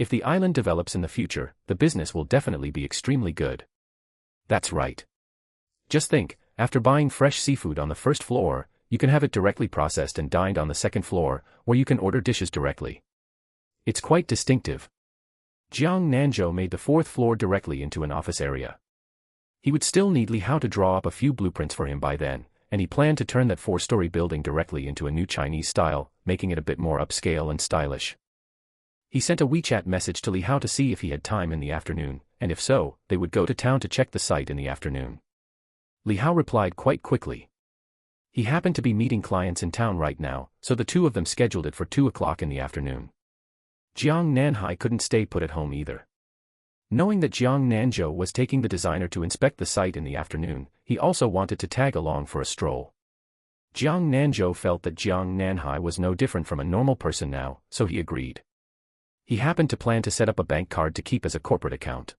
If the island develops in the future, the business will definitely be extremely good. That's right. Just think, after buying fresh seafood on the first floor, you can have it directly processed and dined on the second floor, where you can order dishes directly. It's quite distinctive. Jiang Nanzhou made the fourth floor directly into an office area. He would still need Li Hao to draw up a few blueprints for him by then, and he planned to turn that four-story building directly into a new Chinese style, making it a bit more upscale and stylish. He sent a WeChat message to Li Hao to see if he had time in the afternoon, and if so, they would go to town to check the site in the afternoon. Li Hao replied quite quickly. He happened to be meeting clients in town right now, so the two of them scheduled it for 2 o'clock in the afternoon. Jiang Nanhai couldn't stay put at home either. Knowing that Jiang Nanzhou was taking the designer to inspect the site in the afternoon, he also wanted to tag along for a stroll. Jiang Nanzhou felt that Jiang Nanhai was no different from a normal person now, so he agreed. He happened to plan to set up a bank card to keep as a corporate account.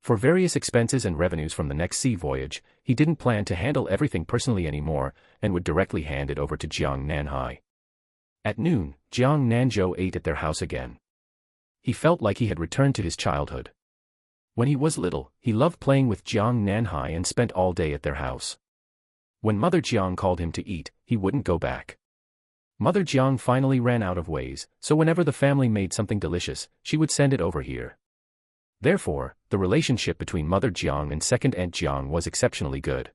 For various expenses and revenues from the next sea voyage, he didn't plan to handle everything personally anymore, and would directly hand it over to Jiang Nanhai. At noon, Jiang Nanzhou ate at their house again. He felt like he had returned to his childhood. When he was little, he loved playing with Jiang Nanhai and spent all day at their house. When Mother Jiang called him to eat, he wouldn't go back. Mother Jiang finally ran out of ways, so whenever the family made something delicious, she would send it over here. Therefore, the relationship between Mother Jiang and Second Aunt Jiang was exceptionally good.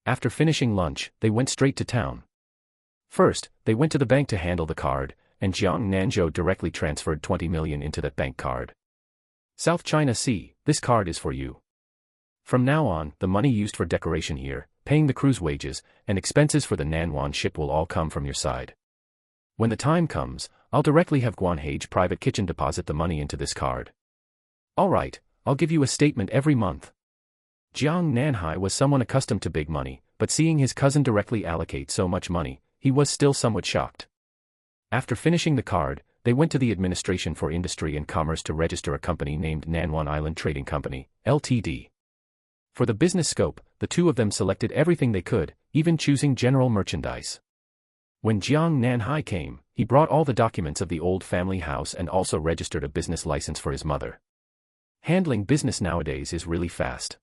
After finishing lunch, they went straight to town. First, they went to the bank to handle the card, and Jiang Nanzhou directly transferred 20 million into that bank card. South China Sea, this card is for you. From now on, the money used for decoration here, paying the crew's wages, and expenses for the Nanwan ship will all come from your side. When the time comes, I'll directly have Guanhage Private Kitchen deposit the money into this card. Alright, I'll give you a statement every month. Jiang Nanhai was someone accustomed to big money, but seeing his cousin directly allocate so much money, he was still somewhat shocked. After finishing the card, they went to the Administration for Industry and Commerce to register a company named Nanwan Island Trading Company, Ltd. For the business scope, the two of them selected everything they could, even choosing general merchandise. When Jiang Nanhai came, he brought all the documents of the old family house and also registered a business license for his mother. Handling business nowadays is really fast.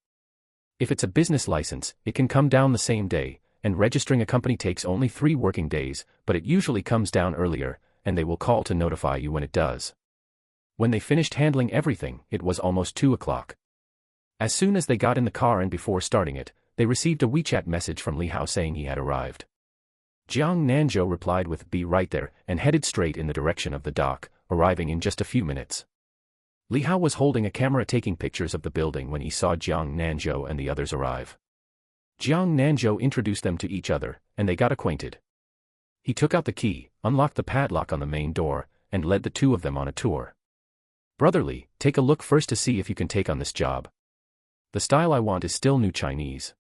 If it's a business license, it can come down the same day, and registering a company takes only 3 working days, but it usually comes down earlier, and they will call to notify you when it does. When they finished handling everything, it was almost 2 o'clock. As soon as they got in the car and before starting it, they received a WeChat message from Li Hao saying he had arrived. Jiang Nanzhou replied with "Be right there" and headed straight in the direction of the dock, arriving in just a few minutes. Li Hao was holding a camera taking pictures of the building when he saw Jiang Nanzhou and the others arrive. Jiang Nanzhou introduced them to each other, and they got acquainted. He took out the key, unlocked the padlock on the main door, and led the two of them on a tour. "Brotherly, take a look first to see if you can take on this job. The style I want is still new Chinese.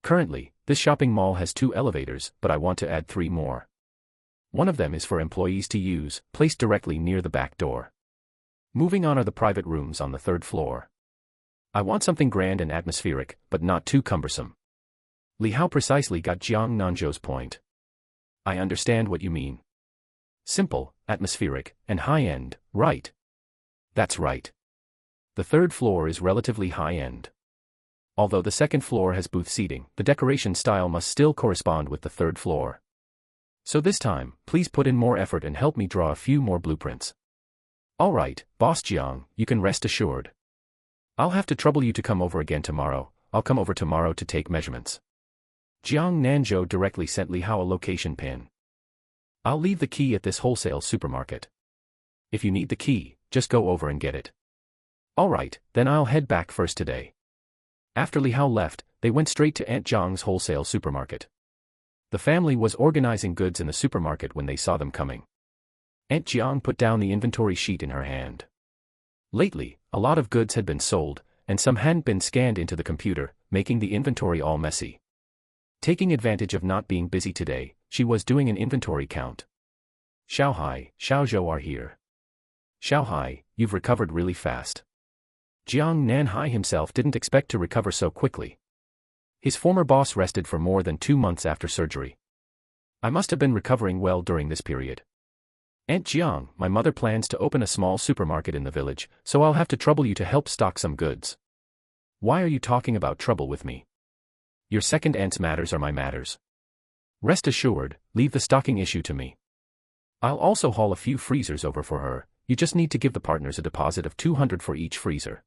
Currently, this shopping mall has 2 elevators, but I want to add 3 more. One of them is for employees to use, placed directly near the back door. Moving on are the private rooms on the 3rd floor. I want something grand and atmospheric, but not too cumbersome." Li Hao precisely got Jiang Nanzhou's point. "I understand what you mean. Simple, atmospheric, and high-end, right?" "That's right. The 3rd floor is relatively high-end. Although the 2nd floor has booth seating, the decoration style must still correspond with the 3rd floor. So this time, please put in more effort and help me draw a few more blueprints." "All right, Boss Jiang, you can rest assured. I'll have to trouble you to come over again tomorrow. I'll come over tomorrow to take measurements." Jiang Nanzhou directly sent Li Hao a location pin. "I'll leave the key at this wholesale supermarket. If you need the key, just go over and get it." "All right, then I'll head back first today." After Li Hao left, they went straight to Aunt Jiang's wholesale supermarket. The family was organizing goods in the supermarket when they saw them coming. Aunt Jiang put down the inventory sheet in her hand. Lately, a lot of goods had been sold, and some hadn't been scanned into the computer, making the inventory all messy. Taking advantage of not being busy today, she was doing an inventory count. "Xiaohai, Xiaozhou are here. Xiaohai, you've recovered really fast." Jiang Nanhai himself didn't expect to recover so quickly. His former boss rested for more than 2 months after surgery. "I must have been recovering well during this period. Aunt Jiang, my mother plans to open a small supermarket in the village, so I'll have to trouble you to help stock some goods." "Why are you talking about trouble with me? Your second aunt's matters are my matters. Rest assured, leave the stocking issue to me. I'll also haul a few freezers over for her. You just need to give the partners a deposit of 200 for each freezer.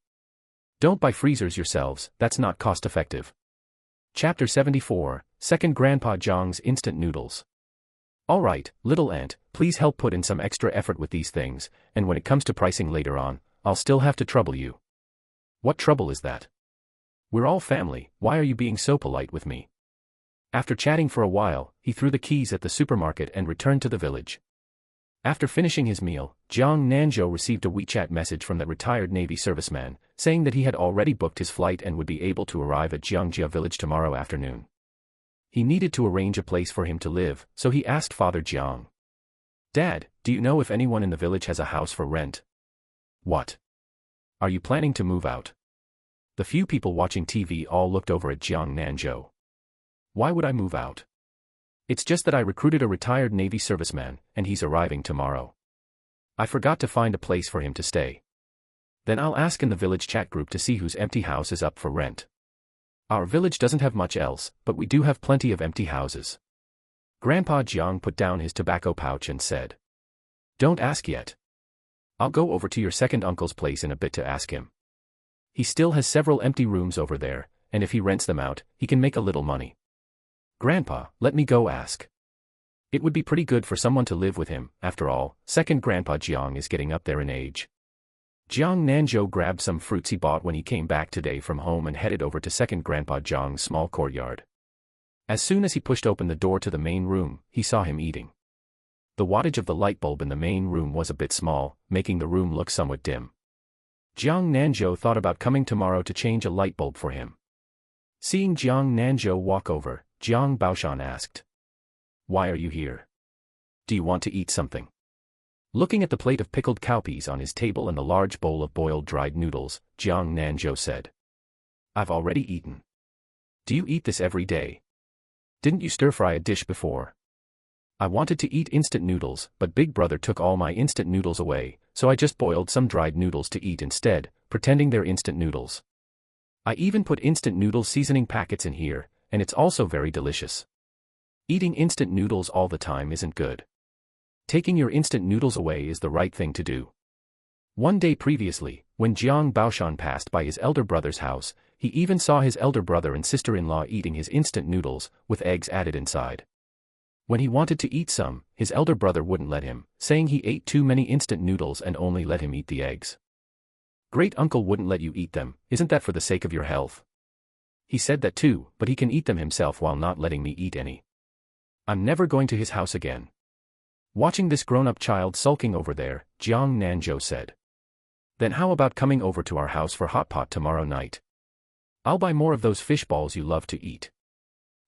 Don't buy freezers yourselves, that's not cost-effective." Chapter 74, Second Grandpa Jiang's Instant Noodles. "All right, little aunt, please help put in some extra effort with these things, and when it comes to pricing later on, I'll still have to trouble you." "What trouble is that? We're all family, why are you being so polite with me?" After chatting for a while, he threw the keys at the supermarket and returned to the village. After finishing his meal, Jiang Nanzhou received a WeChat message from that retired Navy serviceman, saying that he had already booked his flight and would be able to arrive at Jiangjia village tomorrow afternoon. He needed to arrange a place for him to live, so he asked Father Jiang. "Dad, do you know if anyone in the village has a house for rent?" "What? Are you planning to move out?" The few people watching TV all looked over at Jiang Nanzhou. "Why would I move out? It's just that I recruited a retired Navy serviceman, and he's arriving tomorrow. I forgot to find a place for him to stay. Then I'll ask in the village chat group to see whose empty house is up for rent. Our village doesn't have much else, but we do have plenty of empty houses." Grandpa Jiang put down his tobacco pouch and said, "Don't ask yet. I'll go over to your second uncle's place in a bit to ask him. He still has several empty rooms over there, and if he rents them out, he can make a little money." "Grandpa, let me go ask. It would be pretty good for someone to live with him, after all, second Grandpa Jiang is getting up there in age." Jiang Nanzhou grabbed some fruits he bought when he came back today from home and headed over to second Grandpa Jiang's small courtyard. As soon as he pushed open the door to the main room, he saw him eating. The wattage of the light bulb in the main room was a bit small, making the room look somewhat dim. Jiang Nanzhou thought about coming tomorrow to change a light bulb for him. Seeing Jiang Nanzhou walk over, Jiang Baoshan asked, "Why are you here? Do you want to eat something?" Looking at the plate of pickled cowpeas on his table and the large bowl of boiled dried noodles, Jiang Nanzhou said, "I've already eaten." "Do you eat this every day? Didn't you stir-fry a dish before?" "I wanted to eat instant noodles, but Big Brother took all my instant noodles away, so I just boiled some dried noodles to eat instead, pretending they're instant noodles." I even put instant noodle seasoning packets in here, and it's also very delicious. Eating instant noodles all the time isn't good. Taking your instant noodles away is the right thing to do. One day previously, when Jiang Baoshan passed by his elder brother's house, he even saw his elder brother and sister-in-law eating his instant noodles, with eggs added inside. When he wanted to eat some, his elder brother wouldn't let him, saying he ate too many instant noodles and only let him eat the eggs. Great uncle wouldn't let you eat them, isn't that for the sake of your health? He said that too, but he can eat them himself while not letting me eat any. I'm never going to his house again. Watching this grown-up child sulking over there, Jiang Nanzhou said. Then how about coming over to our house for hot pot tomorrow night? I'll buy more of those fish balls you love to eat.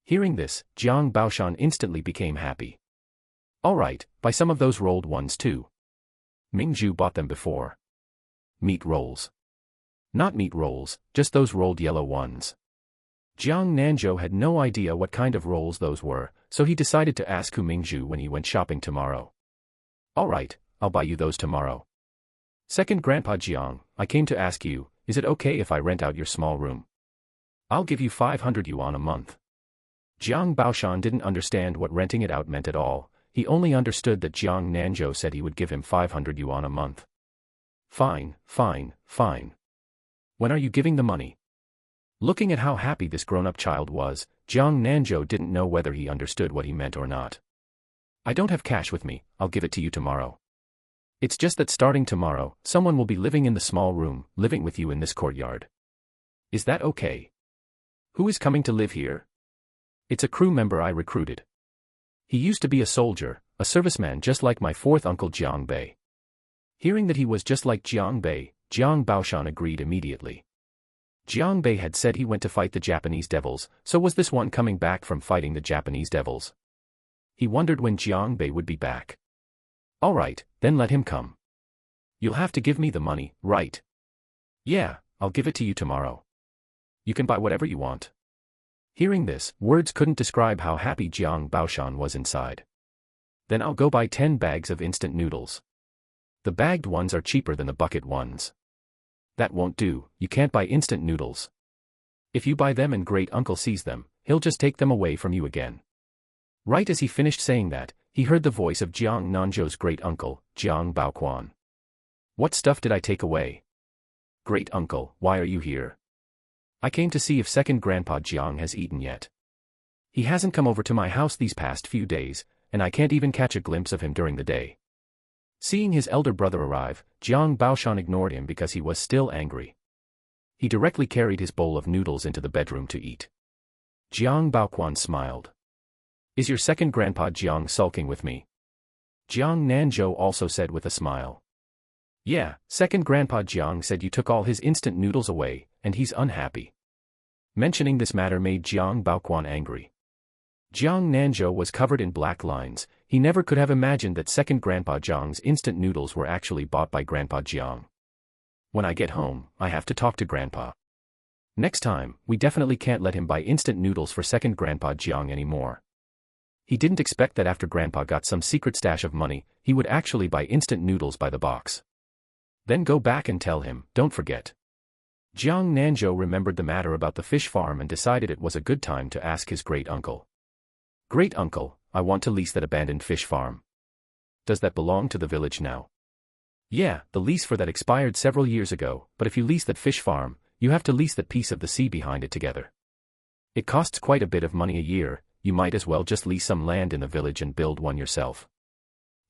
Hearing this, Jiang Baoshan instantly became happy. All right, buy some of those rolled ones too. Mingzhu bought them before. Meat rolls. Not meat rolls, just those rolled yellow ones. Jiang Nanzhou had no idea what kind of rolls those were, so he decided to ask Mingzhu when he went shopping tomorrow. All right, I'll buy you those tomorrow. Second Grandpa Jiang, I came to ask you, is it okay if I rent out your small room? I'll give you 500 yuan a month. Jiang Baoshan didn't understand what renting it out meant at all, he only understood that Jiang Nanzhou said he would give him 500 yuan a month. Fine, fine, fine. When are you giving the money? Looking at how happy this grown-up child was, Jiang Nanzhou didn't know whether he understood what he meant or not. I don't have cash with me, I'll give it to you tomorrow. It's just that starting tomorrow, someone will be living in the small room, living with you in this courtyard. Is that okay? Who is coming to live here? It's a crew member I recruited. He used to be a soldier, a serviceman just like my fourth uncle Jiang Bei. Hearing that he was just like Jiang Bei, Jiang Baoshan agreed immediately. Jiang Bei had said he went to fight the Japanese devils, so was this one coming back from fighting the Japanese devils? He wondered when Jiang Bei would be back. All right, then let him come. You'll have to give me the money, right? Yeah, I'll give it to you tomorrow. You can buy whatever you want. Hearing this, words couldn't describe how happy Jiang Baoshan was inside. Then I'll go buy 10 bags of instant noodles. The bagged ones are cheaper than the bucket ones. That won't do, you can't buy instant noodles. If you buy them and great uncle sees them, he'll just take them away from you again. Right as he finished saying that, he heard the voice of Jiang Nanzhou's great uncle, Jiang Baoquan. What stuff did I take away? Great uncle, why are you here? I came to see if second Grandpa Jiang has eaten yet. He hasn't come over to my house these past few days, and I can't even catch a glimpse of him during the day. Seeing his elder brother arrive, Jiang Baoshan ignored him because he was still angry. He directly carried his bowl of noodles into the bedroom to eat. Jiang Baoquan smiled. Is your second Grandpa Jiang sulking with me? Jiang Nanzhou also said with a smile. Yeah, second Grandpa Jiang said you took all his instant noodles away, and he's unhappy. Mentioning this matter made Jiang Baoquan angry. Jiang Nanzhou was covered in black lines, he never could have imagined that second Grandpa Jiang's instant noodles were actually bought by Grandpa Jiang. When I get home, I have to talk to Grandpa. Next time, we definitely can't let him buy instant noodles for second Grandpa Jiang anymore. He didn't expect that after Grandpa got some secret stash of money, he would actually buy instant noodles by the box. Then go back and tell him, don't forget. Jiang Nanzhou remembered the matter about the fish farm and decided it was a good time to ask his great uncle. Great uncle, I want to lease that abandoned fish farm. Does that belong to the village now? Yeah, the lease for that expired several years ago, but if you lease that fish farm, you have to lease that piece of the sea behind it together. It costs quite a bit of money a year, you might as well just lease some land in the village and build one yourself.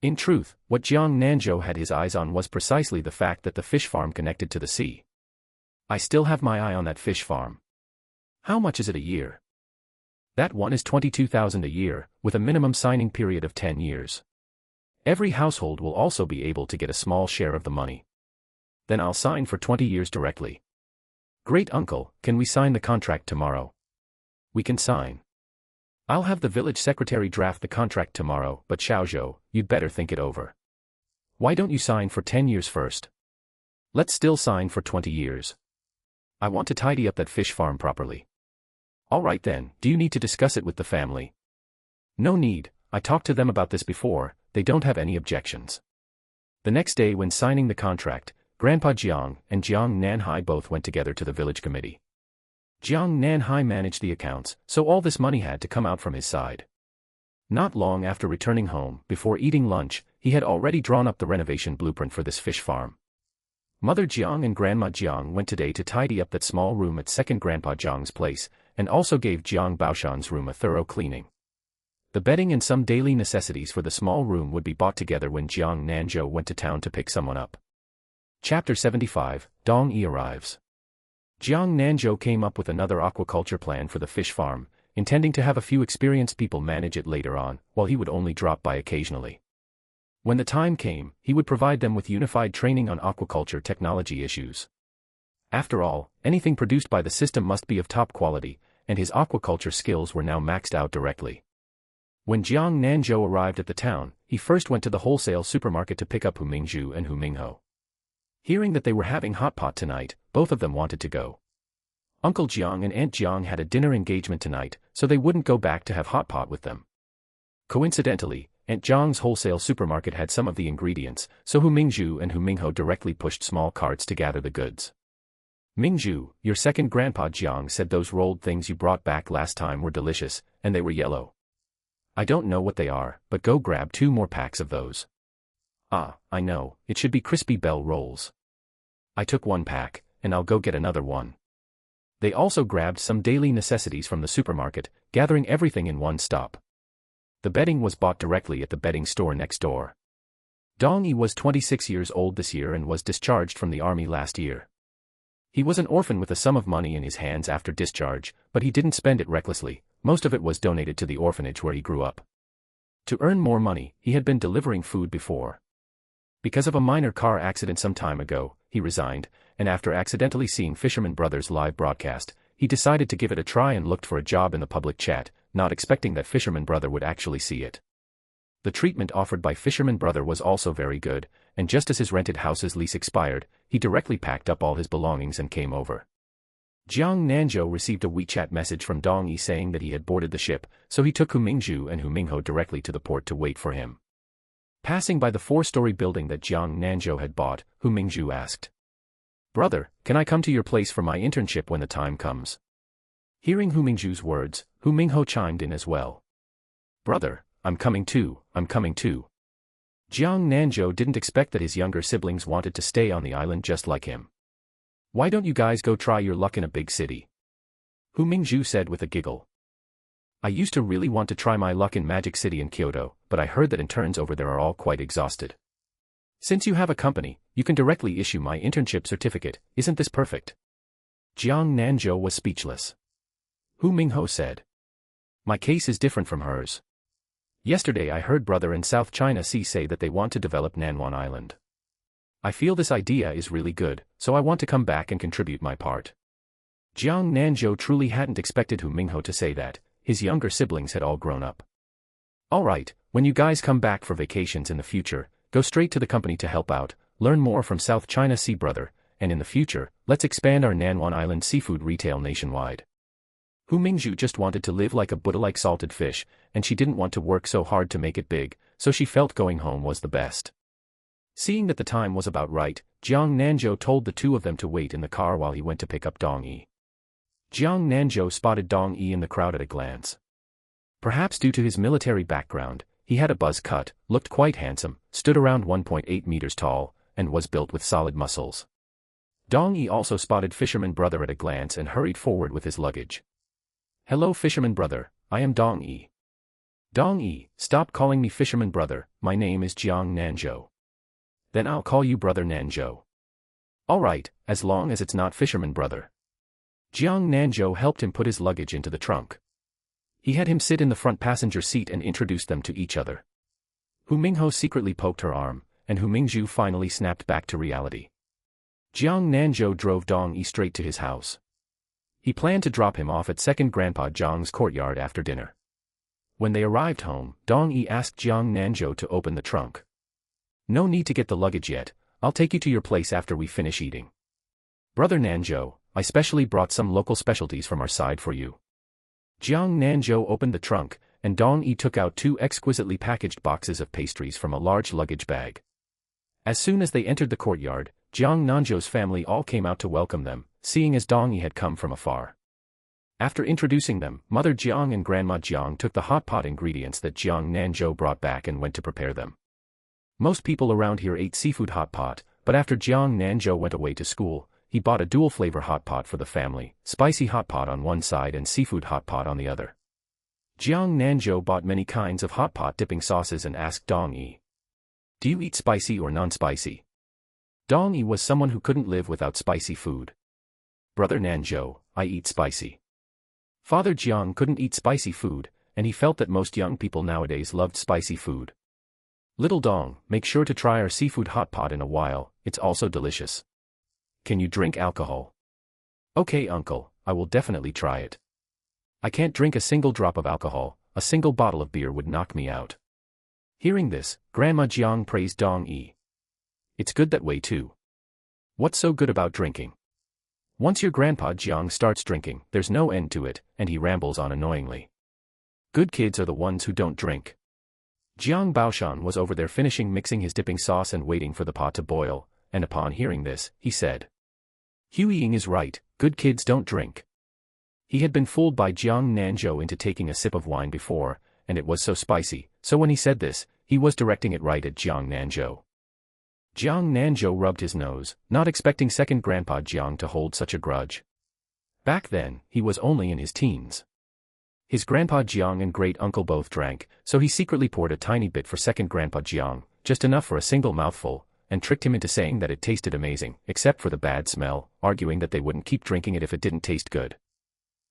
In truth, what Jiang Nanzhou had his eyes on was precisely the fact that the fish farm connected to the sea. I still have my eye on that fish farm. How much is it a year? That one is 22,000 a year, with a minimum signing period of 10 years. Every household will also be able to get a small share of the money. Then I'll sign for 20 years directly. Great uncle, can we sign the contract tomorrow? We can sign. I'll have the village secretary draft the contract tomorrow, but Xiaozhou, you'd better think it over. Why don't you sign for 10 years first? Let's still sign for 20 years. I want to tidy up that fish farm properly. All right then, do you need to discuss it with the family? No need, I talked to them about this before, they don't have any objections. The next day when signing the contract, Grandpa Jiang and Jiang Nanhai both went together to the village committee. Jiang Nanzhou managed the accounts, so all this money had to come out from his side. Not long after returning home, before eating lunch, he had already drawn up the renovation blueprint for this fish farm. Mother Jiang and Grandma Jiang went today to tidy up that small room at second Grandpa Jiang's place, and also gave Jiang Baoshan's room a thorough cleaning. The bedding and some daily necessities for the small room would be bought together when Jiang Nanzhou went to town to pick someone up. Chapter 75, Dong Yi arrives. Jiang Nanzhou came up with another aquaculture plan for the fish farm, intending to have a few experienced people manage it later on, while he would only drop by occasionally. When the time came, he would provide them with unified training on aquaculture technology issues. After all, anything produced by the system must be of top quality, and his aquaculture skills were now maxed out directly. When Jiang Nanzhou arrived at the town, he first went to the wholesale supermarket to pick up Hu Mingzhu and Hu Mingho. Hearing that they were having hot pot tonight, both of them wanted to go. Uncle Jiang and Aunt Jiang had a dinner engagement tonight, so they wouldn't go back to have hot pot with them. Coincidentally, Aunt Jiang's wholesale supermarket had some of the ingredients, so Hu Mingzhu and Hu Mingho directly pushed small carts to gather the goods. Mingzhu, your second Grandpa Jiang said those rolled things you brought back last time were delicious, and they were yellow. I don't know what they are, but go grab 2 more packs of those. Ah, I know, it should be crispy bell rolls. I took 1 pack, and I'll go get another one. They also grabbed some daily necessities from the supermarket, gathering everything in one stop. The bedding was bought directly at the bedding store next door. Dong Yi was 26 years old this year and was discharged from the army last year. He was an orphan with a sum of money in his hands after discharge, but he didn't spend it recklessly. Most of it was donated to the orphanage where he grew up. To earn more money, he had been delivering food before. Because of a minor car accident some time ago, he resigned, and after accidentally seeing Fisherman Brothers' live broadcast, he decided to give it a try and looked for a job in the public chat, not expecting that Fisherman Brother would actually see it. The treatment offered by Fisherman Brother was also very good, and just as his rented house's lease expired, he directly packed up all his belongings and came over. Jiang Nanzhou received a WeChat message from Dong Yi saying that he had boarded the ship, so he took Hu Mingzhu and Hu Mingho directly to the port to wait for him. Passing by the 4-story building that Jiang Nanzhou had bought, Hu Mingzhu asked, "Brother, can I come to your place for my internship when the time comes?" Hearing Hu Mingzhu's words, Hu Mingho chimed in as well. "Brother, I'm coming too, I'm coming too." Jiang Nanzhou didn't expect that his younger siblings wanted to stay on the island just like him. "Why don't you guys go try your luck in a big city?" Hu Mingzhu said with a giggle. "I used to really want to try my luck in Magic City in Kyoto, but I heard that interns over there are all quite exhausted. Since you have a company, you can directly issue my internship certificate, isn't this perfect?" Jiang Nanzhou was speechless. Hu Mingho said, "My case is different from hers. Yesterday I heard Brother in South China Sea say that they want to develop Nanwan Island. I feel this idea is really good, so I want to come back and contribute my part." Jiang Nanzhou truly hadn't expected Hu Mingho to say that. His younger siblings had all grown up. "All right, when you guys come back for vacations in the future, go straight to the company to help out, learn more from South China Sea Brother, and in the future, let's expand our Nanwan Island seafood retail nationwide." Hu Mingzhu just wanted to live like a Buddha-like salted fish, and she didn't want to work so hard to make it big, so she felt going home was the best. Seeing that the time was about right, Jiang Nanzhou told the 2 of them to wait in the car while he went to pick up Dong Yi. Jiang Nanzhou spotted Dong Yi in the crowd at a glance. Perhaps due to his military background, he had a buzz cut, looked quite handsome, stood around 1.8 meters tall, and was built with solid muscles. Dong Yi also spotted Fisherman Brother at a glance and hurried forward with his luggage. "Hello Fisherman Brother, I am Dong Yi." "Dong Yi, stop calling me Fisherman Brother, my name is Jiang Nanzhou." "Then I'll call you Brother Nanzhou." "All right, as long as it's not Fisherman Brother." Jiang Nanzhou helped him put his luggage into the trunk. He had him sit in the front passenger seat and introduced them to each other. Hu Mingho secretly poked her arm, and Hu Mingzhu finally snapped back to reality. Jiang Nanzhou drove Dong Yi straight to his house. He planned to drop him off at second Grandpa Jiang's courtyard after dinner. When they arrived home, Dong Yi asked Jiang Nanzhou to open the trunk. "No need to get the luggage yet, I'll take you to your place after we finish eating. Brother Nanzhou, I specially brought some local specialties from our side for you." Jiang Nanzhou opened the trunk, and Dong Yi took out 2 exquisitely packaged boxes of pastries from a large luggage bag. As soon as they entered the courtyard, Jiang Nanzhou's family all came out to welcome them, seeing as Dong Yi had come from afar. After introducing them, Mother Jiang and Grandma Jiang took the hot pot ingredients that Jiang Nanzhou brought back and went to prepare them. Most people around here ate seafood hot pot, but after Jiang Nanzhou went away to school, he bought a dual-flavor hot pot for the family, spicy hot pot on one side and seafood hot pot on the other. Jiang Nanzhou bought many kinds of hot pot dipping sauces and asked Dong Yi, "Do you eat spicy or non-spicy?" Dong Yi was someone who couldn't live without spicy food. "Brother Nanzhou, I eat spicy." Father Jiang couldn't eat spicy food, and he felt that most young people nowadays loved spicy food. "Little Dong, make sure to try our seafood hot pot in a while, it's also delicious." "Can you drink alcohol?" "Okay, uncle, I will definitely try it." "I can't drink a single drop of alcohol, a single bottle of beer would knock me out." Hearing this, Grandma Jiang praised Dong Yi. "It's good that way too. What's so good about drinking? Once your Grandpa Jiang starts drinking, there's no end to it," and he rambles on annoyingly. "Good kids are the ones who don't drink." Jiang Baoshan was over there finishing mixing his dipping sauce and waiting for the pot to boil, and upon hearing this, he said, "Hu Ying is right, good kids don't drink." He had been fooled by Jiang Nanzhou into taking a sip of wine before, and it was so spicy, so when he said this, he was directing it right at Jiang Nanzhou. Jiang Nanzhou rubbed his nose, not expecting second Grandpa Jiang to hold such a grudge. Back then, he was only in his teens. His Grandpa Jiang and great uncle both drank, so he secretly poured a tiny bit for second Grandpa Jiang, just enough for a single mouthful, and tricked him into saying that it tasted amazing, except for the bad smell, arguing that they wouldn't keep drinking it if it didn't taste good.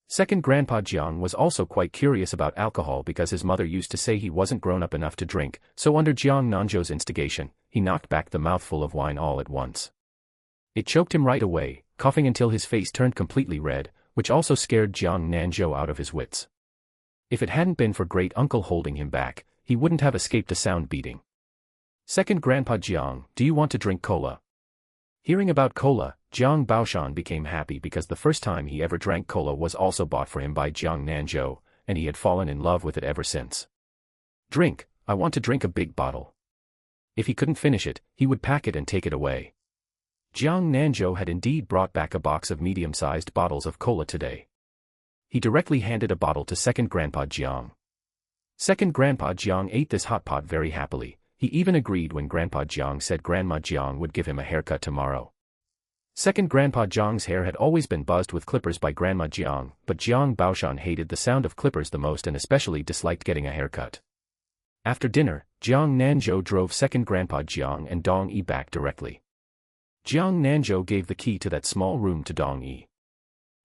Second Grandpa Jiang was also quite curious about alcohol because his mother used to say he wasn't grown up enough to drink, so under Jiang Nanzhou's instigation, he knocked back the mouthful of wine all at once. It choked him right away, coughing until his face turned completely red, which also scared Jiang Nanzhou out of his wits. If it hadn't been for great uncle holding him back, he wouldn't have escaped a sound beating. "Second Grandpa Jiang, do you want to drink cola?" Hearing about cola, Jiang Baoshan became happy because the first time he ever drank cola was also bought for him by Jiang Nanzhou, and he had fallen in love with it ever since. "Drink, I want to drink a big bottle." If he couldn't finish it, he would pack it and take it away. Jiang Nanzhou had indeed brought back a box of medium-sized bottles of cola today. He directly handed a bottle to second Grandpa Jiang. Second Grandpa Jiang ate this hot pot very happily. He even agreed when Grandpa Jiang said Grandma Jiang would give him a haircut tomorrow. Second Grandpa Jiang's hair had always been buzzed with clippers by Grandma Jiang, but Jiang Baoshan hated the sound of clippers the most and especially disliked getting a haircut. After dinner, Jiang Nanzhou drove second Grandpa Jiang and Dong Yi back directly. Jiang Nanzhou gave the key to that small room to Dong Yi.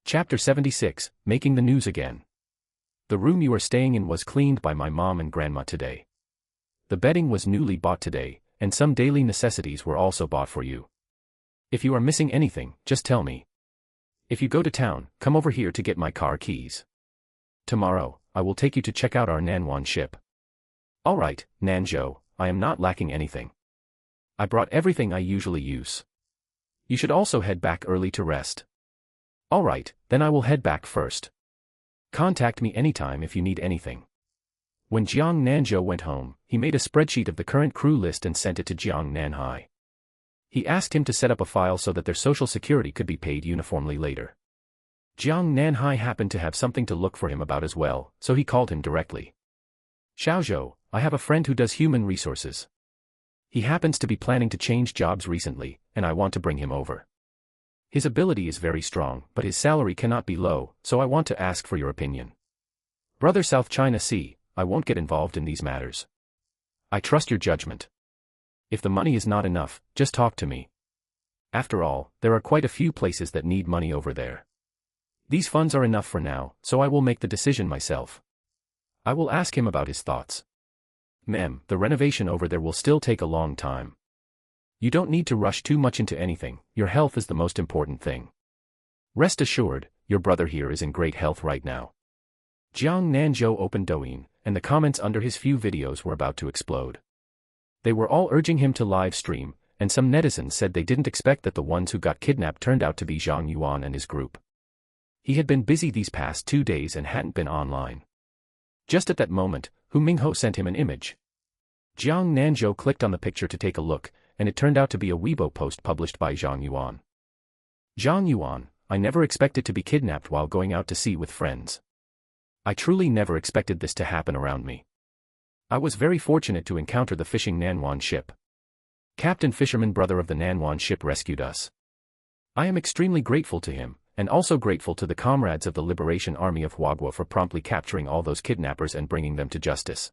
Chapter 76, Making the News Again. "The room you are staying in was cleaned by my mom and grandma today. The bedding was newly bought today, and some daily necessities were also bought for you. If you are missing anything, just tell me. If you go to town, come over here to get my car keys. Tomorrow, I will take you to check out our Nanwan ship." "All right, Nanzhou, I am not lacking anything. I brought everything I usually use. You should also head back early to rest." "All right, then I will head back first. Contact me anytime if you need anything." When Jiang Nanzhou went home, he made a spreadsheet of the current crew list and sent it to Jiang Nanhai. He asked him to set up a file so that their social security could be paid uniformly later. Jiang Nanhai happened to have something to look for him about as well, so he called him directly. "Xiaozhou, I have a friend who does human resources. He happens to be planning to change jobs recently, and I want to bring him over. His ability is very strong, but his salary cannot be low, so I want to ask for your opinion. Brother South China Sea, I won't get involved in these matters. I trust your judgment. If the money is not enough, just talk to me. After all, there are quite a few places that need money over there. These funds are enough for now, so I will make the decision myself. I will ask him about his thoughts. The renovation over there will still take a long time. You don't need to rush too much into anything, your health is the most important thing. Rest assured, your brother here is in great health right now." Jiang Nanzhou opened Douyin, and the comments under his few videos were about to explode. They were all urging him to live stream, and some netizens said they didn't expect that the ones who got kidnapped turned out to be Zhang Yuan and his group. He had been busy these past 2 days and hadn't been online. Just at that moment, Hu Mingho sent him an image. Jiang Nanzhou clicked on the picture to take a look, and it turned out to be a Weibo post published by Zhang Yuan. "Zhang Yuan, I never expected to be kidnapped while going out to sea with friends. I truly never expected this to happen around me. I was very fortunate to encounter the fishing Nanwan ship. Captain Fisherman brother of the Nanwan ship rescued us. I am extremely grateful to him, and also grateful to the comrades of the Liberation Army of Huagua for promptly capturing all those kidnappers and bringing them to justice.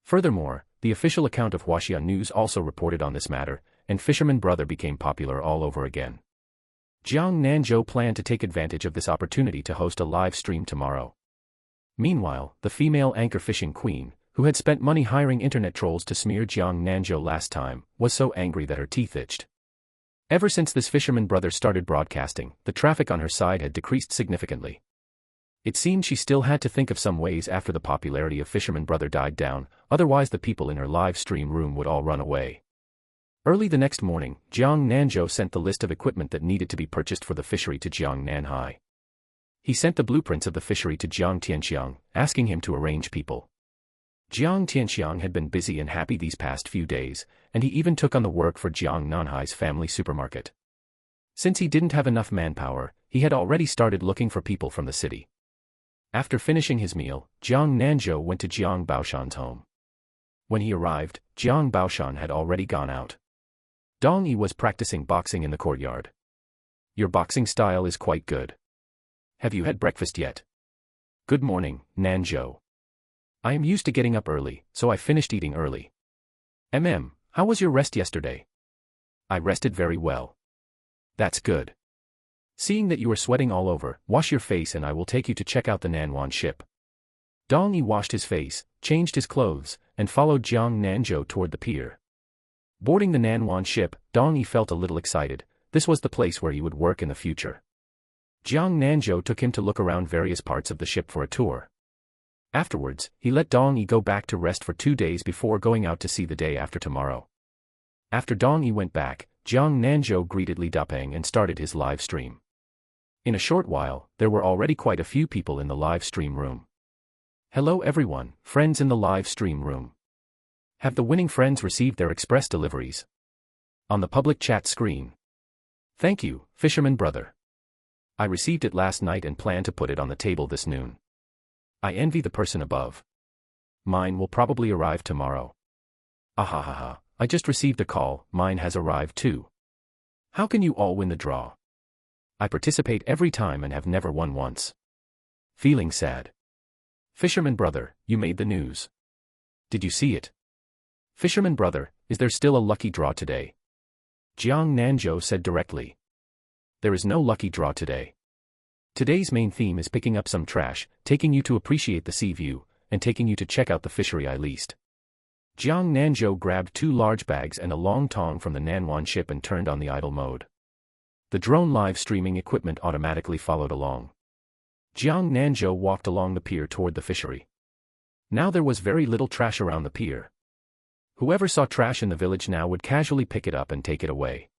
Furthermore, the official account of Huaxia News also reported on this matter, and Fisherman brother became popular all over again. Jiang Nanzhou planned to take advantage of this opportunity to host a live stream tomorrow. Meanwhile, the female anchor fishing queen, who had spent money hiring internet trolls to smear Jiang Nanzhou last time, was so angry that her teeth itched. Ever since this Fisherman brother started broadcasting, the traffic on her side had decreased significantly. It seemed she still had to think of some ways after the popularity of Fisherman brother died down, otherwise the people in her live stream room would all run away. Early the next morning, Jiang Nanzhou sent the list of equipment that needed to be purchased for the fishery to Jiang Nanhai. He sent the blueprints of the fishery to Jiang Tianxiang, asking him to arrange people. Jiang Tianxiang had been busy and happy these past few days, and he even took on the work for Jiang Nanhai's family supermarket. Since he didn't have enough manpower, he had already started looking for people from the city. After finishing his meal, Jiang Nanzhou went to Jiang Baoshan's home. When he arrived, Jiang Baoshan had already gone out. Dong Yi was practicing boxing in the courtyard. Your boxing style is quite good. Have you had breakfast yet? Good morning, Nanzhou. I am used to getting up early, so I finished eating early. How was your rest yesterday? I rested very well. That's good. Seeing that you are sweating all over, wash your face and I will take you to check out the Nanwan ship. Dong Yi washed his face, changed his clothes, and followed Jiang Nanzhou toward the pier. Boarding the Nanwan ship, Dong Yi felt a little excited. This was the place where he would work in the future. Jiang Nanzhou took him to look around various parts of the ship for a tour. Afterwards, he let Dong Yi go back to rest for 2 days before going out to sea the day after tomorrow. After Dong Yi went back, Jiang Nanzhou greeted Li Dapeng and started his live stream. In a short while, there were already quite a few people in the live stream room. Hello everyone, friends in the live stream room. Have the winning friends received their express deliveries? On the public chat screen. Thank you, Fisherman brother. I received it last night and plan to put it on the table this noon. I envy the person above. Mine will probably arrive tomorrow. Ahahaha, I just received a call, mine has arrived too. How can you all win the draw? I participate every time and have never won once. Feeling sad. Fisherman brother, you made the news. Did you see it? Fisherman brother, is there still a lucky draw today? Jiang Nanzhou said directly. There is no lucky draw today. Today's main theme is picking up some trash, taking you to appreciate the sea view, and taking you to check out the fishery I leased. Jiang Nanzhou grabbed 2 large bags and a long tong from the Nanwan ship and turned on the idle mode. The drone live streaming equipment automatically followed along. Jiang Nanzhou walked along the pier toward the fishery. Now there was very little trash around the pier. Whoever saw trash in the village now would casually pick it up and take it away.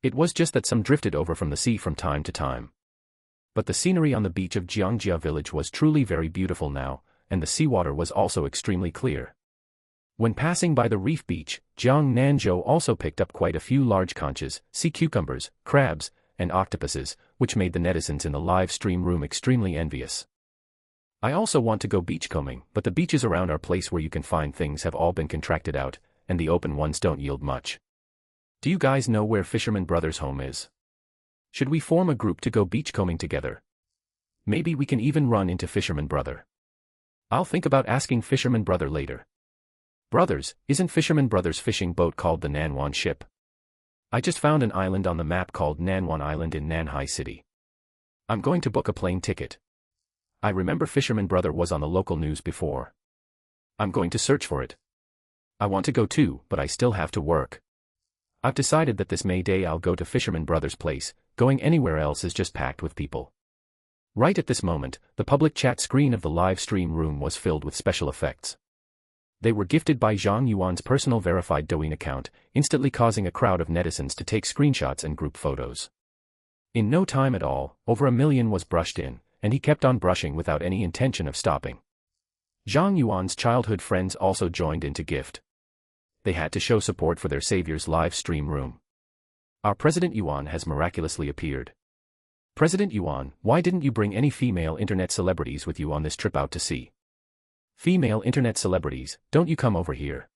It was just that some drifted over from the sea from time to time. But the scenery on the beach of Jiangjia village was truly very beautiful now, and the seawater was also extremely clear. When passing by the reef beach, Jiang Nanzhou also picked up quite a few large conches, sea cucumbers, crabs, and octopuses, which made the netizens in the live stream room extremely envious. I also want to go beachcombing, but the beaches around our place where you can find things have all been contracted out, and the open ones don't yield much. Do you guys know where Fisherman Brothers' home is? Should we form a group to go beachcombing together? Maybe we can even run into Fisherman Brother. I'll think about asking Fisherman Brother later. Brothers, isn't Fisherman Brother's fishing boat called the Nanwan ship? I just found an island on the map called Nanwan Island in Nanhai City. I'm going to book a plane ticket. I remember Fisherman Brother was on the local news before. I'm going to search for it. I want to go too, but I still have to work. I've decided that this May Day I'll go to Fisherman Brother's place. Going anywhere else is just packed with people. Right at this moment, the public chat screen of the live stream room was filled with special effects. They were gifted by Zhang Yuan's personal verified Douyin account, instantly causing a crowd of netizens to take screenshots and group photos. In no time at all, over 1 million was brushed in, and he kept on brushing without any intention of stopping. Zhang Yuan's childhood friends also joined in to gift. They had to show support for their savior's live stream room. Our President Yuan has miraculously appeared. President Yuan, why didn't you bring any female internet celebrities with you on this trip out to sea? Female internet celebrities, don't you come over here.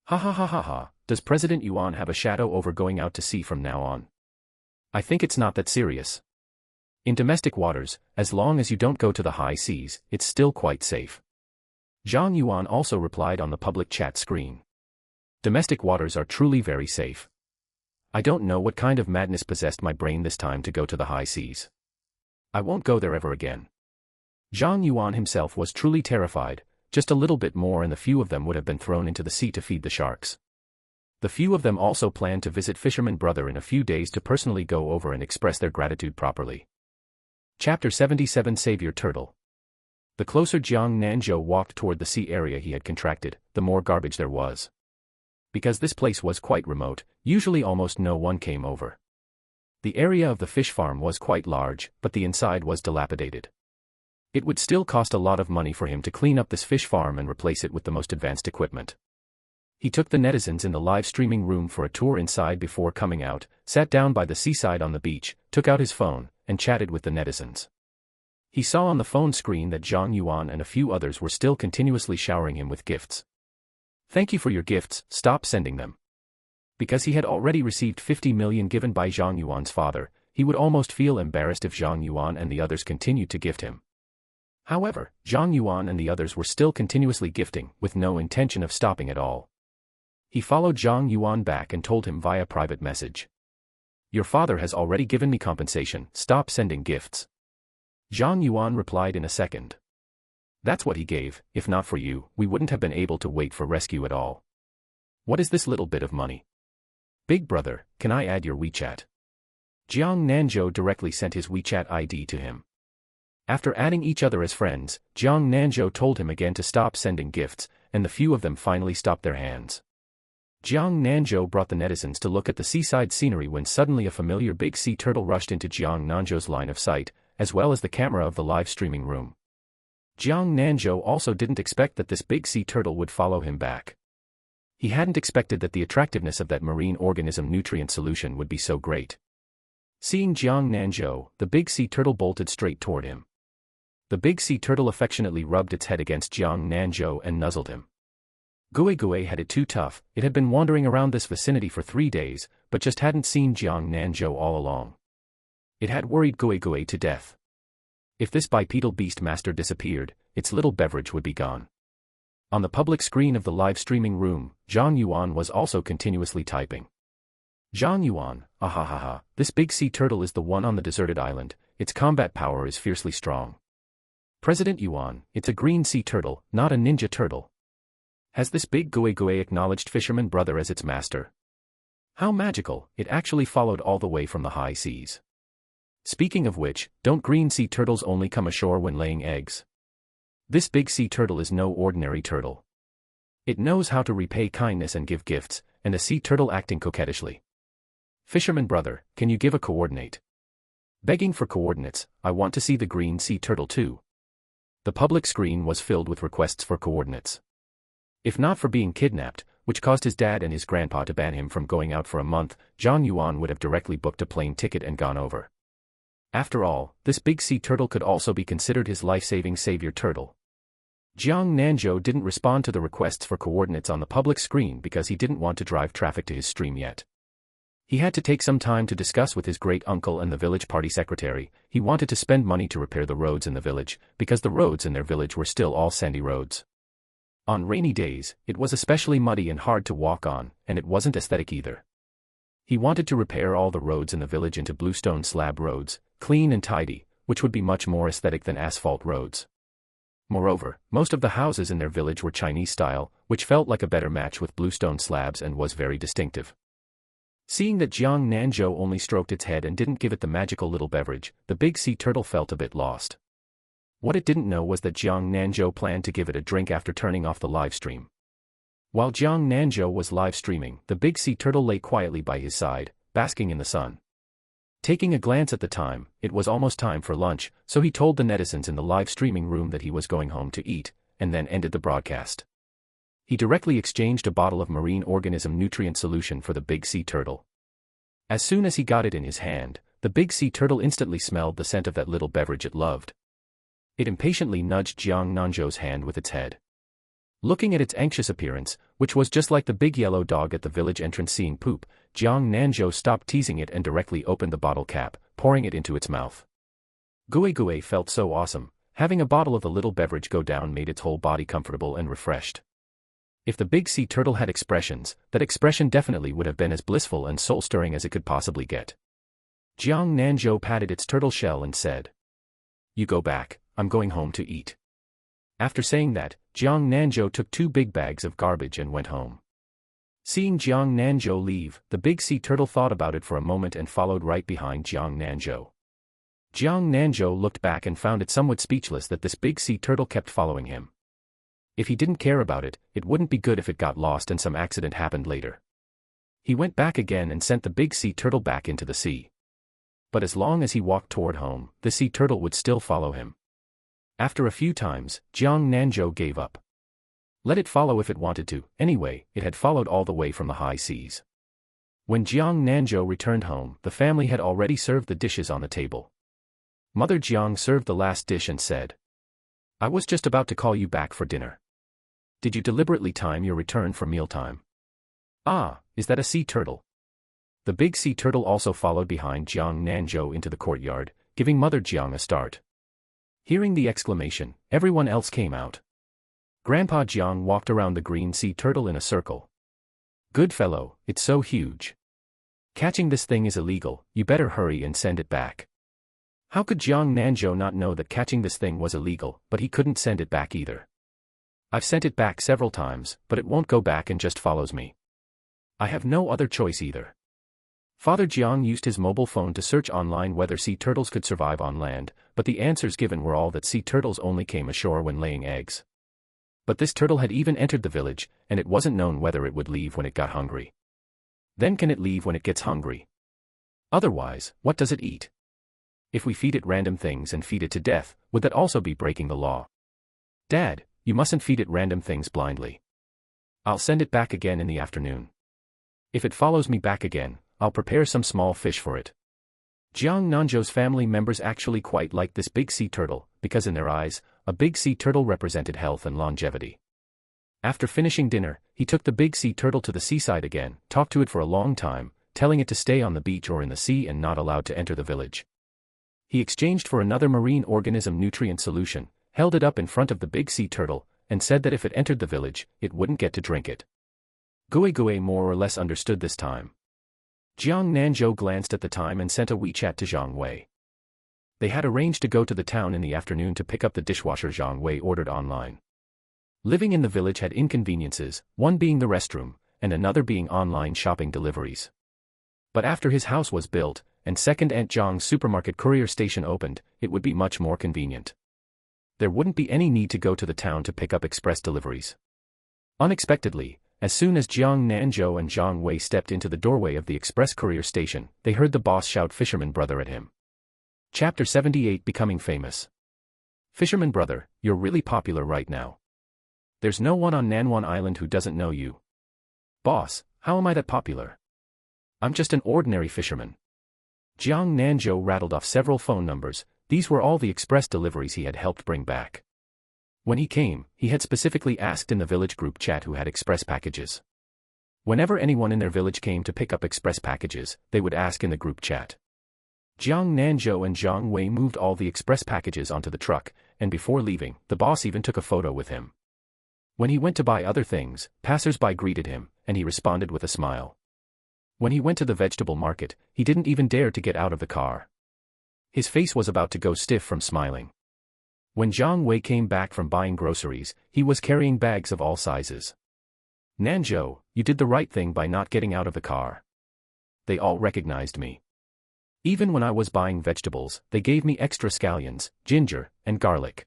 Ha ha ha ha ha, does President Yuan have a shadow over going out to sea from now on? I think it's not that serious. In domestic waters, as long as you don't go to the high seas, it's still quite safe. Zhang Yuan also replied on the public chat screen. Domestic waters are truly very safe. I don't know what kind of madness possessed my brain this time to go to the high seas. I won't go there ever again. Zhang Yuan himself was truly terrified, just a little bit more and the few of them would have been thrown into the sea to feed the sharks. The few of them also planned to visit Fisherman brother in a few days to personally go over and express their gratitude properly. Chapter 77 Savior Turtle. The closer Jiang Nanzhou walked toward the sea area he had contracted, the more garbage there was. Because this place was quite remote, usually almost no one came over. The area of the fish farm was quite large, but the inside was dilapidated. It would still cost a lot of money for him to clean up this fish farm and replace it with the most advanced equipment. He took the netizens in the live streaming room for a tour inside before coming out, sat down by the seaside on the beach, took out his phone, and chatted with the netizens. He saw on the phone screen that Zhang Yuan and a few others were still continuously showering him with gifts. Thank you for your gifts, stop sending them. Because he had already received 50 million given by Zhang Yuan's father, he would almost feel embarrassed if Zhang Yuan and the others continued to gift him. However, Zhang Yuan and the others were still continuously gifting, with no intention of stopping at all. He followed Zhang Yuan back and told him via private message. Your father has already given me compensation, stop sending gifts. Zhang Yuan replied in a second. That's what he gave, if not for you, we wouldn't have been able to wait for rescue at all. What is this little bit of money? Big brother, can I add your WeChat? Jiang Nanzhou directly sent his WeChat ID to him. After adding each other as friends, Jiang Nanzhou told him again to stop sending gifts, and the few of them finally stopped their hands. Jiang Nanzhou brought the netizens to look at the seaside scenery when suddenly a familiar big sea turtle rushed into Jiang Nanzhou's line of sight, as well as the camera of the live streaming room. Jiang Nanzhou also didn't expect that this big sea turtle would follow him back. He hadn't expected that the attractiveness of that marine organism nutrient solution would be so great. Seeing Jiang Nanzhou, the big sea turtle bolted straight toward him. The big sea turtle affectionately rubbed its head against Jiang Nanzhou and nuzzled him. Gui Gui had it too tough, it had been wandering around this vicinity for 3 days, but just hadn't seen Jiang Nanzhou all along. It had worried Gui Gui to death. If this bipedal beast master disappeared, its little beverage would be gone. On the public screen of the live streaming room, Zhang Yuan was also continuously typing. Zhang Yuan, ahahaha, this big sea turtle is the one on the deserted island, its combat power is fiercely strong. President Yuan, it's a green sea turtle, not a ninja turtle. Has this big Gui Gui acknowledged Fisherman brother as its master? How magical, it actually followed all the way from the high seas. Speaking of which, don't green sea turtles only come ashore when laying eggs? This big sea turtle is no ordinary turtle. It knows how to repay kindness and give gifts, and a sea turtle acting coquettishly. Fisherman brother, can you give a coordinate? Begging for coordinates, I want to see the green sea turtle too. The public screen was filled with requests for coordinates. If not for being kidnapped, which caused his dad and his grandpa to ban him from going out for a month, Zhang Yuan would have directly booked a plane ticket and gone over. After all, this big sea turtle could also be considered his life-saving savior turtle. Jiang Nanzhou didn't respond to the requests for coordinates on the public screen because he didn't want to drive traffic to his stream yet. He had to take some time to discuss with his great-uncle and the village party secretary. He wanted to spend money to repair the roads in the village, because the roads in their village were still all sandy roads. On rainy days, it was especially muddy and hard to walk on, and it wasn't aesthetic either. He wanted to repair all the roads in the village into bluestone slab roads, clean and tidy, which would be much more aesthetic than asphalt roads. Moreover, most of the houses in their village were Chinese style, which felt like a better match with bluestone slabs and was very distinctive. Seeing that Jiang Nanzhou only stroked its head and didn't give it the magical little beverage, the big sea turtle felt a bit lost. What it didn't know was that Jiang Nanzhou planned to give it a drink after turning off the live stream. While Jiang Nanzhou was live streaming, the big sea turtle lay quietly by his side, basking in the sun. Taking a glance at the time, it was almost time for lunch, so he told the netizens in the live streaming room that he was going home to eat, and then ended the broadcast. He directly exchanged a bottle of marine organism nutrient solution for the big sea turtle. As soon as he got it in his hand, the big sea turtle instantly smelled the scent of that little beverage it loved. It impatiently nudged Jiang Nanzhou's hand with its head. Looking at its anxious appearance, which was just like the big yellow dog at the village entrance seeing poop, Jiang Nanzhou stopped teasing it and directly opened the bottle cap, pouring it into its mouth. Gui Gui felt so awesome. Having a bottle of the little beverage go down made its whole body comfortable and refreshed. If the big sea turtle had expressions, that expression definitely would have been as blissful and soul-stirring as it could possibly get. Jiang Nanzhou patted its turtle shell and said, "You go back, I'm going home to eat." After saying that, Jiang Nanzhou took 2 big bags of garbage and went home. Seeing Jiang Nanzhou leave, the big sea turtle thought about it for a moment and followed right behind Jiang Nanzhou. Jiang Nanzhou looked back and found it somewhat speechless that this big sea turtle kept following him. If he didn't care about it, it wouldn't be good if it got lost and some accident happened later. He went back again and sent the big sea turtle back into the sea. But as long as he walked toward home, the sea turtle would still follow him. After a few times, Jiang Nanzhou gave up. Let it follow if it wanted to. Anyway, it had followed all the way from the high seas. When Jiang Nanzhou returned home, the family had already served the dishes on the table. Mother Jiang served the last dish and said, "I was just about to call you back for dinner. Did you deliberately time your return for mealtime?" "Ah, is that a sea turtle?" The big sea turtle also followed behind Jiang Nanzhou into the courtyard, giving Mother Jiang a start. Hearing the exclamation, everyone else came out. Grandpa Jiang walked around the green sea turtle in a circle. "Good fellow, it's so huge. Catching this thing is illegal, you better hurry and send it back." How could Jiang Nanzhou not know that catching this thing was illegal, but he couldn't send it back either? "I've sent it back several times, but it won't go back and just follows me. I have no other choice either." Father Jiang used his mobile phone to search online whether sea turtles could survive on land, but the answers given were all that sea turtles only came ashore when laying eggs. But this turtle had even entered the village, and it wasn't known whether it would leave when it got hungry. Then can it leave when it gets hungry? Otherwise, what does it eat? If we feed it random things and feed it to death, would that also be breaking the law? "Dad, you mustn't feed it random things blindly. I'll send it back again in the afternoon. If it follows me back again, I'll prepare some small fish for it." Jiang Nanzhou's family members actually quite liked this big sea turtle, because in their eyes, a big sea turtle represented health and longevity. After finishing dinner, he took the big sea turtle to the seaside again, talked to it for a long time, telling it to stay on the beach or in the sea and not allowed to enter the village. He exchanged for another marine organism nutrient solution, held it up in front of the big sea turtle, and said that if it entered the village, it wouldn't get to drink it. Gui Gui more or less understood this time. Jiang Nanzhou glanced at the time and sent a WeChat to Zhang Wei. They had arranged to go to the town in the afternoon to pick up the dishwasher Zhang Wei ordered online. Living in the village had inconveniences, one being the restroom, and another being online shopping deliveries. But after his house was built, and second Aunt Zhang's supermarket courier station opened, it would be much more convenient. There wouldn't be any need to go to the town to pick up express deliveries. Unexpectedly, as soon as Jiang Nanzhou and Zhang Wei stepped into the doorway of the express courier station, they heard the boss shout "Fisherman brother" at him. Chapter 78 Becoming Famous. "Fisherman brother, you're really popular right now. There's no one on Manhwa Island who doesn't know you." "Boss, how am I that popular? I'm just an ordinary fisherman." Jiang Nanzhou rattled off several phone numbers. These were all the express deliveries he had helped bring back. When he came, he had specifically asked in the village group chat who had express packages. Whenever anyone in their village came to pick up express packages, they would ask in the group chat. Jiang Nanzhou and Zhang Wei moved all the express packages onto the truck, and before leaving, the boss even took a photo with him. When he went to buy other things, passers-by greeted him, and he responded with a smile. When he went to the vegetable market, he didn't even dare to get out of the car. His face was about to go stiff from smiling. When Zhang Wei came back from buying groceries, he was carrying bags of all sizes. "Nanzhou, you did the right thing by not getting out of the car. They all recognized me. Even when I was buying vegetables, they gave me extra scallions, ginger, and garlic.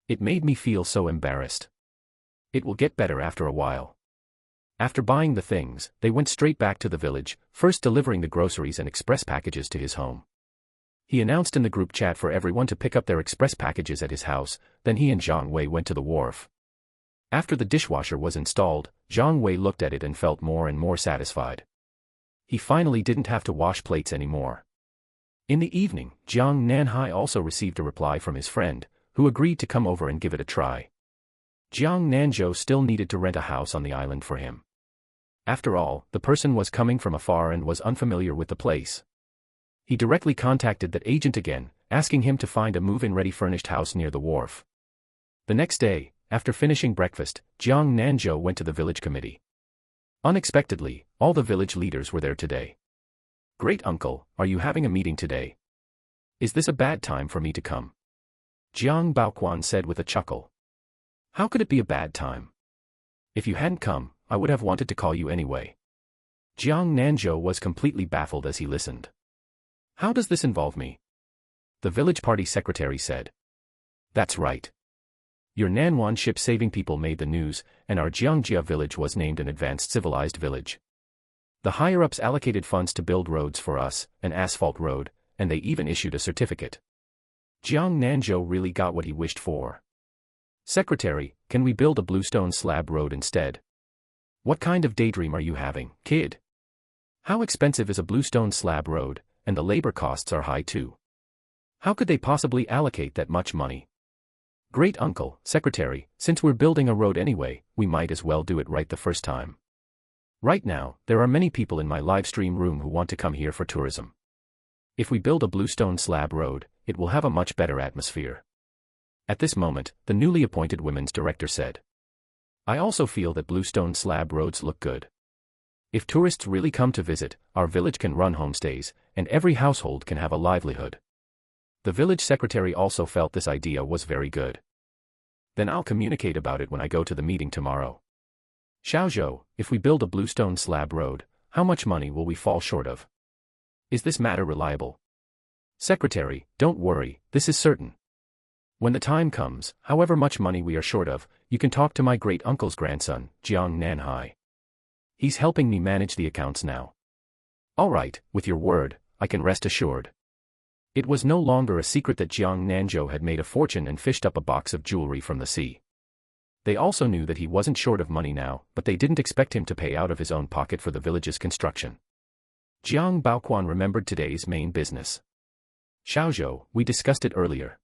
It made me feel so embarrassed. It will get better after a while." After buying the things, they went straight back to the village, first delivering the groceries and express packages to his home. He announced in the group chat for everyone to pick up their express packages at his house, then he and Zhang Wei went to the wharf. After the dishwasher was installed, Zhang Wei looked at it and felt more and more satisfied. He finally didn't have to wash plates anymore. In the evening, Jiang Nanzhou also received a reply from his friend, who agreed to come over and give it a try. Jiang Nanzhou still needed to rent a house on the island for him. After all, the person was coming from afar and was unfamiliar with the place. He directly contacted that agent again, asking him to find a move-in ready furnished house near the wharf. The next day, after finishing breakfast, Jiang Nanzhou went to the village committee. Unexpectedly, all the village leaders were there today. "Great uncle, are you having a meeting today? Is this a bad time for me to come?" Jiang Baoquan said with a chuckle. "How could it be a bad time? If you hadn't come, I would have wanted to call you anyway." Jiang Nanzhou was completely baffled as he listened. "How does this involve me?" The village party secretary said. "That's right. Your Nanwan ship saving people made the news, and our Jiangjia village was named an advanced civilized village. The higher-ups allocated funds to build roads for us, an asphalt road, and they even issued a certificate. Jiang Nanzhou really got what he wished for. Secretary, can we build a bluestone slab road instead? What kind of daydream are you having, kid? How expensive is a bluestone slab road, and the labor costs are high too. How could they possibly allocate that much money? Great uncle, secretary, since we're building a road anyway, we might as well do it right the first time. Right now, there are many people in my live stream room who want to come here for tourism. If we build a bluestone slab road, it will have a much better atmosphere." At this moment, the newly appointed women's director said, "I also feel that bluestone slab roads look good. If tourists really come to visit, our village can run homestays, and every household can have a livelihood." The village secretary also felt this idea was very good. "Then I'll communicate about it when I go to the meeting tomorrow. Xiaozhou, if we build a bluestone slab road, how much money will we fall short of? Is this matter reliable?" "Secretary, don't worry, this is certain. When the time comes, however much money we are short of, you can talk to my great-uncle's grandson, Jiang Nanzhou. He's helping me manage the accounts now." "All right, with your word, I can rest assured." It was no longer a secret that Jiang Nanzhou had made a fortune and fished up a box of jewelry from the sea. They also knew that he wasn't short of money now, but they didn't expect him to pay out of his own pocket for the village's construction. Jiang Baoquan remembered today's main business. "Xiaozhou, we discussed it earlier.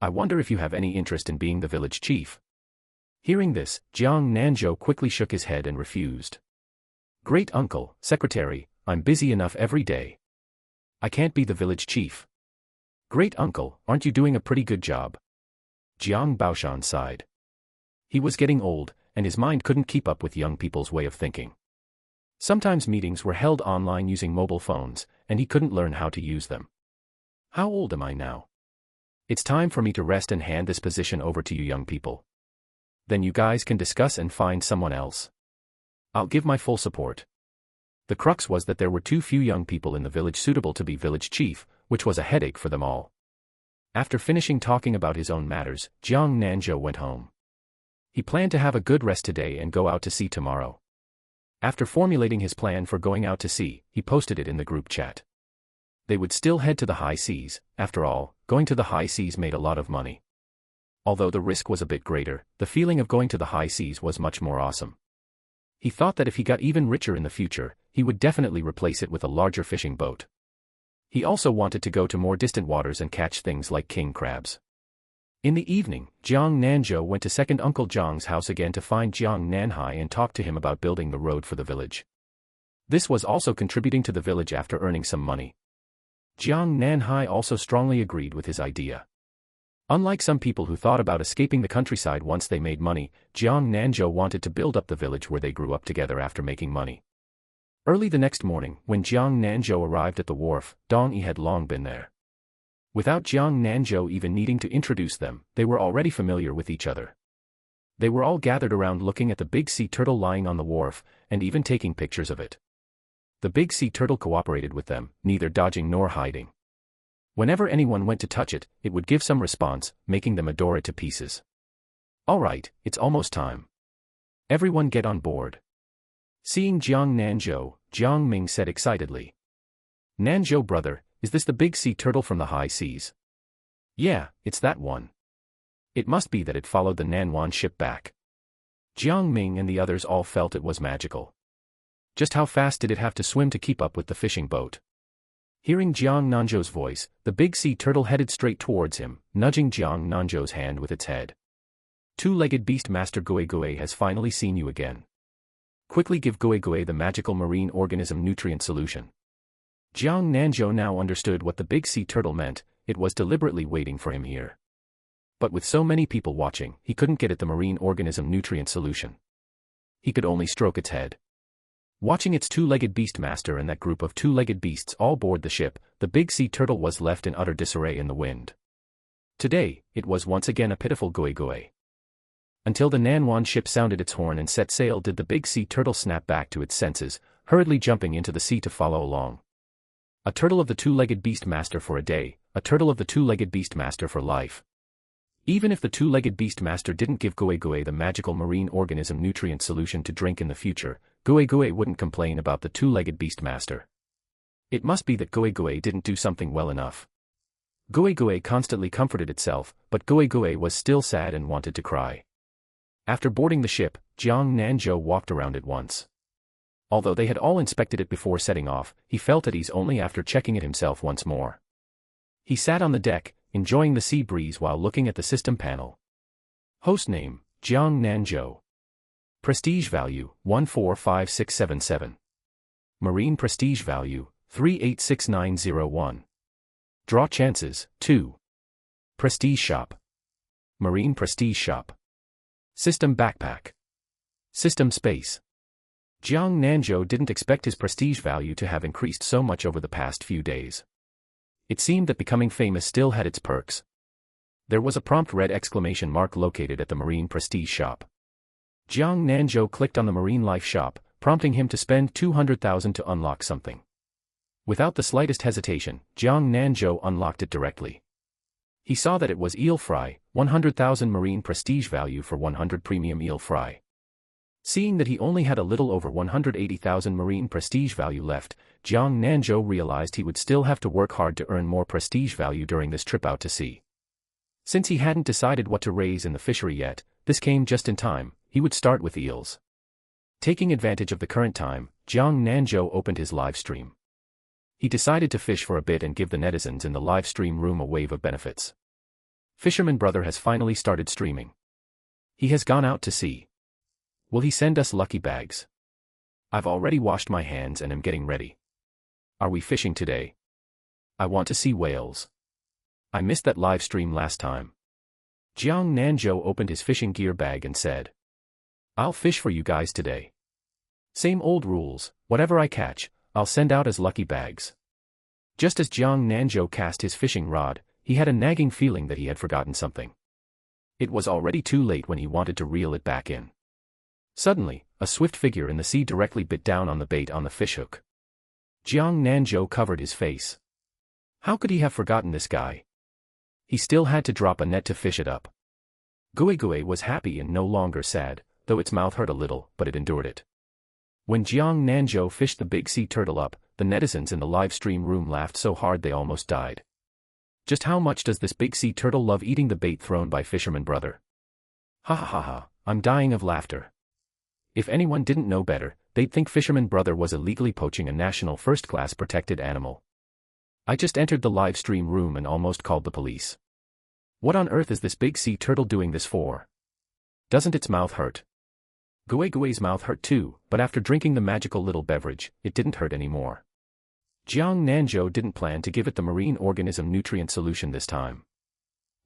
I wonder if you have any interest in being the village chief." Hearing this, Jiang Nanzhou quickly shook his head and refused. "Great uncle, secretary, I'm busy enough every day. I can't be the village chief." "Great uncle, aren't you doing a pretty good job?" Jiang Baoshan sighed. He was getting old, and his mind couldn't keep up with young people's way of thinking. Sometimes meetings were held online using mobile phones, and he couldn't learn how to use them. "How old am I now? It's time for me to rest and hand this position over to you young people. Then you guys can discuss and find someone else. I'll give my full support." The crux was that there were too few young people in the village suitable to be village chief, which was a headache for them all. After finishing talking about his own matters, Jiang Nanzhou went home. He planned to have a good rest today and go out to sea tomorrow. After formulating his plan for going out to sea, he posted it in the group chat. They would still head to the high seas. After all, going to the high seas made a lot of money. Although the risk was a bit greater, the feeling of going to the high seas was much more awesome. He thought that if he got even richer in the future, he would definitely replace it with a larger fishing boat. He also wanted to go to more distant waters and catch things like king crabs. In the evening, Jiang Nanzhou went to second Uncle Jiang's house again to find Jiang Nanzhou and talk to him about building the road for the village. This was also contributing to the village after earning some money. Jiang Nanzhou also strongly agreed with his idea. Unlike some people who thought about escaping the countryside once they made money, Jiang Nanzhou wanted to build up the village where they grew up together after making money. Early the next morning, when Jiang Nanzhou arrived at the wharf, Dong Yi had long been there. Without Jiang Nanzhou even needing to introduce them, they were already familiar with each other. They were all gathered around looking at the big sea turtle lying on the wharf, and even taking pictures of it. The big sea turtle cooperated with them, neither dodging nor hiding. Whenever anyone went to touch it, it would give some response, making them adore it to pieces. "All right, it's almost time. Everyone get on board." Seeing Jiang Nanzhou, Jiang Ming said excitedly. "Nanzhou brother, is this the big sea turtle from the high seas?" "Yeah, it's that one. It must be that it followed the Nanwan ship back." Jiang Ming and the others all felt it was magical. Just how fast did it have to swim to keep up with the fishing boat? Hearing Jiang Nanzhou's voice, the big sea turtle headed straight towards him, nudging Jiang Nanzhou's hand with its head. Two-legged beast master Goe Goe has finally seen you again. Quickly give Goe Goe the magical marine organism nutrient solution. Jiang Nanzhou now understood what the big sea turtle meant. It was deliberately waiting for him here. But with so many people watching, he couldn't get at the marine organism nutrient solution. He could only stroke its head. Watching its two-legged beast master and that group of two-legged beasts all board the ship, the big sea turtle was left in utter disarray in the wind. Today, it was once again a pitiful Goe Goe. Until the Manhwa ship sounded its horn and set sail did the big sea turtle snap back to its senses, hurriedly jumping into the sea to follow along. A turtle of the two-legged beast master for a day, a turtle of the two-legged beast master for life. Even if the two-legged beast master didn't give Goe Goe the magical marine organism nutrient solution to drink in the future, Goe Goe wouldn't complain about the two-legged beast master. It must be that Goe Goe didn't do something well enough. Goe Goe constantly comforted itself, but Goe Goe was still sad and wanted to cry. After boarding the ship, Jiang Nanzhou walked around it once. Although they had all inspected it before setting off, he felt at ease only after checking it himself once more. He sat on the deck, enjoying the sea breeze while looking at the system panel. Host name, Jiang Nanzhou. Prestige value, 145677. Marine prestige value, 386901. Draw chances, 2. Prestige shop. Marine prestige shop. System backpack. System space. Jiang Nanzhou didn't expect his prestige value to have increased so much over the past few days. It seemed that becoming famous still had its perks. There was a prompt red exclamation mark located at the Marine Prestige shop. Jiang Nanzhou clicked on the Marine Life shop, prompting him to spend 200,000 to unlock something. Without the slightest hesitation, Jiang Nanzhou unlocked it directly. He saw that it was eel fry, 100,000 Marine Prestige value for 100 premium eel fry. Seeing that he only had a little over 180,000 Marine Prestige value left, Jiang Nanzhou realized he would still have to work hard to earn more prestige value during this trip out to sea. Since he hadn't decided what to raise in the fishery yet, this came just in time. He would start with eels. Taking advantage of the current time, Jiang Nanzhou opened his live stream. He decided to fish for a bit and give the netizens in the live stream room a wave of benefits. Fisherman brother has finally started streaming. He has gone out to sea. Will he send us lucky bags? I've already washed my hands and am getting ready. Are we fishing today? I want to see whales. I missed that live stream last time. Jiang Nanzhou opened his fishing gear bag and said, I'll fish for you guys today. Same old rules, whatever I catch, I'll send out as lucky bags. Just as Jiang Nanzhou cast his fishing rod, he had a nagging feeling that he had forgotten something. It was already too late when he wanted to reel it back in. Suddenly, a swift figure in the sea directly bit down on the bait on the fishhook. Jiang Nanzhou covered his face. How could he have forgotten this guy? He still had to drop a net to fish it up. Goe Goe was happy and no longer sad, though its mouth hurt a little, but it endured it. When Jiang Nanzhou fished the big sea turtle up, the netizens in the live stream room laughed so hard they almost died. Just how much does this big sea turtle love eating the bait thrown by Fisherman brother? Ha ha ha ha, I'm dying of laughter. If anyone didn't know better, they'd think Fisherman brother was illegally poaching a national first-class protected animal. I just entered the live stream room and almost called the police. What on earth is this big sea turtle doing this for? Doesn't its mouth hurt? Goe Goe's mouth hurt too, but after drinking the magical little beverage, it didn't hurt anymore. Jiang Nanzhou didn't plan to give it the marine organism nutrient solution this time.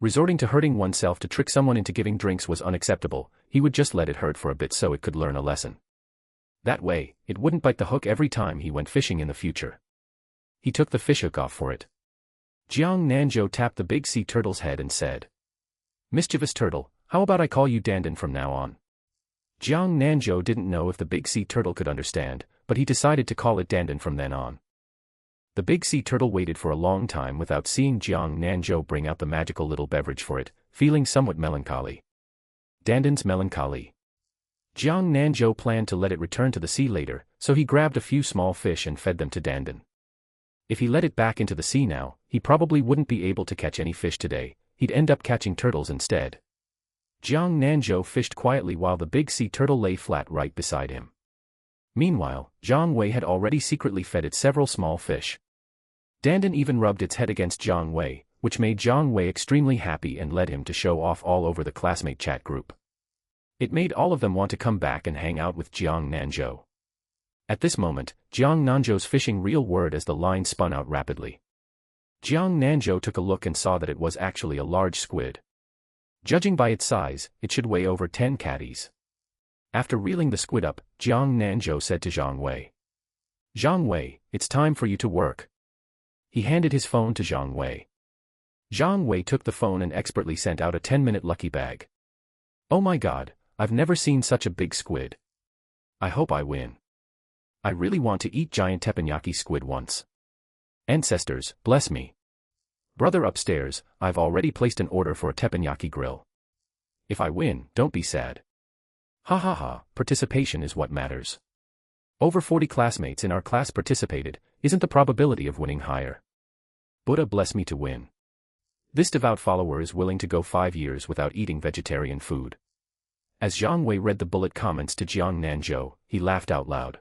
Resorting to hurting oneself to trick someone into giving drinks was unacceptable. He would just let it hurt for a bit so it could learn a lesson. That way, it wouldn't bite the hook every time he went fishing in the future. He took the fishhook off for it. Jiang Nanzhou tapped the big sea turtle's head and said, Mischievous turtle, how about I call you Dandan from now on? Jiang Nanzhou didn't know if the big sea turtle could understand, but he decided to call it Dandan from then on. The big sea turtle waited for a long time without seeing Jiang Nanzhou bring out the magical little beverage for it, feeling somewhat melancholy. Dandan's melancholy. Jiang Nanzhou planned to let it return to the sea later, so he grabbed a few small fish and fed them to Dandan. If he let it back into the sea now, he probably wouldn't be able to catch any fish today. He'd end up catching turtles instead. Jiang Nanzhou fished quietly while the big sea turtle lay flat right beside him. Meanwhile, Jiang Wei had already secretly fed it several small fish. Dandan even rubbed its head against Jiang Wei, which made Jiang Wei extremely happy and led him to show off all over the classmate chat group. It made all of them want to come back and hang out with Jiang Nanzhou. At this moment, Jiang Nanzhou's fishing reel whirred as the line spun out rapidly. Jiang Nanzhou took a look and saw that it was actually a large squid. Judging by its size, it should weigh over 10 catties. After reeling the squid up, Jiang Nanzhou said to Jiang Wei, "Jiang Wei, it's time for you to work." He handed his phone to Jiang Wei. Jiang Wei took the phone and expertly sent out a 10-minute lucky bag. "Oh my god, I've never seen such a big squid. I hope I win. I really want to eat giant teppanyaki squid once. Ancestors, bless me. Brother upstairs, I've already placed an order for a teppanyaki grill. If I win, don't be sad. Ha ha ha, participation is what matters. Over 40 classmates in our class participated, isn't the probability of winning higher? Buddha bless me to win. This devout follower is willing to go 5 years without eating vegetarian food." As Jiang Wei read the bullet comments to Jiang Nanzhou, he laughed out loud.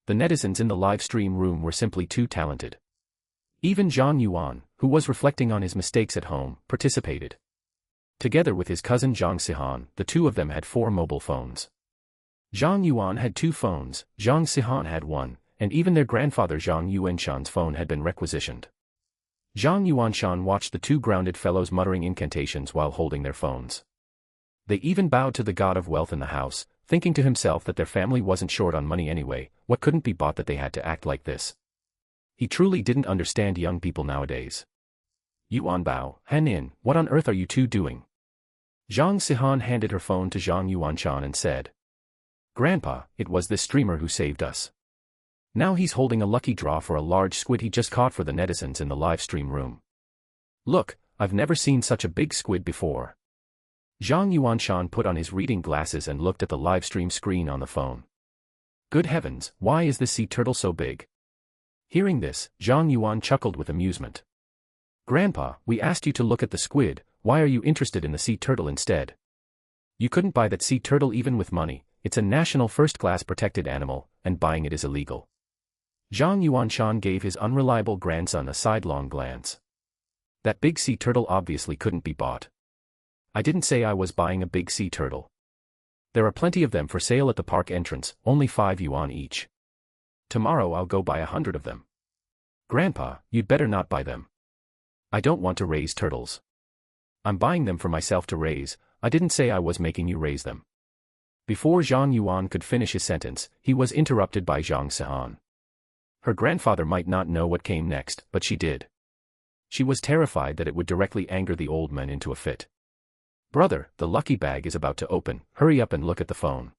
The netizens in the live stream room were simply too talented. Even Zhang Yuan, who was reflecting on his mistakes at home, participated. Together with his cousin Zhang Sihan, the two of them had 4 mobile phones. Zhang Yuan had 2 phones, Zhang Sihan had 1, and even their grandfather Zhang Yuanshan's phone had been requisitioned. Zhang Yuanshan watched the 2 grounded fellows muttering incantations while holding their phones. They even bowed to the god of wealth in the house, thinking to himself that their family wasn't short on money anyway, what couldn't be bought that they had to act like this. He truly didn't understand young people nowadays. "Yuan Bao, Hanin, what on earth are you two doing?" Zhang Sihan handed her phone to Zhang Yuanshan and said, "Grandpa, it was this streamer who saved us. Now he's holding a lucky draw for a large squid he just caught for the netizens in the live stream room. Look, I've never seen such a big squid before." Zhang Yuanshan put on his reading glasses and looked at the live stream screen on the phone. "Good heavens, why is this sea turtle so big?" Hearing this, Zhang Yuan chuckled with amusement. "Grandpa, we asked you to look at the squid, why are you interested in the sea turtle instead? You couldn't buy that sea turtle even with money, it's a national first-class protected animal, and buying it is illegal." Zhang Yuanshan gave his unreliable grandson a sidelong glance. That big sea turtle obviously couldn't be bought. "I didn't say I was buying a big sea turtle. There are plenty of them for sale at the park entrance, only 5 yuan each. Tomorrow I'll go buy 100 of them." "Grandpa, you'd better not buy them. I don't want to raise turtles. I'm buying them for myself to raise, I didn't say I was making you raise them." Before Zhang Yuan could finish his sentence, he was interrupted by Zhang Sihan. Her grandfather might not know what came next, but she did. She was terrified that it would directly anger the old man into a fit. "Brother, the lucky bag is about to open, hurry up and look at the phone."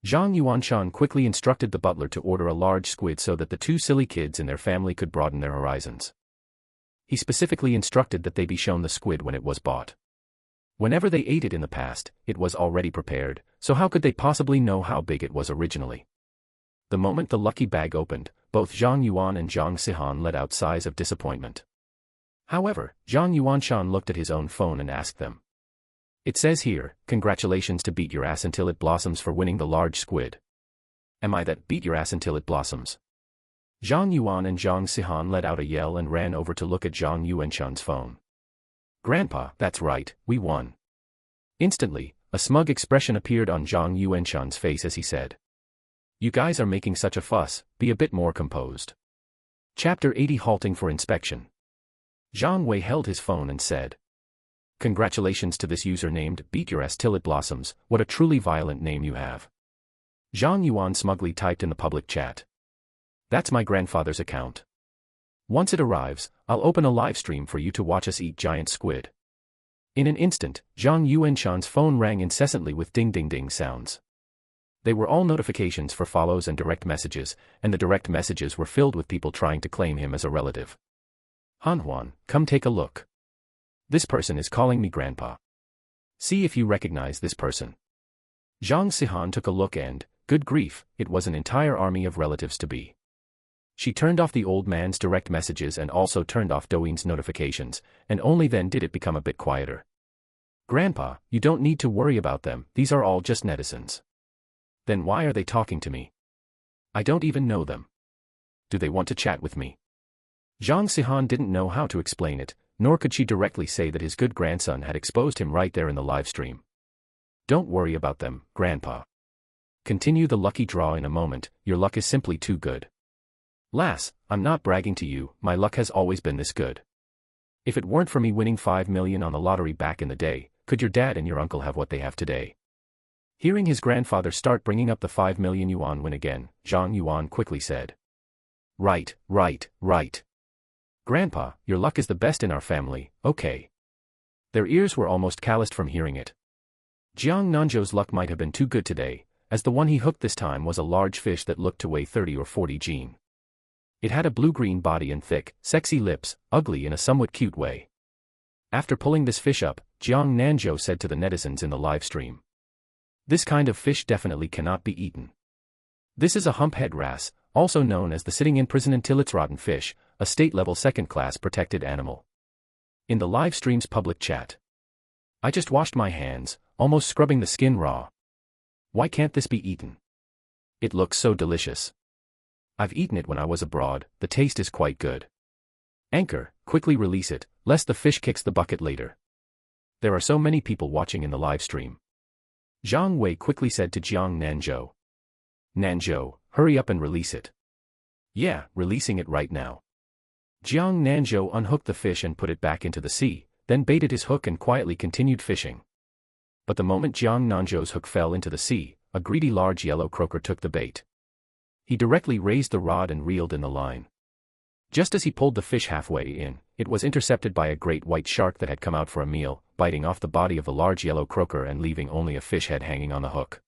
Zhang Yuanshan quickly instructed the butler to order a large squid so that the 2 silly kids in their family could broaden their horizons. He specifically instructed that they be shown the squid when it was bought. Whenever they ate it in the past, it was already prepared, so how could they possibly know how big it was originally? The moment the lucky bag opened, both Zhang Yuan and Zhang Sihan let out sighs of disappointment. However, Zhang Yuanshan looked at his own phone and asked them. "It says here, congratulations to Beat Your Ass Until It Blossoms for winning the large squid. Am I that Beat Your Ass Until It Blossoms?" Zhang Yuan and Zhang Sihan let out a yell and ran over to look at Zhang Yuanshan's phone. "Grandpa, that's right, we won." Instantly, a smug expression appeared on Zhang Yuanshan's face as he said, "You guys are making such a fuss, be a bit more composed." Chapter 80 Halting for Inspection. Jiang Wei held his phone and said, "Congratulations to this user named Beat Your Ass Till It Blossoms, what a truly violent name you have." Zhang Yuan smugly typed in the public chat. "That's my grandfather's account. Once it arrives, I'll open a live stream for you to watch us eat giant squid." In an instant, Zhang Yuanshan's phone rang incessantly with ding-ding-ding sounds. They were all notifications for follows and direct messages, and the direct messages were filled with people trying to claim him as a relative. "Manhwa, come take a look. This person is calling me grandpa. See if you recognize this person." Zhang Sihan took a look and, good grief, it was an entire army of relatives to be. She turned off the old man's direct messages and also turned off Douyin's notifications, and only then did it become a bit quieter. "Grandpa, you don't need to worry about them, these are all just netizens." "Then why are they talking to me? I don't even know them. Do they want to chat with me?" Zhang Sihan didn't know how to explain it, nor could she directly say that his good grandson had exposed him right there in the live stream. Don't worry about them, Grandpa. Continue the lucky draw in a moment, your luck is simply too good. Lass, I'm not bragging to you, my luck has always been this good. If it weren't for me winning 5 million on the lottery back in the day, could your dad and your uncle have what they have today? Hearing his grandfather start bringing up the 5 million yuan win again, Zhang Yuan quickly said. Right. Grandpa, your luck is the best in our family, okay. Their ears were almost calloused from hearing it. Jiang Nanzhou's luck might have been too good today, as the one he hooked this time was a large fish that looked to weigh 30 or 40 jin. It had a blue-green body and thick, sexy lips, ugly in a somewhat cute way. After pulling this fish up, Jiang Nanzhou said to the netizens in the live stream. This kind of fish definitely cannot be eaten. This is a humphead wrasse, also known as the sitting in prison until it's rotten fish, a state-level second-class protected animal. In the live stream's public chat. I just washed my hands, almost scrubbing the skin raw. Why can't this be eaten? It looks so delicious. I've eaten it when I was abroad, the taste is quite good. Anchor, quickly release it, lest the fish kicks the bucket later. There are so many people watching in the live stream. Zhang Wei quickly said to Jiang Nanzhou. Nanzhou, hurry up and release it. Yeah, releasing it right now. Jiang Nanzhou unhooked the fish and put it back into the sea, then baited his hook and quietly continued fishing. But the moment Jiang Nanzhou's hook fell into the sea, a greedy large yellow croaker took the bait. He directly raised the rod and reeled in the line. Just as he pulled the fish halfway in, it was intercepted by a great white shark that had come out for a meal, biting off the body of the large yellow croaker and leaving only a fish head hanging on the hook.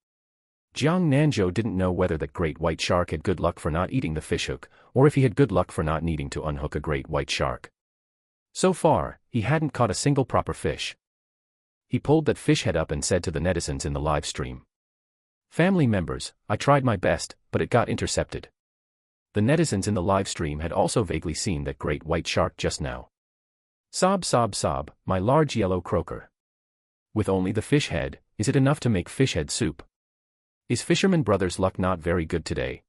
Jiang Nanzhou didn't know whether that great white shark had good luck for not eating the fishhook, or if he had good luck for not needing to unhook a great white shark. So far, he hadn't caught a single proper fish. He pulled that fish head up and said to the netizens in the live stream. Family members, I tried my best, but it got intercepted. The netizens in the live stream had also vaguely seen that great white shark just now. Sob, my large yellow croaker. With only the fish head, is it enough to make fish head soup? Is Fisherman Brothers' luck not very good today?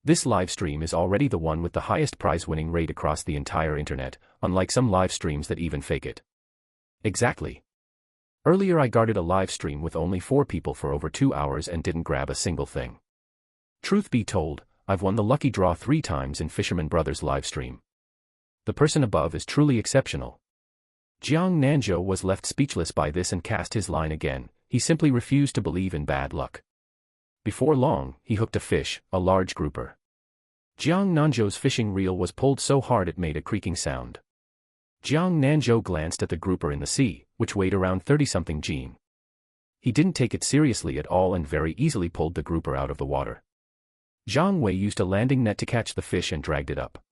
This live stream is already the one with the highest prize-winning rate across the entire internet, unlike some live streams that even fake it. Exactly. Earlier I guarded a live stream with only 4 people for over 2 hours and didn't grab a single thing. Truth be told, I've won the lucky draw 3 times in Fisherman Brothers' live stream. The person above is truly exceptional. Jiang Nanzhou was left speechless by this and cast his line again. He simply refused to believe in bad luck. Before long, he hooked a fish, a large grouper. Jiang Nanzhou's fishing reel was pulled so hard it made a creaking sound. Jiang Nanzhou glanced at the grouper in the sea, which weighed around 30-something jin. He didn't take it seriously at all and very easily pulled the grouper out of the water. Zhang Wei used a landing net to catch the fish and dragged it up.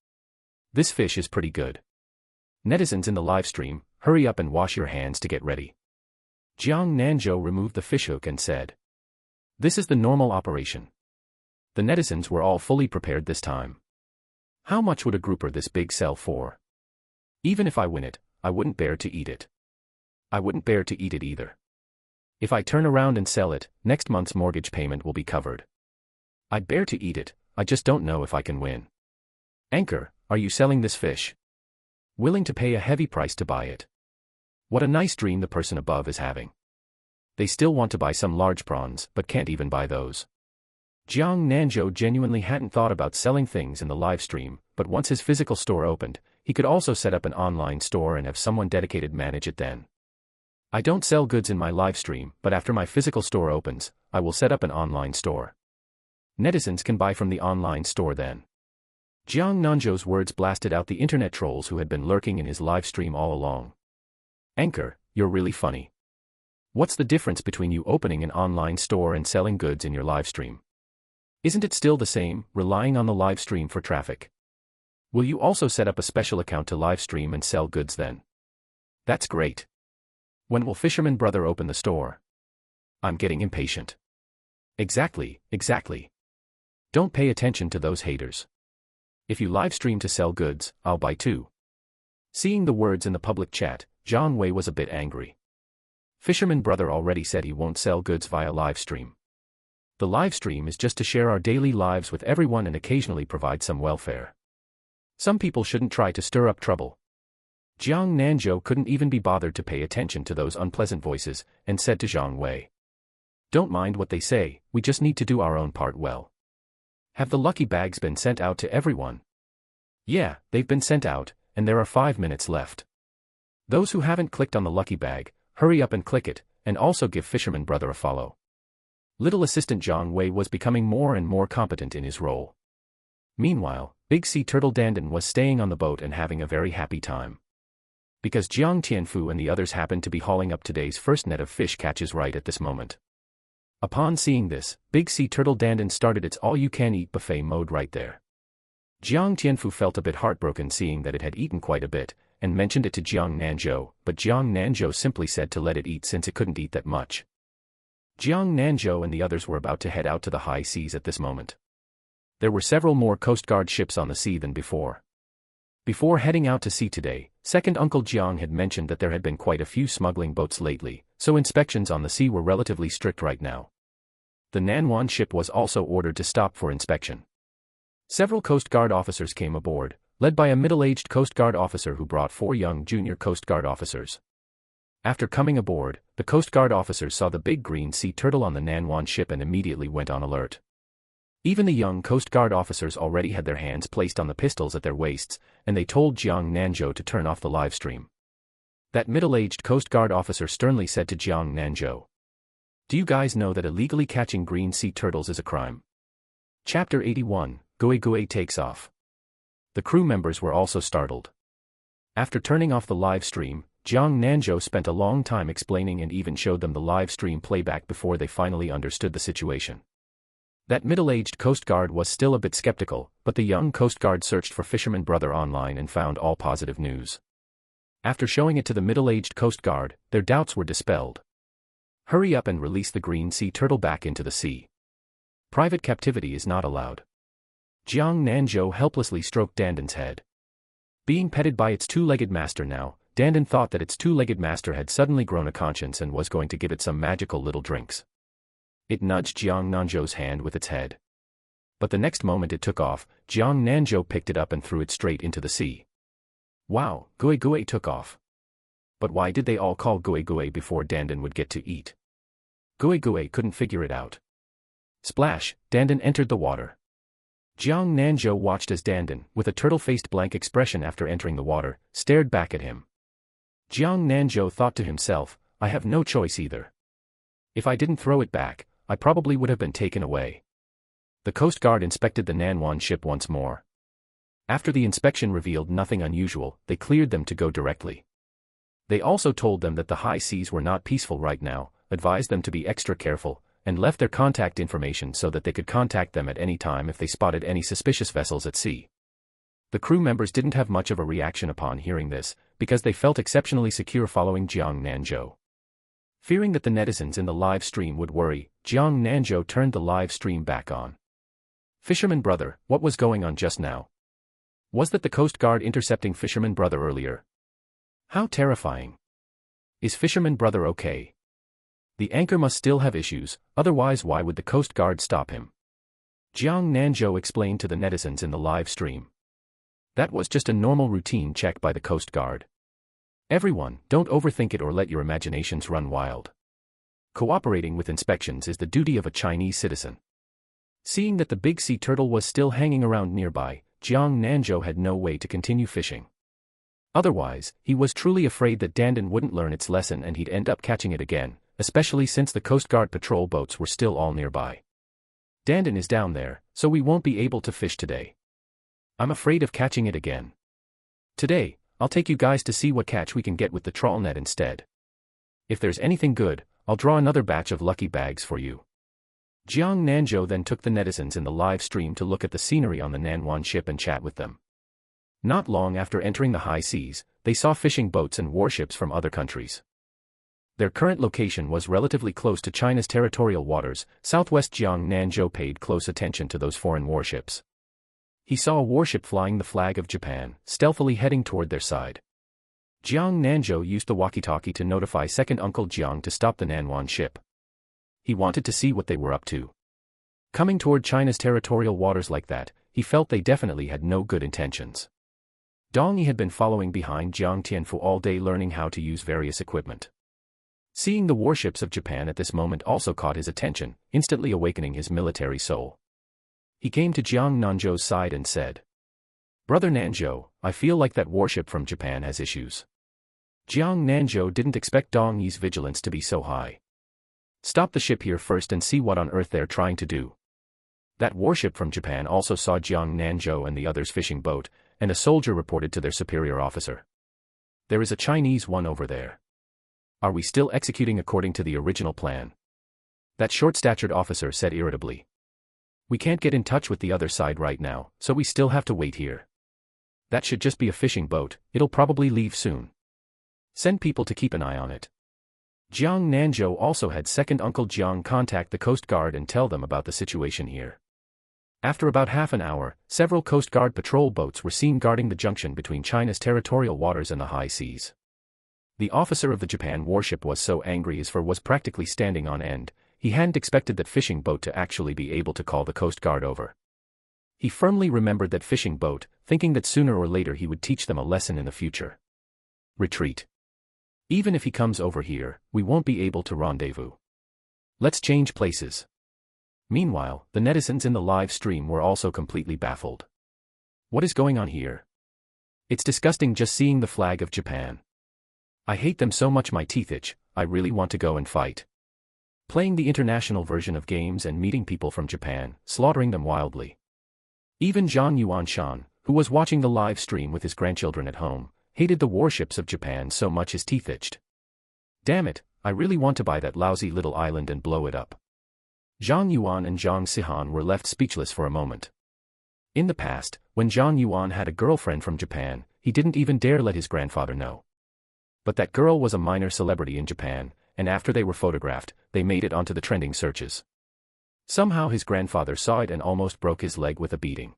This fish is pretty good. Netizens in the live stream, hurry up and wash your hands to get ready. Jiang Nanzhou removed the fishhook and said. This is the normal operation. The netizens were all fully prepared this time. How much would a grouper this big sell for? Even if I win it, I wouldn't bear to eat it. I wouldn't bear to eat it either. If I turn around and sell it, next month's mortgage payment will be covered. I'd bear to eat it, I just don't know if I can win. Anchor, are you selling this fish? Willing to pay a heavy price to buy it. What a nice dream the person above is having. They still want to buy some large prawns, but can't even buy those. Jiang Nanzhou genuinely hadn't thought about selling things in the live stream, but once his physical store opened, he could also set up an online store and have someone dedicated manage it then. I don't sell goods in my live stream, but after my physical store opens, I will set up an online store. Netizens can buy from the online store then. Jiang Nanzhou's words blasted out the internet trolls who had been lurking in his live stream all along. Anchor, you're really funny. What's the difference between you opening an online store and selling goods in your live stream? Isn't it still the same, relying on the live stream for traffic? Will you also set up a special account to live stream and sell goods then? That's great. When will Fisherman Brother open the store? I'm getting impatient. Exactly. Don't pay attention to those haters. If you live stream to sell goods, I'll buy too. Seeing the words in the public chat, Zhang Wei was a bit angry. Fisherman Brother already said he won't sell goods via live stream. The live stream is just to share our daily lives with everyone and occasionally provide some welfare. Some people shouldn't try to stir up trouble. Jiang Nanzhou couldn't even be bothered to pay attention to those unpleasant voices, and said to Zhang Wei. Don't mind what they say, we just need to do our own part well. Have the lucky bags been sent out to everyone? Yeah, they've been sent out, and there are 5 minutes left. Those who haven't clicked on the lucky bag, hurry up and click it, and also give Fisherman brother a follow. Little assistant Zhang Wei was becoming more and more competent in his role. Meanwhile, Big Sea Turtle Dandan was staying on the boat and having a very happy time. Because Jiang Tianfu and the others happened to be hauling up today's first net of fish catches right at this moment. Upon seeing this, Big Sea Turtle Dandan started its all-you-can-eat buffet mode right there. Jiang Tianfu felt a bit heartbroken seeing that it had eaten quite a bit, and mentioned it to Jiang Nanzhou, but Jiang Nanzhou simply said to let it eat since it couldn't eat that much. Jiang Nanzhou and the others were about to head out to the high seas at this moment. There were several more Coast Guard ships on the sea than before. Before heading out to sea today, second Uncle Jiang had mentioned that there had been quite a few smuggling boats lately, so inspections on the sea were relatively strict right now. The Nanwan ship was also ordered to stop for inspection. Several Coast Guard officers came aboard, led by a middle-aged Coast Guard officer who brought 4 young junior Coast Guard officers. After coming aboard, the Coast Guard officers saw the big green sea turtle on the Nanwan ship and immediately went on alert. Even the young Coast Guard officers already had their hands placed on the pistols at their waists, and they told Jiang Nanzhou to turn off the live stream. That middle-aged Coast Guard officer sternly said to Jiang Nanzhou, "Do you guys know that illegally catching green sea turtles is a crime?" Chapter 81, Gui Gui takes off. The crew members were also startled. After turning off the live stream, Jiang Nanzhou spent a long time explaining and even showed them the live stream playback before they finally understood the situation. That middle-aged Coast Guard was still a bit skeptical, but the young Coast Guard searched for Fisherman brother online and found all positive news. After showing it to the middle-aged Coast Guard, their doubts were dispelled. Hurry up and release the green sea turtle back into the sea. Private captivity is not allowed. Jiang Nanzhou helplessly stroked Dandan's head. Being petted by its two-legged master now, Dandan thought that its two-legged master had suddenly grown a conscience and was going to give it some magical little drinks. It nudged Jiang Nanzhou's hand with its head. But the next moment it took off, Jiang Nanzhou picked it up and threw it straight into the sea. Wow, Gui Gui took off. But why did they all call Gui Gui before Dandan would get to eat? Gui Gui couldn't figure it out. Splash, Dandan entered the water. Jiang Nanzhou watched as Dandan, with a turtle-faced blank expression after entering the water, stared back at him. Jiang Nanzhou thought to himself, I have no choice either. If I didn't throw it back, I probably would have been taken away. The Coast Guard inspected the Nanwan ship once more. After the inspection revealed nothing unusual, they cleared them to go directly. They also told them that the high seas were not peaceful right now, advised them to be extra careful, and left their contact information so that they could contact them at any time if they spotted any suspicious vessels at sea. The crew members didn't have much of a reaction upon hearing this, because they felt exceptionally secure following Jiang Nanzhou. Fearing that the netizens in the live stream would worry, Jiang Nanzhou turned the live stream back on. Fisherman brother, what was going on just now? Was that the Coast Guard intercepting Fisherman brother earlier? How terrifying. Is Fisherman brother okay? The anchor must still have issues, otherwise why would the Coast Guard stop him? Jiang Nanzhou explained to the netizens in the live stream. That was just a normal routine check by the Coast Guard. Everyone, don't overthink it or let your imaginations run wild. Cooperating with inspections is the duty of a Chinese citizen. Seeing that the big sea turtle was still hanging around nearby, Jiang Nanzhou had no way to continue fishing. Otherwise, he was truly afraid that Dandan wouldn't learn its lesson and he'd end up catching it again, especially since the Coast Guard patrol boats were still all nearby. Dandan is down there, so we won't be able to fish today. I'm afraid of catching it again. Today, I'll take you guys to see what catch we can get with the trawl net instead. If there's anything good, I'll draw another batch of lucky bags for you. Jiang Nanzhou then took the netizens in the live stream to look at the scenery on the Nanwan ship and chat with them. Not long after entering the high seas, they saw fishing boats and warships from other countries. Their current location was relatively close to China's territorial waters. Southwest Jiang Nanzhou paid close attention to those foreign warships. He saw a warship flying the flag of Japan, stealthily heading toward their side. Jiang Nanzhou used the walkie-talkie to notify second Uncle Jiang to stop the Nanwan ship. He wanted to see what they were up to. Coming toward China's territorial waters like that, he felt they definitely had no good intentions. Dong Yi had been following behind Jiang Tianfu all day learning how to use various equipment. Seeing the warships of Japan at this moment also caught his attention, instantly awakening his military soul. He came to Jiang Nanzhou's side and said, "Brother Nanzhou, I feel like that warship from Japan has issues." Jiang Nanzhou didn't expect Dong Yi's vigilance to be so high. "Stop the ship here first and see what on earth they're trying to do." That warship from Japan also saw Jiang Nanzhou and the others' fishing boat, and a soldier reported to their superior officer. "There is a Chinese one over there. Are we still executing according to the original plan?" That short-statured officer said irritably. "We can't get in touch with the other side right now, so we still have to wait here. That should just be a fishing boat, it'll probably leave soon. Send people to keep an eye on it." Jiang Nanzhou also had second Uncle Jiang contact the Coast Guard and tell them about the situation here. After about half an hour, several Coast Guard patrol boats were seen guarding the junction between China's territorial waters and the high seas. The officer of the Japan warship was so angry as was practically standing on end. He hadn't expected that fishing boat to actually be able to call the Coast Guard over. He firmly remembered that fishing boat, thinking that sooner or later he would teach them a lesson in the future. "Retreat. Even if he comes over here, we won't be able to rendezvous. Let's change places." Meanwhile, the netizens in the live stream were also completely baffled. "What is going on here? It's disgusting just seeing the flag of Japan. I hate them so much my teeth itch, I really want to go and fight." Playing the international version of games and meeting people from Japan, slaughtering them wildly. Even Zhang Yuanshan, who was watching the live stream with his grandchildren at home, hated the warships of Japan so much his teeth itched. "Damn it, I really want to buy that lousy little island and blow it up." Zhang Yuan and Zhang Sihan were left speechless for a moment. In the past, when Zhang Yuan had a girlfriend from Japan, he didn't even dare let his grandfather know. But that girl was a minor celebrity in Japan, and after they were photographed, they made it onto the trending searches. Somehow his grandfather saw it and almost broke his leg with a beating.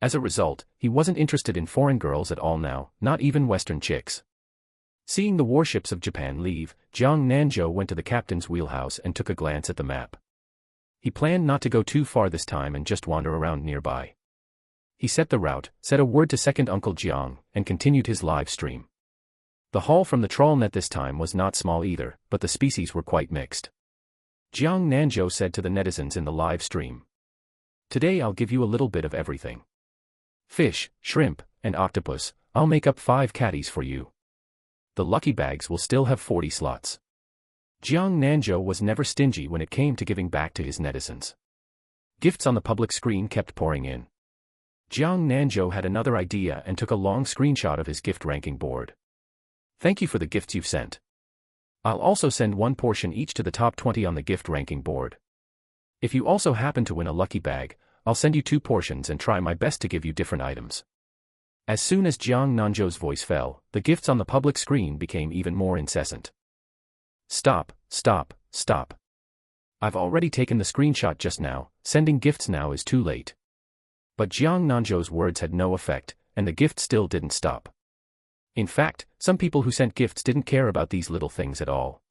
As a result, he wasn't interested in foreign girls at all now, not even Western chicks. Seeing the warships of Japan leave, Jiang Nanzhou went to the captain's wheelhouse and took a glance at the map. He planned not to go too far this time and just wander around nearby. He set the route, said a word to second Uncle Jiang, and continued his live stream. The haul from the trawl net this time was not small either, but the species were quite mixed. Jiang Nanzhou said to the netizens in the live stream, "Today I'll give you a little bit of everything. Fish, shrimp, and octopus, I'll make up 5 caddies for you. The lucky bags will still have 40 slots." Jiang Nanzhou was never stingy when it came to giving back to his netizens. Gifts on the public screen kept pouring in. Jiang Nanzhou had another idea and took a long screenshot of his gift ranking board. "Thank you for the gifts you've sent. I'll also send 1 portion each to the top 20 on the gift ranking board. If you also happen to win a lucky bag, I'll send you 2 portions and try my best to give you different items." As soon as Jiang Nanzhou's voice fell, the gifts on the public screen became even more incessant. "Stop, stop, stop. I've already taken the screenshot just now, sending gifts now is too late." But Jiang Nanzhou's words had no effect, and the gift still didn't stop. In fact, some people who sent gifts didn't care about these little things at all.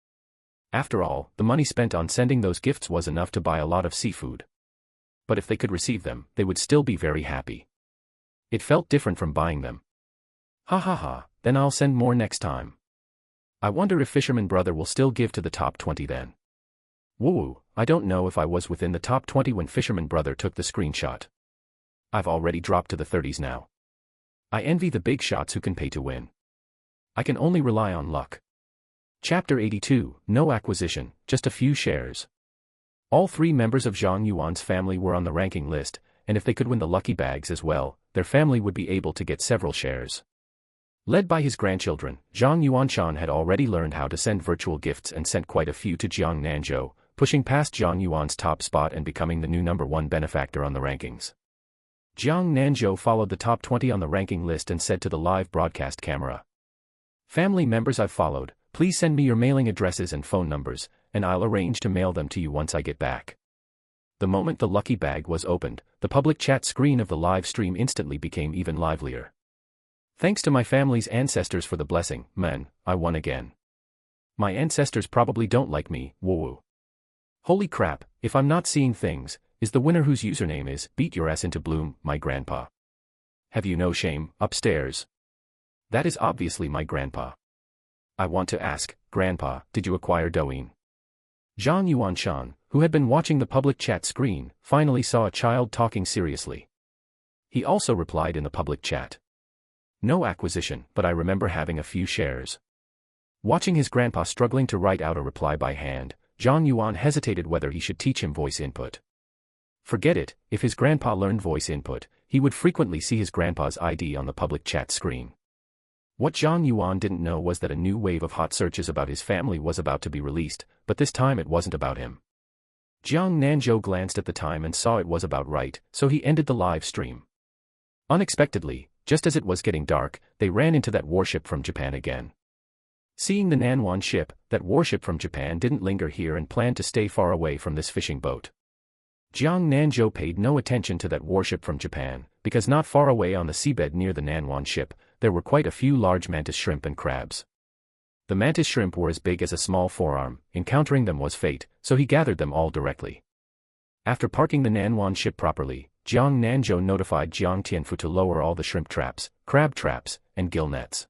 After all, the money spent on sending those gifts was enough to buy a lot of seafood. But if they could receive them, they would still be very happy. It felt different from buying them. "Ha ha ha, then I'll send more next time. I wonder if Fisherman brother will still give to the top 20 then. Woo, I don't know if I was within the top 20 when Fisherman brother took the screenshot. I've already dropped to the 30s now. I envy the big shots who can pay to win. I can only rely on luck." Chapter 82, No Acquisition, Just a Few Shares. All 3 members of Zhang Yuan's family were on the ranking list, and if they could win the lucky bags as well, their family would be able to get several shares. Led by his grandchildren, Zhang Yuanshan had already learned how to send virtual gifts and sent quite a few to Jiang Nanzhou, pushing past Zhang Yuan's top spot and becoming the new #1 benefactor on the rankings. Jiang Nanzhou followed the top 20 on the ranking list and said to the live broadcast camera, "Family members I've followed, please send me your mailing addresses and phone numbers, and I'll arrange to mail them to you once I get back." The moment the lucky bag was opened, the public chat screen of the live stream instantly became even livelier. "Thanks to my family's ancestors for the blessing, man, I won again. My ancestors probably don't like me, woo-woo. Holy crap, if I'm not seeing things, is the winner whose username is, beat your ass into bloom, my grandpa. Have you no shame, upstairs? That is obviously my grandpa. I want to ask, Grandpa, did you acquire Douyin? Zhang Yuanshan, who had been watching the public chat screen, finally saw a child talking seriously. He also replied in the public chat. No acquisition, but I remember having a few shares. Watching his grandpa struggling to write out a reply by hand, Zhang Yuan hesitated whether he should teach him voice input. Forget it, if his grandpa learned voice input, he would frequently see his grandpa's ID on the public chat screen. What Zhang Yuan didn't know was that a new wave of hot searches about his family was about to be released, but this time it wasn't about him. Jiang Nanzhou glanced at the time and saw it was about right, so he ended the live stream. Unexpectedly, just as it was getting dark, they ran into that warship from Japan again. Seeing the Nanwan ship, that warship from Japan didn't linger here and planned to stay far away from this fishing boat. Jiang Nanzhou paid no attention to that warship from Japan, because not far away on the seabed near the Nanwan ship, there were quite a few large mantis shrimp and crabs. The mantis shrimp were as big as a small forearm, encountering them was fate, so he gathered them all directly. After parking the Nanwan ship properly, Jiang Nanzhou notified Jiang Tianfu to lower all the shrimp traps, crab traps, and gill nets.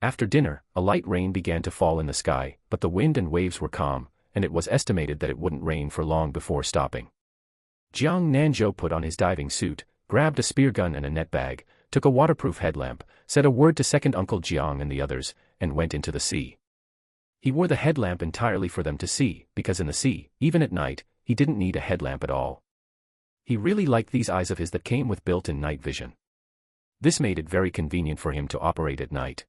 After dinner, a light rain began to fall in the sky, but the wind and waves were calm, and it was estimated that it wouldn't rain for long before stopping. Jiang Nanzhou put on his diving suit, grabbed a spear gun and a net bag, took a waterproof headlamp, said a word to second Uncle Jiang and the others, and went into the sea. He wore the headlamp entirely for them to see, because in the sea, even at night, he didn't need a headlamp at all. He really liked these eyes of his that came with built-in night vision. This made it very convenient for him to operate at night.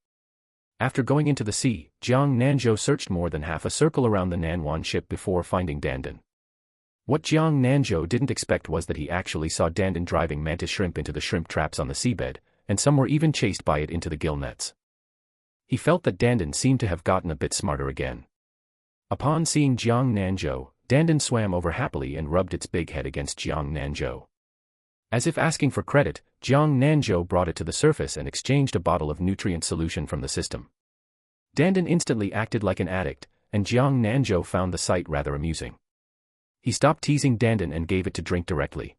After going into the sea, Jiang Nanzhou searched more than half a circle around the Nanwan ship before finding Dandan. What Jiang Nanzhou didn't expect was that he actually saw Dandan driving mantis shrimp into the shrimp traps on the seabed, and some were even chased by it into the gill nets. He felt that Dandan seemed to have gotten a bit smarter again. Upon seeing Jiang Nanzhou, Dandan swam over happily and rubbed its big head against Jiang Nanzhou. As if asking for credit, Jiang Nanzhou brought it to the surface and exchanged a bottle of nutrient solution from the system. Dandan instantly acted like an addict, and Jiang Nanzhou found the sight rather amusing. He stopped teasing Dandan and gave it to drink directly.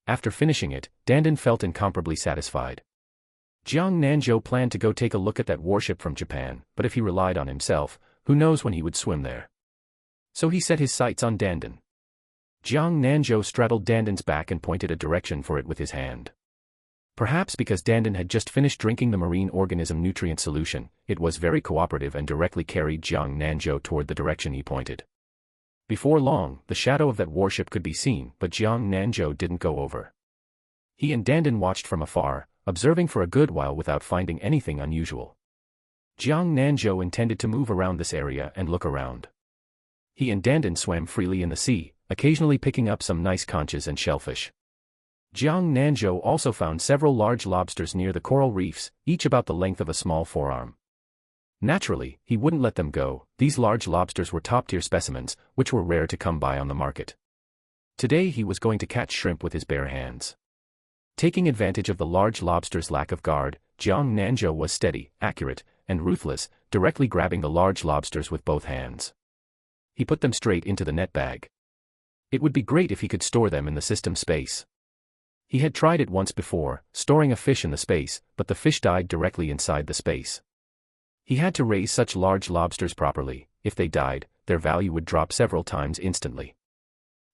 After finishing it, Dandan felt incomparably satisfied. Jiang Nanzhou planned to go take a look at that warship from Japan, but if he relied on himself, who knows when he would swim there. So he set his sights on Dandan. Jiang Nanzhou straddled Dandan's back and pointed a direction for it with his hand. Perhaps because Dandan had just finished drinking the marine organism nutrient solution, it was very cooperative and directly carried Jiang Nanzhou toward the direction he pointed. Before long, the shadow of that warship could be seen, but Jiang Nanzhou didn't go over. He and Dandan watched from afar, observing for a good while without finding anything unusual. Jiang Nanzhou intended to move around this area and look around. He and Dandan swam freely in the sea, occasionally picking up some nice conches and shellfish. Jiang Nanzhou also found several large lobsters near the coral reefs, each about the length of a small forearm. Naturally, he wouldn't let them go. These large lobsters were top-tier specimens, which were rare to come by on the market. Today he was going to catch shrimp with his bare hands. Taking advantage of the large lobster's lack of guard, Jiang Nanzhou was steady, accurate, and ruthless, directly grabbing the large lobsters with both hands. He put them straight into the net bag. It would be great if he could store them in the system space. He had tried it once before, storing a fish in the space, but the fish died directly inside the space. He had to raise such large lobsters properly. If they died, their value would drop several times instantly.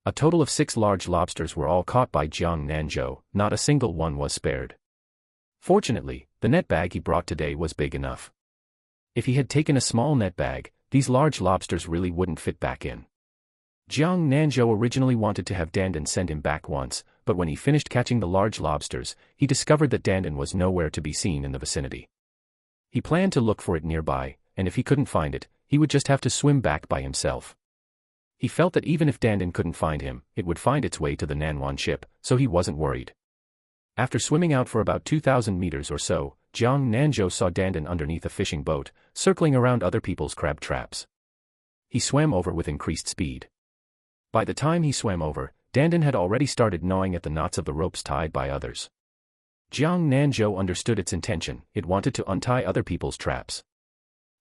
A total of 6 large lobsters were all caught by Jiang Nanzhou, not a single one was spared. Fortunately, the net bag he brought today was big enough. If he had taken a small net bag, these large lobsters really wouldn't fit back in. Jiang Nanzhou originally wanted to have Dandan send him back once, but when he finished catching the large lobsters, he discovered that Dandan was nowhere to be seen in the vicinity. He planned to look for it nearby, and if he couldn't find it, he would just have to swim back by himself. He felt that even if Dandan couldn't find him, it would find its way to the Nanwan ship, so he wasn't worried. After swimming out for about 2,000 meters or so, Jiang Nanzhou saw Dandan underneath a fishing boat, circling around other people's crab traps. He swam over with increased speed. By the time he swam over, Dandan had already started gnawing at the knots of the ropes tied by others. Jiang Nanzhou understood its intention. It wanted to untie other people's traps.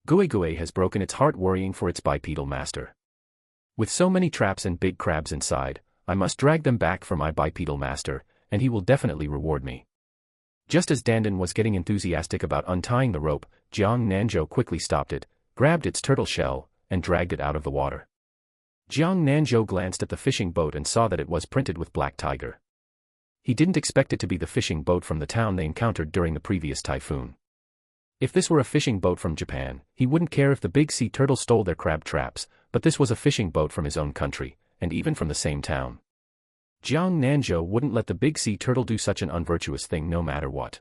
Gui has broken its heart worrying for its bipedal master. With so many traps and big crabs inside, I must drag them back for my bipedal master, and he will definitely reward me. Just as Dandan was getting enthusiastic about untying the rope, Jiang Nanzhou quickly stopped it, grabbed its turtle shell, and dragged it out of the water. Jiang Nanzhou glanced at the fishing boat and saw that it was printed with black tiger. He didn't expect it to be the fishing boat from the town they encountered during the previous typhoon. If this were a fishing boat from Japan, he wouldn't care if the big sea turtle stole their crab traps, but this was a fishing boat from his own country, and even from the same town. Jiang Nanzhou wouldn't let the big sea turtle do such an unvirtuous thing no matter what.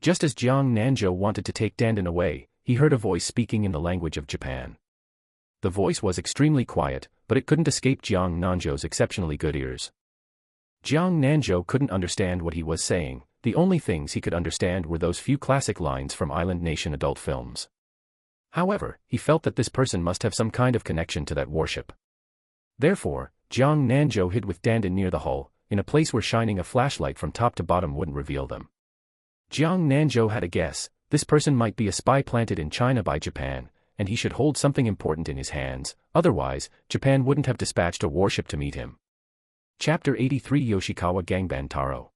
Just as Jiang Nanzhou wanted to take Dandan away, he heard a voice speaking in the language of Japan. The voice was extremely quiet, but it couldn't escape Jiang Nanzhou's exceptionally good ears. Jiang Nanzhou couldn't understand what he was saying. The only things he could understand were those few classic lines from Island Nation adult films. However, he felt that this person must have some kind of connection to that warship. Therefore, Jiang Nanzhou hid with Dandan near the hull, in a place where shining a flashlight from top to bottom wouldn't reveal them. Jiang Nanzhou had a guess: this person might be a spy planted in China by Japan, and he should hold something important in his hands, otherwise, Japan wouldn't have dispatched a warship to meet him. Chapter 83 Yoshikawa Gangban Taro.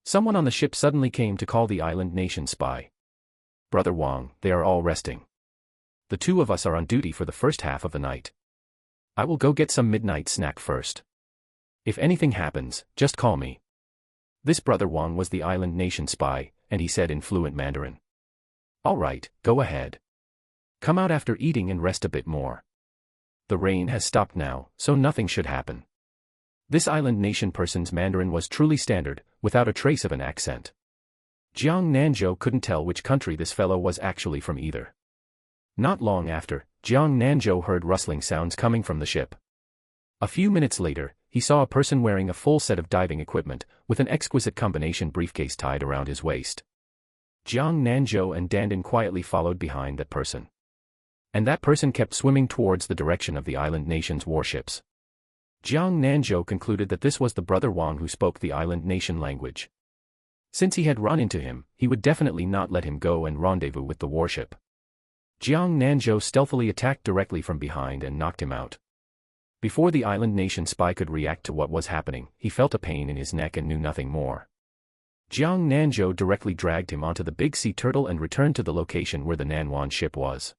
Someone on the ship suddenly came to call the Island Nation spy. Brother Wang, they are all resting. The two of us are on duty for the first half of the night. I will go get some midnight snack first. If anything happens, just call me. This Brother Wang was the Island Nation spy, and he said in fluent Mandarin. All right, go ahead. Come out after eating and rest a bit more. The rain has stopped now, so nothing should happen. This Island Nation person's Mandarin was truly standard, without a trace of an accent. Jiang Nanzhou couldn't tell which country this fellow was actually from either. Not long after, Jiang Nanzhou heard rustling sounds coming from the ship. A few minutes later, he saw a person wearing a full set of diving equipment, with an exquisite combination briefcase tied around his waist. Jiang Nanzhou and Dandan quietly followed behind that person. And that person kept swimming towards the direction of the Island Nation's warships. Jiang Nanzhou concluded that this was the Brother Wang who spoke the Island Nation language. Since he had run into him, he would definitely not let him go and rendezvous with the warship. Jiang Nanzhou stealthily attacked directly from behind and knocked him out. Before the Island Nation spy could react to what was happening, he felt a pain in his neck and knew nothing more. Jiang Nanzhou directly dragged him onto the big sea turtle and returned to the location where the Nanwan ship was.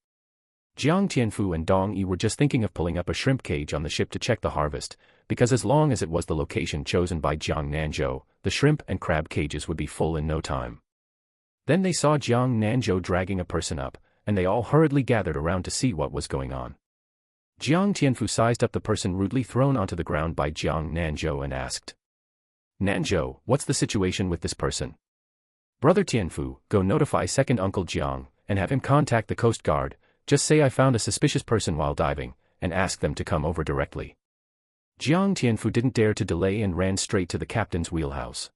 Jiang Tianfu and Dong Yi were just thinking of pulling up a shrimp cage on the ship to check the harvest, because as long as it was the location chosen by Jiang Nanzhou, the shrimp and crab cages would be full in no time. Then they saw Jiang Nanzhou dragging a person up, and they all hurriedly gathered around to see what was going on. Jiang Tianfu sized up the person rudely thrown onto the ground by Jiang Nanzhou and asked, Nanzhou, what's the situation with this person? Brother Tianfu, go notify second uncle Jiang, and have him contact the Coast Guard. Just say I found a suspicious person while diving, and ask them to come over directly. Jiang Tianfu didn't dare to delay and ran straight to the captain's wheelhouse.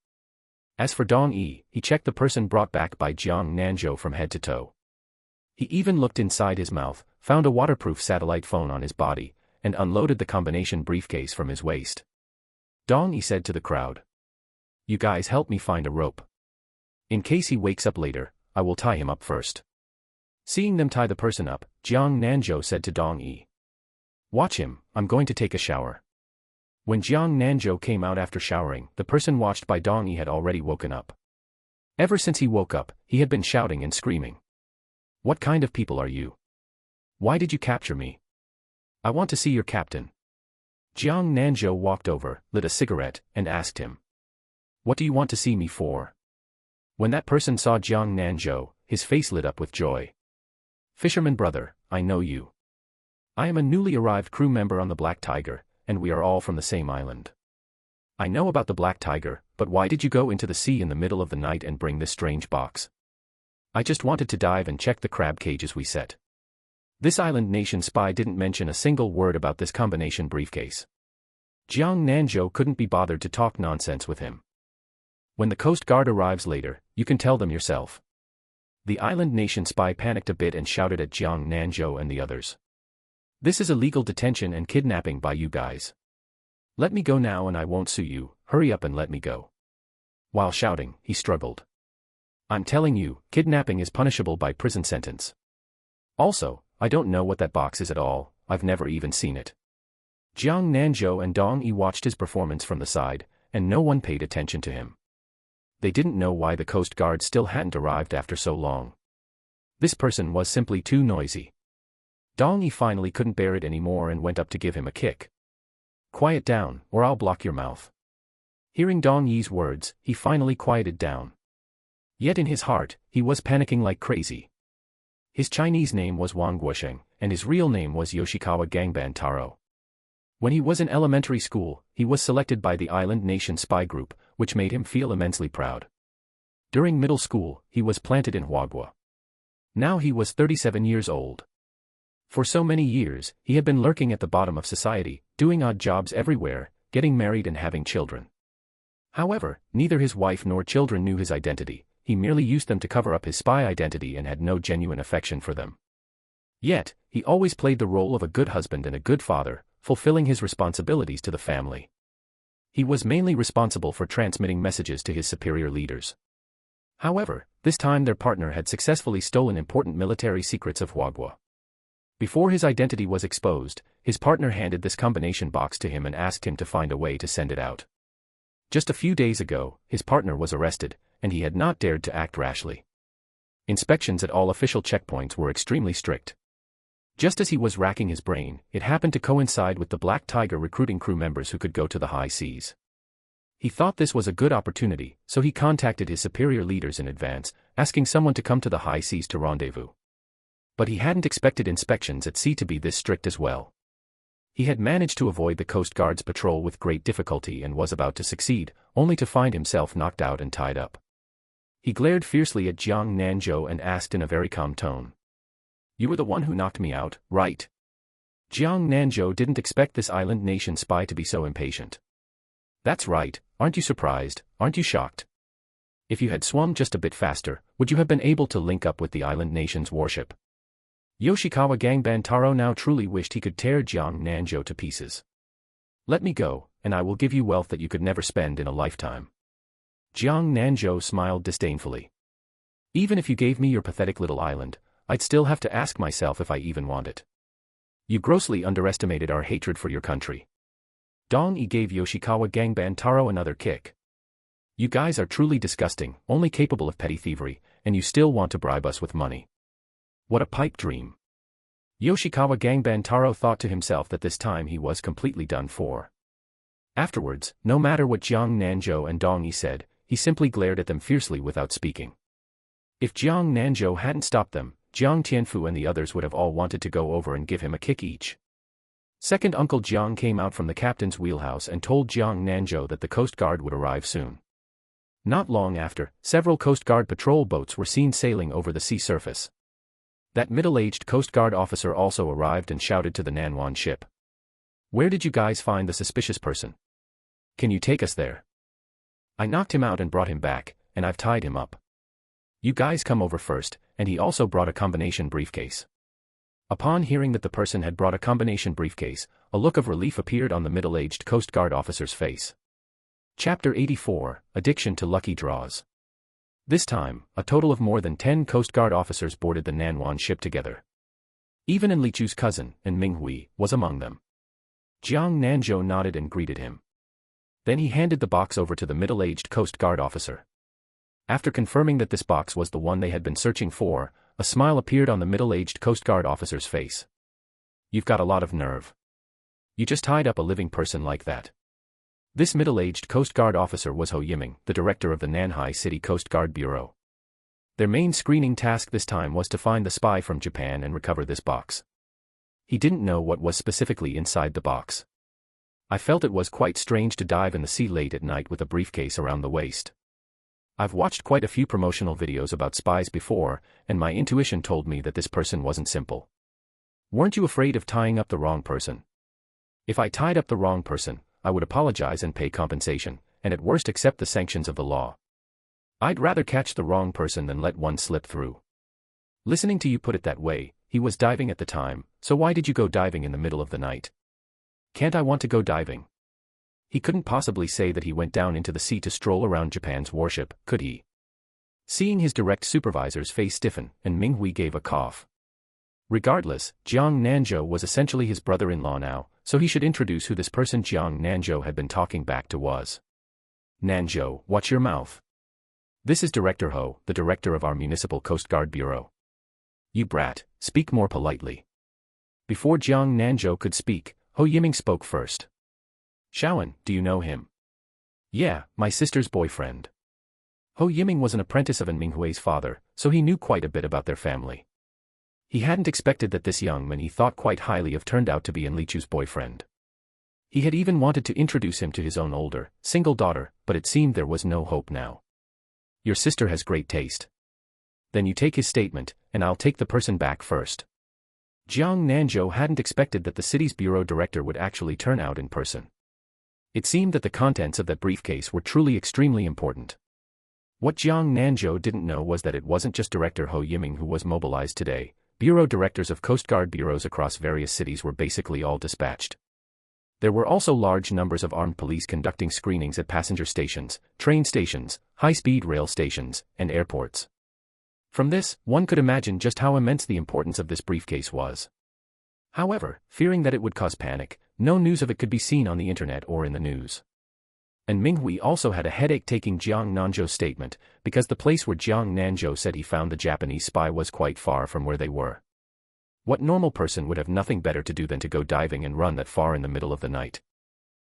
As for Dong Yi, he checked the person brought back by Jiang Nanzhou from head to toe. He even looked inside his mouth, found a waterproof satellite phone on his body, and unloaded the combination briefcase from his waist. Dong Yi said to the crowd, You guys help me find a rope. In case he wakes up later, I will tie him up first. Seeing them tie the person up, Jiang Nanzhou said to Dong Yi, Watch him, I'm going to take a shower. When Jiang Nanzhou came out after showering, the person watched by Dong Yi had already woken up. Ever since he woke up, he had been shouting and screaming. What kind of people are you? Why did you capture me? I want to see your captain. Jiang Nanzhou walked over, lit a cigarette, and asked him, What do you want to see me for? When that person saw Jiang Nanzhou, his face lit up with joy. Fisherman brother, I know you. I am a newly arrived crew member on the Black Tiger, and we are all from the same island. I know about the Black Tiger, but why did you go into the sea in the middle of the night and bring this strange box? I just wanted to dive and check the crab cages we set. This Island Nation spy didn't mention a single word about this combination briefcase. Jiang Nanzhou couldn't be bothered to talk nonsense with him. When the Coast Guard arrives later, you can tell them yourself. The Island Nation spy panicked a bit and shouted at Jiang Nanzhou and the others. This is illegal detention and kidnapping by you guys. Let me go now and I won't sue you, hurry up and let me go. While shouting, he struggled. I'm telling you, kidnapping is punishable by prison sentence. Also, I don't know what that box is at all, I've never even seen it. Jiang Nanzhou and Dong Yi watched his performance from the side, and no one paid attention to him. they didn't know why the Coast Guard still hadn't arrived after so long. This person was simply too noisy. Dong Yi finally couldn't bear it anymore and went up to give him a kick. "Quiet down, or I'll block your mouth." Hearing Dong Yi's words, he finally quieted down. Yet in his heart, he was panicking like crazy. His Chinese name was Wang Guosheng, and his real name was Yoshikawa Gangban Taro. When he was in elementary school, he was selected by the Island Nation Spy Group, which made him feel immensely proud. During middle school, he was planted in Huagua. Now he was 37 years old. For so many years, he had been lurking at the bottom of society, doing odd jobs everywhere, getting married and having children. However, neither his wife nor children knew his identity. He merely used them to cover up his spy identity and had no genuine affection for them. Yet, he always played the role of a good husband and a good father, fulfilling his responsibilities to the family. He was mainly responsible for transmitting messages to his superior leaders. However, this time their partner had successfully stolen important military secrets of Huagua. Before his identity was exposed, his partner handed this combination box to him and asked him to find a way to send it out. Just a few days ago, his partner was arrested, and he had not dared to act rashly. Inspections at all official checkpoints were extremely strict. Just as he was racking his brain, it happened to coincide with the Black Tiger recruiting crew members who could go to the high seas. He thought this was a good opportunity, so he contacted his superior leaders in advance, asking someone to come to the high seas to rendezvous. But he hadn't expected inspections at sea to be this strict as well. He had managed to avoid the Coast Guard's patrol with great difficulty and was about to succeed, only to find himself knocked out and tied up. He glared fiercely at Jiang Nanzhou and asked in a very calm tone. "You were the one who knocked me out, right?" Jiang Nanzhou didn't expect this island nation spy to be so impatient. "That's right, aren't you surprised, aren't you shocked? If you had swum just a bit faster, would you have been able to link up with the island nation's warship?" Yoshikawa Gangban Taro now truly wished he could tear Jiang Nanzhou to pieces. "Let me go, and I will give you wealth that you could never spend in a lifetime." Jiang Nanzhou smiled disdainfully. "Even if you gave me your pathetic little island, I'd still have to ask myself if I even want it. You grossly underestimated our hatred for your country." Dong Yi gave Yoshikawa Gangban Taro another kick. "You guys are truly disgusting, only capable of petty thievery, and you still want to bribe us with money. What a pipe dream." Yoshikawa Gangban Taro thought to himself that this time he was completely done for. Afterwards, no matter what Jiang Nanzhou and Dong Yi said, he simply glared at them fiercely without speaking. If Jiang Nanzhou hadn't stopped them, Jiang Tianfu and the others would have all wanted to go over and give him a kick each. Second Uncle Jiang came out from the captain's wheelhouse and told Jiang Nanzhou that the Coast Guard would arrive soon. Not long after, several Coast Guard patrol boats were seen sailing over the sea surface. That middle-aged Coast Guard officer also arrived and shouted to the Nanwan ship. "Where did you guys find the suspicious person? Can you take us there? I knocked him out and brought him back, and I've tied him up. You guys come over first," and he also brought a combination briefcase. Upon hearing that the person had brought a combination briefcase, a look of relief appeared on the middle-aged Coast Guard officer's face. Chapter 84, Addiction to Lucky Draws. This time, a total of more than 10 Coast Guard officers boarded the Nanwan ship together. Even Li Chu's cousin, and Minghui, was among them. Jiang Nanzhou nodded and greeted him. Then he handed the box over to the middle-aged Coast Guard officer. After confirming that this box was the one they had been searching for, a smile appeared on the middle-aged Coast Guard officer's face. "You've got a lot of nerve. You just tied up a living person like that." This middle-aged Coast Guard officer was Ho Yiming, the director of the Nanhai City Coast Guard Bureau. Their main screening task this time was to find the spy from Japan and recover this box. He didn't know what was specifically inside the box. "I felt it was quite strange to dive in the sea late at night with a briefcase around the waist. I've watched quite a few promotional videos about spies before, and my intuition told me that this person wasn't simple. Weren't you afraid of tying up the wrong person? If I tied up the wrong person, I would apologize and pay compensation, and at worst accept the sanctions of the law. I'd rather catch the wrong person than let one slip through. Listening to you put it that way, he was diving at the time, so why did you go diving in the middle of the night? Can't I want to go diving?" He couldn't possibly say that he went down into the sea to stroll around Japan's warship, could he? Seeing his direct supervisor's face stiffen, and Minghui gave a cough. Regardless, Jiang Nanzhou was essentially his brother-in-law now, so he should introduce who this person Jiang Nanzhou had been talking back to was. "Nanzhou, watch your mouth. This is Director Ho, the director of our Municipal Coast Guard Bureau. You brat, speak more politely. Before Jiang Nanzhou could speak, Ho Yiming spoke first. Shaoan, do you know him? Yeah, my sister's boyfriend. Ho Yiming was an apprentice of An Minghui's father, so he knew quite a bit about their family. He hadn't expected that this young man he thought quite highly of turned out to be An Lichu's boyfriend. He had even wanted to introduce him to his own older, single daughter, but it seemed there was no hope now. Your sister has great taste. Then you take his statement, and I'll take the person back first. Jiang Nanzhou hadn't expected that the city's bureau director would actually turn out in person. It seemed that the contents of that briefcase were truly extremely important. What Jiang Nanzhou didn't know was that it wasn't just Director Ho Yiming who was mobilized today. Bureau directors of Coast Guard bureaus across various cities were basically all dispatched. There were also large numbers of armed police conducting screenings at passenger stations, train stations, high-speed rail stations, and airports. From this, one could imagine just how immense the importance of this briefcase was. However, fearing that it would cause panic, no news of it could be seen on the internet or in the news. And Minghui also had a headache taking Jiang Nanzhou's statement, because the place where Jiang Nanzhou said he found the Japanese spy was quite far from where they were. What normal person would have nothing better to do than to go diving and run that far in the middle of the night?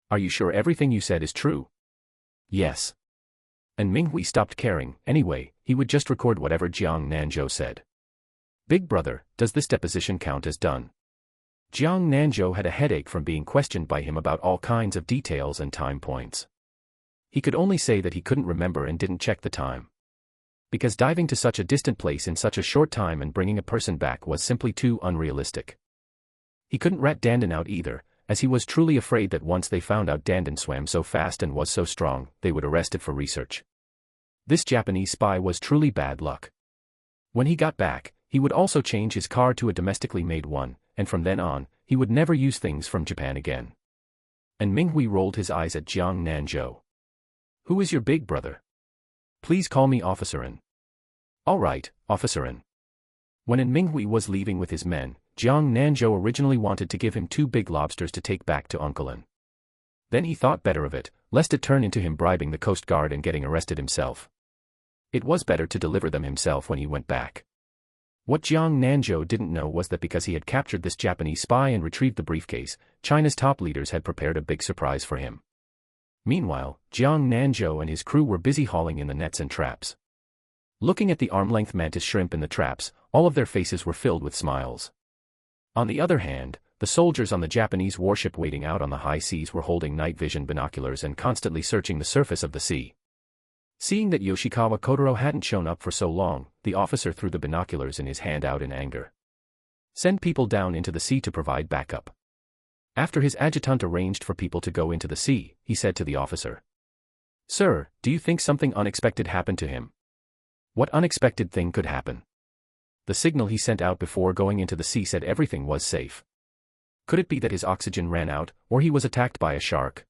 Are you sure everything you said is true? Yes. And Minghui stopped caring. Anyway, he would just record whatever Jiang Nanzhou said. Big brother, does this deposition count as done? Jiang Nanzhou had a headache from being questioned by him about all kinds of details and time points. He could only say that he couldn't remember and didn't check the time. Because diving to such a distant place in such a short time and bringing a person back was simply too unrealistic. He couldn't rat Dandan out either, as he was truly afraid that once they found out Dandan swam so fast and was so strong, they would arrest it for research. This Japanese spy was truly bad luck. When he got back, he would also change his car to a domestically made one, and from then on, he would never use things from Japan again. And Minghui rolled his eyes at Jiang Nanzhou. Who is your big brother? Please call me Officer An. All right, Officer An. When An Minghui was leaving with his men, Jiang Nanzhou originally wanted to give him 2 big lobsters to take back to Uncle An. Then he thought better of it, lest it turn into him bribing the Coast Guard and getting arrested himself. It was better to deliver them himself when he went back. What Jiang Nanzhou didn't know was that because he had captured this Japanese spy and retrieved the briefcase, China's top leaders had prepared a big surprise for him. Meanwhile, Jiang Nanzhou and his crew were busy hauling in the nets and traps. Looking at the arm-length mantis shrimp in the traps, all of their faces were filled with smiles. On the other hand, the soldiers on the Japanese warship waiting out on the high seas were holding night vision binoculars and constantly searching the surface of the sea. Seeing that Yoshikawa Kotaro hadn't shown up for so long, the officer threw the binoculars in his hand out in anger. Send people down into the sea to provide backup. After his adjutant arranged for people to go into the sea, he said to the officer. Sir, do you think something unexpected happened to him? What unexpected thing could happen? The signal he sent out before going into the sea said everything was safe. Could it be that his oxygen ran out, or he was attacked by a shark?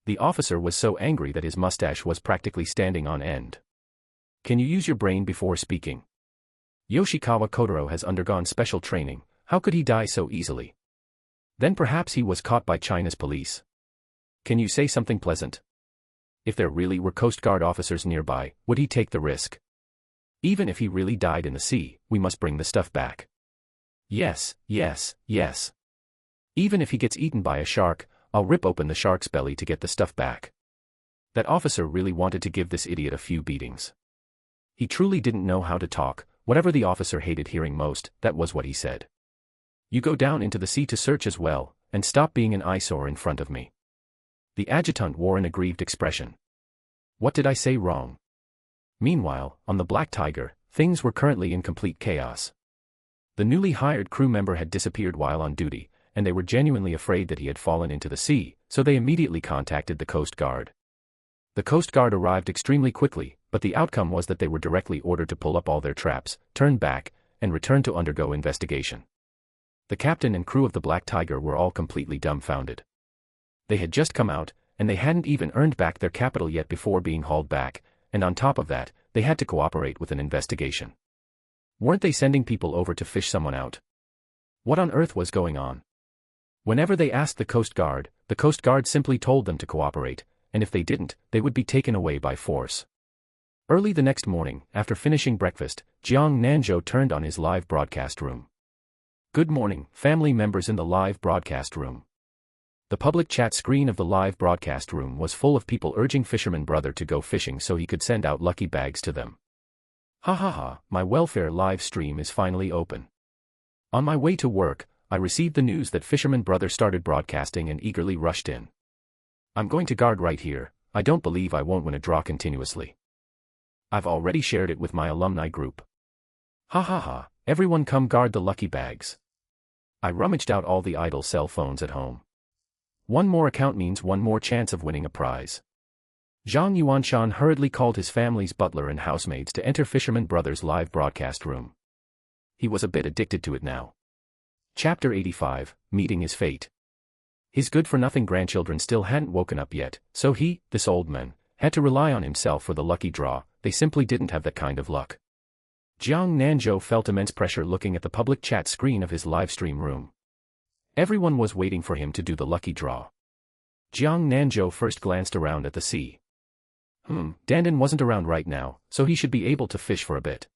The officer was so angry that his mustache was practically standing on end. Can you use your brain before speaking? Yoshikawa Kotaro has undergone special training, how could he die so easily? Then perhaps he was caught by China's police. Can you say something pleasant? If there really were Coast Guard officers nearby, would he take the risk? Even if he really died in the sea, we must bring the stuff back. Yes, yes, yes. Even if he gets eaten by a shark, I'll rip open the shark's belly to get the stuff back. That officer really wanted to give this idiot a few beatings. He truly didn't know how to talk, whatever the officer hated hearing most, that was what he said. You go down into the sea to search as well, and stop being an eyesore in front of me. The adjutant wore an aggrieved expression. What did I say wrong? Meanwhile, on the Black Tiger, things were currently in complete chaos. The newly hired crew member had disappeared while on duty, and they were genuinely afraid that he had fallen into the sea, so they immediately contacted the Coast Guard. The Coast Guard arrived extremely quickly, but the outcome was that they were directly ordered to pull up all their traps, turn back, and return to undergo investigation. The captain and crew of the Black Tiger were all completely dumbfounded. They had just come out, and they hadn't even earned back their capital yet before being hauled back, and on top of that, they had to cooperate with an investigation. Weren't they sending people over to fish someone out? What on earth was going on? Whenever they asked the Coast Guard simply told them to cooperate, and if they didn't, they would be taken away by force. Early the next morning, after finishing breakfast, Jiang Nanzhou turned on his live broadcast room. Good morning, family members in the live broadcast room. The public chat screen of the live broadcast room was full of people urging Fisherman brother to go fishing so he could send out lucky bags to them. Ha ha ha, my welfare live stream is finally open. On my way to work, I received the news that Fisherman brother started broadcasting and eagerly rushed in. I'm going to guard right here. I don't believe I won't win a draw continuously. I've already shared it with my alumni group. Ha ha ha, everyone come guard the lucky bags. I rummaged out all the idle cell phones at home. One more account means one more chance of winning a prize. Zhang Yuanshan hurriedly called his family's butler and housemaids to enter Fisherman Brothers' live broadcast room. He was a bit addicted to it now. Chapter 85, Meeting His Fate. His good-for-nothing grandchildren still hadn't woken up yet, so he, this old man, had to rely on himself for the lucky draw. They simply didn't have that kind of luck. Jiang Nanzhou felt immense pressure looking at the public chat screen of his livestream room. Everyone was waiting for him to do the lucky draw. Jiang Nanzhou first glanced around at the sea. Dandan wasn't around right now, so he should be able to fish for a bit.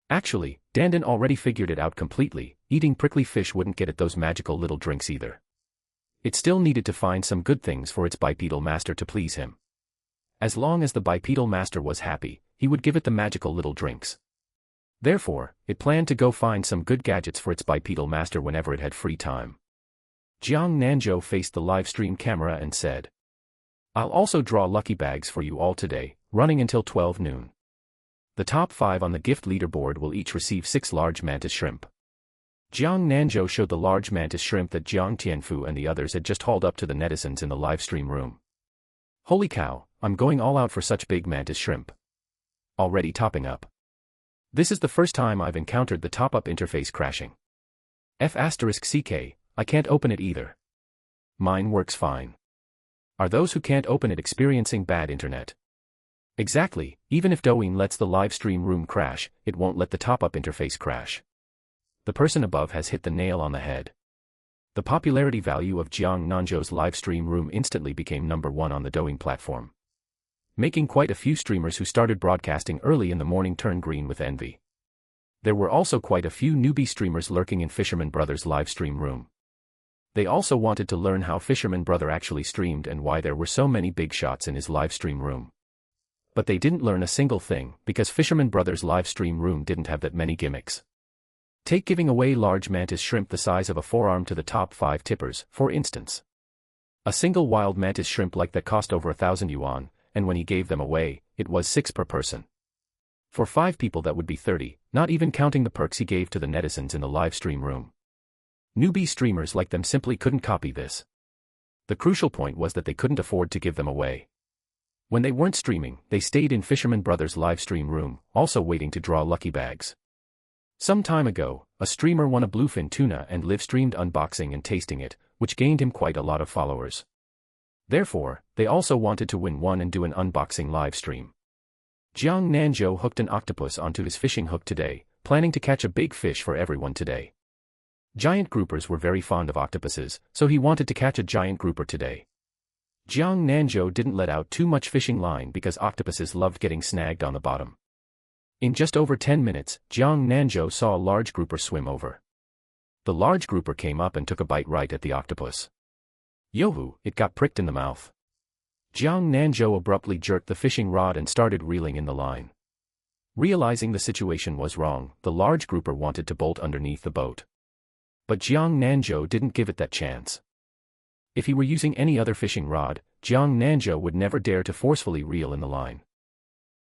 Actually, Dandan already figured it out completely. Eating prickly fish wouldn't get it those magical little drinks either. It still needed to find some good things for its bipedal master to please him. As long as the bipedal master was happy, he would give it the magical little drinks. Therefore, it planned to go find some good gadgets for its bipedal master whenever it had free time. Jiang Nanzhou faced the livestream camera and said, I'll also draw lucky bags for you all today, running until 12 noon. The top 5 on the gift leaderboard will each receive 6 large mantis shrimp. Jiang Nanzhou showed the large mantis shrimp that Jiang Tianfu and the others had just hauled up to the netizens in the livestream room. Holy cow, I'm going all out for such big mantis shrimp. Already topping up. This is the first time I've encountered the top-up interface crashing. F***CK, I can't open it either. Mine works fine. Are those who can't open it experiencing bad internet? Exactly, even if Douyin lets the livestream room crash, it won't let the top-up interface crash. The person above has hit the nail on the head. The popularity value of Jiang Nanzhou's livestream room instantly became number 1 on the Douyin platform, making quite a few streamers who started broadcasting early in the morning turn green with envy. There were also quite a few newbie streamers lurking in Fisherman Brothers' livestream room. They also wanted to learn how Fisherman Brother actually streamed and why there were so many big shots in his livestream room. But they didn't learn a single thing, because Fisherman Brothers' livestream room didn't have that many gimmicks. Take giving away large mantis shrimp the size of a forearm to the top 5 tippers, for instance. A single wild mantis shrimp like that cost over 1,000 yuan, and when he gave them away, it was 6 per person. For 5 people that would be 30, not even counting the perks he gave to the netizens in the livestream room. Newbie streamers like them simply couldn't copy this. The crucial point was that they couldn't afford to give them away. When they weren't streaming, they stayed in Fisherman Brothers' livestream room, also waiting to draw lucky bags. Some time ago, a streamer won a bluefin tuna and live-streamed unboxing and tasting it, which gained him quite a lot of followers. Therefore, they also wanted to win one and do an unboxing live stream. Jiang Nanzhou hooked an octopus onto his fishing hook today, planning to catch a big fish for everyone today. Giant groupers were very fond of octopuses, so he wanted to catch a giant grouper today. Jiang Nanzhou didn't let out too much fishing line because octopuses loved getting snagged on the bottom. In just over 10 minutes, Jiang Nanzhou saw a large grouper swim over. The large grouper came up and took a bite right at the octopus. Yohu, it got pricked in the mouth. Jiang Nanzhou abruptly jerked the fishing rod and started reeling in the line. Realizing the situation was wrong, the large grouper wanted to bolt underneath the boat. But Jiang Nanzhou didn't give it that chance. If he were using any other fishing rod, Jiang Nanzhou would never dare to forcefully reel in the line.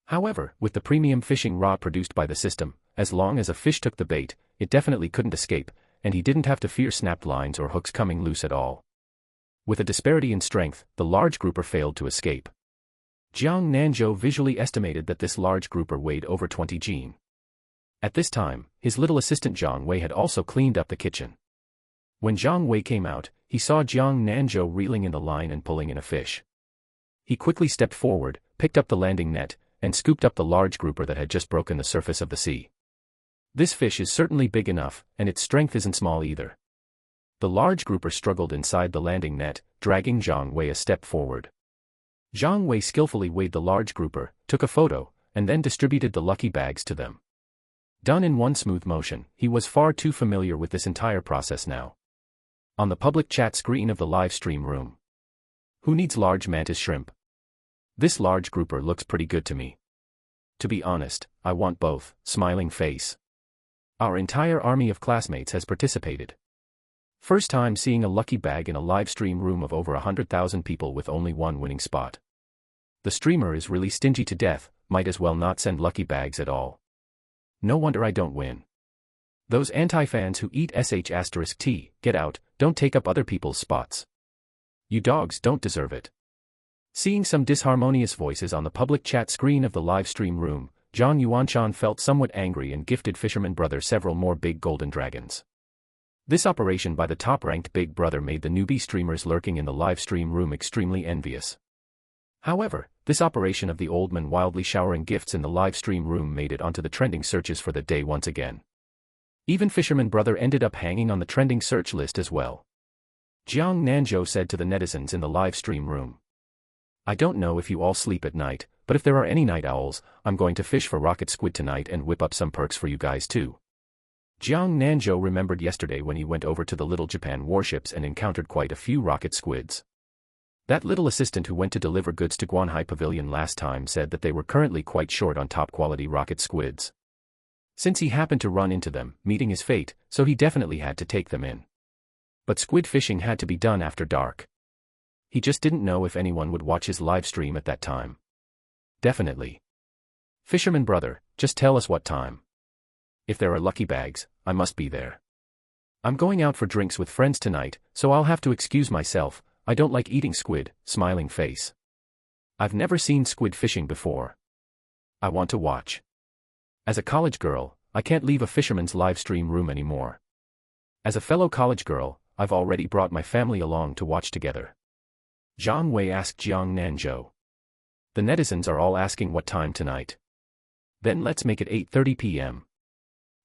However, with the premium fishing rod produced by the system, as long as a fish took the bait, it definitely couldn't escape, and he didn't have to fear snapped lines or hooks coming loose at all. With a disparity in strength, the large grouper failed to escape. Jiang Nanzhou visually estimated that this large grouper weighed over 20 jin. At this time, his little assistant Zhang Wei had also cleaned up the kitchen. When Zhang Wei came out, he saw Jiang Nanzhou reeling in the line and pulling in a fish. He quickly stepped forward, picked up the landing net, and scooped up the large grouper that had just broken the surface of the sea. This fish is certainly big enough, and its strength isn't small either. The large grouper struggled inside the landing net, dragging Zhang Wei a step forward. Zhang Wei skillfully weighed the large grouper, took a photo, and then distributed the lucky bags to them. Done in one smooth motion, he was far too familiar with this entire process now. On the public chat screen of the live stream room. Who needs large mantis shrimp? This large grouper looks pretty good to me. To be honest, I want both, smiling face. Our entire army of classmates has participated. First time seeing a lucky bag in a live stream room of over 100,000 people with only one winning spot. The streamer is really stingy to death, might as well not send lucky bags at all. No wonder I don't win. Those anti-fans who eat sh*t, get out, don't take up other people's spots. You dogs don't deserve it. Seeing some disharmonious voices on the public chat screen of the live stream room, Zhang Yuanshan felt somewhat angry and gifted Fisherman brother several more big golden dragons. This operation by the top-ranked Big Brother made the newbie streamers lurking in the live stream room extremely envious. However, this operation of the old man wildly showering gifts in the live stream room made it onto the trending searches for the day once again. Even Fisherman brother ended up hanging on the trending search list as well. Jiang Nanzhou said to the netizens in the live stream room. I don't know if you all sleep at night, but if there are any night owls, I'm going to fish for rocket squid tonight and whip up some perks for you guys too. Jiang Nanzhou remembered yesterday when he went over to the Little Japan warships and encountered quite a few rocket squids. That little assistant who went to deliver goods to Guanhai Pavilion last time said that they were currently quite short on top-quality rocket squids. Since he happened to run into them, meeting his fate, so he definitely had to take them in. But squid fishing had to be done after dark. He just didn't know if anyone would watch his live stream at that time. Definitely. Fisherman brother, just tell us what time. If there are lucky bags, I must be there. I'm going out for drinks with friends tonight, so I'll have to excuse myself. I don't like eating squid, smiling face. I've never seen squid fishing before. I want to watch. As a college girl, I can't leave a fisherman's live stream room anymore. As a fellow college girl, I've already brought my family along to watch together. Zhang Wei asked Jiang Nanzhou. The netizens are all asking what time tonight. Then let's make it 8:30 p.m.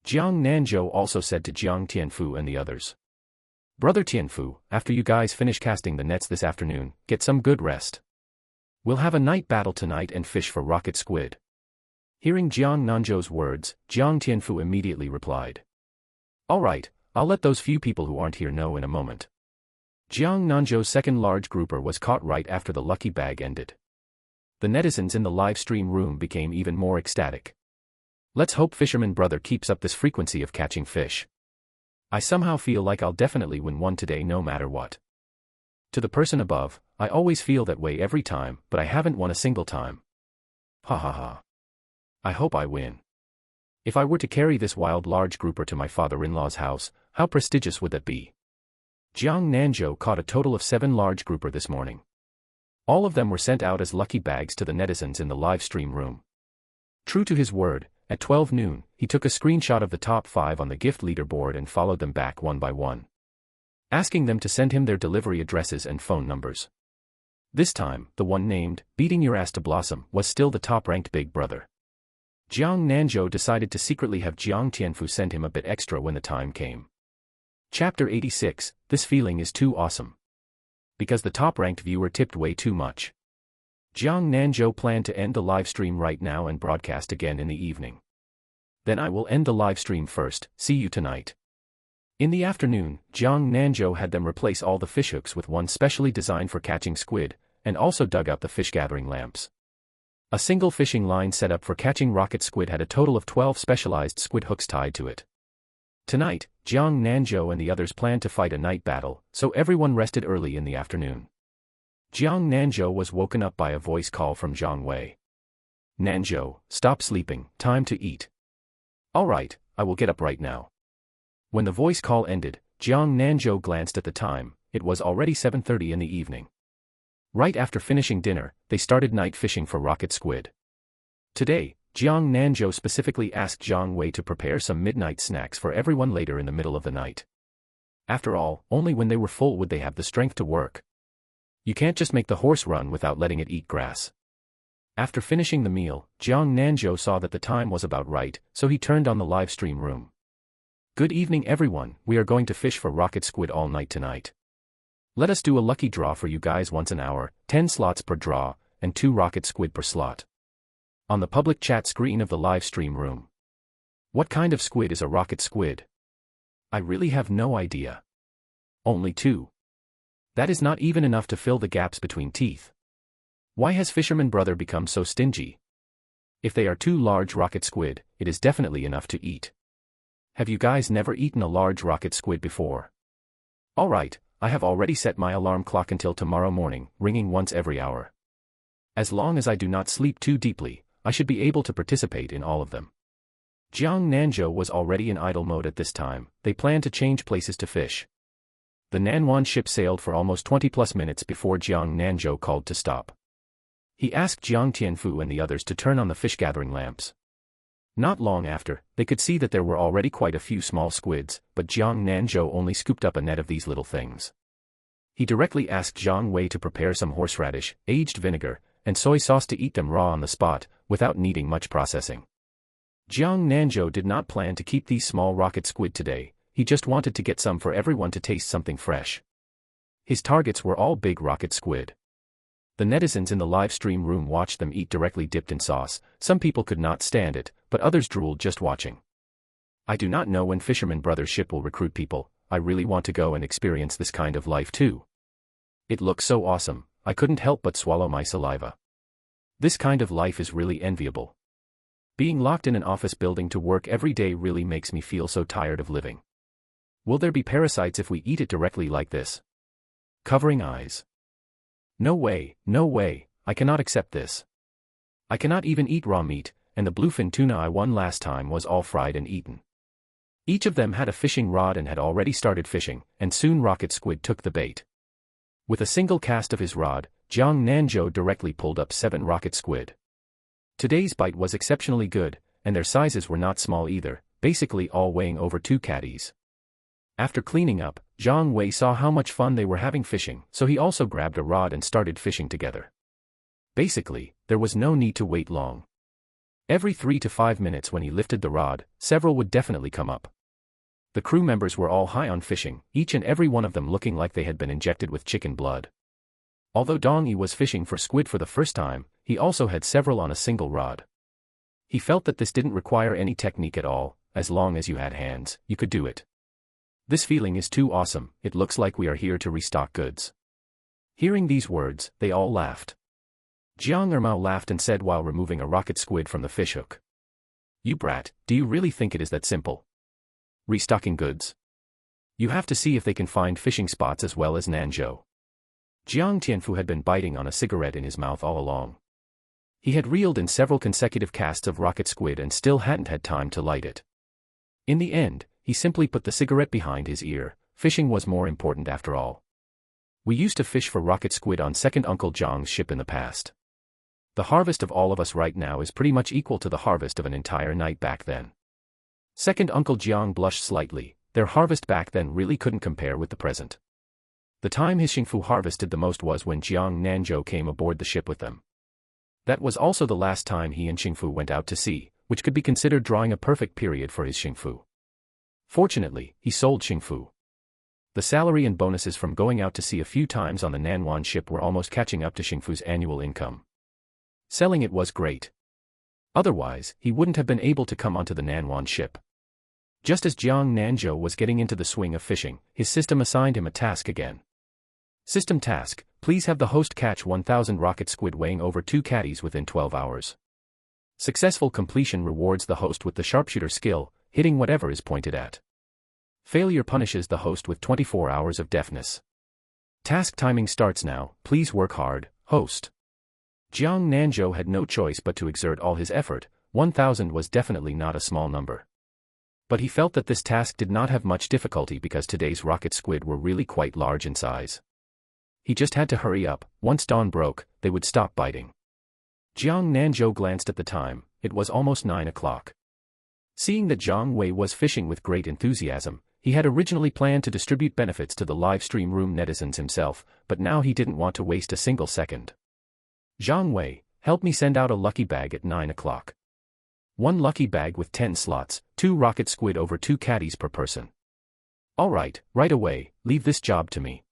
Jiang Nanzhou also said to Jiang Tianfu and the others. Brother Tianfu, after you guys finish casting the nets this afternoon, get some good rest. We'll have a night battle tonight and fish for rocket squid. Hearing Jiang Nanzhou's words, Jiang Tianfu immediately replied. All right, I'll let those few people who aren't here know in a moment. Jiang Nanzhou's second large grouper was caught right after the lucky bag ended. The netizens in the live stream room became even more ecstatic. Let's hope Fisherman brother keeps up this frequency of catching fish. I somehow feel like I'll definitely win one today no matter what. To the person above, I always feel that way every time, but I haven't won a single time. Ha ha ha. I hope I win. If I were to carry this wild large grouper to my father-in-law's house, how prestigious would that be? Jiang Nanzhou caught a total of 7 large grouper this morning. All of them were sent out as lucky bags to the netizens in the live stream room. True to his word, at 12 noon, he took a screenshot of the top 5 on the gift leaderboard and followed them back one by one, asking them to send him their delivery addresses and phone numbers. This time, the one named, Beating Your Ass to Blossom, was still the top-ranked Big Brother. Jiang Nanzhou decided to secretly have Jiang Tianfu send him a bit extra when the time came. Chapter 86, This feeling is too awesome. Because the top-ranked viewer tipped way too much. Jiang Nanzhou planned to end the live stream right now and broadcast again in the evening. Then I will end the live stream first, see you tonight. In the afternoon, Jiang Nanzhou had them replace all the fishhooks with one specially designed for catching squid, and also dug out the fish-gathering lamps. A single fishing line set up for catching rocket squid had a total of 12 specialized squid hooks tied to it. Tonight, Jiang Nanzhou and the others planned to fight a night battle, so everyone rested early in the afternoon. Jiang Nanzhou was woken up by a voice call from Zhang Wei. Nanzhou, stop sleeping, time to eat. All right, I will get up right now. When the voice call ended, Jiang Nanzhou glanced at the time. It was already 7:30 in the evening. Right after finishing dinner, they started night fishing for rocket squid. Today, Jiang Nanzhou specifically asked Zhang Wei to prepare some midnight snacks for everyone later in the middle of the night. After all, only when they were full would they have the strength to work. You can't just make the horse run without letting it eat grass. After finishing the meal, Jiang Nanzhou saw that the time was about right, so he turned on the live stream room. Good evening everyone, we are going to fish for rocket squid all night tonight. Let us do a lucky draw for you guys once an hour, 10 slots per draw, and 2 rocket squid per slot. On the public chat screen of the live stream room. What kind of squid is a rocket squid? I really have no idea. Only 2. That is not even enough to fill the gaps between teeth. Why has Fisherman brother become so stingy? If they are 2 large rocket squid, it is definitely enough to eat. Have you guys never eaten a large rocket squid before? Alright, I have already set my alarm clock until tomorrow morning, ringing once every hour. As long as I do not sleep too deeply, I should be able to participate in all of them. Jiang Nanzhou was already in idle mode at this time. They planned to change places to fish. The Nanhwa ship sailed for almost 20+ minutes before Jiang Nanzhou called to stop. He asked Jiang Tianfu and the others to turn on the fish-gathering lamps. Not long after, they could see that there were already quite a few small squids, but Jiang Nanzhou only scooped up a net of these little things. He directly asked Zhang Wei to prepare some horseradish, aged vinegar, and soy sauce to eat them raw on the spot, without needing much processing. Jiang Nanzhou did not plan to keep these small rocket squid today, he just wanted to get some for everyone to taste something fresh. His targets were all big rocket squid. The netizens in the live stream room watched them eat directly dipped in sauce. Some people could not stand it, but others drooled just watching. I do not know when Fisherman Brothers ship will recruit people. I really want to go and experience this kind of life too. It looks so awesome, I couldn't help but swallow my saliva. This kind of life is really enviable. Being locked in an office building to work every day really makes me feel so tired of living. Will there be parasites if we eat it directly like this? Covering eyes. No way, I cannot accept this. I cannot even eat raw meat, and the bluefin tuna I won last time was all fried and eaten. Each of them had a fishing rod and had already started fishing, and soon Rocket Squid took the bait. With a single cast of his rod, Jiang Nanzhou directly pulled up 7 rocket squid. Today's bite was exceptionally good, and their sizes were not small either, basically all weighing over 2 caddies. After cleaning up, Zhang Wei saw how much fun they were having fishing, so he also grabbed a rod and started fishing together. Basically, there was no need to wait long. Every 3 to 5 minutes when he lifted the rod, several would definitely come up. The crew members were all high on fishing, each and every one of them looking like they had been injected with chicken blood. Although Dong Yi was fishing for squid for the first time, he also had several on a single rod. He felt that this didn't require any technique at all, as long as you had hands, you could do it. This feeling is too awesome, it looks like we are here to restock goods. Hearing these words, they all laughed. Jiang Ermao laughed and said while removing a rocket squid from the fishhook. You brat, do you really think it is that simple? Restocking goods? You have to see if they can find fishing spots as well as Nanzhou. Jiang Tianfu had been biting on a cigarette in his mouth all along. He had reeled in several consecutive casts of rocket squid and still hadn't had time to light it. In the end, he simply put the cigarette behind his ear. Fishing was more important after all. We used to fish for rocket squid on second Uncle Zhang's ship in the past. The harvest of all of us right now is pretty much equal to the harvest of an entire night back then. Second Uncle Jiang blushed slightly. Their harvest back then really couldn't compare with the present. The time his Xingfu harvested the most was when Jiang Nanzhou came aboard the ship with them. That was also the last time he and Xingfu went out to sea, which could be considered drawing a perfect period for his Xingfu. Fortunately, he sold Xingfu. The salary and bonuses from going out to sea a few times on the Nanhwa ship were almost catching up to Xingfu's annual income. Selling it was great. Otherwise, he wouldn't have been able to come onto the Nanhwa ship. Just as Jiang Nanzhou was getting into the swing of fishing, his system assigned him a task again. System task, please have the host catch 1,000 rocket squid weighing over 2 caddies within 12 hours. Successful completion rewards the host with the sharpshooter skill, hitting whatever is pointed at. Failure punishes the host with 24 hours of deafness. Task timing starts now, please work hard, host. Jiang Nanzhou had no choice but to exert all his effort. 1,000 was definitely not a small number. But he felt that this task did not have much difficulty because today's rocket squid were really quite large in size. He just had to hurry up. Once dawn broke, they would stop biting. Jiang Nanzhou glanced at the time. It was almost 9 o'clock. Seeing that Zhang Wei was fishing with great enthusiasm, he had originally planned to distribute benefits to the live stream room netizens himself, but now he didn't want to waste a single second. Zhang Wei, help me send out a lucky bag at 9 o'clock. 1 lucky bag with 10 slots, 2 rocket squid over 2 caddies per person. Alright, right away, leave this job to me.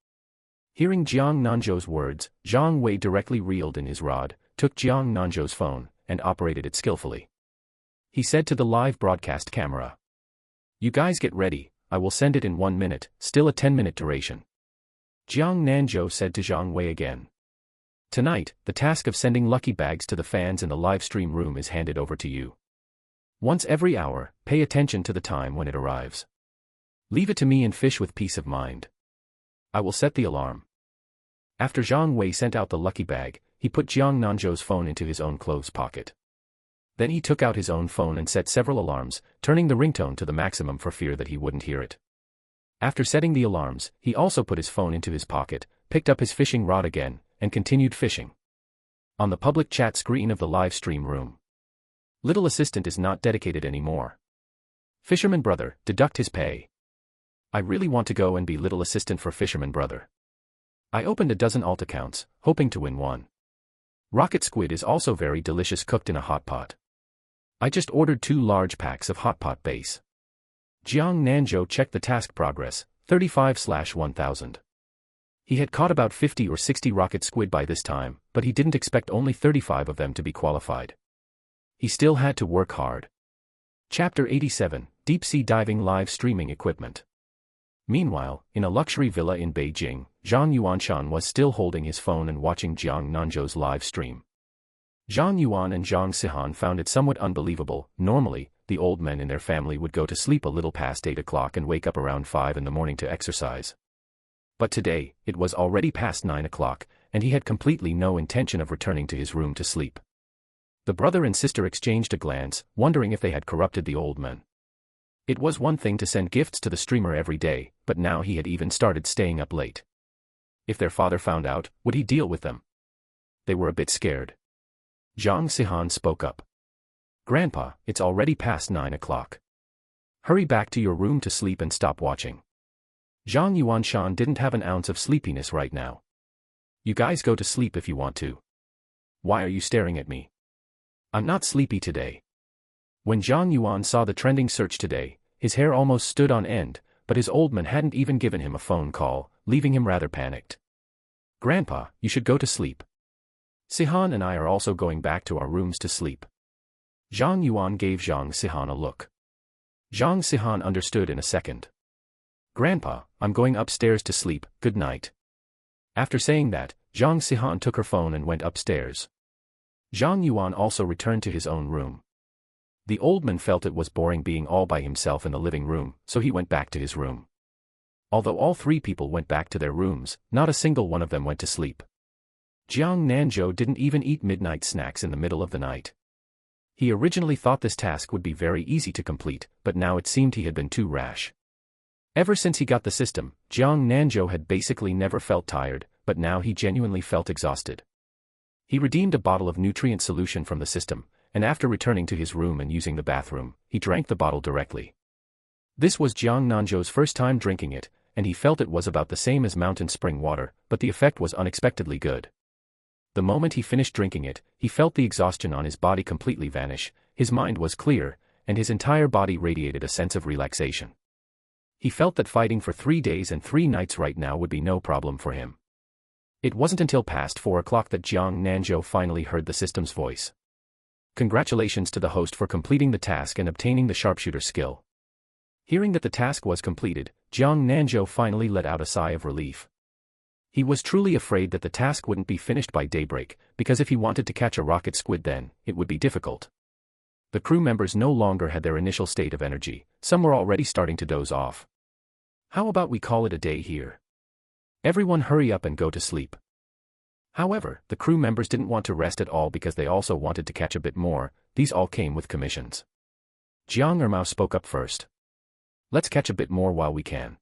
Hearing Jiang Nanzhou's words, Zhang Wei directly reeled in his rod, took Jiang Nanzhou's phone, and operated it skillfully. He said to the live broadcast camera, "You guys get ready, I will send it in 1 minute, still a 10-minute duration." Jiang Nanzhou said to Zhang Wei again, "Tonight, the task of sending lucky bags to the fans in the live stream room is handed over to you. Once every hour, pay attention to the time when it arrives. Leave it to me and fish with peace of mind. I will set the alarm." After Zhang Wei sent out the lucky bag, he put Jiang Nanzhou's phone into his own clothes pocket. Then he took out his own phone and set several alarms, turning the ringtone to the maximum for fear that he wouldn't hear it. After setting the alarms, he also put his phone into his pocket, picked up his fishing rod again, and continued fishing. On the public chat screen of the live stream room, "Little assistant is not dedicated anymore. Fisherman brother, deduct his pay. I really want to go and be little assistant for Fisherman brother. I opened a dozen alt accounts, hoping to win one. Rocket squid is also very delicious cooked in a hot pot. I just ordered 2 large packs of hot pot base." Jiang Nanzhou checked the task progress, 35/1000. He had caught about 50 or 60 rocket squid by this time, but he didn't expect only 35 of them to be qualified. He still had to work hard. Chapter 87, Deep Sea Diving Live Streaming Equipment. Meanwhile, in a luxury villa in Beijing, Zhang Yuanshan was still holding his phone and watching Jiang Nanzhou's live stream. Zhang Yuan and Zhang Sihan found it somewhat unbelievable. Normally, the old men in their family would go to sleep a little past 8 o'clock and wake up around 5 in the morning to exercise. But today, it was already past 9 o'clock, and he had completely no intention of returning to his room to sleep. The brother and sister exchanged a glance, wondering if they had corrupted the old man. It was one thing to send gifts to the streamer every day, but now he had even started staying up late. If their father found out, would he deal with them? They were a bit scared. Zhang Sihan spoke up. "Grandpa, it's already past 9 o'clock. Hurry back to your room to sleep and stop watching." Zhang Yuanshan didn't have an ounce of sleepiness right now. "You guys go to sleep if you want to. Why are you staring at me? I'm not sleepy today." When Zhang Yuan saw the trending search today, his hair almost stood on end, but his old man hadn't even given him a phone call, leaving him rather panicked. "Grandpa, you should go to sleep. Sihan and I are also going back to our rooms to sleep." Zhang Yuan gave Zhang Sihan a look. Zhang Sihan understood in a second. "Grandpa, I'm going upstairs to sleep, good night." After saying that, Zhang Sihan took her phone and went upstairs. Zhang Yuan also returned to his own room. The old man felt it was boring being all by himself in the living room, so he went back to his room. Although all 3 people went back to their rooms, not a single one of them went to sleep. Jiang Nanzhou didn't even eat midnight snacks in the middle of the night. He originally thought this task would be very easy to complete, but now it seemed he had been too rash. Ever since he got the system, Jiang Nanzhou had basically never felt tired, but now he genuinely felt exhausted. He redeemed a bottle of nutrient solution from the system, and after returning to his room and using the bathroom, he drank the bottle directly. This was Jiang Nanzhou's first time drinking it, and he felt it was about the same as mountain spring water, but the effect was unexpectedly good. The moment he finished drinking it, he felt the exhaustion on his body completely vanish, his mind was clear, and his entire body radiated a sense of relaxation. He felt that fighting for 3 days and 3 nights right now would be no problem for him. It wasn't until past 4 o'clock that Jiang Nanzhou finally heard the system's voice. "Congratulations to the host for completing the task and obtaining the sharpshooter skill." Hearing that the task was completed, Jiang Nanzhou finally let out a sigh of relief. He was truly afraid that the task wouldn't be finished by daybreak, because if he wanted to catch a rocket squid then, it would be difficult. The crew members no longer had their initial state of energy, some were already starting to doze off. "How about we call it a day here? Everyone hurry up and go to sleep." However, the crew members didn't want to rest at all because they also wanted to catch a bit more. These all came with commissions. Jiang Ermao spoke up first. "Let's catch a bit more while we can.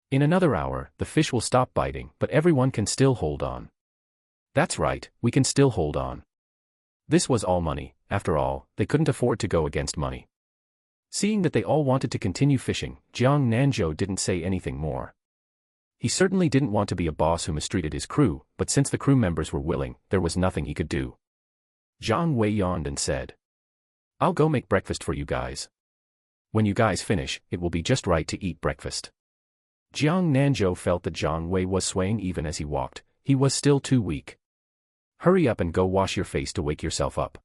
In another hour, the fish will stop biting, but everyone can still hold on." "That's right, we can still hold on." This was all money. After all, they couldn't afford to go against money. Seeing that they all wanted to continue fishing, Jiang Nanzhou didn't say anything more. He certainly didn't want to be a boss who mistreated his crew, but since the crew members were willing, there was nothing he could do. Zhang Wei yawned and said, "I'll go make breakfast for you guys. When you guys finish, it will be just right to eat breakfast." Jiang Nanzhou felt that Zhang Wei was swaying even as he walked. He was still too weak. "Hurry up and go wash your face to wake yourself up."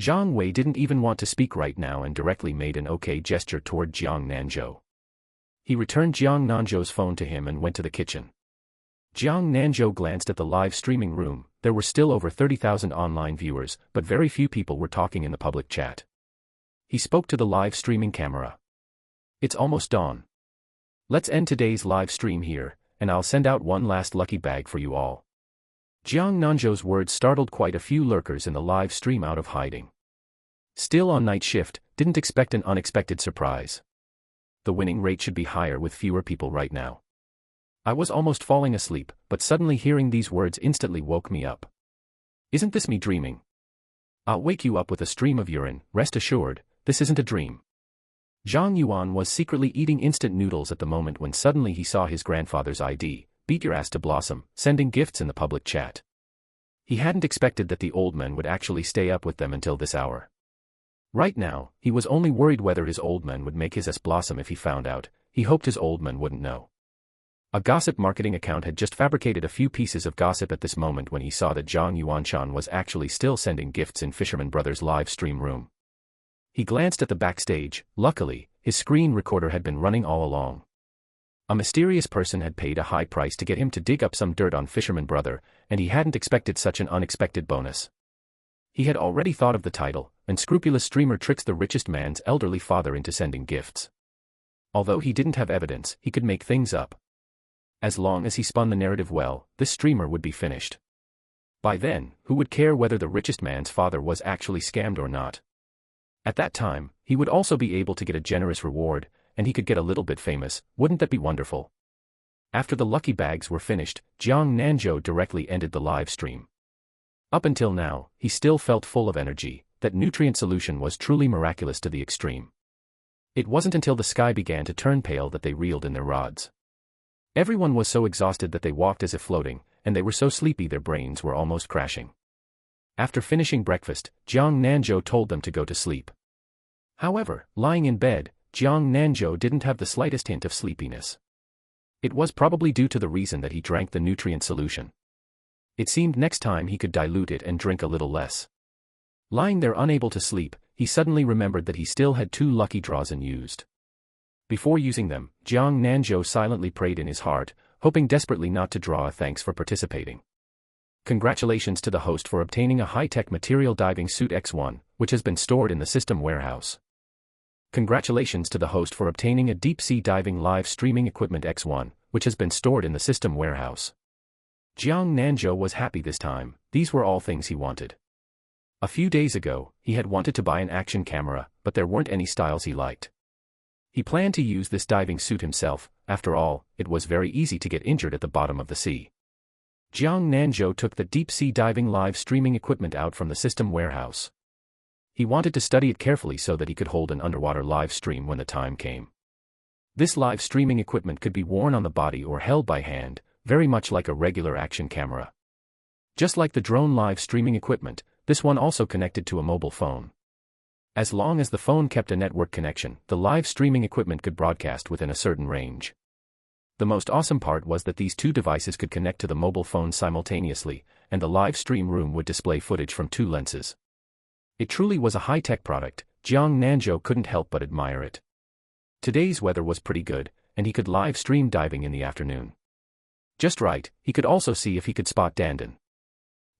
Zhang Wei didn't even want to speak right now and directly made an okay gesture toward Jiang Nanzhou. He returned Jiang Nanzhou's phone to him and went to the kitchen. Jiang Nanzhou glanced at the live streaming room. There were still over 30,000 online viewers, but very few people were talking in the public chat. He spoke to the live streaming camera. It's almost dawn. Let's end today's live stream here, and I'll send out one last lucky bag for you all. Jiang Nanzhou's words startled quite a few lurkers in the live stream out of hiding. Still on night shift, didn't expect an unexpected surprise. The winning rate should be higher with fewer people right now. I was almost falling asleep, but suddenly hearing these words instantly woke me up. Isn't this me dreaming? I'll wake you up with a stream of urine, rest assured, this isn't a dream. Zhang Yuan was secretly eating instant noodles at the moment when suddenly he saw his grandfather's ID, beat your ass to blossom, sending gifts in the public chat. He hadn't expected that the old man would actually stay up with them until this hour. Right now, he was only worried whether his old man would make his ass blossom if he found out. He hoped his old man wouldn't know. A gossip marketing account had just fabricated a few pieces of gossip at this moment when he saw that Zhang Yuanshan was actually still sending gifts in Fisherman Brothers' live stream room. He glanced at the backstage. Luckily, his screen recorder had been running all along. A mysterious person had paid a high price to get him to dig up some dirt on Fisherman Brother, and he hadn't expected such an unexpected bonus. He had already thought of the title, "Unscrupulous Streamer Tricks the Richest Man's Elderly Father into Sending Gifts." Although he didn't have evidence, he could make things up. As long as he spun the narrative well, this streamer would be finished. By then, who would care whether the richest man's father was actually scammed or not? At that time, he would also be able to get a generous reward, and he could get a little bit famous. Wouldn't that be wonderful? After the lucky bags were finished, Jiang Nanzhou directly ended the live stream. Up until now, he still felt full of energy. That nutrient solution was truly miraculous to the extreme. It wasn't until the sky began to turn pale that they reeled in their rods. Everyone was so exhausted that they walked as if floating, and they were so sleepy their brains were almost crashing. After finishing breakfast, Jiang Nanzhou told them to go to sleep. However, lying in bed, Jiang Nanzhou didn't have the slightest hint of sleepiness. It was probably due to the reason that he drank the nutrient solution. It seemed next time he could dilute it and drink a little less. Lying there unable to sleep, he suddenly remembered that he still had 2 lucky draws unused. Before using them, Jiang Nanzhou silently prayed in his heart, hoping desperately not to draw a thanks for participating. Congratulations to the host for obtaining a high-tech material diving suit X1, which has been stored in the system warehouse. Congratulations to the host for obtaining a deep-sea diving live streaming equipment X1, which has been stored in the system warehouse. Jiang Nanzhou was happy this time. These were all things he wanted. A few days ago, he had wanted to buy an action camera, but there weren't any styles he liked. He planned to use this diving suit himself. After all, it was very easy to get injured at the bottom of the sea. Jiang Nanzhou took the deep-sea diving live streaming equipment out from the system warehouse. He wanted to study it carefully so that he could hold an underwater live stream when the time came. This live streaming equipment could be worn on the body or held by hand, very much like a regular action camera. Just like the drone live streaming equipment, this one also connected to a mobile phone. As long as the phone kept a network connection, the live streaming equipment could broadcast within a certain range. The most awesome part was that these 2 devices could connect to the mobile phone simultaneously, and the live stream room would display footage from 2 lenses. It truly was a high-tech product. Jiang Nanzhou couldn't help but admire it. Today's weather was pretty good, and he could live stream diving in the afternoon. Just right, he could also see if he could spot Dandan.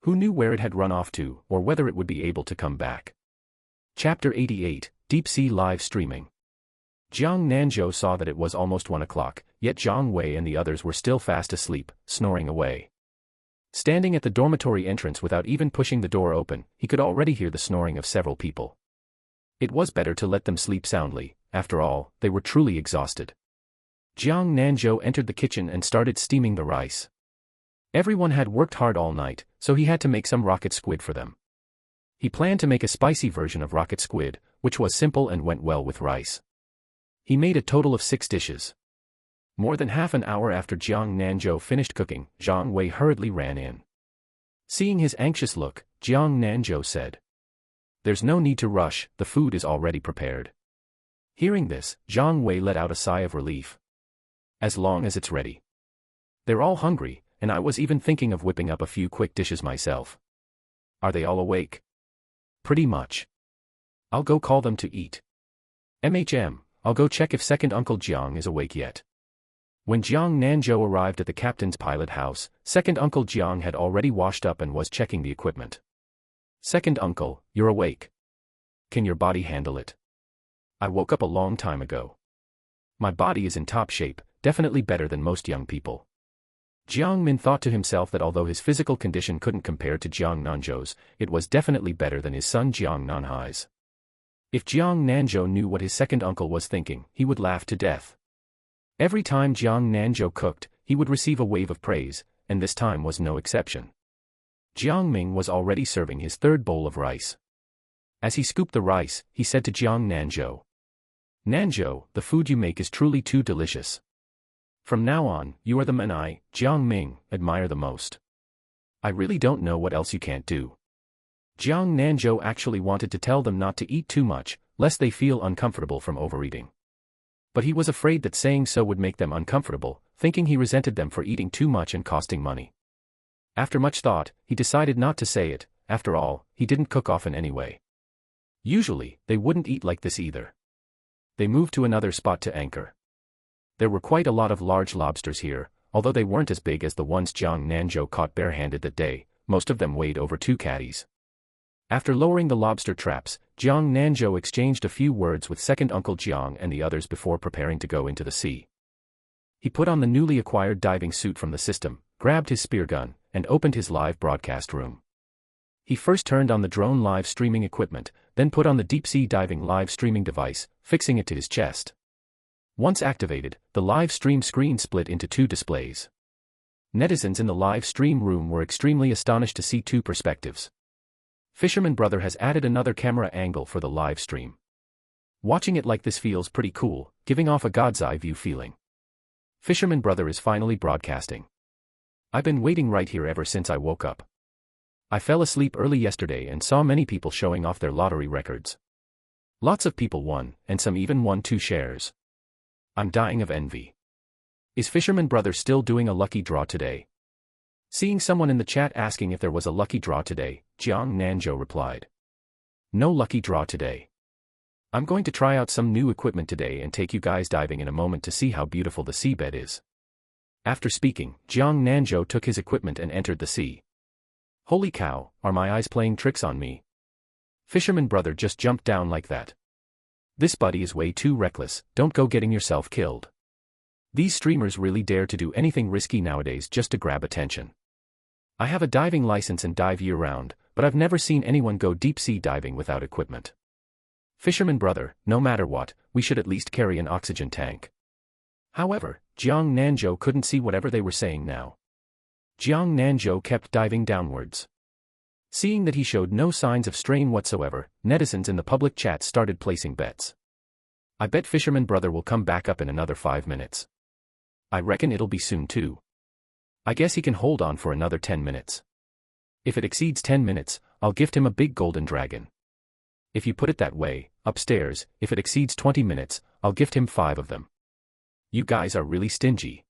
Who knew where it had run off to, or whether it would be able to come back. Chapter 88, Deep Sea Live Streaming. Jiang Nanzhou saw that it was almost 1 o'clock, yet Zhang Wei and the others were still fast asleep, snoring away. Standing at the dormitory entrance without even pushing the door open, he could already hear the snoring of several people. It was better to let them sleep soundly. After all, they were truly exhausted. Jiang Nanzhou entered the kitchen and started steaming the rice. Everyone had worked hard all night, so he had to make some rocket squid for them. He planned to make a spicy version of rocket squid, which was simple and went well with rice. He made a total of 6 dishes. More than half an hour after Jiang Nanzhou finished cooking, Zhang Wei hurriedly ran in. Seeing his anxious look, Jiang Nanzhou said, "There's no need to rush, the food is already prepared." Hearing this, Zhang Wei let out a sigh of relief. As long as it's ready. They're all hungry, and I was even thinking of whipping up a few quick dishes myself. Are they all awake? Pretty much. I'll go call them to eat. I'll go check if second Uncle Jiang is awake yet. When Jiang Nanzhou arrived at the captain's pilot house, second Uncle Jiang had already washed up and was checking the equipment. Second Uncle, you're awake. Can your body handle it? I woke up a long time ago. My body is in top shape, definitely better than most young people. Jiang Min thought to himself that although his physical condition couldn't compare to Jiang Nanzhou's, it was definitely better than his son Jiang Nanhai's. If Jiang Nanzhou knew what his second uncle was thinking, he would laugh to death. Every time Jiang Nanzhou cooked, he would receive a wave of praise, and this time was no exception. Jiang Ming was already serving his third bowl of rice. As he scooped the rice, he said to Jiang Nanzhou, "Nanzhou, the food you make is truly too delicious. From now on, you are the man I, Jiang Ming, admire the most. I really don't know what else you can't do." Jiang Nanzhou actually wanted to tell them not to eat too much, lest they feel uncomfortable from overeating. But he was afraid that saying so would make them uncomfortable, thinking he resented them for eating too much and costing money. After much thought, he decided not to say it. After all, he didn't cook often anyway. Usually, they wouldn't eat like this either. They moved to another spot to anchor. There were quite a lot of large lobsters here, although they weren't as big as the ones Jiang Nanzhou caught barehanded that day. Most of them weighed over 2 caddies. After lowering the lobster traps, Jiang Nanzhou exchanged a few words with second Uncle Jiang and the others before preparing to go into the sea. He put on the newly acquired diving suit from the system, grabbed his spear gun, and opened his live broadcast room. He first turned on the drone live streaming equipment, then put on the deep-sea diving live streaming device, fixing it to his chest. Once activated, the live stream screen split into 2 displays. Netizens in the live stream room were extremely astonished to see 2 perspectives. Fisherman brother has added another camera angle for the live stream. Watching it like this feels pretty cool, giving off a God's eye view feeling. Fisherman brother is finally broadcasting. I've been waiting right here ever since I woke up. I fell asleep early yesterday and saw many people showing off their lottery records. Lots of people won, and some even won 2 shares. I'm dying of envy. Is Fisherman brother still doing a lucky draw today? Seeing someone in the chat asking if there was a lucky draw today, Jiang Nanzhou replied. No lucky draw today. I'm going to try out some new equipment today and take you guys diving in a moment to see how beautiful the seabed is. After speaking, Jiang Nanzhou took his equipment and entered the sea. Holy cow, are my eyes playing tricks on me? Fisherman brother just jumped down like that. This buddy is way too reckless, don't go getting yourself killed. These streamers really dare to do anything risky nowadays just to grab attention. I have a diving license and dive year-round, but I've never seen anyone go deep-sea diving without equipment. Fisherman brother, no matter what, we should at least carry an oxygen tank. However, Jiang Nanzhou couldn't see whatever they were saying now. Jiang Nanzhou kept diving downwards. Seeing that he showed no signs of strain whatsoever, netizens in the public chat started placing bets. I bet Fisherman brother will come back up in another 5 minutes. I reckon it'll be soon too. I guess he can hold on for another 10 minutes. If it exceeds 10 minutes, I'll gift him a big golden dragon. If you put it that way, upstairs, if it exceeds 20 minutes, I'll gift him 5 of them. You guys are really stingy.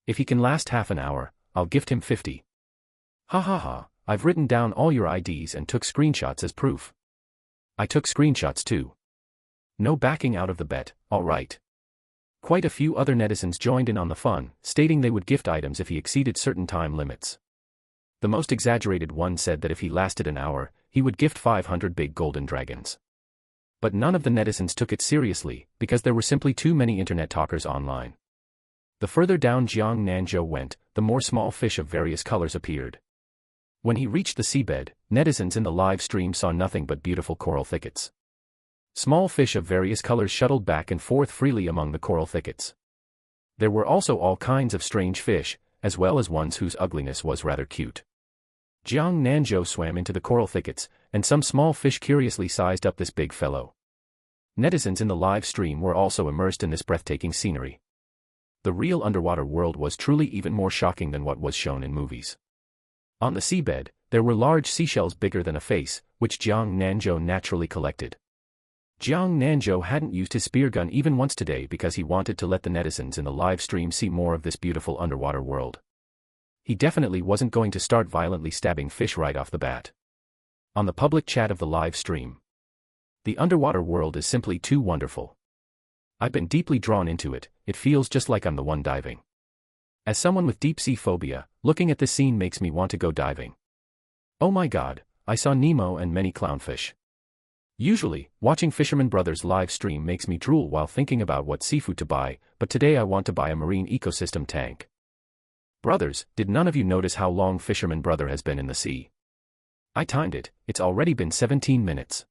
If he can last half an hour, I'll gift him 50. Ha ha ha, I've written down all your IDs and took screenshots as proof. I took screenshots too. No backing out of the bet, alright. Quite a few other netizens joined in on the fun, stating they would gift items if he exceeded certain time limits. The most exaggerated one said that if he lasted an hour, he would gift 500 big golden dragons. But none of the netizens took it seriously, because there were simply too many internet talkers online. The further down Jiang Nanzhou went, the more small fish of various colors appeared. When he reached the seabed, netizens in the live stream saw nothing but beautiful coral thickets. Small fish of various colors shuttled back and forth freely among the coral thickets. There were also all kinds of strange fish, as well as ones whose ugliness was rather cute. Jiang Nanzhou swam into the coral thickets, and some small fish curiously sized up this big fellow. Netizens in the live stream were also immersed in this breathtaking scenery. The real underwater world was truly even more shocking than what was shown in movies. On the seabed, there were large seashells bigger than a face, which Jiang Nanzhou naturally collected. Jiang Nanzhou hadn't used his spear gun even once today because he wanted to let the netizens in the live stream see more of this beautiful underwater world. He definitely wasn't going to start violently stabbing fish right off the bat. On the public chat of the live stream, The underwater world is simply too wonderful. I've been deeply drawn into it, it feels just like I'm the one diving. As someone with deep-sea phobia, looking at this scene makes me want to go diving. Oh my god, I saw Nemo and many clownfish. Usually, watching Fisherman Brothers live stream makes me drool while thinking about what seafood to buy, but today I want to buy a marine ecosystem tank. Brothers, did none of you notice how long Fisherman Brother has been in the sea? I timed it, it's already been 17 minutes.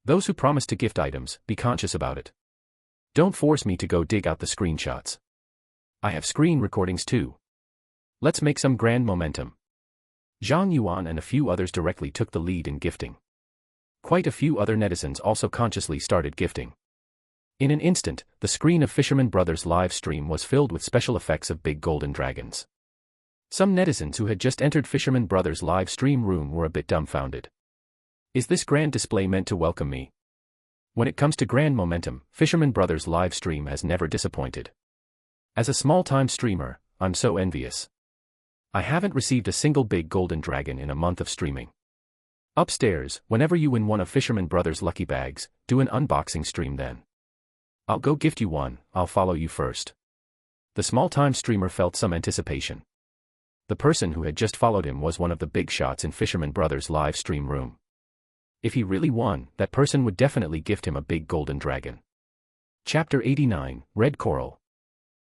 Those who promise to gift items, be conscious about it. Don't force me to go dig out the screenshots. I have screen recordings too. Let's make some grand momentum. Zhang Yuan and a few others directly took the lead in gifting. Quite a few other netizens also consciously started gifting. In an instant, the screen of Fisherman Brothers live stream was filled with special effects of big golden dragons. Some netizens who had just entered Fisherman Brothers live stream room were a bit dumbfounded. Is this grand display meant to welcome me? When it comes to grand momentum, Fisherman Brothers live stream has never disappointed. As a small-time streamer, I'm so envious. I haven't received a single big golden dragon in a month of streaming. Upstairs, whenever you win one of Fisherman Brothers' lucky bags, do an unboxing stream then. I'll go gift you one, I'll follow you first. The small-time streamer felt some anticipation. The person who had just followed him was one of the big shots in Fisherman Brothers' live stream room. If he really won, that person would definitely gift him a big golden dragon. Chapter 89, Red Coral.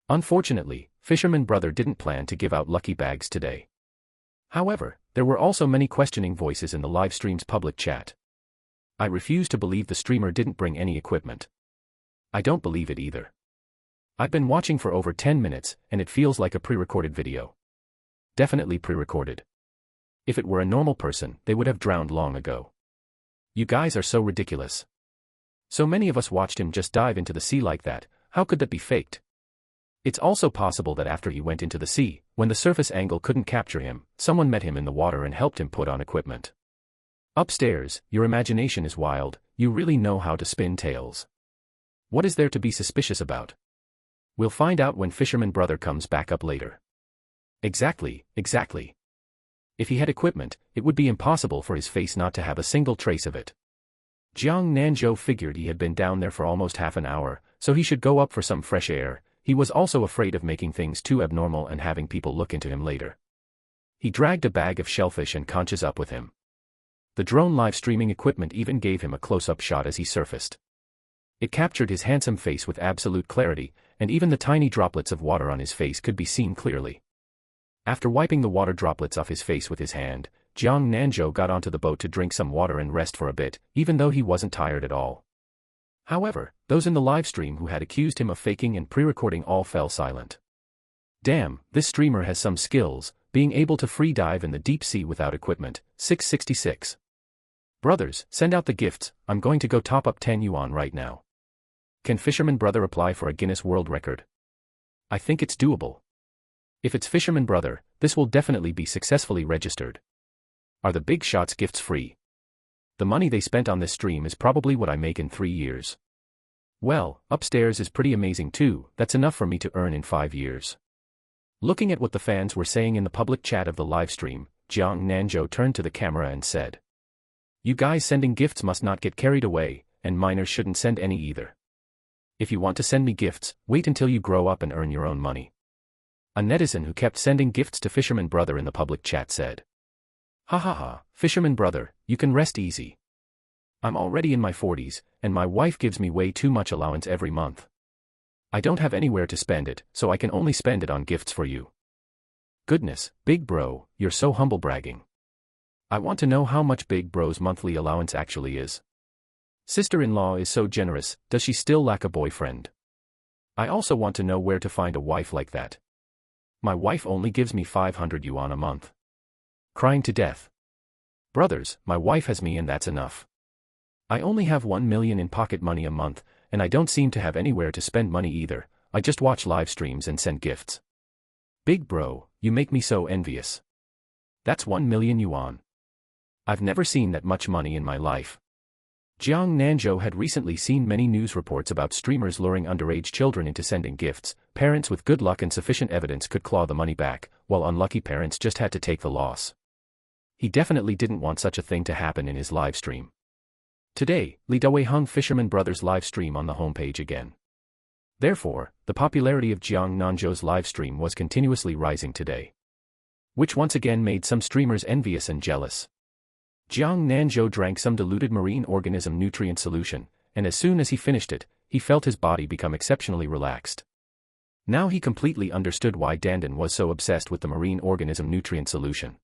Unfortunately, Fisherman Brother didn't plan to give out lucky bags today. However, there were also many questioning voices in the live stream's public chat. I refuse to believe the streamer didn't bring any equipment. I don't believe it either. I've been watching for over 10 minutes, and it feels like a pre-recorded video. Definitely pre-recorded. If it were a normal person, they would have drowned long ago. You guys are so ridiculous. So many of us watched him just dive into the sea like that, how could that be faked? It's also possible that after he went into the sea, when the surface angle couldn't capture him, someone met him in the water and helped him put on equipment. Upstairs, your imagination is wild, you really know how to spin tales. What is there to be suspicious about? We'll find out when Fisherman Brother comes back up later. Exactly. If he had equipment, it would be impossible for his face not to have a single trace of it. Jiang Nanzhou figured he had been down there for almost half an hour, so he should go up for some fresh air. He was also afraid of making things too abnormal and having people look into him later. He dragged a bag of shellfish and conches up with him. The drone live streaming equipment even gave him a close-up shot as he surfaced. It captured his handsome face with absolute clarity, and even the tiny droplets of water on his face could be seen clearly. After wiping the water droplets off his face with his hand, Jiang Nanzhou got onto the boat to drink some water and rest for a bit, even though he wasn't tired at all. However, those in the livestream who had accused him of faking and pre-recording all fell silent. Damn, this streamer has some skills, being able to free dive in the deep sea without equipment. 666. Brothers, send out the gifts, I'm going to go top up 10 yuan right now. Can Fisherman Brother apply for a Guinness World Record? I think it's doable. If it's Fisherman Brother, this will definitely be successfully registered. Are the big shots gifts free? The money they spent on this stream is probably what I make in 3 years. Well, upstairs is pretty amazing too, that's enough for me to earn in 5 years. Looking at what the fans were saying in the public chat of the livestream, Jiang Nanzhou turned to the camera and said, "You guys sending gifts must not get carried away, and minors shouldn't send any either. If you want to send me gifts, wait until you grow up and earn your own money." A netizen who kept sending gifts to Fisherman Brother in the public chat said, "Ha ha ha, Fisherman Brother, you can rest easy. I'm already in my 40s, and my wife gives me way too much allowance every month. I don't have anywhere to spend it, so I can only spend it on gifts for you." Goodness, Big Bro, you're so humble bragging. I want to know how much Big Bro's monthly allowance actually is. Sister-in-law is so generous, does she still lack a boyfriend? I also want to know where to find a wife like that. My wife only gives me 500 yuan a month. Crying to death. Brothers, my wife has me and that's enough. I only have 1 million in pocket money a month, and I don't seem to have anywhere to spend money either, I just watch live streams and send gifts. Big Bro, you make me so envious. That's 1 million yuan. I've never seen that much money in my life. Jiang Nanzhou had recently seen many news reports about streamers luring underage children into sending gifts. Parents with good luck and sufficient evidence could claw the money back, while unlucky parents just had to take the loss. He definitely didn't want such a thing to happen in his live stream. Today, Li Dawei hung Fisherman Brothers live stream on the homepage again. Therefore, the popularity of Jiang Nanzhou's live stream was continuously rising today, which once again made some streamers envious and jealous. Jiang Nanzhou drank some diluted marine organism nutrient solution, and as soon as he finished it, he felt his body become exceptionally relaxed. Now he completely understood why Dandan was so obsessed with the marine organism nutrient solution.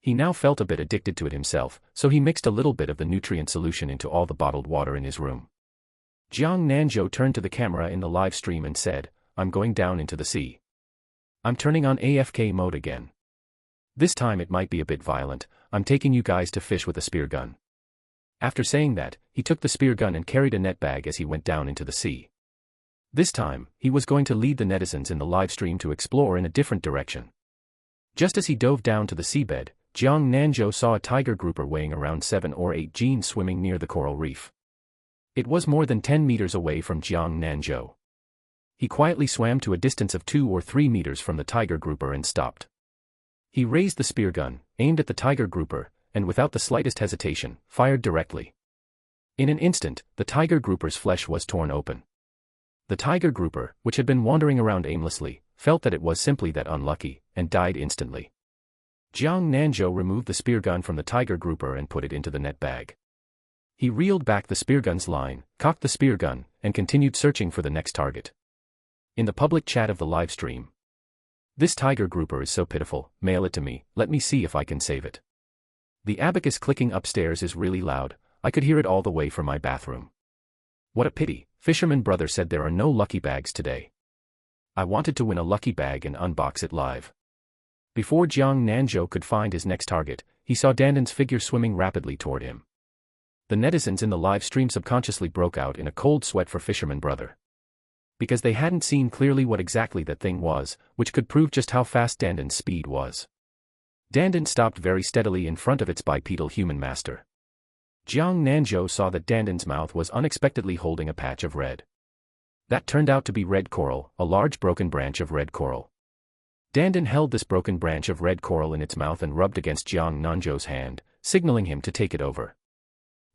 He now felt a bit addicted to it himself, so he mixed a little bit of the nutrient solution into all the bottled water in his room. Jiang Nanzhou turned to the camera in the live stream and said, "I'm going down into the sea. I'm turning on AFK mode again. This time it might be a bit violent. I'm taking you guys to fish with a spear gun." After saying that, he took the spear gun and carried a net bag as he went down into the sea. This time, he was going to lead the netizens in the live stream to explore in a different direction. Just as he dove down to the seabed, Jiang Nanzhou saw a tiger grouper weighing around 7 or 8 jeans swimming near the coral reef. It was more than 10 meters away from Jiang Nanzhou. He quietly swam to a distance of 2 or 3 meters from the tiger grouper and stopped. He raised the spear gun, aimed at the tiger grouper, and without the slightest hesitation, fired directly. In an instant, the tiger grouper's flesh was torn open. The tiger grouper, which had been wandering around aimlessly, felt that it was simply that unlucky, and died instantly. Jiang Nanzhou removed the spear gun from the tiger grouper and put it into the net bag. He reeled back the spear gun's line, cocked the spear gun, and continued searching for the next target. In the public chat of the live stream, "This tiger grouper is so pitiful, mail it to me, let me see if I can save it. The abacus clicking upstairs is really loud, I could hear it all the way from my bathroom. What a pity, Fisherman Brother said there are no lucky bags today. I wanted to win a lucky bag and unbox it live." Before Jiang Nanzhou could find his next target, he saw Dandan's figure swimming rapidly toward him. The netizens in the live stream subconsciously broke out in a cold sweat for Fisherman Brother, because they hadn't seen clearly what exactly that thing was, which could prove just how fast Dandan's speed was. Dandan stopped very steadily in front of its bipedal human master. Jiang Nanzhou saw that Dandan's mouth was unexpectedly holding a patch of red. That turned out to be red coral, a large broken branch of red coral. Dandan held this broken branch of red coral in its mouth and rubbed against Jiang Nanzhou's hand, signaling him to take it over.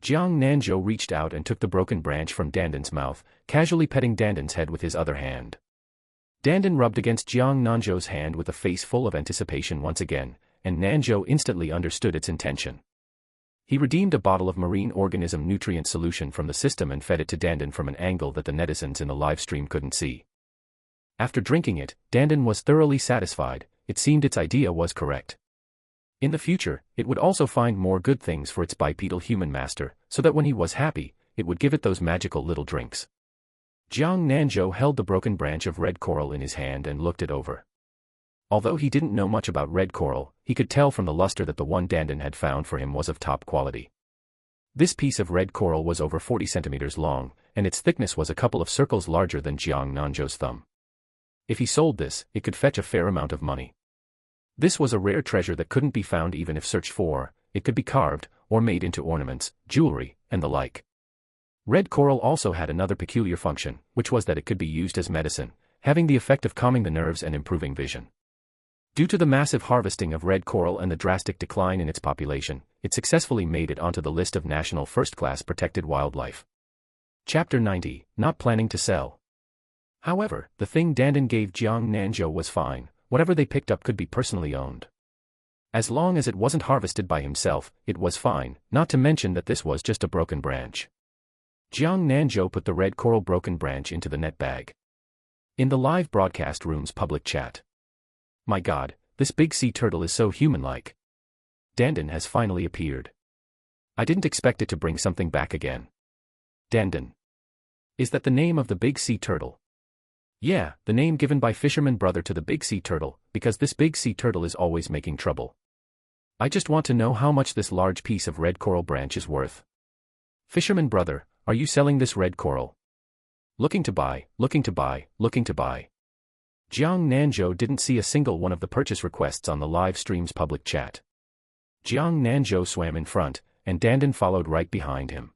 Jiang Nanzhou reached out and took the broken branch from Dandan's mouth, casually petting Dandan's head with his other hand. Dandan rubbed against Jiang Nanzhou's hand with a face full of anticipation once again, and Nanzhou instantly understood its intention. He redeemed a bottle of marine organism nutrient solution from the system and fed it to Dandan from an angle that the netizens in the live stream couldn't see. After drinking it, Dandan was thoroughly satisfied. It seemed its idea was correct. In the future, it would also find more good things for its bipedal human master, so that when he was happy, it would give it those magical little drinks. Jiang Nanzhou held the broken branch of red coral in his hand and looked it over. Although he didn't know much about red coral, he could tell from the luster that the one Dandan had found for him was of top quality. This piece of red coral was over 40 centimeters long, and its thickness was a couple of circles larger than Jiang Nanzhou's thumb. If he sold this, it could fetch a fair amount of money. This was a rare treasure that couldn't be found even if searched for. It could be carved, or made into ornaments, jewelry, and the like. Red coral also had another peculiar function, which was that it could be used as medicine, having the effect of calming the nerves and improving vision. Due to the massive harvesting of red coral and the drastic decline in its population, it successfully made it onto the list of national first-class protected wildlife. Chapter 90, Not Planning to Sell. However, the thing Dandan gave Jiang Nanzhou was fine. Whatever they picked up could be personally owned. As long as it wasn't harvested by himself, it was fine, not to mention that this was just a broken branch. Jiang Nanzhou put the red coral broken branch into the net bag. In the live broadcast room's public chat. "My God, this big sea turtle is so human-like. Dandan has finally appeared. I didn't expect it to bring something back again. Dandan. Is that the name of the big sea turtle?" "Yeah, the name given by Fisherman Brother to the big sea turtle, because this big sea turtle is always making trouble. I just want to know how much this large piece of red coral branch is worth. Fisherman Brother, are you selling this red coral? Looking to buy, looking to buy, looking to buy." Jiang Nanzhou didn't see a single one of the purchase requests on the live stream's public chat. Jiang Nanzhou swam in front, and Dandan followed right behind him.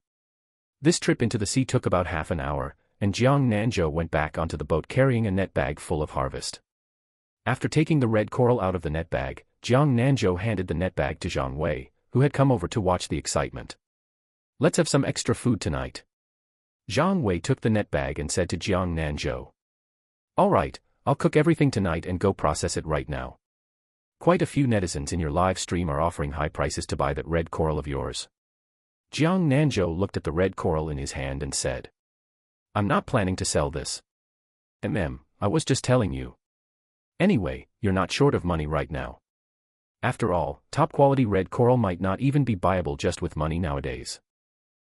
This trip into the sea took about half an hour, and Jiang Nanzhou went back onto the boat carrying a net bag full of harvest. After taking the red coral out of the net bag, Jiang Nanzhou handed the net bag to Zhang Wei, who had come over to watch the excitement. Let's have some extra food tonight. Zhang Wei took the net bag and said to Jiang Nanzhou. All right, I'll cook everything tonight and go process it right now. Quite a few netizens in your live stream are offering high prices to buy that red coral of yours. Jiang Nanzhou looked at the red coral in his hand and said. I'm not planning to sell this. I was just telling you. Anyway, you're not short of money right now. After all, top-quality red coral might not even be buyable just with money nowadays.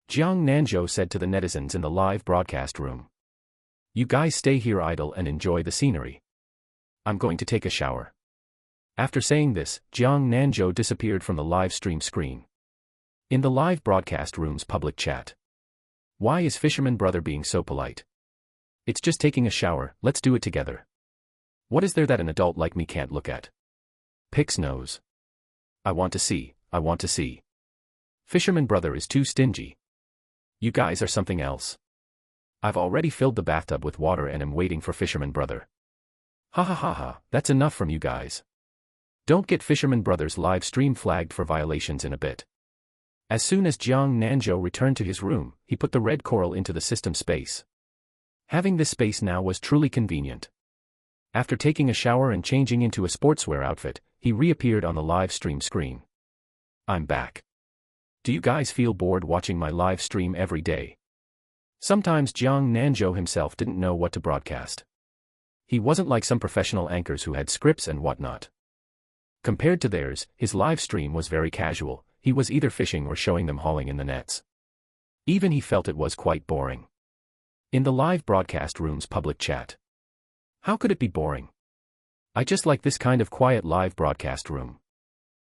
Jiang Nanzhou said to the netizens in the live broadcast room. You guys stay here idle and enjoy the scenery. I'm going to take a shower. After saying this, Jiang Nanzhou disappeared from the live stream screen. In the live broadcast room's public chat. Why is Fisherman brother being so polite? It's just taking a shower, let's do it together. What is there that an adult like me can't look at? Pix nose. I want to see. Fisherman brother is too stingy. You guys are something else. I've already filled the bathtub with water and am waiting for Fisherman brother. Ha ha ha ha, that's enough from you guys. Don't get Fisherman brother's live stream flagged for violations in a bit. As soon as Jiang Nanzhou returned to his room, he put the red coral into the system space. Having this space now was truly convenient. After taking a shower and changing into a sportswear outfit, he reappeared on the live stream screen. I'm back. Do you guys feel bored watching my live stream every day? Sometimes Jiang Nanzhou himself didn't know what to broadcast. He wasn't like some professional anchors who had scripts and whatnot. Compared to theirs, his live stream was very casual. He was either fishing or showing them hauling in the nets. Even he felt it was quite boring. In the live broadcast room's public chat. How could it be boring? I just like this kind of quiet live broadcast room.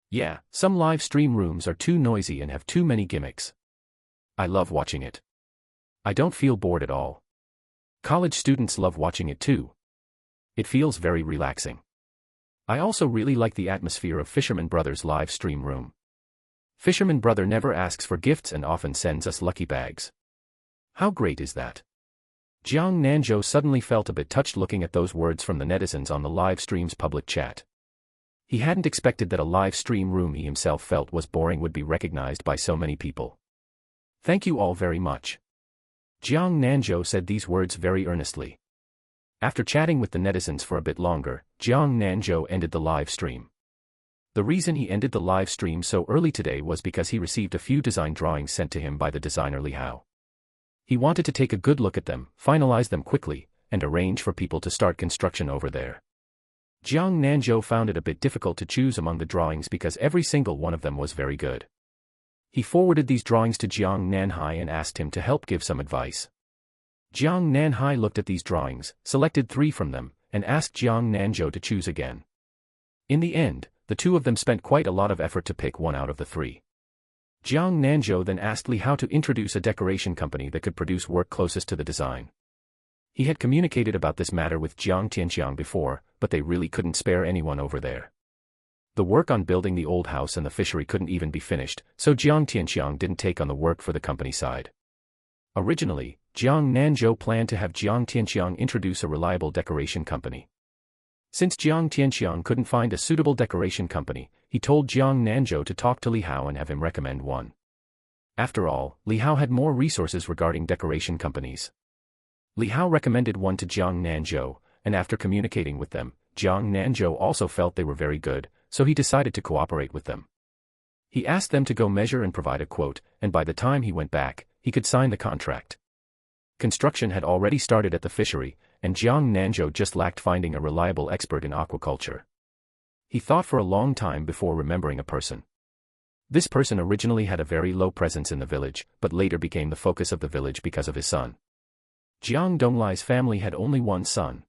Yeah, some live stream rooms are too noisy and have too many gimmicks. I love watching it. I don't feel bored at all. College students love watching it too. It feels very relaxing. I also really like the atmosphere of Fisherman Brothers' live stream room. Fisherman Brother never asks for gifts and often sends us lucky bags. How great is that? Jiang Nanzhou suddenly felt a bit touched looking at those words from the netizens on the live stream's public chat. He hadn't expected that a live stream room he himself felt was boring would be recognized by so many people. Thank you all very much. Jiang Nanzhou said these words very earnestly. After chatting with the netizens for a bit longer, Jiang Nanzhou ended the live stream. The reason he ended the live stream so early today was because he received a few design drawings sent to him by the designer Li Hao. He wanted to take a good look at them, finalize them quickly, and arrange for people to start construction over there. Jiang Nanzhou found it a bit difficult to choose among the drawings because every single one of them was very good. He forwarded these drawings to Jiang Nanhai and asked him to help give some advice. Jiang Nanhai looked at these drawings, selected 3 from them, and asked Jiang Nanzhou to choose again. In the end, the two of them spent quite a lot of effort to pick one out of the 3. Jiang Nanzhou then asked Li Hao to introduce a decoration company that could produce work closest to the design. He had communicated about this matter with Jiang Tianxiang before, but they really couldn't spare anyone over there. The work on building the old house and the fishery couldn't even be finished, so Jiang Tianxiang didn't take on the work for the company side. Originally, Jiang Nanzhou planned to have Jiang Tianxiang introduce a reliable decoration company. Since Jiang Tianxiang couldn't find a suitable decoration company, he told Jiang Nanzhou to talk to Li Hao and have him recommend one. After all, Li Hao had more resources regarding decoration companies. Li Hao recommended one to Jiang Nanzhou, and after communicating with them, Jiang Nanzhou also felt they were very good, so he decided to cooperate with them. He asked them to go measure and provide a quote, and by the time he went back, he could sign the contract. Construction had already started at the fishery, and Jiang Nanzhou just lacked finding a reliable expert in aquaculture. He thought for a long time before remembering a person. This person originally had a very low presence in the village, but later became the focus of the village because of his son. Jiang Donglai's family had only one son.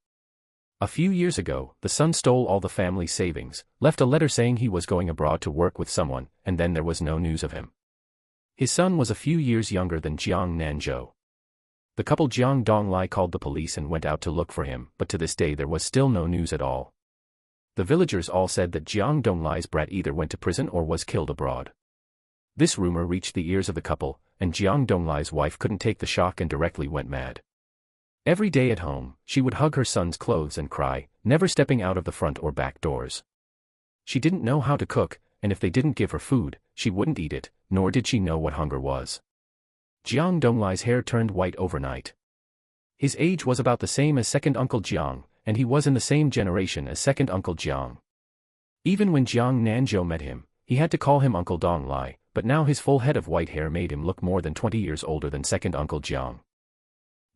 A few years ago, the son stole all the family's savings, left a letter saying he was going abroad to work with someone, and then there was no news of him. His son was a few years younger than Jiang Nanzhou. The couple Jiang Donglai called the police and went out to look for him, but to this day there was still no news at all. The villagers all said that Jiang Donglai's brat either went to prison or was killed abroad. This rumor reached the ears of the couple, and Jiang Donglai's wife couldn't take the shock and directly went mad. Every day at home, she would hug her son's clothes and cry, never stepping out of the front or back doors. She didn't know how to cook, and if they didn't give her food, she wouldn't eat it, nor did she know what hunger was. Jiang Donglai's hair turned white overnight. His age was about the same as second Uncle Jiang, and he was in the same generation as second Uncle Jiang. Even when Jiang Nanzhou met him, he had to call him Uncle Donglai, but now his full head of white hair made him look more than 20 years older than second Uncle Jiang.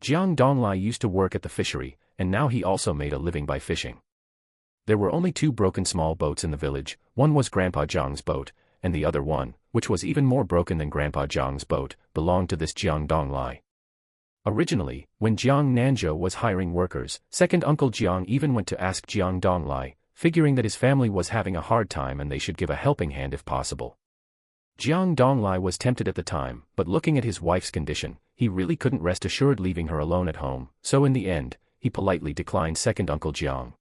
Jiang Donglai used to work at the fishery, and now he also made a living by fishing. There were only 2 broken small boats in the village. One was Grandpa Jiang's boat, and the other one, which was even more broken than Grandpa Jiang's boat, belonged to this Jiang Donglai. Originally, when Jiang Nanzhou was hiring workers, second Uncle Jiang even went to ask Jiang Donglai, figuring that his family was having a hard time and they should give a helping hand if possible. Jiang Donglai was tempted at the time, but looking at his wife's condition, he really couldn't rest assured leaving her alone at home, so in the end, he politely declined second Uncle Jiang.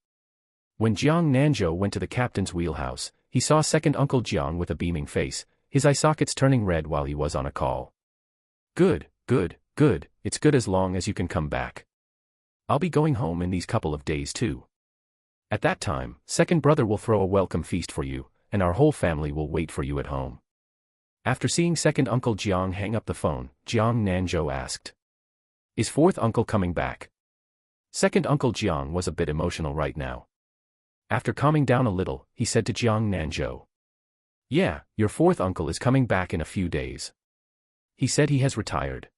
When Jiang Nanzhou went to the captain's wheelhouse, he saw second Uncle Jiang with a beaming face, his eye sockets turning red while he was on a call. Good, good, good, it's good as long as you can come back. I'll be going home in these couple of days too. At that time, second brother will throw a welcome feast for you, and our whole family will wait for you at home. After seeing second Uncle Jiang hang up the phone, Jiang Nanzhou asked, "Is fourth uncle coming back?" Second Uncle Jiang was a bit emotional right now. After calming down a little, he said to Jiang Nanzhou, "Yeah, your fourth uncle is coming back in a few days. He said he has retired.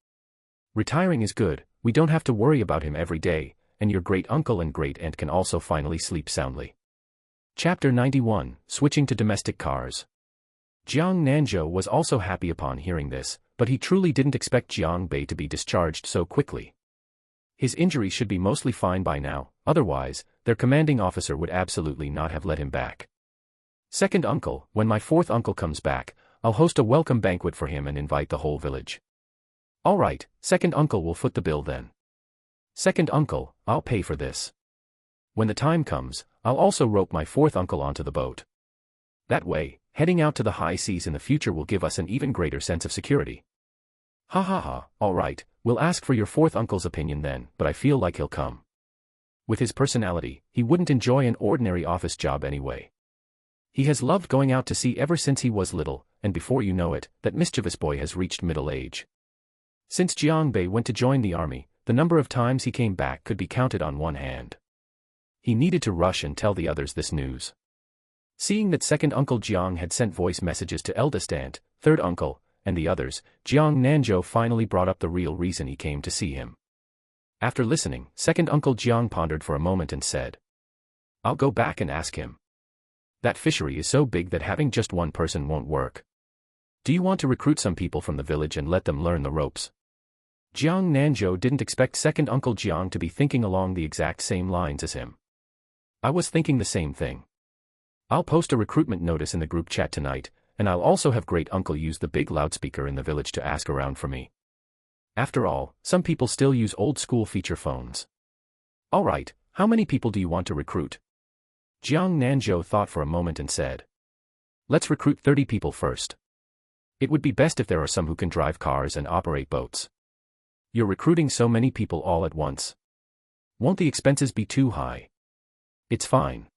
Retiring is good, we don't have to worry about him every day, and your great uncle and great aunt can also finally sleep soundly." Chapter 91, Switching to Domestic Cars. Jiang Nanzhou was also happy upon hearing this, but he truly didn't expect Jiang Bei to be discharged so quickly. His injuries should be mostly fine by now, otherwise, their commanding officer would absolutely not have let him back. "Second uncle, when my fourth uncle comes back, I'll host a welcome banquet for him and invite the whole village." "All right, second uncle will foot the bill then." "Second uncle, I'll pay for this. When the time comes, I'll also rope my fourth uncle onto the boat. That way, heading out to the high seas in the future will give us an even greater sense of security." "Ha ha ha, all right, we'll ask for your fourth uncle's opinion then, but I feel like he'll come. With his personality, he wouldn't enjoy an ordinary office job anyway. He has loved going out to sea ever since he was little, and before you know it, that mischievous boy has reached middle age. Since Jiang Bei went to join the army, the number of times he came back could be counted on one hand. He needed to rush and tell the others this news." Seeing that second Uncle Jiang had sent voice messages to eldest aunt, third uncle, and the others, Jiang Nanzhou finally brought up the real reason he came to see him. After listening, second Uncle Jiang pondered for a moment and said, "I'll go back and ask him. That fishery is so big that having just one person won't work. Do you want to recruit some people from the village and let them learn the ropes?" Jiang Nanzhou didn't expect second Uncle Jiang to be thinking along the exact same lines as him. "I was thinking the same thing. I'll post a recruitment notice in the group chat tonight, and I'll also have great uncle use the big loudspeaker in the village to ask around for me. After all, some people still use old-school feature phones." "All right, how many people do you want to recruit?" Jiang Nanzhou thought for a moment and said, "Let's recruit 30 people first. It would be best if there are some who can drive cars and operate boats. You're recruiting so many people all at once. Won't the expenses be too high?" "It's fine.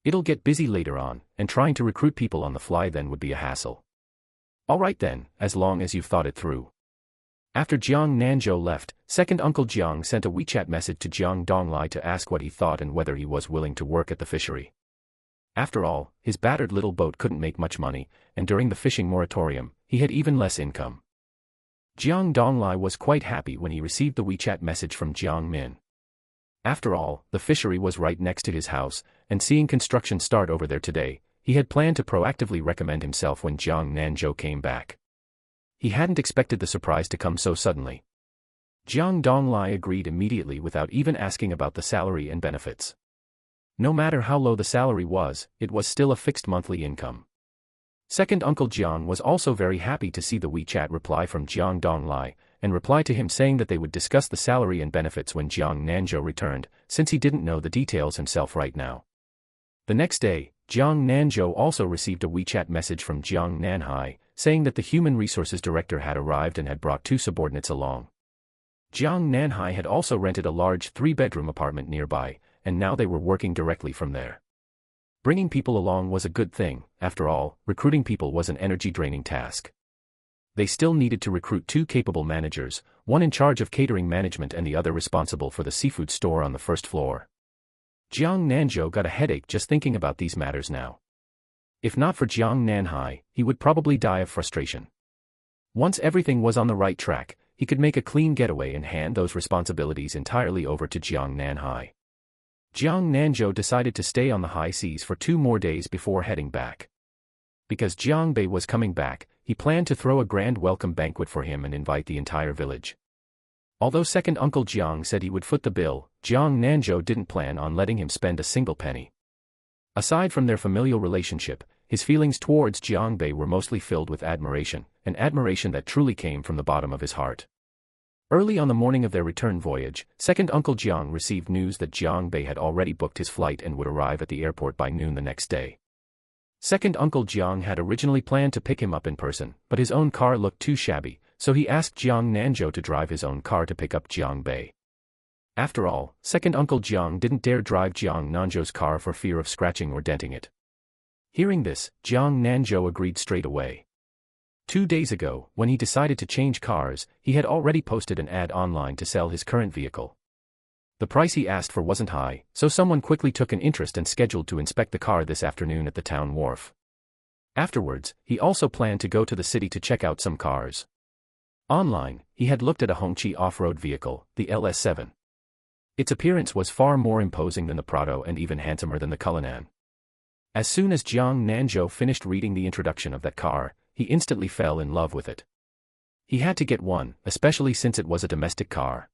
It'll get busy later on, and trying to recruit people on the fly then would be a hassle." "All right then, as long as you've thought it through." After Jiang Nanzhou left, second Uncle Jiang sent a WeChat message to Jiang Donglai to ask what he thought and whether he was willing to work at the fishery. After all, his battered little boat couldn't make much money, and during the fishing moratorium, he had even less income. Jiang Donglai was quite happy when he received the WeChat message from Jiang Min. After all, the fishery was right next to his house, and seeing construction start over there today, he had planned to proactively recommend himself when Jiang Nanzhou came back. He hadn't expected the surprise to come so suddenly. Jiang Donglai agreed immediately without even asking about the salary and benefits. No matter how low the salary was, it was still a fixed monthly income. Second Uncle Jiang was also very happy to see the WeChat reply from Jiang Donglai, and reply to him saying that they would discuss the salary and benefits when Jiang Nanzhou returned, since he didn't know the details himself right now. The next day, Jiang Nanzhou also received a WeChat message from Jiang Nanhai, saying that the Human Resources Director had arrived and had brought 2 subordinates along. Jiang Nanhai had also rented a large 3-bedroom apartment nearby, and now they were working directly from there. Bringing people along was a good thing, after all, recruiting people was an energy-draining task. They still needed to recruit 2 capable managers, one in charge of catering management and the other responsible for the seafood store on the first floor. Jiang Nanzhou got a headache just thinking about these matters now. If not for Jiang Nanhai, he would probably die of frustration. Once everything was on the right track, he could make a clean getaway and hand those responsibilities entirely over to Jiang Nanhai. Jiang Nanzhou decided to stay on the high seas for 2 more days before heading back. Because Jiang Bei was coming back, he planned to throw a grand welcome banquet for him and invite the entire village. Although second Uncle Jiang said he would foot the bill, Jiang Nanzhou didn't plan on letting him spend a single penny. Aside from their familial relationship, his feelings towards Jiang Bei were mostly filled with admiration, an admiration that truly came from the bottom of his heart. Early on the morning of their return voyage, second Uncle Jiang received news that Jiang Bei had already booked his flight and would arrive at the airport by noon the next day. Second Uncle Jiang had originally planned to pick him up in person, but his own car looked too shabby, so he asked Jiang Nanzhou to drive his own car to pick up Jiang Bei. After all, second Uncle Jiang didn't dare drive Jiang Nanzhou's car for fear of scratching or denting it. Hearing this, Jiang Nanzhou agreed straight away. 2 days ago, when he decided to change cars, he had already posted an ad online to sell his current vehicle. The price he asked for wasn't high, so someone quickly took an interest and scheduled to inspect the car this afternoon at the town wharf. Afterwards, he also planned to go to the city to check out some cars. Online, he had looked at a Hongqi off-road vehicle, the LS7. Its appearance was far more imposing than the Prado and even handsomer than the Cullinan. As soon as Jiang Nanzhou finished reading the introduction of that car, he instantly fell in love with it. He had to get one, especially since it was a domestic car.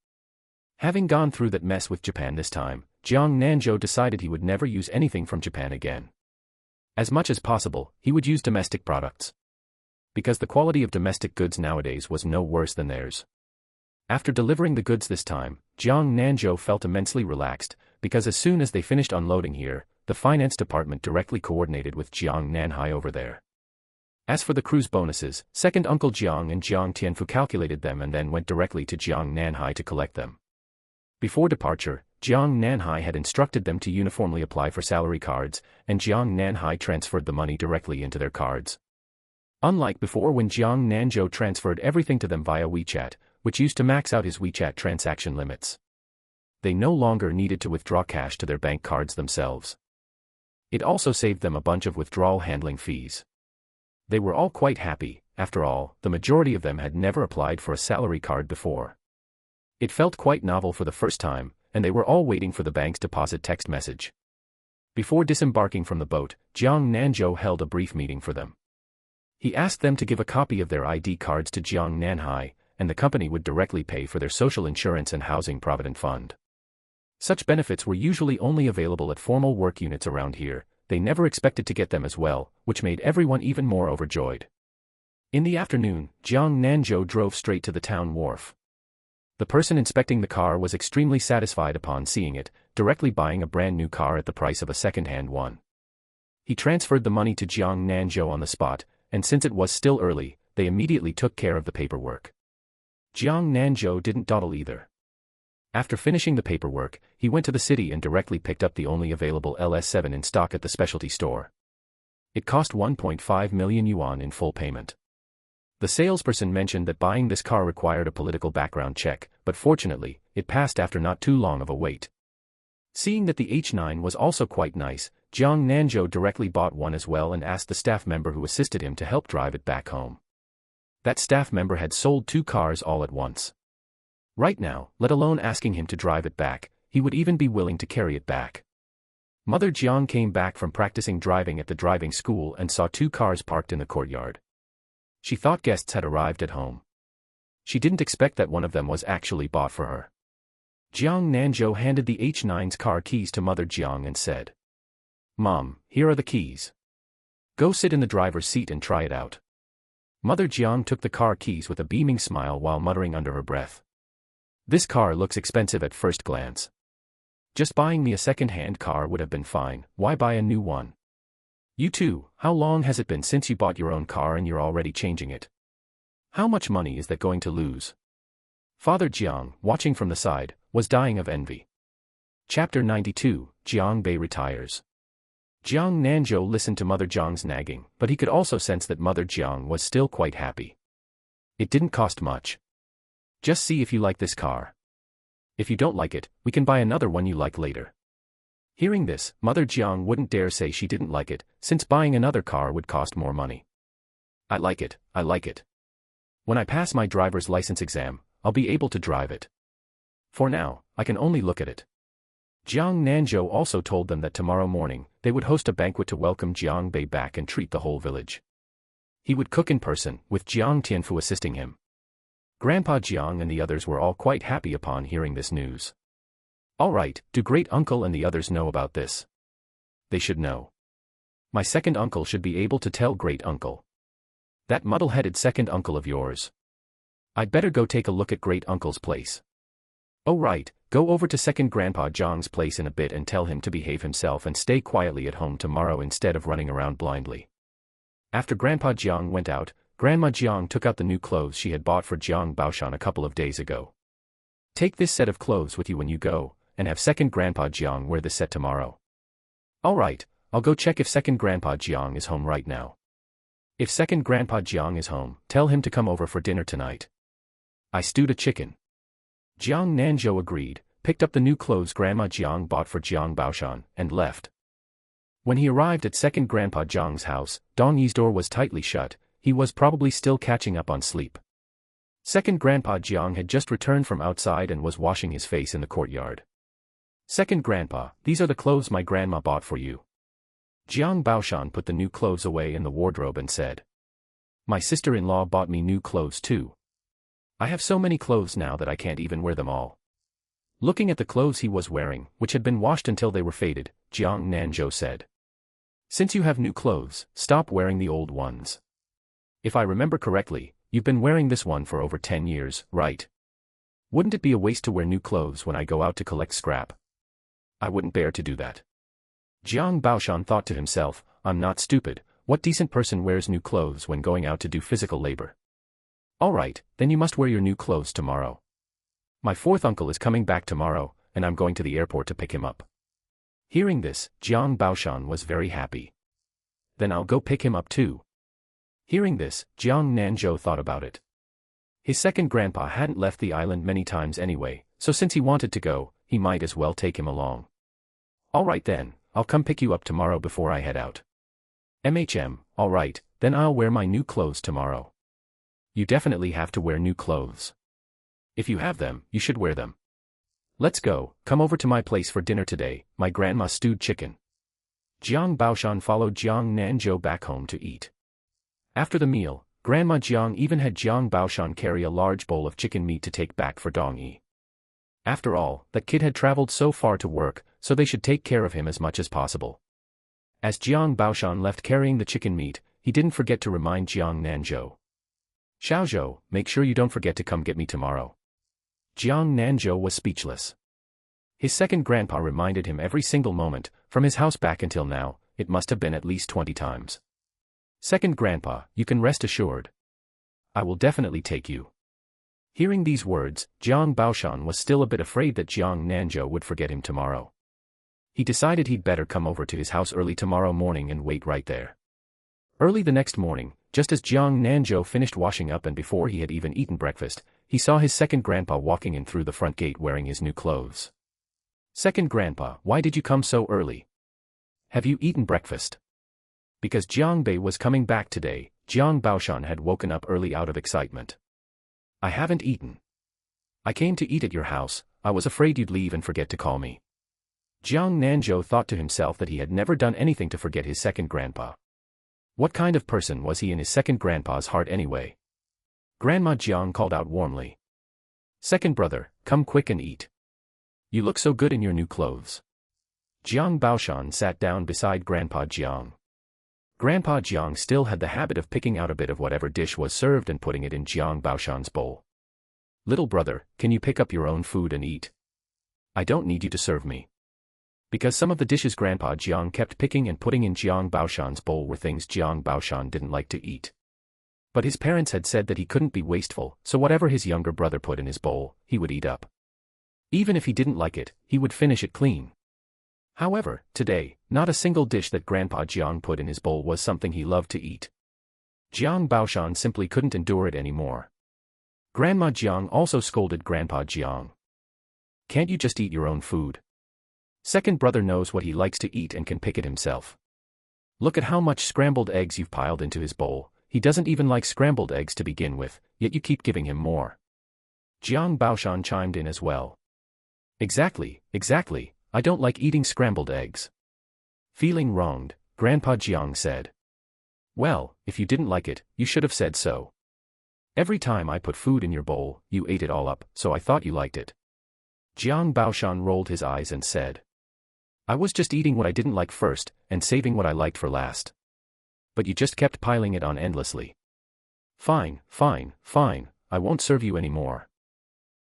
Having gone through that mess with Japan this time, Jiang Nanzhou decided he would never use anything from Japan again. As much as possible, he would use domestic products. Because the quality of domestic goods nowadays was no worse than theirs. After delivering the goods this time, Jiang Nanzhou felt immensely relaxed, because as soon as they finished unloading here, the finance department directly coordinated with Jiang Nanhai over there. As for the cruise bonuses, second Uncle Jiang and Jiang Tianfu calculated them and then went directly to Jiang Nanhai to collect them. Before departure, Jiang Nanhai had instructed them to uniformly apply for salary cards, and Jiang Nanhai transferred the money directly into their cards. Unlike before when Jiang Nanzhou transferred everything to them via WeChat, which used to max out his WeChat transaction limits. They no longer needed to withdraw cash to their bank cards themselves. It also saved them a bunch of withdrawal handling fees. They were all quite happy. After all, the majority of them had never applied for a salary card before. It felt quite novel for the first time, and they were all waiting for the bank's deposit text message. Before disembarking from the boat, Jiang Nanzhou held a brief meeting for them. He asked them to give a copy of their ID cards to Jiang Nanhai, and the company would directly pay for their social insurance and housing provident fund. Such benefits were usually only available at formal work units around here. They never expected to get them as well, which made everyone even more overjoyed. In the afternoon, Jiang Nanzhou drove straight to the town wharf. The person inspecting the car was extremely satisfied upon seeing it, directly buying a brand new car at the price of a second-hand one. He transferred the money to Jiang Nanzhou on the spot, and since it was still early, they immediately took care of the paperwork. Jiang Nanzhou didn't dawdle either. After finishing the paperwork, he went to the city and directly picked up the only available LS7 in stock at the specialty store. It cost 1.5 million yuan in full payment. The salesperson mentioned that buying this car required a political background check, but fortunately, it passed after not too long of a wait. Seeing that the H9 was also quite nice, Jiang Nanzhou directly bought one as well and asked the staff member who assisted him to help drive it back home. That staff member had sold 2 cars all at once. Right now, let alone asking him to drive it back, he would even be willing to carry it back. Mother Jiang came back from practicing driving at the driving school and saw 2 cars parked in the courtyard. She thought guests had arrived at home. She didn't expect that one of them was actually bought for her. Jiang Nanzhou handed the H9's car keys to Mother Jiang and said, "Mom, here are the keys. Go sit in the driver's seat and try it out." Mother Jiang took the car keys with a beaming smile while muttering under her breath, "This car looks expensive at first glance. Just buying me a second-hand car would have been fine, why buy a new one? You too, how long has it been since you bought your own car and you're already changing it? How much money is that going to lose?" Father Jiang, watching from the side, was dying of envy. Chapter 92, Jiang Bei retires. Jiang Nanzhou listened to Mother Jiang's nagging, but he could also sense that Mother Jiang was still quite happy. It didn't cost much. Just see if you like this car. If you don't like it, we can buy another one you like later. Hearing this, Mother Jiang wouldn't dare say she didn't like it, since buying another car would cost more money. I like it, I like it. When I pass my driver's license exam, I'll be able to drive it. For now, I can only look at it. Jiang Nanzhou also told them that tomorrow morning, they would host a banquet to welcome Jiang Bei back and treat the whole village. He would cook in person, with Jiang Tianfu assisting him. Grandpa Jiang and the others were all quite happy upon hearing this news. All right, do great uncle and the others know about this? They should know. My second uncle should be able to tell great uncle. That muddle-headed second uncle of yours. I'd better go take a look at great uncle's place. Oh right, go over to second grandpa Jiang's place in a bit and tell him to behave himself and stay quietly at home tomorrow instead of running around blindly. After Grandpa Jiang went out, Grandma Jiang took out the new clothes she had bought for Jiang Baoshan a couple of days ago. Take this set of clothes with you when you go, and have second Grandpa Jiang wear this set tomorrow. All right, I'll go check if second Grandpa Jiang is home right now. If second Grandpa Jiang is home, tell him to come over for dinner tonight. I stewed a chicken. Jiang Nanzhou agreed, picked up the new clothes Grandma Jiang bought for Jiang Baoshan, and left. When he arrived at second Grandpa Jiang's house, Dong Yi's door was tightly shut. He was probably still catching up on sleep. Second Grandpa Jiang had just returned from outside and was washing his face in the courtyard. Second Grandpa, these are the clothes my grandma bought for you. Jiang Baoshan put the new clothes away in the wardrobe and said. My sister-in-law bought me new clothes too. I have so many clothes now that I can't even wear them all. Looking at the clothes he was wearing, which had been washed until they were faded, Jiang Nanzhou said. Since you have new clothes, stop wearing the old ones. If I remember correctly, you've been wearing this one for over 10 years, right? Wouldn't it be a waste to wear new clothes when I go out to collect scrap? I wouldn't bear to do that. Jiang Baoshan thought to himself, I'm not stupid, what decent person wears new clothes when going out to do physical labor? All right, then you must wear your new clothes tomorrow. My fourth uncle is coming back tomorrow, and I'm going to the airport to pick him up. Hearing this, Jiang Baoshan was very happy. Then I'll go pick him up too. Hearing this, Jiang Nanzhou thought about it. His second grandpa hadn't left the island many times anyway, so since he wanted to go, he might as well take him along. All right then, I'll come pick you up tomorrow before I head out. All right, then I'll wear my new clothes tomorrow. You definitely have to wear new clothes. If you have them, you should wear them. Let's go, come over to my place for dinner today, my grandma stewed chicken. Jiang Baoshan followed Jiang Nanzhou back home to eat. After the meal, Grandma Jiang even had Jiang Baoshan carry a large bowl of chicken meat to take back for Dong Yi. After all, that kid had traveled so far to work, so they should take care of him as much as possible. As Jiang Baoshan left carrying the chicken meat, he didn't forget to remind Jiang Nanzhou. Xiaozhou, make sure you don't forget to come get me tomorrow. Jiang Nanzhou was speechless. His second grandpa reminded him every single moment, from his house back until now, it must have been at least 20 times. Second grandpa, you can rest assured. I will definitely take you. Hearing these words, Jiang Baoshan was still a bit afraid that Jiang Nanzhou would forget him tomorrow. He decided he'd better come over to his house early tomorrow morning and wait right there. Early the next morning, just as Jiang Nanzhou finished washing up and before he had even eaten breakfast, he saw his second grandpa walking in through the front gate wearing his new clothes. Second grandpa, why did you come so early? Have you eaten breakfast? Because Jiang Bei was coming back today, Jiang Baoshan had woken up early out of excitement. I haven't eaten. I came to eat at your house, I was afraid you'd leave and forget to call me. Jiang Nanzhou thought to himself that he had never done anything to forget his second grandpa. What kind of person was he in his second grandpa's heart anyway? Grandma Jiang called out warmly. Second brother, come quick and eat. You look so good in your new clothes. Jiang Baoshan sat down beside Grandpa Jiang. Grandpa Jiang still had the habit of picking out a bit of whatever dish was served and putting it in Jiang Baoshan's bowl. Little brother, can you pick up your own food and eat? I don't need you to serve me. Because some of the dishes Grandpa Jiang kept picking and putting in Jiang Baoshan's bowl were things Jiang Baoshan didn't like to eat. But his parents had said that he couldn't be wasteful, so whatever his younger brother put in his bowl, he would eat up. Even if he didn't like it, he would finish it clean. However, today, not a single dish that Grandpa Jiang put in his bowl was something he loved to eat. Jiang Baoshan simply couldn't endure it anymore. Grandma Jiang also scolded Grandpa Jiang. Can't you just eat your own food? Second brother knows what he likes to eat and can pick it himself. Look at how much scrambled eggs you've piled into his bowl. He doesn't even like scrambled eggs to begin with, yet you keep giving him more. Jiang Baoshan chimed in as well. Exactly, I don't like eating scrambled eggs. Feeling wronged, Grandpa Jiang said. Well, if you didn't like it, you should have said so. Every time I put food in your bowl, you ate it all up, so I thought you liked it. Jiang Baoshan rolled his eyes and said. I was just eating what I didn't like first, and saving what I liked for last. But you just kept piling it on endlessly. Fine, I won't serve you anymore.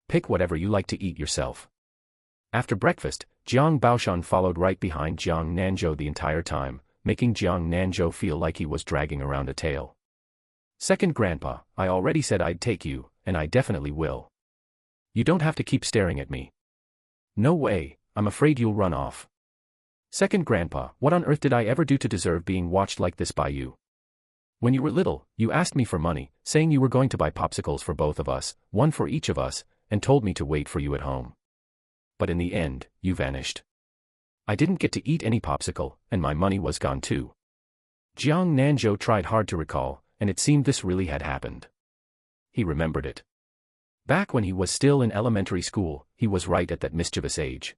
Pick whatever you like to eat yourself. After breakfast, Jiang Baoshan followed right behind Jiang Nanzhou the entire time, making Jiang Nanzhou feel like he was dragging around a tail. Second Grandpa, I already said I'd take you, and I definitely will. You don't have to keep staring at me. No way, I'm afraid you'll run off. Second Grandpa, what on earth did I ever do to deserve being watched like this by you? When you were little, you asked me for money, saying you were going to buy popsicles for both of us, one for each of us, and told me to wait for you at home. But in the end, you vanished. I didn't get to eat any popsicle, and my money was gone too. Jiang Nanzhou tried hard to recall, and it seemed this really had happened. He remembered it. Back when he was still in elementary school, he was right at that mischievous age.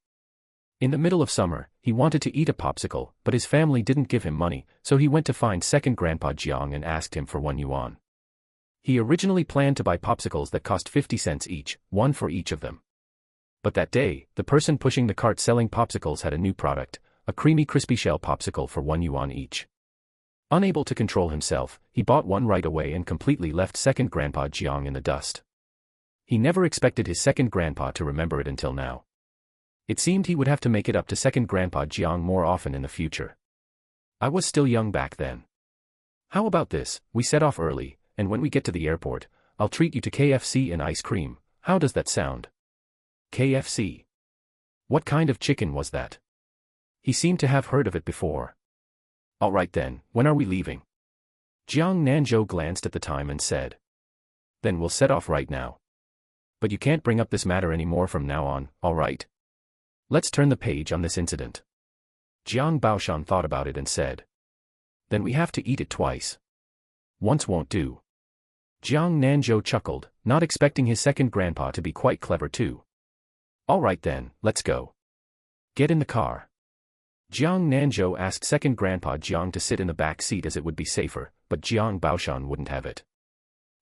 In the middle of summer, he wanted to eat a popsicle, but his family didn't give him money, so he went to find Second Grandpa Jiang and asked him for 1 yuan. He originally planned to buy popsicles that cost 50 cents each, one for each of them. But that day, the person pushing the cart selling popsicles had a new product, a creamy crispy shell popsicle for 1 yuan each. Unable to control himself, he bought one right away and completely left Second Grandpa Jiang in the dust. He never expected his second grandpa to remember it until now. It seemed he would have to make it up to Second Grandpa Jiang more often in the future. I was still young back then. How about this, we set off early, and when we get to the airport, I'll treat you to KFC and ice cream. How does that sound? KFC. What kind of chicken was that? He seemed to have heard of it before. All right then, when are we leaving? Jiang Nanzhou glanced at the time and said. Then we'll set off right now. But you can't bring up this matter anymore from now on, all right? Let's turn the page on this incident. Jiang Baoshan thought about it and said. Then we have to eat it twice. Once won't do. Jiang Nanzhou chuckled, not expecting his second grandpa to be quite clever too. All right then, let's go. Get in the car. Jiang Nanzhou asked second grandpa Jiang to sit in the back seat as it would be safer, but Jiang Baoshan wouldn't have it.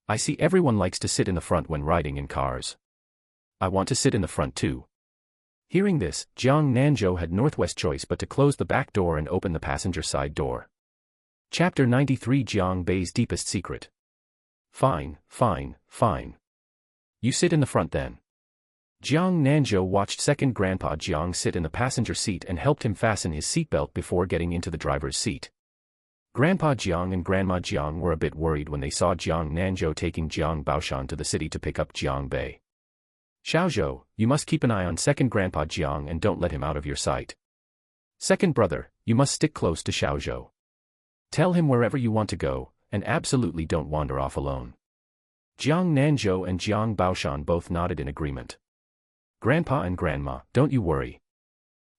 I see everyone likes to sit in the front when riding in cars. I want to sit in the front too. Hearing this, Jiang Nanzhou had northwest choice but to close the back door and open the passenger side door. Chapter 93 Jiang Bei's Deepest Secret. Fine. You sit in the front then. Jiang Nanzhou watched second grandpa Jiang sit in the passenger seat and helped him fasten his seatbelt before getting into the driver's seat. Grandpa Jiang and Grandma Jiang were a bit worried when they saw Jiang Nanzhou taking Jiang Baoshan to the city to pick up Jiang Bei. Xiaozhou, you must keep an eye on second grandpa Jiang and don't let him out of your sight. Second brother, you must stick close to Xiaozhou. Tell him wherever you want to go, and absolutely don't wander off alone. Jiang Nanzhou and Jiang Baoshan both nodded in agreement. Grandpa and Grandma, don't you worry.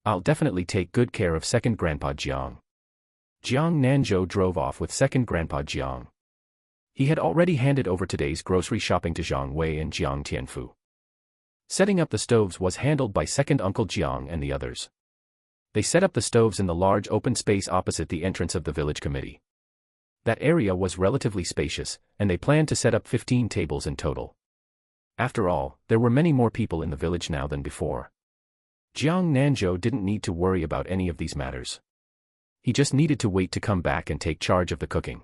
I'll definitely take good care of second grandpa Jiang. Jiang Nanzhou drove off with second grandpa Jiang. He had already handed over today's grocery shopping to Zhang Wei and Jiang Tianfu. Setting up the stoves was handled by second uncle Jiang and the others. They set up the stoves in the large open space opposite the entrance of the village committee. That area was relatively spacious, and they planned to set up 15 tables in total. After all, there were many more people in the village now than before. Jiang Nanzhou didn't need to worry about any of these matters. He just needed to wait to come back and take charge of the cooking.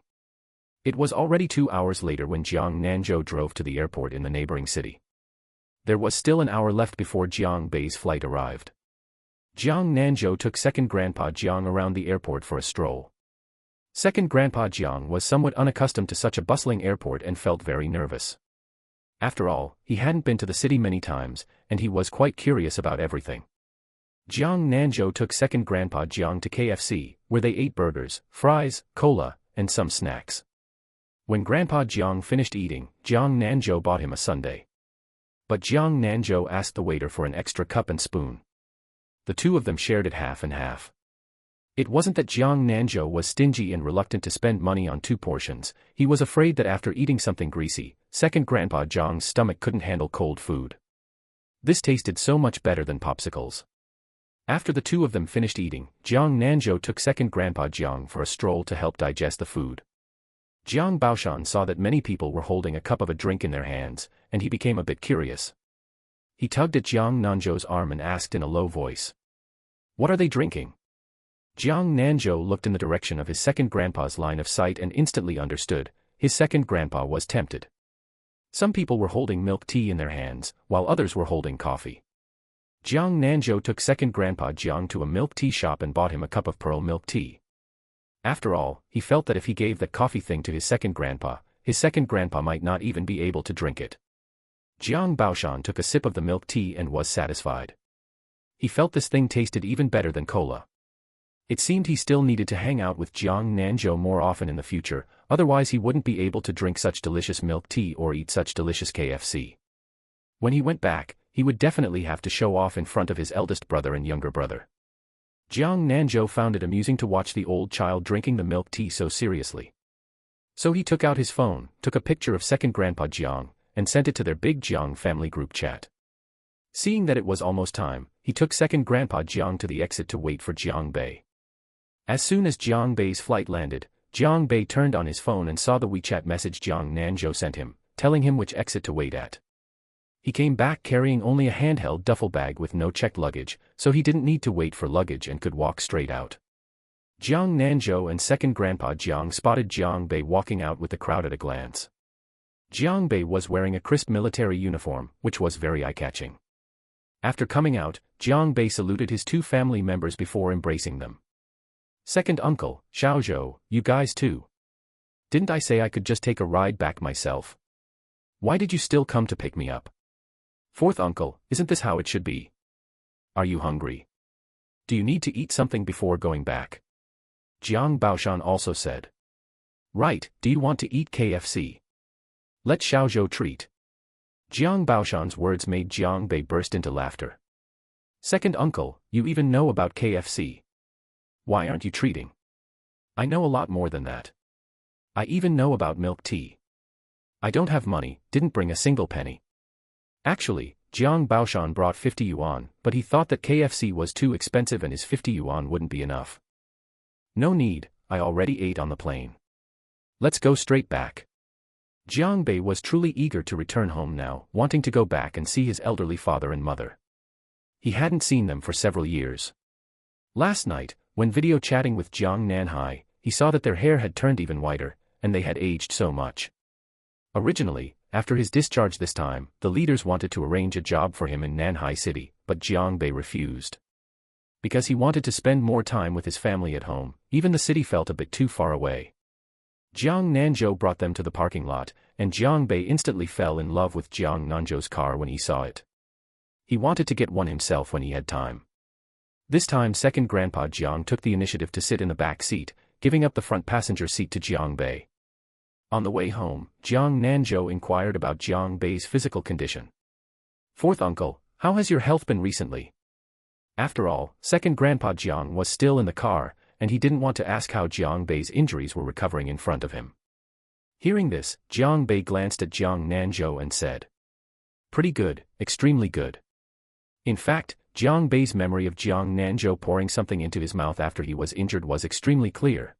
It was already 2 hours later when Jiang Nanzhou drove to the airport in the neighboring city. There was still an hour left before Jiang Bei's flight arrived. Jiang Nanzhou took second grandpa Jiang around the airport for a stroll. Second grandpa Jiang was somewhat unaccustomed to such a bustling airport and felt very nervous. After all, he hadn't been to the city many times, and he was quite curious about everything. Jiang Nanzhou took second grandpa Jiang to KFC, where they ate burgers, fries, cola, and some snacks. When Grandpa Jiang finished eating, Jiang Nanzhou bought him a sundae. But Jiang Nanzhou asked the waiter for an extra cup and spoon. The two of them shared it half and half. It wasn't that Jiang Nanzhou was stingy and reluctant to spend money on 2 portions, he was afraid that after eating something greasy, second Grandpa Jiang's stomach couldn't handle cold food. This tasted so much better than popsicles. After the two of them finished eating, Jiang Nanzhou took second Grandpa Jiang for a stroll to help digest the food. Jiang Baoshan saw that many people were holding a cup of a drink in their hands, and he became a bit curious. He tugged at Jiang Nanzhou's arm and asked in a low voice, "What are they drinking?" Jiang Nanzhou looked in the direction of his second grandpa's line of sight and instantly understood, his second grandpa was tempted. Some people were holding milk tea in their hands, while others were holding coffee. Jiang Nanzhou took second Grandpa Jiang to a milk tea shop and bought him a cup of pearl milk tea. After all, he felt that if he gave that coffee thing to his second grandpa might not even be able to drink it. Jiang Baoshan took a sip of the milk tea and was satisfied. He felt this thing tasted even better than cola. It seemed he still needed to hang out with Jiang Nanzhou more often in the future, otherwise he wouldn't be able to drink such delicious milk tea or eat such delicious KFC. When he went back, he would definitely have to show off in front of his eldest brother and younger brother. Jiang Nanzhou found it amusing to watch the old child drinking the milk tea so seriously. So he took out his phone, took a picture of second Grandpa Jiang, and sent it to their big Jiang family group chat. Seeing that it was almost time, he took second Grandpa Jiang to the exit to wait for Jiang Bei. As soon as Jiang Bei's flight landed, Jiang Bei turned on his phone and saw the WeChat message Jiang Nanzhou sent him, telling him which exit to wait at. He came back carrying only a handheld duffel bag with no checked luggage, so he didn't need to wait for luggage and could walk straight out. Jiang Nanzhou and second Grandpa Jiang spotted Jiang Bei walking out with the crowd at a glance. Jiang Bei was wearing a crisp military uniform, which was very eye-catching. After coming out, Jiang Bei saluted his 2 family members before embracing them. "Second uncle, Xiaozhou, you guys too. Didn't I say I could just take a ride back myself? Why did you still come to pick me up? Fourth uncle, isn't this how it should be? Are you hungry? Do you need to eat something before going back?" Jiang Baoshan also said. "Right, do you want to eat KFC? Let Xiaozhou treat." Jiang Baoshan's words made Jiang Bei burst into laughter. "Second uncle, you even know about KFC. Why aren't you treating? I know a lot more than that. I even know about milk tea. I don't have money, didn't bring a single penny." Actually, Jiang Baoshan brought 50 yuan, but he thought that KFC was too expensive and his 50 yuan wouldn't be enough. "No need, I already ate on the plane. Let's go straight back." Jiang Bei was truly eager to return home now, wanting to go back and see his elderly father and mother. He hadn't seen them for several years. Last night, when video chatting with Jiang Nanhai, he saw that their hair had turned even whiter, and they had aged so much. Originally, after his discharge this time, the leaders wanted to arrange a job for him in Nanhai City, but Jiang Bei refused. Because he wanted to spend more time with his family at home, even the city felt a bit too far away. Jiang Nanzhou brought them to the parking lot, and Jiang Bei instantly fell in love with Jiang Nanzhou's car when he saw it. He wanted to get one himself when he had time. This time second Grandpa Jiang took the initiative to sit in the back seat, giving up the front passenger seat to Jiang Bei. On the way home, Jiang Nanzhou inquired about Jiang Bei's physical condition. "Fourth uncle, how has your health been recently?" After all, second Grandpa Jiang was still in the car, and he didn't want to ask how Jiang Bei's injuries were recovering in front of him. Hearing this, Jiang Bei glanced at Jiang Nanzhou and said, "Pretty good, extremely good." In fact, Jiang Bei's memory of Jiang Nanzhou pouring something into his mouth after he was injured was extremely clear.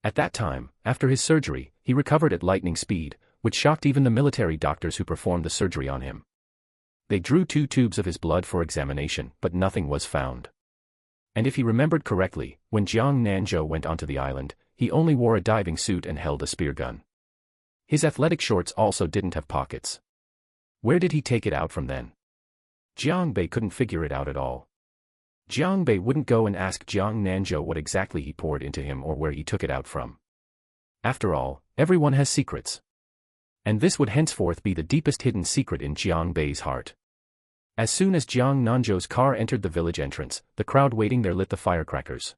At that time, after his surgery, he recovered at lightning speed, which shocked even the military doctors who performed the surgery on him. They drew 2 tubes of his blood for examination, but nothing was found. And if he remembered correctly, when Jiang Nanzhou went onto the island, he only wore a diving suit and held a spear gun. His athletic shorts also didn't have pockets. Where did he take it out from then? Jiang Bei couldn't figure it out at all. Jiang Bei wouldn't go and ask Jiang Nanzhou what exactly he poured into him or where he took it out from. After all, everyone has secrets. And this would henceforth be the deepest hidden secret in Jiang Bei's heart. As soon as Jiang Nanzhou's car entered the village entrance, the crowd waiting there lit the firecrackers.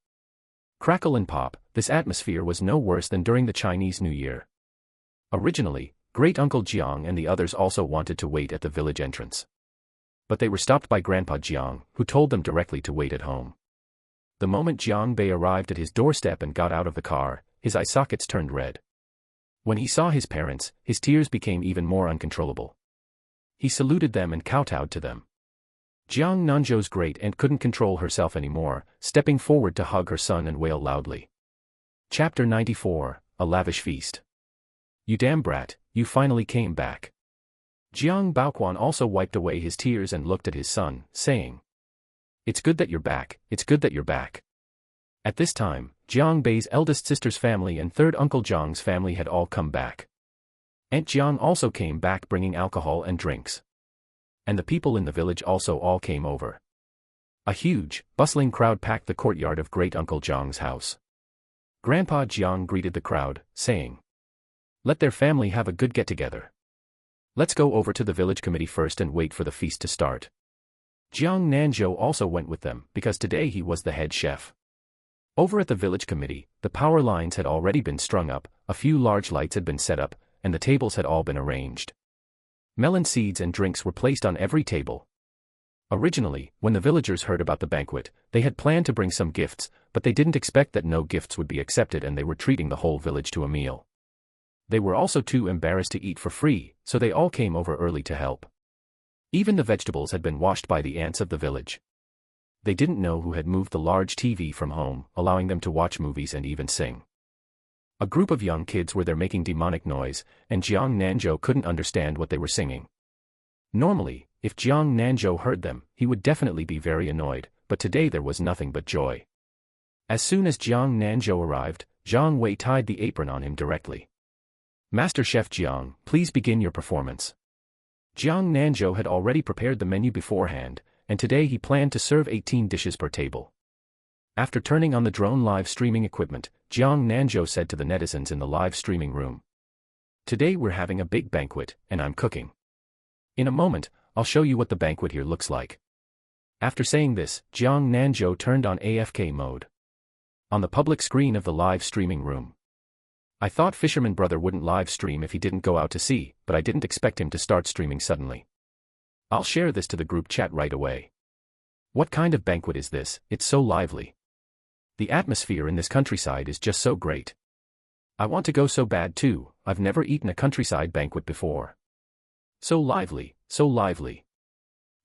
Crackle and pop, this atmosphere was no worse than during the Chinese New Year. Originally, Great-Uncle Jiang and the others also wanted to wait at the village entrance. But they were stopped by Grandpa Jiang, who told them directly to wait at home. The moment Jiang Bei arrived at his doorstep and got out of the car, his eye sockets turned red. When he saw his parents, his tears became even more uncontrollable. He saluted them and kowtowed to them. Jiang Nanzhou's great-aunt couldn't control herself anymore, stepping forward to hug her son and wail loudly. Chapter 94, A Lavish Feast. You damn brat, you finally came back. Jiang Baoquan also wiped away his tears and looked at his son, saying, It's good that you're back, it's good that you're back. At this time, Jiang Bei's eldest sister's family and third Uncle Jiang's family had all come back. Aunt Jiang also came back bringing alcohol and drinks. And the people in the village also all came over. A huge, bustling crowd packed the courtyard of Great-Uncle Jiang's house. Grandpa Jiang greeted the crowd, saying, Let their family have a good get-together. Let's go over to the village committee first and wait for the feast to start. Jiang Nanzhou also went with them because today he was the head chef. Over at the village committee, the power lines had already been strung up, a few large lights had been set up, and the tables had all been arranged. Melon seeds and drinks were placed on every table. Originally, when the villagers heard about the banquet, they had planned to bring some gifts, but they didn't expect that no gifts would be accepted and they were treating the whole village to a meal. They were also too embarrassed to eat for free, so they all came over early to help. Even the vegetables had been washed by the aunts of the village. They didn't know who had moved the large TV from home, allowing them to watch movies and even sing. A group of young kids were there making demonic noise, and Jiang Nanzhou couldn't understand what they were singing. Normally, if Jiang Nanzhou heard them, he would definitely be very annoyed, but today there was nothing but joy. As soon as Jiang Nanzhou arrived, Zhang Wei tied the apron on him directly. Master Chef Jiang, please begin your performance. Jiang Nanzhou had already prepared the menu beforehand, and today he planned to serve 18 dishes per table. After turning on the drone live streaming equipment, Jiang Nanzhou said to the netizens in the live streaming room, Today we're having a big banquet, and I'm cooking. In a moment, I'll show you what the banquet here looks like. After saying this, Jiang Nanzhou turned on AFK mode. On the public screen of the live streaming room. I thought Fisherman brother wouldn't live stream if he didn't go out to sea, but I didn't expect him to start streaming suddenly. I'll share this to the group chat right away. What kind of banquet is this? It's so lively. The atmosphere in this countryside is just so great. I want to go so bad too. I've never eaten a countryside banquet before. So lively, so lively.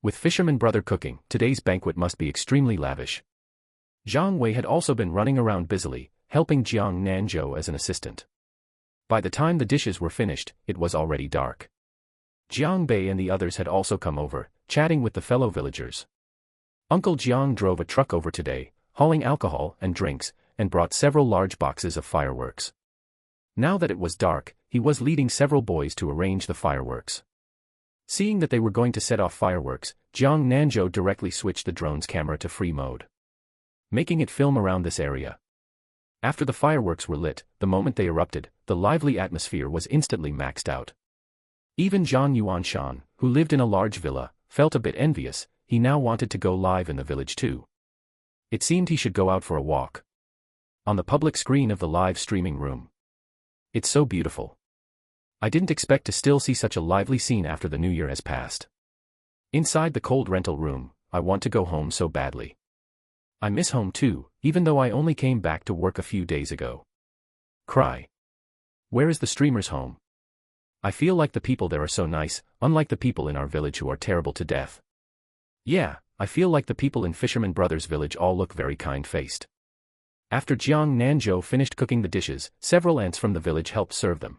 With Fisherman brother cooking, today's banquet must be extremely lavish. Zhang Wei had also been running around busily, helping Jiang Nanzhou as an assistant. By the time the dishes were finished, it was already dark. Jiang Bei and the others had also come over, chatting with the fellow villagers. Uncle Jiang drove a truck over today, hauling alcohol and drinks, and brought several large boxes of fireworks. Now that it was dark, he was leading several boys to arrange the fireworks. Seeing that they were going to set off fireworks, Jiang Nanzhou directly switched the drone's camera to free mode, making it film around this area. After the fireworks were lit, the moment they erupted, the lively atmosphere was instantly maxed out. Even Zhang Yuanshan, who lived in a large villa, felt a bit envious. He now wanted to go live in the village too. It seemed he should go out for a walk. On the public screen of the live streaming room. It's so beautiful. I didn't expect to still see such a lively scene after the new year has passed. Inside the cold rental room, I want to go home so badly. I miss home too, even though I only came back to work a few days ago. Cry. Where is the streamer's home? I feel like the people there are so nice, unlike the people in our village who are terrible to death. Yeah, I feel like the people in Fisherman Brothers' village all look very kind-faced. After Jiang Nanzhou finished cooking the dishes, several aunts from the village helped serve them.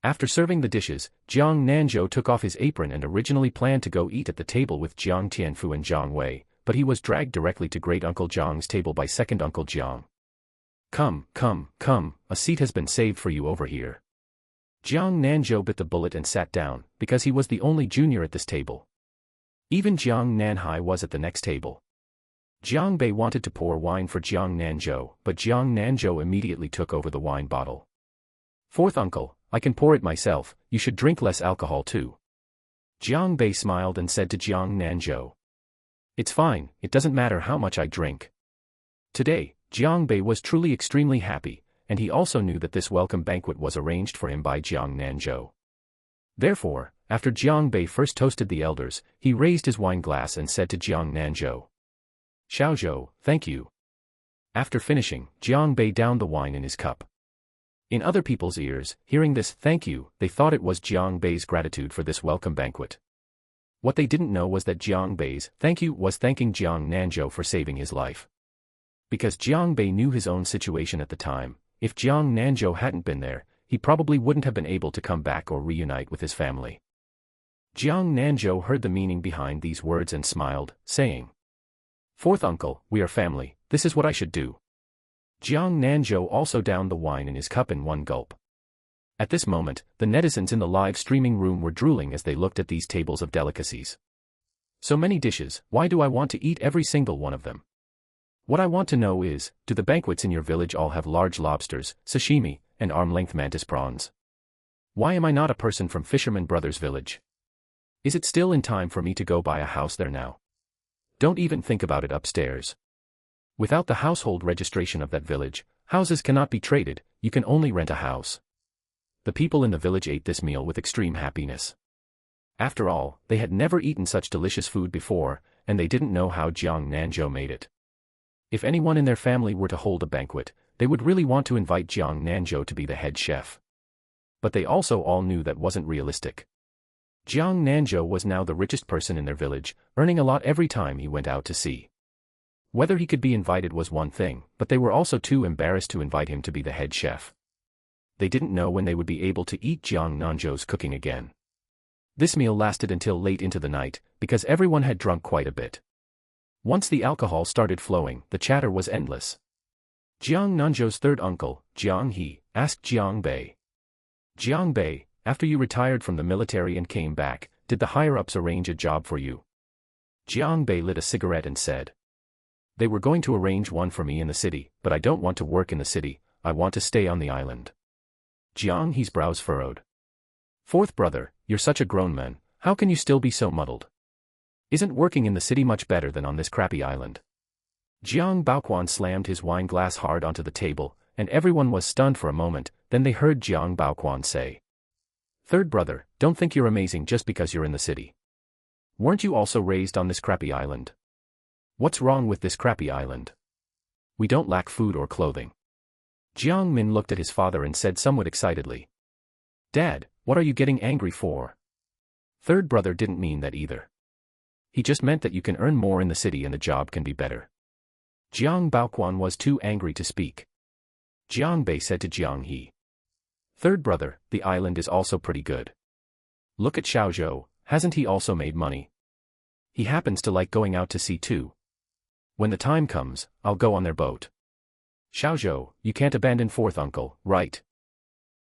After serving the dishes, Jiang Nanzhou took off his apron and originally planned to go eat at the table with Jiang Tianfu and Zhang Wei, but he was dragged directly to Great-Uncle Jiang's table by Second Uncle Jiang. Come, a seat has been saved for you over here. Jiang Nanzhou bit the bullet and sat down, because he was the only junior at this table. Even Jiang Nanhai was at the next table. Jiang Bei wanted to pour wine for Jiang Nanzhou, but Jiang Nanzhou immediately took over the wine bottle. Fourth uncle, I can pour it myself, you should drink less alcohol too. Jiang Bei smiled and said to Jiang Nanzhou. It's fine, it doesn't matter how much I drink. Today, Jiang Bei was truly extremely happy, and he also knew that this welcome banquet was arranged for him by Jiang Nanzhou. Therefore, after Jiang Bei first toasted the elders, he raised his wine glass and said to Jiang Nanzhou, "Xiaozhou, thank you." After finishing, Jiang Bei downed the wine in his cup. In other people's ears, hearing this "thank you," they thought it was Jiang Bei's gratitude for this welcome banquet. What they didn't know was that Jiang Bei's "thank you" was thanking Jiang Nanzhou for saving his life. Because Jiang Bei knew his own situation at the time, if Jiang Nanzhou hadn't been there, he probably wouldn't have been able to come back or reunite with his family. Jiang Nanzhou heard the meaning behind these words and smiled, saying, "Fourth uncle, we are family, this is what I should do." Jiang Nanzhou also downed the wine in his cup in one gulp. At this moment, the netizens in the live streaming room were drooling as they looked at these tables of delicacies. So many dishes, why do I want to eat every single one of them? What I want to know is, do the banquets in your village all have large lobsters, sashimi, and arm-length mantis prawns? Why am I not a person from Fisherman Brothers' village? Is it still in time for me to go buy a house there now? Don't even think about it upstairs. Without the household registration of that village, houses cannot be traded, you can only rent a house. The people in the village ate this meal with extreme happiness. After all, they had never eaten such delicious food before, and they didn't know how Jiang Nanzhou made it. If anyone in their family were to hold a banquet, they would really want to invite Jiang Nanzhou to be the head chef. But they also all knew that wasn't realistic. Jiang Nanzhou was now the richest person in their village, earning a lot every time he went out to sea. Whether he could be invited was one thing, but they were also too embarrassed to invite him to be the head chef. They didn't know when they would be able to eat Jiang Nanzhou's cooking again. This meal lasted until late into the night, because everyone had drunk quite a bit. Once the alcohol started flowing, the chatter was endless. Jiang Nanzhou's third uncle, Jiang He, asked Jiang Bei, "Jiang Bei, after you retired from the military and came back, did the higher-ups arrange a job for you?" Jiang Bei lit a cigarette and said, "They were going to arrange one for me in the city, but I don't want to work in the city, I want to stay on the island." Jiang He's brows furrowed. "Fourth brother, you're such a grown man, how can you still be so muddled? Isn't working in the city much better than on this crappy island?" Jiang Baoquan slammed his wine glass hard onto the table, and everyone was stunned for a moment, then they heard Jiang Baoquan say, "Third brother, don't think you're amazing just because you're in the city. Weren't you also raised on this crappy island? What's wrong with this crappy island? We don't lack food or clothing." Jiang Min looked at his father and said somewhat excitedly, "Dad, what are you getting angry for? Third brother didn't mean that either. He just meant that you can earn more in the city and the job can be better." Jiang Baoquan was too angry to speak. Jiang Bei said to Jiang He, "Third brother, the island is also pretty good. Look at Xiaozhou, hasn't he also made money? He happens to like going out to sea too. When the time comes, I'll go on their boat. Xiaozhou, you can't abandon fourth uncle, right?"